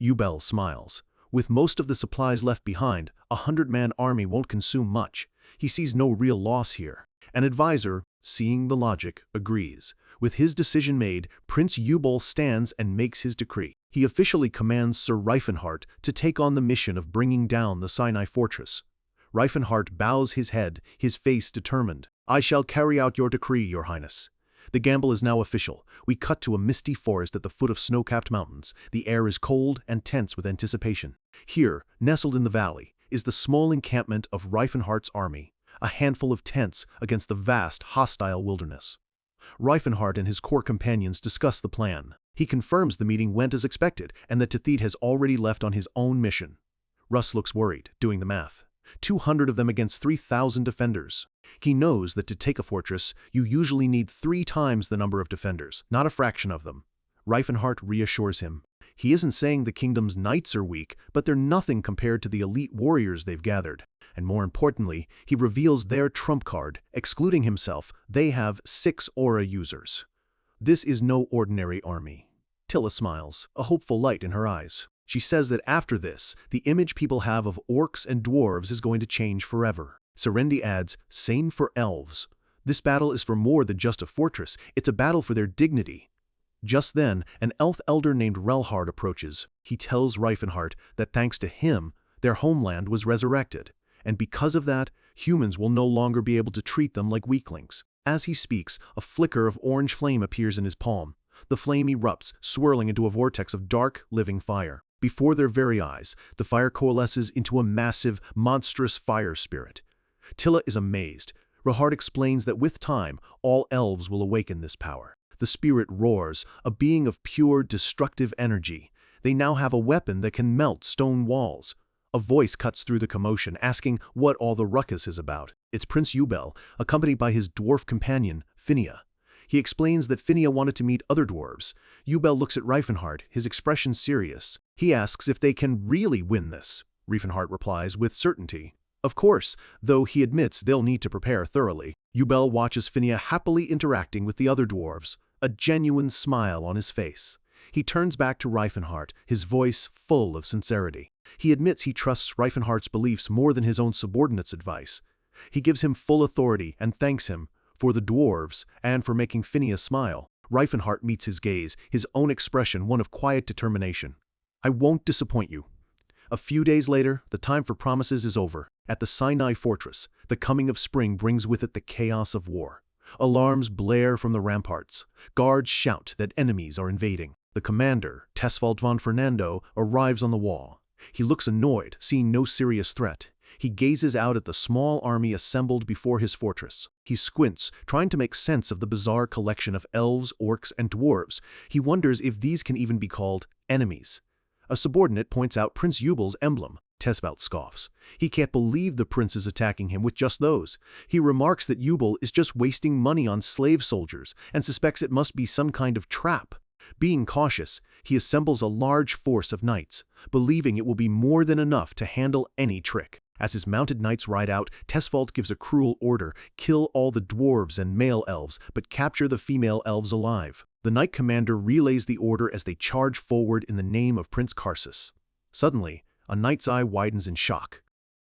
Yubel smiles. With most of the supplies left behind, a 100-man army won't consume much. He sees no real loss here. An advisor, seeing the logic, agrees. With his decision made, Prince Yubel stands and makes his decree. He officially commands Sir Reifenhart to take on the mission of bringing down the Sinai fortress. Reifenhart bows his head, his face determined. "I shall carry out your decree, Your Highness." The gamble is now official. We cut to a misty forest at the foot of snow-capped mountains. The air is cold and tense with anticipation. Here, nestled in the valley, is the small encampment of Reifenhart's army, a handful of tents against the vast, hostile wilderness. Reifenhart and his core companions discuss the plan. He confirms the meeting went as expected and that Tethete has already left on his own mission. Russ looks worried, doing the math. 200 of them against 3,000 defenders. He knows that to take a fortress, you usually need 3 times the number of defenders, not a fraction of them. Reifenhart reassures him. He isn't saying the kingdom's knights are weak, but they're nothing compared to the elite warriors they've gathered. And more importantly, he reveals their trump card. Excluding himself, they have 6 aura users. This is no ordinary army. Tilla smiles, a hopeful light in her eyes. She says that after this, the image people have of orcs and dwarves is going to change forever. Serendi adds, same for elves. This battle is for more than just a fortress, it's a battle for their dignity. Just then, an elf elder named Relhard approaches. He tells Reifenhart that thanks to him, their homeland was resurrected, and because of that, humans will no longer be able to treat them like weaklings. As he speaks, a flicker of orange flame appears in his palm. The flame erupts, swirling into a vortex of dark, living fire. Before their very eyes, the fire coalesces into a massive, monstrous fire spirit. Tilla is amazed. Relhard explains that with time, all elves will awaken this power. The spirit roars, a being of pure, destructive energy. They now have a weapon that can melt stone walls. A voice cuts through the commotion, asking what all the ruckus is about. It's Prince Yubel, accompanied by his dwarf companion, Finia. He explains that Finia wanted to meet other dwarves. Yubel looks at Reifenhart, his expression serious. He asks if they can really win this. Reifenhart replies with certainty. Of course, though he admits they'll need to prepare thoroughly. Yubel watches Finia happily interacting with the other dwarves, a genuine smile on his face. He turns back to Reifenhart, his voice full of sincerity. He admits he trusts Reifenhart's beliefs more than his own subordinates' advice. He gives him full authority and thanks him for the dwarves and for making Finia smile. Reifenhart meets his gaze, his own expression one of quiet determination. "I won't disappoint you." A few days later, the time for promises is over. At the Sinai fortress, the coming of spring brings with it the chaos of war. Alarms blare from the ramparts. Guards shout that enemies are invading. The commander, Tesfalt von Fernando, arrives on the wall. He looks annoyed, seeing no serious threat. He gazes out at the small army assembled before his fortress. He squints, trying to make sense of the bizarre collection of elves, orcs, and dwarves. He wonders if these can even be called enemies. A subordinate points out Prince Yubel's emblem. Tesfalt scoffs. He can't believe the prince is attacking him with just those. He remarks that Yubel is just wasting money on slave soldiers and suspects it must be some kind of trap. Being cautious, he assembles a large force of knights, believing it will be more than enough to handle any trick. As his mounted knights ride out, Tesfalt gives a cruel order: kill all the dwarves and male elves, but capture the female elves alive. The knight commander relays the order as they charge forward in the name of Prince Karsus. Suddenly, a knight's eye widens in shock.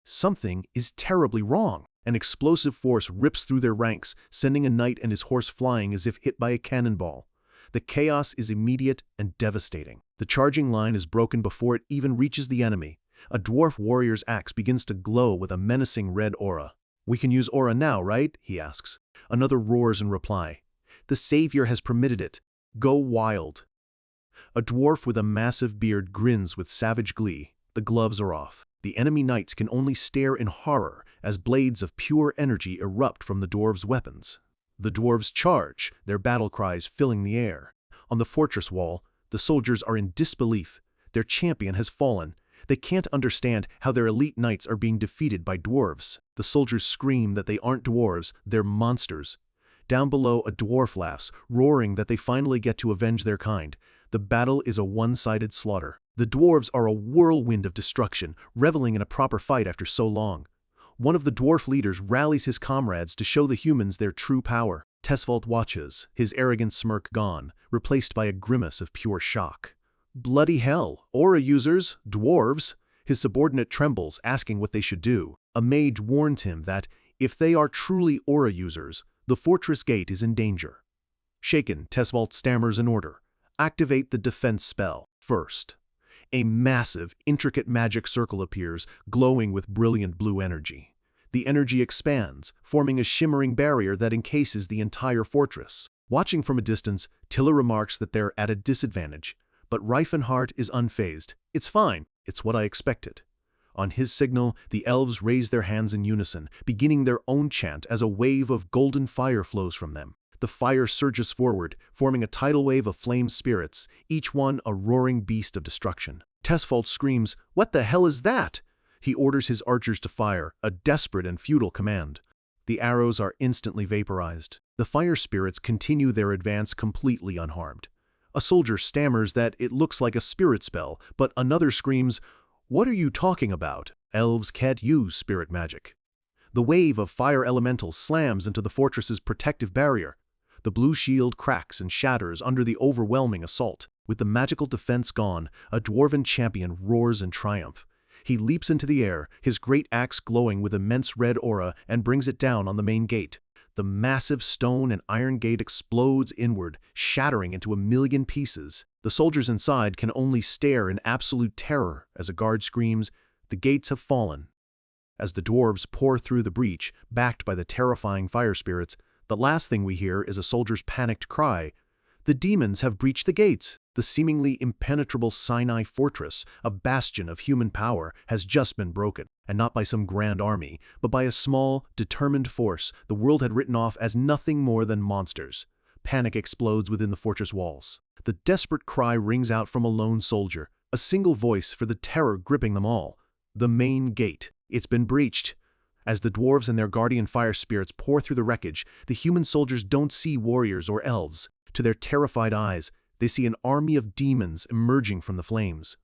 Something is terribly wrong. An explosive force rips through their ranks, sending a knight and his horse flying as if hit by a cannonball. The chaos is immediate and devastating. The charging line is broken before it even reaches the enemy. A dwarf warrior's axe begins to glow with a menacing red aura. "We can use aura now, right?" he asks. Another roars in reply. "The Savior has permitted it. Go wild." A dwarf with a massive beard grins with savage glee. The gloves are off. The enemy knights can only stare in horror as blades of pure energy erupt from the dwarves' weapons. The dwarves charge, their battle cries filling the air. On the fortress wall, the soldiers are in disbelief. Their champion has fallen. They can't understand how their elite knights are being defeated by dwarves. The soldiers scream that they aren't dwarves, they're monsters. Down below, a dwarf laughs, roaring that they finally get to avenge their kind. The battle is a one-sided slaughter. The dwarves are a whirlwind of destruction, reveling in a proper fight after so long. One of the dwarf leaders rallies his comrades to show the humans their true power. Tesfault watches, his arrogant smirk gone, replaced by a grimace of pure shock. Bloody hell, aura users, dwarves! His subordinate trembles, asking what they should do. A mage warned him that, if they are truly aura users, the fortress gate is in danger. Shaken, Tesfault stammers an order. Activate the defense spell, first. A massive, intricate magic circle appears, glowing with brilliant blue energy. The energy expands, forming a shimmering barrier that encases the entire fortress. Watching from a distance, Tilla remarks that they're at a disadvantage, but Reifenhardt is unfazed. It's fine, it's what I expected. On his signal, the elves raise their hands in unison, beginning their own chant as a wave of golden fire flows from them. The fire surges forward, forming a tidal wave of flame spirits, each one a roaring beast of destruction. Tesfault screams, "What the hell is that?" He orders his archers to fire, a desperate and futile command. The arrows are instantly vaporized. The fire spirits continue their advance completely unharmed. A soldier stammers that it looks like a spirit spell, but another screams, "What are you talking about? Elves can't use spirit magic." The wave of fire elementals slams into the fortress's protective barrier. The blue shield cracks and shatters under the overwhelming assault. With the magical defense gone, a dwarven champion roars in triumph. He leaps into the air, his great axe glowing with immense red aura, and brings it down on the main gate. The massive stone and iron gate explodes inward, shattering into a million pieces. The soldiers inside can only stare in absolute terror as a guard screams, "The gates have fallen." As the dwarves pour through the breach, backed by the terrifying fire spirits, the last thing we hear is a soldier's panicked cry, "The demons have breached the gates!" The seemingly impenetrable Sinai fortress, a bastion of human power, has just been broken, and not by some grand army, but by a small, determined force the world had written off as nothing more than monsters. Panic explodes within the fortress walls. The desperate cry rings out from a lone soldier, a single voice for the terror gripping them all. The main gate. It's been breached. As the dwarves and their guardian fire spirits pour through the wreckage, the human soldiers don't see warriors or elves. To their terrified eyes, they see an army of demons emerging from the flames.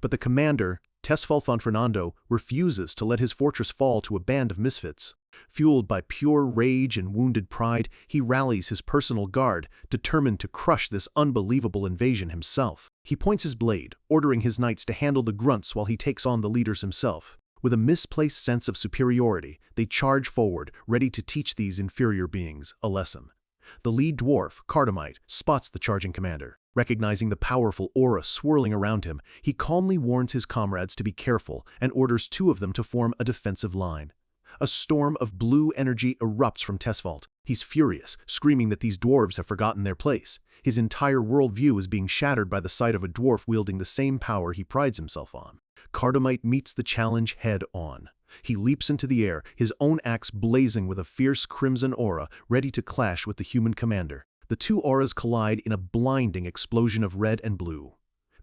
But the commander, Tesfault von Fernando, refuses to let his fortress fall to a band of misfits. Fueled by pure rage and wounded pride, he rallies his personal guard, determined to crush this unbelievable invasion himself. He points his blade, ordering his knights to handle the grunts while he takes on the leaders himself. With a misplaced sense of superiority, they charge forward, ready to teach these inferior beings a lesson. The lead dwarf, Cardamite, spots the charging commander. Recognizing the powerful aura swirling around him, he calmly warns his comrades to be careful and orders two of them to form a defensive line. A storm of blue energy erupts from Tesfault. He's furious, screaming that these dwarves have forgotten their place. His entire worldview is being shattered by the sight of a dwarf wielding the same power he prides himself on. Cardamite meets the challenge head-on. He leaps into the air, his own axe blazing with a fierce crimson aura, ready to clash with the human commander. The two auras collide in a blinding explosion of red and blue.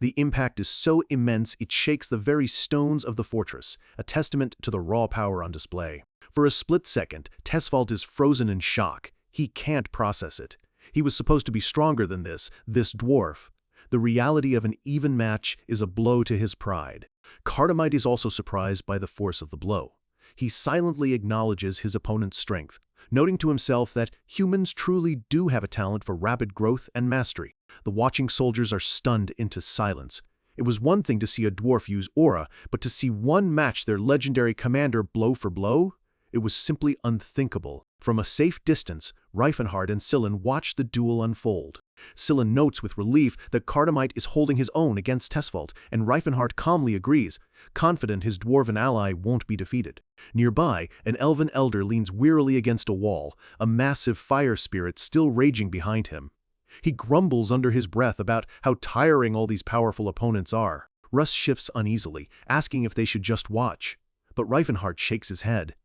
The impact is so immense it shakes the very stones of the fortress, a testament to the raw power on display. For a split second, Tesfault is frozen in shock. He can't process it. He was supposed to be stronger than this dwarf. The reality of an even match is a blow to his pride. Cardamite is also surprised by the force of the blow. He silently acknowledges his opponent's strength, noting to himself that humans truly do have a talent for rapid growth and mastery. The watching soldiers are stunned into silence. It was one thing to see a dwarf use aura, but to see one match their legendary commander blow for blow? It was simply unthinkable. From a safe distance, Reifenhardt and Sillin watch the duel unfold. Sillin notes with relief that Cardamite is holding his own against Tesfault, and Reifenhardt calmly agrees, confident his dwarven ally won't be defeated. Nearby, an elven elder leans wearily against a wall, a massive fire spirit still raging behind him. He grumbles under his breath about how tiring all these powerful opponents are. Russ shifts uneasily, asking if they should just watch. But Reifenhardt shakes his head.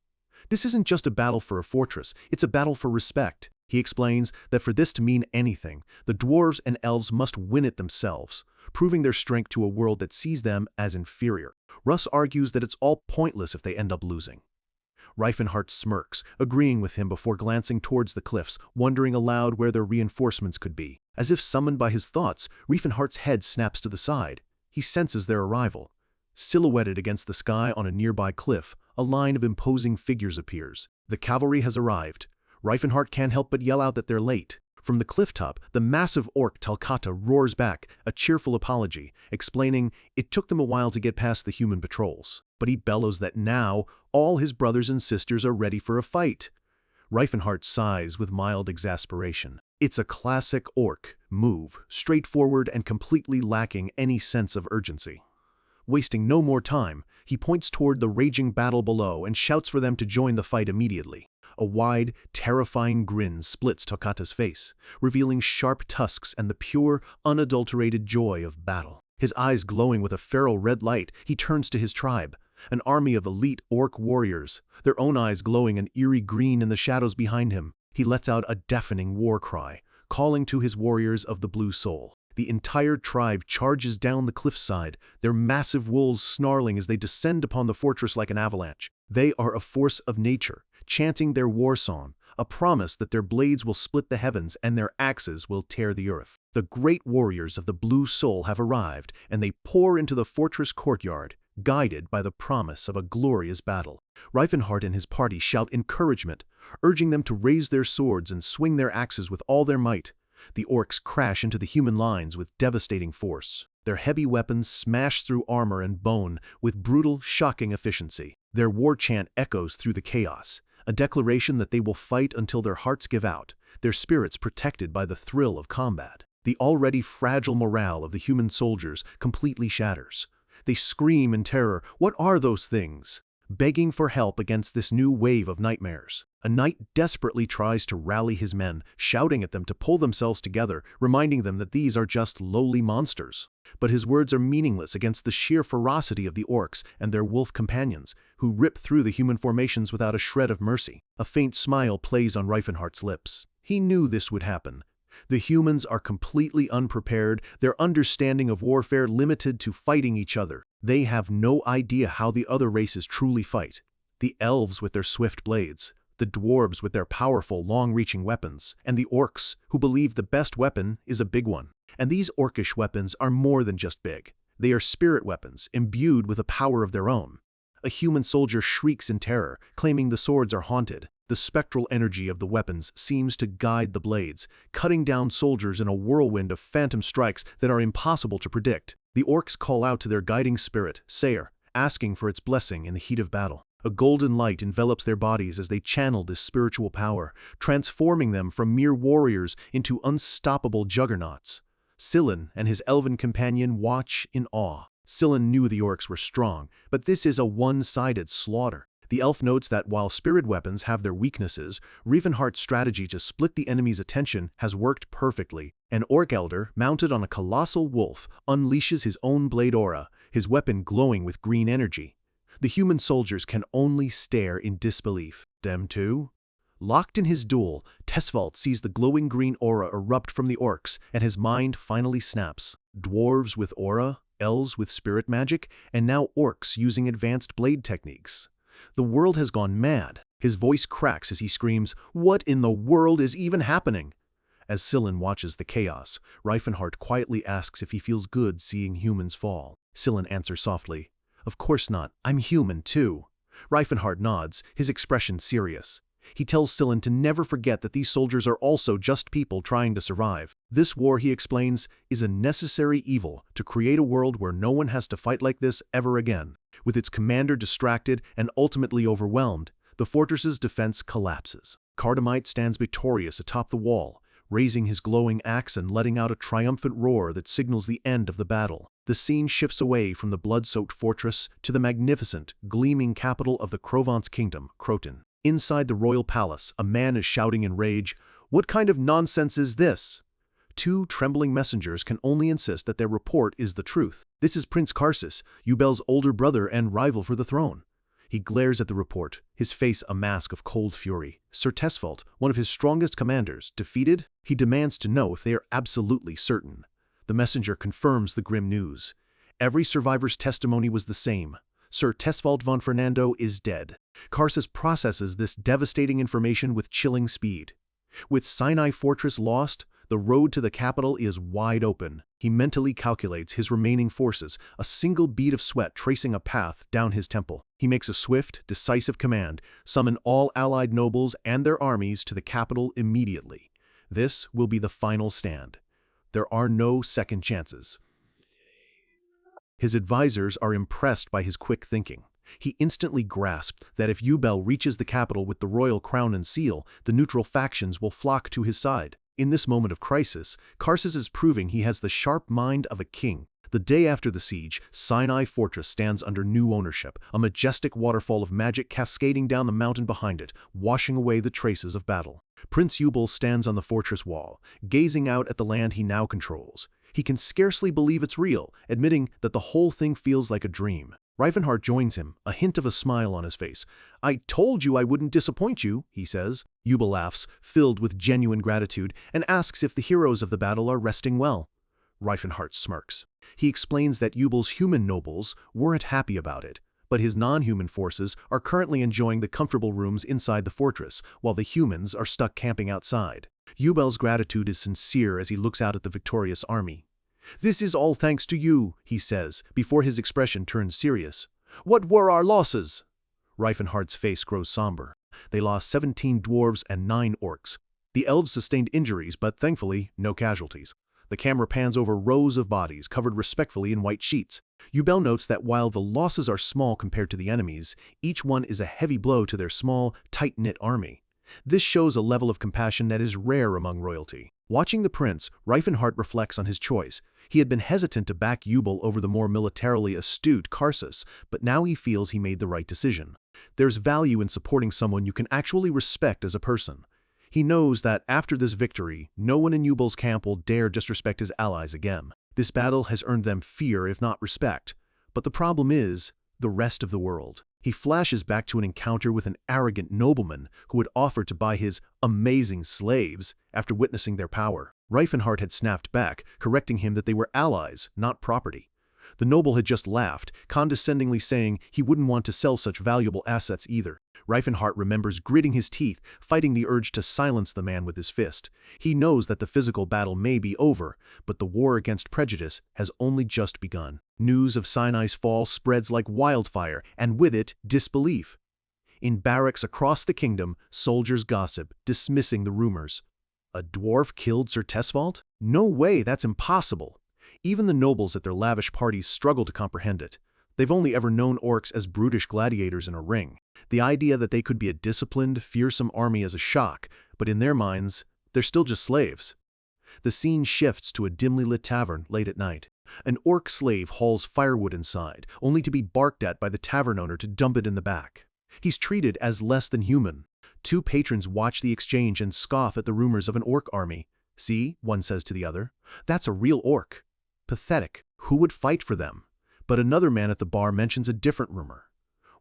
This isn't just a battle for a fortress, it's a battle for respect. He explains that for this to mean anything, the dwarves and elves must win it themselves, proving their strength to a world that sees them as inferior. Russ argues that it's all pointless if they end up losing. Reifenhardt smirks, agreeing with him before glancing towards the cliffs, wondering aloud where their reinforcements could be. As if summoned by his thoughts, Reifenhardt's head snaps to the side. He senses their arrival. Silhouetted against the sky on a nearby cliff, a line of imposing figures appears. The cavalry has arrived. Reifenhart can't help but yell out that they're late. From the clifftop, the massive orc Talcata roars back, a cheerful apology, explaining it took them a while to get past the human patrols. But he bellows that now, all his brothers and sisters are ready for a fight. Reifenhart sighs with mild exasperation. It's a classic orc move, straightforward and completely lacking any sense of urgency. Wasting no more time, he points toward the raging battle below and shouts for them to join the fight immediately. A wide, terrifying grin splits Talcata's face, revealing sharp tusks and the pure, unadulterated joy of battle. His eyes glowing with a feral red light, he turns to his tribe, an army of elite orc warriors, their own eyes glowing an eerie green in the shadows behind him. He lets out a deafening war cry, calling to his warriors of the Blue Soul. The entire tribe charges down the cliffside, their massive wolves snarling as they descend upon the fortress like an avalanche. They are a force of nature, chanting their war song, a promise that their blades will split the heavens and their axes will tear the earth. The great warriors of the Blue Soul have arrived, and they pour into the fortress courtyard, guided by the promise of a glorious battle. Reifenhart and his party shout encouragement, urging them to raise their swords and swing their axes with all their might. The orcs crash into the human lines with devastating force. Their heavy weapons smash through armor and bone with brutal, shocking efficiency. Their war chant echoes through the chaos, a declaration that they will fight until their hearts give out, their spirits protected by the thrill of combat. The already fragile morale of the human soldiers completely shatters. They scream in terror, "What are those things?" begging for help against this new wave of nightmares. A knight desperately tries to rally his men, shouting at them to pull themselves together, reminding them that these are just lowly monsters. But his words are meaningless against the sheer ferocity of the orcs and their wolf companions, who rip through the human formations without a shred of mercy. A faint smile plays on Reifenhart's lips. He knew this would happen. The humans are completely unprepared, their understanding of warfare limited to fighting each other. They have no idea how the other races truly fight. The elves with their swift blades, the dwarves with their powerful, long-reaching weapons, and the orcs, who believe the best weapon is a big one. And these orcish weapons are more than just big. They are spirit weapons, imbued with a power of their own. A human soldier shrieks in terror, claiming the swords are haunted. The spectral energy of the weapons seems to guide the blades, cutting down soldiers in a whirlwind of phantom strikes that are impossible to predict. The orcs call out to their guiding spirit, Sayer, asking for its blessing in the heat of battle. A golden light envelops their bodies as they channel this spiritual power, transforming them from mere warriors into unstoppable juggernauts. Sillin and his elven companion watch in awe. Sillin knew the orcs were strong, but this is a one-sided slaughter. The elf notes that while spirit weapons have their weaknesses, Reifenhart's strategy to split the enemy's attention has worked perfectly. An orc elder, mounted on a colossal wolf, unleashes his own blade aura, his weapon glowing with green energy. The human soldiers can only stare in disbelief. Them too? Locked in his duel, Tesfalt sees the glowing green aura erupt from the orcs, and his mind finally snaps. Dwarves with aura, elves with spirit magic, and now orcs using advanced blade techniques. The world has gone mad. His voice cracks as he screams, "What in the world is even happening?" As Sillin watches the chaos, Reifenhart quietly asks if he feels good seeing humans fall. Sillin answers softly, "Of course not, I'm human too." Reifenhart nods, his expression serious. He tells Sillin to never forget that these soldiers are also just people trying to survive. This war, he explains, is a necessary evil to create a world where no one has to fight like this ever again. With its commander distracted and ultimately overwhelmed, the fortress's defense collapses. Cardamite stands victorious atop the wall, raising his glowing axe and letting out a triumphant roar that signals the end of the battle. The scene shifts away from the blood-soaked fortress to the magnificent, gleaming capital of the Crovance kingdom, Croton. Inside the royal palace, a man is shouting in rage, "What kind of nonsense is this?" Two trembling messengers can only insist that their report is the truth. "This is Prince Karsus, Ubel's older brother and rival for the throne." He glares at the report, his face a mask of cold fury. Sir Tesfalt, one of his strongest commanders, defeated? He demands to know if they are absolutely certain. The messenger confirms the grim news. Every survivor's testimony was the same. Sir Tesfalt von Fernando is dead. Karsus processes this devastating information with chilling speed. With Sinai Fortress lost, The road to the capital is wide open. He mentally calculates his remaining forces, a single bead of sweat tracing a path down his temple. He makes a swift, decisive command: summon all allied nobles and their armies to the capital immediately. This will be the final stand. There are no second chances. His advisors are impressed by his quick thinking. He instantly grasped that if Yubel reaches the capital with the royal crown and seal, the neutral factions will flock to his side. In this moment of crisis, Karsus is proving he has the sharp mind of a king. The day after the siege, Sinai Fortress stands under new ownership, a majestic waterfall of magic cascading down the mountain behind it, washing away the traces of battle. Prince Yubel stands on the fortress wall, gazing out at the land he now controls. He can scarcely believe it's real, admitting that the whole thing feels like a dream. Reifenhart joins him, a hint of a smile on his face. "I told you I wouldn't disappoint you," he says. Yubel laughs, filled with genuine gratitude, and asks if the heroes of the battle are resting well. Reifenhart smirks. He explains that Yubel's human nobles weren't happy about it, but his non-human forces are currently enjoying the comfortable rooms inside the fortress, while the humans are stuck camping outside. Yubel's gratitude is sincere as he looks out at the victorious army. "This is all thanks to you," he says, before his expression turns serious. "What were our losses?" Reifenhart's face grows somber. They lost 17 dwarves and 9 orcs. The elves sustained injuries, but thankfully, no casualties. The camera pans over rows of bodies, covered respectfully in white sheets. Yubel notes that while the losses are small compared to the enemies, each one is a heavy blow to their small, tight-knit army. This shows a level of compassion that is rare among royalty. Watching the prince, Reifenhart reflects on his choice. He had been hesitant to back Yubel over the more militarily astute Karsus, but now he feels he made the right decision. There's value in supporting someone you can actually respect as a person. He knows that after this victory, no one in Yubel's camp will dare disrespect his allies again. This battle has earned them fear, if not respect. But the problem is the rest of the world. He flashes back to an encounter with an arrogant nobleman who had offered to buy his amazing slaves after witnessing their power. Reifenhart had snapped back, correcting him that they were allies, not property. The noble had just laughed, condescendingly saying he wouldn't want to sell such valuable assets either. Reifenhart remembers gritting his teeth, fighting the urge to silence the man with his fist. He knows that the physical battle may be over, but the war against prejudice has only just begun. News of Sinai's fall spreads like wildfire, and with it, disbelief. In barracks across the kingdom, soldiers gossip, dismissing the rumors. A dwarf killed Sir Tesfalt? No way, that's impossible. Even the nobles at their lavish parties struggle to comprehend it. They've only ever known orcs as brutish gladiators in a ring. The idea that they could be a disciplined, fearsome army is a shock, but in their minds, they're still just slaves. The scene shifts to a dimly lit tavern late at night. An orc slave hauls firewood inside, only to be barked at by the tavern owner to dump it in the back. He's treated as less than human. 2 patrons watch the exchange and scoff at the rumors of an orc army. "See," one says to the other, "that's a real orc. Pathetic. Who would fight for them?" But another man at the bar mentions a different rumor.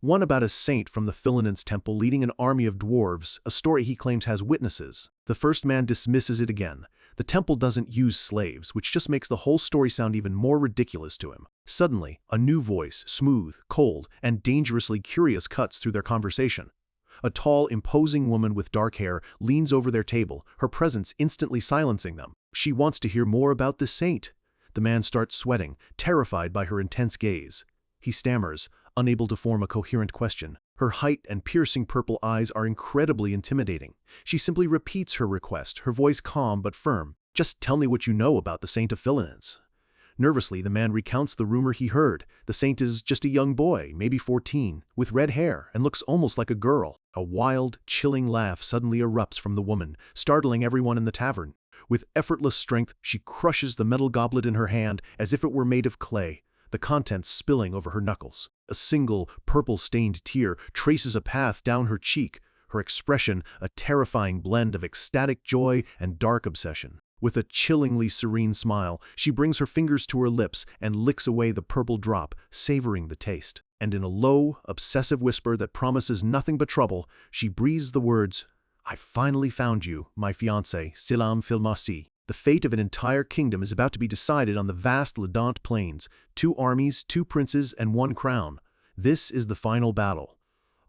One about a saint from the Philinins temple leading an army of dwarves, a story he claims has witnesses. The first man dismisses it again. The temple doesn't use slaves, which just makes the whole story sound even more ridiculous to him. Suddenly, a new voice, smooth, cold, and dangerously curious, cuts through their conversation. A tall, imposing woman with dark hair leans over their table, her presence instantly silencing them. She wants to hear more about the saint. The man starts sweating, terrified by her intense gaze. He stammers, unable to form a coherent question. Her height and piercing purple eyes are incredibly intimidating. She simply repeats her request, her voice calm but firm. "Just tell me what you know about the Saint of Philinins." Nervously, the man recounts the rumor he heard. The saint is just a young boy, maybe 14, with red hair and looks almost like a girl. A wild, chilling laugh suddenly erupts from the woman, startling everyone in the tavern. With effortless strength, she crushes the metal goblet in her hand as if it were made of clay, the contents spilling over her knuckles. A single, purple-stained tear traces a path down her cheek, her expression a terrifying blend of ecstatic joy and dark obsession. With a chillingly serene smile, she brings her fingers to her lips and licks away the purple drop, savoring the taste. And in a low, obsessive whisper that promises nothing but trouble, she breathes the words, "I finally found you, my fiancé, Silam Filmasi." The fate of an entire kingdom is about to be decided on the vast Ledant plains. 2 armies, 2 princes, and 1 crown. This is the final battle.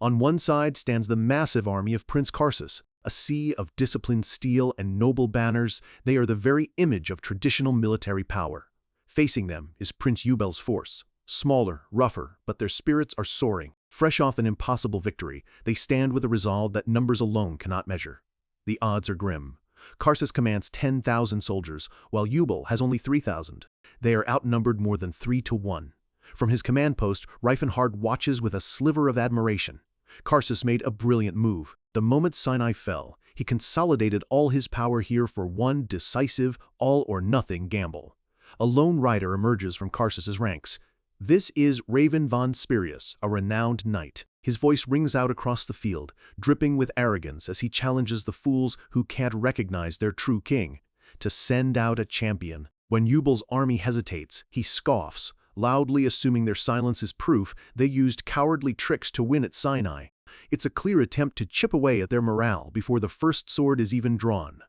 On one side stands the massive army of Prince Karsus, A sea of disciplined steel and noble banners, they are the very image of traditional military power. Facing them is Prince Yubel's force. Smaller, rougher, but their spirits are soaring. Fresh off an impossible victory, they stand with a resolve that numbers alone cannot measure. The odds are grim. Karsus commands 10,000 soldiers, while Yubel has only 3,000. They are outnumbered more than 3 to 1. From his command post, Reifenhard watches with a sliver of admiration. Karsus made a brilliant move. The moment Sinai fell, he consolidated all his power here for one decisive, all-or-nothing gamble. A lone rider emerges from Karsus's ranks. This is Raven von Spirius, a renowned knight. His voice rings out across the field, dripping with arrogance as he challenges the fools who can't recognize their true king to send out a champion. When Yubel's army hesitates, he scoffs, loudly assuming their silence is proof they used cowardly tricks to win at Sinai. It's a clear attempt to chip away at their morale before the first sword is even drawn.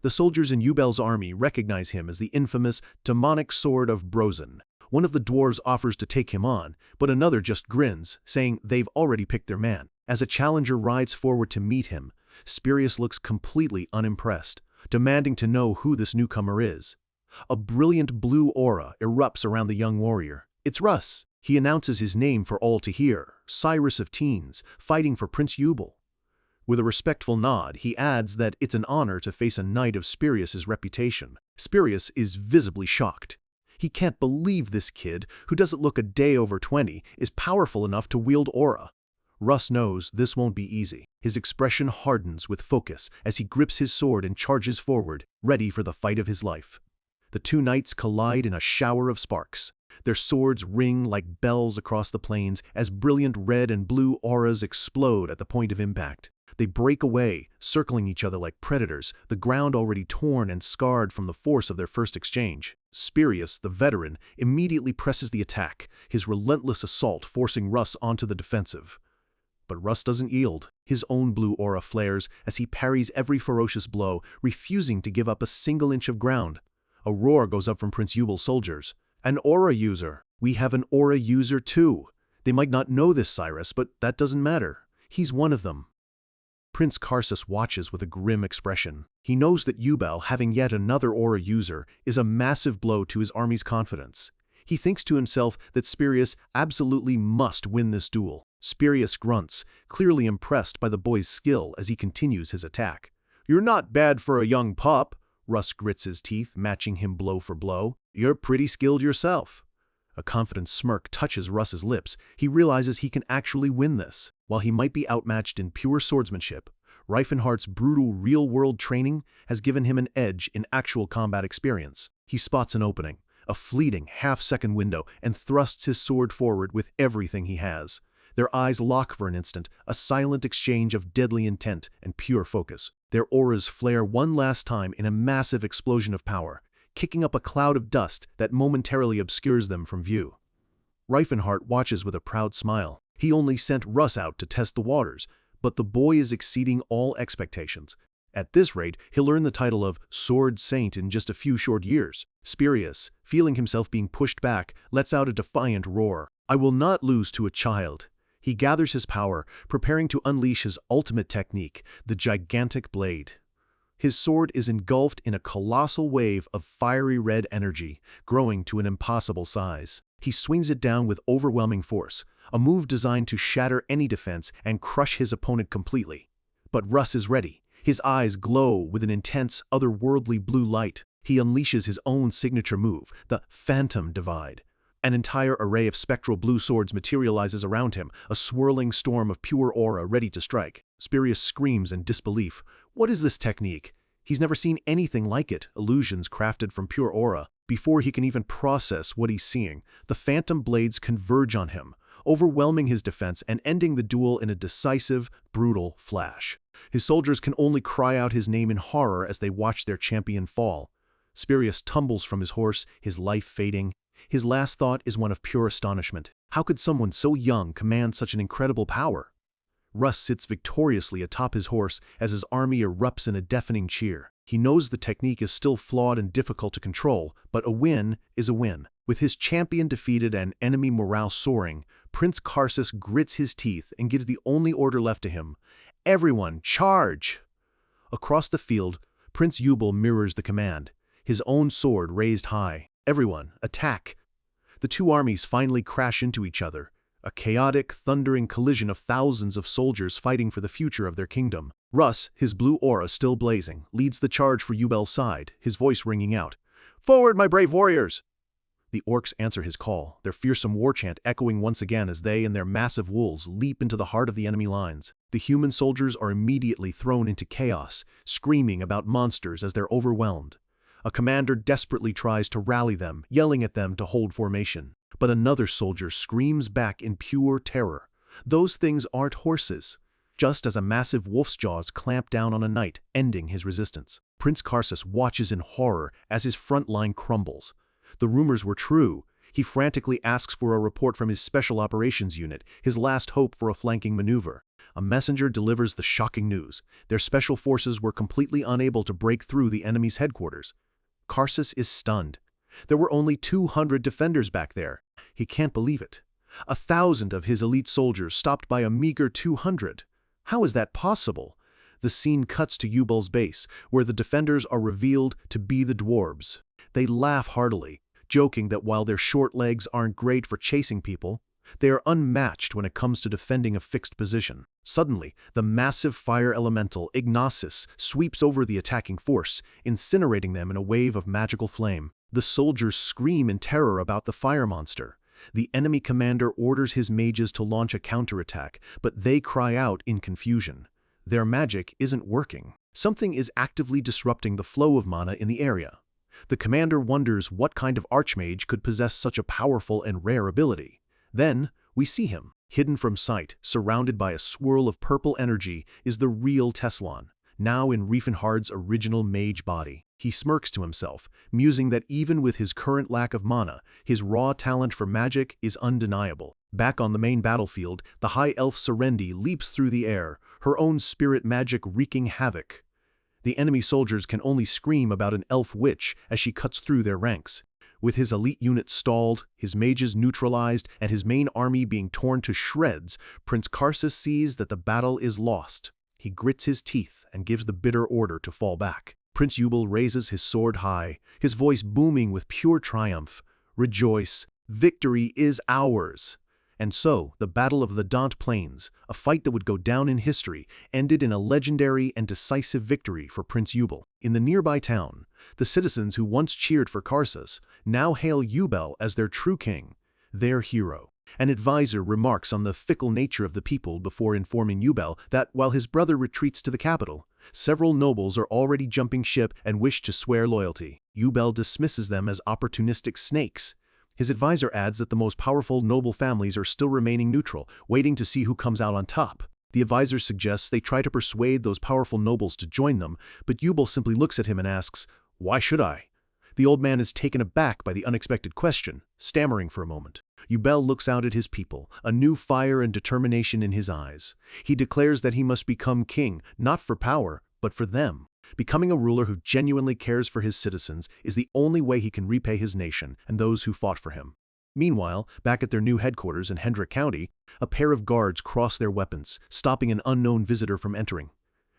The soldiers in Yubel's army recognize him as the infamous demonic sword of Brozen. One of the dwarves offers to take him on, but another just grins, saying they've already picked their man. As a challenger rides forward to meet him, Spirius looks completely unimpressed, demanding to know who this newcomer is. A brilliant blue aura erupts around the young warrior. It's Russ. He announces his name for all to hear, Cyrus of Teens, fighting for Prince Yubel. With a respectful nod, he adds that it's an honor to face a knight of Spirius's reputation. Spirius is visibly shocked. He can't believe this kid, who doesn't look a day over 20, is powerful enough to wield aura. Russ knows this won't be easy. His expression hardens with focus as he grips his sword and charges forward, ready for the fight of his life. The two knights collide in a shower of sparks. Their swords ring like bells across the plains as brilliant red and blue auras explode at the point of impact. They break away, circling each other like predators, the ground already torn and scarred from the force of their first exchange. Spirius, the veteran, immediately presses the attack, his relentless assault forcing Russ onto the defensive. But Russ doesn't yield. His own blue aura flares as he parries every ferocious blow, refusing to give up a single inch of ground. A roar goes up from Prince Yubel's soldiers. An aura user. We have an aura user too. They might not know this, Cyrus, but that doesn't matter. He's one of them. Prince Karsus watches with a grim expression. He knows that Yubel, having yet another aura user, is a massive blow to his army's confidence. He thinks to himself that Spirius absolutely must win this duel. Spirius grunts, clearly impressed by the boy's skill as he continues his attack. "You're not bad for a young pup." Russ grits his teeth, matching him blow for blow. "You're pretty skilled yourself." A confident smirk touches Russ's lips. He realizes he can actually win this. While he might be outmatched in pure swordsmanship, Reifenhardt's brutal real-world training has given him an edge in actual combat experience. He spots an opening, a fleeting half-second window, and thrusts his sword forward with everything he has. Their eyes lock for an instant, a silent exchange of deadly intent and pure focus. Their auras flare one last time in a massive explosion of power, kicking up a cloud of dust that momentarily obscures them from view. Reifenhardt watches with a proud smile. He only sent Russ out to test the waters, but the boy is exceeding all expectations. At this rate, he'll earn the title of Sword Saint in just a few short years. Spirius, feeling himself being pushed back, lets out a defiant roar. "I will not lose to a child." He gathers his power, preparing to unleash his ultimate technique, the gigantic blade. His sword is engulfed in a colossal wave of fiery red energy, growing to an impossible size. He swings it down with overwhelming force, a move designed to shatter any defense and crush his opponent completely. But Russ is ready. His eyes glow with an intense, otherworldly blue light. He unleashes his own signature move, the Phantom Divide. An entire array of spectral blue swords materializes around him, a swirling storm of pure aura ready to strike. Spirius screams in disbelief. What is this technique? He's never seen anything like it, illusions crafted from pure aura. Before he can even process what he's seeing, the phantom blades converge on him, overwhelming his defense and ending the duel in a decisive, brutal flash. His soldiers can only cry out his name in horror as they watch their champion fall. Spirius tumbles from his horse, his life fading. His last thought is one of pure astonishment. How could someone so young command such an incredible power? Russ sits victoriously atop his horse as his army erupts in a deafening cheer. He knows the technique is still flawed and difficult to control, but a win is a win. With his champion defeated and enemy morale soaring, Prince Karsus grits his teeth and gives the only order left to him. "Everyone, charge!" Across the field, Prince Yubel mirrors the command, his own sword raised high. Everyone, attack! The two armies finally crash into each other, a chaotic, thundering collision of thousands of soldiers fighting for the future of their kingdom. Russ, his blue aura still blazing, leads the charge for Yubel's side, his voice ringing out, "Forward, my brave warriors!" The orcs answer his call, their fearsome war chant echoing once again as they and their massive wolves leap into the heart of the enemy lines. The human soldiers are immediately thrown into chaos, screaming about monsters as they're overwhelmed. A commander desperately tries to rally them, yelling at them to hold formation. But another soldier screams back in pure terror. Those things aren't horses. Just as a massive wolf's jaws clamp down on a knight, ending his resistance. Prince Karsus watches in horror as his front line crumbles. The rumors were true. He frantically asks for a report from his special operations unit, his last hope for a flanking maneuver. A messenger delivers the shocking news. Their special forces were completely unable to break through the enemy's headquarters. Karsus is stunned. There were only 200 defenders back there. He can't believe it. 1,000 of his elite soldiers stopped by a meager 200. How is that possible? The scene cuts to Yubel's base, where the defenders are revealed to be the dwarves. They laugh heartily, joking that while their short legs aren't great for chasing people, they are unmatched when it comes to defending a fixed position. Suddenly, the massive fire elemental Ignasis sweeps over the attacking force, incinerating them in a wave of magical flame. The soldiers scream in terror about the fire monster. The enemy commander orders his mages to launch a counterattack, but they cry out in confusion. Their magic isn't working. Something is actively disrupting the flow of mana in the area. The commander wonders what kind of archmage could possess such a powerful and rare ability. Then, we see him. Hidden from sight, surrounded by a swirl of purple energy, is the real Teslan, now in Riefenhard's original mage body. He smirks to himself, musing that even with his current lack of mana, his raw talent for magic is undeniable. Back on the main battlefield, the high elf Serendi leaps through the air, her own spirit magic wreaking havoc. The enemy soldiers can only scream about an elf witch as she cuts through their ranks. With his elite unit stalled, his mages neutralized, and his main army being torn to shreds, Prince Karsus sees that the battle is lost. He grits his teeth and gives the bitter order to fall back. Prince Yubel raises his sword high, his voice booming with pure triumph. "Rejoice! Victory is ours!" And so, the Battle of the Daunt Plains, a fight that would go down in history, ended in a legendary and decisive victory for Prince Yubel. In the nearby town, the citizens who once cheered for Karsus now hail Yubel as their true king, their hero. An advisor remarks on the fickle nature of the people before informing Yubel that while his brother retreats to the capital, several nobles are already jumping ship and wish to swear loyalty. Yubel dismisses them as opportunistic snakes. His advisor adds that the most powerful noble families are still remaining neutral, waiting to see who comes out on top. The advisor suggests they try to persuade those powerful nobles to join them, but Yubel simply looks at him and asks, "Why should I?" The old man is taken aback by the unexpected question, stammering for a moment. Yubel looks out at his people, a new fire and determination in his eyes. He declares that he must become king, not for power, but for them. Becoming a ruler who genuinely cares for his citizens is the only way he can repay his nation and those who fought for him. Meanwhile, back at their new headquarters in Hendrick County, a pair of guards cross their weapons, stopping an unknown visitor from entering.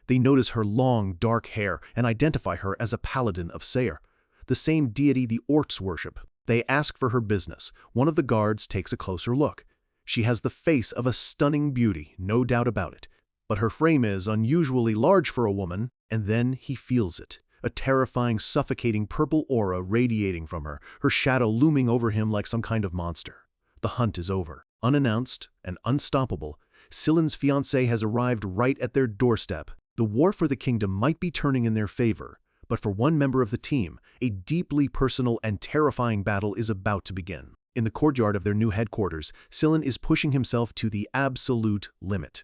They notice her long, dark hair and identify her as a paladin of Sayre, the same deity the orcs worship. They ask for her business. One of the guards takes a closer look. She has the face of a stunning beauty, no doubt about it. But her frame is unusually large for a woman, and then he feels it. A terrifying, suffocating purple aura radiating from her, her shadow looming over him like some kind of monster. The hunt is over. Unannounced and unstoppable, Silen's fiancé has arrived right at their doorstep. The war for the kingdom might be turning in their favor, but for one member of the team, a deeply personal and terrifying battle is about to begin. In the courtyard of their new headquarters, Silen is pushing himself to the absolute limit.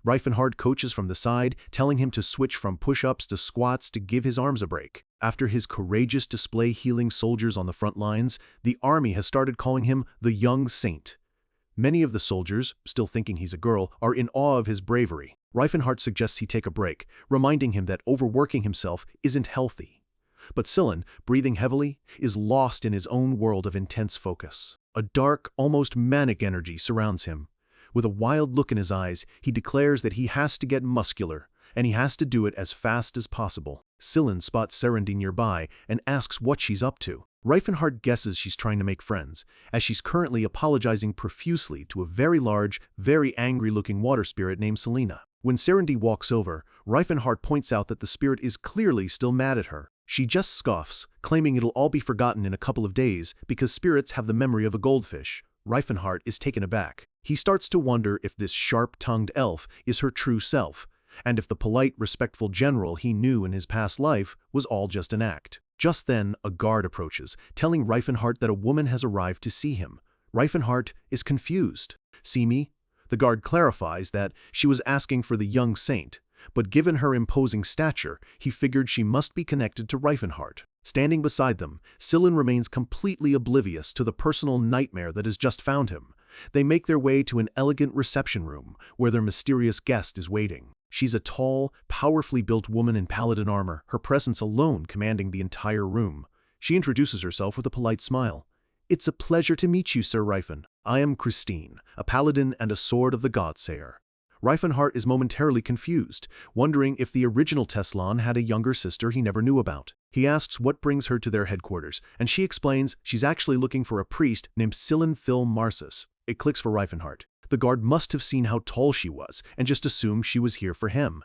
Reifenhard coaches from the side, telling him to switch from push-ups to squats to give his arms a break. After his courageous display healing soldiers on the front lines, the army has started calling him the Young Saint. Many of the soldiers, still thinking he's a girl, are in awe of his bravery. Reifenhard suggests he take a break, reminding him that overworking himself isn't healthy. But Silen, breathing heavily, is lost in his own world of intense focus. A dark, almost manic energy surrounds him. With a wild look in his eyes, he declares that he has to get muscular, and he has to do it as fast as possible. Sillin spots Serenity nearby and asks what she's up to. Reifenhardt guesses she's trying to make friends, as she's currently apologizing profusely to a very large, very angry-looking water spirit named Selena. When Serenity walks over, Reifenhardt points out that the spirit is clearly still mad at her. She just scoffs, claiming it'll all be forgotten in a couple of days because spirits have the memory of a goldfish. Reifenhardt is taken aback. He starts to wonder if this sharp-tongued elf is her true self, and if the polite, respectful general he knew in his past life was all just an act. Just then, a guard approaches, telling Reifenhardt that a woman has arrived to see him. Reifenhardt is confused. "See me?" The guard clarifies that she was asking for the young saint, but given her imposing stature, he figured she must be connected to Reifenhardt. Standing beside them, Sillin remains completely oblivious to the personal nightmare that has just found him. They make their way to an elegant reception room, where their mysterious guest is waiting. She's a tall, powerfully built woman in paladin armor, her presence alone commanding the entire room. She introduces herself with a polite smile. "It's a pleasure to meet you, Sir Reifen. I am Christine, a paladin and a sword of the Godsayer." Reifenhardt is momentarily confused, wondering if the original Teslan had a younger sister he never knew about. He asks what brings her to their headquarters, and she explains she's actually looking for a priest named Sillin Phil Marsis. It clicks for Reifenhardt. The guard must have seen how tall she was and just assumed she was here for him.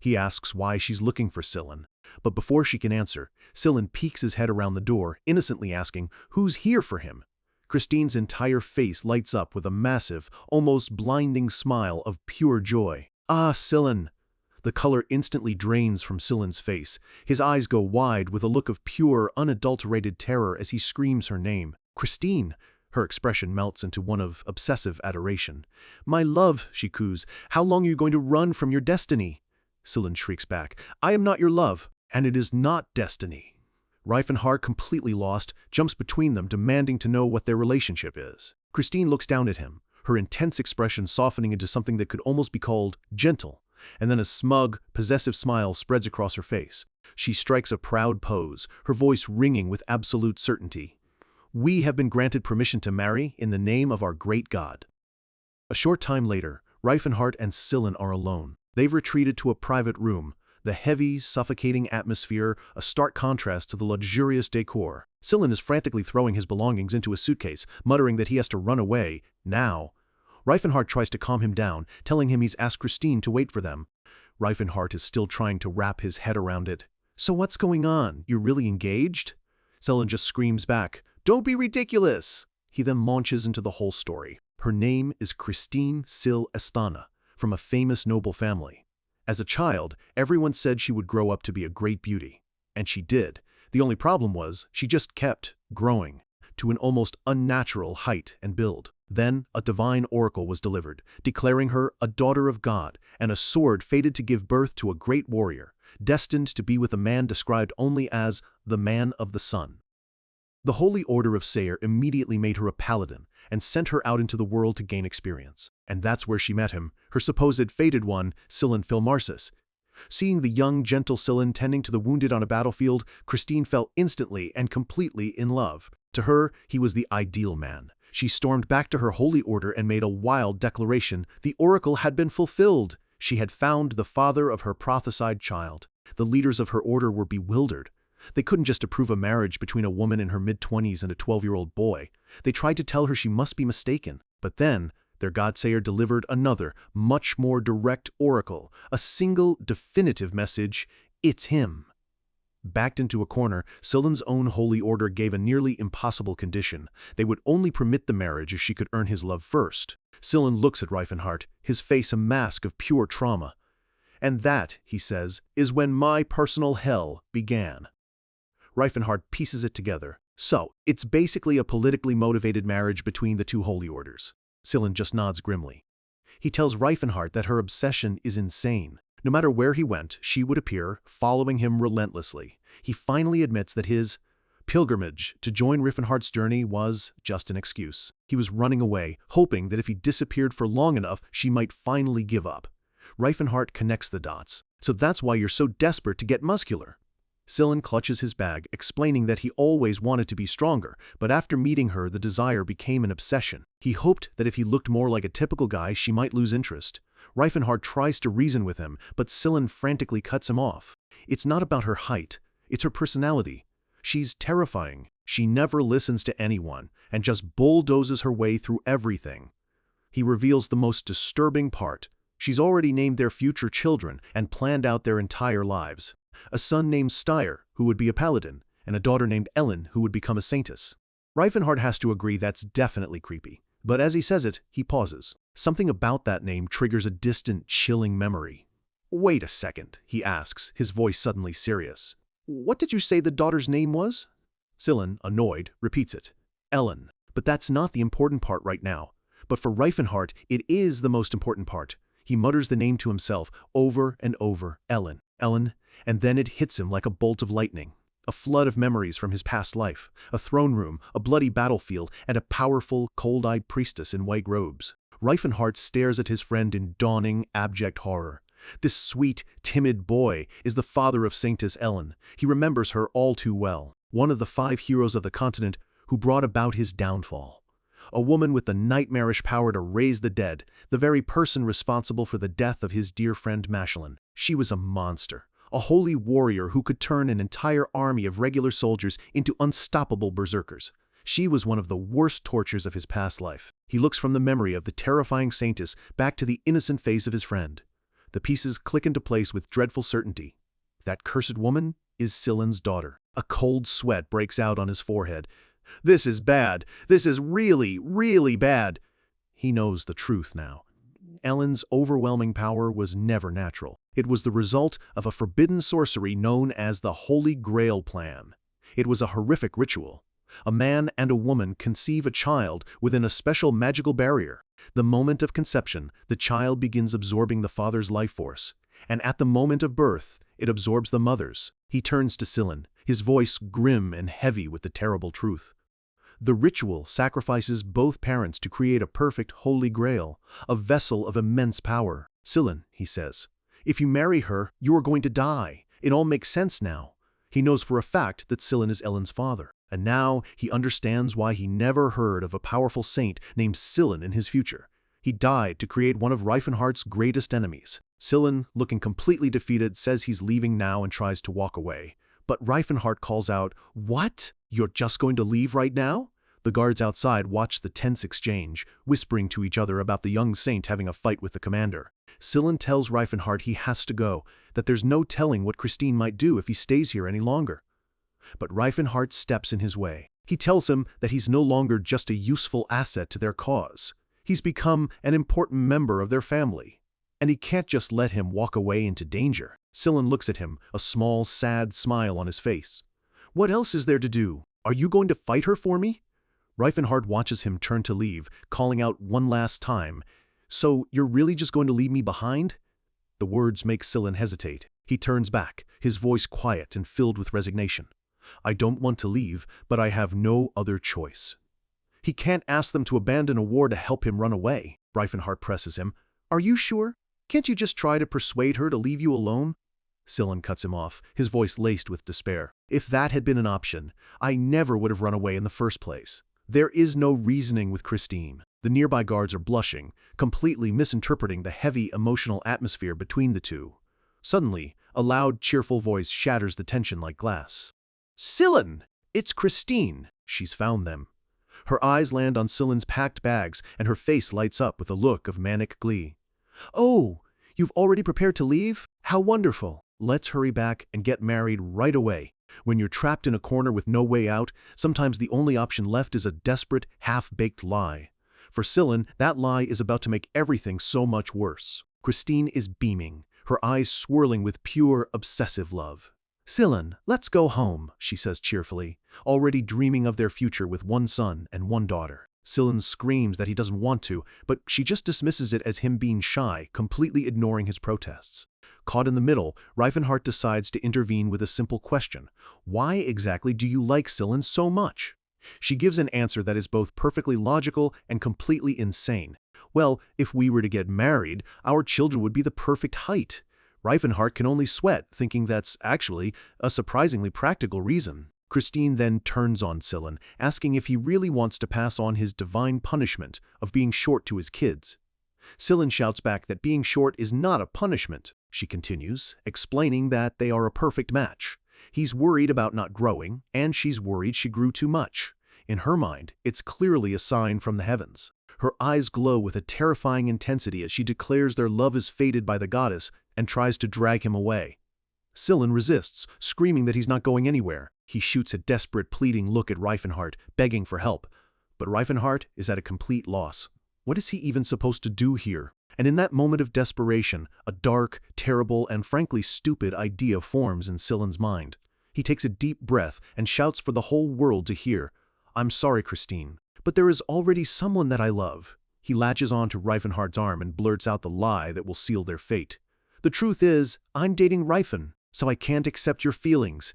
He asks why she's looking for Sillin, but before she can answer, Sillin peeks his head around the door, innocently asking who's here for him. Christine's entire face lights up with a massive, almost blinding smile of pure joy. "Ah, Sillin!" The color instantly drains from Sillin's face. His eyes go wide with a look of pure, unadulterated terror as he screams her name. "Christine!" Her expression melts into one of obsessive adoration. "My love," she coos, "how long are you going to run from your destiny?" Sillin shrieks back, "I am not your love, and it is not destiny." Reifenhardt, completely lost, jumps between them, demanding to know what their relationship is. Christine looks down at him, her intense expression softening into something that could almost be called gentle, and then a smug, possessive smile spreads across her face. She strikes a proud pose, her voice ringing with absolute certainty. "We have been granted permission to marry in the name of our great God." A short time later, Reifenhardt and Sillin are alone. They've retreated to a private room, the heavy, suffocating atmosphere a stark contrast to the luxurious decor. Sillin is frantically throwing his belongings into a suitcase, muttering that he has to run away, now. Reifenhardt tries to calm him down, telling him he's asked Christine to wait for them. Reifenhardt is still trying to wrap his head around it. "So what's going on? You're really engaged?" Sillin just screams back, "Don't be ridiculous!" He then launches into the whole story. Her name is Christine Sil Estana, from a famous noble family. As a child, everyone said she would grow up to be a great beauty. And she did. The only problem was, she just kept growing to an almost unnatural height and build. Then, a divine oracle was delivered, declaring her a daughter of God, and a sword fated to give birth to a great warrior, destined to be with a man described only as the Man of the Sun. The Holy Order of Sayer immediately made her a paladin and sent her out into the world to gain experience. And that's where she met him, her supposed fated one, Sillin Phil Marsis. Seeing the young, gentle Sillin tending to the wounded on a battlefield, Christine fell instantly and completely in love. To her, he was the ideal man. She stormed back to her holy order and made a wild declaration. The oracle had been fulfilled. She had found the father of her prophesied child. The leaders of her order were bewildered. They couldn't just approve a marriage between a woman in her mid-20s and a 12-year-old boy. They tried to tell her she must be mistaken. But then, their Godsayer delivered another, much more direct oracle, a single, definitive message: it's him. Backed into a corner, Sillin's own holy order gave a nearly impossible condition. They would only permit the marriage if she could earn his love first. Sillin looks at Reifenhardt, his face a mask of pure trauma. "And that," he says, "is when my personal hell began." Reifenhardt pieces it together. So, it's basically a politically motivated marriage between the two holy orders. Sillin just nods grimly. He tells Reifenhardt that her obsession is insane. No matter where he went, she would appear, following him relentlessly. He finally admits that his pilgrimage to join Reifenhardt's journey was just an excuse. He was running away, hoping that if he disappeared for long enough, she might finally give up. Reifenhardt connects the dots. "So that's why you're so desperate to get muscular." Sillin clutches his bag, explaining that he always wanted to be stronger, but after meeting her, the desire became an obsession. He hoped that if he looked more like a typical guy, she might lose interest. Reifenhard tries to reason with him, but Scylla frantically cuts him off. It's not about her height, it's her personality. She's terrifying. She never listens to anyone, and just bulldozes her way through everything. He reveals the most disturbing part. She's already named their future children and planned out their entire lives. A son named Styr, who would be a paladin, and a daughter named Ellen, who would become a saintess. Reifenhard has to agree that's definitely creepy. But as he says it, he pauses. Something about that name triggers a distant, chilling memory. "Wait a second," he asks, his voice suddenly serious. "What did you say the daughter's name was?" Scylla, annoyed, repeats it. "Ellen. But that's not the important part right now. But for Reifenhard, it is the most important part." He mutters the name to himself over and over, Ellen, Ellen, and then it hits him like a bolt of lightning. A flood of memories from his past life, a throne room, a bloody battlefield, and a powerful, cold-eyed priestess in white robes. Reifenhard stares at his friend in dawning, abject horror. This sweet, timid boy is the father of Saintess Ellen. He remembers her all too well. One of the 5 heroes of the continent who brought about his downfall. A woman with the nightmarish power to raise the dead, the very person responsible for the death of his dear friend Mashalin. She was a monster, a holy warrior who could turn an entire army of regular soldiers into unstoppable berserkers. She was one of the worst tortures of his past life. He looks from the memory of the terrifying saintess back to the innocent face of his friend. The pieces click into place with dreadful certainty. That cursed woman is Scylla's daughter. A cold sweat breaks out on his forehead. This is bad. This is really, really bad. He knows the truth now. Ellen's overwhelming power was never natural. It was the result of a forbidden sorcery known as the Holy Grail Plan. It was a horrific ritual. A man and a woman conceive a child within a special magical barrier. The moment of conception, the child begins absorbing the father's life force, and at the moment of birth, it absorbs the mother's. He turns to Scylla, his voice grim and heavy with the terrible truth. The ritual sacrifices both parents to create a perfect holy grail, a vessel of immense power. Scylla, he says, if you marry her, you are going to die. It all makes sense now. He knows for a fact that Scylla is Ellen's father. And now he understands why he never heard of a powerful saint named Scylla in his future. He died to create one of Reifenhard's greatest enemies. Scylla, looking completely defeated, says he's leaving now and tries to walk away. But Reifenhard calls out, "What? You're just going to leave right now?" The guards outside watch the tense exchange, whispering to each other about the young saint having a fight with the commander. Scylla tells Reifenhard he has to go, that there's no telling what Christine might do if he stays here any longer. But Reifenhard steps in his way. He tells him that he's no longer just a useful asset to their cause. He's become an important member of their family. And he can't just let him walk away into danger. Scylla looks at him, a small, sad smile on his face. "What else is there to do? Are you going to fight her for me?" Reifenhard watches him turn to leave, calling out one last time, "So you're really just going to leave me behind?" The words make Scylla hesitate. He turns back, his voice quiet and filled with resignation. "I don't want to leave, but I have no other choice." He can't ask them to abandon a war to help him run away. Reifenhard presses him. "Are you sure? Can't you just try to persuade her to leave you alone?" Scylla cuts him off, his voice laced with despair. "If that had been an option, I never would have run away in the first place. There is no reasoning with Christine." The nearby guards are blushing, completely misinterpreting the heavy emotional atmosphere between the two. Suddenly, a loud, cheerful voice shatters the tension like glass. "Scylla! It's Christine!" She's found them. Her eyes land on Scylla's packed bags, and her face lights up with a look of manic glee. "Oh, you've already prepared to leave? How wonderful! Let's hurry back and get married right away." When you're trapped in a corner with no way out, sometimes the only option left is a desperate, half-baked lie. For Scylla, that lie is about to make everything so much worse. Christine is beaming, her eyes swirling with pure, obsessive love. "Scylla, let's go home," she says cheerfully, already dreaming of their future with one son and one daughter. Scylla screams that he doesn't want to, but she just dismisses it as him being shy, completely ignoring his protests. Caught in the middle, Reifenhard decides to intervene with a simple question. Why exactly do you like Scylla so much? She gives an answer that is both perfectly logical and completely insane. "Well, if we were to get married, our children would be the perfect height." Reifenhard can only sweat, thinking that's actually a surprisingly practical reason. Christine then turns on Scylla, asking if he really wants to pass on his divine punishment of being short to his kids. Scylla shouts back that being short is not a punishment. She continues, explaining that they are a perfect match. He's worried about not growing, and she's worried she grew too much. In her mind, it's clearly a sign from the heavens. Her eyes glow with a terrifying intensity as she declares their love is fated by the goddess and tries to drag him away. Scylla resists, screaming that he's not going anywhere. He shoots a desperate, pleading look at Reifenhart, begging for help. But Reifenhart is at a complete loss. What is he even supposed to do here? And in that moment of desperation, a dark, terrible, and frankly stupid idea forms in Scylla's mind. He takes a deep breath and shouts for the whole world to hear, "I'm sorry, Christine, but there is already someone that I love." He latches on to Reifenhart's arm and blurts out the lie that will seal their fate. "The truth is, I'm dating Reifen, so I can't accept your feelings."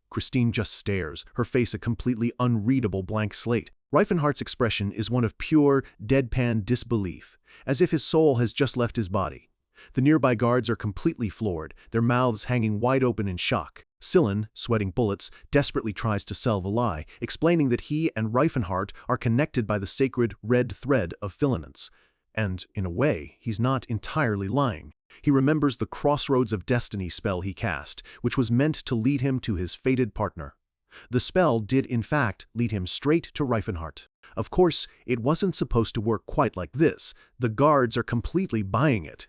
Christine just stares, her face a completely unreadable blank slate. Reifenhart's expression is one of pure, deadpan disbelief, as if his soul has just left his body. The nearby guards are completely floored, their mouths hanging wide open in shock. Scylla, sweating bullets, desperately tries to salve a lie, explaining that he and Reifenhart are connected by the sacred red thread of filaments. And, in a way, he's not entirely lying. He remembers the Crossroads of Destiny spell he cast, which was meant to lead him to his fated partner. The spell did in fact lead him straight to Reifenhart. Of course, it wasn't supposed to work quite like this. The guards are completely buying it.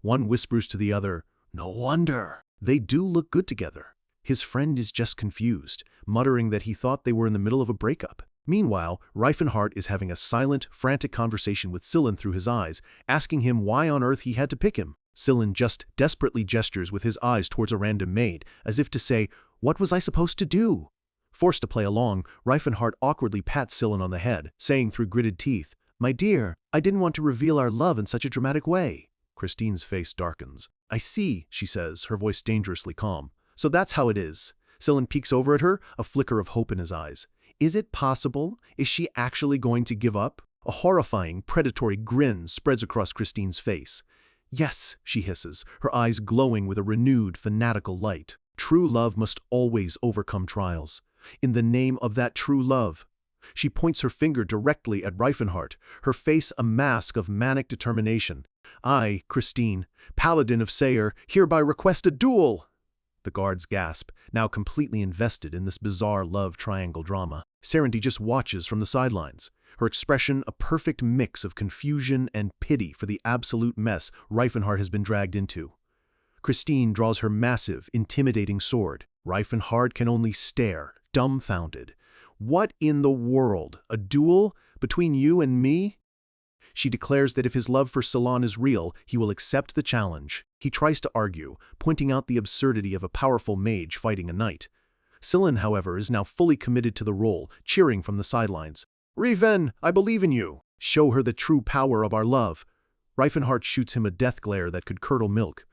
One whispers to the other, "No wonder. They do look good together." His friend is just confused, muttering that he thought they were in the middle of a breakup. Meanwhile, Reifenhart is having a silent, frantic conversation with Scylla through his eyes, asking him why on earth he had to pick him. Scylla just desperately gestures with his eyes towards a random maid, as if to say, "What was I supposed to do?" Forced to play along, Reifenhart awkwardly pats Scylla on the head, saying through gritted teeth, "My dear, I didn't want to reveal our love in such a dramatic way." Christine's face darkens. "I see," she says, her voice dangerously calm. "So that's how it is." Scylla peeks over at her, a flicker of hope in his eyes. Is it possible? Is she actually going to give up? A horrifying, predatory grin spreads across Christine's face. "Yes," she hisses, her eyes glowing with a renewed, fanatical light. True love must always overcome trials. In the name of that true love. She points her finger directly at Reifenhart, her face a mask of manic determination. "I, Christine, Paladin of Sayre, hereby request a duel!" The guards gasp, now completely invested in this bizarre love triangle drama. Serenity just watches from the sidelines, her expression a perfect mix of confusion and pity for the absolute mess Reifenhart has been dragged into. Christine draws her massive, intimidating sword. Reifenhart can only stare, dumbfounded. "What in the world? A duel? Between you and me?" She declares that if his love for Scylla is real, he will accept the challenge. He tries to argue, pointing out the absurdity of a powerful mage fighting a knight. Scylla, however, is now fully committed to the role, cheering from the sidelines. "Reifen, I believe in you. Show her the true power of our love." Reifenhart shoots him a death glare that could curdle milk.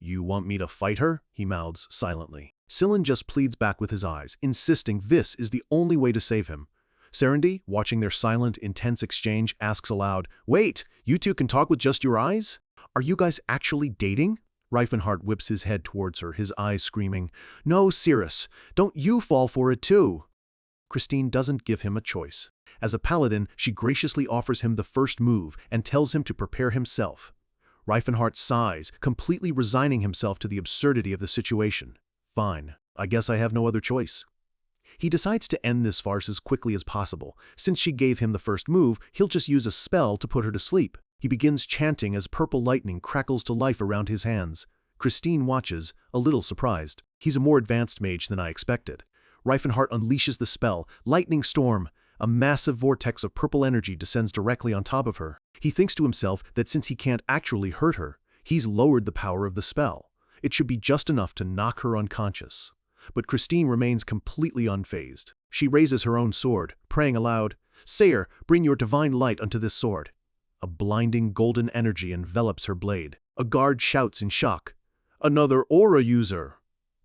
"You want me to fight her?" he mouths silently. Scylla just pleads back with his eyes, insisting this is the only way to save him. Serenity, watching their silent, intense exchange, asks aloud, "Wait, you two can talk with just your eyes? Are you guys actually dating?" Reifenhart whips his head towards her, his eyes screaming, "No, Cirrus, don't you fall for it too!" Christine doesn't give him a choice. As a paladin, she graciously offers him the first move and tells him to prepare himself. Reifenhart sighs, completely resigning himself to the absurdity of the situation. "Fine, I guess I have no other choice." He decides to end this farce as quickly as possible. Since she gave him the first move, he'll just use a spell to put her to sleep. He begins chanting as purple lightning crackles to life around his hands. Christine watches, a little surprised. He's a more advanced mage than I expected. Reifenhart unleashes the spell, Lightning Storm. A massive vortex of purple energy descends directly on top of her. He thinks to himself that since he can't actually hurt her, he's lowered the power of the spell. It should be just enough to knock her unconscious. But Christine remains completely unfazed. She raises her own sword, praying aloud, "Sayre, bring your divine light unto this sword." A blinding golden energy envelops her blade. A guard shouts in shock, "Another aura user!"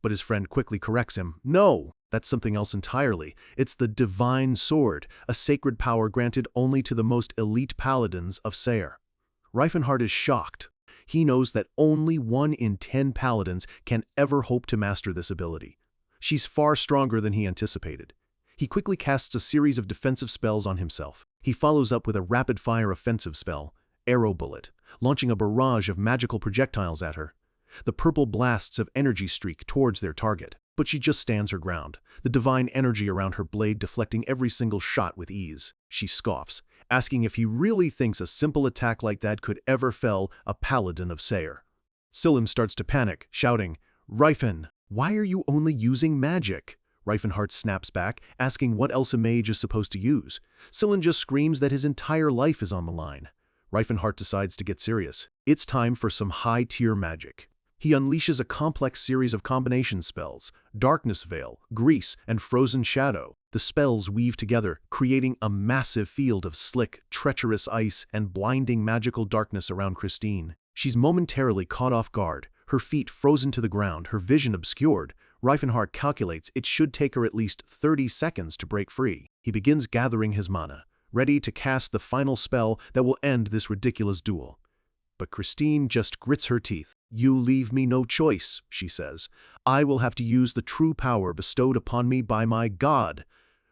But his friend quickly corrects him, "No, that's something else entirely. It's the divine sword, a sacred power granted only to the most elite paladins of Sayre." Reifenhart is shocked. He knows that only 1 in 10 paladins can ever hope to master this ability. She's far stronger than he anticipated. He quickly casts a series of defensive spells on himself. He follows up with a rapid-fire offensive spell, arrow bullet, launching a barrage of magical projectiles at her. The purple blasts of energy streak towards their target, but she just stands her ground, the divine energy around her blade deflecting every single shot with ease. She scoffs, asking if he really thinks a simple attack like that could ever fell a paladin of Sayre. Sillin starts to panic, shouting, "Rifen, why are you only using magic?" Reifenhart snaps back, asking what else a mage is supposed to use. Sillin just screams that his entire life is on the line. Reifenhart decides to get serious. It's time for some high-tier magic. He unleashes a complex series of combination spells: Darkness Veil, Grease, and Frozen Shadow. The spells weave together, creating a massive field of slick, treacherous ice and blinding magical darkness around Christine. She's momentarily caught off guard, her feet frozen to the ground, her vision obscured. Reifenhart calculates it should take her at least 30 seconds to break free. He begins gathering his mana, ready to cast the final spell that will end this ridiculous duel. But Christine just grits her teeth. "You leave me no choice," she says. "I will have to use the true power bestowed upon me by my god."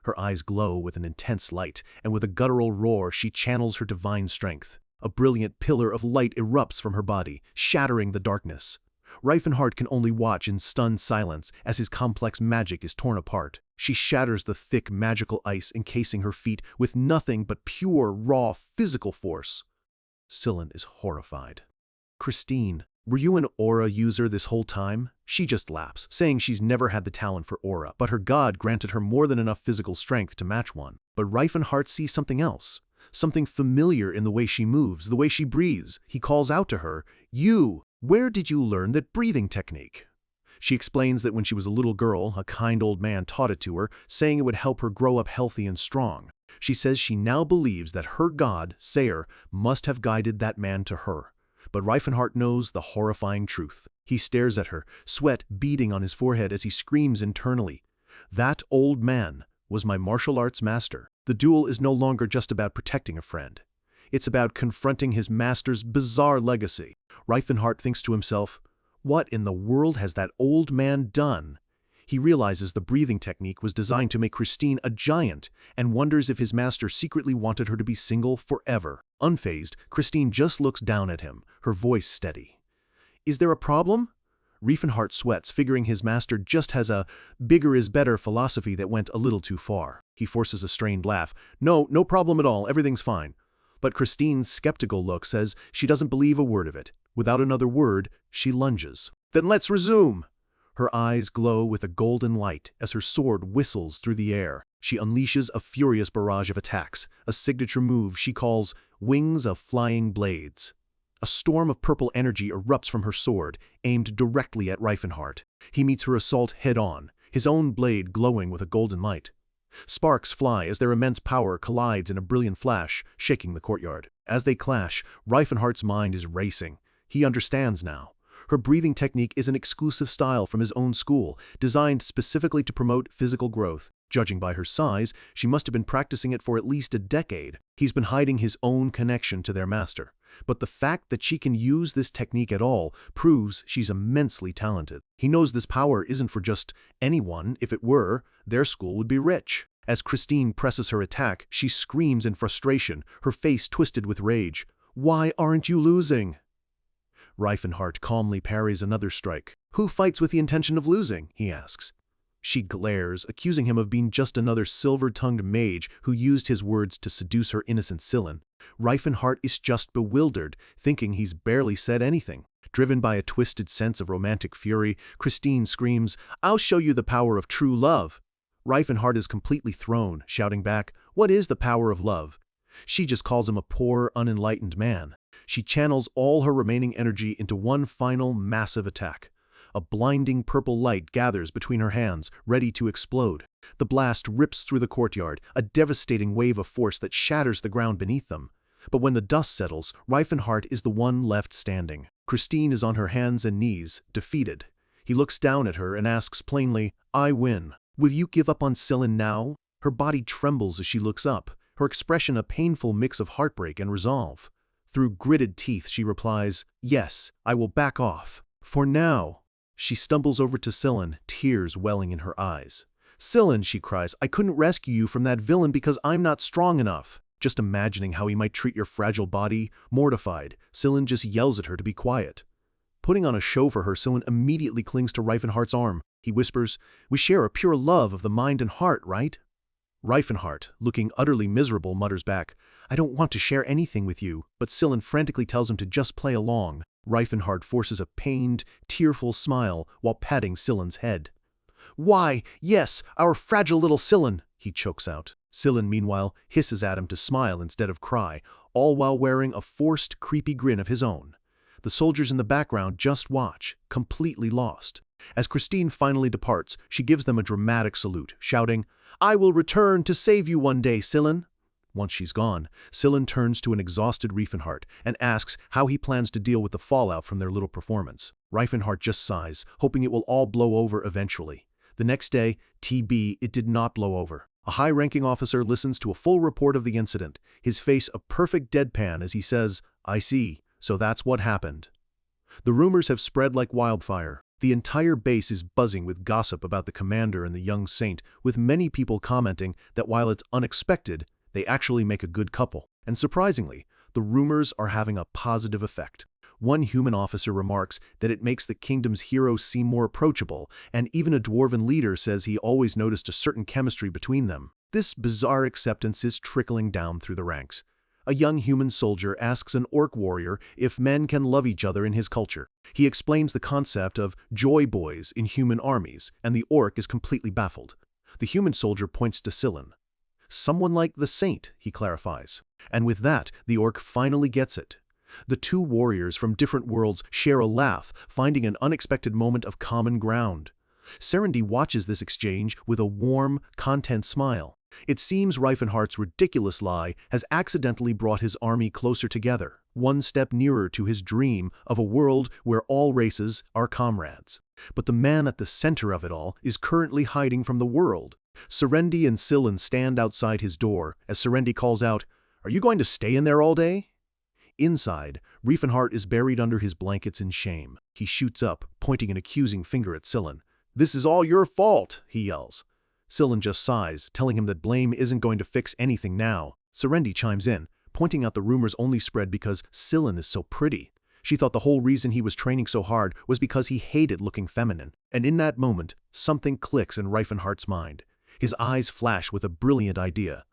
Her eyes glow with an intense light, and with a guttural roar she channels her divine strength. A brilliant pillar of light erupts from her body, shattering the darkness. Reifenhart can only watch in stunned silence as his complex magic is torn apart. She shatters the thick magical ice encasing her feet with nothing but pure, raw, physical force. Sillin is horrified. "Christine, were you an aura user this whole time?" She just laughs, saying she's never had the talent for aura, but her god granted her more than enough physical strength to match one. But Reifenhart sees something else. Something familiar in the way she moves, the way she breathes. He calls out to her, "You, where did you learn that breathing technique?" She explains that when she was a little girl, a kind old man taught it to her, saying it would help her grow up healthy and strong. She says she now believes that her god, Sayre, must have guided that man to her. But Reifenhart knows the horrifying truth. He stares at her, sweat beading on his forehead as he screams internally, "That old man was my martial arts master." The duel is no longer just about protecting a friend. It's about confronting his master's bizarre legacy. Reifenhart thinks to himself, what in the world has that old man done? He realizes the breathing technique was designed to make Christine a giant and wonders if his master secretly wanted her to be single forever. Unfazed, Christine just looks down at him, her voice steady. "Is there a problem?" Reifenhart sweats, figuring his master just has a bigger is better philosophy that went a little too far. He forces a strained laugh. No problem at all, everything's fine." But Christine's skeptical look says she doesn't believe a word of it. Without another word, she lunges. "Then let's resume." Her eyes glow with a golden light as her sword whistles through the air. She unleashes a furious barrage of attacks, a signature move she calls Wings of Flying Blades. A storm of purple energy erupts from her sword, aimed directly at Reifenhart. He meets her assault head-on, his own blade glowing with a golden light. Sparks fly as their immense power collides in a brilliant flash, shaking the courtyard. As they clash, Reifenhart's mind is racing. He understands now. Her breathing technique is an exclusive style from his own school, designed specifically to promote physical growth. Judging by her size, she must have been practicing it for at least a decade. He's been hiding his own connection to their master. But the fact that she can use this technique at all proves she's immensely talented. He knows this power isn't for just anyone. If it were, their school would be rich. As Christine presses her attack, she screams in frustration, her face twisted with rage. "Why aren't you losing?" Reifenhart calmly parries another strike. "Who fights with the intention of losing?" he asks. She glares, accusing him of being just another silver-tongued mage who used his words to seduce her innocent Sillin. Reifenhart is just bewildered, thinking he's barely said anything. Driven by a twisted sense of romantic fury, Christine screams, "I'll show you the power of true love." Reifenhart is completely thrown, shouting back, "What is the power of love?" She just calls him a poor, unenlightened man. She channels all her remaining energy into one final, massive attack. A blinding purple light gathers between her hands, ready to explode. The blast rips through the courtyard, a devastating wave of force that shatters the ground beneath them. But when the dust settles, Reifenhart is the one left standing. Christine is on her hands and knees, defeated. He looks down at her and asks plainly, "I win. Will you give up on Sillin now?" Her body trembles as she looks up, her expression a painful mix of heartbreak and resolve. Through gritted teeth, she replies, "Yes, I will back off. For now." She stumbles over to Sillin, tears welling in her eyes. "Sillin," she cries, "I couldn't rescue you from that villain because I'm not strong enough." Just imagining how he might treat your fragile body. Mortified, Scylla just yells at her to be quiet. Putting on a show for her, Scylla immediately clings to Reifenhardt's arm. He whispers, "We share a pure love of the mind and heart, right?" Reifenhardt, looking utterly miserable, mutters back, "I don't want to share anything with you," but Scylla frantically tells him to just play along. Reifenhardt forces a pained, tearful smile while patting Scylla's head. "Why, yes, our fragile little Scylla," he chokes out. Scylla, meanwhile, hisses at him to smile instead of cry, all while wearing a forced, creepy grin of his own. The soldiers in the background just watch, completely lost. As Christine finally departs, she gives them a dramatic salute, shouting, "I will return to save you one day, Scylla." Once she's gone, Scylla turns to an exhausted Reifenhardt and asks how he plans to deal with the fallout from their little performance. Reifenhardt just sighs, hoping it will all blow over eventually. The next day, it did not blow over. A high-ranking officer listens to a full report of the incident, his face a perfect deadpan as he says, "I see, so that's what happened." The rumors have spread like wildfire. The entire base is buzzing with gossip about the commander and the young saint, with many people commenting that while it's unexpected, they actually make a good couple. And surprisingly, the rumors are having a positive effect. One human officer remarks that it makes the kingdom's heroes seem more approachable, and even a dwarven leader says he always noticed a certain chemistry between them. This bizarre acceptance is trickling down through the ranks. A young human soldier asks an orc warrior if men can love each other in his culture. He explains the concept of joy boys in human armies, and the orc is completely baffled. The human soldier points to Scylla. "Someone like the saint," he clarifies. And with that, the orc finally gets it. The two warriors from different worlds share a laugh, finding an unexpected moment of common ground. Serendy watches this exchange with a warm, content smile. It seems Reifenhardt's ridiculous lie has accidentally brought his army closer together, one step nearer to his dream of a world where all races are comrades. But the man at the center of it all is currently hiding from the world. Serendy and Scylla stand outside his door as Serendy calls out, "Are you going to stay in there all day?" Inside, Reifenhardt is buried under his blankets in shame. He shoots up, pointing an accusing finger at Scylla. "This is all your fault," he yells. Scylla just sighs, telling him that blame isn't going to fix anything now. Serendy chimes in, pointing out the rumors only spread because Scylla is so pretty. She thought the whole reason he was training so hard was because he hated looking feminine. And in that moment, something clicks in Reifenhardt's mind. His eyes flash with a brilliant idea.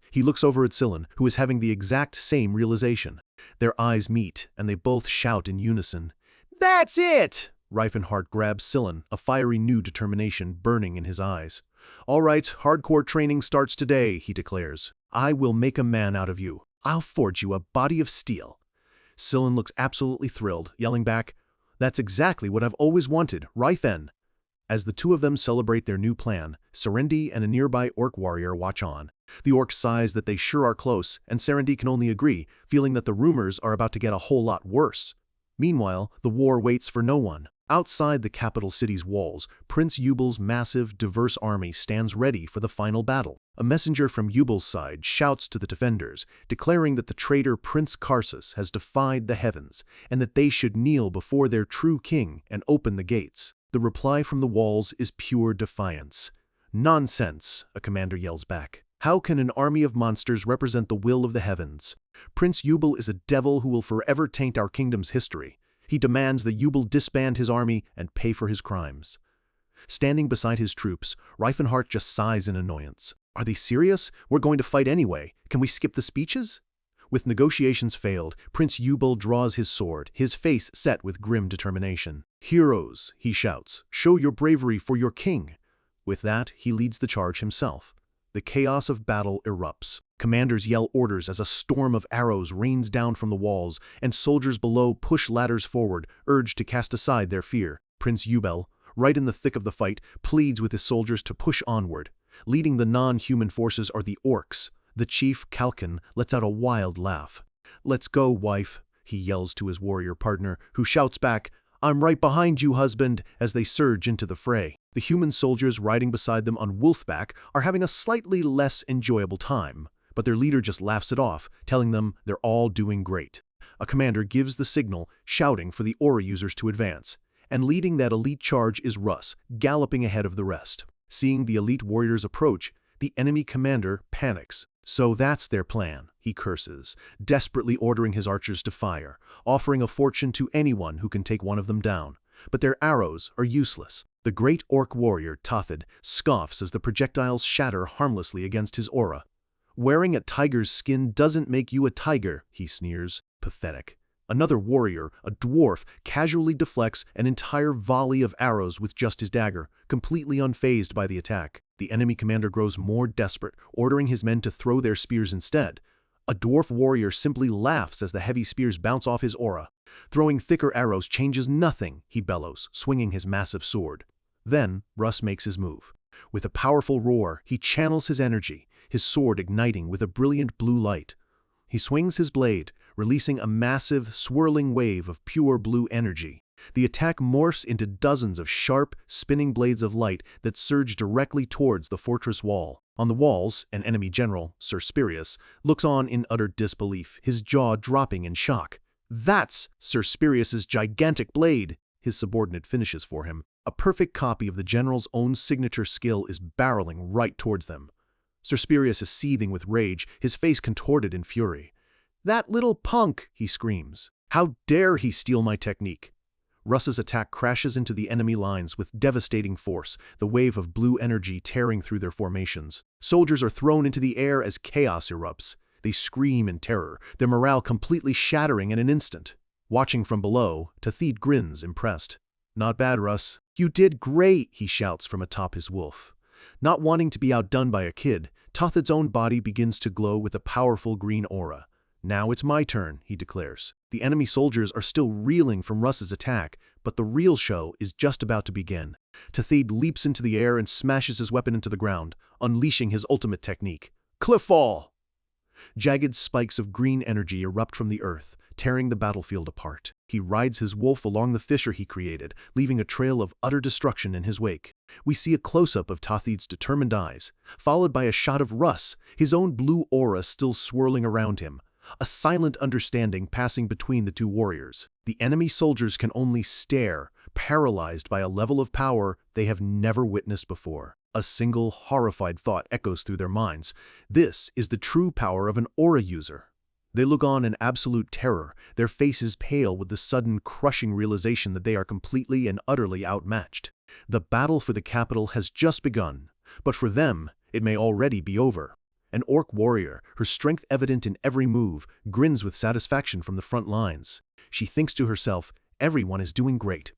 He looks over at Scylla, who is having the exact same realization. Their eyes meet, and they both shout in unison, "That's it!" Reifenhardt grabs Scylla, a fiery new determination burning in his eyes. "All right, hardcore training starts today," he declares. "I will make a man out of you. I'll forge you a body of steel." Scylla looks absolutely thrilled, yelling back, "That's exactly what I've always wanted, Reifen." As the two of them celebrate their new plan, Serendy and a nearby orc warrior watch on. The orc sighs that they sure are close, and Serendy can only agree, feeling that the rumors are about to get a whole lot worse. Meanwhile, the war waits for no one. Outside the capital city's walls, Prince Yubel's massive, diverse army stands ready for the final battle. A messenger from Yubel's side shouts to the defenders, declaring that the traitor Prince Karsus has defied the heavens, and that they should kneel before their true king and open the gates. The reply from the walls is pure defiance. "Nonsense," a commander yells back. "How can an army of monsters represent the will of the heavens? Prince Yubel is a devil who will forever taint our kingdom's history. He demands that Yubel disband his army and pay for his crimes." Standing beside his troops, Reifenhardt just sighs in annoyance. "Are they serious? We're going to fight anyway. Can we skip the speeches?" With negotiations failed, Prince Yubel draws his sword, his face set with grim determination. "Heroes," he shouts, "show your bravery for your king." With that, he leads the charge himself. The chaos of battle erupts. Commanders yell orders as a storm of arrows rains down from the walls, and soldiers below push ladders forward, urged to cast aside their fear. Prince Yubel, right in the thick of the fight, pleads with his soldiers to push onward. Leading the non-human forces are the orcs. The chief, Kalkin, lets out a wild laugh. "Let's go, wife," he yells to his warrior partner, who shouts back, "I'm right behind you, husband," as they surge into the fray. The human soldiers riding beside them on Wolfback are having a slightly less enjoyable time, but their leader just laughs it off, telling them they're all doing great. A commander gives the signal, shouting for the aura users to advance, and leading that elite charge is Russ, galloping ahead of the rest. Seeing the elite warriors approach, the enemy commander panics. "So that's their plan," he he curses, desperately ordering his archers to fire, offering a fortune to anyone who can take one of them down. But their arrows are useless. The great orc warrior, Tothid, scoffs as the projectiles shatter harmlessly against his aura. "Wearing a tiger's skin doesn't make you a tiger," he sneers. Pathetic. Another warrior, a dwarf, casually deflects an entire volley of arrows with just his dagger, completely unfazed by the attack. The enemy commander grows more desperate, ordering his men to throw their spears instead. A dwarf warrior simply laughs as the heavy spears bounce off his aura. "Throwing thicker arrows changes nothing," he bellows, swinging his massive sword. Then, Russ makes his move. With a powerful roar, he channels his energy, his sword igniting with a brilliant blue light. He swings his blade, releasing a massive, swirling wave of pure blue energy. The attack morphs into dozens of sharp, spinning blades of light that surge directly towards the fortress wall. On the walls, an enemy general, Sir Spirius, looks on in utter disbelief, his jaw dropping in shock. "That's Sir Spirius's gigantic blade," his subordinate finishes for him. A perfect copy of the general's own signature skill is barreling right towards them. Sir Spirius is seething with rage, his face contorted in fury. "That little punk!" he screams. "How dare he steal my technique!" Russ's attack crashes into the enemy lines with devastating force, the wave of blue energy tearing through their formations. Soldiers are thrown into the air as chaos erupts. They scream in terror, their morale completely shattering in an instant. Watching from below, Tothid grins, impressed. "Not bad, Russ. You did great," he shouts from atop his wolf. Not wanting to be outdone by a kid, Tothid's own body begins to glow with a powerful green aura. "Now it's my turn," he declares. The enemy soldiers are still reeling from Russ's attack, but the real show is just about to begin. Tothid leaps into the air and smashes his weapon into the ground, unleashing his ultimate technique. Cliffall! Jagged spikes of green energy erupt from the earth, tearing the battlefield apart. He rides his wolf along the fissure he created, leaving a trail of utter destruction in his wake. We see a close-up of Tothid's determined eyes, followed by a shot of Russ, his own blue aura still swirling around him. A silent understanding passing between the two warriors. The enemy soldiers can only stare, paralyzed by a level of power they have never witnessed before. A single, horrified thought echoes through their minds. This is the true power of an aura user. They look on in absolute terror, their faces pale with the sudden, crushing realization that they are completely and utterly outmatched. The battle for the capital has just begun, but for them, it may already be over. An orc warrior, her strength evident in every move, grins with satisfaction from the front lines. She thinks to herself, everyone is doing great.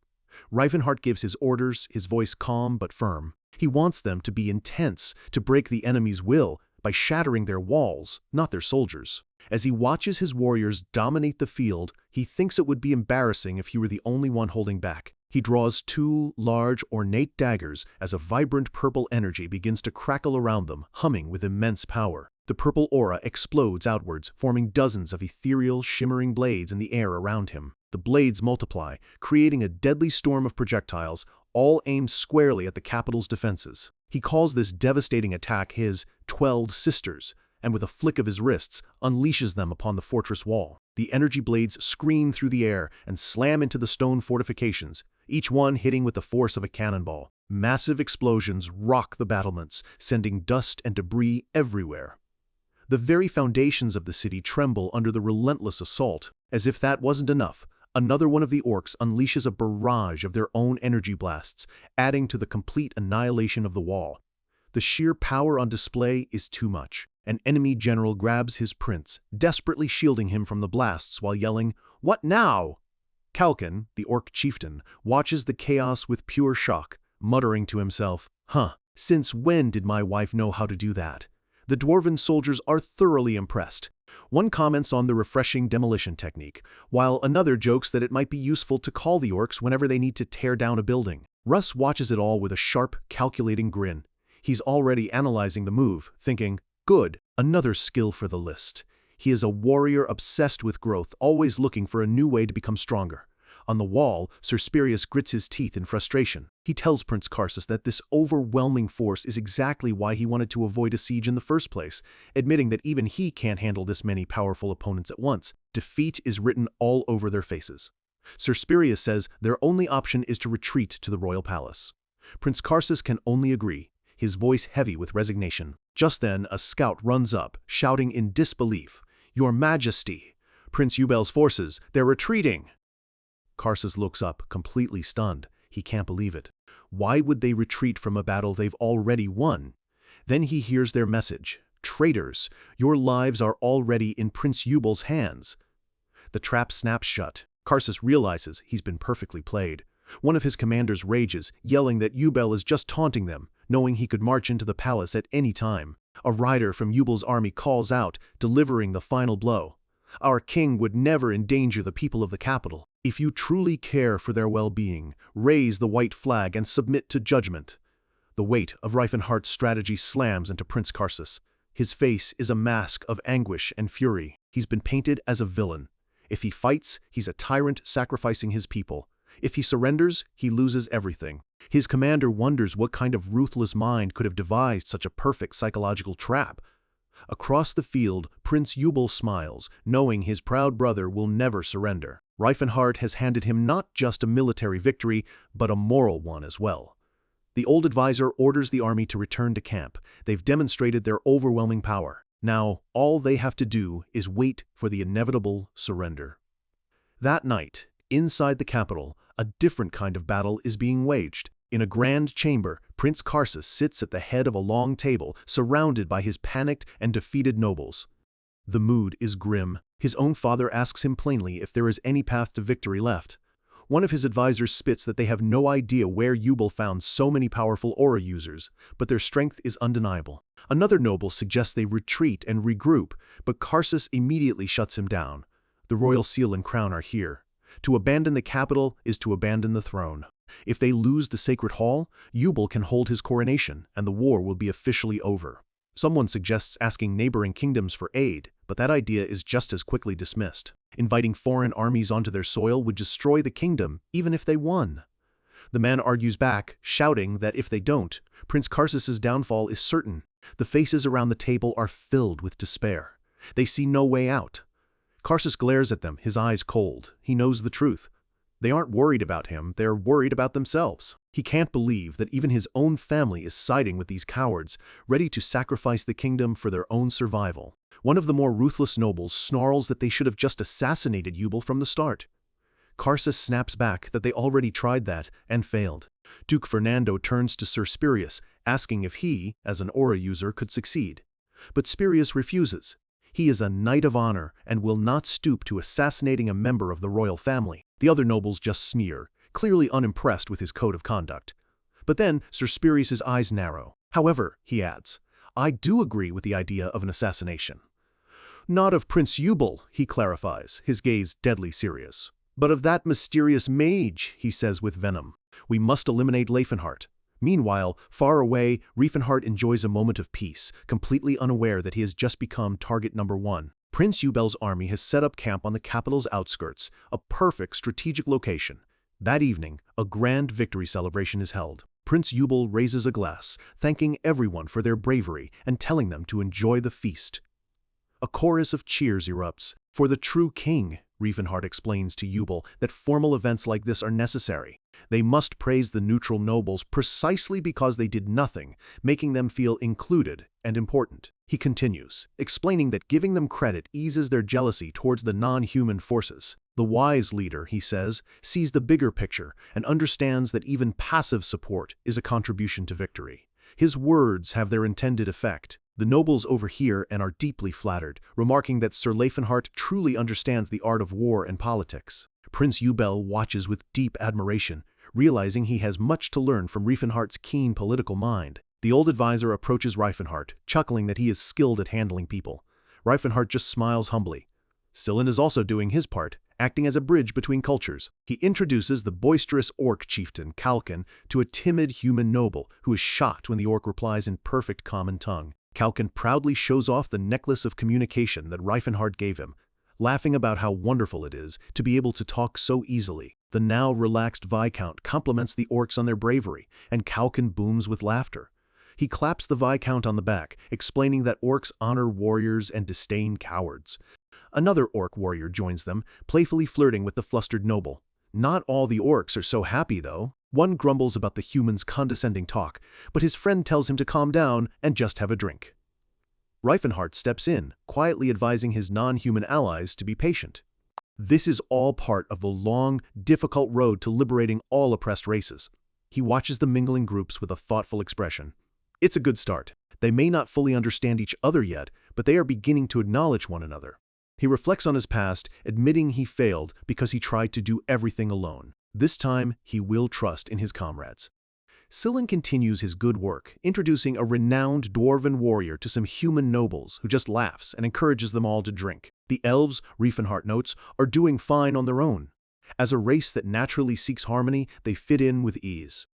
Rivenheart gives his orders, his voice calm but firm. He wants them to be intense, to break the enemy's will by shattering their walls, not their soldiers. As he watches his warriors dominate the field, he thinks it would be embarrassing if he were the only one holding back. He draws two large, ornate daggers as a vibrant purple energy begins to crackle around them, humming with immense power. The purple aura explodes outwards, forming dozens of ethereal, shimmering blades in the air around him. The blades multiply, creating a deadly storm of projectiles, all aimed squarely at the capital's defenses. He calls this devastating attack his 12 Sisters, and with a flick of his wrists, unleashes them upon the fortress wall. The energy blades scream through the air and slam into the stone fortifications, each one hitting with the force of a cannonball. Massive explosions rock the battlements, sending dust and debris everywhere. The very foundations of the city tremble under the relentless assault. As if that wasn't enough, another one of the orcs unleashes a barrage of their own energy blasts, adding to the complete annihilation of the wall. The sheer power on display is too much. An enemy general grabs his prince, desperately shielding him from the blasts while yelling, "What now?" Kalkin, the orc chieftain, watches the chaos with pure shock, muttering to himself, since when did my wife know how to do that?" The dwarven soldiers are thoroughly impressed. One comments on the refreshing demolition technique, while another jokes that it might be useful to call the orcs whenever they need to tear down a building. Russ watches it all with a sharp, calculating grin. He's already analyzing the move, thinking, good, another skill for the list. He is a warrior obsessed with growth, always looking for a new way to become stronger. On the wall, Sir Spirius grits his teeth in frustration. He tells Prince Karsus that this overwhelming force is exactly why he wanted to avoid a siege in the first place, admitting that even he can't handle this many powerful opponents at once. Defeat is written all over their faces. Sir Spirius says their only option is to retreat to the royal palace. Prince Karsus can only agree, his voice heavy with resignation. Just then, a scout runs up, shouting in disbelief, "Your Majesty! Prince Yubel's forces, they're retreating!" Karsus looks up, completely stunned. He can't believe it. Why would they retreat from a battle they've already won? Then he hears their message. "Traitors, your lives are already in Prince Yubel's hands." The trap snaps shut. Karsus realizes he's been perfectly played. One of his commanders rages, yelling that Yubel is just taunting them, knowing he could march into the palace at any time. A rider from Yubel's army calls out, delivering the final blow. "Our king would never endanger the people of the capital. If you truly care for their well-being, raise the white flag and submit to judgment." The weight of Reifenhardt's strategy slams into Prince Karsus. His face is a mask of anguish and fury. He's been painted as a villain. If he fights, he's a tyrant sacrificing his people. If he surrenders, he loses everything. His commander wonders what kind of ruthless mind could have devised such a perfect psychological trap. Across the field, Prince Yubel smiles, knowing his proud brother will never surrender. Reifenhardt has handed him not just a military victory, but a moral one as well. The old advisor orders the army to return to camp. They've demonstrated their overwhelming power. Now, all they have to do is wait for the inevitable surrender. That night, inside the capital, a different kind of battle is being waged. In a grand chamber, Prince Karsus sits at the head of a long table, surrounded by his panicked and defeated nobles. The mood is grim. His own father asks him plainly if there is any path to victory left. One of his advisors spits that they have no idea where Yubel found so many powerful aura users, but their strength is undeniable. Another noble suggests they retreat and regroup, but Karsus immediately shuts him down. The royal seal and crown are here. To abandon the capital is to abandon the throne. If they lose the sacred hall, Yubel can hold his coronation, and the war will be officially over. Someone suggests asking neighboring kingdoms for aid, but that idea is just as quickly dismissed. Inviting foreign armies onto their soil would destroy the kingdom, even if they won. The man argues back, shouting that if they don't, Prince Karsus's downfall is certain. The faces around the table are filled with despair. They see no way out. Karsus glares at them, his eyes cold. He knows the truth. They aren't worried about him, they're worried about themselves. He can't believe that even his own family is siding with these cowards, ready to sacrifice the kingdom for their own survival. One of the more ruthless nobles snarls that they should have just assassinated Yubel from the start. Karsus snaps back that they already tried that and failed. Duke Fernando turns to Sir Spurius, asking if he, as an aura user, could succeed. But Spurius refuses. He is a knight of honor and will not stoop to assassinating a member of the royal family. The other nobles just sneer, clearly unimpressed with his code of conduct. But then Sir Spurius's eyes narrow. "However," he adds, "I do agree with the idea of an assassination." "Not of Prince Yubel," he clarifies, his gaze deadly serious. "But of that mysterious mage," he says with venom. "We must eliminate Reifenhardt." Meanwhile, far away, Reifenhardt enjoys a moment of peace, completely unaware that he has just become target number one. Prince Yubel's army has set up camp on the capital's outskirts, a perfect strategic location. That evening, a grand victory celebration is held. Prince Yubel raises a glass, thanking everyone for their bravery and telling them to enjoy the feast. A chorus of cheers erupts. "For the true king," Reifenhardt explains to Yubel that formal events like this are necessary. They must praise the neutral nobles precisely because they did nothing, making them feel included and important. He continues, explaining that giving them credit eases their jealousy towards the non-human forces. The wise leader, he says, sees the bigger picture and understands that even passive support is a contribution to victory. His words have their intended effect. The nobles overhear and are deeply flattered, remarking that Sir Reifenhardt truly understands the art of war and politics. Prince Yubel watches with deep admiration, realizing he has much to learn from Reifenhardt's keen political mind. The old advisor approaches Reifenhardt, chuckling that he is skilled at handling people. Reifenhardt just smiles humbly. Sillin is also doing his part, acting as a bridge between cultures. He introduces the boisterous orc chieftain, Kalkin, to a timid human noble, who is shocked when the orc replies in perfect common tongue. Kalkin proudly shows off the necklace of communication that Reifenhardt gave him, laughing about how wonderful it is to be able to talk so easily. The now relaxed Viscount compliments the orcs on their bravery, and Kalkin booms with laughter. He claps the Viscount on the back, explaining that orcs honor warriors and disdain cowards. Another orc warrior joins them, playfully flirting with the flustered noble. Not all the orcs are so happy, though. One grumbles about the human's condescending talk, but his friend tells him to calm down and just have a drink. Reifenhart steps in, quietly advising his non-human allies to be patient. This is all part of the long, difficult road to liberating all oppressed races. He watches the mingling groups with a thoughtful expression. It's a good start. They may not fully understand each other yet, but they are beginning to acknowledge one another. He reflects on his past, admitting he failed because he tried to do everything alone. This time, he will trust in his comrades. Sillin continues his good work, introducing a renowned dwarven warrior to some human nobles who just laughs and encourages them all to drink. The elves, Reifenhart notes, are doing fine on their own. As a race that naturally seeks harmony, they fit in with ease.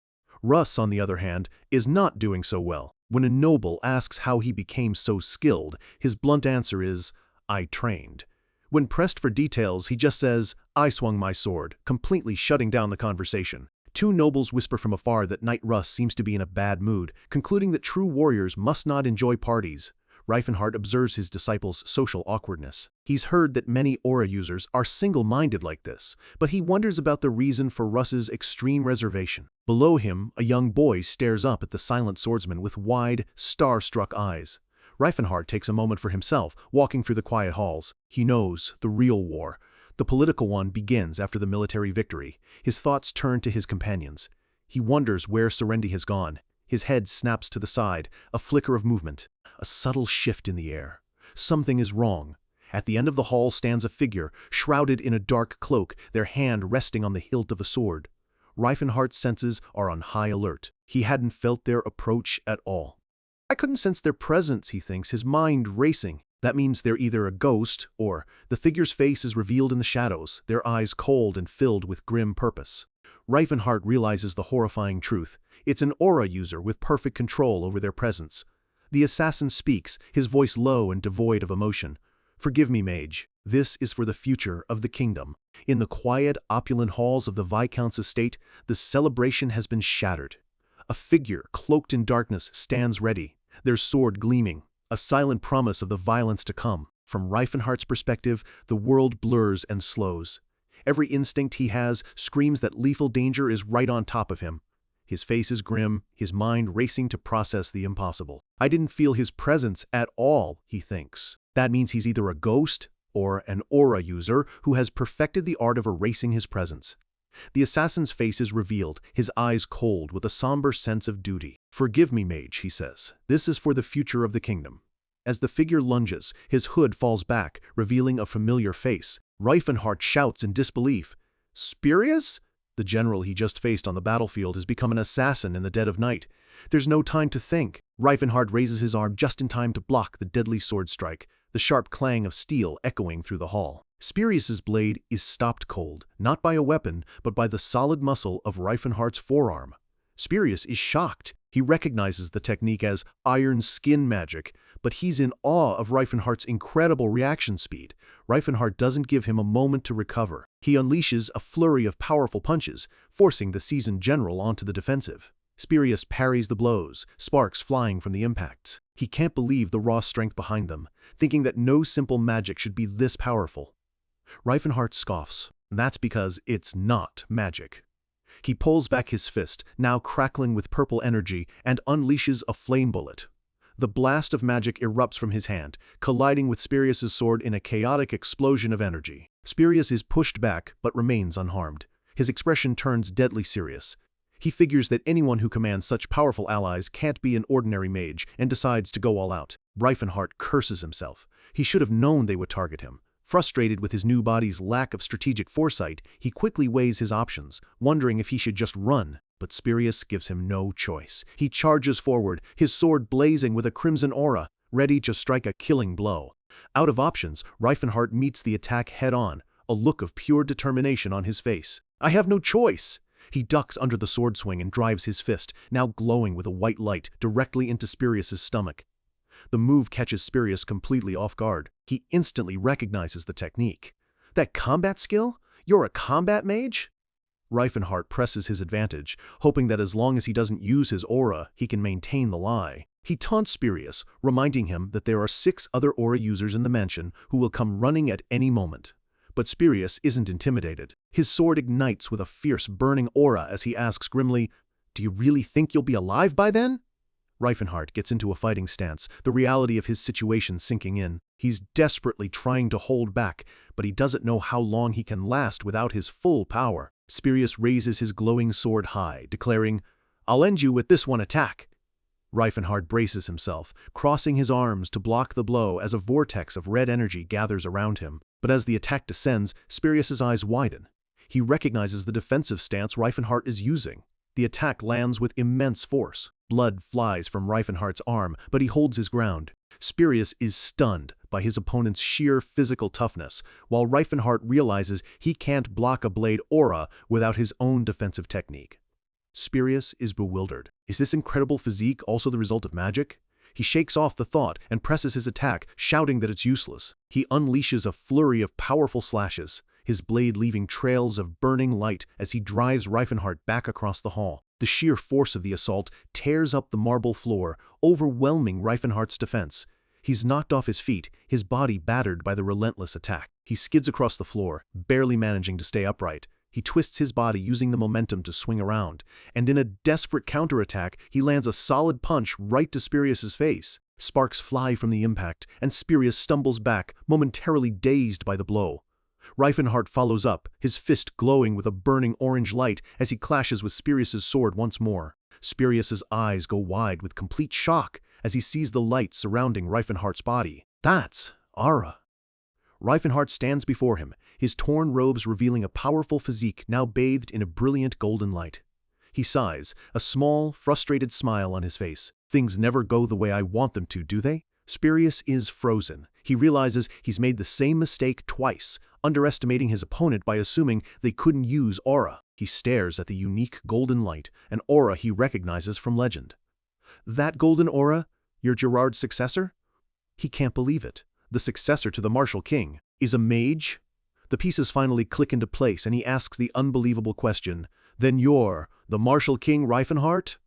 Russ, on the other hand, is not doing so well. When a noble asks how he became so skilled, his blunt answer is, "I trained." When pressed for details, he just says, "I swung my sword," completely shutting down the conversation. Two nobles whisper from afar that Knight Russ seems to be in a bad mood, concluding that true warriors must not enjoy parties. Reifenhart observes his disciples' social awkwardness. He's heard that many aura users are single-minded like this, but he wonders about the reason for Russ's extreme reservation. Below him, a young boy stares up at the silent swordsman with wide, star-struck eyes. Reifenhart takes a moment for himself, walking through the quiet halls. He knows the real war. The political one begins after the military victory. His thoughts turn to his companions. He wonders where Serendi has gone. His head snaps to the side, a flicker of movement, a subtle shift in the air. Something is wrong. At the end of the hall stands a figure, shrouded in a dark cloak, their hand resting on the hilt of a sword. Reifenhart's senses are on high alert. He hadn't felt their approach at all. I couldn't sense their presence, he thinks, his mind racing. That means they're either a ghost, or the figure's face is revealed in the shadows, their eyes cold and filled with grim purpose. Reifenhart realizes the horrifying truth. It's an aura user with perfect control over their presence. The assassin speaks, his voice low and devoid of emotion. "Forgive me, mage. This is for the future of the kingdom." In the quiet, opulent halls of the Viscount's estate, the celebration has been shattered. A figure, cloaked in darkness, stands ready, their sword gleaming, a silent promise of the violence to come. From Reifenhart's perspective, the world blurs and slows. Every instinct he has screams that lethal danger is right on top of him. His face is grim, his mind racing to process the impossible. I didn't feel his presence at all, he thinks. That means he's either a ghost or an aura user who has perfected the art of erasing his presence. The assassin's face is revealed, his eyes cold with a somber sense of duty. "Forgive me, mage," he says. "This is for the future of the kingdom." As the figure lunges, his hood falls back, revealing a familiar face. Reifenhart shouts in disbelief. "Spurius?" The general he just faced on the battlefield has become an assassin in the dead of night. There's no time to think. Reifenhart raises his arm just in time to block the deadly sword strike, the sharp clang of steel echoing through the hall. Spurius's blade is stopped cold, not by a weapon, but by the solid muscle of Reifenhart's forearm. Spurius is shocked. He recognizes the technique as iron skin magic, but he's in awe of Reifenhart's incredible reaction speed. Reifenhart doesn't give him a moment to recover. He unleashes a flurry of powerful punches, forcing the seasoned general onto the defensive. Spurius parries the blows, sparks flying from the impacts. He can't believe the raw strength behind them, thinking that no simple magic should be this powerful. Reifenhart scoffs. That's because it's not magic. He pulls back his fist, now crackling with purple energy, and unleashes a flame bullet. The blast of magic erupts from his hand, colliding with Spurius's sword in a chaotic explosion of energy. Spurius is pushed back, but remains unharmed. His expression turns deadly serious. He figures that anyone who commands such powerful allies can't be an ordinary mage, and decides to go all out. Reifenhart curses himself. He should have known they would target him. Frustrated with his new body's lack of strategic foresight, he quickly weighs his options, wondering if he should just run. But Spurius gives him no choice. He charges forward, his sword blazing with a crimson aura, ready to strike a killing blow. Out of options, Reifenhart meets the attack head-on, a look of pure determination on his face. "I have no choice!" He ducks under the sword swing and drives his fist, now glowing with a white light, directly into Spurius's stomach. The move catches Spurius completely off guard. He instantly recognizes the technique. "That combat skill? You're a combat mage?" Reifenhart presses his advantage, hoping that as long as he doesn't use his aura, he can maintain the lie. He taunts Spurius, reminding him that there are 6 other aura users in the mansion who will come running at any moment. But Spurius isn't intimidated. His sword ignites with a fierce, burning aura as he asks grimly, "Do you really think you'll be alive by then?" Reifenhart gets into a fighting stance, the reality of his situation sinking in. He's desperately trying to hold back, but he doesn't know how long he can last without his full power. Spirius raises his glowing sword high, declaring, "I'll end you with this one attack." Reifenhart braces himself, crossing his arms to block the blow as a vortex of red energy gathers around him. But as the attack descends, Spirius's eyes widen. He recognizes the defensive stance Reifenhart is using. The attack lands with immense force. Blood flies from Reifenhart's arm, but he holds his ground. Spirius is stunned by his opponent's sheer physical toughness, while Reifenhart realizes he can't block a blade aura without his own defensive technique. Spirius is bewildered. Is this incredible physique also the result of magic? He shakes off the thought and presses his attack, shouting that it's useless. He unleashes a flurry of powerful slashes, his blade leaving trails of burning light as he drives Reifenhart back across the hall. The sheer force of the assault tears up the marble floor, overwhelming Reifenhart's defense. He's knocked off his feet, his body battered by the relentless attack. He skids across the floor, barely managing to stay upright. He twists his body using the momentum to swing around, and in a desperate counterattack, he lands a solid punch right to Spirius's face. Sparks fly from the impact, and Spirius stumbles back, momentarily dazed by the blow. Reifenhart follows up, his fist glowing with a burning orange light as he clashes with Spirius's sword once more. Spirius's eyes go wide with complete shock as he sees the light surrounding Reifenhart's body. That's aura. Reifenhart stands before him, his torn robes revealing a powerful physique now bathed in a brilliant golden light. He sighs, a small, frustrated smile on his face. Things never go the way I want them to, do they? Spirius is frozen. He realizes he's made the same mistake twice, underestimating his opponent by assuming they couldn't use aura. He stares at the unique golden light, an aura he recognizes from legend. That golden aura? Your Gerard's successor? He can't believe it. The successor to the Martial King is a mage? The pieces finally click into place and he asks the unbelievable question, "Then you're the Martial King Reifenhart?"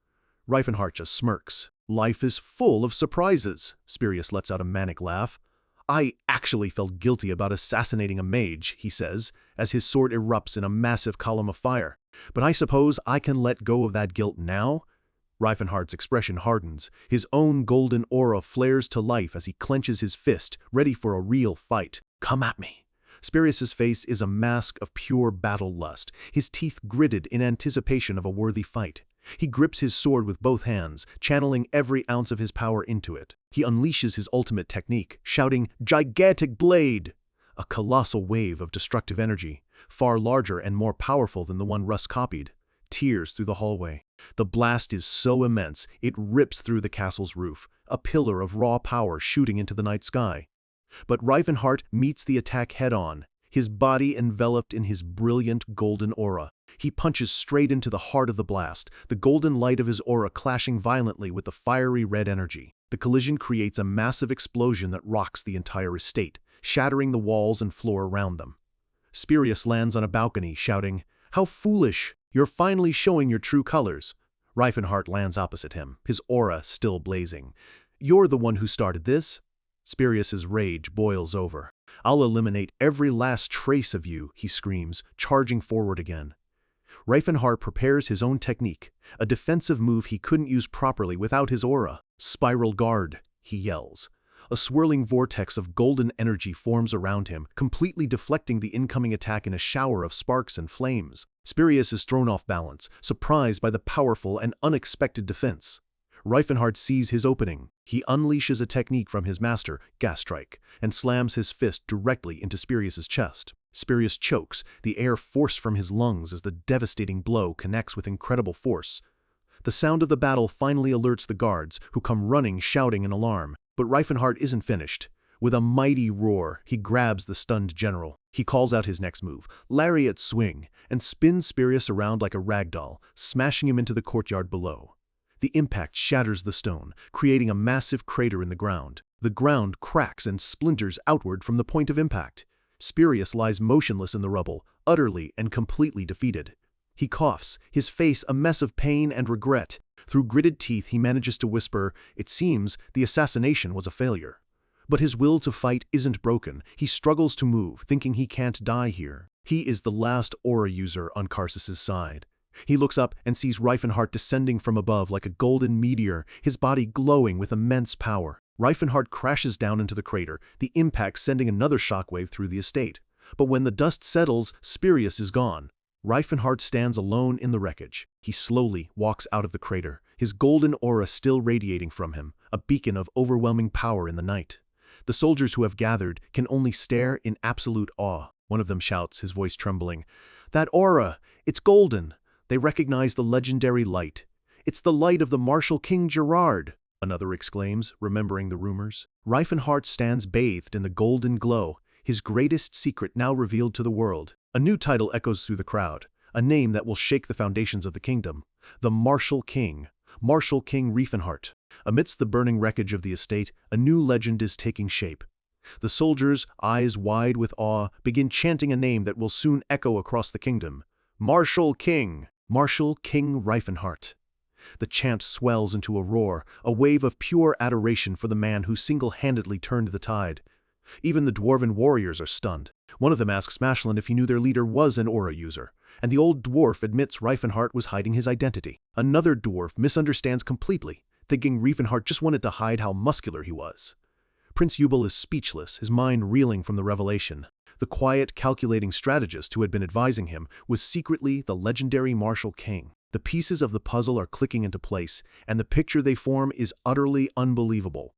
Reifenhart just smirks. "Life is full of surprises." Spirius lets out a manic laugh. "I actually felt guilty about assassinating a mage," he says, as his sword erupts in a massive column of fire. "But I suppose I can let go of that guilt now?" Reifenhart's expression hardens. His own golden aura flares to life as he clenches his fist, ready for a real fight. "Come at me." Spirius's face is a mask of pure battle lust, his teeth gritted in anticipation of a worthy fight. He grips his sword with both hands, channeling every ounce of his power into it. He unleashes his ultimate technique, shouting, "Gigantic Blade!" A colossal wave of destructive energy, far larger and more powerful than the one Russ copied, tears through the hallway. The blast is so immense, it rips through the castle's roof, a pillar of raw power shooting into the night sky. But Reifenhart meets the attack head-on, his body enveloped in his brilliant golden aura. He punches straight into the heart of the blast, the golden light of his aura clashing violently with the fiery red energy. The collision creates a massive explosion that rocks the entire estate, shattering the walls and floor around them. Spirius lands on a balcony, shouting, "How foolish! You're finally showing your true colors." Reifenhart lands opposite him, his aura still blazing. "You're the one who started this?" Spirius's rage boils over. "I'll eliminate every last trace of you," he screams, charging forward again. Reifenhart prepares his own technique, a defensive move he couldn't use properly without his aura. "Spiral guard," he yells. A swirling vortex of golden energy forms around him, completely deflecting the incoming attack in a shower of sparks and flames. Spirius is thrown off balance, surprised by the powerful and unexpected defense. Reifenhart sees his opening. He unleashes a technique from his master, Gas Strike, and slams his fist directly into Spirius's chest. Spirius chokes, the air forced from his lungs as the devastating blow connects with incredible force. The sound of the battle finally alerts the guards, who come running, shouting in alarm. But Reifenhart isn't finished. With a mighty roar, he grabs the stunned general. He calls out his next move, Lariat Swing, and spins Spirius around like a ragdoll, smashing him into the courtyard below. The impact shatters the stone, creating a massive crater in the ground. The ground cracks and splinters outward from the point of impact. Spirius lies motionless in the rubble, utterly and completely defeated. He coughs, his face a mess of pain and regret. Through gritted teeth, he manages to whisper, "It seems the assassination was a failure." But his will to fight isn't broken. He struggles to move, thinking he can't die here. He is the last aura user on Karsus's side. He looks up and sees Reifenhart descending from above like a golden meteor, his body glowing with immense power. Reifenhart crashes down into the crater, the impact sending another shockwave through the estate. But when the dust settles, Spirius is gone. Reifenhart stands alone in the wreckage. He slowly walks out of the crater, his golden aura still radiating from him, a beacon of overwhelming power in the night. The soldiers who have gathered can only stare in absolute awe. One of them shouts, his voice trembling, "That aura! It's golden!" They recognize the legendary light. "It's the light of the martial King Gerard!" Another exclaims, remembering the rumors. Reifenhart stands bathed in the golden glow, his greatest secret now revealed to the world. A new title echoes through the crowd, a name that will shake the foundations of the kingdom. The Martial King, Martial King Reifenhart. Amidst the burning wreckage of the estate, a new legend is taking shape. The soldiers, eyes wide with awe, begin chanting a name that will soon echo across the kingdom. Martial King! Martial King Reifenhart. The chant swells into a roar, a wave of pure adoration for the man who single-handedly turned the tide. Even the dwarven warriors are stunned. One of them asks Mashlin if he knew their leader was an aura user, and the old dwarf admits Reifenhart was hiding his identity. Another dwarf misunderstands completely, thinking Reifenhart just wanted to hide how muscular he was. Prince Eubel is speechless, his mind reeling from the revelation. The quiet, calculating strategist who had been advising him was secretly the legendary Martial King. The pieces of the puzzle are clicking into place, and the picture they form is utterly unbelievable.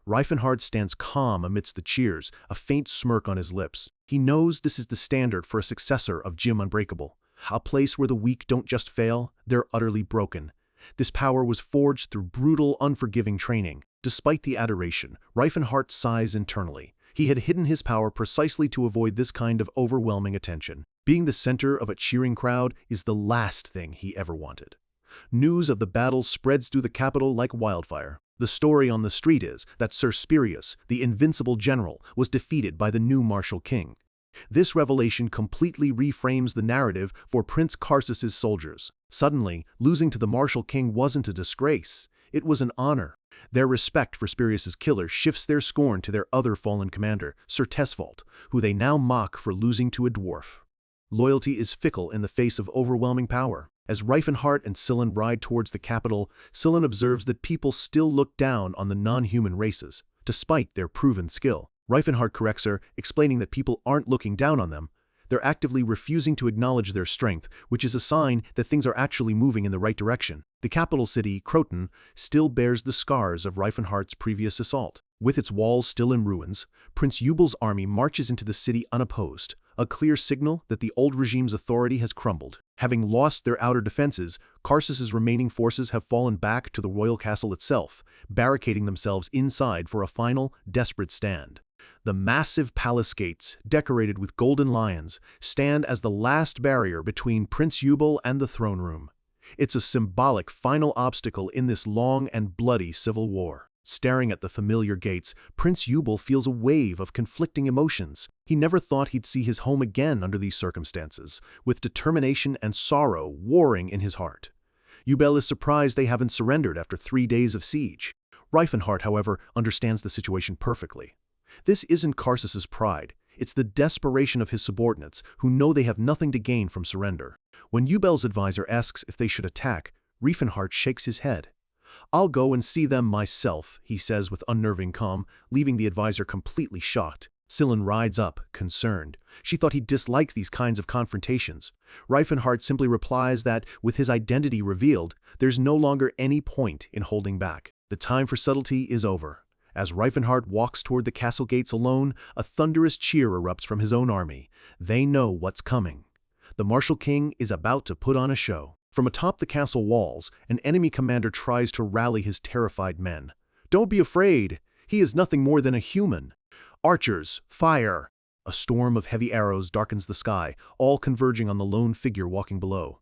Reifenhart stands calm amidst the cheers, a faint smirk on his lips. He knows this is the standard for a successor of Jim Unbreakable, a place where the weak don't just fail, they're utterly broken. This power was forged through brutal, unforgiving training. Despite the adoration, Reifenhart sighs internally. He had hidden his power precisely to avoid this kind of overwhelming attention. Being the center of a cheering crowd is the last thing he ever wanted. News of the battle spreads through the capital like wildfire. The story on the street is that Sir Spirius, the invincible general, was defeated by the new Martial King. This revelation completely reframes the narrative for Prince Karsus's soldiers. Suddenly, losing to the Martial King wasn't a disgrace. It was an honor. Their respect for Spirius's killer shifts their scorn to their other fallen commander, Sir Tesfault, who they now mock for losing to a dwarf. Loyalty is fickle in the face of overwhelming power. As Reifenhart and Sillin ride towards the capital, Sillin observes that people still look down on the non-human races, despite their proven skill. Reifenhart corrects her, explaining that people aren't looking down on them. They're actively refusing to acknowledge their strength, which is a sign that things are actually moving in the right direction. The capital city, Croton, still bears the scars of Reifenhart's previous assault. With its walls still in ruins, Prince Eubel's army marches into the city unopposed, a clear signal that the old regime's authority has crumbled. Having lost their outer defenses, Karsus's remaining forces have fallen back to the royal castle itself, barricading themselves inside for a final, desperate stand. The massive palace gates, decorated with golden lions, stand as the last barrier between Prince Eubel and the throne room. It's a symbolic final obstacle in this long and bloody civil war. Staring at the familiar gates, Prince Eubel feels a wave of conflicting emotions. He never thought he'd see his home again under these circumstances, with determination and sorrow warring in his heart. Eubel is surprised they haven't surrendered after 3 days of siege. Reifenhart, however, understands the situation perfectly. This isn't Karsus's pride. It's the desperation of his subordinates, who know they have nothing to gain from surrender. When Eubel's advisor asks if they should attack, Reifenhart shakes his head. "I'll go and see them myself," he says with unnerving calm, leaving the advisor completely shocked. Sillin rides up, concerned. She thought he disliked these kinds of confrontations. Reifenhart simply replies that, with his identity revealed, there's no longer any point in holding back. The time for subtlety is over. As Reifenhart walks toward the castle gates alone, a thunderous cheer erupts from his own army. They know what's coming. The Martial King is about to put on a show. From atop the castle walls, an enemy commander tries to rally his terrified men. "Don't be afraid. He is nothing more than a human. Archers, fire!" A storm of heavy arrows darkens the sky, all converging on the lone figure walking below.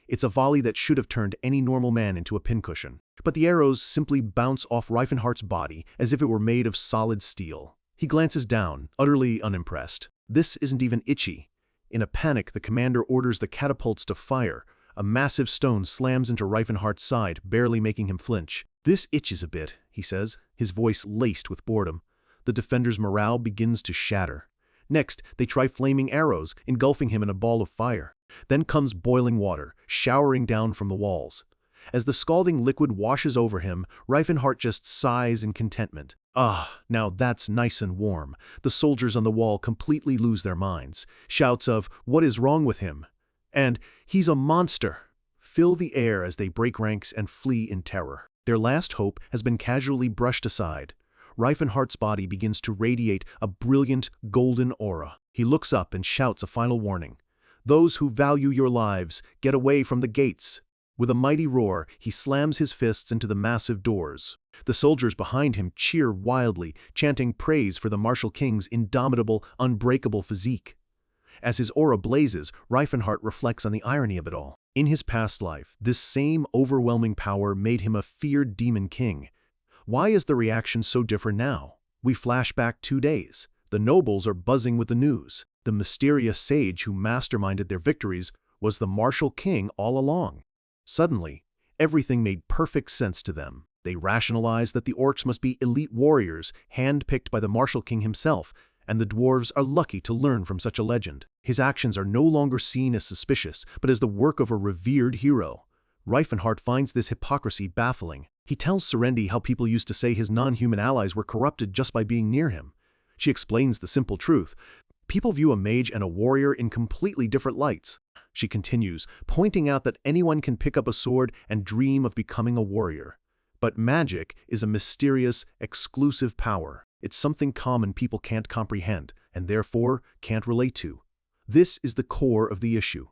It's a volley that should have turned any normal man into a pincushion. But the arrows simply bounce off Reifenhart's body as if it were made of solid steel. He glances down, utterly unimpressed. This isn't even itchy. In a panic, the commander orders the catapults to fire. A massive stone slams into Reifenhart's side, barely making him flinch. "This itches a bit," he says, his voice laced with boredom. The defender's morale begins to shatter. Next, they try flaming arrows, engulfing him in a ball of fire. Then comes boiling water, showering down from the walls. As the scalding liquid washes over him, Reifenhart just sighs in contentment. Ah, now that's nice and warm. The soldiers on the wall completely lose their minds. Shouts of, "What is wrong with him?" and "He's a monster!" fill the air as they break ranks and flee in terror. Their last hope has been casually brushed aside. Reifenhart's body begins to radiate a brilliant, golden aura. He looks up and shouts a final warning. "Those who value your lives, get away from the gates!" With a mighty roar, he slams his fists into the massive doors. The soldiers behind him cheer wildly, chanting praise for the martial king's indomitable, unbreakable physique. As his aura blazes, Reifenhart reflects on the irony of it all. In his past life, this same overwhelming power made him a feared demon king. Why is the reaction so different now? We flash back 2 days. The nobles are buzzing with the news. The mysterious sage who masterminded their victories was the martial king all along. Suddenly, everything made perfect sense to them. They rationalized that the orcs must be elite warriors, hand-picked by the martial king himself, and the dwarves are lucky to learn from such a legend. His actions are no longer seen as suspicious, but as the work of a revered hero. Reifenhart finds this hypocrisy baffling. He tells Serendi how people used to say his non-human allies were corrupted just by being near him. She explains the simple truth. People view a mage and a warrior in completely different lights. She continues, pointing out that anyone can pick up a sword and dream of becoming a warrior. But magic is a mysterious, exclusive power. It's something common people can't comprehend, and therefore can't relate to. This is the core of the issue.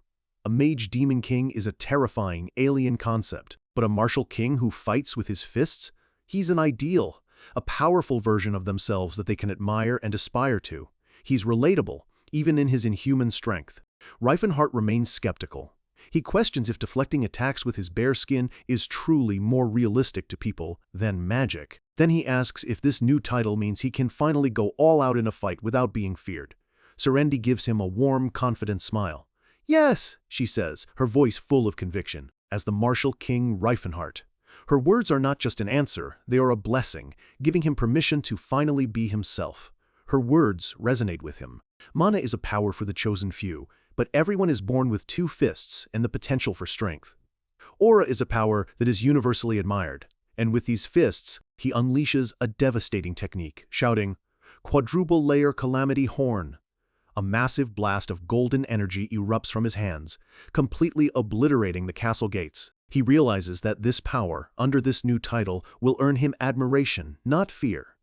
A mage demon king is a terrifying, alien concept, but a martial king who fights with his fists? He's an ideal, a powerful version of themselves that they can admire and aspire to. He's relatable, even in his inhuman strength. Reifenhart remains skeptical. He questions if deflecting attacks with his bare skin is truly more realistic to people than magic. Then he asks if this new title means he can finally go all out in a fight without being feared. Serendi gives him a warm, confident smile. "Yes," she says, her voice full of conviction, as the martial king Reifenhart. Her words are not just an answer, they are a blessing, giving him permission to finally be himself. Her words resonate with him. Mana is a power for the chosen few, but everyone is born with 2 fists and the potential for strength. Aura is a power that is universally admired, and with these fists, he unleashes a devastating technique, shouting, "Quadruple layer calamity horn." A massive blast of golden energy erupts from his hands, completely obliterating the castle gates. He realizes that this power, under this new title, will earn him admiration, not fear.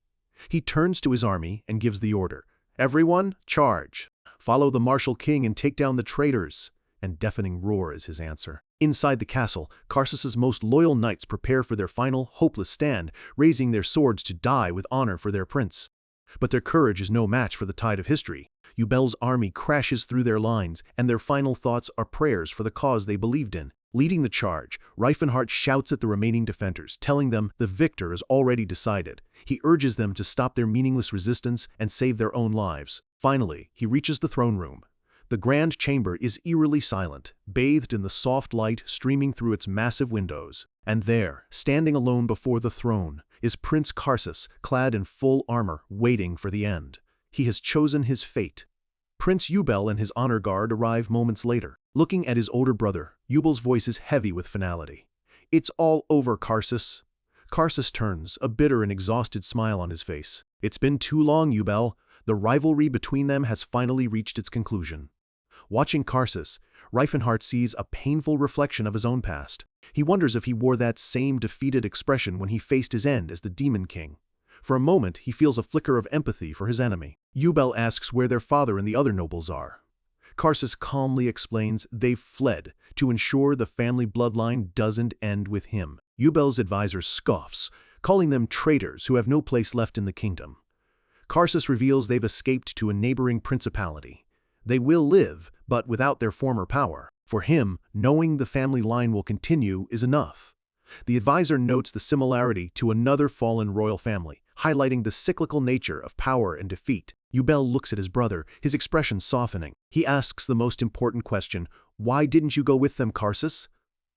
He turns to his army and gives the order, "Everyone, charge! Follow the martial king and take down the traitors!" And deafening roar is his answer. Inside the castle, Karsus's most loyal knights prepare for their final, hopeless stand, raising their swords to die with honor for their prince. But their courage is no match for the tide of history. Yubel's army crashes through their lines, and their final thoughts are prayers for the cause they believed in. Leading the charge, Reifenhart shouts at the remaining defenders, telling them the victor is already decided. He urges them to stop their meaningless resistance and save their own lives. Finally, he reaches the throne room. The grand chamber is eerily silent, bathed in the soft light streaming through its massive windows. And there, standing alone before the throne, is Prince Karsus, clad in full armor, waiting for the end. He has chosen his fate. Prince Yubel and his honor guard arrive moments later. Looking at his older brother, Yubel's voice is heavy with finality. "It's all over, Karsus." Karsus turns, a bitter and exhausted smile on his face. "It's been too long, Yubel. The rivalry between them has finally reached its conclusion." Watching Karsus, Reifenhart sees a painful reflection of his own past. He wonders if he wore that same defeated expression when he faced his end as the Demon King. For a moment, he feels a flicker of empathy for his enemy. Yubel asks where their father and the other nobles are. Karsus calmly explains they've fled to ensure the family bloodline doesn't end with him. Yubel's advisor scoffs, calling them traitors who have no place left in the kingdom. Karsus reveals they've escaped to a neighboring principality. They will live, but without their former power. For him, knowing the family line will continue is enough. The advisor notes the similarity to another fallen royal family, highlighting the cyclical nature of power and defeat. Yubel looks at his brother, his expression softening. He asks the most important question, "Why didn't you go with them, Karsus?"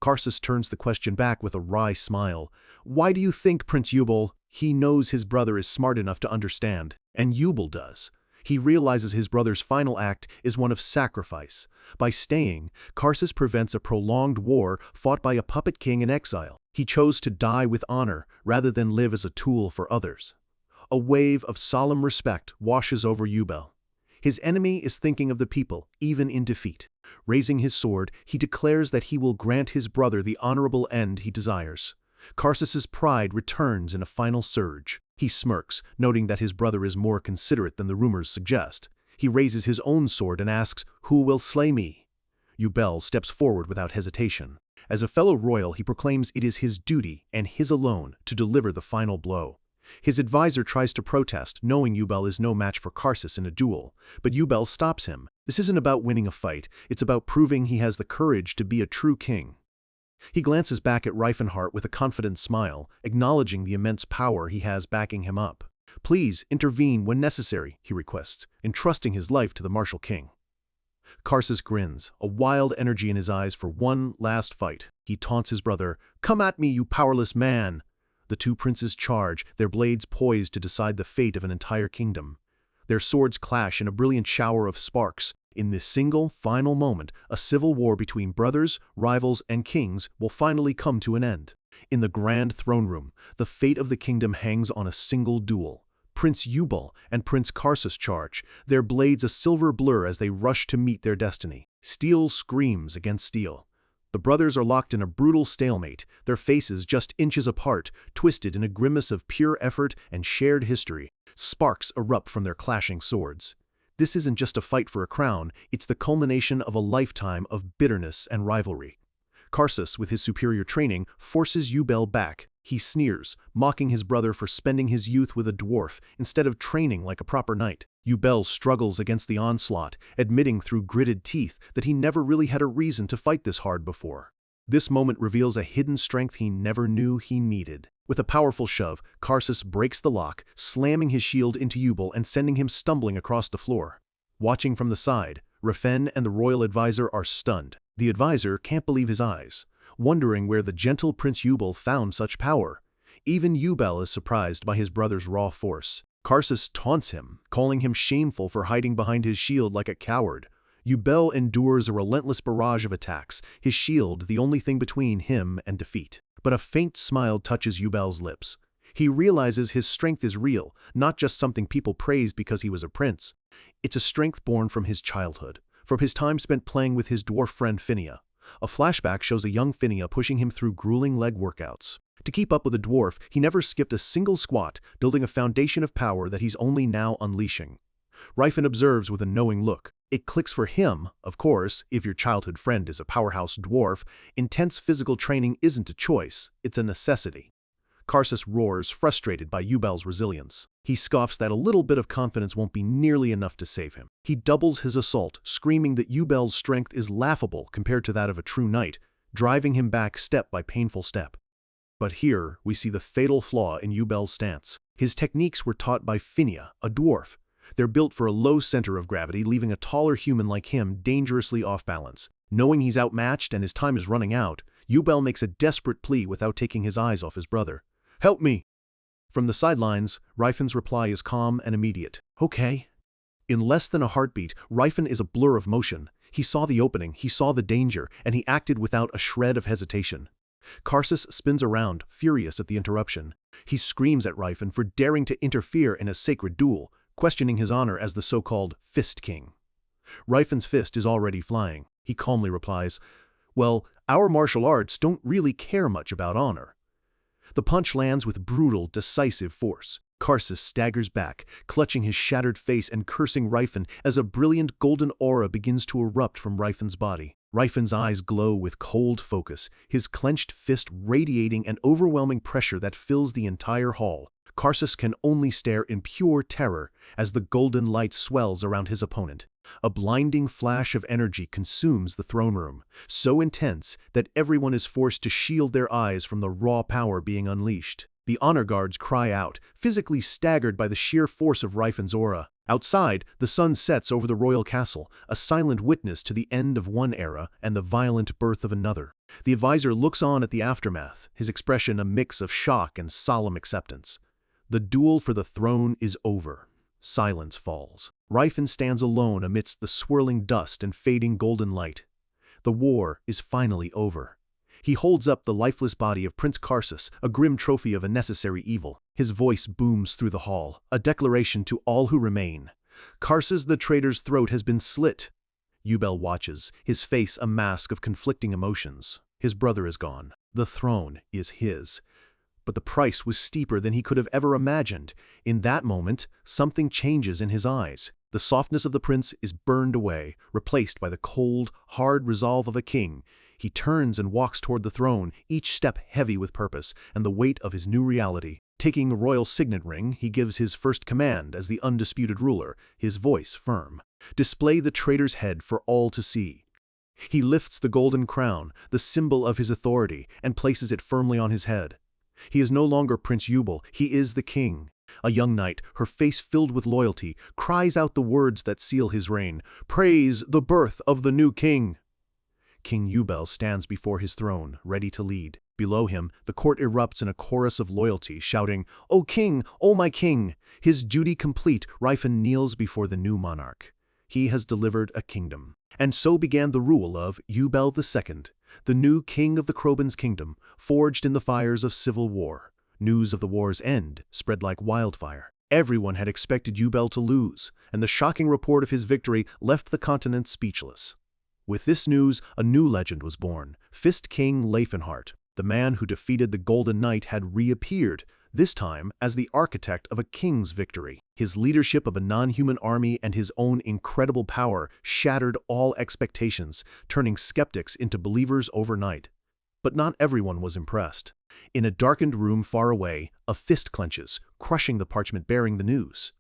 Karsus turns the question back with a wry smile. "Why do you think, Prince Yubel?" He knows his brother is smart enough to understand, and Yubel does. He realizes his brother's final act is one of sacrifice. By staying, Karsus prevents a prolonged war fought by a puppet king in exile. He chose to die with honor rather than live as a tool for others. A wave of solemn respect washes over Yubel. His enemy is thinking of the people, even in defeat. Raising his sword, he declares that he will grant his brother the honorable end he desires. Karsus's pride returns in a final surge. He smirks, noting that his brother is more considerate than the rumors suggest. He raises his own sword and asks, "Who will slay me?" Yubel steps forward without hesitation. As a fellow royal, he proclaims it is his duty, and his alone, to deliver the final blow. His advisor tries to protest, knowing Yubel is no match for Karsus in a duel, but Yubel stops him. This isn't about winning a fight, it's about proving he has the courage to be a true king. He glances back at Reifenhart with a confident smile, acknowledging the immense power he has backing him up. "Please, intervene when necessary," he requests, entrusting his life to the martial king. Karsus grins, a wild energy in his eyes for one last fight. He taunts his brother, "Come at me, you powerless man!" The two princes charge, their blades poised to decide the fate of an entire kingdom. Their swords clash in a brilliant shower of sparks. In this single, final moment, a civil war between brothers, rivals, and kings will finally come to an end. In the grand throne room, the fate of the kingdom hangs on a single duel. Prince Yubel and Prince Karsus charge, their blades a silver blur as they rush to meet their destiny. Steel screams against steel. The brothers are locked in a brutal stalemate, their faces just inches apart, twisted in a grimace of pure effort and shared history. Sparks erupt from their clashing swords. This isn't just a fight for a crown, it's the culmination of a lifetime of bitterness and rivalry. Karsus, with his superior training, forces Yubel back. He sneers, mocking his brother for spending his youth with a dwarf instead of training like a proper knight. Yubel struggles against the onslaught, admitting through gritted teeth that he never really had a reason to fight this hard before. This moment reveals a hidden strength he never knew he needed. With a powerful shove, Karsus breaks the lock, slamming his shield into Yubel and sending him stumbling across the floor. Watching from the side, Refen and the royal advisor are stunned. The advisor can't believe his eyes, wondering where the gentle Prince Yubel found such power. Even Yubel is surprised by his brother's raw force. Karsus taunts him, calling him shameful for hiding behind his shield like a coward. Yubel endures a relentless barrage of attacks, his shield the only thing between him and defeat. But a faint smile touches Yubel's lips. He realizes his strength is real, not just something people praised because he was a prince. It's a strength born from his childhood, from his time spent playing with his dwarf friend Finia. A flashback shows a young Finia pushing him through grueling leg workouts. To keep up with a dwarf, he never skipped a single squat, building a foundation of power that he's only now unleashing. Reifen observes with a knowing look. It clicks for him, of course, if your childhood friend is a powerhouse dwarf. Intense physical training isn't a choice, it's a necessity. Karsus roars, frustrated by Yubel's resilience. He scoffs that a little bit of confidence won't be nearly enough to save him. He doubles his assault, screaming that Yubel's strength is laughable compared to that of a true knight, driving him back step by painful step. But here, we see the fatal flaw in Yubel's stance. His techniques were taught by Finia, a dwarf. They're built for a low center of gravity, leaving a taller human like him dangerously off balance. Knowing he's outmatched and his time is running out, Yubel makes a desperate plea without taking his eyes off his brother. "Help me!" From the sidelines, Reifen's reply is calm and immediate. "Okay." In less than a heartbeat, Reifen is a blur of motion. He saw the opening, he saw the danger, and he acted without a shred of hesitation. Karsus spins around, furious at the interruption. He screams at Reifen for daring to interfere in a sacred duel, questioning his honor as the so-called Fist King. Reifen's fist is already flying. He calmly replies, "Well, our martial arts don't really care much about honor." The punch lands with brutal, decisive force. Karsus staggers back, clutching his shattered face and cursing Reifen as a brilliant golden aura begins to erupt from Reifen's body. Reifen's eyes glow with cold focus, his clenched fist radiating an overwhelming pressure that fills the entire hall. Karsus can only stare in pure terror as the golden light swells around his opponent. A blinding flash of energy consumes the throne room, so intense that everyone is forced to shield their eyes from the raw power being unleashed. The honor guards cry out, physically staggered by the sheer force of Reifen's aura. Outside, the sun sets over the royal castle, a silent witness to the end of one era and the violent birth of another. The advisor looks on at the aftermath, his expression a mix of shock and solemn acceptance. The duel for the throne is over. Silence falls. Rifen stands alone amidst the swirling dust and fading golden light. The war is finally over. He holds up the lifeless body of Prince Karsus, a grim trophy of a necessary evil. His voice booms through the hall, a declaration to all who remain. Karsus the traitor's throat has been slit. Yubel watches, his face a mask of conflicting emotions. His brother is gone. The throne is his. But the price was steeper than he could have ever imagined. In that moment, something changes in his eyes. The softness of the prince is burned away, replaced by the cold, hard resolve of a king. He turns and walks toward the throne, each step heavy with purpose and the weight of his new reality. Taking the royal signet ring, he gives his first command as the undisputed ruler, his voice firm. Display the traitor's head for all to see. He lifts the golden crown, the symbol of his authority, and places it firmly on his head. He is no longer Prince Yubel, he is the king. A young knight, her face filled with loyalty, cries out the words that seal his reign. Praise the birth of the new king! King Yubel stands before his throne, ready to lead. Below him, the court erupts in a chorus of loyalty, shouting, "O king, O my king!" His duty complete, Rifen kneels before the new monarch. He has delivered a kingdom. And so began the rule of Yubel II, the new king of the Kroban's kingdom, forged in the fires of civil war. News of the war's end spread like wildfire. Everyone had expected Yubel to lose, and the shocking report of his victory left the continent speechless. With this news, a new legend was born. Fist King Leifenhart, the man who defeated the Golden Knight, had reappeared, this time as the architect of a king's victory. His leadership of a non-human army and his own incredible power shattered all expectations, turning skeptics into believers overnight. But not everyone was impressed. In a darkened room far away, a fist clenches, crushing the parchment bearing the news.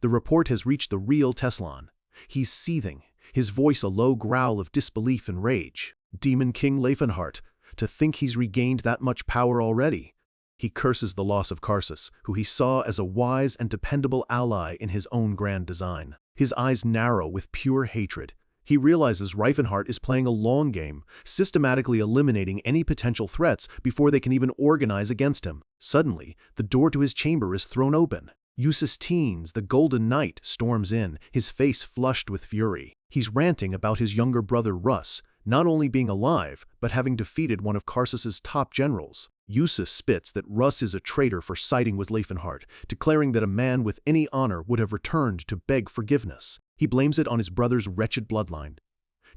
The report has reached the real Teslan. He's seething, his voice a low growl of disbelief and rage. Demon King Leifenhart, to think he's regained that much power already. He curses the loss of Karsus, who he saw as a wise and dependable ally in his own grand design. His eyes narrow with pure hatred. He realizes Riefenhart is playing a long game, systematically eliminating any potential threats before they can even organize against him. Suddenly, the door to his chamber is thrown open. Eustace Teens, the Golden Knight, storms in, his face flushed with fury. He's ranting about his younger brother Russ, not only being alive, but having defeated one of Karsus's top generals. Eustace spits that Russ is a traitor for siding with Leifenhart, declaring that a man with any honor would have returned to beg forgiveness. He blames it on his brother's wretched bloodline.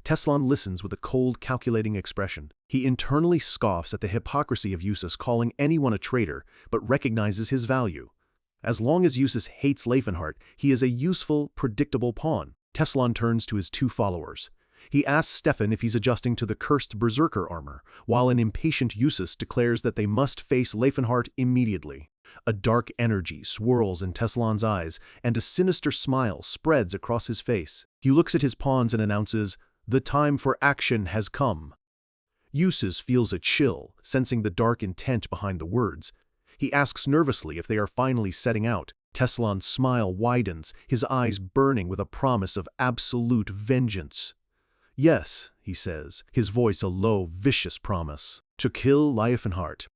Teslan listens with a cold, calculating expression. He internally scoffs at the hypocrisy of Eustace calling anyone a traitor, but recognizes his value. As long as Eustace hates Leifenhart, he is a useful, predictable pawn. Teslan turns to his two followers. He asks Stefan if he's adjusting to the cursed berserker armor, while an impatient Eustace declares that they must face Leifenhart immediately. A dark energy swirls in Teslan's eyes, and a sinister smile spreads across his face. He looks at his pawns and announces, "The time for action has come." Eustace feels a chill, sensing the dark intent behind the words. He asks nervously if they are finally setting out. Teslan's smile widens, his eyes burning with a promise of absolute vengeance. "Yes," he says, his voice a low, vicious promise, "to kill Leifenhart."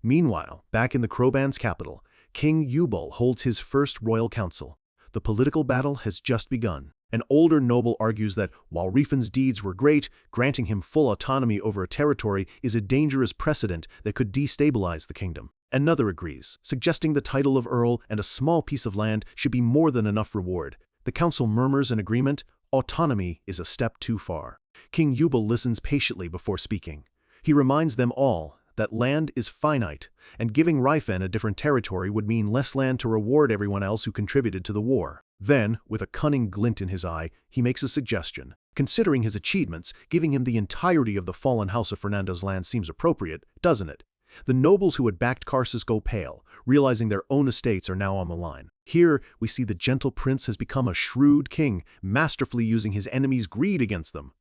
Meanwhile, back in the Kroban's capital, King Yubel holds his first royal council. The political battle has just begun. An older noble argues that, while Rifen's deeds were great, granting him full autonomy over a territory is a dangerous precedent that could destabilize the kingdom. Another agrees, suggesting the title of Earl and a small piece of land should be more than enough reward. The council murmurs in agreement. Autonomy is a step too far. King Yubel listens patiently before speaking. He reminds them all that land is finite, and giving Rifen a different territory would mean less land to reward everyone else who contributed to the war. Then, with a cunning glint in his eye, he makes a suggestion. Considering his achievements, giving him the entirety of the fallen House of Fernando's land seems appropriate, doesn't it? The nobles who had backed Karsus go pale, realizing their own estates are now on the line. Here, we see the gentle prince has become a shrewd king, masterfully using his enemies' greed against them.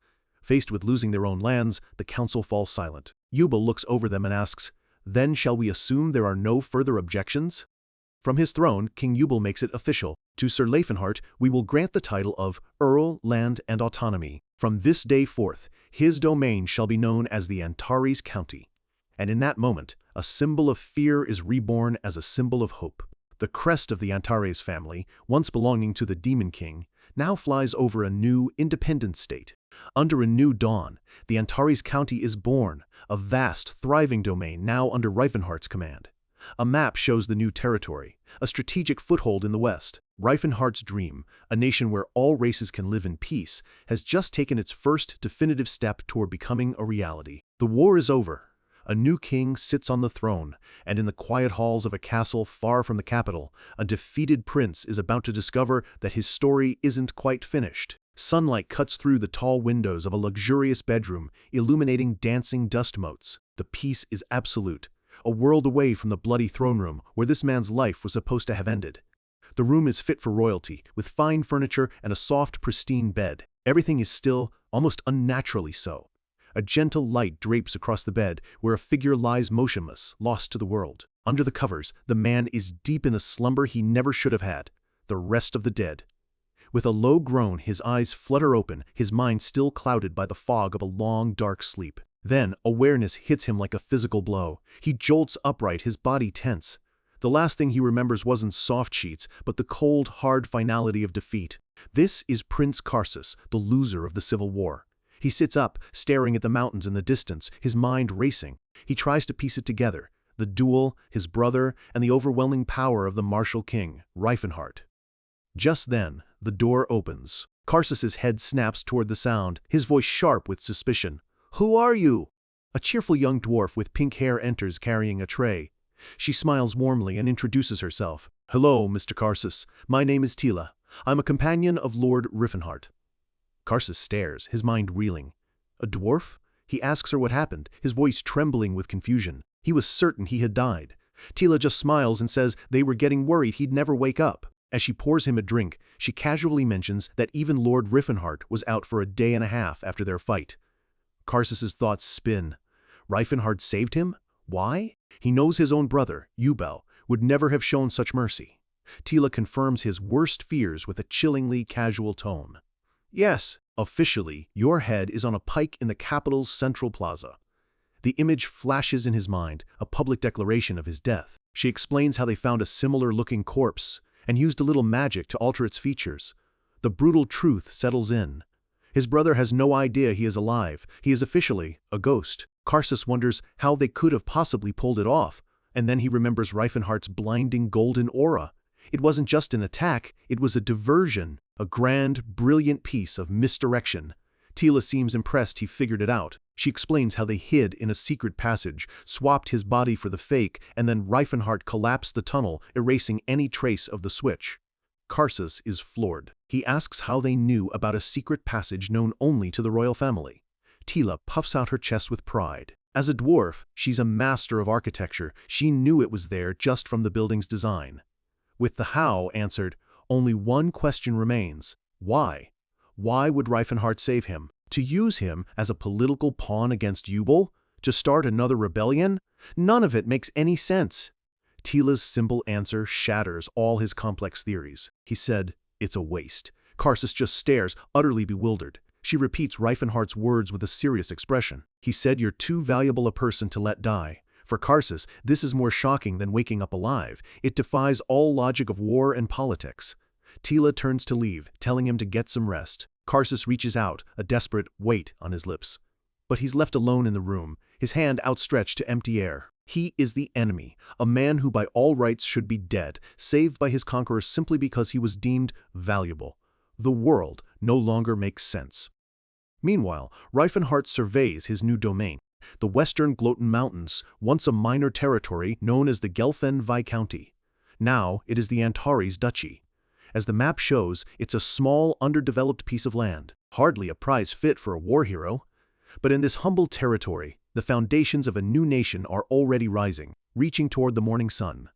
Faced with losing their own lands, the council falls silent. Yubel looks over them and asks, "Then shall we assume there are no further objections?" From his throne, King Yubel makes it official. To Sir Leifenhart, we will grant the title of Earl, Land, and Autonomy. From this day forth, his domain shall be known as the Antares County. And in that moment, a symbol of fear is reborn as a symbol of hope. The crest of the Antares family, once belonging to the Demon King, now flies over a new, independent state. Under a new dawn, the Antares County is born, a vast, thriving domain now under Reifenhardt's command. A map shows the new territory, a strategic foothold in the west. Reifenhardt's dream, a nation where all races can live in peace, has just taken its first definitive step toward becoming a reality. The war is over. A new king sits on the throne, and in the quiet halls of a castle far from the capital, a defeated prince is about to discover that his story isn't quite finished. Sunlight cuts through the tall windows of a luxurious bedroom, illuminating dancing dust motes. The peace is absolute, a world away from the bloody throne room where this man's life was supposed to have ended. The room is fit for royalty, with fine furniture and a soft, pristine bed. Everything is still, almost unnaturally so. A gentle light drapes across the bed, where a figure lies motionless, lost to the world. Under the covers, the man is deep in a slumber he never should have had, the rest of the dead. With a low groan, his eyes flutter open, his mind still clouded by the fog of a long, dark sleep. Then, awareness hits him like a physical blow. He jolts upright, his body tense. The last thing he remembers wasn't soft sheets, but the cold, hard finality of defeat. This is Prince Karsus, the loser of the Civil War. He sits up, staring at the mountains in the distance, his mind racing. He tries to piece it together, the duel, his brother, and the overwhelming power of the martial king, Reifenhardt. Just then, the door opens. Karsus's head snaps toward the sound, his voice sharp with suspicion. "Who are you?" A cheerful young dwarf with pink hair enters carrying a tray. She smiles warmly and introduces herself. "Hello, Mr. Karsus. My name is Tila. I'm a companion of Lord Reifenhardt." Karsus stares, his mind reeling. A dwarf? He asks her what happened, his voice trembling with confusion. He was certain he had died. Tila just smiles and says they were getting worried he'd never wake up. As she pours him a drink, she casually mentions that even Lord Reifenhardt was out for a day and a half after their fight. Karsus's thoughts spin. Reifenhardt saved him? Why? He knows his own brother, Ubel, would never have shown such mercy. Tila confirms his worst fears with a chillingly casual tone. "Yes, officially, your head is on a pike in the capital's central plaza." The image flashes in his mind, a public declaration of his death. She explains how they found a similar-looking corpse and used a little magic to alter its features. The brutal truth settles in. His brother has no idea he is alive. He is officially a ghost. Karsus wonders how they could have possibly pulled it off, and then he remembers Reifenhardt's blinding golden aura. It wasn't just an attack, it was a diversion, a grand, brilliant piece of misdirection. Tila seems impressed he figured it out. She explains how they hid in a secret passage, swapped his body for the fake, and then Reifenhardt collapsed the tunnel, erasing any trace of the switch. Karsus is floored. He asks how they knew about a secret passage known only to the royal family. Tila puffs out her chest with pride. As a dwarf, she's a master of architecture. She knew it was there just from the building's design. With the how answered, only one question remains. Why? Why would Reifenhardt save him? To use him as a political pawn against Ubel? To start another rebellion? None of it makes any sense. Tila's simple answer shatters all his complex theories. He said, "It's a waste." Karsus just stares, utterly bewildered. She repeats Reifenhardt's words with a serious expression. He said, "You're too valuable a person to let die." For Karsus, this is more shocking than waking up alive. It defies all logic of war and politics. Tila turns to leave, telling him to get some rest. Karsus reaches out, a desperate wait on his lips. But he's left alone in the room, his hand outstretched to empty air. He is the enemy, a man who by all rights should be dead, saved by his conquerors simply because he was deemed valuable. The world no longer makes sense. Meanwhile, Reifenhardt surveys his new domain. The western Gloten Mountains, once a minor territory known as the Gelfen Viscounty. Now it is the Antares Duchy. As the map shows, it's a small, underdeveloped piece of land, hardly a prize fit for a war hero. But in this humble territory, the foundations of a new nation are already rising, reaching toward the morning sun.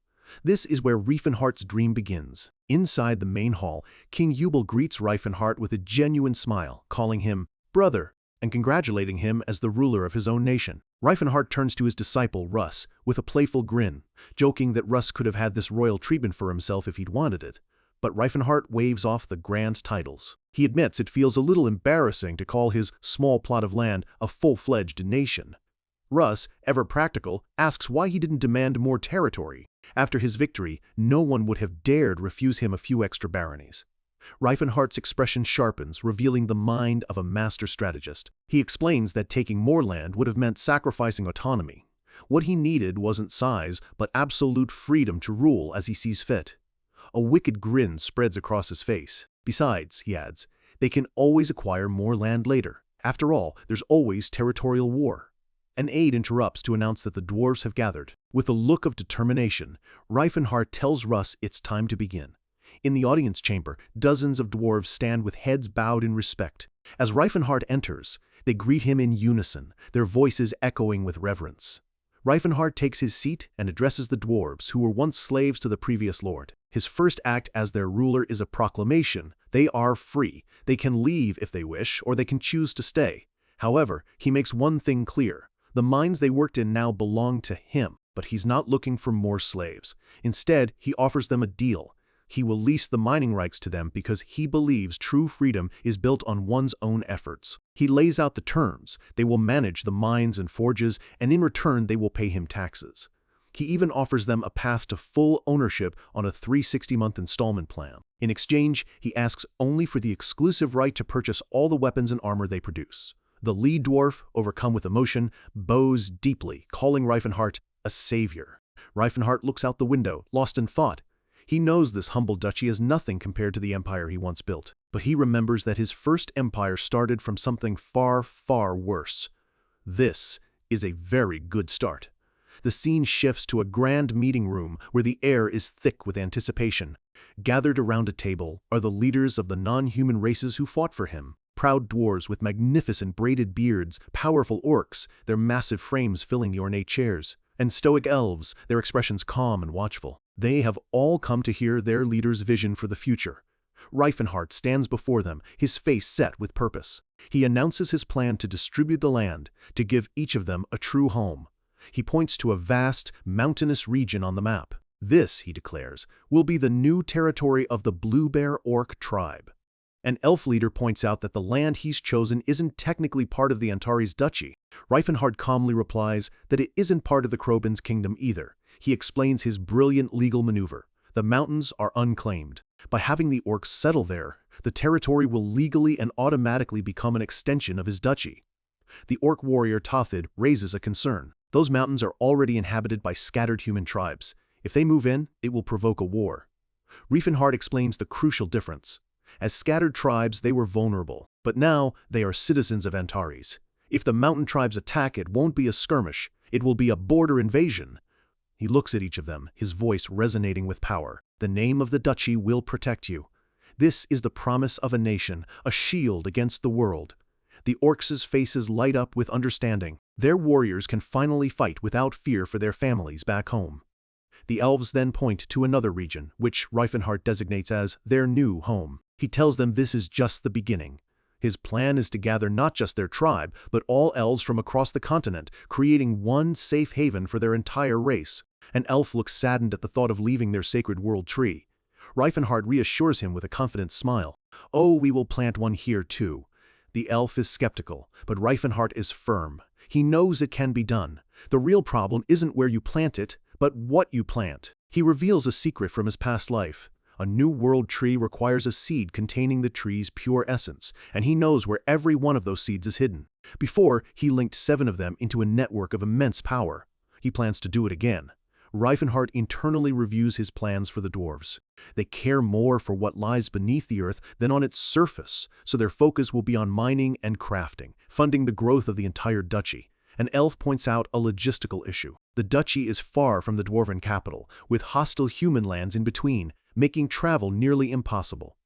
This is where Reifenhardt's dream begins. Inside the main hall, King Ubel greets Reifenhardt with a genuine smile, calling him brother, and congratulating him as the ruler of his own nation. Reifenhardt turns to his disciple, Russ, with a playful grin, joking that Russ could have had this royal treatment for himself if he'd wanted it. But Reifenhardt waves off the grand titles. He admits it feels a little embarrassing to call his small plot of land a full-fledged nation. Russ, ever practical, asks why he didn't demand more territory. After his victory, no one would have dared refuse him a few extra baronies. Reifenhardt's expression sharpens, revealing the mind of a master strategist. He explains that taking more land would have meant sacrificing autonomy. What he needed wasn't size, but absolute freedom to rule as he sees fit. A wicked grin spreads across his face. Besides, he adds, they can always acquire more land later. After all, there's always territorial war. An aide interrupts to announce that the dwarves have gathered. With a look of determination, Reifenhardt tells Russ it's time to begin. In the audience chamber, dozens of dwarves stand with heads bowed in respect. As Reifenhardt enters, they greet him in unison, their voices echoing with reverence. Reifenhardt takes his seat and addresses the dwarves who were once slaves to the previous lord. His first act as their ruler is a proclamation. They are free. They can leave if they wish, or they can choose to stay. However, he makes one thing clear. The mines they worked in now belong to him, but he's not looking for more slaves. Instead, he offers them a deal. He will lease the mining rights to them because he believes true freedom is built on one's own efforts. He lays out the terms. They will manage the mines and forges, and in return they will pay him taxes. He even offers them a path to full ownership on a 360-month installment plan. In exchange, he asks only for the exclusive right to purchase all the weapons and armor they produce. The lead dwarf, overcome with emotion, bows deeply, calling Reifenhardt a savior. Reifenhardt looks out the window, lost in thought. He knows this humble duchy is nothing compared to the empire he once built, but he remembers that his first empire started from something far, far worse. This is a very good start. The scene shifts to a grand meeting room where the air is thick with anticipation. Gathered around a table are the leaders of the non-human races who fought for him. Proud dwarves with magnificent braided beards, powerful orcs, their massive frames filling the ornate chairs, and stoic elves, their expressions calm and watchful. They have all come to hear their leader's vision for the future. Reifenhardt stands before them, his face set with purpose. He announces his plan to distribute the land, to give each of them a true home. He points to a vast, mountainous region on the map. This, he declares, will be the new territory of the Blue Bear Orc tribe. An elf leader points out that the land he's chosen isn't technically part of the Antares duchy. Reifenhardt calmly replies that it isn't part of the Krobin's kingdom either. He explains his brilliant legal maneuver. The mountains are unclaimed. By having the orcs settle there, the territory will legally and automatically become an extension of his duchy. The orc warrior Tothid raises a concern. Those mountains are already inhabited by scattered human tribes. If they move in, it will provoke a war. Reifenhardt explains the crucial difference. As scattered tribes, they were vulnerable, but now they are citizens of Antares. If the mountain tribes attack, it won't be a skirmish, it will be a border invasion. He looks at each of them, his voice resonating with power. The name of the duchy will protect you. This is the promise of a nation, a shield against the world. The orcs' faces light up with understanding. Their warriors can finally fight without fear for their families back home. The elves then point to another region, which Reifenhardt designates as their new home. He tells them this is just the beginning. His plan is to gather not just their tribe, but all elves from across the continent, creating one safe haven for their entire race. An elf looks saddened at the thought of leaving their sacred world tree. Reifenhardt reassures him with a confident smile. Oh, we will plant one here too. The elf is skeptical, but Reifenhardt is firm. He knows it can be done. The real problem isn't where you plant it, but what you plant. He reveals a secret from his past life. A new world tree requires a seed containing the tree's pure essence, and he knows where every one of those seeds is hidden. Before, he linked 7 of them into a network of immense power. He plans to do it again. Reifenhardt internally reviews his plans for the dwarves. They care more for what lies beneath the earth than on its surface, so their focus will be on mining and crafting, funding the growth of the entire duchy. An elf points out a logistical issue. The duchy is far from the dwarven capital, with hostile human lands in between, making travel nearly impossible.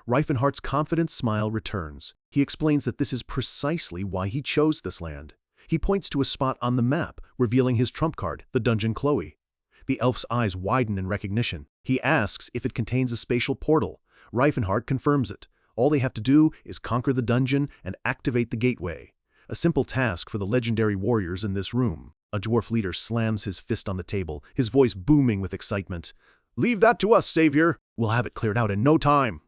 Reifenhardt's confident smile returns. He explains that this is precisely why he chose this land. He points to a spot on the map, revealing his trump card, the Dungeon Chloe. The elf's eyes widen in recognition. He asks if it contains a spatial portal. Reifenhardt confirms it. All they have to do is conquer the dungeon and activate the gateway. A simple task for the legendary warriors in this room. A dwarf leader slams his fist on the table, his voice booming with excitement. "Leave that to us, savior! We'll have it cleared out in no time."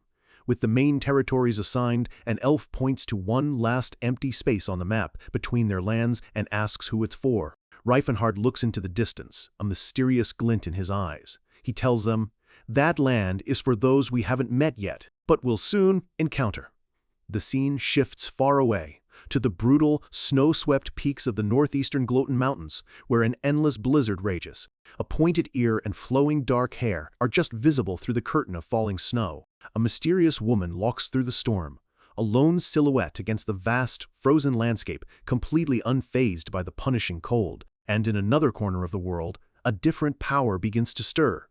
With the main territories assigned, an elf points to one last empty space on the map between their lands and asks who it's for. Reifenhard looks into the distance, a mysterious glint in his eyes. He tells them, "That land is for those we haven't met yet, but will soon encounter." The scene shifts far away, to the brutal, snow-swept peaks of the northeastern Gloten Mountains, where an endless blizzard rages. A pointed ear and flowing dark hair are just visible through the curtain of falling snow. A mysterious woman walks through the storm, a lone silhouette against the vast, frozen landscape, completely unfazed by the punishing cold. And in another corner of the world, a different power begins to stir.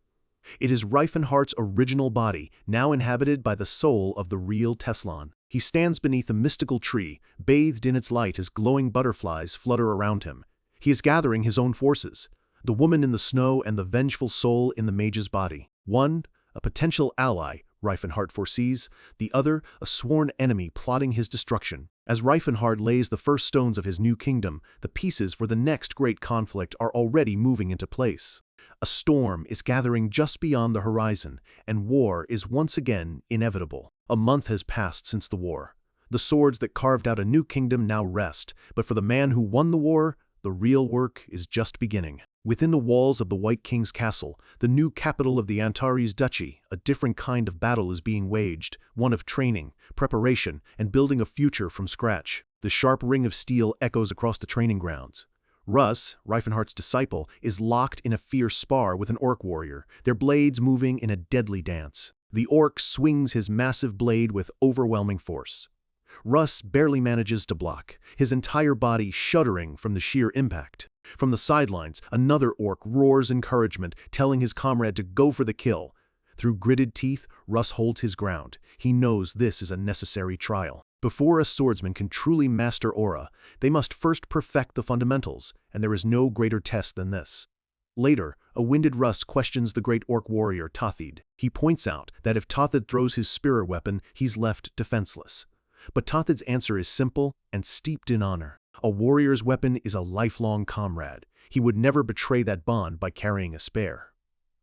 It is Reifenhardt's original body, now inhabited by the soul of the real Teslan. He stands beneath a mystical tree, bathed in its light as glowing butterflies flutter around him. He is gathering his own forces, the woman in the snow and the vengeful soul in the mage's body. One, a potential ally, Reifenhardt foresees; the other, a sworn enemy plotting his destruction. As Reifenhardt lays the first stones of his new kingdom, the pieces for the next great conflict are already moving into place. A storm is gathering just beyond the horizon, and war is once again inevitable. A month has passed since the war. The swords that carved out a new kingdom now rest, but for the man who won the war, the real work is just beginning. Within the walls of the White King's castle, the new capital of the Antares Duchy, a different kind of battle is being waged, one of training, preparation, and building a future from scratch. The sharp ring of steel echoes across the training grounds. Russ, Reifenhardt's disciple, is locked in a fierce spar with an orc warrior, their blades moving in a deadly dance. The orc swings his massive blade with overwhelming force. Russ barely manages to block, his entire body shuddering from the sheer impact. From the sidelines, another orc roars encouragement, telling his comrade to go for the kill. Through gritted teeth, Russ holds his ground. He knows this is a necessary trial. Before a swordsman can truly master aura, they must first perfect the fundamentals, and there is no greater test than this. Later, a winded Russ questions the great orc warrior Tathid. He points out that if Tathid throws his spear weapon, he's left defenseless. But Tathid's answer is simple and steeped in honor. A warrior's weapon is a lifelong comrade. He would never betray that bond by carrying a spare.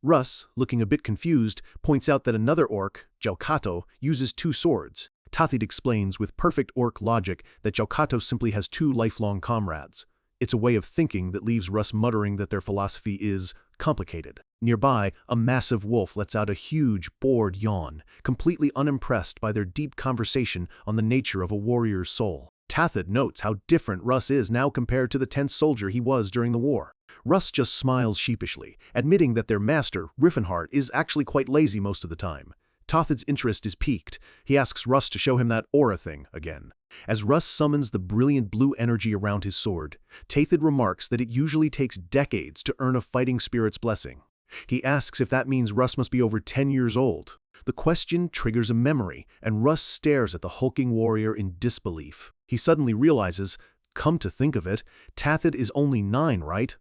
Russ, looking a bit confused, points out that another orc, Jaukato, uses two swords. Tathid explains with perfect orc logic that Jaukato simply has two lifelong comrades. It's a way of thinking that leaves Russ muttering that their philosophy is complicated. Nearby, a massive wolf lets out a huge, bored yawn, completely unimpressed by their deep conversation on the nature of a warrior's soul. Tathid notes how different Russ is now compared to the tense soldier he was during the war. Russ just smiles sheepishly, admitting that their master, Reifenhardt, is actually quite lazy most of the time. Tathid's interest is piqued. He asks Russ to show him that aura thing again. As Russ summons the brilliant blue energy around his sword, Tathid remarks that it usually takes decades to earn a fighting spirit's blessing. He asks if that means Russ must be over 10 years old. The question triggers a memory, and Russ stares at the hulking warrior in disbelief. He suddenly realizes, come to think of it, Tathid is only 9, right?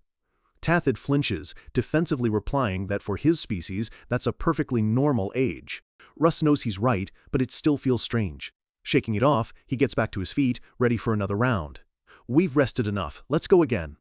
Tathid flinches, defensively replying that for his species, that's a perfectly normal age. Russ knows he's right, but it still feels strange. Shaking it off, he gets back to his feet, ready for another round. We've rested enough, let's go again.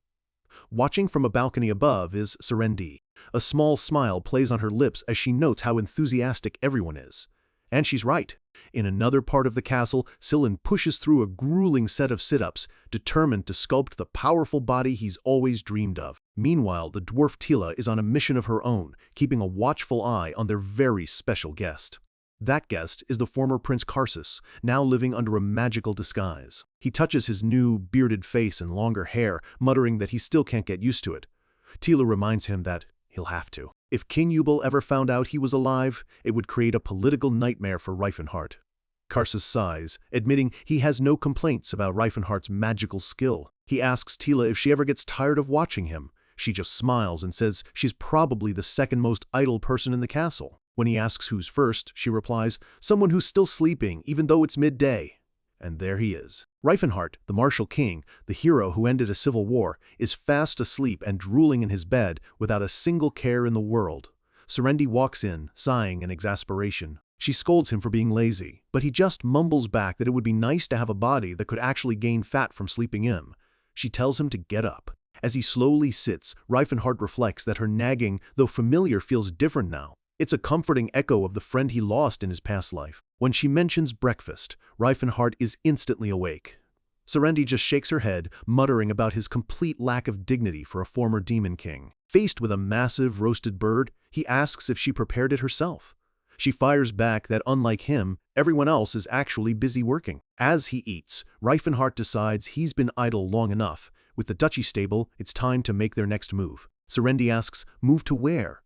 Watching from a balcony above is Serendi. A small smile plays on her lips as she notes how enthusiastic everyone is. And she's right. In another part of the castle, Sillin pushes through a grueling set of sit-ups, determined to sculpt the powerful body he's always dreamed of. Meanwhile, the dwarf Tila is on a mission of her own, keeping a watchful eye on their very special guest. That guest is the former Prince Karsus, now living under a magical disguise. He touches his new, bearded face and longer hair, muttering that he still can't get used to it. Tila reminds him that he'll have to. If King Eubal ever found out he was alive, it would create a political nightmare for Reifenhardt. Karsus sighs, admitting he has no complaints about Reifenhardt's magical skill. He asks Tila if she ever gets tired of watching him. She just smiles and says she's probably the second most idle person in the castle. When he asks who's first, she replies, someone who's still sleeping, even though it's midday. And there he is. Reifenhardt, the martial king, the hero who ended a civil war, is fast asleep and drooling in his bed without a single care in the world. Serendi walks in, sighing in exasperation. She scolds him for being lazy, but he just mumbles back that it would be nice to have a body that could actually gain fat from sleeping in. She tells him to get up. As he slowly sits, Reifenhardt reflects that her nagging, though familiar, feels different now. It's a comforting echo of the friend he lost in his past life. When she mentions breakfast, Reifenhart is instantly awake. Serendi just shakes her head, muttering about his complete lack of dignity for a former demon king. Faced with a massive roasted bird, he asks if she prepared it herself. She fires back that unlike him, everyone else is actually busy working. As he eats, Reifenhart decides he's been idle long enough. With the duchy stable, it's time to make their next move. Serendi asks, move to where?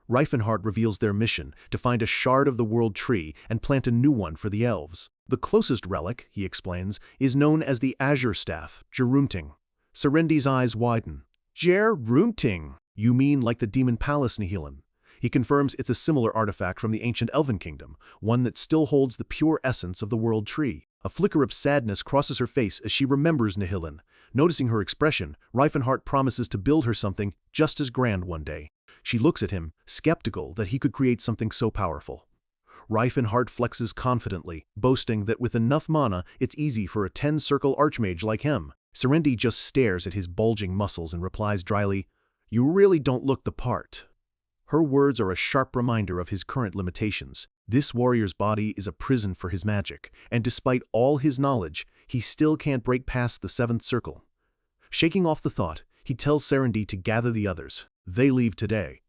Reifenhart reveals their mission, to find a shard of the world tree and plant a new one for the elves. The closest relic, he explains, is known as the Azure Staff, Gerunting. Serendi's eyes widen. Gerunting? You mean like the Demon Palace Nihilin? He confirms it's a similar artifact from the ancient Elven kingdom, one that still holds the pure essence of the world tree. A flicker of sadness crosses her face as she remembers Nihilin. Noticing her expression, Reifenhart promises to build her something just as grand one day. She looks at him, skeptical that he could create something so powerful. Reifenhart flexes confidently, boasting that with enough mana, it's easy for a 10-circle archmage like him. Serendi just stares at his bulging muscles and replies dryly, "You really don't look the part." Her words are a sharp reminder of his current limitations. This warrior's body is a prison for his magic, and despite all his knowledge, he still can't break past the 7th circle. Shaking off the thought, he tells Serendi to gather the others. They leave today.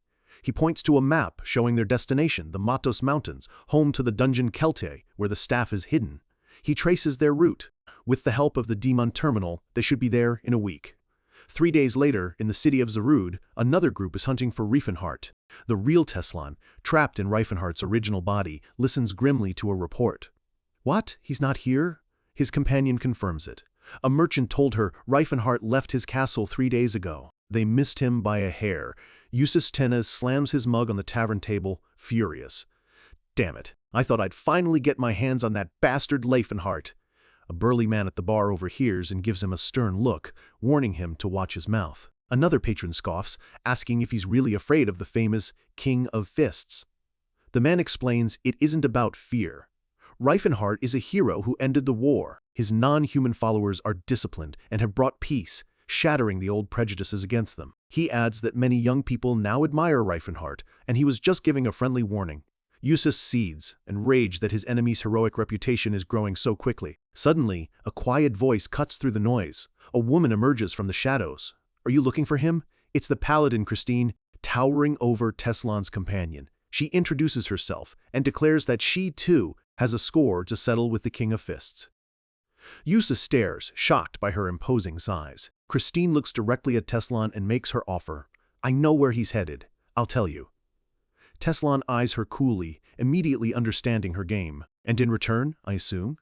He points to a map showing their destination, the Matos Mountains, home to the dungeon Kelte, where the staff is hidden. He traces their route. With the help of the Demon Terminal, they should be there in a week. 3 days later, in the city of Zarud, another group is hunting for Reifenhart. The real Teslan, trapped in Reifenhart's original body, listens grimly to a report. What? He's not here? His companion confirms it. A merchant told her Reifenhart left his castle 3 days ago. They missed him by a hair. Eustace Tenez slams his mug on the tavern table, furious. Damn it, I thought I'd finally get my hands on that bastard Reifenhart. A burly man at the bar overhears and gives him a stern look, warning him to watch his mouth. Another patron scoffs, asking if he's really afraid of the famous King of Fists. The man explains it isn't about fear. Reifenhart is a hero who ended the war. His non-human followers are disciplined and have brought peace, shattering the old prejudices against them. He adds that many young people now admire Reifenhart, and he was just giving a friendly warning. Eustace seethes, enraged that his enemy's heroic reputation is growing so quickly. Suddenly, a quiet voice cuts through the noise. A woman emerges from the shadows. Are you looking for him? It's the paladin Christine, towering over Teslan's companion. She introduces herself and declares that she, too, has a score to settle with the King of Fists. Eustace stares, shocked by her imposing size. Christine looks directly at Teslan and makes her offer. I know where he's headed. I'll tell you. Teslan eyes her coolly, immediately understanding her game. And in return, I assume?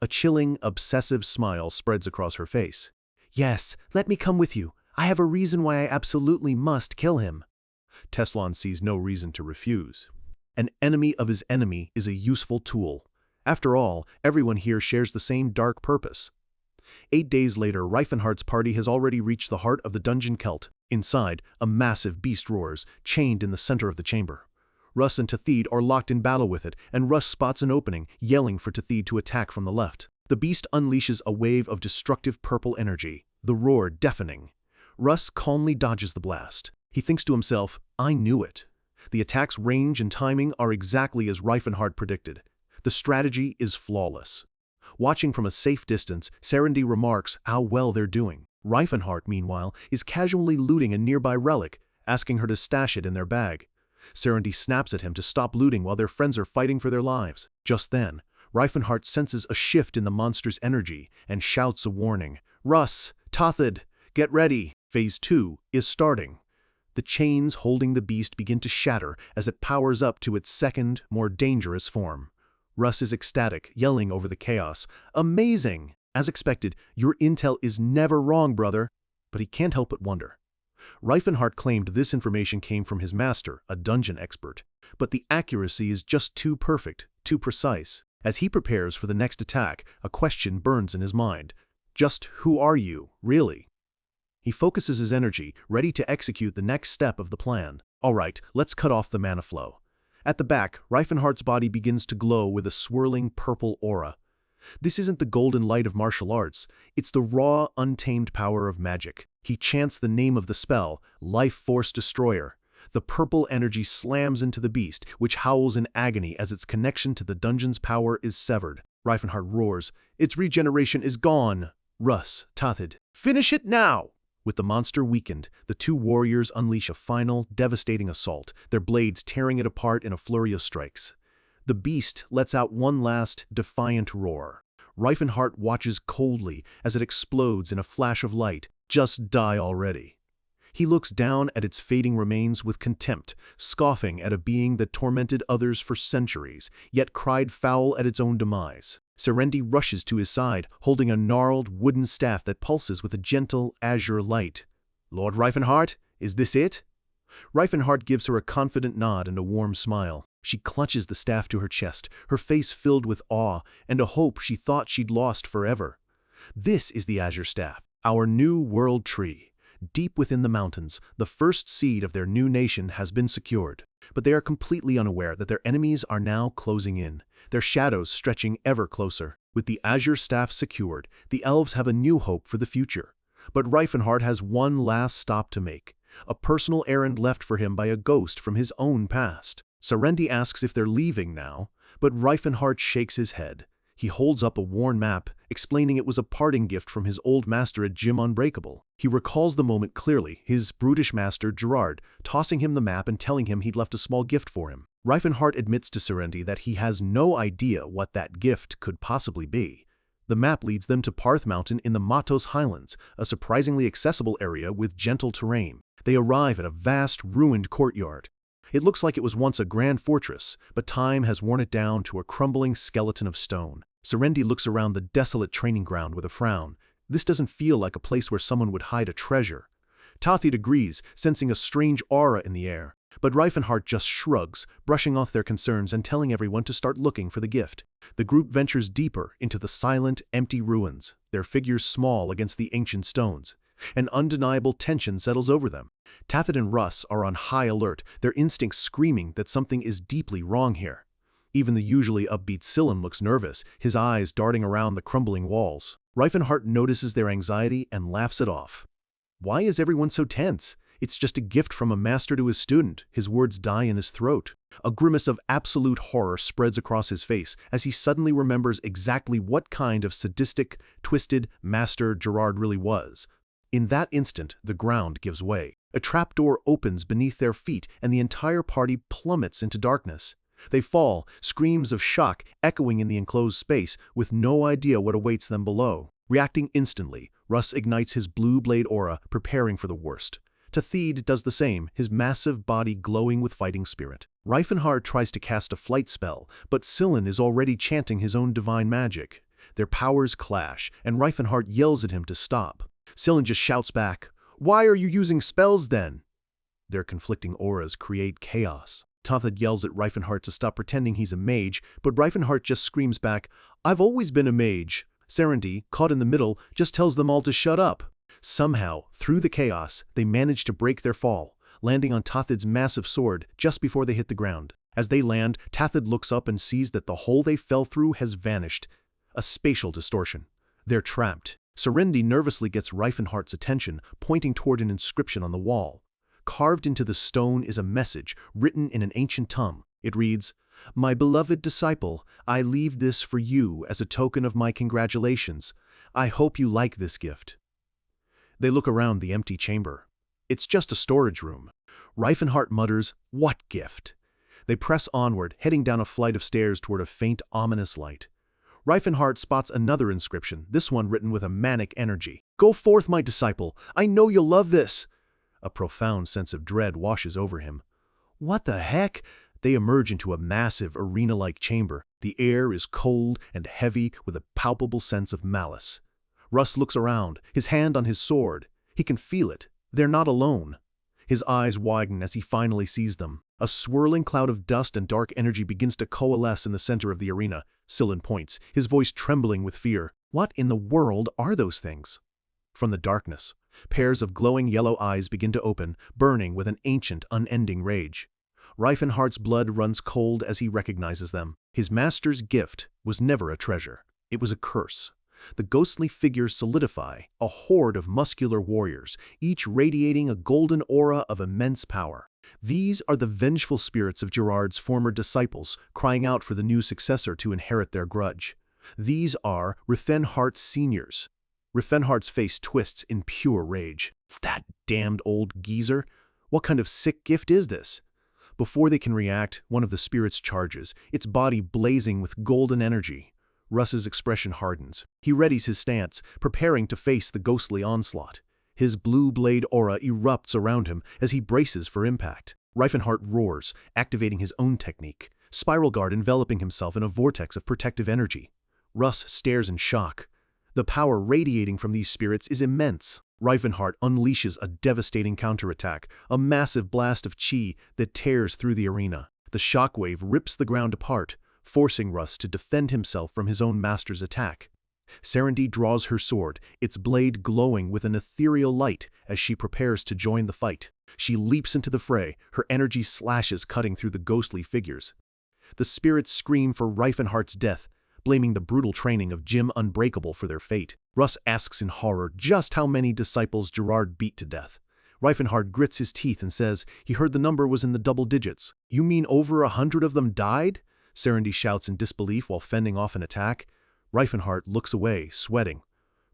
A chilling, obsessive smile spreads across her face. Yes, let me come with you. I have a reason why I absolutely must kill him. Teslan sees no reason to refuse. An enemy of his enemy is a useful tool. After all, everyone here shares the same dark purpose. 8 days later, Reifenhart's party has already reached the heart of the dungeon Kelt. Inside, a massive beast roars, chained in the center of the chamber. Russ and Tathid are locked in battle with it, and Russ spots an opening, yelling for Tathid to attack from the left. The beast unleashes a wave of destructive purple energy, the roar deafening. Russ calmly dodges the blast. He thinks to himself, I knew it. The attack's range and timing are exactly as Reifenhart predicted. The strategy is flawless. Watching from a safe distance, Serendi remarks how well they're doing. Reifenhart, meanwhile, is casually looting a nearby relic, asking her to stash it in their bag. Serendi snaps at him to stop looting while their friends are fighting for their lives. Just then, Reifenhart senses a shift in the monster's energy and shouts a warning. Russ, Tathid, get ready. Phase 2 is starting. The chains holding the beast begin to shatter as it powers up to its second, more dangerous form. Russ is ecstatic, yelling over the chaos. Amazing! As expected, your intel is never wrong, brother. But he can't help but wonder. Reifenhart claimed this information came from his master, a dungeon expert. But the accuracy is just too perfect, too precise. As he prepares for the next attack, a question burns in his mind. Just who are you, really? He focuses his energy, ready to execute the next step of the plan. All right, let's cut off the mana flow. At the back, Reifenhart's body begins to glow with a swirling purple aura. This isn't the golden light of martial arts, it's the raw, untamed power of magic. He chants the name of the spell, Life Force Destroyer. The purple energy slams into the beast, which howls in agony as its connection to the dungeon's power is severed. Reifenhart roars, "Its regeneration is gone!" Russ, Tathid, "Finish it now!" With the monster weakened, the two warriors unleash a final, devastating assault, their blades tearing it apart in a flurry of strikes. The beast lets out one last, defiant roar. Reifenhart watches coldly as it explodes in a flash of light. Just die already. He looks down at its fading remains with contempt, scoffing at a being that tormented others for centuries, yet cried foul at its own demise. Serendi rushes to his side, holding a gnarled wooden staff that pulses with a gentle azure light. "Lord Reifenhart, is this it?" Reifenhart gives her a confident nod and a warm smile. She clutches the staff to her chest, her face filled with awe and a hope she thought she'd lost forever. This is the azure staff, our new world tree. Deep within the mountains, the first seed of their new nation has been secured. But they are completely unaware that their enemies are now closing in, their shadows stretching ever closer. With the azure staff secured, the elves have a new hope for the future. But Reifenhart has one last stop to make, a personal errand left for him by a ghost from his own past. Serendi asks if they're leaving now, but Reifenhart shakes his head. He holds up a worn map, explaining it was a parting gift from his old master at Gym Unbreakable. He recalls the moment clearly, his brutish master, Gerard, tossing him the map and telling him he'd left a small gift for him. Reifenhart admits to Serendi that he has no idea what that gift could possibly be. The map leads them to Parth Mountain in the Matos Highlands, a surprisingly accessible area with gentle terrain. They arrive at a vast, ruined courtyard. It looks like it was once a grand fortress, but time has worn it down to a crumbling skeleton of stone. Serendi looks around the desolate training ground with a frown. This doesn't feel like a place where someone would hide a treasure. Tathid agrees, sensing a strange aura in the air. But Reifenhart just shrugs, brushing off their concerns and telling everyone to start looking for the gift. The group ventures deeper into the silent, empty ruins, their figures small against the ancient stones. An undeniable tension settles over them. Tathid and Russ are on high alert, their instincts screaming that something is deeply wrong here. Even the usually upbeat Scylan looks nervous, his eyes darting around the crumbling walls. Reifenhart notices their anxiety and laughs it off. "Why is everyone so tense? It's just a gift from a master to his student." His words die in his throat. A grimace of absolute horror spreads across his face as he suddenly remembers exactly what kind of sadistic, twisted master Gerard really was. In that instant, the ground gives way. A trapdoor opens beneath their feet and the entire party plummets into darkness. They fall, screams of shock echoing in the enclosed space, with no idea what awaits them below. Reacting instantly, Russ ignites his blue blade aura, preparing for the worst. Tathid does the same, his massive body glowing with fighting spirit. Reifenhart tries to cast a flight spell, but Scylan is already chanting his own divine magic. Their powers clash, and Reifenhart yells at him to stop. Scylan just shouts back, "Why are you using spells then?" Their conflicting auras create chaos. Tathid yells at Reifenhart to stop pretending he's a mage, but Reifenhart just screams back, "I've always been a mage." Serendi, caught in the middle, just tells them all to shut up. Somehow, through the chaos, they manage to break their fall, landing on Tathid's massive sword just before they hit the ground. As they land, Tathid looks up and sees that the hole they fell through has vanished. A spatial distortion. They're trapped. Serendi nervously gets Reifenhart's attention, pointing toward an inscription on the wall. Carved into the stone is a message, written in an ancient tongue. It reads, "My beloved disciple, I leave this for you as a token of my congratulations. I hope you like this gift." They look around the empty chamber. It's just a storage room. Reifenhart mutters, "What gift?" They press onward, heading down a flight of stairs toward a faint, ominous light. Reifenhart spots another inscription, this one written with a manic energy. "Go forth, my disciple. I know you'll love this." A profound sense of dread washes over him. What the heck? They emerge into a massive arena-like chamber. The air is cold and heavy with a palpable sense of malice. Russ looks around, his hand on his sword. He can feel it. They're not alone. His eyes widen as he finally sees them. A swirling cloud of dust and dark energy begins to coalesce in the center of the arena. Scylan points, his voice trembling with fear. What in the world are those things? From the darkness, pairs of glowing yellow eyes begin to open, burning with an ancient, unending rage. Reifenhart's blood runs cold as he recognizes them. His master's gift was never a treasure. It was a curse. The ghostly figures solidify, a horde of muscular warriors, each radiating a golden aura of immense power. These are the vengeful spirits of Gerard's former disciples, crying out for the new successor to inherit their grudge. These are Riefenhardt's seniors. Riefenhardt's face twists in pure rage. That damned old geezer! What kind of sick gift is this? Before they can react, one of the spirits charges, its body blazing with golden energy. Russ's expression hardens. He readies his stance, preparing to face the ghostly onslaught. His blue blade aura erupts around him as he braces for impact. Riefenhardt roars, activating his own technique, Spiral Guard enveloping himself in a vortex of protective energy. Russ stares in shock. The power radiating from these spirits is immense. Riefenhardt unleashes a devastating counterattack, a massive blast of chi that tears through the arena. The shockwave rips the ground apart, forcing Russ to defend himself from his own master's attack. Serendy draws her sword, its blade glowing with an ethereal light as she prepares to join the fight. She leaps into the fray, her energy slashes cutting through the ghostly figures. The spirits scream for Riefenhardt's death, blaming the brutal training of Jim Unbreakable for their fate. Russ asks in horror just how many disciples Gerard beat to death. Riefenhardt grits his teeth and says he heard the number was in the double digits. "You mean over 100 of them died?" Serendy shouts in disbelief while fending off an attack. Riefenhardt looks away, sweating.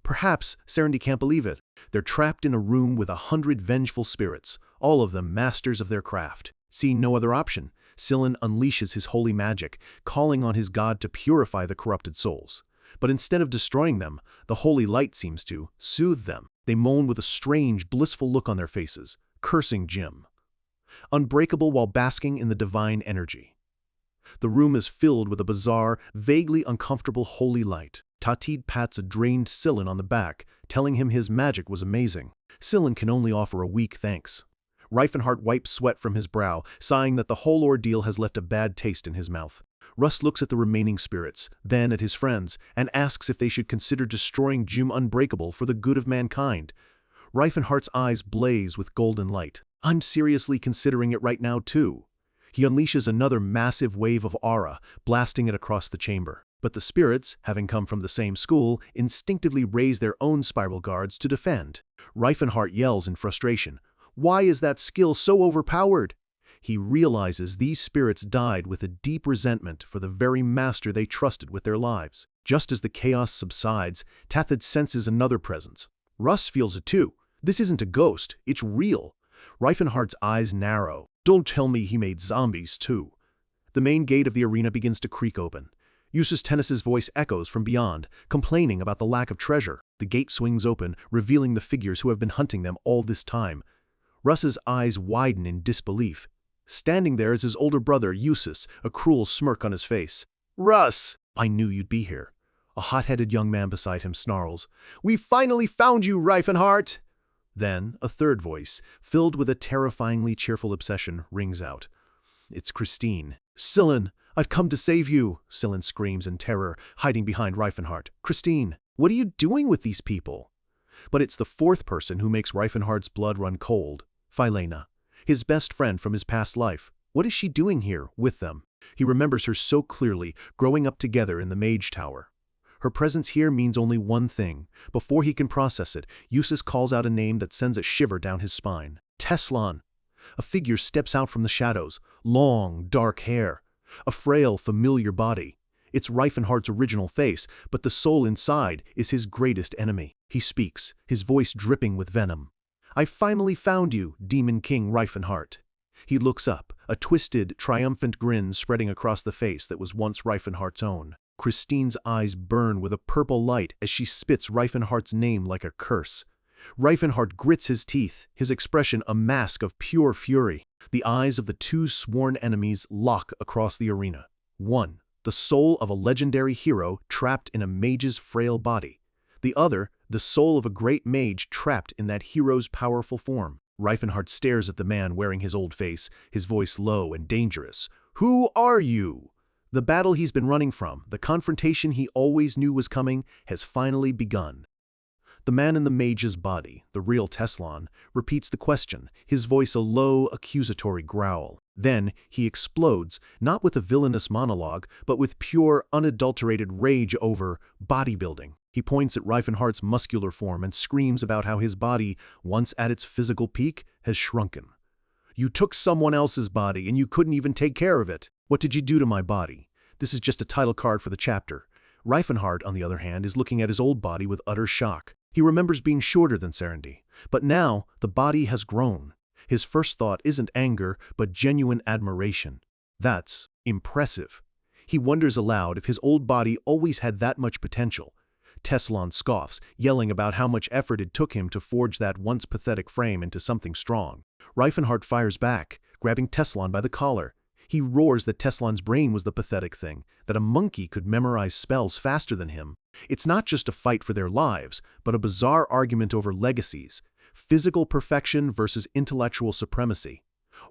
Perhaps Serendy can't believe it. They're trapped in a room with 100 vengeful spirits, all of them masters of their craft. Seeing no other option, Sillin unleashes his holy magic, calling on his god to purify the corrupted souls. But instead of destroying them, the holy light seems to soothe them. They moan with a strange, blissful look on their faces, cursing Jim. Unbreakable while basking in the divine energy. The room is filled with a bizarre, vaguely uncomfortable holy light. Tatid pats a drained Sillin on the back, telling him his magic was amazing. Sillin can only offer a weak thanks. Riefenhardt wipes sweat from his brow, sighing that the whole ordeal has left a bad taste in his mouth. Russ looks at the remaining spirits, then at his friends, and asks if they should consider destroying Jim Unbreakable for the good of mankind. Riefenhardt's eyes blaze with golden light. "I'm seriously considering it right now, too." He unleashes another massive wave of aura, blasting it across the chamber. But the spirits, having come from the same school, instinctively raise their own spiral guards to defend. Riefenhardt yells in frustration, "Why is that skill so overpowered?" He realizes these spirits died with a deep resentment for the very master they trusted with their lives. Just as the chaos subsides, Tathid senses another presence. Russ feels it too. This isn't a ghost, it's real. Riefenhardt's eyes narrow. Don't tell me he made zombies too. The main gate of the arena begins to creak open. Eustace Tennis's voice echoes from beyond, complaining about the lack of treasure. The gate swings open, revealing the figures who have been hunting them all this time. Russ's eyes widen in disbelief. Standing there is his older brother, Eustace, a cruel smirk on his face. "Russ! I knew you'd be here." A hot-headed young man beside him snarls, "We finally found you, Riefenhardt!" Then, a third voice, filled with a terrifyingly cheerful obsession, rings out. It's Christine. "Sillin, I've come to save you!" Sillin screams in terror, hiding behind Riefenhardt. "Christine, what are you doing with these people?" But it's the fourth person who makes Riefenhardt's blood run cold. Philena, his best friend from his past life. What is she doing here, with them? He remembers her so clearly, growing up together in the Mage Tower. Her presence here means only one thing. Before he can process it, Eustace calls out a name that sends a shiver down his spine. Teslan. A figure steps out from the shadows. Long, dark hair. A frail, familiar body. It's Riefenhardt's original face, but the soul inside is his greatest enemy. He speaks, his voice dripping with venom. "I finally found you, Demon King Riefenhardt." He looks up, a twisted, triumphant grin spreading across the face that was once Riefenhardt's own. Christine's eyes burn with a purple light as she spits Riefenhardt's name like a curse. Riefenhardt grits his teeth, his expression a mask of pure fury. The eyes of the two sworn enemies lock across the arena. One, the soul of a legendary hero trapped in a mage's frail body. The other, the soul of a great mage trapped in that hero's powerful form. Riefenhardt stares at the man wearing his old face, his voice low and dangerous. "Who are you?" The battle he's been running from, the confrontation he always knew was coming, has finally begun. The man in the mage's body, the real Teslan, repeats the question, his voice a low, accusatory growl. Then he explodes, not with a villainous monologue, but with pure, unadulterated rage over bodybuilding. He points at Reifenhardt's muscular form and screams about how his body, once at its physical peak, has shrunken. "You took someone else's body and you couldn't even take care of it. What did you do to my body?" This is just a title card for the chapter. Reifenhardt, on the other hand, is looking at his old body with utter shock. He remembers being shorter than Serendy, but now the body has grown. His first thought isn't anger, but genuine admiration. That's impressive. He wonders aloud if his old body always had that much potential. Teslan scoffs, yelling about how much effort it took him to forge that once pathetic frame into something strong. Reifenhardt fires back, grabbing Teslan by the collar. He roars that Teslan's brain was the pathetic thing, that a monkey could memorize spells faster than him. It's not just a fight for their lives, but a bizarre argument over legacies. Physical perfection versus intellectual supremacy.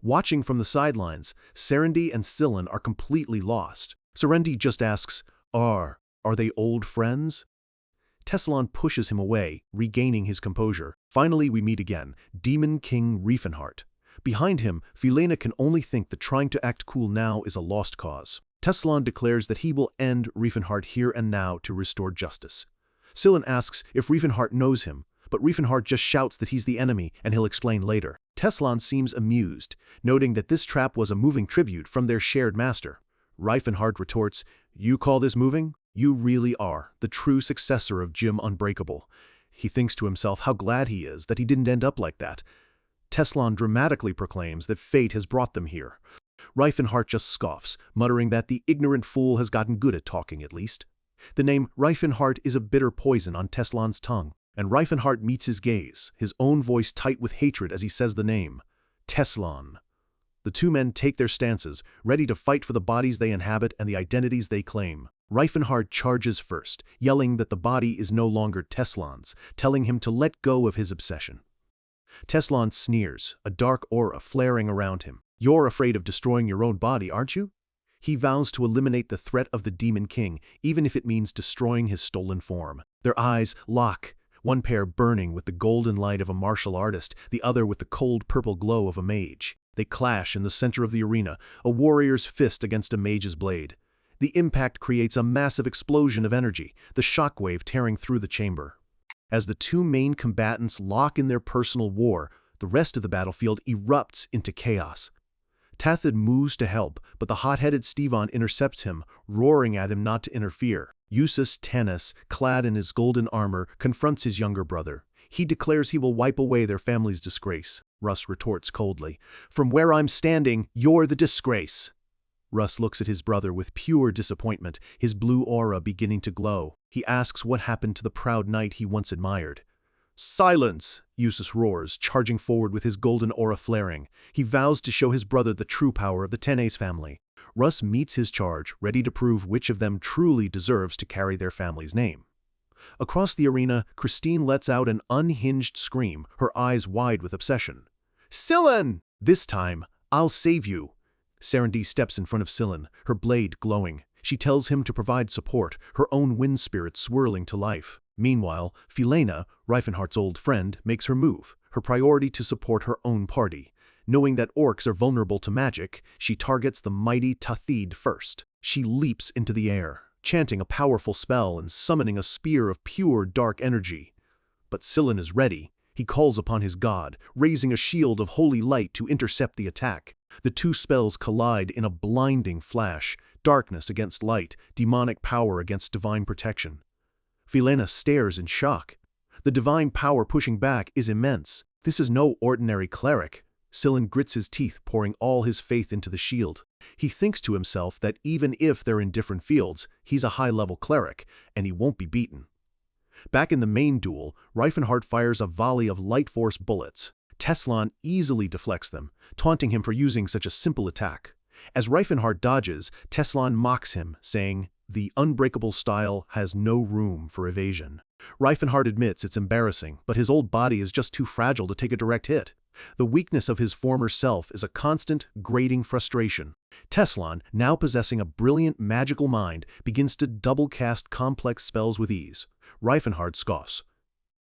Watching from the sidelines, Serendy and Sillin are completely lost. Serendy just asks, Are they old friends? Teslan pushes him away, regaining his composure. Finally, we meet again, Demon King Reifenhardt. Behind him, Filena can only think that trying to act cool now is a lost cause. Teslan declares that he will end Reifenhardt here and now to restore justice. Sillin asks if Reifenhardt knows him, but Reifenhardt just shouts that he's the enemy and he'll explain later. Teslan seems amused, noting that this trap was a moving tribute from their shared master. Reifenhardt retorts, "You call this moving? You really are the true successor of Jim Unbreakable." He thinks to himself how glad he is that he didn't end up like that. Teslan dramatically proclaims that fate has brought them here. Reifenhardt just scoffs, muttering that the ignorant fool has gotten good at talking at least. The name Reifenhardt is a bitter poison on Teslan's tongue, and Reifenhardt meets his gaze, his own voice tight with hatred as he says the name. Teslan. The two men take their stances, ready to fight for the bodies they inhabit and the identities they claim. Reifenhardt charges first, yelling that the body is no longer Teslan's, telling him to let go of his obsession. Teslan sneers, a dark aura flaring around him. "You're afraid of destroying your own body, aren't you?" He vows to eliminate the threat of the Demon King, even if it means destroying his stolen form. Their eyes lock, one pair burning with the golden light of a martial artist, the other with the cold purple glow of a mage. They clash in the center of the arena, a warrior's fist against a mage's blade. The impact creates a massive explosion of energy, the shockwave tearing through the chamber. As the two main combatants lock in their personal war, the rest of the battlefield erupts into chaos. Tathid moves to help, but the hot-headed Stevan intercepts him, roaring at him not to interfere. Eustace Tennis, clad in his golden armor, confronts his younger brother. He declares he will wipe away their family's disgrace. Russ retorts coldly, "From where I'm standing, you're the disgrace." Russ looks at his brother with pure disappointment, his blue aura beginning to glow. He asks what happened to the proud knight he once admired. "Silence!" Eustace roars, charging forward with his golden aura flaring. He vows to show his brother the true power of the Tennis family. Russ meets his charge, ready to prove which of them truly deserves to carry their family's name. Across the arena, Christine lets out an unhinged scream, her eyes wide with obsession. "Sillin! This time, I'll save you!" Serendy steps in front of Sillin, her blade glowing. She tells him to provide support, her own wind spirit swirling to life. Meanwhile, Filena, Reifenhardt's old friend, makes her move, her priority to support her own party. Knowing that orcs are vulnerable to magic, she targets the mighty Tathid first. She leaps into the air, chanting a powerful spell and summoning a spear of pure dark energy. But Sillin is ready. He calls upon his god, raising a shield of holy light to intercept the attack. The two spells collide in a blinding flash, darkness against light, demonic power against divine protection. Filena stares in shock. The divine power pushing back is immense. This is no ordinary cleric. Sillin grits his teeth, pouring all his faith into the shield. He thinks to himself that even if they're in different fields, he's a high-level cleric, and he won't be beaten. Back in the main duel, Reifenhardt fires a volley of light force bullets. Teslan easily deflects them, taunting him for using such a simple attack. As Reifenhardt dodges, Teslan mocks him, saying, "The unbreakable style has no room for evasion." Reifenhardt admits it's embarrassing, but his old body is just too fragile to take a direct hit. The weakness of his former self is a constant, grating frustration. Teslan, now possessing a brilliant magical mind, begins to double-cast complex spells with ease. Reifenhardt scoffs.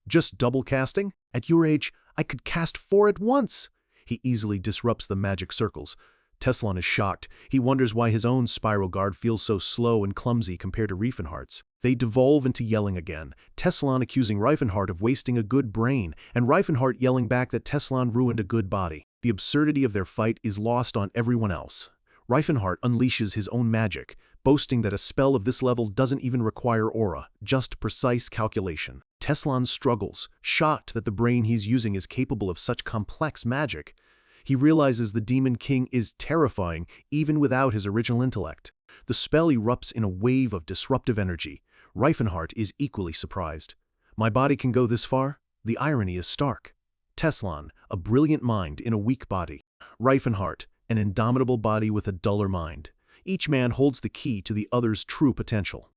"Just double-casting? At your age, I could cast 4 at once." He easily disrupts the magic circles. Teslan is shocked. He wonders why his own spiral guard feels so slow and clumsy compared to Reifenhardt's. They devolve into yelling again, Teslan accusing Reifenhart of wasting a good brain, and Reifenhart yelling back that Teslan ruined a good body. The absurdity of their fight is lost on everyone else. Reifenhart unleashes his own magic, boasting that a spell of this level doesn't even require aura, just precise calculation. Teslan struggles, shocked that the brain he's using is capable of such complex magic. He realizes the Demon King is terrifying even without his original intellect. The spell erupts in a wave of disruptive energy. Reifenhart is equally surprised. My body can go this far? The irony is stark. Teslan, a brilliant mind in a weak body. Reifenhart, an indomitable body with a duller mind. Each man holds the key to the other's true potential.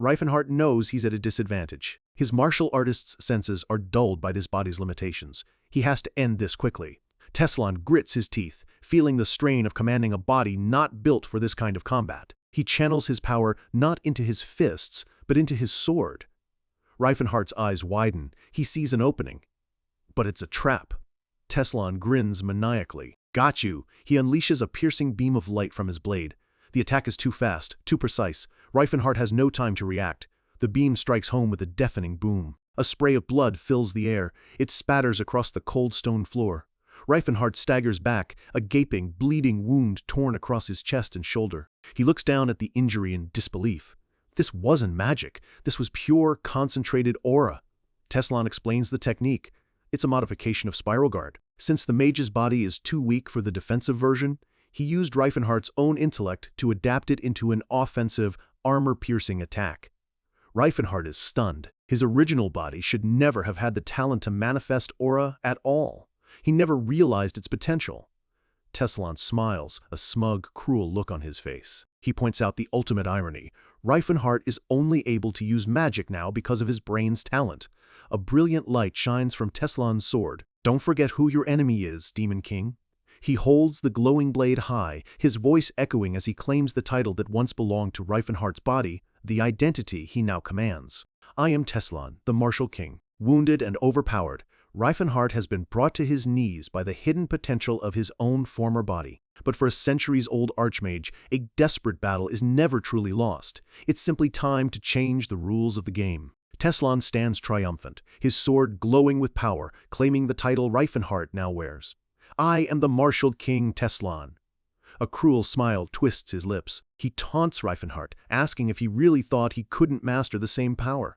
Reifenhart knows he's at a disadvantage. His martial artist's senses are dulled by his body's limitations. He has to end this quickly. Teslan grits his teeth, feeling the strain of commanding a body not built for this kind of combat. He channels his power not into his fists, but into his sword. Reifenhart's eyes widen. He sees an opening. But it's a trap. Teslan grins maniacally. Got you. He unleashes a piercing beam of light from his blade. The attack is too fast, too precise. Reifenhart has no time to react. The beam strikes home with a deafening boom. A spray of blood fills the air. It spatters across the cold stone floor. Reifenhart staggers back, a gaping, bleeding wound torn across his chest and shoulder. He looks down at the injury in disbelief. This wasn't magic. This was pure, concentrated aura. Teslan explains the technique. It's a modification of Spiral Guard. Since the mage's body is too weak for the defensive version, he used Reifenhart's own intellect to adapt it into an offensive, armor-piercing attack. Reifenhart is stunned. His original body should never have had the talent to manifest aura at all. He never realized its potential. Teslan smiles, a smug, cruel look on his face. He points out the ultimate irony. Reifenhart is only able to use magic now because of his brain's talent. A brilliant light shines from Teslan's sword. Don't forget who your enemy is, Demon King. He holds the glowing blade high, his voice echoing as he claims the title that once belonged to Reifenhart's body, the identity he now commands. I am Teslan, the Martial King. Wounded and overpowered, Reifenhart has been brought to his knees by the hidden potential of his own former body. But for a centuries-old archmage, a desperate battle is never truly lost. It's simply time to change the rules of the game. Teslan stands triumphant, his sword glowing with power, claiming the title Reifenhart now wears. I am the Martial King Teslan. A cruel smile twists his lips. He taunts Reifenhart, asking if he really thought he couldn't master the same power.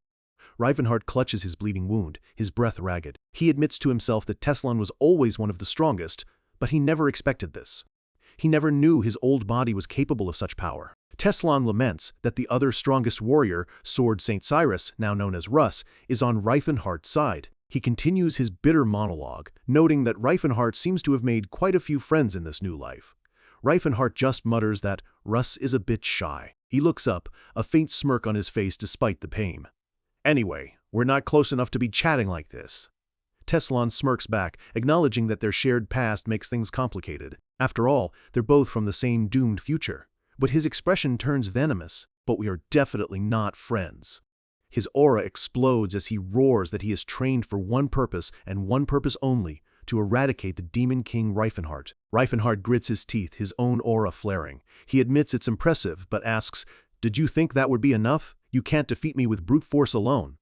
Reifenhart clutches his bleeding wound, his breath ragged. He admits to himself that Teslan was always one of the strongest, but he never expected this. He never knew his old body was capable of such power. Teslan laments that the other strongest warrior, Sword St. Cyrus, now known as Russ, is on Reifenhart's side. He continues his bitter monologue, noting that Reifenhart seems to have made quite a few friends in this new life. Reifenhart just mutters that Russ is a bit shy. He looks up, a faint smirk on his face despite the pain. Anyway, we're not close enough to be chatting like this. Teslan smirks back, acknowledging that their shared past makes things complicated. After all, they're both from the same doomed future. But his expression turns venomous. But we are definitely not friends. His aura explodes as he roars that he is trained for one purpose and one purpose only, to eradicate the Demon King Reifenhart. Reifenhart grits his teeth, his own aura flaring. He admits it's impressive, but asks, "Did you think that would be enough? You can't defeat me with brute force alone."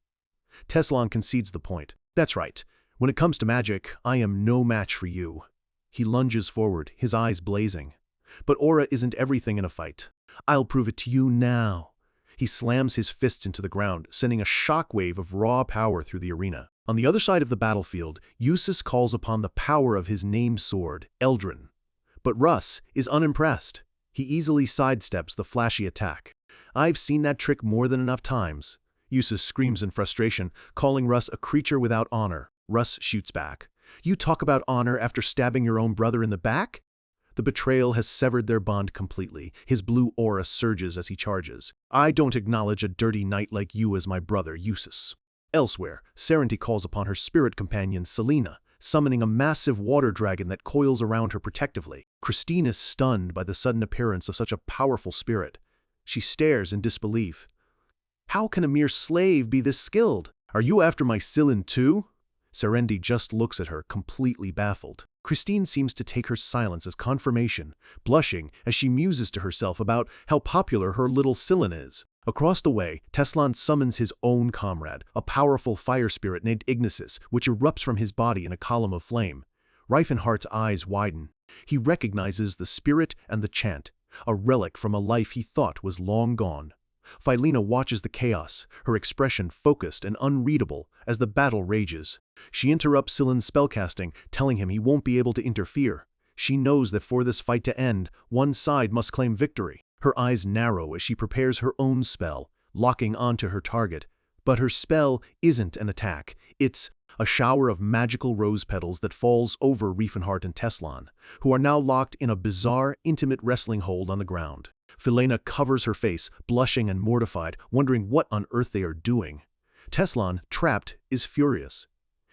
Teslan concedes the point. That's right. When it comes to magic, I am no match for you. He lunges forward, his eyes blazing. But aura isn't everything in a fight. I'll prove it to you now. He slams his fists into the ground, sending a shockwave of raw power through the arena. On the other side of the battlefield, Eustace calls upon the power of his named sword, Eldrin. But Russ is unimpressed. He easily sidesteps the flashy attack. I've seen that trick more than enough times. Eustace screams in frustration, calling Russ a creature without honor. Russ shoots back. You talk about honor after stabbing your own brother in the back? The betrayal has severed their bond completely. His blue aura surges as he charges. I don't acknowledge a dirty knight like you as my brother, Eustace. Elsewhere, Serenity calls upon her spirit companion, Selena, summoning a massive water dragon that coils around her protectively. Christine is stunned by the sudden appearance of such a powerful spirit. She stares in disbelief. How can a mere slave be this skilled? Are you after my Sillin too? Serenity just looks at her, completely baffled. Christine seems to take her silence as confirmation, blushing as she muses to herself about how popular her little Sillin is. Across the way, Teslan summons his own comrade, a powerful fire spirit named Ignisis, which erupts from his body in a column of flame. Reifenhardt's eyes widen. He recognizes the spirit and the chant, a relic from a life he thought was long gone. Philena watches the chaos, her expression focused and unreadable as the battle rages. She interrupts Silen's spellcasting, telling him he won't be able to interfere. She knows that for this fight to end, one side must claim victory. Her eyes narrow as she prepares her own spell, locking onto her target. But her spell isn't an attack. It's a shower of magical rose petals that falls over Reifenhardt and Teslan, who are now locked in a bizarre, intimate wrestling hold on the ground. Philena covers her face, blushing and mortified, wondering what on earth they are doing. Teslan, trapped, is furious.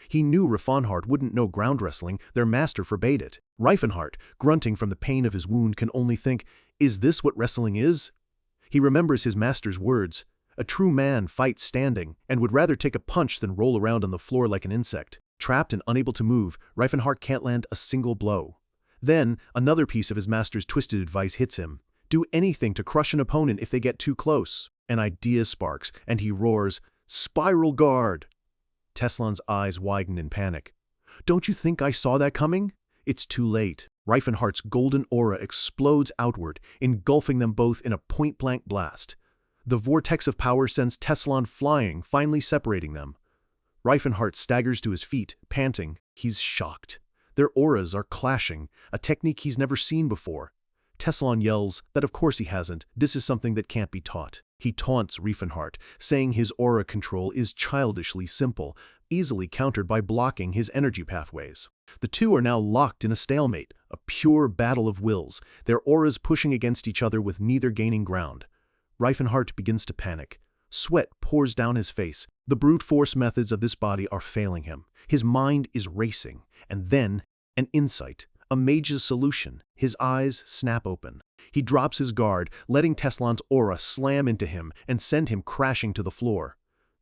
He knew Reifenhardt wouldn't know ground wrestling, their master forbade it. Reifenhardt, grunting from the pain of his wound, can only think, is this what wrestling is? He remembers his master's words. A true man fights standing, and would rather take a punch than roll around on the floor like an insect. Trapped and unable to move, Reifenhardt can't land a single blow. Then, another piece of his master's twisted advice hits him. Do anything to crush an opponent if they get too close. An idea sparks, and he roars, "Spiral Guard!" Teslan's eyes widen in panic. Don't you think I saw that coming? It's too late. Reifenhardt's golden aura explodes outward, engulfing them both in a point-blank blast. The vortex of power sends Teslan flying, finally separating them. Reifenhardt staggers to his feet, panting. He's shocked. Their auras are clashing, a technique he's never seen before. Teslan yells that of course he hasn't, this is something that can't be taught. He taunts Reifenhardt, saying his aura control is childishly simple, easily countered by blocking his energy pathways. The two are now locked in a stalemate, a pure battle of wills, their auras pushing against each other with neither gaining ground. Reifenhardt begins to panic. Sweat pours down his face. The brute force methods of this body are failing him. His mind is racing. And then, an insight. A mage's solution. His eyes snap open. He drops his guard, letting Teslan's aura slam into him and send him crashing to the floor.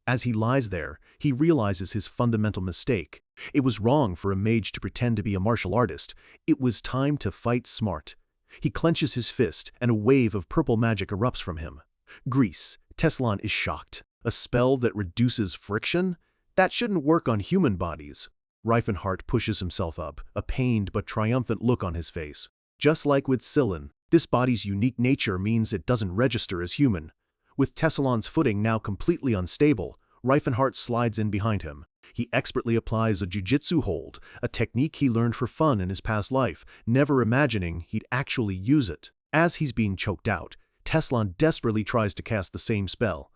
As he lies there, he realizes his fundamental mistake. It was wrong for a mage to pretend to be a martial artist. It was time to fight smart. He clenches his fist, and a wave of purple magic erupts from him. Grease. Teslan is shocked. A spell that reduces friction? That shouldn't work on human bodies. Reifenhardt pushes himself up, a pained but triumphant look on his face. Just like with Silen, this body's unique nature means it doesn't register as human. With Teslan's footing now completely unstable, Reifenhardt slides in behind him. He expertly applies a jujitsu hold, a technique he learned for fun in his past life, never imagining he'd actually use it. As he's being choked out, Teslan desperately tries to cast the same spell.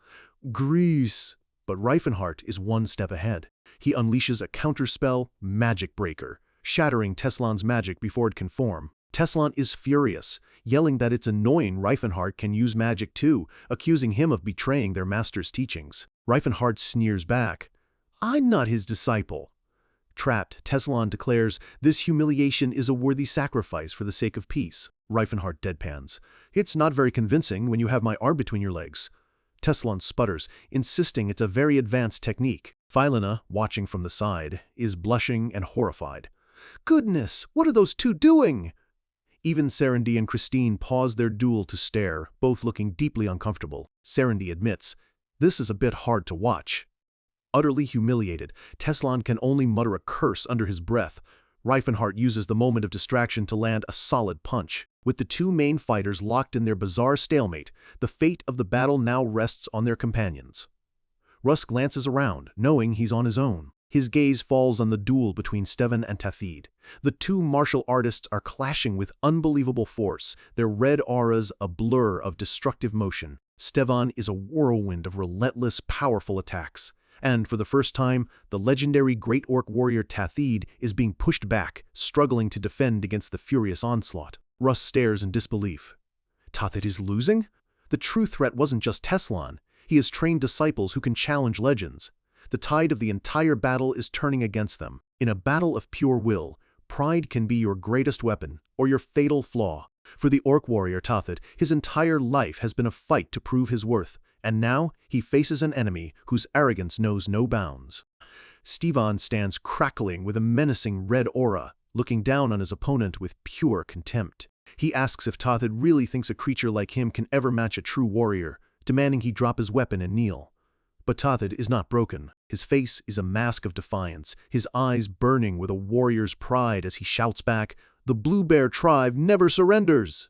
Grease! But Reifenhardt is one step ahead. He unleashes a counterspell, Magic Breaker, shattering Teslan's magic before it can form. Teslan is furious, yelling that it's annoying Reifenhardt can use magic too, accusing him of betraying their master's teachings. Reifenhardt sneers back. I'm not his disciple. Trapped, Teslan declares, this humiliation is a worthy sacrifice for the sake of peace. Reifenhardt deadpans. It's not very convincing when you have my arm between your legs. Teslan sputters, insisting it's a very advanced technique. Philena, watching from the side, is blushing and horrified. Goodness, what are those two doing? Even Serendy and Christine pause their duel to stare, both looking deeply uncomfortable. Serendy admits, this is a bit hard to watch. Utterly humiliated, Teslan can only mutter a curse under his breath. Reifenhardt uses the moment of distraction to land a solid punch. With the two main fighters locked in their bizarre stalemate, the fate of the battle now rests on their companions. Russ glances around, knowing he's on his own. His gaze falls on the duel between Stevan and Tathid. The two martial artists are clashing with unbelievable force, their red auras a blur of destructive motion. Stevan is a whirlwind of relentless, powerful attacks. And for the first time, the legendary Great Orc warrior Tathid is being pushed back, struggling to defend against the furious onslaught. Russ stares in disbelief. Tathid is losing? The true threat wasn't just Teslan. He has trained disciples who can challenge legends. The tide of the entire battle is turning against them. In a battle of pure will, pride can be your greatest weapon, or your fatal flaw. For the Orc warrior Tathid, his entire life has been a fight to prove his worth, and now he faces an enemy whose arrogance knows no bounds. Stevan stands crackling with a menacing red aura, looking down on his opponent with pure contempt. He asks if Tathid really thinks a creature like him can ever match a true warrior. demanding he drop his weapon and kneel. But Tathid is not broken. His face is a mask of defiance, his eyes burning with a warrior's pride as he shouts back, "The Blue Bear tribe never surrenders!"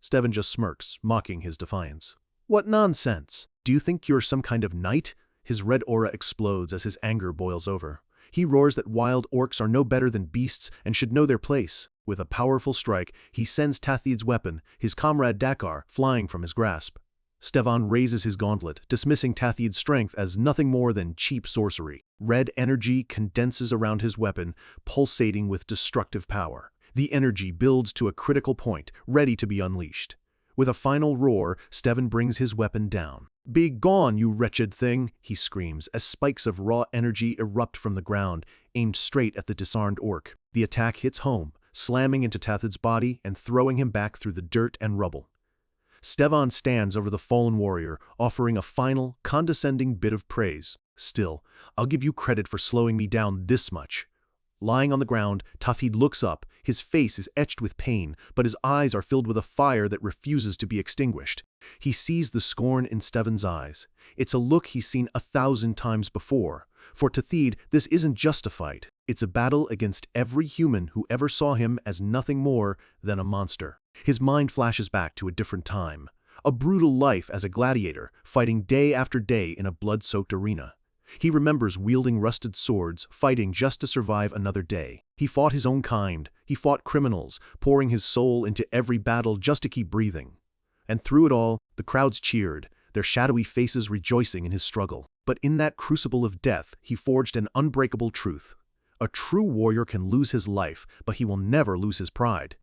Steven just smirks, mocking his defiance. "What nonsense! Do you think you're some kind of knight?" His red aura explodes as his anger boils over. He roars that wild orcs are no better than beasts and should know their place. With a powerful strike, he sends Tathid's weapon, his comrade Dakar, flying from his grasp. Steven raises his gauntlet, dismissing Tathid's strength as nothing more than cheap sorcery. Red energy condenses around his weapon, pulsating with destructive power. The energy builds to a critical point, ready to be unleashed. With a final roar, Steven brings his weapon down. "Be gone, you wretched thing!" he screams as spikes of raw energy erupt from the ground, aimed straight at the disarmed orc. The attack hits home, slamming into Tathid's body and throwing him back through the dirt and rubble. Steven stands over the fallen warrior, offering a final, condescending bit of praise. "Still, I'll give you credit for slowing me down this much." Lying on the ground, Tathid looks up. His face is etched with pain, but his eyes are filled with a fire that refuses to be extinguished. He sees the scorn in Steven's eyes. It's a look he's seen 1,000 times before. For Tathid, this isn't just a fight. It's a battle against every human who ever saw him as nothing more than a monster. His mind flashes back to a different time. A brutal life as a gladiator, fighting day after day in a blood-soaked arena. He remembers wielding rusted swords, fighting just to survive another day. He fought his own kind. He fought criminals, pouring his soul into every battle just to keep breathing. And through it all, the crowds cheered, their shadowy faces rejoicing in his struggle. But in that crucible of death, he forged an unbreakable truth. A true warrior can lose his life, but he will never lose his pride.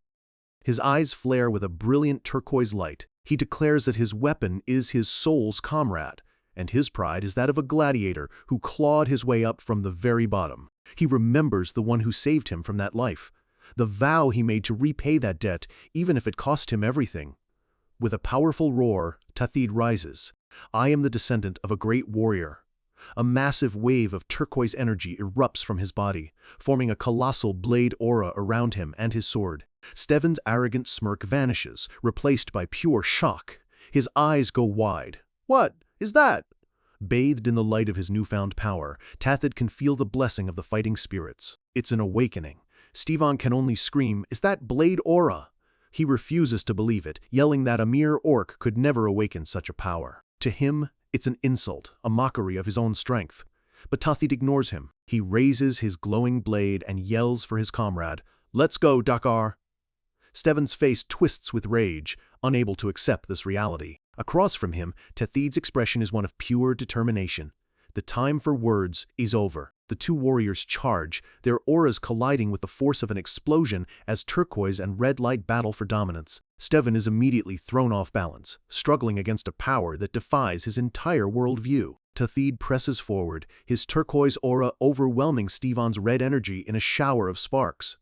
His eyes flare with a brilliant turquoise light. He declares that his weapon is his soul's comrade, and his pride is that of a gladiator who clawed his way up from the very bottom. He remembers the one who saved him from that life, the vow he made to repay that debt, even if it cost him everything. With a powerful roar, Tathid rises. "I am the descendant of a great warrior." A massive wave of turquoise energy erupts from his body, forming a colossal blade aura around him and his sword. Steven's arrogant smirk vanishes, replaced by pure shock. His eyes go wide. "What is that?" Bathed in the light of his newfound power, Tathid can feel the blessing of the fighting spirits. It's an awakening. Steven can only scream, "Is that blade aura?" He refuses to believe it, yelling that a mere orc could never awaken such a power. To him, it's an insult, a mockery of his own strength. But Tathid ignores him. He raises his glowing blade and yells for his comrade, "Let's go, Dakar!" Steven's face twists with rage, unable to accept this reality. Across from him, Tathid's expression is one of pure determination. The time for words is over. The two warriors charge, their auras colliding with the force of an explosion as turquoise and red light battle for dominance. Steven is immediately thrown off balance, struggling against a power that defies his entire worldview. Tathid presses forward, his turquoise aura overwhelming Steven's red energy in a shower of sparks.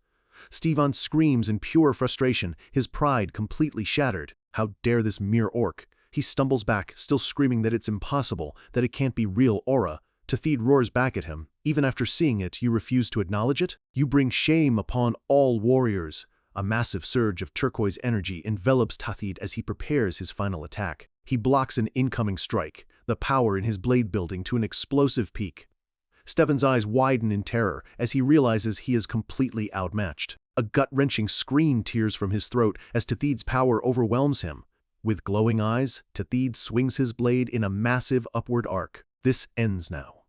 Steven screams in pure frustration, his pride completely shattered. How dare this mere orc? He stumbles back, still screaming that it's impossible, that it can't be real aura. Tathid roars back at him. "Even after seeing it, you refuse to acknowledge it? You bring shame upon all warriors." A massive surge of turquoise energy envelops Tathid as he prepares his final attack. He blocks an incoming strike, the power in his blade building to an explosive peak. Steven's eyes widen in terror as he realizes he is completely outmatched. A gut-wrenching scream tears from his throat as Tathid's power overwhelms him. With glowing eyes, Tathid swings his blade in a massive upward arc. This ends now.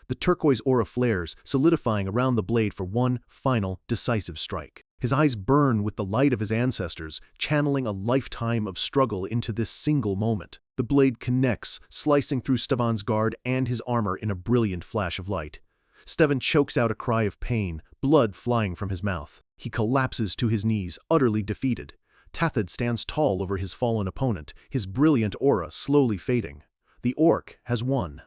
The turquoise aura flares, solidifying around the blade for one final, decisive strike. His eyes burn with the light of his ancestors, channeling a lifetime of struggle into this single moment. The blade connects, slicing through Steven's guard and his armor in a brilliant flash of light. Steven chokes out a cry of pain, blood flying from his mouth. He collapses to his knees, utterly defeated. Tathid stands tall over his fallen opponent, his brilliant aura slowly fading. The orc has won.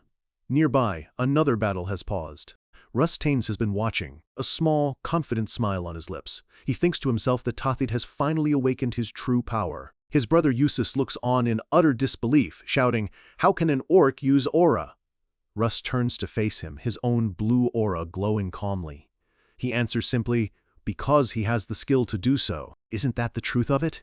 Nearby, another battle has paused. Russ Taines has been watching, a small, confident smile on his lips. He thinks to himself that Tathid has finally awakened his true power. His brother Eustace looks on in utter disbelief, shouting, "How can an orc use aura?" Russ turns to face him, his own blue aura glowing calmly. He answers simply, "Because he has the skill to do so. Isn't that the truth of it?"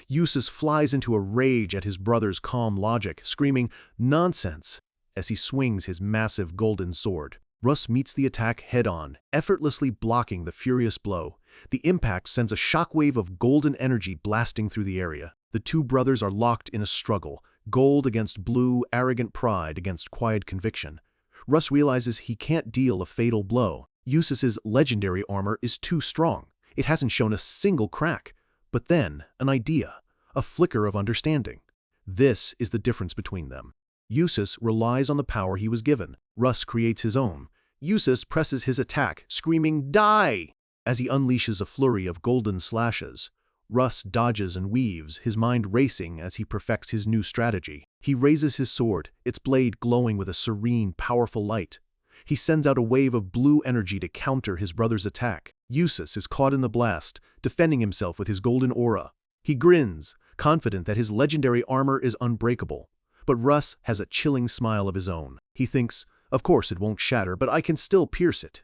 Eustace flies into a rage at his brother's calm logic, screaming, "Nonsense!" as he swings his massive golden sword. Russ meets the attack head-on, effortlessly blocking the furious blow. The impact sends a shockwave of golden energy blasting through the area. The two brothers are locked in a struggle, gold against blue, arrogant pride against quiet conviction. Russ realizes he can't deal a fatal blow. Eustace's legendary armor is too strong. It hasn't shown a single crack. But then, an idea, a flicker of understanding. This is the difference between them. Eustace relies on the power he was given. Russ creates his own. Eustace presses his attack, screaming, "Die!" as he unleashes a flurry of golden slashes. Russ dodges and weaves, his mind racing as he perfects his new strategy. He raises his sword, its blade glowing with a serene, powerful light. He sends out a wave of blue energy to counter his brother's attack. Eustace is caught in the blast, defending himself with his golden aura. He grins, confident that his legendary armor is unbreakable. But Russ has a chilling smile of his own. He thinks, "Of course it won't shatter, but I can still pierce it."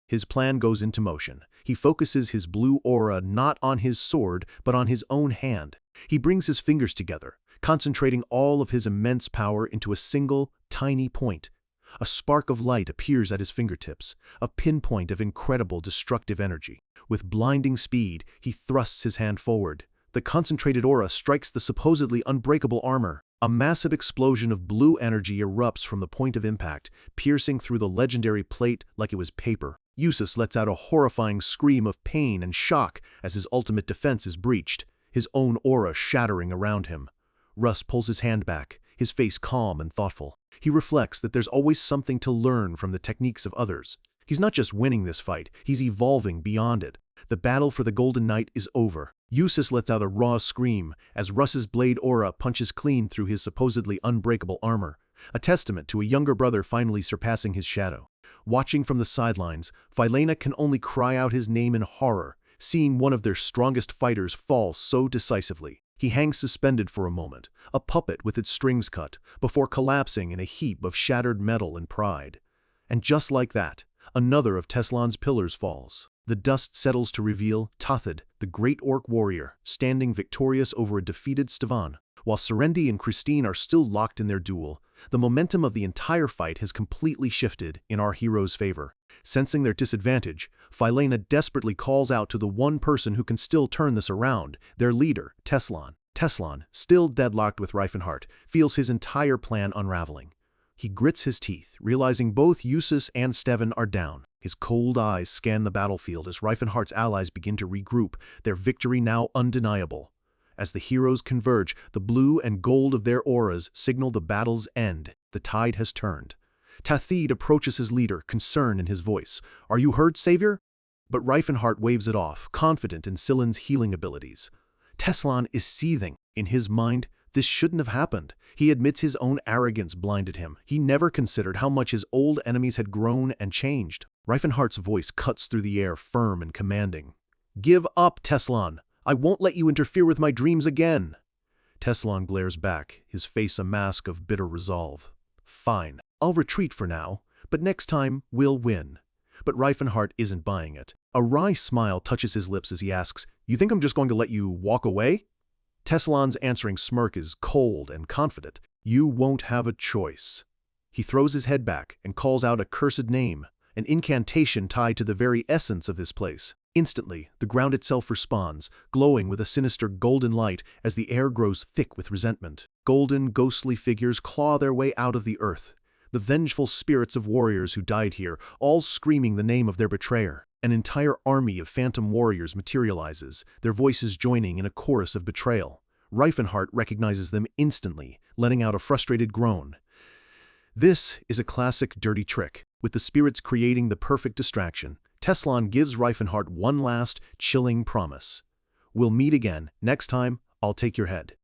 His plan goes into motion. He focuses his blue aura not on his sword, but on his own hand. He brings his fingers together, concentrating all of his immense power into a single, tiny point. A spark of light appears at his fingertips, a pinpoint of incredible destructive energy. With blinding speed, he thrusts his hand forward. The concentrated aura strikes the supposedly unbreakable armor. A massive explosion of blue energy erupts from the point of impact, piercing through the legendary plate like it was paper. Eustace lets out a horrifying scream of pain and shock as his ultimate defense is breached, his own aura shattering around him. Russ pulls his hand back, his face calm and thoughtful. He reflects that there's always something to learn from the techniques of others. He's not just winning this fight, he's evolving beyond it. The battle for the Golden Knight is over. Eustace lets out a raw scream as Russ's blade aura punches clean through his supposedly unbreakable armor, a testament to a younger brother finally surpassing his shadow. Watching from the sidelines, Philena can only cry out his name in horror, seeing one of their strongest fighters fall so decisively. He hangs suspended for a moment, a puppet with its strings cut, before collapsing in a heap of shattered metal and pride. And just like that, another of Teslan's pillars falls. The dust settles to reveal Tathid, the great orc warrior, standing victorious over a defeated Stevan. While Serendi and Christine are still locked in their duel, the momentum of the entire fight has completely shifted in our heroes' favor. Sensing their disadvantage, Philena desperately calls out to the one person who can still turn this around, their leader, Teslan. Teslan, still deadlocked with Reifenhart, feels his entire plan unraveling. He grits his teeth, realizing both Eustace and Steven are down. His cold eyes scan the battlefield as Reifenhart's allies begin to regroup, their victory now undeniable. As the heroes converge, the blue and gold of their auras signal the battle's end. The tide has turned. Tathid approaches his leader, concern in his voice. "Are you hurt, Savior?" But Reifenhart waves it off, confident in Silen's healing abilities. Teslan is seething. In his mind, this shouldn't have happened. He admits his own arrogance blinded him. He never considered how much his old enemies had grown and changed. Reifenhart's voice cuts through the air, firm and commanding. "Give up, Teslan. I won't let you interfere with my dreams again." Teslan glares back, his face a mask of bitter resolve. "Fine, I'll retreat for now, but next time we'll win." But Reifenhart isn't buying it. A wry smile touches his lips as he asks, "You think I'm just going to let you walk away?" Teslan's answering smirk is cold and confident. "You won't have a choice." He throws his head back and calls out a cursed name, an incantation tied to the very essence of this place. Instantly, the ground itself responds, glowing with a sinister golden light as the air grows thick with resentment. Golden, ghostly figures claw their way out of the earth, the vengeful spirits of warriors who died here, all screaming the name of their betrayer. An entire army of phantom warriors materializes, their voices joining in a chorus of betrayal. Reifenhart recognizes them instantly, letting out a frustrated groan. This is a classic dirty trick, with the spirits creating the perfect distraction. Teslan gives Reifenhart one last, chilling promise. "We'll meet again. Next time, I'll take your head."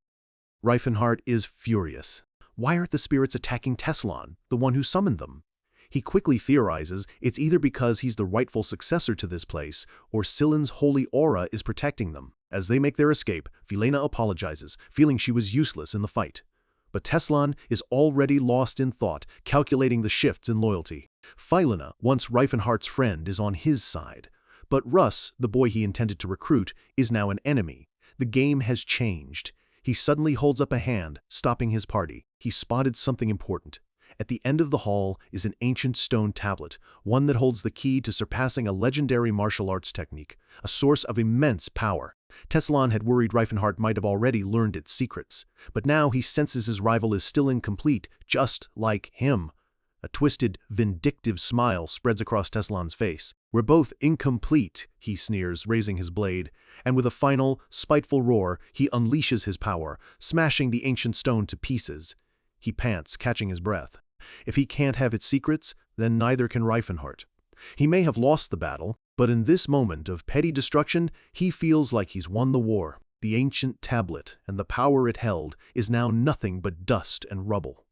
Reifenhart is furious. Why aren't the spirits attacking Teslan, the one who summoned them? He quickly theorizes it's either because he's the rightful successor to this place, or Silen's holy aura is protecting them. As they make their escape, Philena apologizes, feeling she was useless in the fight. But Teslan is already lost in thought, calculating the shifts in loyalty. Philena, once Reifenhart's friend, is on his side. But Russ, the boy he intended to recruit, is now an enemy. The game has changed. He suddenly holds up a hand, stopping his party. He spotted something important. At the end of the hall is an ancient stone tablet, one that holds the key to surpassing a legendary martial arts technique, a source of immense power. Tessalon had worried Reifenhart might have already learned its secrets, but now he senses his rival is still incomplete, just like him. A twisted, vindictive smile spreads across Tessalon's face. "We're both incomplete," he sneers, raising his blade, and with a final, spiteful roar, he unleashes his power, smashing the ancient stone to pieces. He pants, catching his breath. If he can't have its secrets, then neither can Reifenhart. He may have lost the battle, but in this moment of petty destruction, he feels like he's won the war. The ancient tablet and the power it held is now nothing but dust and rubble.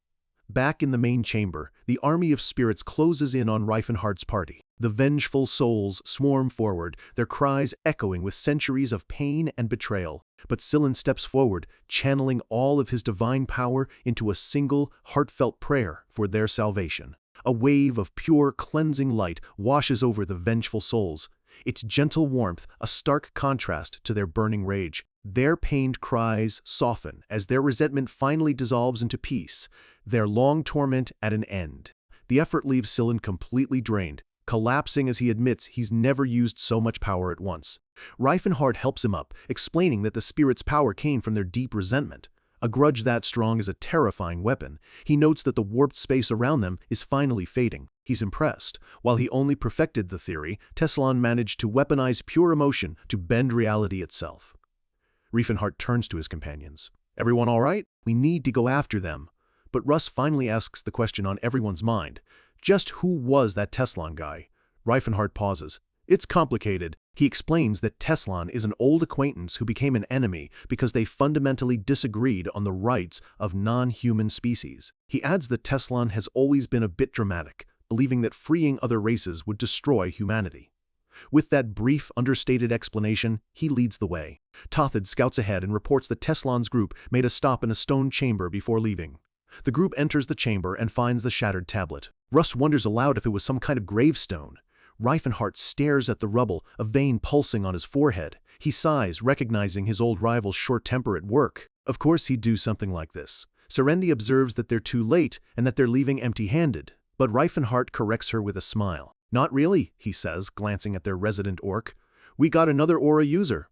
Back in the main chamber, the army of spirits closes in on Reifenhart's party. The vengeful souls swarm forward, their cries echoing with centuries of pain and betrayal. But Scylla steps forward, channeling all of his divine power into a single, heartfelt prayer for their salvation. A wave of pure, cleansing light washes over the vengeful souls, its gentle warmth a stark contrast to their burning rage. Their pained cries soften as their resentment finally dissolves into peace, their long torment at an end. The effort leaves Scylla completely drained, collapsing as he admits he's never used so much power at once. Reifenhart helps him up, explaining that the spirit's power came from their deep resentment. A grudge that strong is a terrifying weapon. He notes that the warped space around them is finally fading. He's impressed. While he only perfected the theory, Tessalon managed to weaponize pure emotion to bend reality itself. Reifenhart turns to his companions. "Everyone all right? We need to go after them." But Russ finally asks the question on everyone's mind. Just who was that Tessalon guy? Reifenhart pauses. "It's complicated." He explains that Tessalon is an old acquaintance who became an enemy because they fundamentally disagreed on the rights of non-human species. He adds that Tessalon has always been a bit dramatic, believing that freeing other races would destroy humanity. With that brief, understated explanation, he leads the way. Tothid scouts ahead and reports that Tessalon's group made a stop in a stone chamber before leaving. The group enters the chamber and finds the shattered tablet. Russ wonders aloud if it was some kind of gravestone. Reifenhart stares at the rubble, a vein pulsing on his forehead. He sighs, recognizing his old rival's short temper at work. Of course he'd do something like this. Serendi observes that they're too late and that they're leaving empty-handed, but Reifenhart corrects her with a smile. "Not really," he says, glancing at their resident orc. "We got another aura user."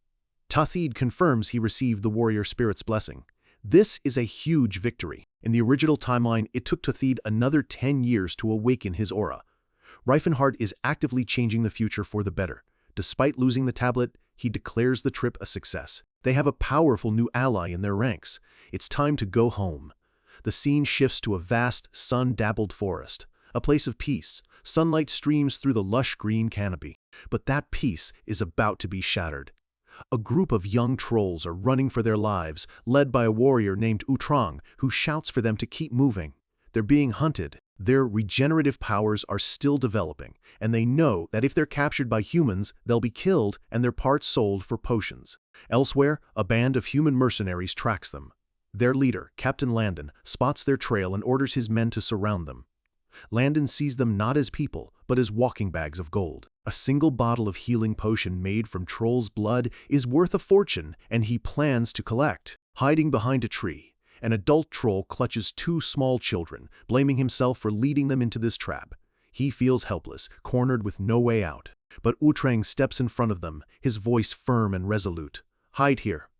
Tothid confirms he received the warrior spirit's blessing. This is a huge victory. In the original timeline, it took Tothid another 10 years to awaken his aura. Reifenhart is actively changing the future for the better. Despite losing the tablet, he declares the trip a success. They have a powerful new ally in their ranks. It's time to go home. The scene shifts to a vast, sun-dabbled forest. A place of peace. Sunlight streams through the lush green canopy. But that peace is about to be shattered. A group of young trolls are running for their lives, led by a warrior named Utrang, who shouts for them to keep moving. They're being hunted. Their regenerative powers are still developing, and they know that if they're captured by humans, they'll be killed and their parts sold for potions. Elsewhere, a band of human mercenaries tracks them. Their leader, Captain Landon, spots their trail and orders his men to surround them. Landon sees them not as people, but as walking bags of gold. A single bottle of healing potion made from troll's blood is worth a fortune, and he plans to collect. Hiding behind a tree, an adult troll clutches two small children, blaming himself for leading them into this trap. He feels helpless, cornered with no way out. But Utrang steps in front of them, his voice firm and resolute. "Hide here."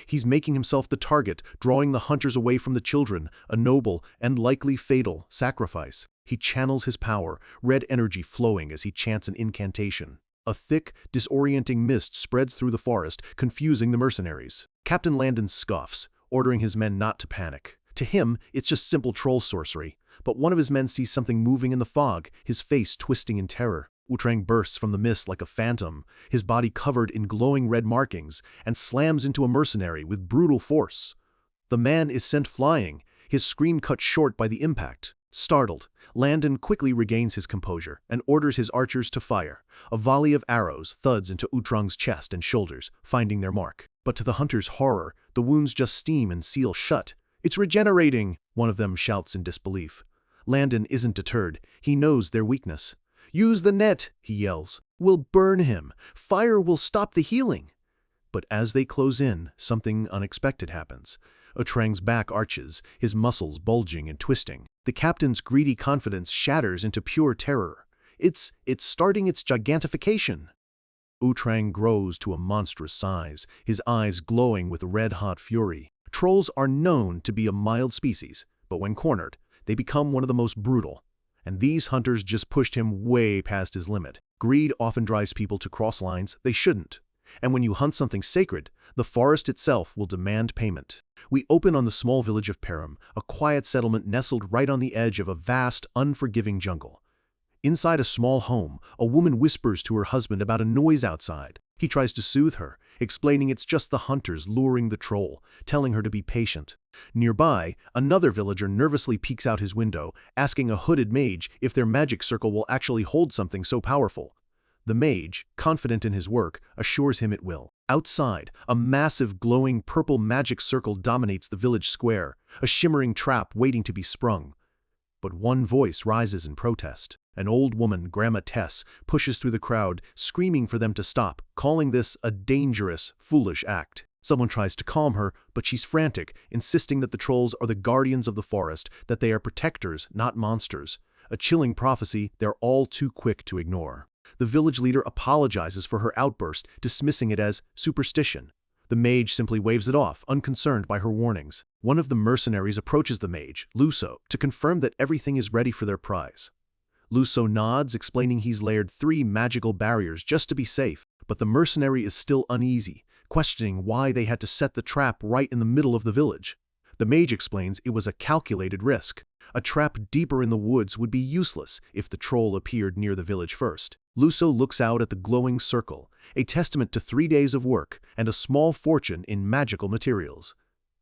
He's making himself the target, drawing the hunters away from the children, a noble and likely fatal sacrifice. He channels his power, red energy flowing as he chants an incantation. A thick, disorienting mist spreads through the forest, confusing the mercenaries. Captain Landon scoffs, ordering his men not to panic. To him, it's just simple troll sorcery. But one of his men sees something moving in the fog, his face twisting in terror. Utrang bursts from the mist like a phantom, his body covered in glowing red markings, and slams into a mercenary with brutal force. The man is sent flying, his scream cut short by the impact. Startled, Landon quickly regains his composure and orders his archers to fire. A volley of arrows thuds into Utrang's chest and shoulders, finding their mark. But to the hunter's horror, the wounds just steam and seal shut. "It's regenerating," one of them shouts in disbelief. Landon isn't deterred. He knows their weakness. "Use the net," he yells. "We'll burn him. Fire will stop the healing." But as they close in, something unexpected happens. Utrang's back arches, his muscles bulging and twisting. The captain's greedy confidence shatters into pure terror. It's starting its gigantification. Utrang grows to a monstrous size, his eyes glowing with red-hot fury. Trolls are known to be a mild species, but when cornered, they become one of the most brutal. And these hunters just pushed him way past his limit. Greed often drives people to cross lines they shouldn't. And when you hunt something sacred, the forest itself will demand payment. We open on the small village of Perim, a quiet settlement nestled right on the edge of a vast, unforgiving jungle. Inside a small home, a woman whispers to her husband about a noise outside. He tries to soothe her, explaining it's just the hunters luring the troll, telling her to be patient. Nearby, another villager nervously peeks out his window, asking a hooded mage if their magic circle will actually hold something so powerful. The mage, confident in his work, assures him it will. Outside, a massive glowing purple magic circle dominates the village square, a shimmering trap waiting to be sprung. But one voice rises in protest. An old woman, Grandma Tess, pushes through the crowd, screaming for them to stop, calling this a dangerous, foolish act. Someone tries to calm her, but she's frantic, insisting that the trolls are the guardians of the forest, that they are protectors, not monsters. A chilling prophecy they're all too quick to ignore. The village leader apologizes for her outburst, dismissing it as superstition. The mage simply waves it off, unconcerned by her warnings. One of the mercenaries approaches the mage, Luso, to confirm that everything is ready for their prize. Luso nods, explaining he's layered 3 magical barriers just to be safe, but the mercenary is still uneasy, questioning why they had to set the trap right in the middle of the village. The mage explains it was a calculated risk. A trap deeper in the woods would be useless if the troll appeared near the village first. Luso looks out at the glowing circle, a testament to 3 days of work and a small fortune in magical materials.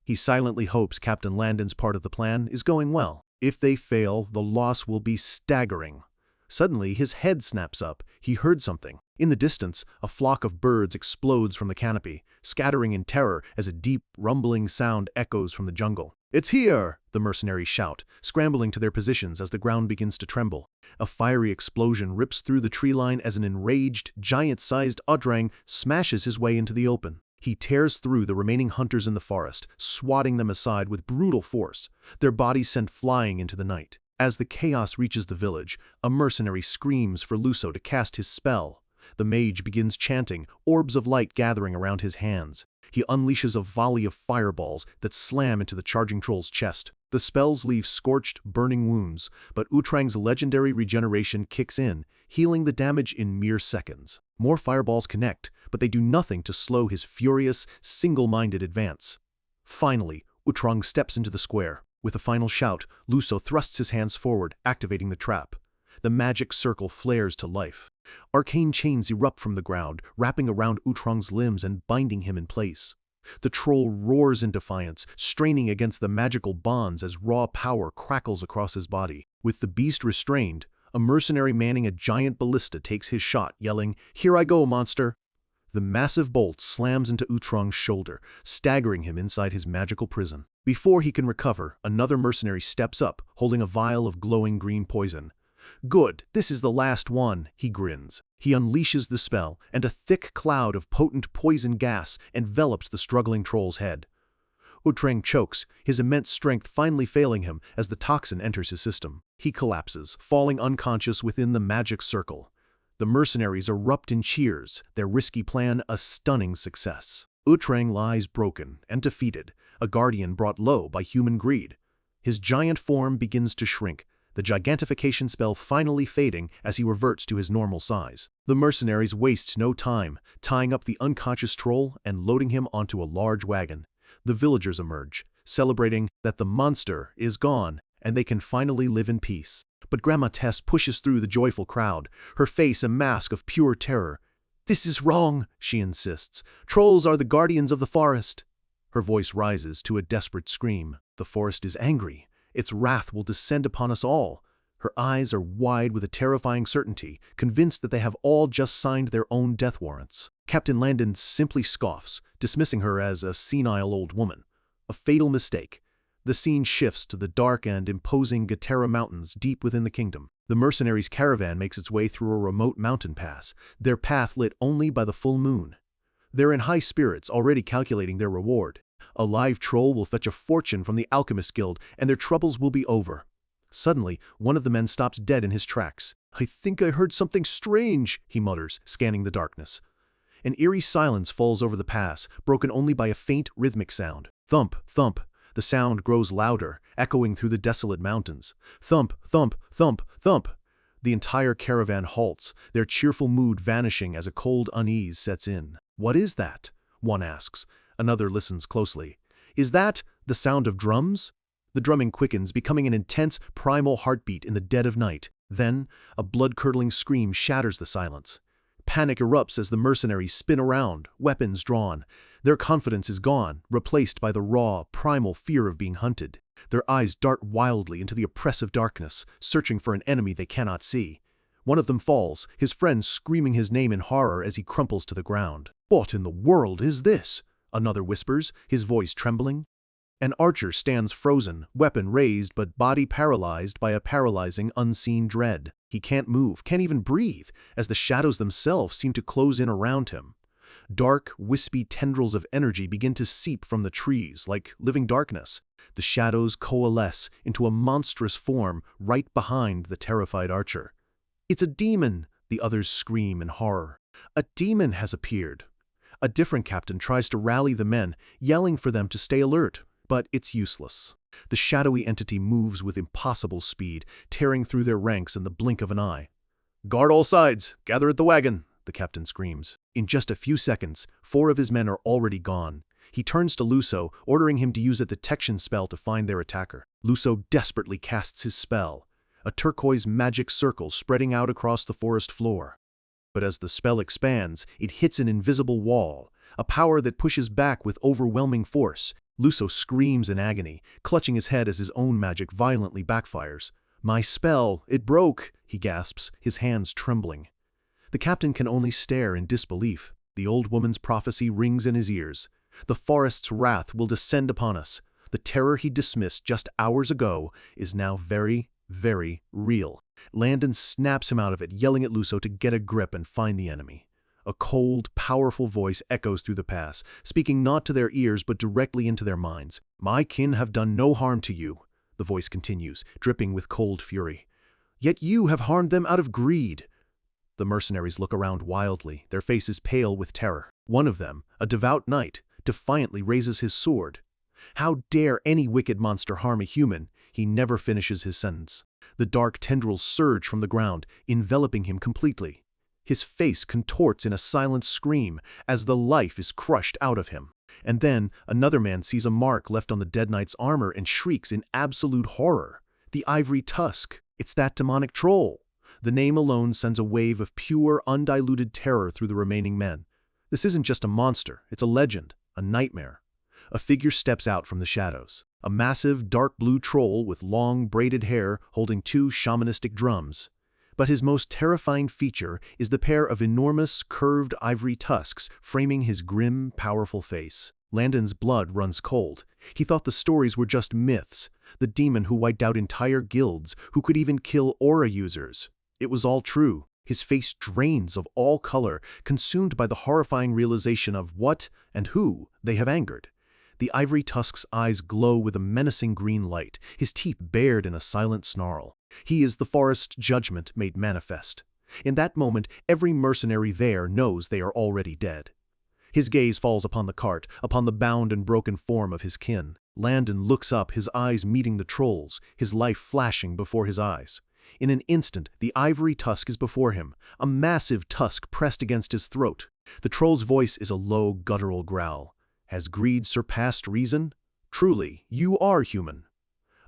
He silently hopes Captain Landon's part of the plan is going well. If they fail, the loss will be staggering. Suddenly, his head snaps up. He heard something. In the distance, a flock of birds explodes from the canopy, scattering in terror as a deep, rumbling sound echoes from the jungle. "It's here!" the mercenaries shout, scrambling to their positions as the ground begins to tremble. A fiery explosion rips through the tree line as an enraged, giant-sized Utrang smashes his way into the open. He tears through the remaining hunters in the forest, swatting them aside with brutal force, their bodies sent flying into the night. As the chaos reaches the village, a mercenary screams for Luso to cast his spell. The mage begins chanting, orbs of light gathering around his hands. He unleashes a volley of fireballs that slam into the charging troll's chest. The spells leave scorched, burning wounds, but Utrang's legendary regeneration kicks in, healing the damage in mere seconds. More fireballs connect, but they do nothing to slow his furious, single-minded advance. Finally, Utrang steps into the square. With a final shout, Luso thrusts his hands forward, activating the trap. The magic circle flares to life. Arcane chains erupt from the ground, wrapping around Utrang's limbs and binding him in place. The troll roars in defiance, straining against the magical bonds as raw power crackles across his body. With the beast restrained, a mercenary manning a giant ballista takes his shot, yelling, "Here I go, monster!" The massive bolt slams into Utrang's shoulder, staggering him inside his magical prison. Before he can recover, another mercenary steps up, holding a vial of glowing green poison. "Good, this is the last one," he grins. He unleashes the spell, and a thick cloud of potent poison gas envelops the struggling troll's head. Utrang chokes, his immense strength finally failing him as the toxin enters his system. He collapses, falling unconscious within the magic circle. The mercenaries erupt in cheers, their risky plan a stunning success. Utrang lies broken and defeated, a guardian brought low by human greed. His giant form begins to shrink, the gigantification spell finally fading as he reverts to his normal size. The mercenaries waste no time, tying up the unconscious troll and loading him onto a large wagon. The villagers emerge, celebrating that the monster is gone and they can finally live in peace. But Grandma Tess pushes through the joyful crowd, her face a mask of pure terror. "This is wrong," she insists. "Trolls are the guardians of the forest." Her voice rises to a desperate scream. The forest is angry. Its wrath will descend upon us all. Her eyes are wide with a terrifying certainty, convinced that they have all just signed their own death warrants. Captain Landon simply scoffs, dismissing her as a senile old woman. A fatal mistake. The scene shifts to the dark and imposing Gatera Mountains deep within the kingdom. The mercenaries' caravan makes its way through a remote mountain pass, their path lit only by the full moon. They're in high spirits, already calculating their reward. A live troll will fetch a fortune from the Alchemist Guild, and their troubles will be over. Suddenly, one of the men stops dead in his tracks. "I think I heard something strange," he mutters, scanning the darkness. An eerie silence falls over the pass, broken only by a faint rhythmic sound. Thump, thump. The sound grows louder, echoing through the desolate mountains. Thump, thump, thump, thump. The entire caravan halts, their cheerful mood vanishing as a cold unease sets in. "What is that?" one asks. Another listens closely. "Is that the sound of drums?" The drumming quickens, becoming an intense, primal heartbeat in the dead of night. Then, a blood-curdling scream shatters the silence. Panic erupts as the mercenaries spin around, weapons drawn. Their confidence is gone, replaced by the raw, primal fear of being hunted. Their eyes dart wildly into the oppressive darkness, searching for an enemy they cannot see. One of them falls, his friend screaming his name in horror as he crumples to the ground. "What in the world is this?" another whispers, his voice trembling. An archer stands frozen, weapon raised but body paralyzed by a paralyzing, unseen dread. He can't move, can't even breathe, as the shadows themselves seem to close in around him. Dark, wispy tendrils of energy begin to seep from the trees, like living darkness. The shadows coalesce into a monstrous form right behind the terrified archer. "It's a demon!" the others scream in horror. "A demon has appeared!" A different captain tries to rally the men, yelling for them to stay alert. But it's useless. The shadowy entity moves with impossible speed, tearing through their ranks in the blink of an eye. "Guard all sides! Gather at the wagon!" the captain screams. In just a few seconds, 4 of his men are already gone. He turns to Luso, ordering him to use a detection spell to find their attacker. Luso desperately casts his spell, a turquoise magic circle spreading out across the forest floor. But as the spell expands, it hits an invisible wall, a power that pushes back with overwhelming force. Luso screams in agony, clutching his head as his own magic violently backfires. "My spell, it broke," he gasps, his hands trembling. The captain can only stare in disbelief. The old woman's prophecy rings in his ears. The forest's wrath will descend upon us. The terror he dismissed just hours ago is now very, very real. Landon snaps him out of it, yelling at Luso to get a grip and find the enemy. A cold, powerful voice echoes through the pass, speaking not to their ears but directly into their minds. "My kin have done no harm to you," the voice continues, dripping with cold fury. "Yet you have harmed them out of greed." The mercenaries look around wildly, their faces pale with terror. One of them, a devout knight, defiantly raises his sword. "How dare any wicked monster harm a human?" He never finishes his sentence. The dark tendrils surge from the ground, enveloping him completely. His face contorts in a silent scream as the life is crushed out of him. And then another man sees a mark left on the dead knight's armor and shrieks in absolute horror. The ivory tusk. It's that demonic troll. The name alone sends a wave of pure, undiluted terror through the remaining men. This isn't just a monster, it's a legend, a nightmare. A figure steps out from the shadows. A massive, dark blue troll with long, braided hair holding 2 shamanistic drums. But his most terrifying feature is the pair of enormous, curved ivory tusks framing his grim, powerful face. Landon's blood runs cold. He thought the stories were just myths, the demon who wiped out entire guilds, who could even kill aura users. It was all true. His face drains of all color, consumed by the horrifying realization of what and who they have angered. The ivory tusk's eyes glow with a menacing green light, his teeth bared in a silent snarl. He is the forest's judgment made manifest. In that moment, every mercenary there knows they are already dead. His gaze falls upon the cart, upon the bound and broken form of his kin. Landon looks up, his eyes meeting the troll's, his life flashing before his eyes. In an instant, the ivory tusk is before him, a massive tusk pressed against his throat. The troll's voice is a low, guttural growl. Has greed surpassed reason? Truly, you are human.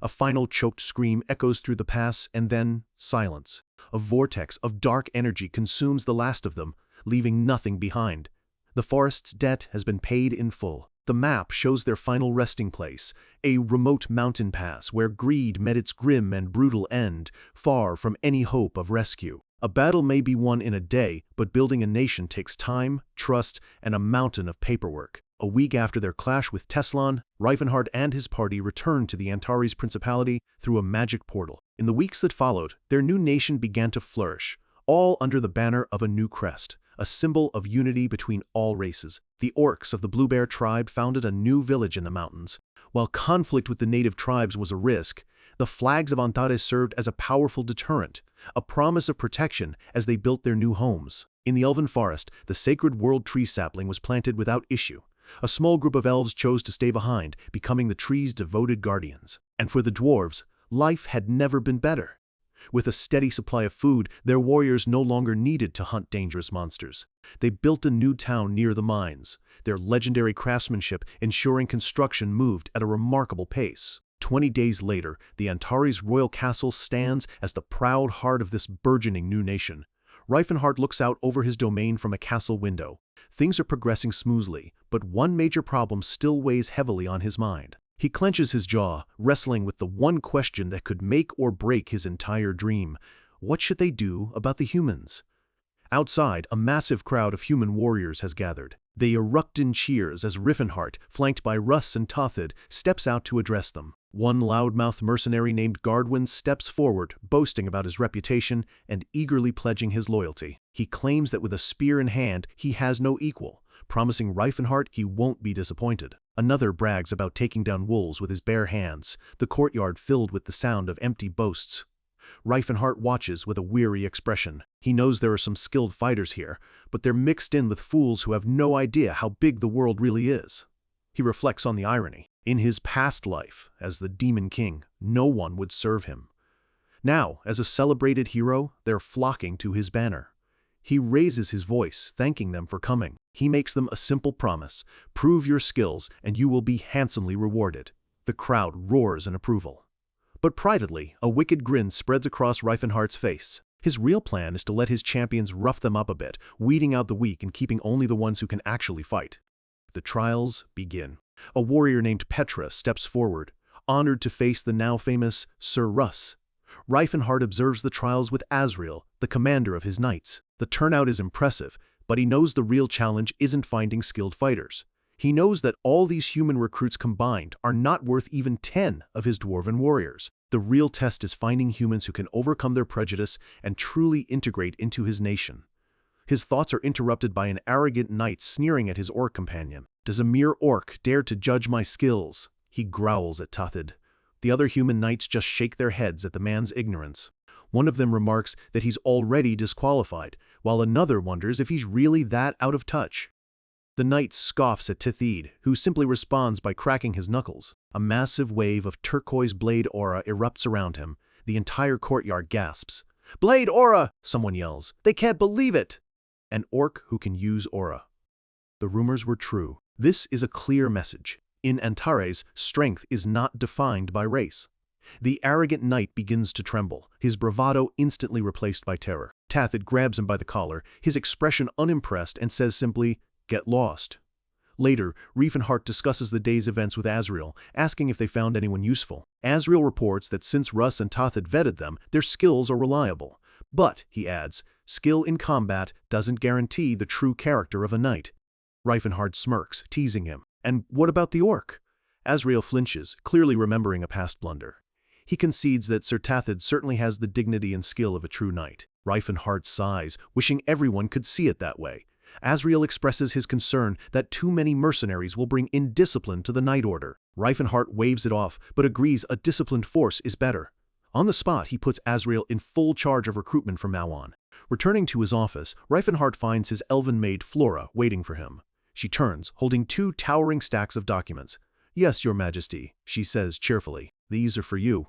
A final choked scream echoes through the pass, and then silence. A vortex of dark energy consumes the last of them, leaving nothing behind. The forest's debt has been paid in full. The map shows their final resting place, a remote mountain pass where greed met its grim and brutal end, far from any hope of rescue. A battle may be won in a day, but building a nation takes time, trust, and a mountain of paperwork. A week after their clash with Teslan, Reifenhard and his party returned to the Antares Principality through a magic portal. In the weeks that followed, their new nation began to flourish, all under the banner of a new crest, a symbol of unity between all races. The orcs of the Blue Bear tribe founded a new village in the mountains. While conflict with the native tribes was a risk, the flags of Antares served as a powerful deterrent, a promise of protection as they built their new homes. In the elven forest, the sacred world tree sapling was planted without issue. A small group of elves chose to stay behind, becoming the tree's devoted guardians. And for the dwarves, life had never been better. With a steady supply of food, their warriors no longer needed to hunt dangerous monsters. They built a new town near the mines, their legendary craftsmanship ensuring construction moved at a remarkable pace. 20 days later, the Antares royal castle stands as the proud heart of this burgeoning new nation. Reifenhart looks out over his domain from a castle window. Things are progressing smoothly, but one major problem still weighs heavily on his mind. He clenches his jaw, wrestling with the one question that could make or break his entire dream. What should they do about the humans? Outside, a massive crowd of human warriors has gathered. They erupt in cheers as Riffenhart, flanked by Russ and Tothid, steps out to address them. One loudmouth mercenary named Gardwin steps forward, boasting about his reputation and eagerly pledging his loyalty. He claims that with a spear in hand, he has no equal, promising Reifenhart he won't be disappointed. Another brags about taking down wolves with his bare hands, the courtyard filled with the sound of empty boasts. Reifenhart watches with a weary expression. He knows there are some skilled fighters here, but they're mixed in with fools who have no idea how big the world really is. He reflects on the irony. In his past life, as the Demon King, no one would serve him. Now, as a celebrated hero, they're flocking to his banner. He raises his voice, thanking them for coming. He makes them a simple promise: prove your skills and you will be handsomely rewarded. The crowd roars in approval. But privately, a wicked grin spreads across Reifenhart's face. His real plan is to let his champions rough them up a bit, weeding out the weak and keeping only the ones who can actually fight. The trials begin. A warrior named Petra steps forward, honored to face the now famous Sir Russ. Reifenhart observes the trials with Asriel, the commander of his knights. The turnout is impressive, but he knows the real challenge isn't finding skilled fighters. He knows that all these human recruits combined are not worth even 10 of his dwarven warriors. The real test is finding humans who can overcome their prejudice and truly integrate into his nation. His thoughts are interrupted by an arrogant knight sneering at his orc companion. "Does a mere orc dare to judge my skills?" He growls at Tothid. The other human knights just shake their heads at the man's ignorance. One of them remarks that he's already disqualified, while another wonders if he's really that out of touch. The knight scoffs at Tithid, who simply responds by cracking his knuckles. A massive wave of turquoise blade aura erupts around him. The entire courtyard gasps. "Blade aura!" someone yells. "They can't believe it!" An orc who can use aura. The rumors were true. This is a clear message. In Antares, strength is not defined by race. The arrogant knight begins to tremble, his bravado instantly replaced by terror. Tothid grabs him by the collar, his expression unimpressed, and says simply, "Get lost." Later, Reifenhart discusses the day's events with Asriel, asking if they found anyone useful. Asriel reports that since Russ and Tothid vetted them, their skills are reliable. But, he adds, skill in combat doesn't guarantee the true character of a knight. Reifenhart smirks, teasing him. "And what about the orc?" Asriel flinches, clearly remembering a past blunder. He concedes that Sir Tothid certainly has the dignity and skill of a true knight. Reifenhart sighs, wishing everyone could see it that way. Asriel expresses his concern that too many mercenaries will bring indiscipline to the Knight Order. Reifenhart waves it off, but agrees a disciplined force is better. On the spot, he puts Asriel in full charge of recruitment from now on. Returning to his office, Reifenhart finds his elven maid Flora waiting for him. She turns, holding 2 towering stacks of documents. "Yes, Your Majesty," she says cheerfully. "These are for you."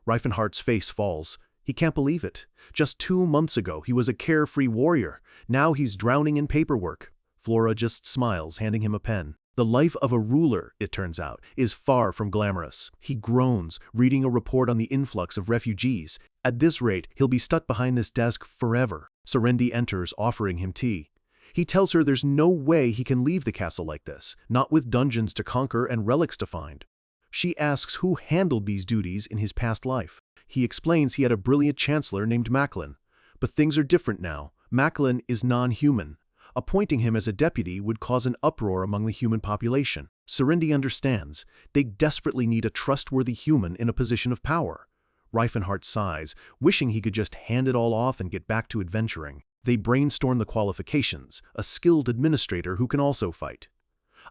Reifenhart's face falls. He can't believe it. Just 2 months ago, he was a carefree warrior. Now he's drowning in paperwork. Flora just smiles, handing him a pen. The life of a ruler, it turns out, is far from glamorous. He groans, reading a report on the influx of refugees. At this rate, he'll be stuck behind this desk forever. Serendi enters, offering him tea. He tells her there's no way he can leave the castle like this, not with dungeons to conquer and relics to find. She asks who handled these duties in his past life. He explains he had a brilliant chancellor named Macklin. But things are different now. Macklin is non-human. Appointing him as a deputy would cause an uproar among the human population. Serendi understands. They desperately need a trustworthy human in a position of power. Reifenhart sighs, wishing he could just hand it all off and get back to adventuring. They brainstorm the qualifications, a skilled administrator who can also fight.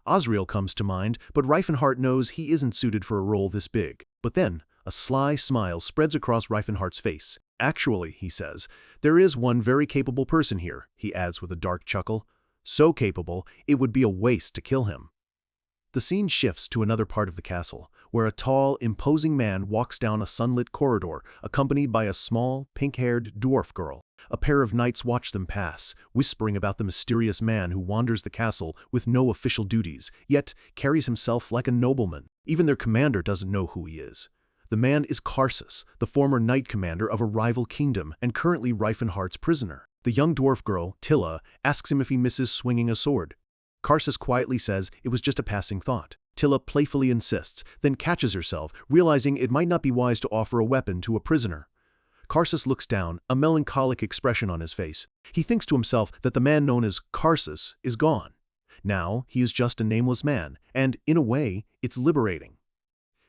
Osriel comes to mind, but Reifenhart knows he isn't suited for a role this big. But then, a sly smile spreads across Reifenhart's face. Actually, he says, there is one very capable person here, he adds with a dark chuckle. So capable, it would be a waste to kill him. The scene shifts to another part of the castle, where a tall, imposing man walks down a sunlit corridor, accompanied by a small, pink-haired dwarf girl. A pair of knights watch them pass, whispering about the mysterious man who wanders the castle with no official duties, yet carries himself like a nobleman. Even their commander doesn't know who he is. The man is Karsus, the former knight commander of a rival kingdom and currently Reifenhart's prisoner. The young dwarf girl, Tilla, asks him if he misses swinging a sword. Karsus quietly says it was just a passing thought. Tilla playfully insists, then catches herself, realizing it might not be wise to offer a weapon to a prisoner. Karsus looks down, a melancholic expression on his face. He thinks to himself that the man known as Karsus is gone. Now he is just a nameless man, and, in a way, it's liberating.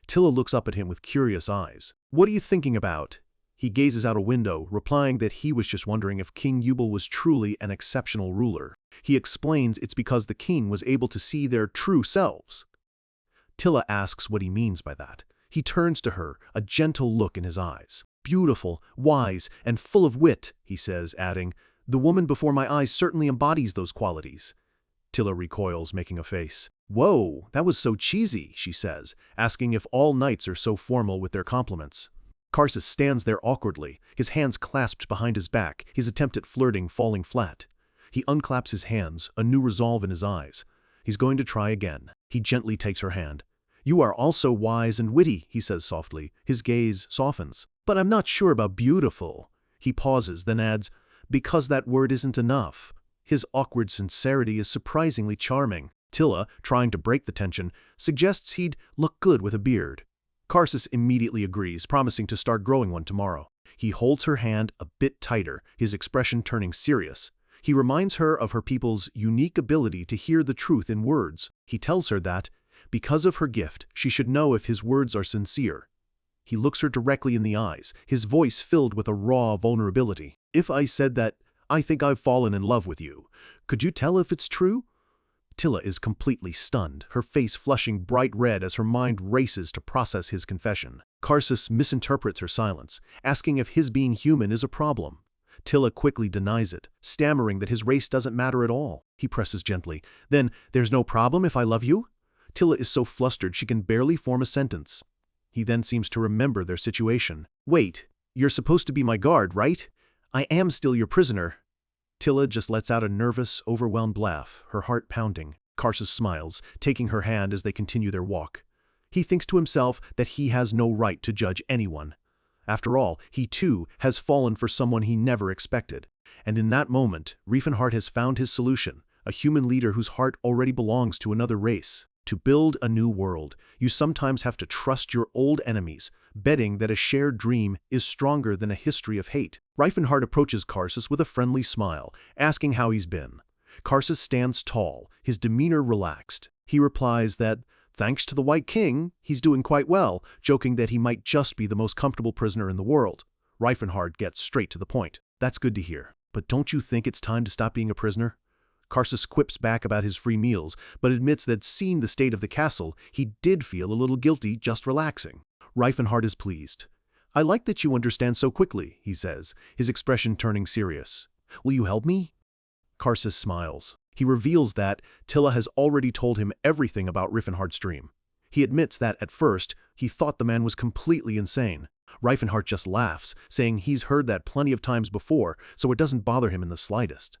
Tilla looks up at him with curious eyes. "What are you thinking about?" He gazes out a window, replying that he was just wondering if King Yubel was truly an exceptional ruler. He explains it's because the king was able to see their true selves. Tilla asks what he means by that. He turns to her, a gentle look in his eyes. "Beautiful, wise, and full of wit," he says, adding, "The woman before my eyes certainly embodies those qualities." Tilla recoils, making a face. "Whoa, that was so cheesy," she says, asking if all knights are so formal with their compliments. Karsus stands there awkwardly, his hands clasped behind his back, his attempt at flirting falling flat. He unclaps his hands, a new resolve in his eyes. He's going to try again. He gently takes her hand. "You are also wise and witty," he says softly. His gaze softens. "But I'm not sure about beautiful." He pauses, then adds, "because that word isn't enough." His awkward sincerity is surprisingly charming. Tilla, trying to break the tension, suggests he'd look good with a beard. Karsus immediately agrees, promising to start growing one tomorrow. He holds her hand a bit tighter, his expression turning serious. He reminds her of her people's unique ability to hear the truth in words. He tells her that, because of her gift, she should know if his words are sincere. He looks her directly in the eyes, his voice filled with a raw vulnerability. "If I said that I think I've fallen in love with you, could you tell if it's true?" Tilla is completely stunned, her face flushing bright red as her mind races to process his confession. Karsus misinterprets her silence, asking if his being human is a problem. Tilla quickly denies it, stammering that his race doesn't matter at all. He presses gently. "Then, there's no problem if I love you?" Tilla is so flustered she can barely form a sentence. He then seems to remember their situation. "Wait, you're supposed to be my guard, right? I am still your prisoner." Tilla just lets out a nervous, overwhelmed laugh, her heart pounding. Karsus smiles, taking her hand as they continue their walk. He thinks to himself that he has no right to judge anyone. After all, he too has fallen for someone he never expected. And in that moment, Reifenhart has found his solution, a human leader whose heart already belongs to another race. To build a new world, you sometimes have to trust your old enemies, betting that a shared dream is stronger than a history of hate. Reifenhart approaches Karsus with a friendly smile, asking how he's been. Karsus stands tall, his demeanor relaxed. He replies that, thanks to the White King, he's doing quite well, joking that he might just be the most comfortable prisoner in the world. Reifenhart gets straight to the point. "That's good to hear. But don't you think it's time to stop being a prisoner?" Karsus quips back about his free meals, but admits that seeing the state of the castle, he did feel a little guilty just relaxing. Reifenhart is pleased. "I like that you understand so quickly," he says, his expression turning serious. "Will you help me?" Karsus smiles. He reveals that Tilla has already told him everything about Reifenhart's dream. He admits that, at first, he thought the man was completely insane. Reifenhart just laughs, saying he's heard that plenty of times before, so it doesn't bother him in the slightest.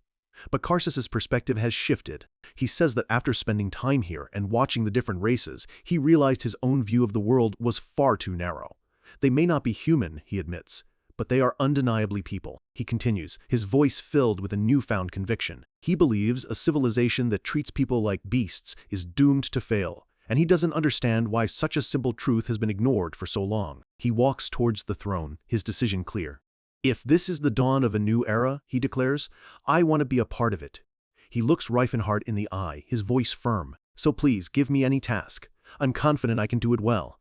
But Karsus's perspective has shifted. He says that after spending time here and watching the different races, he realized his own view of the world was far too narrow. They may not be human, he admits, but they are undeniably people. He continues, his voice filled with a newfound conviction. He believes a civilization that treats people like beasts is doomed to fail, and he doesn't understand why such a simple truth has been ignored for so long. He walks towards the throne, his decision clear. "If this is the dawn of a new era," he declares, "I want to be a part of it." He looks Reifenhart in the eye, his voice firm. "So please, give me any task. I'm confident I can do it well."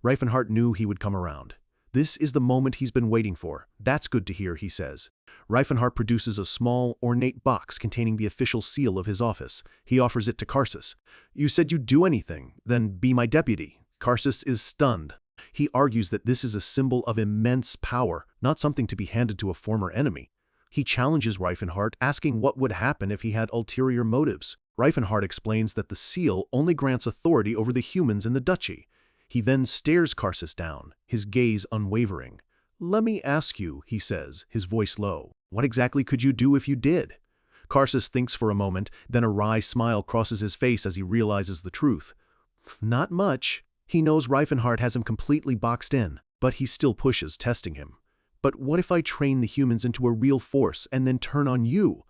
Reifenhart knew he would come around. This is the moment he's been waiting for. That's good to hear, he says. Reifenhart produces a small, ornate box containing the official seal of his office. He offers it to Karsus. You said you'd do anything, then be my deputy. Karsus is stunned. He argues that this is a symbol of immense power, not something to be handed to a former enemy. He challenges Reifenhart, asking what would happen if he had ulterior motives. Reifenhart explains that the seal only grants authority over the humans in the duchy. He then stares Karsus down, his gaze unwavering. Let me ask you, he says, his voice low, what exactly could you do if you did? Karsus thinks for a moment, then a wry smile crosses his face as he realizes the truth. Not much. He knows Reifenhart has him completely boxed in, but he still pushes, testing him. But what if I train the humans into a real force and then turn on you?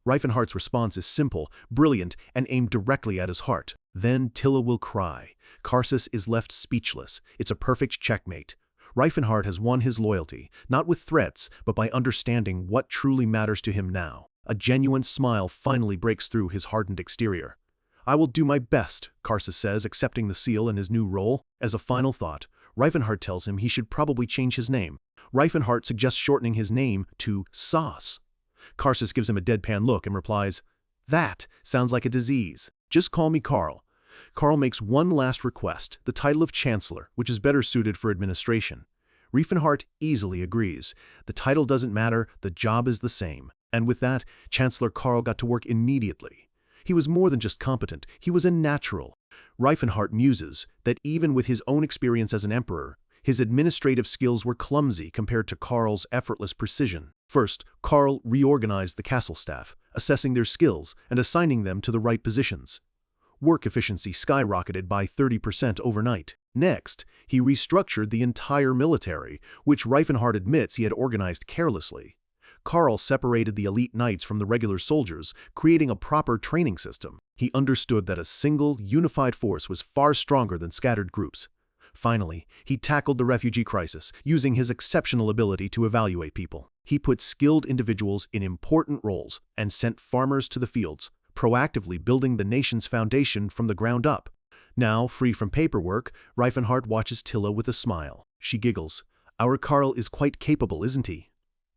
Reifenhart's response is simple, brilliant, and aimed directly at his heart. Then Tilla will cry. Karsus is left speechless. It's a perfect checkmate. Reifenhart has won his loyalty, not with threats, but by understanding what truly matters to him now. A genuine smile finally breaks through his hardened exterior. I will do my best, Karsus says, accepting the seal in his new role. As a final thought, Reifenhart tells him he should probably change his name. Reifenhart suggests shortening his name to Sauce. Karsus gives him a deadpan look and replies, That sounds like a disease. Just call me Karl. Karl makes one last request, the title of Chancellor, which is better suited for administration. Reifenhart easily agrees. The title doesn't matter, the job is the same. And with that, Chancellor Karl got to work immediately. He was more than just competent, he was a natural. Reifenhart muses that even with his own experience as an emperor, his administrative skills were clumsy compared to Karl's effortless precision. First, Karl reorganized the castle staff, assessing their skills and assigning them to the right positions. Work efficiency skyrocketed by 30% overnight. Next, he restructured the entire military, which Reifenhart admits he had organized carelessly. Karl separated the elite knights from the regular soldiers, creating a proper training system. He understood that a single, unified force was far stronger than scattered groups. Finally, he tackled the refugee crisis, using his exceptional ability to evaluate people. He put skilled individuals in important roles and sent farmers to the fields, proactively building the nation's foundation from the ground up. Now, free from paperwork, Reifenhart watches Tilla with a smile. She giggles. Our Karl is quite capable, isn't he?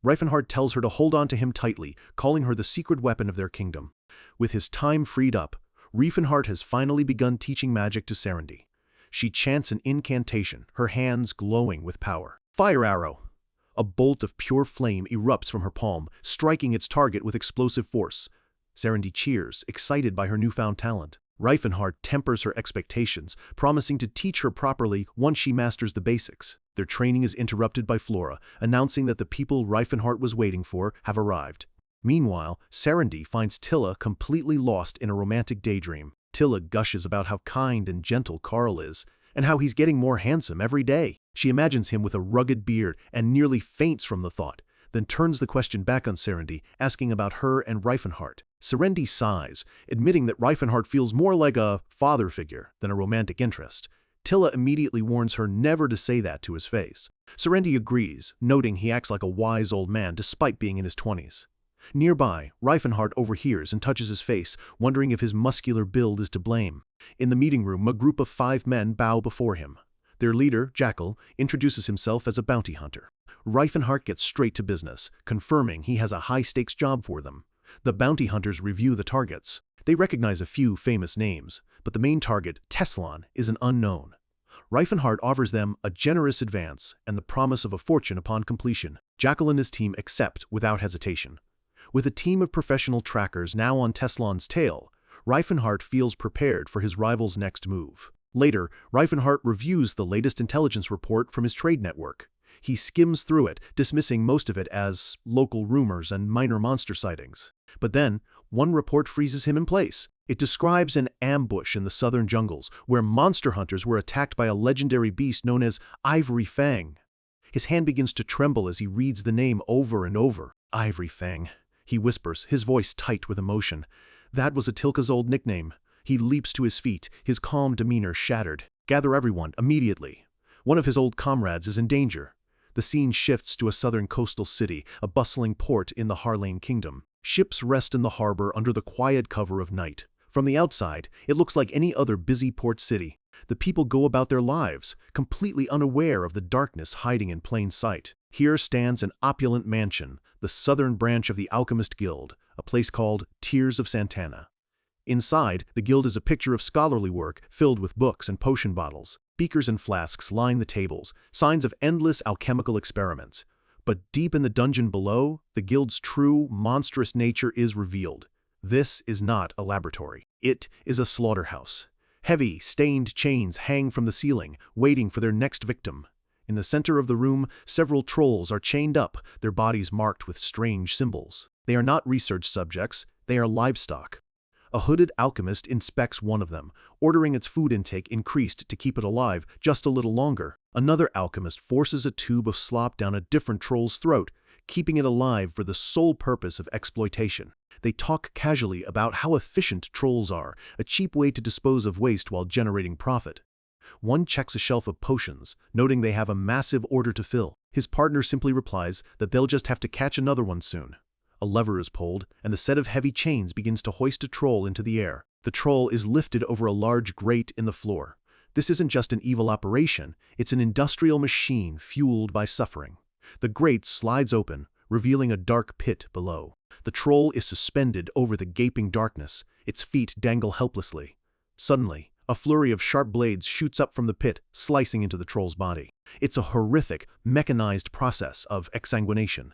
Reifenhart tells her to hold on to him tightly, calling her the secret weapon of their kingdom. With his time freed up, Reifenhart has finally begun teaching magic to Serendy. She chants an incantation, her hands glowing with power. Fire arrow! A bolt of pure flame erupts from her palm, striking its target with explosive force. Serendy cheers, excited by her newfound talent. Reifenhart tempers her expectations, promising to teach her properly once she masters the basics. Their training is interrupted by Flora, announcing that the people Reifenhart was waiting for have arrived. Meanwhile, Serendy finds Tilla completely lost in a romantic daydream. Tilla gushes about how kind and gentle Karl is, and how he's getting more handsome every day. She imagines him with a rugged beard and nearly faints from the thought, then turns the question back on Serendy, asking about her and Reifenhart. Serendy sighs, admitting that Reifenhart feels more like a father figure than a romantic interest. Tilla immediately warns her never to say that to his face. Serendy agrees, noting he acts like a wise old man despite being in his 20s. Nearby, Reifenhart overhears and touches his face, wondering if his muscular build is to blame. In the meeting room, a group of 5 men bow before him. Their leader, Jackal, introduces himself as a bounty hunter. Reifenhart gets straight to business, confirming he has a high-stakes job for them. The bounty hunters review the targets. They recognize a few famous names, but the main target, Teslan, is an unknown. Reifenhart offers them a generous advance and the promise of a fortune upon completion. Jackal and his team accept without hesitation. With a team of professional trackers now on Teslan's tail, Reifenhart feels prepared for his rival's next move. Later, Reifenhart reviews the latest intelligence report from his trade network. He skims through it, dismissing most of it as local rumors and minor monster sightings. But then, one report freezes him in place. It describes an ambush in the southern jungles, where monster hunters were attacked by a legendary beast known as Ivory Fang. His hand begins to tremble as he reads the name over and over. Ivory Fang, he whispers, his voice tight with emotion. That was Atilka's old nickname. He leaps to his feet, his calm demeanor shattered. Gather everyone, immediately. One of his old comrades is in danger. The scene shifts to a southern coastal city, a bustling port in the Harlane Kingdom. Ships rest in the harbor under the quiet cover of night. From the outside, it looks like any other busy port city. The people go about their lives, completely unaware of the darkness hiding in plain sight. Here stands an opulent mansion, the southern branch of the Alchemist Guild, a place called Tears of Santana. Inside, the guild is a picture of scholarly work filled with books and potion bottles. Beakers and flasks line the tables, signs of endless alchemical experiments. But deep in the dungeon below, the guild's true, monstrous nature is revealed. This is not a laboratory. It is a slaughterhouse. Heavy, stained chains hang from the ceiling, waiting for their next victim. In the center of the room, several trolls are chained up, their bodies marked with strange symbols. They are not research subjects, they are livestock. A hooded alchemist inspects one of them, ordering its food intake increased to keep it alive just a little longer. Another alchemist forces a tube of slop down a different troll's throat, keeping it alive for the sole purpose of exploitation. They talk casually about how efficient trolls are, a cheap way to dispose of waste while generating profit. One checks a shelf of potions, noting they have a massive order to fill. His partner simply replies that they'll just have to catch another one soon. A lever is pulled, and the set of heavy chains begins to hoist a troll into the air. The troll is lifted over a large grate in the floor. This isn't just an evil operation, it's an industrial machine fueled by suffering. The grate slides open, revealing a dark pit below. The troll is suspended over the gaping darkness, its feet dangle helplessly. Suddenly, a flurry of sharp blades shoots up from the pit, slicing into the troll's body. It's a horrific, mechanized process of exsanguination.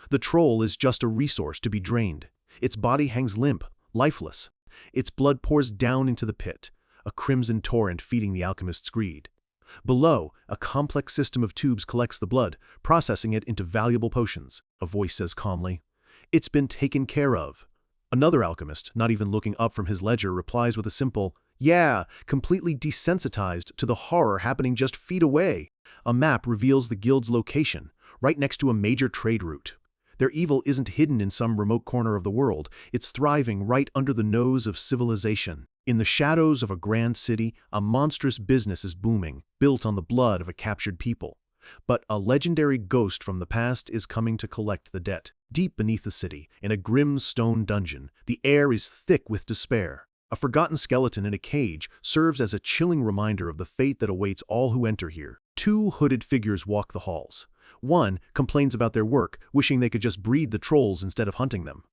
The troll is just a resource to be drained. Its body hangs limp, lifeless. Its blood pours down into the pit, a crimson torrent feeding the alchemist's greed. Below, a complex system of tubes collects the blood, processing it into valuable potions. A voice says calmly, "It's been taken care of." Another alchemist, not even looking up from his ledger, replies with a simple, "Yeah," completely desensitized to the horror happening just feet away. A map reveals the guild's location, right next to a major trade route. Their evil isn't hidden in some remote corner of the world, it's thriving right under the nose of civilization. In the shadows of a grand city, a monstrous business is booming, built on the blood of a captured people. But a legendary ghost from the past is coming to collect the debt. Deep beneath the city, in a grim stone dungeon, the air is thick with despair. A forgotten skeleton in a cage serves as a chilling reminder of the fate that awaits all who enter here. Two hooded figures walk the halls. One complains about their work, wishing they could just breed the trolls instead of hunting them.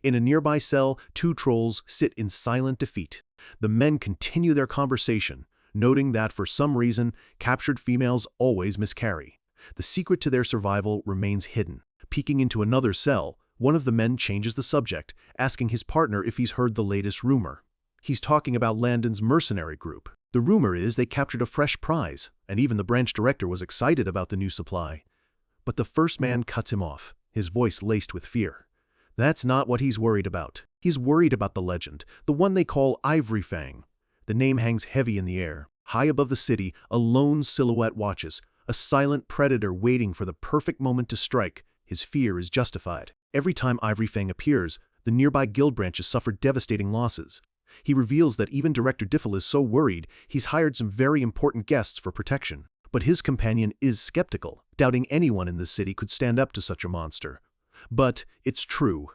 In a nearby cell, two trolls sit in silent defeat. The men continue their conversation, noting that for some reason, captured females always miscarry. The secret to their survival remains hidden. Peeking into another cell, one of the men changes the subject, asking his partner if he's heard the latest rumor. He's talking about Landon's mercenary group. The rumor is they captured a fresh prize, and even the branch director was excited about the new supply. But the first man cuts him off, his voice laced with fear. That's not what he's worried about. He's worried about the legend, the one they call Ivory Fang. The name hangs heavy in the air. High above the city, a lone silhouette watches, a silent predator waiting for the perfect moment to strike. His fear is justified. Every time Ivory Fang appears, the nearby guild branches suffer devastating losses. He reveals that even Director Diffel is so worried, he's hired some very important guests for protection. But his companion is skeptical, doubting anyone in the city could stand up to such a monster. But it's true.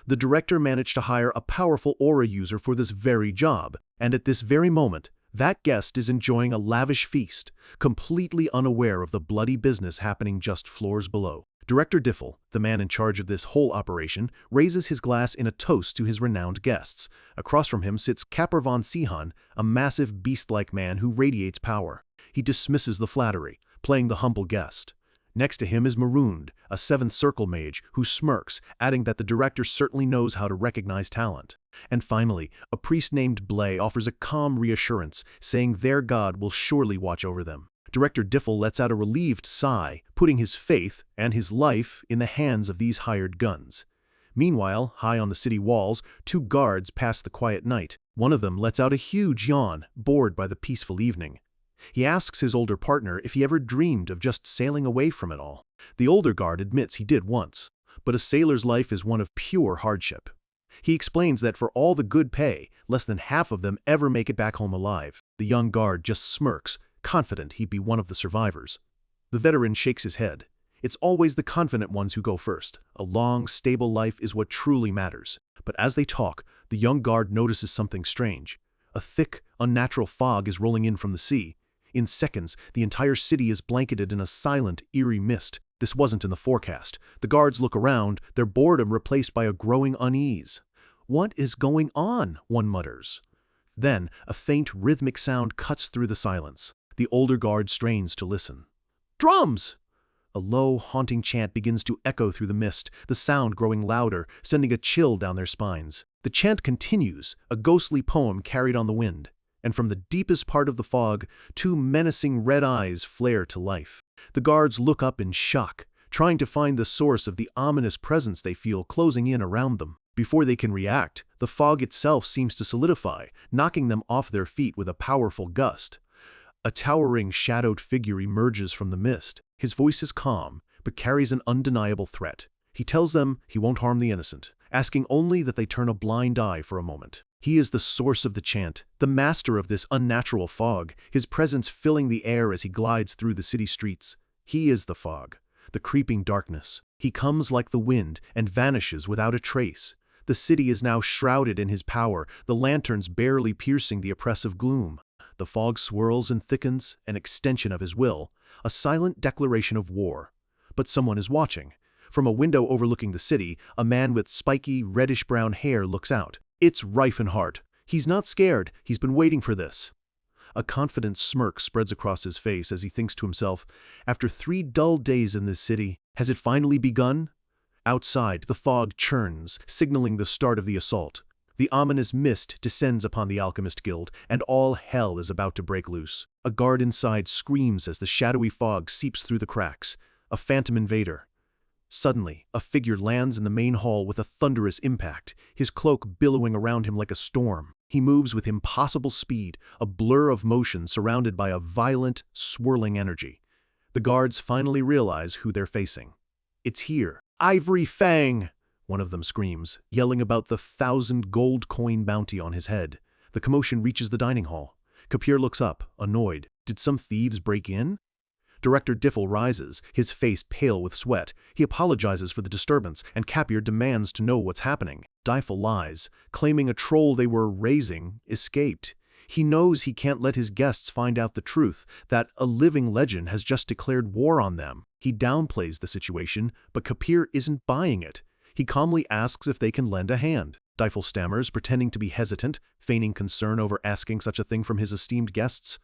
The director managed to hire a powerful aura user for this very job, and at this very moment, that guest is enjoying a lavish feast, completely unaware of the bloody business happening just floors below. Director Diffel, the man in charge of this whole operation, raises his glass in a toast to his renowned guests. Across from him sits Kapper von Sihan, a massive beast-like man who radiates power. He dismisses the flattery, playing the humble guest. Next to him is Marooned, a seventh circle mage, who smirks, adding that the director certainly knows how to recognize talent. And finally, a priest named Blay offers a calm reassurance, saying their god will surely watch over them. Director Diffel lets out a relieved sigh, putting his faith and his life in the hands of these hired guns. Meanwhile, high on the city walls, two guards pass the quiet night. One of them lets out a huge yawn, bored by the peaceful evening. He asks his older partner if he ever dreamed of just sailing away from it all. The older guard admits he did once, but a sailor's life is one of pure hardship. He explains that for all the good pay, less than half of them ever make it back home alive. The young guard just smirks, confident he'd be one of the survivors. The veteran shakes his head. It's always the confident ones who go first. A long, stable life is what truly matters. But as they talk, the young guard notices something strange. A thick, unnatural fog is rolling in from the sea. In seconds, the entire city is blanketed in a silent, eerie mist. This wasn't in the forecast. The guards look around, their boredom replaced by a growing unease. "What is going on?" one mutters. Then, a faint, rhythmic sound cuts through the silence. The older guard strains to listen. "Drums!" A low, haunting chant begins to echo through the mist, the sound growing louder, sending a chill down their spines. The chant continues, a ghostly poem carried on the wind. And from the deepest part of the fog, two menacing red eyes flare to life. The guards look up in shock, trying to find the source of the ominous presence they feel closing in around them. Before they can react, the fog itself seems to solidify, knocking them off their feet with a powerful gust. A towering, shadowed figure emerges from the mist. His voice is calm, but carries an undeniable threat. He tells them he won't harm the innocent, asking only that they turn a blind eye for a moment. He is the source of the chant, the master of this unnatural fog, his presence filling the air as he glides through the city streets. He is the fog, the creeping darkness. He comes like the wind and vanishes without a trace. The city is now shrouded in his power, the lanterns barely piercing the oppressive gloom. The fog swirls and thickens, an extension of his will, a silent declaration of war. But someone is watching. From a window overlooking the city, a man with spiky, reddish-brown hair looks out. It's Reifenhart. He's not scared. He's been waiting for this. A confident smirk spreads across his face as he thinks to himself, after 3 dull days in this city, has it finally begun? Outside, the fog churns, signaling the start of the assault. The ominous mist descends upon the Alchemist Guild, and all hell is about to break loose. A guard inside screams as the shadowy fog seeps through the cracks. A phantom invader. Suddenly, a figure lands in the main hall with a thunderous impact, his cloak billowing around him like a storm. He moves with impossible speed, a blur of motion surrounded by a violent, swirling energy. The guards finally realize who they're facing. "It's here. Ivory Fang!" one of them screams, yelling about the 1,000 gold coin bounty on his head. The commotion reaches the dining hall. Kapir looks up, annoyed. Did some thieves break in? Director Diffel rises, his face pale with sweat. He apologizes for the disturbance, and Kapir demands to know what's happening. Diffel lies, claiming a troll they were raising escaped. He knows he can't let his guests find out the truth, that a living legend has just declared war on them. He downplays the situation, but Kapir isn't buying it. He calmly asks if they can lend a hand. Diffel stammers, pretending to be hesitant, feigning concern over asking such a thing from his esteemed guests.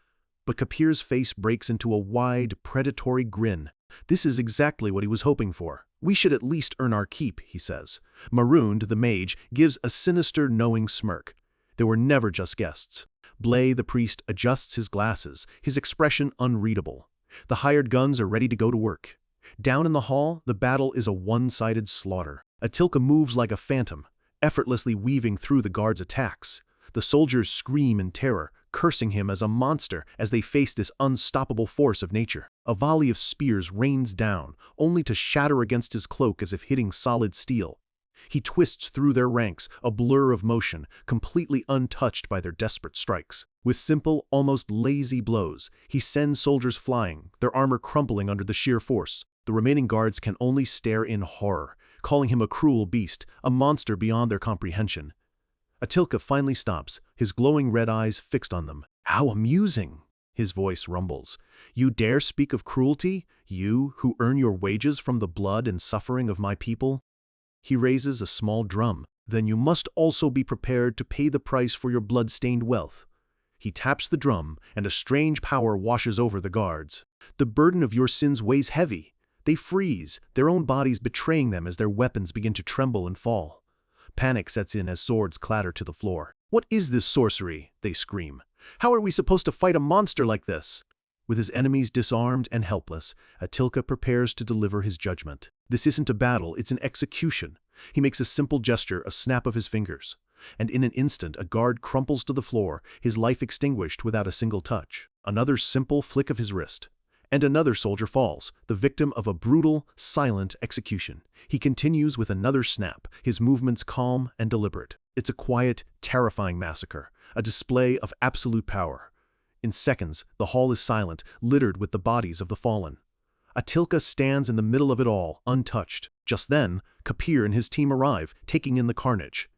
But Kapir's face breaks into a wide, predatory grin. This is exactly what he was hoping for. "We should at least earn our keep," he says. Marooned, the mage, gives a sinister, knowing smirk. They were never just guests. Blay, the priest, adjusts his glasses, his expression unreadable. The hired guns are ready to go to work. Down in the hall, the battle is a one-sided slaughter. Atilka moves like a phantom, effortlessly weaving through the guards' attacks. The soldiers scream in terror, cursing him as a monster as they face this unstoppable force of nature. A volley of spears rains down, only to shatter against his cloak as if hitting solid steel. He twists through their ranks, a blur of motion, completely untouched by their desperate strikes. With simple, almost lazy blows, he sends soldiers flying, their armor crumpling under the sheer force. The remaining guards can only stare in horror, calling him a cruel beast, a monster beyond their comprehension. Atilka finally stops, his glowing red eyes fixed on them. "How amusing!" his voice rumbles. "You dare speak of cruelty? You, who earn your wages from the blood and suffering of my people?" He raises a small drum. "Then you must also be prepared to pay the price for your blood-stained wealth." He taps the drum, and a strange power washes over the guards. "The burden of your sins weighs heavy." They freeze, their own bodies betraying them as their weapons begin to tremble and fall. Panic sets in as swords clatter to the floor. "What is this sorcery?" they scream. "How are we supposed to fight a monster like this?" With his enemies disarmed and helpless, Atilka prepares to deliver his judgment. This isn't a battle, it's an execution. He makes a simple gesture, a snap of his fingers. And in an instant, a guard crumples to the floor, his life extinguished without a single touch. Another simple flick of his wrist. And another soldier falls, the victim of a brutal, silent execution. He continues with another snap, his movements calm and deliberate. It's a quiet, terrifying massacre, a display of absolute power. In seconds, the hall is silent, littered with the bodies of the fallen. Atilka stands in the middle of it all, untouched. Just then, Kapir and his team arrive, taking in the carnage.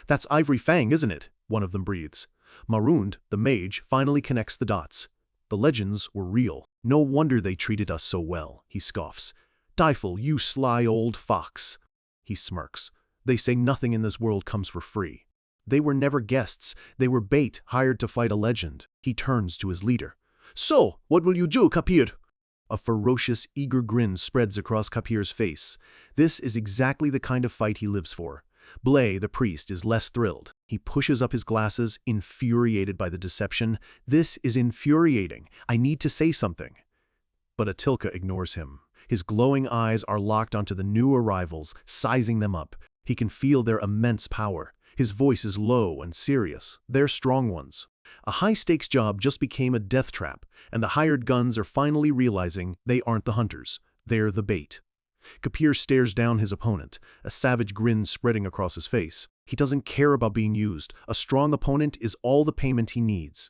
That's Ivory Fang, isn't it? One of them breathes. Marund, the mage, finally connects the dots. The legends were real. No wonder they treated us so well, he scoffs. Difel, you sly old fox. He smirks. They say nothing in this world comes for free. They were never guests. They were bait hired to fight a legend. He turns to his leader. So, what will you do, Kapir? A ferocious, eager grin spreads across Kapir's face. This is exactly the kind of fight he lives for. Blay, the priest, is less thrilled. He pushes up his glasses, infuriated by the deception. This is infuriating. I need to say something. But Atilka ignores him. His glowing eyes are locked onto the new arrivals, sizing them up. He can feel their immense power. His voice is low and serious. They're strong ones. A high-stakes job just became a death trap, and the hired guns are finally realizing they aren't the hunters. They're the bait. Kapir stares down his opponent, a savage grin spreading across his face. He doesn't care about being used. A strong opponent is all the payment he needs.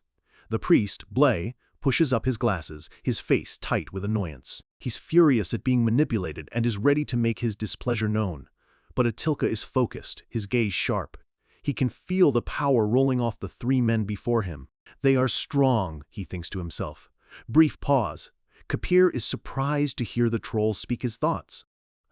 The priest, Blay, pushes up his glasses, his face tight with annoyance. He's furious at being manipulated and is ready to make his displeasure known. But Atilka is focused, his gaze sharp. He can feel the power rolling off the three men before him. They are strong, he thinks to himself. Brief pause. Kapir is surprised to hear the troll speak his thoughts.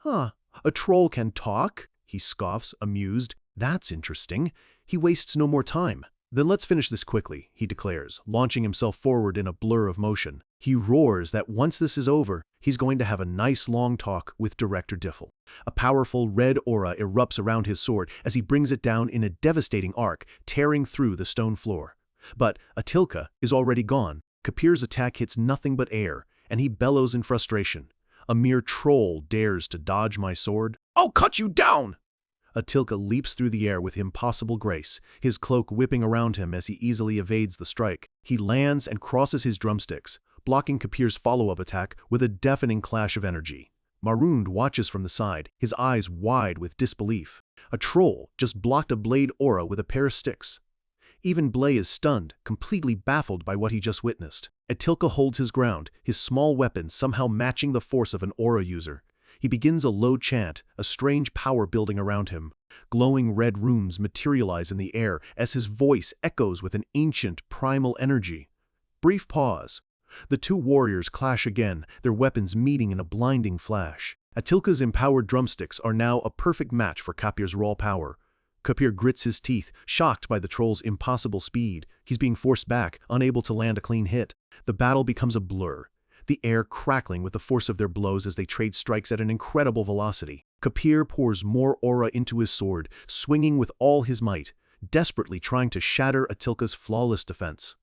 A troll can talk? He scoffs, amused. That's interesting. He wastes no more time. Then let's finish this quickly, he declares, launching himself forward in a blur of motion. He roars that once this is over, he's going to have a nice long talk with Director Diffel. A powerful red aura erupts around his sword as he brings it down in a devastating arc, tearing through the stone floor. But Atilka is already gone. Kapir's attack hits nothing but air, and he bellows in frustration. A mere troll dares to dodge my sword? I'll cut you down! Atilka leaps through the air with impossible grace, his cloak whipping around him as he easily evades the strike. He lands and crosses his drumsticks, blocking Kapir's follow-up attack with a deafening clash of energy. Marund watches from the side, his eyes wide with disbelief. A troll just blocked a blade aura with a pair of sticks. Even Blay is stunned, completely baffled by what he just witnessed. Atilka holds his ground, his small weapon somehow matching the force of an aura user. He begins a low chant, a strange power building around him. Glowing red runes materialize in the air as his voice echoes with an ancient, primal energy. Brief pause. The two warriors clash again, their weapons meeting in a blinding flash. Atilka's empowered drumsticks are now a perfect match for Kapir's raw power. Kapir grits his teeth, shocked by the troll's impossible speed. He's being forced back, unable to land a clean hit. The battle becomes a blur, the air crackling with the force of their blows as they trade strikes at an incredible velocity. Kapir pours more aura into his sword, swinging with all his might, desperately trying to shatter Atilka's flawless defense.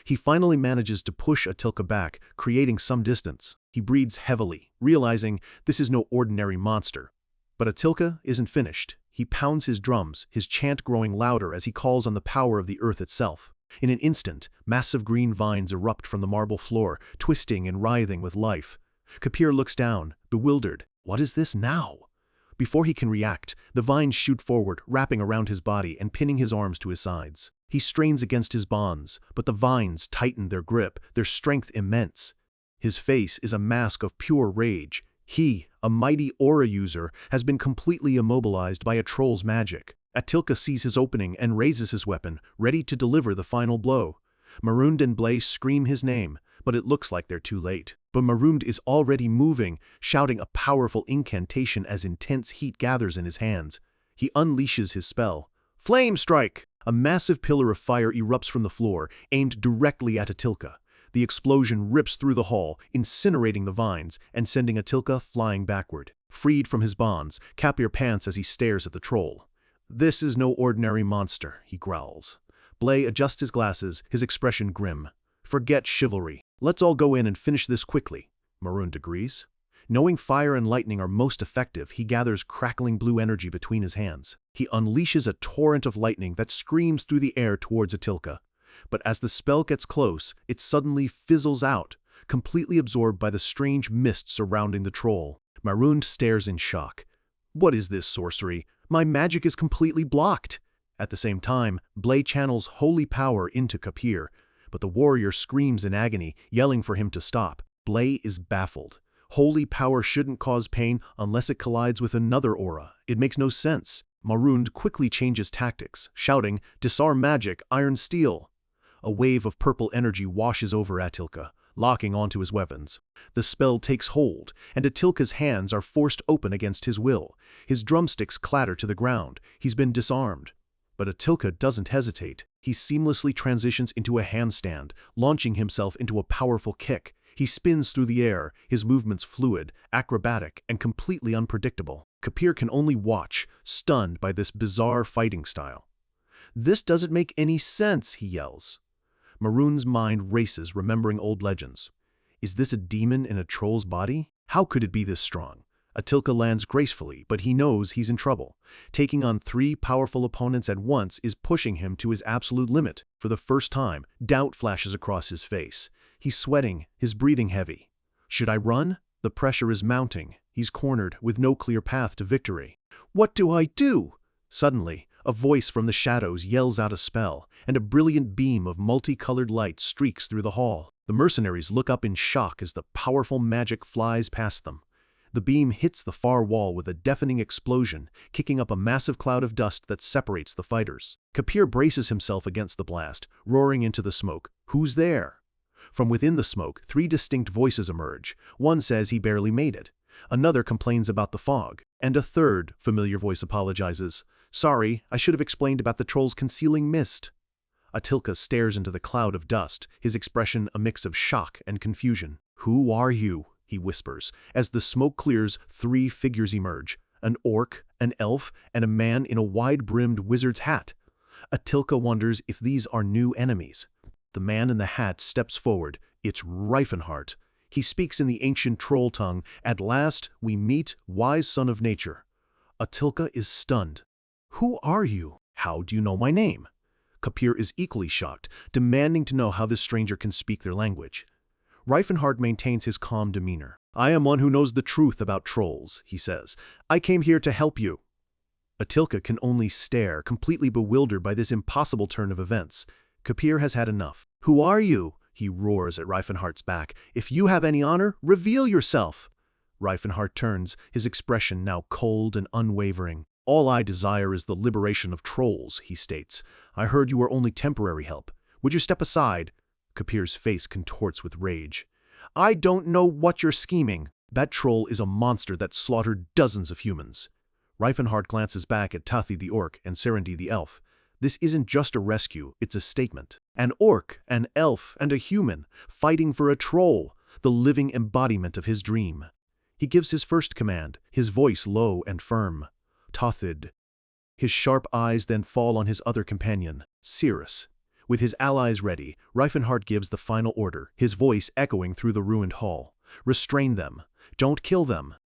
He finally manages to push Atilka back, creating some distance. He breathes heavily, realizing this is no ordinary monster. But Atilka isn't finished. He pounds his drums, his chant growing louder as he calls on the power of the earth itself. In an instant, massive green vines erupt from the marble floor, twisting and writhing with life. Kapir looks down, bewildered. What is this now? Before he can react, the vines shoot forward, wrapping around his body and pinning his arms to his sides. He strains against his bonds, but the vines tighten their grip, their strength immense. His face is a mask of pure rage. He, a mighty aura user, has been completely immobilized by a troll's magic. Atilka sees his opening and raises his weapon, ready to deliver the final blow. Marund and Blay scream his name, but it looks like they're too late. But Marund is already moving, shouting a powerful incantation as intense heat gathers in his hands. He unleashes his spell. Flame Strike! A massive pillar of fire erupts from the floor, aimed directly at Atilka. The explosion rips through the hall, incinerating the vines and sending Atilka flying backward. Freed from his bonds, Kapir pants as he stares at the troll. This is no ordinary monster, he growls. Blay adjusts his glasses, his expression grim. Forget chivalry. Let's all go in and finish this quickly. Marund agrees. Knowing fire and lightning are most effective, he gathers crackling blue energy between his hands. He unleashes a torrent of lightning that screams through the air towards Atilka. But as the spell gets close, it suddenly fizzles out, completely absorbed by the strange mist surrounding the troll. Marund stares in shock. What is this sorcery? My magic is completely blocked. At the same time, Blay channels holy power into Kapir, but the warrior screams in agony, yelling for him to stop. Blay is baffled. Holy power shouldn't cause pain unless it collides with another aura. It makes no sense. Marund quickly changes tactics, shouting, "Disarm magic, iron steel!" A wave of purple energy washes over Atilka, locking onto his weapons. The spell takes hold, and Atilka's hands are forced open against his will. His drumsticks clatter to the ground. He's been disarmed. But Atilka doesn't hesitate. He seamlessly transitions into a handstand, launching himself into a powerful kick. He spins through the air, his movements fluid, acrobatic, and completely unpredictable. Kapir can only watch, stunned by this bizarre fighting style. "This doesn't make any sense," he yells. Marund's mind races, remembering old legends. Is this a demon in a troll's body? How could it be this strong? Atilka lands gracefully, but he knows he's in trouble. Taking on 3 powerful opponents at once is pushing him to his absolute limit. For the first time, doubt flashes across his face. He's sweating, his breathing heavy. Should I run? The pressure is mounting. He's cornered, with no clear path to victory. What do I do? Suddenly, a voice from the shadows yells out a spell, and a brilliant beam of multicolored light streaks through the hall. The mercenaries look up in shock as the powerful magic flies past them. The beam hits the far wall with a deafening explosion, kicking up a massive cloud of dust that separates the fighters. Kapir braces himself against the blast, roaring into the smoke. "Who's there?" From within the smoke, 3 distinct voices emerge. One says he barely made it. Another complains about the fog. And a third, familiar voice apologizes. "Sorry, I should have explained about the troll's concealing mist." Atilka stares into the cloud of dust, his expression a mix of shock and confusion. "Who are you?" he whispers. As the smoke clears, 3 figures emerge. An orc, an elf, and a man in a wide-brimmed wizard's hat. Atilka wonders if these are new enemies. The man in the hat steps forward. It's Reifenhart. He speaks in the ancient troll tongue. "At last, we meet, wise son of nature." Atilka is stunned. "Who are you? How do you know my name?" Kapir is equally shocked, demanding to know how this stranger can speak their language. Reifenhart maintains his calm demeanor. "I am one who knows the truth about trolls," he says. "I came here to help you." Atilka can only stare, completely bewildered by this impossible turn of events. Kapir has had enough. "Who are you?" he roars at Reifenhart's back. "If you have any honor, reveal yourself." Reifenhart turns, his expression now cold and unwavering. "All I desire is the liberation of trolls," he states. "I heard you were only temporary help. Would you step aside?" Kapir's face contorts with rage. "I don't know what you're scheming. That troll is a monster that slaughtered dozens of humans." Reifenhart glances back at Tathi the orc and Serendi the elf. This isn't just a rescue, it's a statement. An orc, an elf, and a human, fighting for a troll, the living embodiment of his dream. He gives his first command, his voice low and firm. "Tathid." His sharp eyes then fall on his other companion, Cirrus. With his allies ready, Reifenhart gives the final order, his voice echoing through the ruined hall. "Restrain them. Don't kill them."